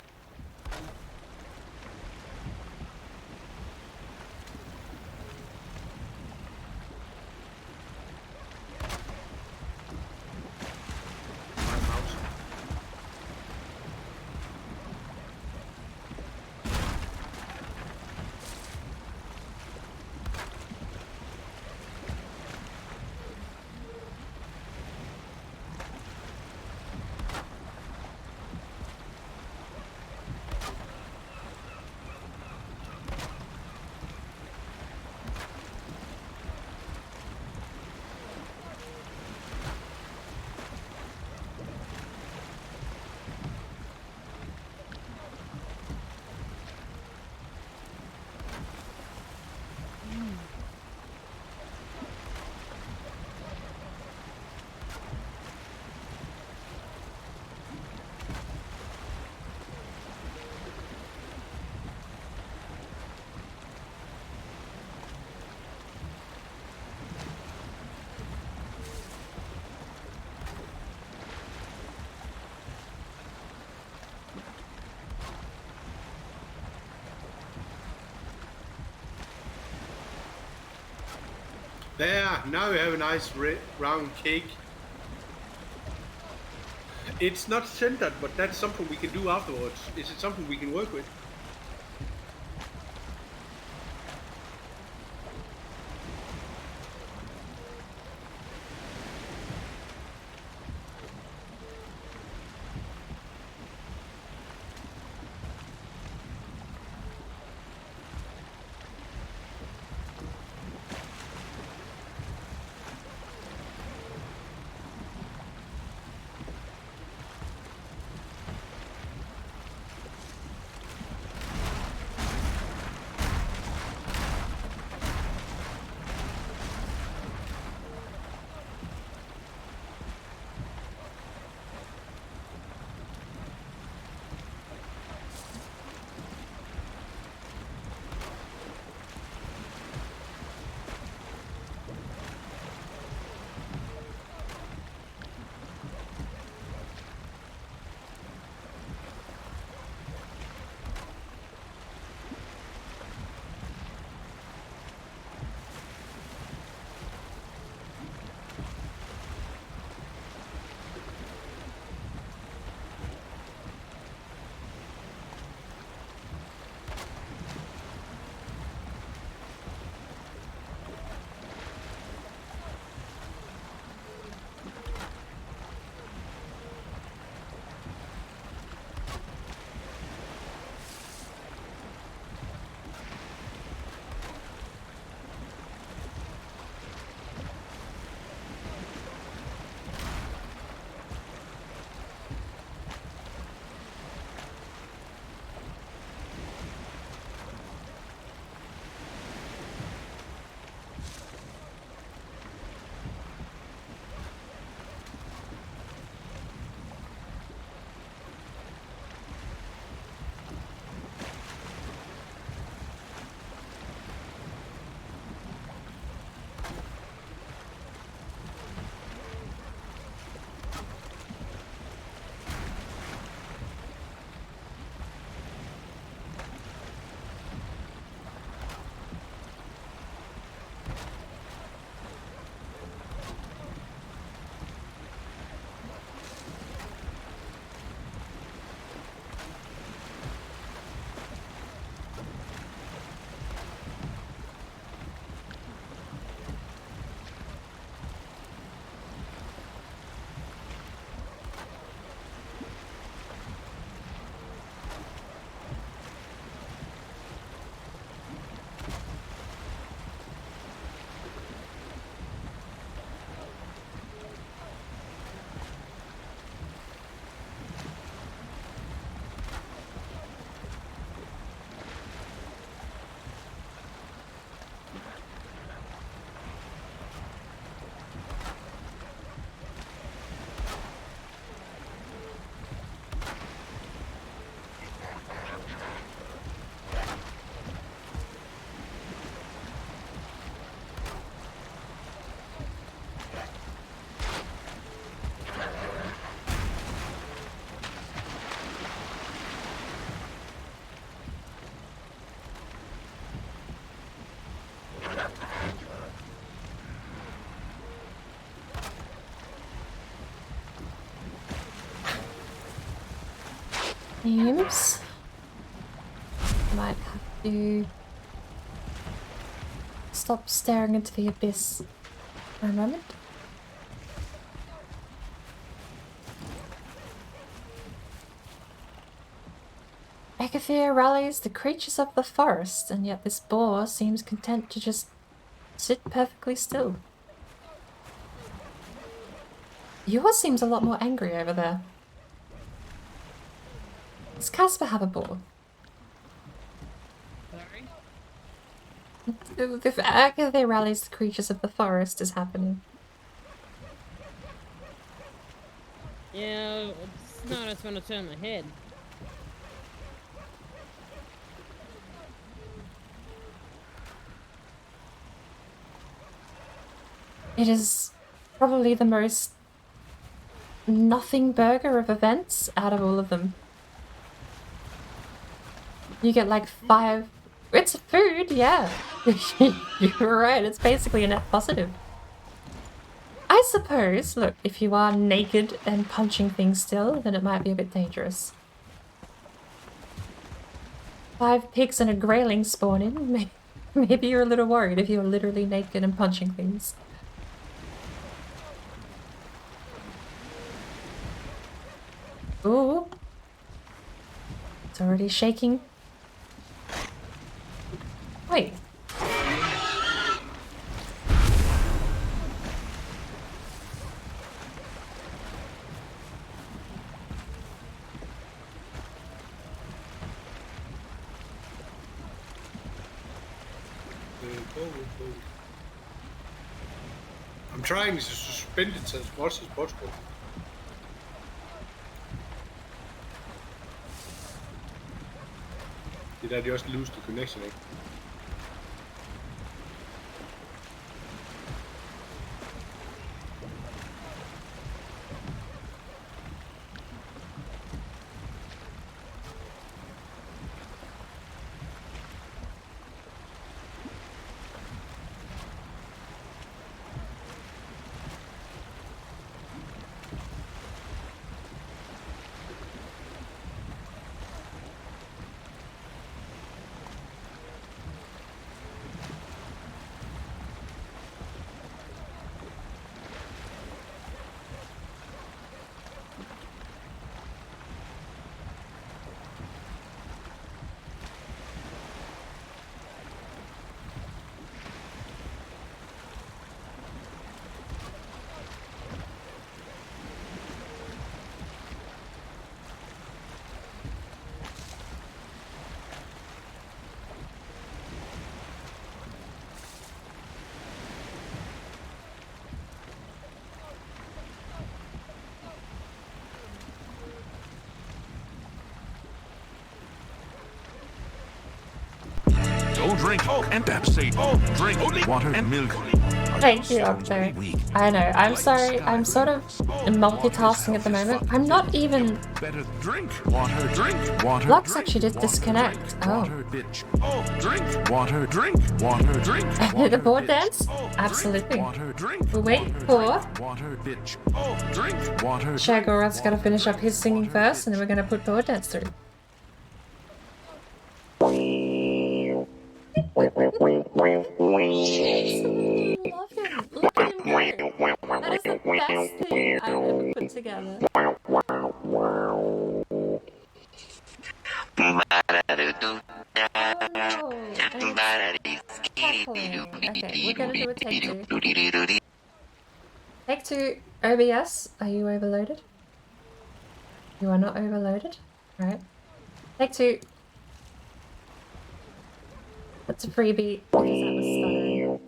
There, now you have a nice round cake. It's not centered, but that's something we can do afterwards. Is it something we can work with? Seems might have to stop staring into the abyss for a moment. Ecothere rallies the creatures of the forest, and yet this boar seems content to just sit perfectly still. Yours seems a lot more angry over there. Does Casper have a boar? Sorry? The Ecothere rallies the creatures of the forest is happening. Yeah, it's not just when I turn my head. It is probably the most nothing burger of events out of all of them. You get like five It's food, yeah. You're right, it's basically a net positive. I suppose, look, if you are naked and punching things still, then it might be a bit dangerous. 5 pigs and a grayling spawn in. Maybe you're a little worried if you're literally naked and punching things. Ooh. It's already shaking. Wait. I'm trying to suspend it as much as possible. Did I just lose the connection? Don't drink and say drink only water and milk. Thank you, Octo. I know, I'm sorry, I'm sort of multitasking at the moment. I'm not even... Better drink water, drink water. Lux actually did disconnect. Oh. Drink water, drink water, drink. The board dance? Absolutely. We'll wait for... Shagorov's gotta finish up his singing first, and then we're gonna put board dance through. Love him. Look at him go. That is the best thing I've ever put together. Okay, we're gonna do a take 2. Take 2, OBS, are you overloaded? You are not overloaded? Alright. Take 2. That's a freebie because that was stuttering.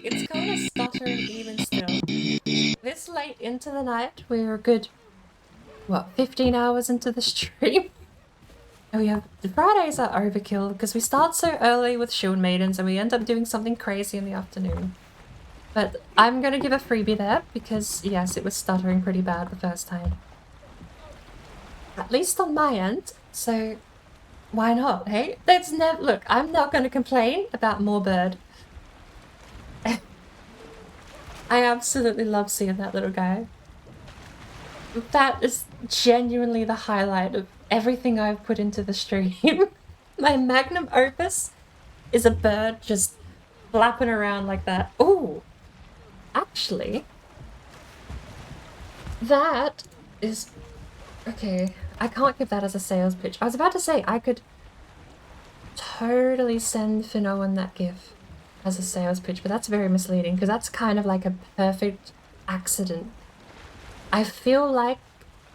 It's kind of stuttering even still. This late into the night, we're a good, what, 15 hours into the stream? Oh yeah, the Fridays are overkill because we start so early with Shield Maidens and we end up doing something crazy in the afternoon. But I'm gonna give a freebie there because, yes, it was stuttering pretty bad the first time. At least on my end, so why not, hey? That's never— look, I'm not gonna complain about more bird. I absolutely love seeing that little guy. That is genuinely the highlight of everything I've put into the stream. My magnum opus is a bird just flapping around like that. Ooh! Actually, that is... okay, I can't give that as a sales pitch. I was about to say, I could totally send Finoan that gif as a sales pitch, but that's very misleading because that's kind of like a perfect accident. I feel like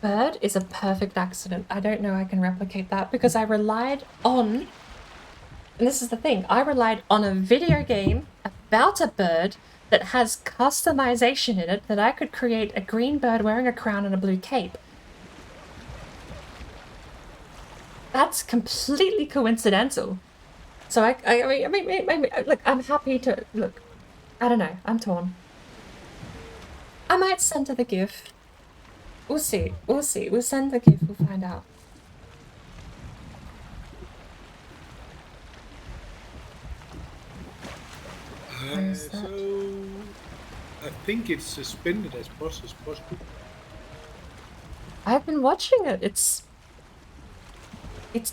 bird is a perfect accident. I don't know I can replicate that because I relied on, and this is the thing, I relied on a video game about a bird that has customization in it that I could create a green bird wearing a crown and a blue cape. That's completely coincidental. So I mean, look, I'm happy to, look, I don't know, I'm torn. I might send her the GIF. We'll see, we'll see, we'll send the GIF, we'll find out. So I think it's suspended as much as possible. I've been watching it, it's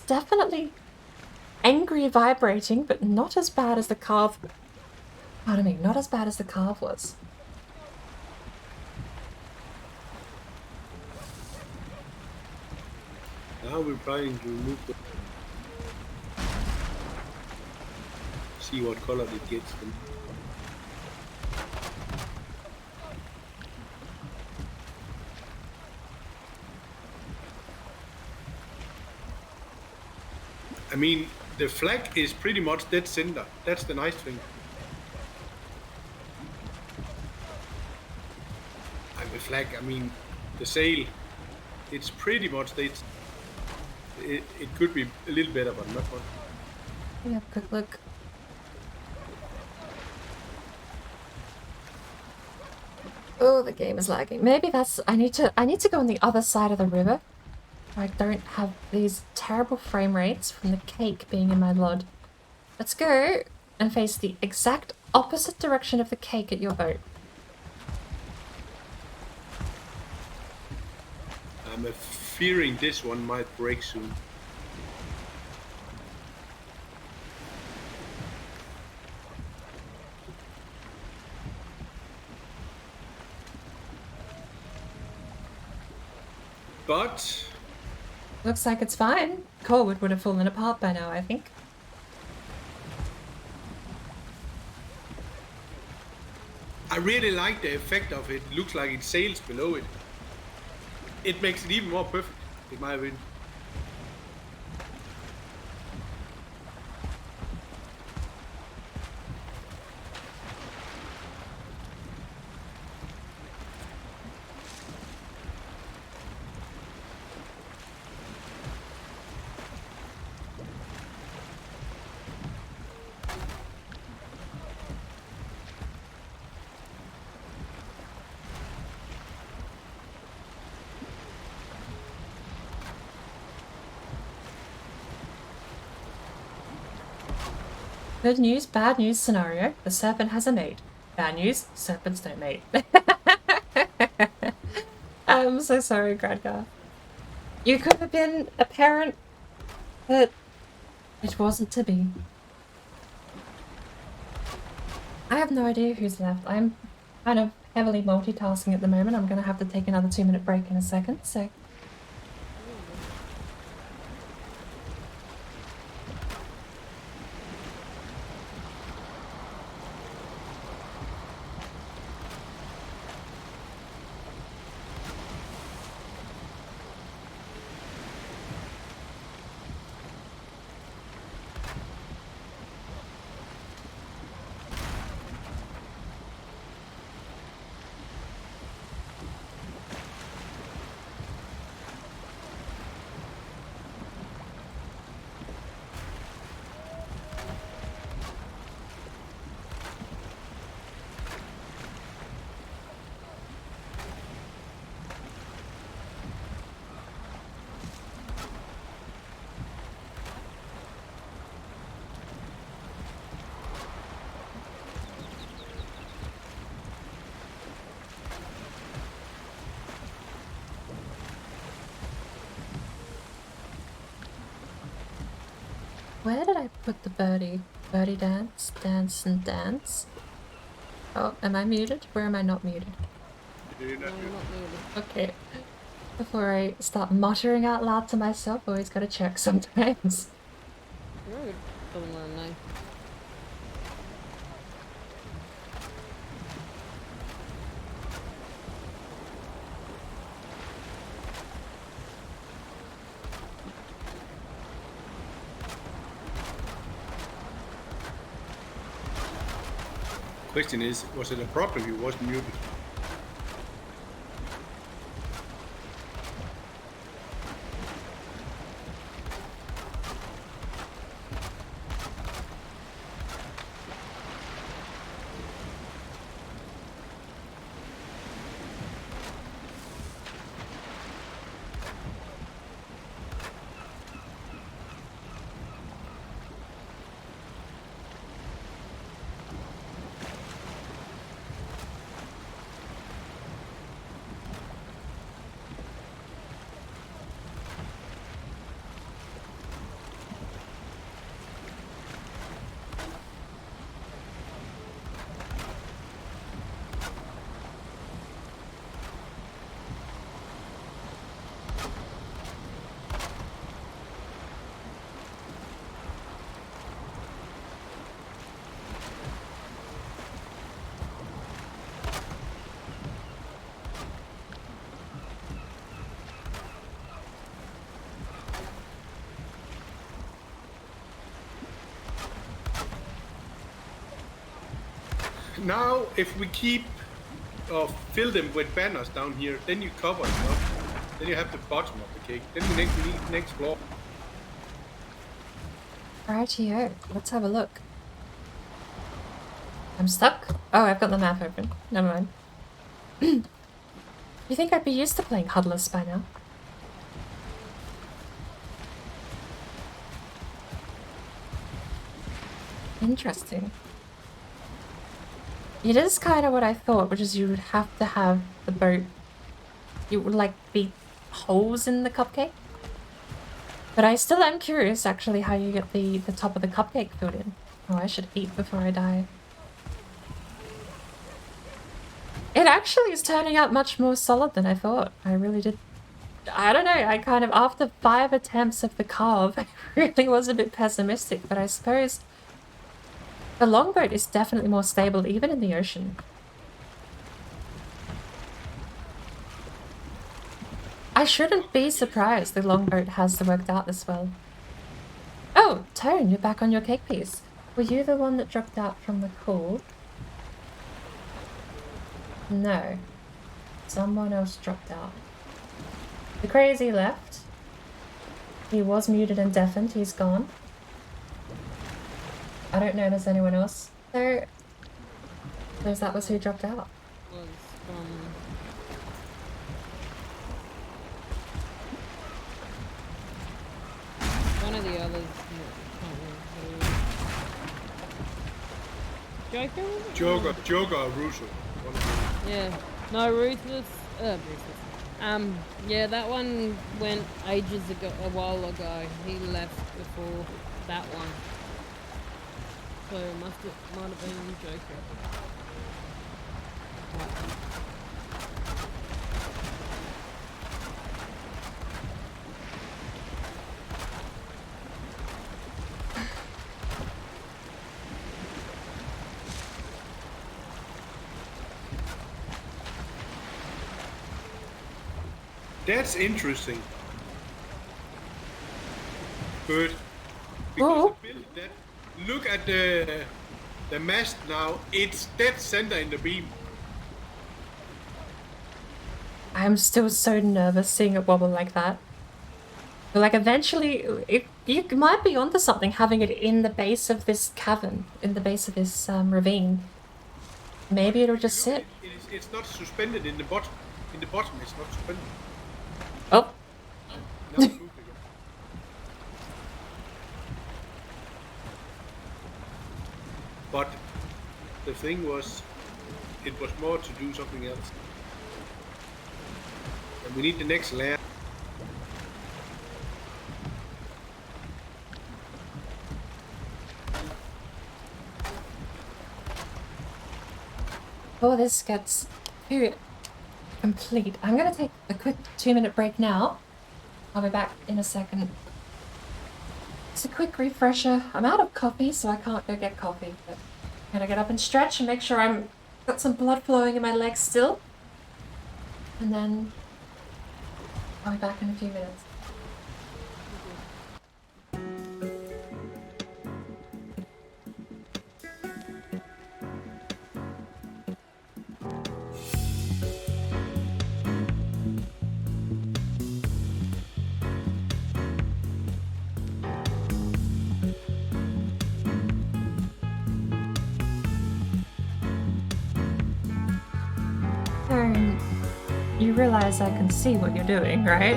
definitely angry vibrating, but not as bad as the carve, pardon me, not as bad as the carve was. Now we're trying to remove the... See what color it gets them. I mean, the flag is pretty much dead center. That's the nice thing. And the flag, I mean, the sail, it's pretty much dead. It could be a little better, but not much. Yeah, quick look. Oh, the game is lagging. Maybe that's, I need to go on the other side of the river. I don't have these terrible frame rates from the cake being in my blood. Let's go and face the exact opposite direction of the cake at your boat. I'm fearing this one might break soon. But looks like it's fine. Colwood would have fallen apart by now, I think. I really like the effect of it. Looks like it sails below it. It makes it even more perfect, in my opinion. Good news, bad news scenario. The serpent has a mate. Bad news, serpents don't mate. I'm so sorry, Gradgar. You could have been a parent, but it wasn't to be. I have no idea who's left. I'm kind of heavily multitasking at the moment. I'm going to have to take another 2-minute break in a second, so... Where did I put the birdie? Birdie dance, dance and dance. Oh, am I muted? Where am I not muted? You're not muted. Okay. Before I start muttering out loud to myself, always gotta check sometimes. Rude. Don't learn now. Question is, was it a problem you wasn't muted? Now, if we keep or fill them with banners down here, then you cover them up. Then you have the bottom of the cake. Then we need next floor. Rightio, let's have a look. I'm stuck? Oh, I've got the map open. Never mind. You think I'd be used to playing HUDless by now? Interesting. It is kind of what I thought, which is you would have to have the boat. It would like be holes in the cupcake. But I still am curious actually how you get the top of the cupcake filled in. Oh, I should eat before I die. It actually is turning out much more solid than I thought. I really did. I don't know, I kind of, after 5 attempts of the carve, I really was a bit pessimistic, but I suppose the longboat is definitely more stable even in the ocean. I shouldn't be surprised the longboat has worked out this well. Oh, Tone, you're back on your cake piece. Were you the one that dropped out from the call? No. Someone else dropped out. The crazy left. He was muted and deafened. He's gone. I don't know if there's anyone else there. Because that was who dropped out. Was one of the others. Joker? Joker or Russo. Yeah. No, Ruthless. Yeah, that one went ages ago, a while ago. He left before that one. So it might have been Joker. That's interesting. But because the build that, look at the mast now, it's dead center in the beam. I'm still so nervous seeing it wobble like that. But like eventually, you might be onto something having it in the base of this cavern, in the base of this ravine. Maybe it'll just sit. It's not suspended in the bottom. In the bottom, it's not suspended. Oh. But the thing was, it was more to do something else. And we need the next layer. Before this gets too complete, I'm gonna take a quick 2-minute break now. I'll be back in a second. It's a quick refresher. I'm out of coffee, so I can't go get coffee, but I'm gonna get up and stretch and make sure I'm got some blood flowing in my legs still. And then I'll be back in a few minutes. Turn, you realize I can see what you're doing, right?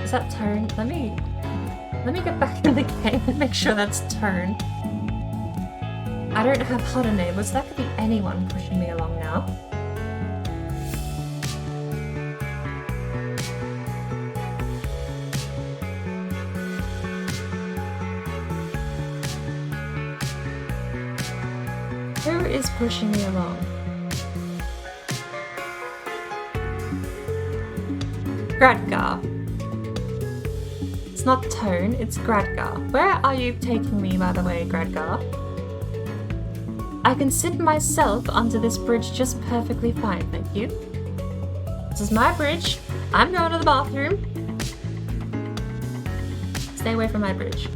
Is that Turn? Let me get back in the game and make sure that's Turn. I don't have HUD enabled, so that could be anyone pushing me along now. Who is pushing me along? Gradgar. It's not Tone, it's Gradgar. Where are you taking me, by the way, Gradgar? I can sit myself under this bridge just perfectly fine, thank you. This is my bridge. I'm going to the bathroom. Stay away from my bridge.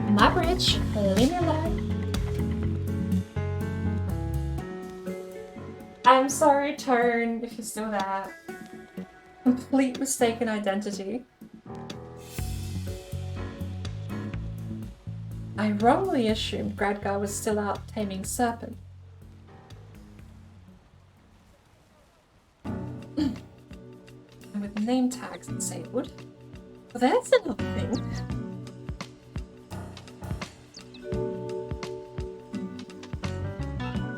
My bridge, leave me alone. I'm sorry, Turn, if you're still there. Complete mistaken identity. I wrongly assumed Gradgar was still out taming serpent. And with name tags disabled. Well, there's another thing.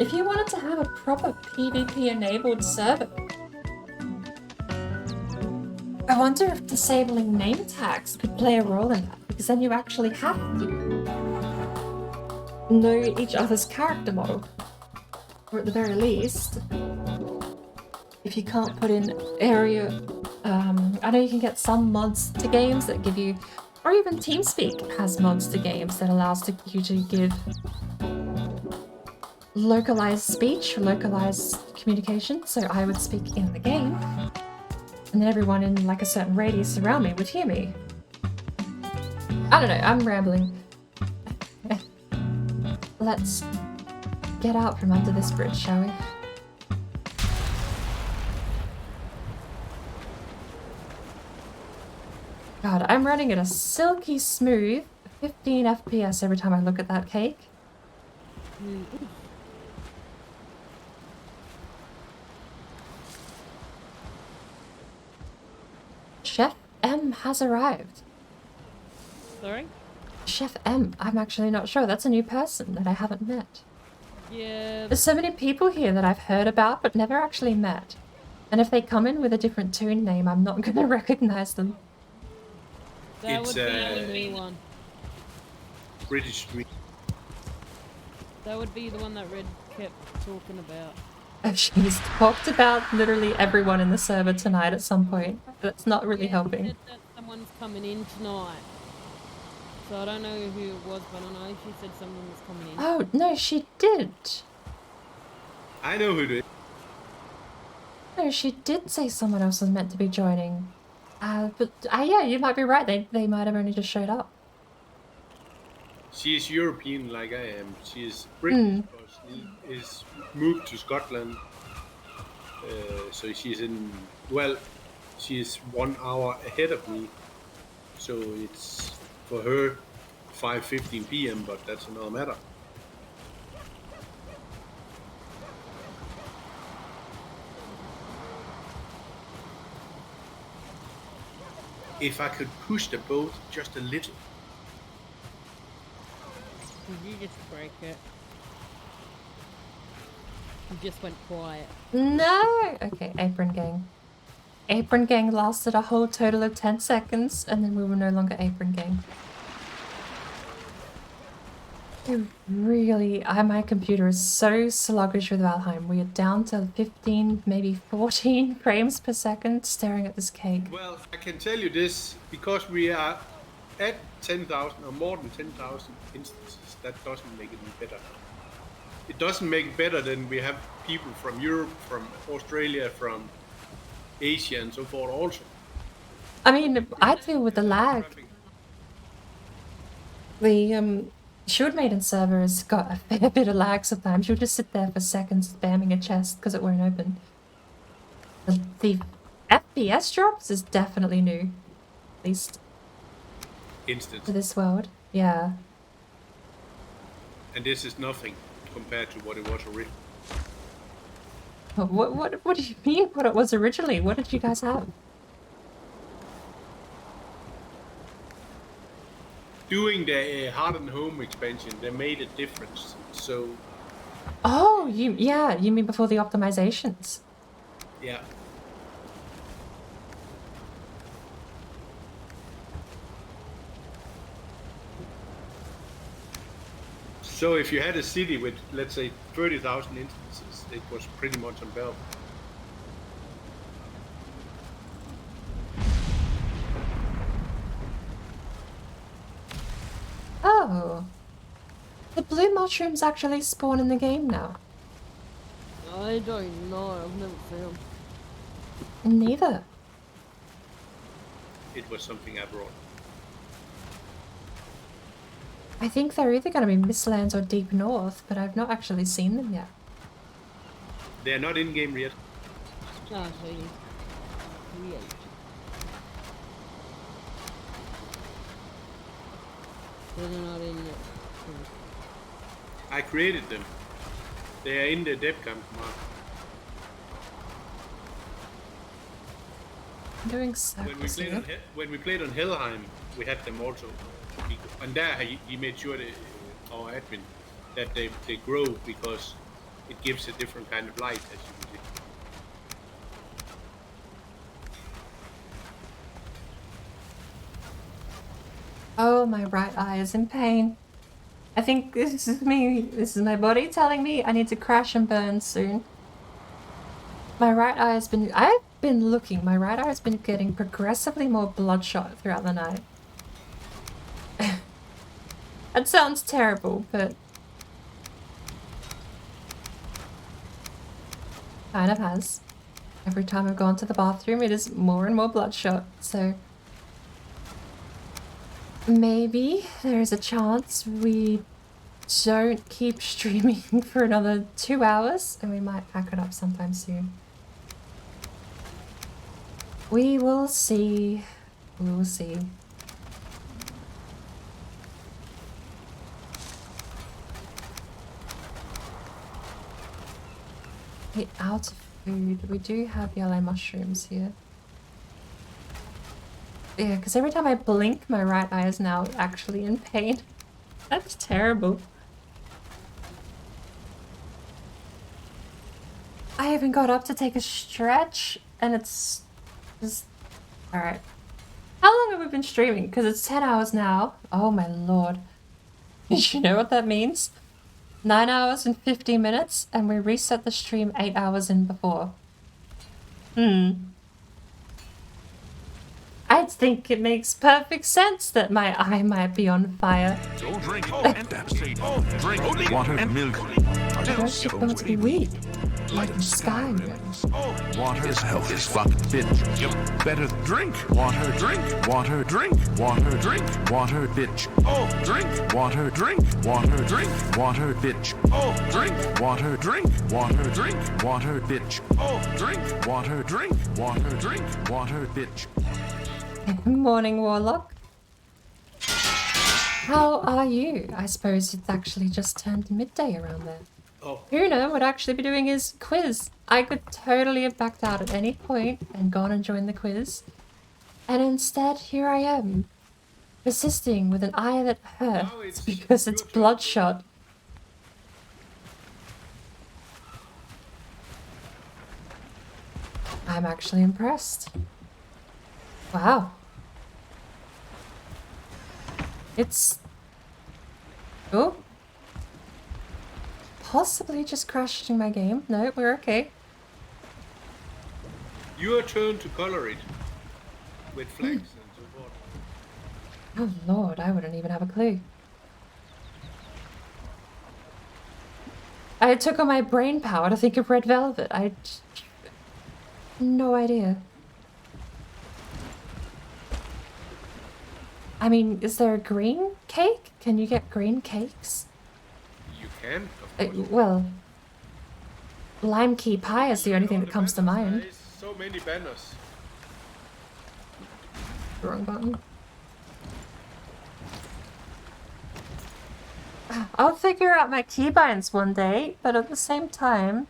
If you wanted to have a proper PvP-enabled server, I wonder if disabling name tags could play a role in that, because then you actually have to know each other's character model. Or at the very least, if you can't put in area... I know you can get some mods to games that give you... Or even TeamSpeak has mods to games that allows you to give localized speech, localized communication, so I would speak in the game, and then everyone in like a certain radius around me would hear me. I don't know, I'm rambling. Let's get out from under this bridge, shall we? God, I'm running at a silky smooth 15 FPS every time I look at that cake. Chef M has arrived. Sorry? Chef M, I'm actually not sure. That's a new person that I haven't met. Yeah. There's so many people here that I've heard about but never actually met. And if they come in with a different toon name, I'm not going to recognize them. That It's, would be the new one. British Street. That would be the one that Red kept talking about. She's talked about literally everyone in the server tonight at some point. That's not really helping. She said that someone's coming in tonight. So I don't know who it was, but I know she said someone was coming in. Oh, no, she did. I know who it is. No, she did say someone else was meant to be joining. But yeah, you might be right. They might have only just showed up. She is European like I am. She is British, but she is moved to Scotland So she's in. Well, she's 1 hour ahead of me. So it's for her 5:15 p.m. But that's another matter. If I could push the boat just a little. Did you just break it? You just went quiet. No! Okay, Apron Gang. Apron Gang lasted a whole total of 10 seconds, and then we were no longer Apron Gang. My computer is so sluggish with Valheim. We are down to 15, maybe 14 frames per second staring at this cake. Well, I can tell you this, because we are at 10,000 or more than 10,000 instances, that doesn't make it any better. It doesn't make it better than we have people from Europe, from Australia, from Asia and so forth also. I mean, I deal with the lag. The Shield Maiden server has got a fair bit of lag sometimes. You'll just sit there for seconds spamming a chest because it won't open. The FPS drops is definitely new. At least Instance. for this world. Yeah. And this is nothing compared to what it was originally. What do you mean what it was originally? What did you guys have? Doing the Heart and Home expansion, they made a difference. So Oh, you mean before the optimizations? yeah. So if you had a city with, let's say, 30,000 instances, it was pretty much unbearable. Oh. The blue mushrooms actually spawn in the game now. I don't know. I've never seen them. Neither. It was something I brought. I think they're either going to be Mistlands or Deep North, but I've not actually seen them yet. They're not in game yet. Ah, so you create. They're not in yet. I created them. They are in the Deathcount command. I'm doing When we played on Helheim, we had them also. And there he made sure that our admin that they grow because it gives a different kind of light, as you can see. Oh, my right eye is in pain. I think this is me. This is my body telling me I need to crash and burn soon. My right eye has been... I've been looking. My right eye has been getting progressively more bloodshot throughout the night. That sounds terrible, but... kind of has. Every time I've gone to the bathroom, it is more and more bloodshot, so... maybe there's a chance we don't keep streaming for another 2 hours, and we might pack it up sometime soon. We will see. We will see. Okay, out of food. We do have yellow mushrooms here. Yeah, because every time I blink, my right eye is now actually in pain. That's terrible. I haven't got up to take a stretch, and it's just... Alright. How long have we been streaming? Because it's 10 hours now. Oh my lord. Did you know what that means? 9 hours and 50 minutes, and we reset the stream 8 hours in before. I think it makes perfect sense that my eye might be on fire. Don't drink and drink only water and milk. Why is she going to be weak? like in Skyrim. Water is health is fuck bitch. You better drink. Water drink. Water drink. Water drink. Water bitch. Oh, drink. Water drink. Water drink. Water bitch. Oh, drink. Water drink. Water drink. Water bitch. Oh, drink. Water drink. Water drink. Water bitch. Morning, Warlock. How are you? I suppose it's actually just turned midday around there. Oh. Una would actually be doing his quiz. I could totally have backed out at any point and gone and joined the quiz. And instead, here I am, persisting with an eye that hurts because it's bloodshot. I'm actually impressed. Wow. It's... Oh. Possibly just crashing my game. No, we're okay. Your turn to color it with flags and so forth. Oh lord, I wouldn't even have a clue. I took on my brain power to think of red velvet. No idea. I mean, is there a green cake? Can you get green cakes? You can, of course. Well, lime key pie is the only thing that comes to mind. There's so many banners. Wrong button. I'll figure out my keybinds one day, but at the same time,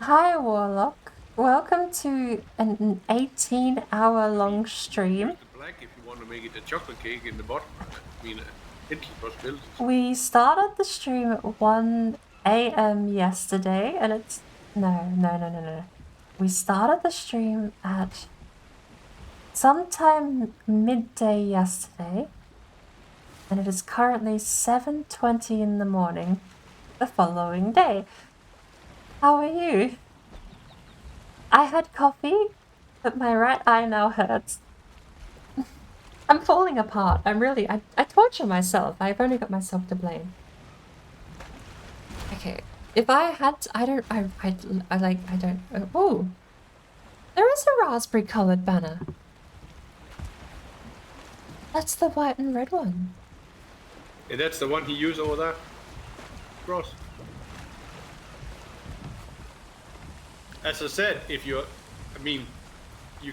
hi Warlock. Welcome to an 18-hour-long stream. Use the black if you want to make it a chocolate cake in the bottom. I mean, endless possibilities. We started the stream at 1 AM yesterday, and it's... No. We started the stream at sometime midday yesterday, and it is currently 7:20 in the morning the following day. How are you? I had coffee, but my right eye now hurts. I'm falling apart. I torture myself. I've only got myself to blame. Okay, if I had, oh, there is a raspberry coloured banner. That's the white and red one. Yeah, that's the one he used over there. Gross. As I said, you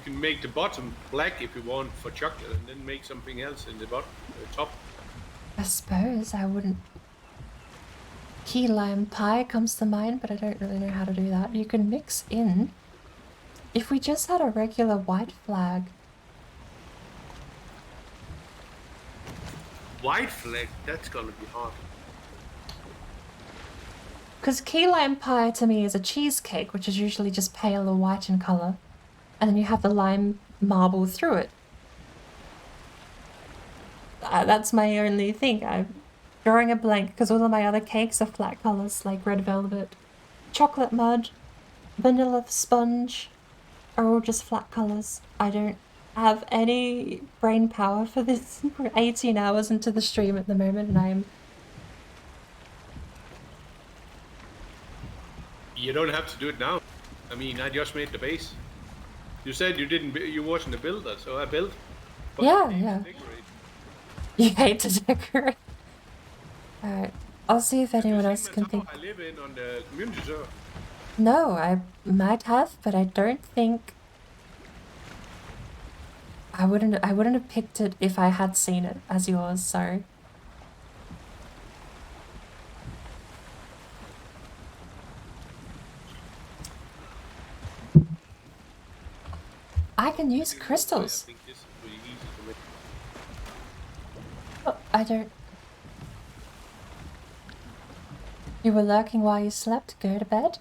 can make the bottom black if you want for chocolate, and then make something else in the bottom, the top. I suppose I wouldn't. Key lime pie comes to mind, but I don't really know how to do that. You can mix in. If we just had a regular white flag. White flag, that's gonna be hard. Because key lime pie to me is a cheesecake, which is usually just pale or white in colour. And then you have the lime marble through it. That's my only thing. I'm drawing a blank because all of my other cakes are flat colours, like red velvet. Chocolate mud, vanilla sponge are all just flat colours. I don't have any brain power for this. We're 18 hours into the stream at the moment, and I'm... You don't have to do it now. I mean, I just made the base. You said you wasn't a builder, so I built. But Yeah. You hate to decorate. Alright, I'll see if anyone else can think. I live in on the community server. No, I might have, but I don't think... I wouldn't have picked it if I had seen it as yours, sorry. I can use crystals. Oh, I don't... You were lurking while you slept? Go to bed?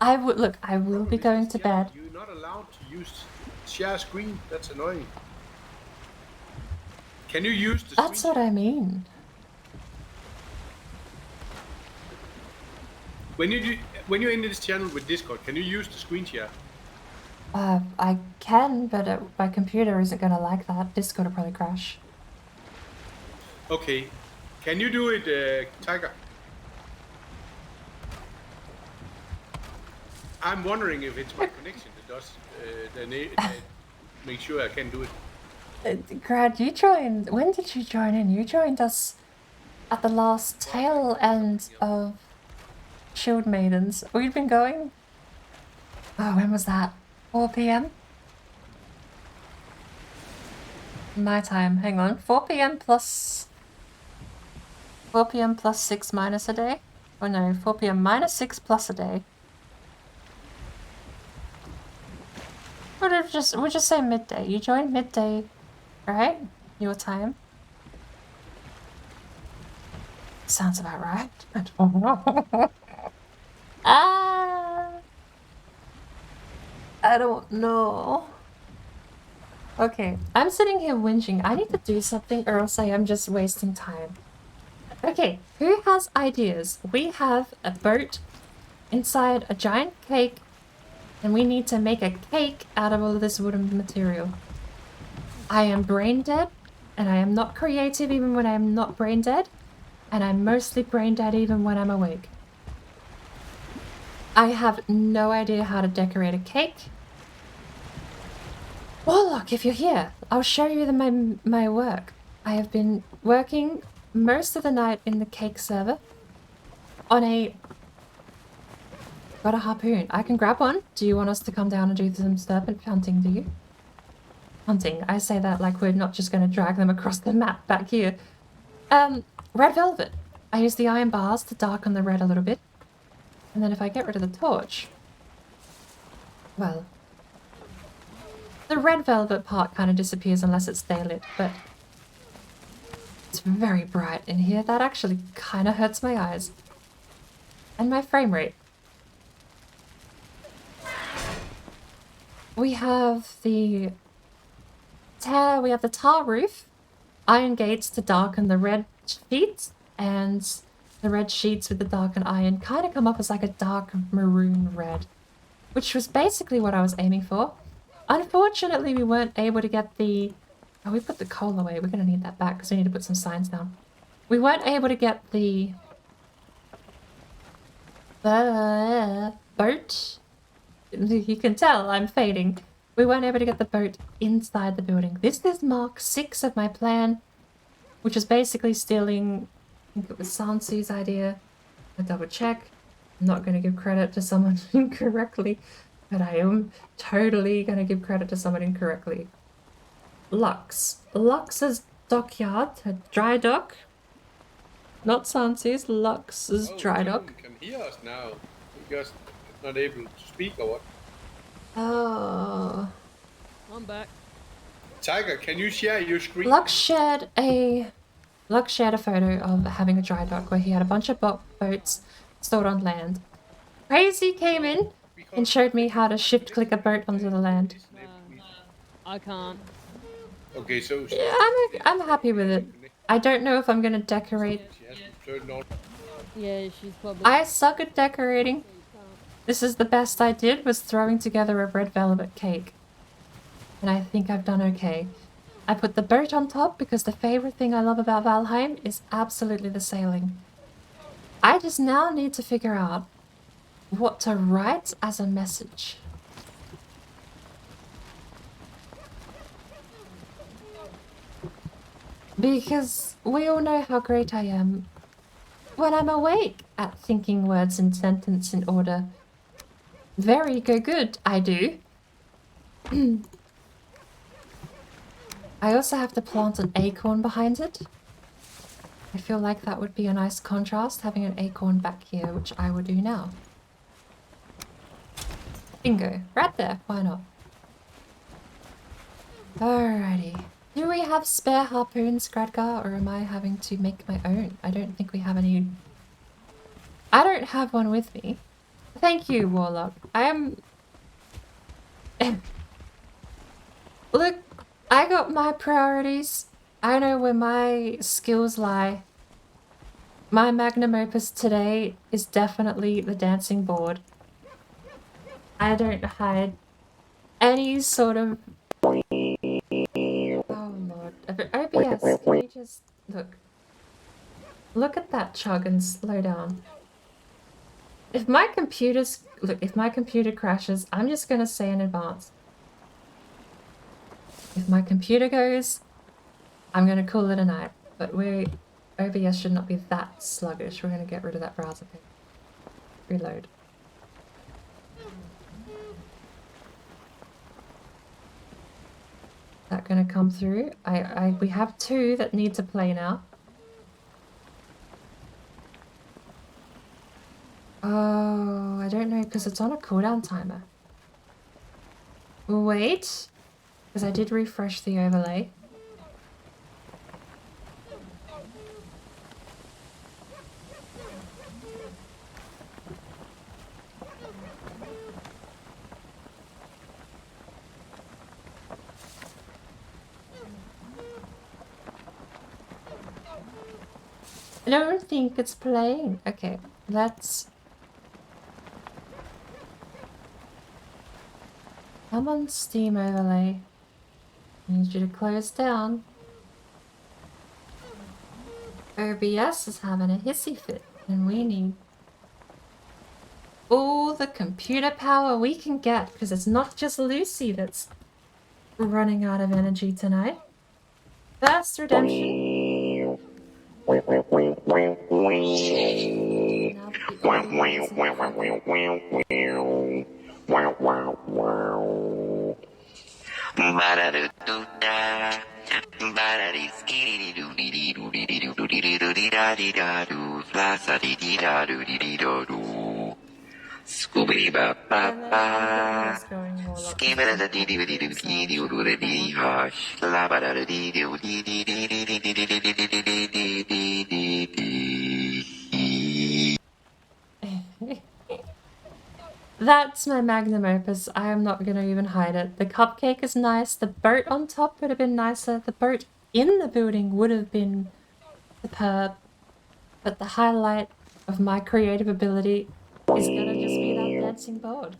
I will be going to bed. You're not allowed to use share screen. That's annoying. Can you use the That's what I mean. When you're in this channel with Discord, can you use the screen share? I can, but my computer isn't gonna like that. Discord will probably crash. Okay. Can you do it, Tiger? I'm wondering if it's my connection that does that make sure I can do it. Grad, you joined. When did you join in? You joined us at the last tail end of Shield Maidens. We've been going. Oh, when was that? 4 p.m. My time. Hang on. 4 p.m. plus 6 minus a day. Oh no, 4 p.m. minus 6 plus a day. We'll just say midday. You joined midday, right? Your time. Sounds about right. I don't know. I don't know. Okay, I'm sitting here whinging. I need to do something or else I am just wasting time. Okay, who has ideas? We have a boat inside a giant cake and we need to make a cake out of all of this wooden material. I am brain dead and I am not creative even when I am not brain dead, and I'm mostly brain dead even when I'm awake. I have no idea how to decorate a cake. Warlock, if you're here, I'll show you my work. I have been working most of the night in the cake server on a... Got a harpoon. I can grab one. Do you want us to come down and do some serpent hunting, do you? Hunting. I say that like we're not just going to drag them across the map back here. Red velvet. I use the iron bars to darken the red a little bit. And then if I get rid of the torch... Well... The red velvet part kind of disappears unless it's daylit, but... It's very bright in here. That actually kind of hurts my eyes. And my frame rate. We have the... We have the tar roof. Iron gates to darken the red sheets. And the red sheets with the darkened iron kind of come up as like a dark maroon red. Which was basically what I was aiming for. Unfortunately, we weren't able to get the... Oh, we put the coal away. We're going to need that back because we need to put some signs down. We weren't able to get the boat. You can tell I'm fading. We weren't able to get the boat inside the building. This is Mark 6 of my plan, which is basically stealing... I think it was Sansu's idea. I double check. I'm not going to give credit to someone incorrectly, but I am totally going to give credit to someone incorrectly. Lux. Lux's dockyard, a dry dock. Not Sansu's, Lux's dry dock. You can hear us now. You're just not able to speak or what? Oh. I'm back. Tiger, can you share your screen? Lux shared a photo of having a dry dock where he had a bunch of boats stored on land. Crazy came in and showed me how to shift click a boat onto the land. I can't. Okay, so... Yeah, I'm happy with it. I don't know if I'm gonna decorate. Yeah, she's probably... I suck at decorating. This is the best I did, was throwing together a red velvet cake. And I think I've done okay. I put the boat on top because the favorite thing I love about Valheim is absolutely the sailing. I just now need to figure out what to write as a message. Because we all know how great I am when I'm awake at thinking words and sentence in order. Very good, I do. I also have to plant an acorn behind it. I feel like that would be a nice contrast, having an acorn back here, which I will do now. Bingo. Right there. Why not? Alrighty. Do we have spare harpoons, Gradgar, or am I having to make my own? I don't think we have any... I don't have one with me. Thank you, Warlock. I am... Look, I got my priorities. I know where my skills lie. My magnum opus today is definitely the dancing board. I don't hide any sort of... Oh lord. OBS, can you just... Look. Look at that chug and slow down. If my computer's... Look, if my computer crashes, I'm just gonna say in advance. If my computer goes, I'm gonna call it a night. But OBS should not be that sluggish. We're gonna get rid of that browser page. Reload. That gonna come through? We have 2 that need to play now. Oh, I don't know, because it's on a cooldown timer. Wait, because I did refresh the overlay. I don't think it's playing. Okay, let's... Come on, Steam overlay. I need you to close down. OBS is having a hissy fit, and we need all the computer power we can get, because it's not just Lucy that's running out of energy tonight. First redemption. Scooby ba ba ba. Skibba da dee dee dee dee dee dee dee hush. La ba da dee dee dee dee dee dee dee dee dee dee dee dee. That's my magnum opus. I am not going to even hide it. The cupcake is nice. The boat on top would have been nicer. The boat in the building would have been superb. But the highlight of my creative ability is going to just be that dancing board.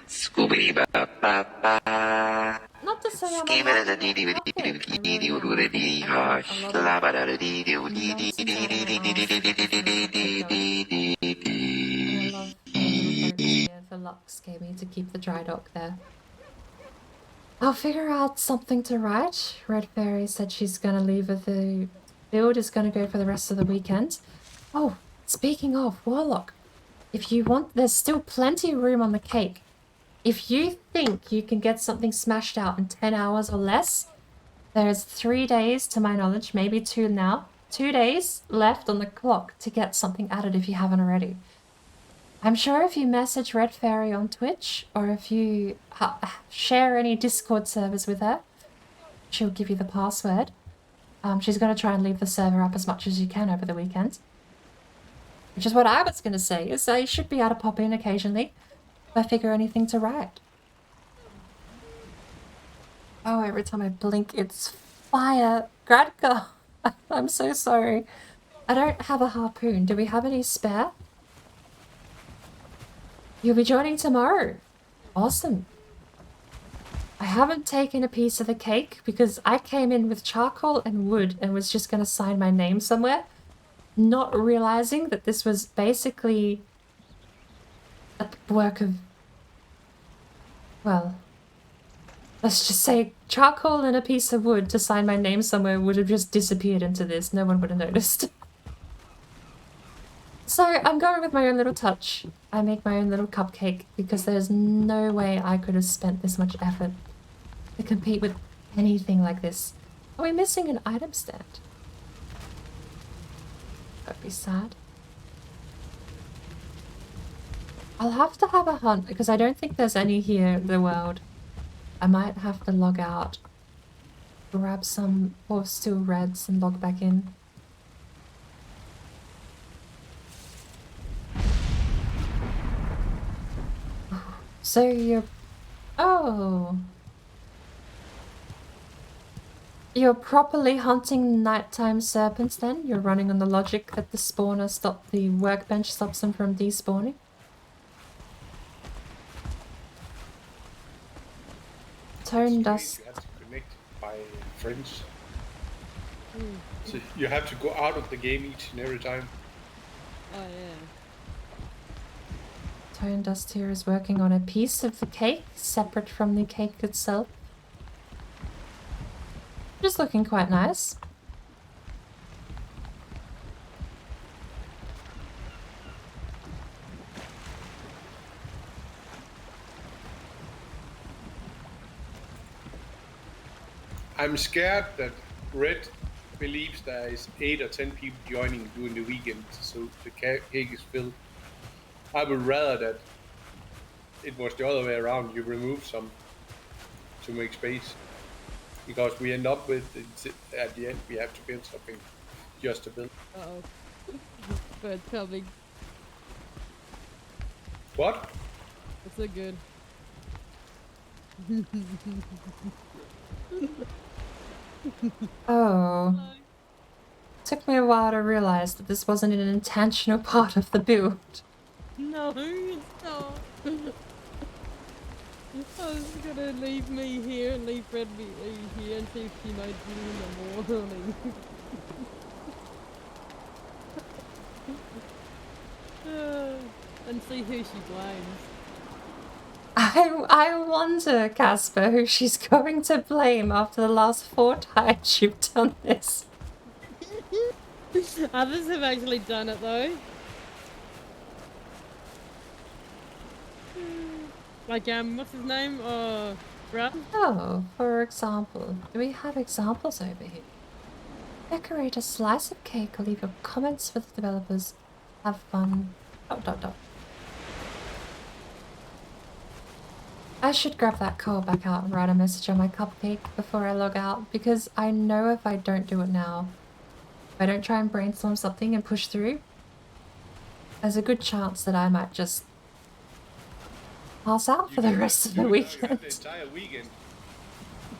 Scooby ba ba ba. Not to say I'm Skibba da dee dee dee dee dee dee dee hush. La ba da dee dee dee dee dee dee dee dee dee dee dee. The Lux gave me to keep the dry dock there. I'll figure out something to write. Red Fairy said she's gonna leave with the build is gonna go for the rest of the weekend. Oh, speaking of Warlock, if you want, there's still plenty of room on the cake. If you think you can get something smashed out in 10 hours or less, there's 3 days to my knowledge, maybe 2 now. 2 days left on the clock to get something added if you haven't already. I'm sure if you message Red Fairy on Twitch, or if you share any Discord servers with her, she'll give you the password. She's going to try and leave the server up as much as you can over the weekend. Which is what I was going to say, is I should be able to pop in occasionally if I figure anything to write. Oh, every time I blink, it's fire. Gradka, I'm so sorry. I don't have a harpoon. Do we have any spare? You'll be joining tomorrow. Awesome. I haven't taken a piece of the cake because I came in with charcoal and wood and was just going to sign my name somewhere, not realizing that this was basically a work of, well, let's just say charcoal and a piece of wood to sign my name somewhere would have just disappeared into this. No one would have noticed. So I'm going with my own little touch. I make my own little cupcake because there's no way I could have spent this much effort to compete with anything like this. Are we missing an item stand? That'd be sad. I'll have to have a hunt because I don't think there's any here in the world. I might have to log out, grab some more steel reds and log back in. So you're... Oh. You're properly hunting nighttime serpents then? You're running on the logic that the spawner the workbench stops them from despawning? Tone dust. You have to connect by friends. Mm. So you have to go out of the game each and every time. Oh yeah. Tone dust here is working on a piece of the cake, separate from the cake itself. Just looking quite nice. I'm scared that Red believes there is 8 or 10 people joining during the weekend, so the cake is filled. I would rather that it was the other way around. You remove some to make space, because we end up with at the end we have to build something just to build. Uh-oh. Bird coming. What? That's so good. Oh. Took me a while to realize that this wasn't an intentional part of the build. No, stop. I was gonna leave me here and leave Red here and see if she might do in the morning. And see who she blames. I wonder, Casper, who she's going to blame after the last 4 times you've done this. Others have actually done it though. Like what's his name? Brad? Oh, for example, do we have examples over here? Decorate a slice of cake or leave your comments with the developers. Have fun. ... I should grab that coal back out and write a message on my cupcake before I log out, because I know if I don't do it now, if I don't try and brainstorm something and push through, there's a good chance that I might just pass out for the rest of the weekend. The entire weekend.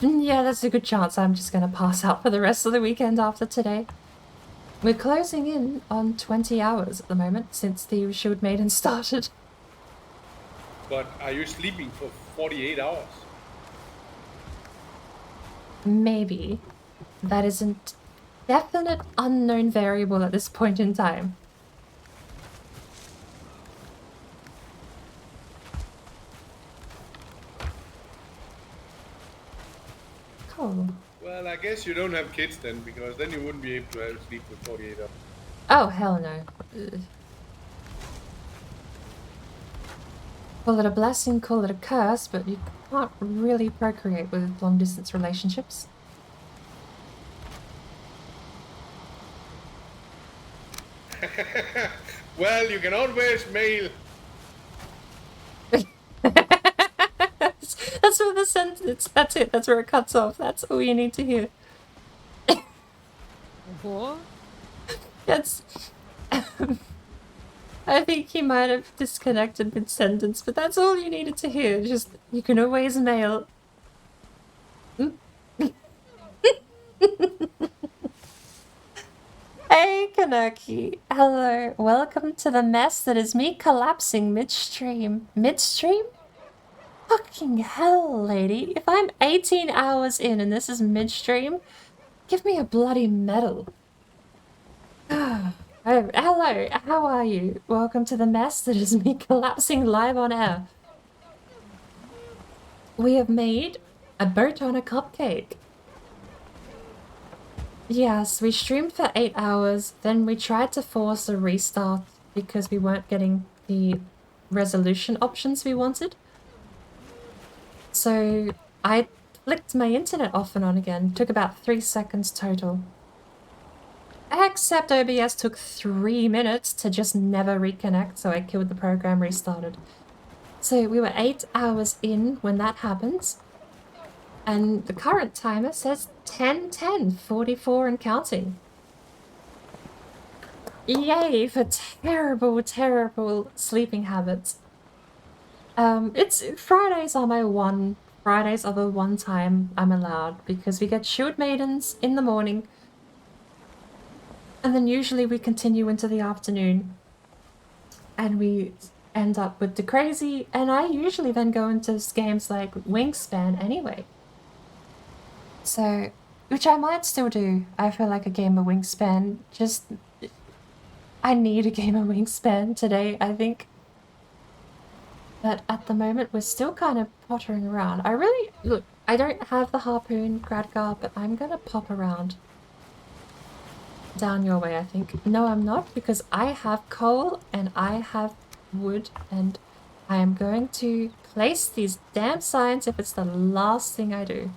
Yeah, that's a good chance I'm just gonna pass out for the rest of the weekend after today. We're closing in on 20 hours at the moment since the Shield Maiden started. But are you sleeping for 48 hours? Maybe. That isn't definite unknown variable at this point in time. Cool. Well, I guess you don't have kids then, because then you wouldn't be able to have sleep for 48 hours. Oh, hell no. Ugh. Call it a blessing, call it a curse, but you can't really procreate with long-distance relationships. Well, you can always mail. That's where the sentence, that's it, that's where it cuts off. That's all you need to hear. What? That's... I think he might have disconnected mid-sentence, but that's all you needed to hear. Just, you can always mail. Hey, Kaneki. Hello. Welcome to the mess that is me collapsing midstream. Midstream? Fucking hell, lady. If I'm 18 hours in and this is midstream, give me a bloody medal. Oh, hello, how are you? Welcome to the mess that is me collapsing live on air. We have made a boat on a cupcake. Yes, we streamed for 8 hours, then we tried to force a restart because we weren't getting the resolution options we wanted. So I flicked my internet off and on again. Took about 3 seconds total. Except OBS took 3 minutes to just never reconnect, so I killed the program, restarted. So we were 8 hours in when that happens. And the current timer says 10:10, 44 and counting. Yay for terrible, terrible sleeping habits. Fridays are my one Fridays are the one time I'm allowed because we get shield maidens in the morning and then usually we continue into the afternoon and we end up with the crazy, and I usually then go into games like Wingspan anyway. So, which I might still do. I feel like a game of Wingspan. Just, I need a game of Wingspan today, I think. But at the moment, we're still kind of pottering around. Look, I don't have the harpoon, Gradgar, but I'm gonna pop around. Down your way, I think. No, I'm not, because I have coal and I have wood, and I am going to place these damn signs if it's the last thing I do.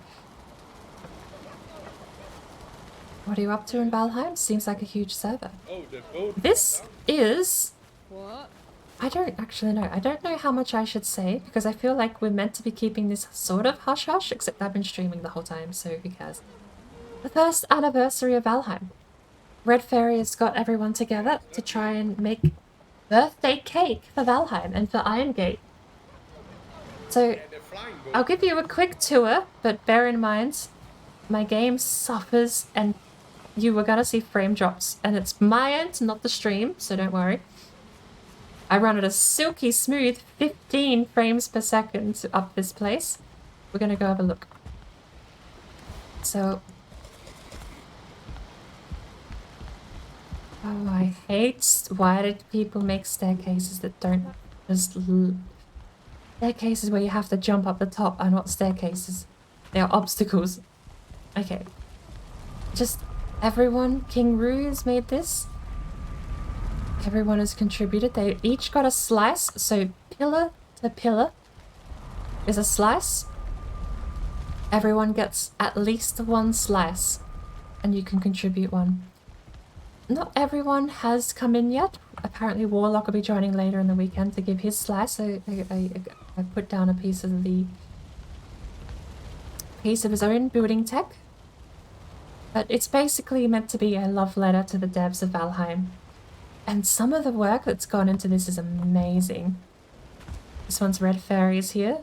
What are you up to in Valheim? Seems like a huge server. Oh, the boat. This is... What? I don't actually know. I don't know how much I should say, because I feel like we're meant to be keeping this sort of hush-hush, except I've been streaming the whole time, so who cares. The first anniversary of Valheim. Refairie has got everyone together to try and make birthday cake for Valheim and for Irongate. So, I'll give you a quick tour, but bear in mind, my game suffers and you were gonna see frame drops, and it's my end, not the stream, so don't worry. I run at a silky smooth 15 frames per second up this place. We're gonna go have a look. So... Oh, I hate... Why did people make staircases that don't just... Staircases where you have to jump up the top are not staircases. They are obstacles. Okay. Just everyone, King Rue's made this. Everyone has contributed. They each got a slice, so pillar to pillar is a slice. Everyone gets at least one slice, and you can contribute one. Not everyone has come in yet. Apparently Warlock will be joining later in the weekend to give his slice, so I put down a piece of his own building tech. But it's basically meant to be a love letter to the devs of Valheim. And some of the work that's gone into this is amazing. This one's Refairie here.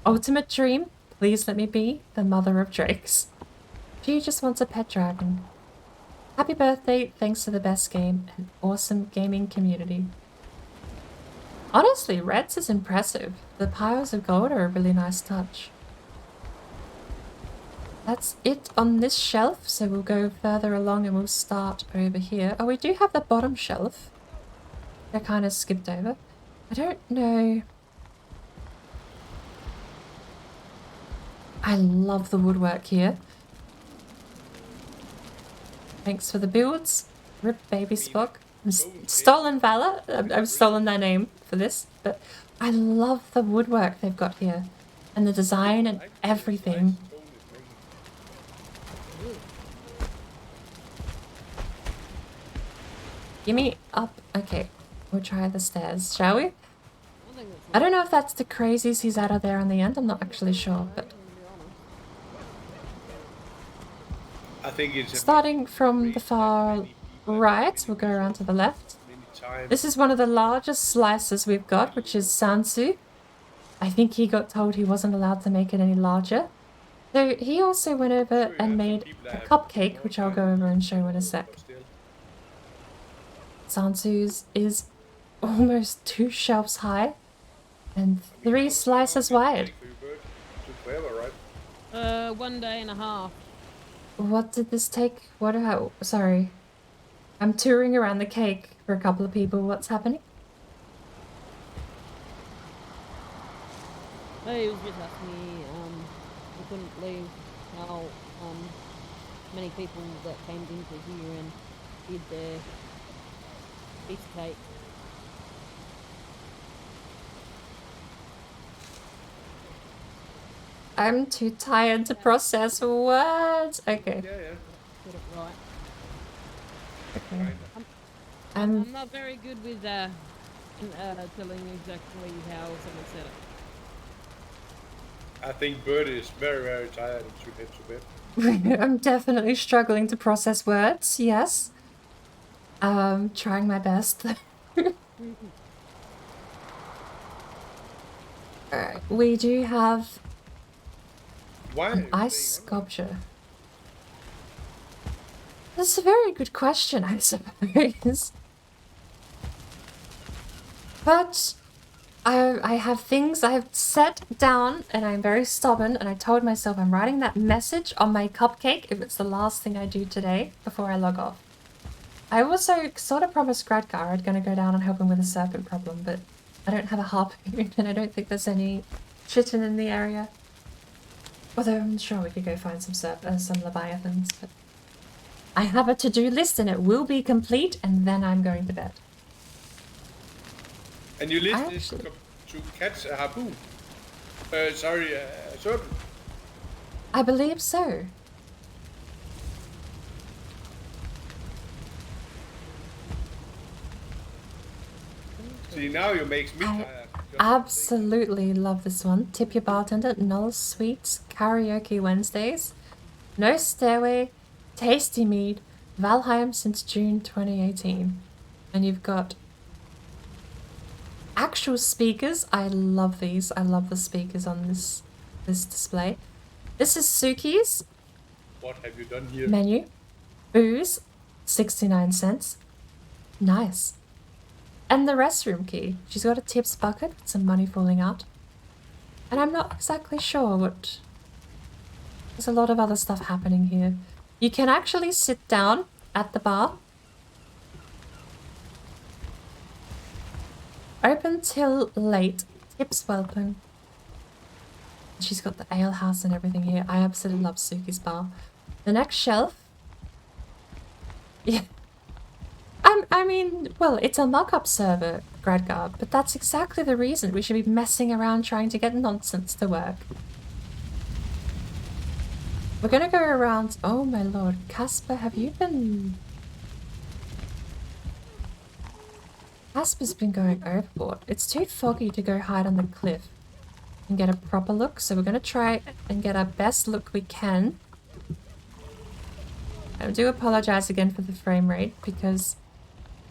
Ultimate dream, please let me be the mother of drakes. She just wants a pet dragon. Happy birthday, thanks to the best game and awesome gaming community. Honestly, Red's is impressive. The piles of gold are a really nice touch. That's it on this shelf, so we'll go further along and we'll start over here. Oh, we do have the bottom shelf. I kind of skipped over. I don't know. I love the woodwork here. Thanks for the builds. Rip Baby Spock. Stolen Valor. I've stolen their name for this, but I love the woodwork they've got here. And the design and everything. Gimme up. Okay, we'll try the stairs, shall we? I don't know if that's the crazies he's out of there on the end. I'm not actually sure, but... I think it's starting from the far right, we'll go around to the left. This is one of the largest slices we've got, which is Sansu. I think he got told he wasn't allowed to make it any larger. So he also went over and made a cupcake, which I'll go over and show in a sec. Sansu's is almost 2 shelves high and 3 slices wide. 1 day and a half. What did this take? Sorry. I'm touring around the cake for a couple of people. What's happening? He was just asking me, we couldn't believe how many people that came into here and did their piece of cake. I'm too tired to process words. Okay. Get it right. Okay. I'm not very good with telling exactly how someone said it. I think Bird is very, very tired and should head to bed. I'm definitely struggling to process words, yes. Trying my best. Alright, we do have Why are An you ice sculpture. That's a very good question, I suppose. But I have things I have set down, and I'm very stubborn, and I told myself I'm writing that message on my cupcake if it's the last thing I do today before I log off. I also sort of promised Gradgar I'd gonna go down and help him with a serpent problem, but I don't have a harpoon, and I don't think there's any chitin in the area. Although I'm sure we could go find some leviathans, but I have a to-do list and it will be complete, and then I'm going to bed. And your list is to catch a harpoon. Sorry, serpent. I believe so. See, now you makes me tired. Absolutely love this one. Tip your bartender, Null Sweets, Karaoke Wednesdays, No Stairway, Tasty Mead, Valheim since June 2018. And you've got actual speakers. I love these. I love the speakers on this display. This is Suki's What have you done here? menu. Booze, 69 cents. Nice. And the restroom key. She's got a tips bucket with some money falling out. And I'm not exactly sure what... There's a lot of other stuff happening here. You can actually sit down at the bar. Open till late. Tips welcome. She's got the ale house and everything here. I absolutely love Suki's bar. The next shelf. Yeah. I mean, well, it's a mock-up server, Gradgar, but that's exactly the reason we should be messing around trying to get nonsense to work. We're gonna go around... Oh my lord, Casper, have you been... Casper's been going overboard. It's too foggy to go hide on the cliff and get a proper look, so we're gonna try and get our best look we can. I do apologize again for the frame rate, because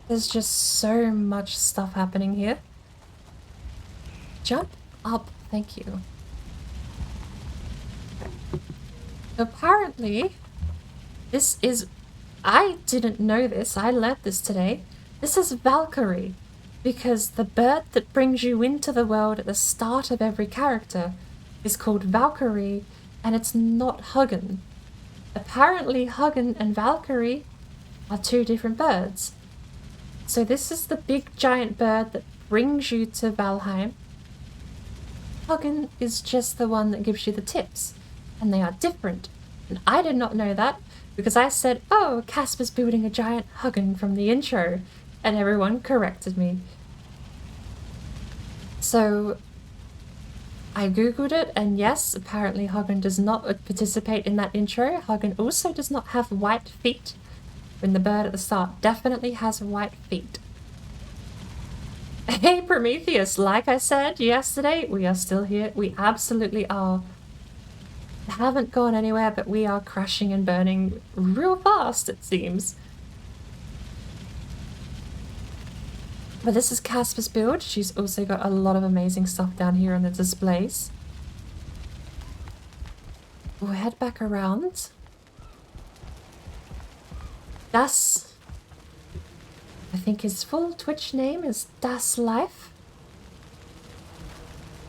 there's just so much stuff happening here. Jump up, thank you. Apparently, this is... I didn't know this, I learnt this today. This is Valkyrie, because the bird that brings you into the world at the start of every character is called Valkyrie, and it's not Hugin. Apparently, Hugin and Valkyrie are two different birds. So this is the big giant bird that brings you to Valheim. Hugin is just the one that gives you the tips, and they are different. And I did not know that, because I said, oh, Casper's building a giant Hugin from the intro, and everyone corrected me. So I googled it, and yes, apparently Hugin does not participate in that intro. Hugin also does not have white feet, when the bird at the start definitely has white feet. Hey Prometheus, like I said yesterday, we are still here. We absolutely are. Haven't gone anywhere, but we are crashing and burning real fast, it seems. But this is Casper's build. She's also got a lot of amazing stuff down here on the displays. We'll head back around. Das, I think his full Twitch name is Das Life.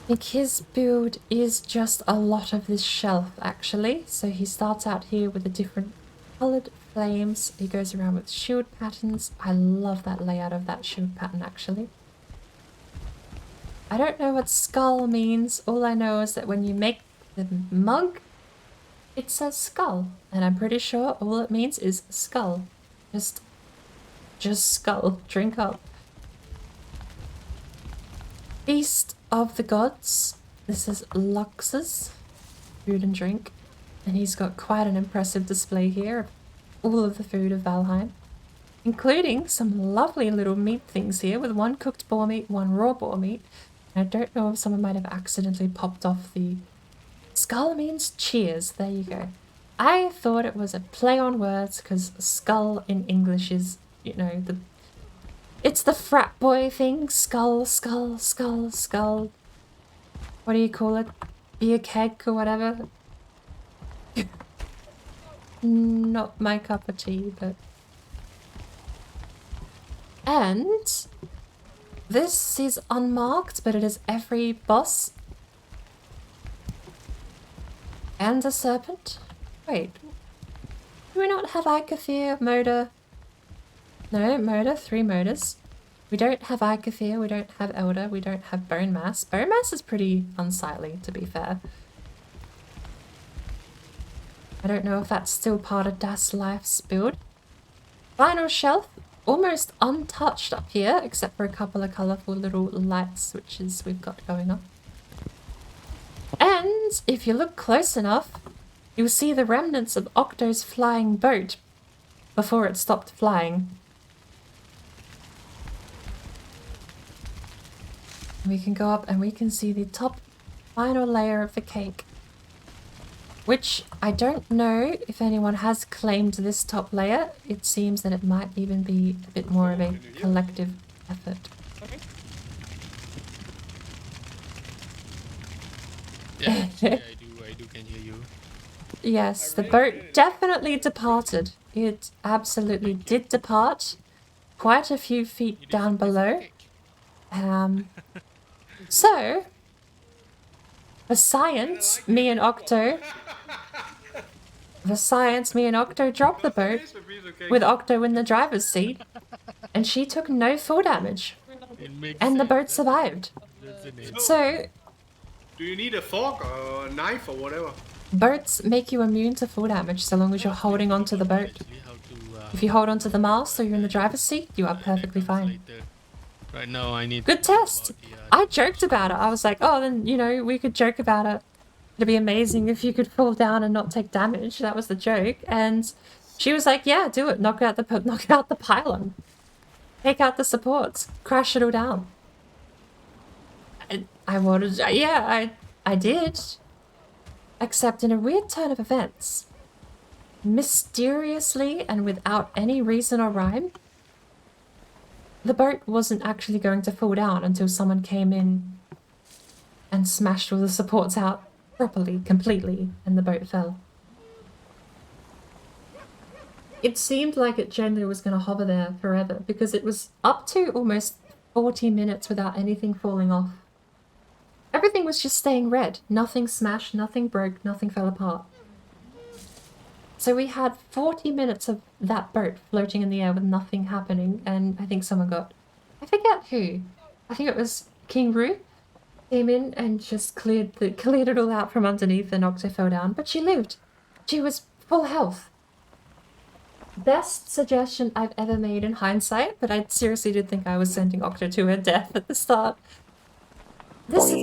I think his build is just a lot of this shelf, actually. So he starts out here with the different coloured flames. He goes around with shield patterns. I love that layout of that shield pattern, actually. I don't know what skull means. All I know is that when you make the mug, it says skull. And I'm pretty sure all it means is skull. Just skull. Drink up. Feast of the Gods. This is Lux's food and drink. And he's got quite an impressive display here of all of the food of Valheim. Including some lovely little meat things here with one cooked boar meat, one raw boar meat. And I don't know if someone might have accidentally popped off the... Skull means cheers. There you go. I thought it was a play on words because skull in English is, you know, it's the frat boy thing. Skull, skull, skull, skull. What do you call it? Beer keg or whatever? not my cup of tea, but... And this is unmarked, but it is every boss and a serpent. Wait, do we not have Icafear, Moda? No, Moda, 3 Modas. We don't have Icafear, we don't have Elder, we don't have Bone Mass. Bone Mass is pretty unsightly, to be fair. I don't know if that's still part of Das Life's build. Final shelf, almost untouched up here, except for a couple of colourful little light switches we've got going on. And if you look close enough, you'll see the remnants of Octo's flying boat before it stopped flying. We can go up and we can see the top final layer of the cake. Which I don't know if anyone has claimed this top layer. It seems that it might even be a bit more of a collective effort. Yeah, actually, I do can hear you. Yes, the boat definitely departed. It absolutely did depart. Quite a few feet down below. So, for science, me and Octo dropped the boat with Octo in the driver's seat, and she took no fall damage, and the boat survived. So, do you need a fork or a knife or whatever? Boats make you immune to fall damage so long as you're holding onto the boat. If you hold onto the mast or you're in the driver's seat, you are perfectly fine. Right now, I need good test. I joked about it. I was like, oh, then, you know, we could joke about it. It'd be amazing if you could fall down and not take damage. That was the joke. And she was like, yeah, do it. Knock out the pylon. Take out the supports. Crash it all down. I did. Except in a weird turn of events, mysteriously and without any reason or rhyme, the boat wasn't actually going to fall down until someone came in and smashed all the supports out properly, completely, and the boat fell. It seemed like it generally was going to hover there forever because it was up to almost 40 minutes without anything falling off. Everything was just staying red. Nothing smashed, nothing broke, nothing fell apart. So we had 40 minutes of that boat floating in the air with nothing happening, and I think someone got... I forget who. I think it was King Roo. Came in and just cleared it all out from underneath, and Octo fell down. But she lived. She was full health. Best suggestion I've ever made in hindsight, but I seriously did think I was sending Octo to her death at the start. This is my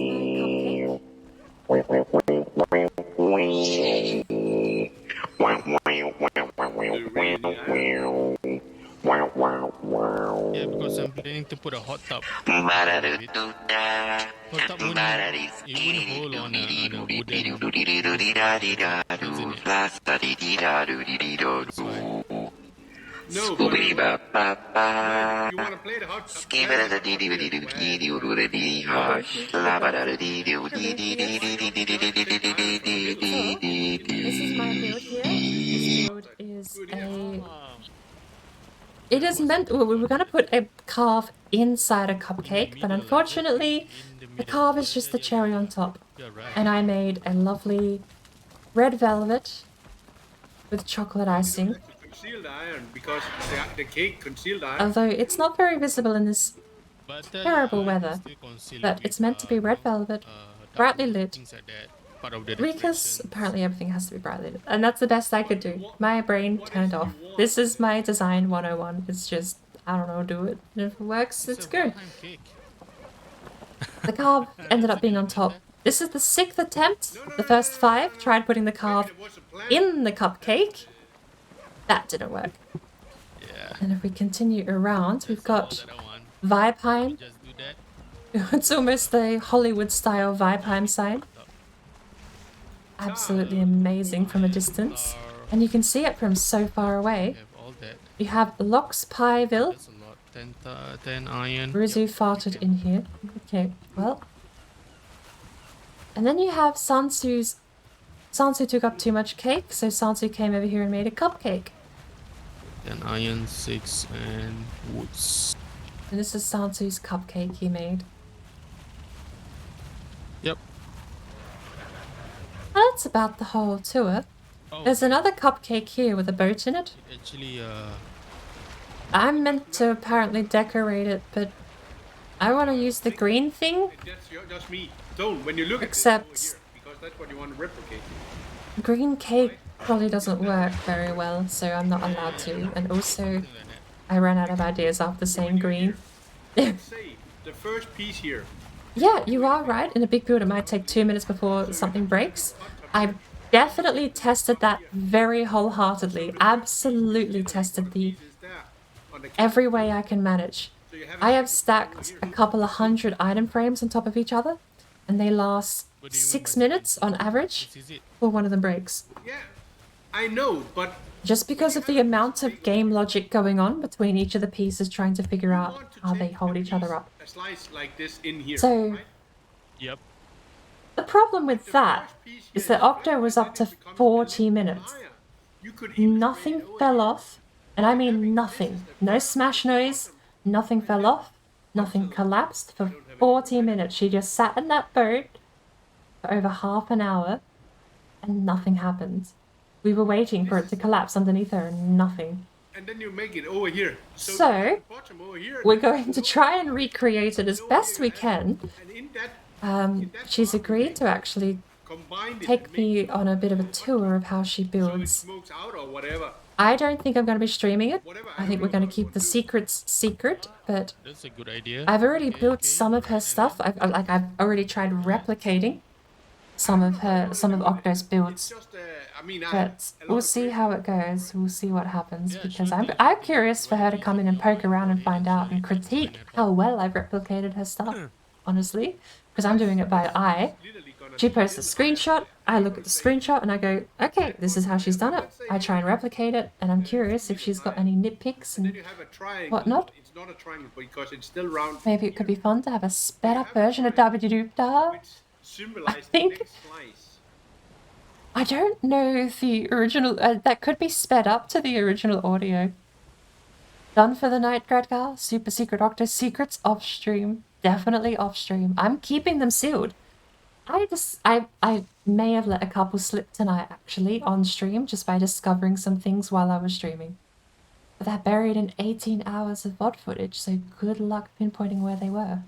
Yeah, because I'm planning to put a hot tub. Hot tub wouldn't hold on a wooden. No, Scoobity ba ba ba. you want to play the hot tub? Skip it a dee dee dee dee dee dee dee dee hush. La ba da dee dee dee dee dee dee dee dee dee dee dee dee. This is my build here. This build is a... It is meant... Well, we were going to put a carve inside a cupcake, but unfortunately, the carve is just the cherry on top. And I made a lovely red velvet with chocolate icing. Concealed iron, because the cake concealed iron. Although it's not very visible in this terrible weather, but it's meant to be red velvet, brightly lit, because apparently everything has to be brightly lit, and that's the best I could do. My brain turned off. This is my design 101. It's just, I don't know, do it. And if it works, it's good. The carve ended up being on top. This is the 6th attempt. The first 5 tried putting the carve in the cupcake. That didn't work. Yeah. And if we continue around, we've got Valheim. It's almost the Hollywood-style Valheim sign. Absolutely amazing from a distance. And you can see it from so far away. You have Locks Pieville. 10 iron. Ruzu farted in here. Okay, well. And then you have Sansu's Sansu took up too much cake, so Sansu came over here and made a cupcake. Then iron 6 and woods. And this is Sansu's cupcake he made. Yep. Well, that's about the whole tour. There's another cupcake here with a boat in it. Actually, I'm meant to apparently decorate it, but I want to use the green thing. That's me. Don't, when you look Except at this over here, because that's what you want to replicate. green cake probably doesn't work very well, so I'm not allowed to. And also, I ran out of ideas after saying green. Say, the first piece here. Yeah, you are right. In a big build, it might take 2 minutes before something breaks. I've definitely tested that very wholeheartedly. Absolutely tested the every way I can manage. I have stacked a couple of 100 item frames on top of each other, and they last 6 minutes on average before one of them breaks. Yeah, I know, but Just because of the amount of game logic going on between each of the pieces trying to figure out how they hold each other up. a slice like this in here. So, right? Yep. the problem with that is that Octo was up to 40 minutes. Nothing fell off, and I mean nothing. No smash noise, nothing fell off, nothing collapsed. For 40 minutes, she just sat in that boat for over half an hour, and nothing happened. We were waiting for it to collapse underneath her, and nothing. And then you make it over here. So, the bottom over here, we're going to try and recreate it as best we can. and in that She's agreed to actually take me on a bit of a tour of how she builds. smokes out or whatever. I don't think I'm going to be streaming it. I think we're going to keep the secrets secret, but That's a good idea. I've already built some of her stuff. I've already tried replicating some of Octo's builds. But we'll see how it goes. We'll see what happens, because I'm curious for her to come in and poke around and find out and critique how well I've replicated her stuff, honestly, because I'm doing it by eye. She posts a screenshot, I look at the screenshot and I go, okay, this is how she's done it. I try and replicate it, and I'm curious if she's got any nitpicks and whatnot. It's not a triangle because it's still round. Maybe it could be fun to have a sped up version of Dabba-doo-da. I think... I don't know if the original... that could be sped up to the original audio. Done for the night, Gradgar. Super Secret Octo secrets off stream. Definitely off stream. I'm keeping them sealed. I may have let a couple slip tonight, actually, on stream, just by discovering some things while I was streaming. But they're buried in 18 hours of VOD footage, so good luck pinpointing where they were.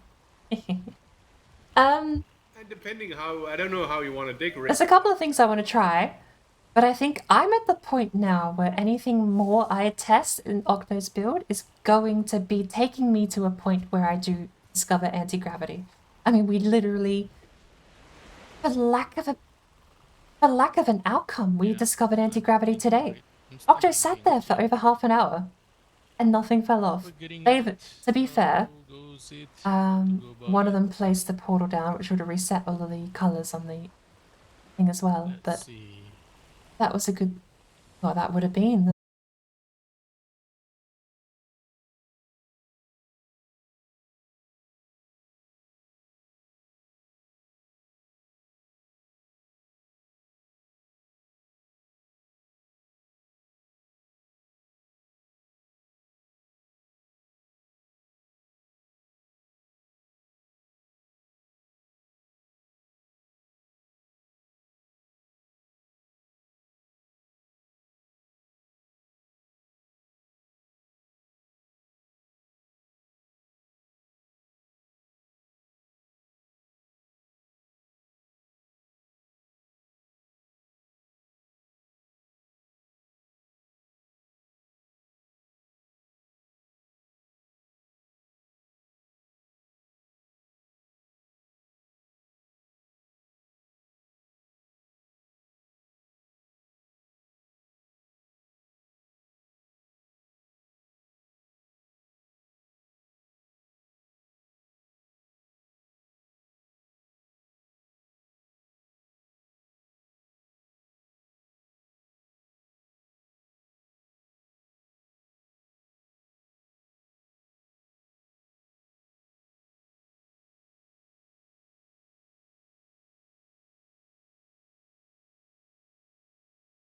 And depending how, I don't know how you want to decorate. There's a couple of things I want to try, but I think I'm at the point now where anything more I test in Octo's build is going to be taking me to a point where I do discover anti-gravity. I mean, we literally... For lack of an outcome, we discovered anti-gravity today. Octo sat there for over half an hour, and nothing fell off. To be fair, one of them placed the portal down, which would have reset all of the colours on the thing as well, but that was a good... Well, that would have been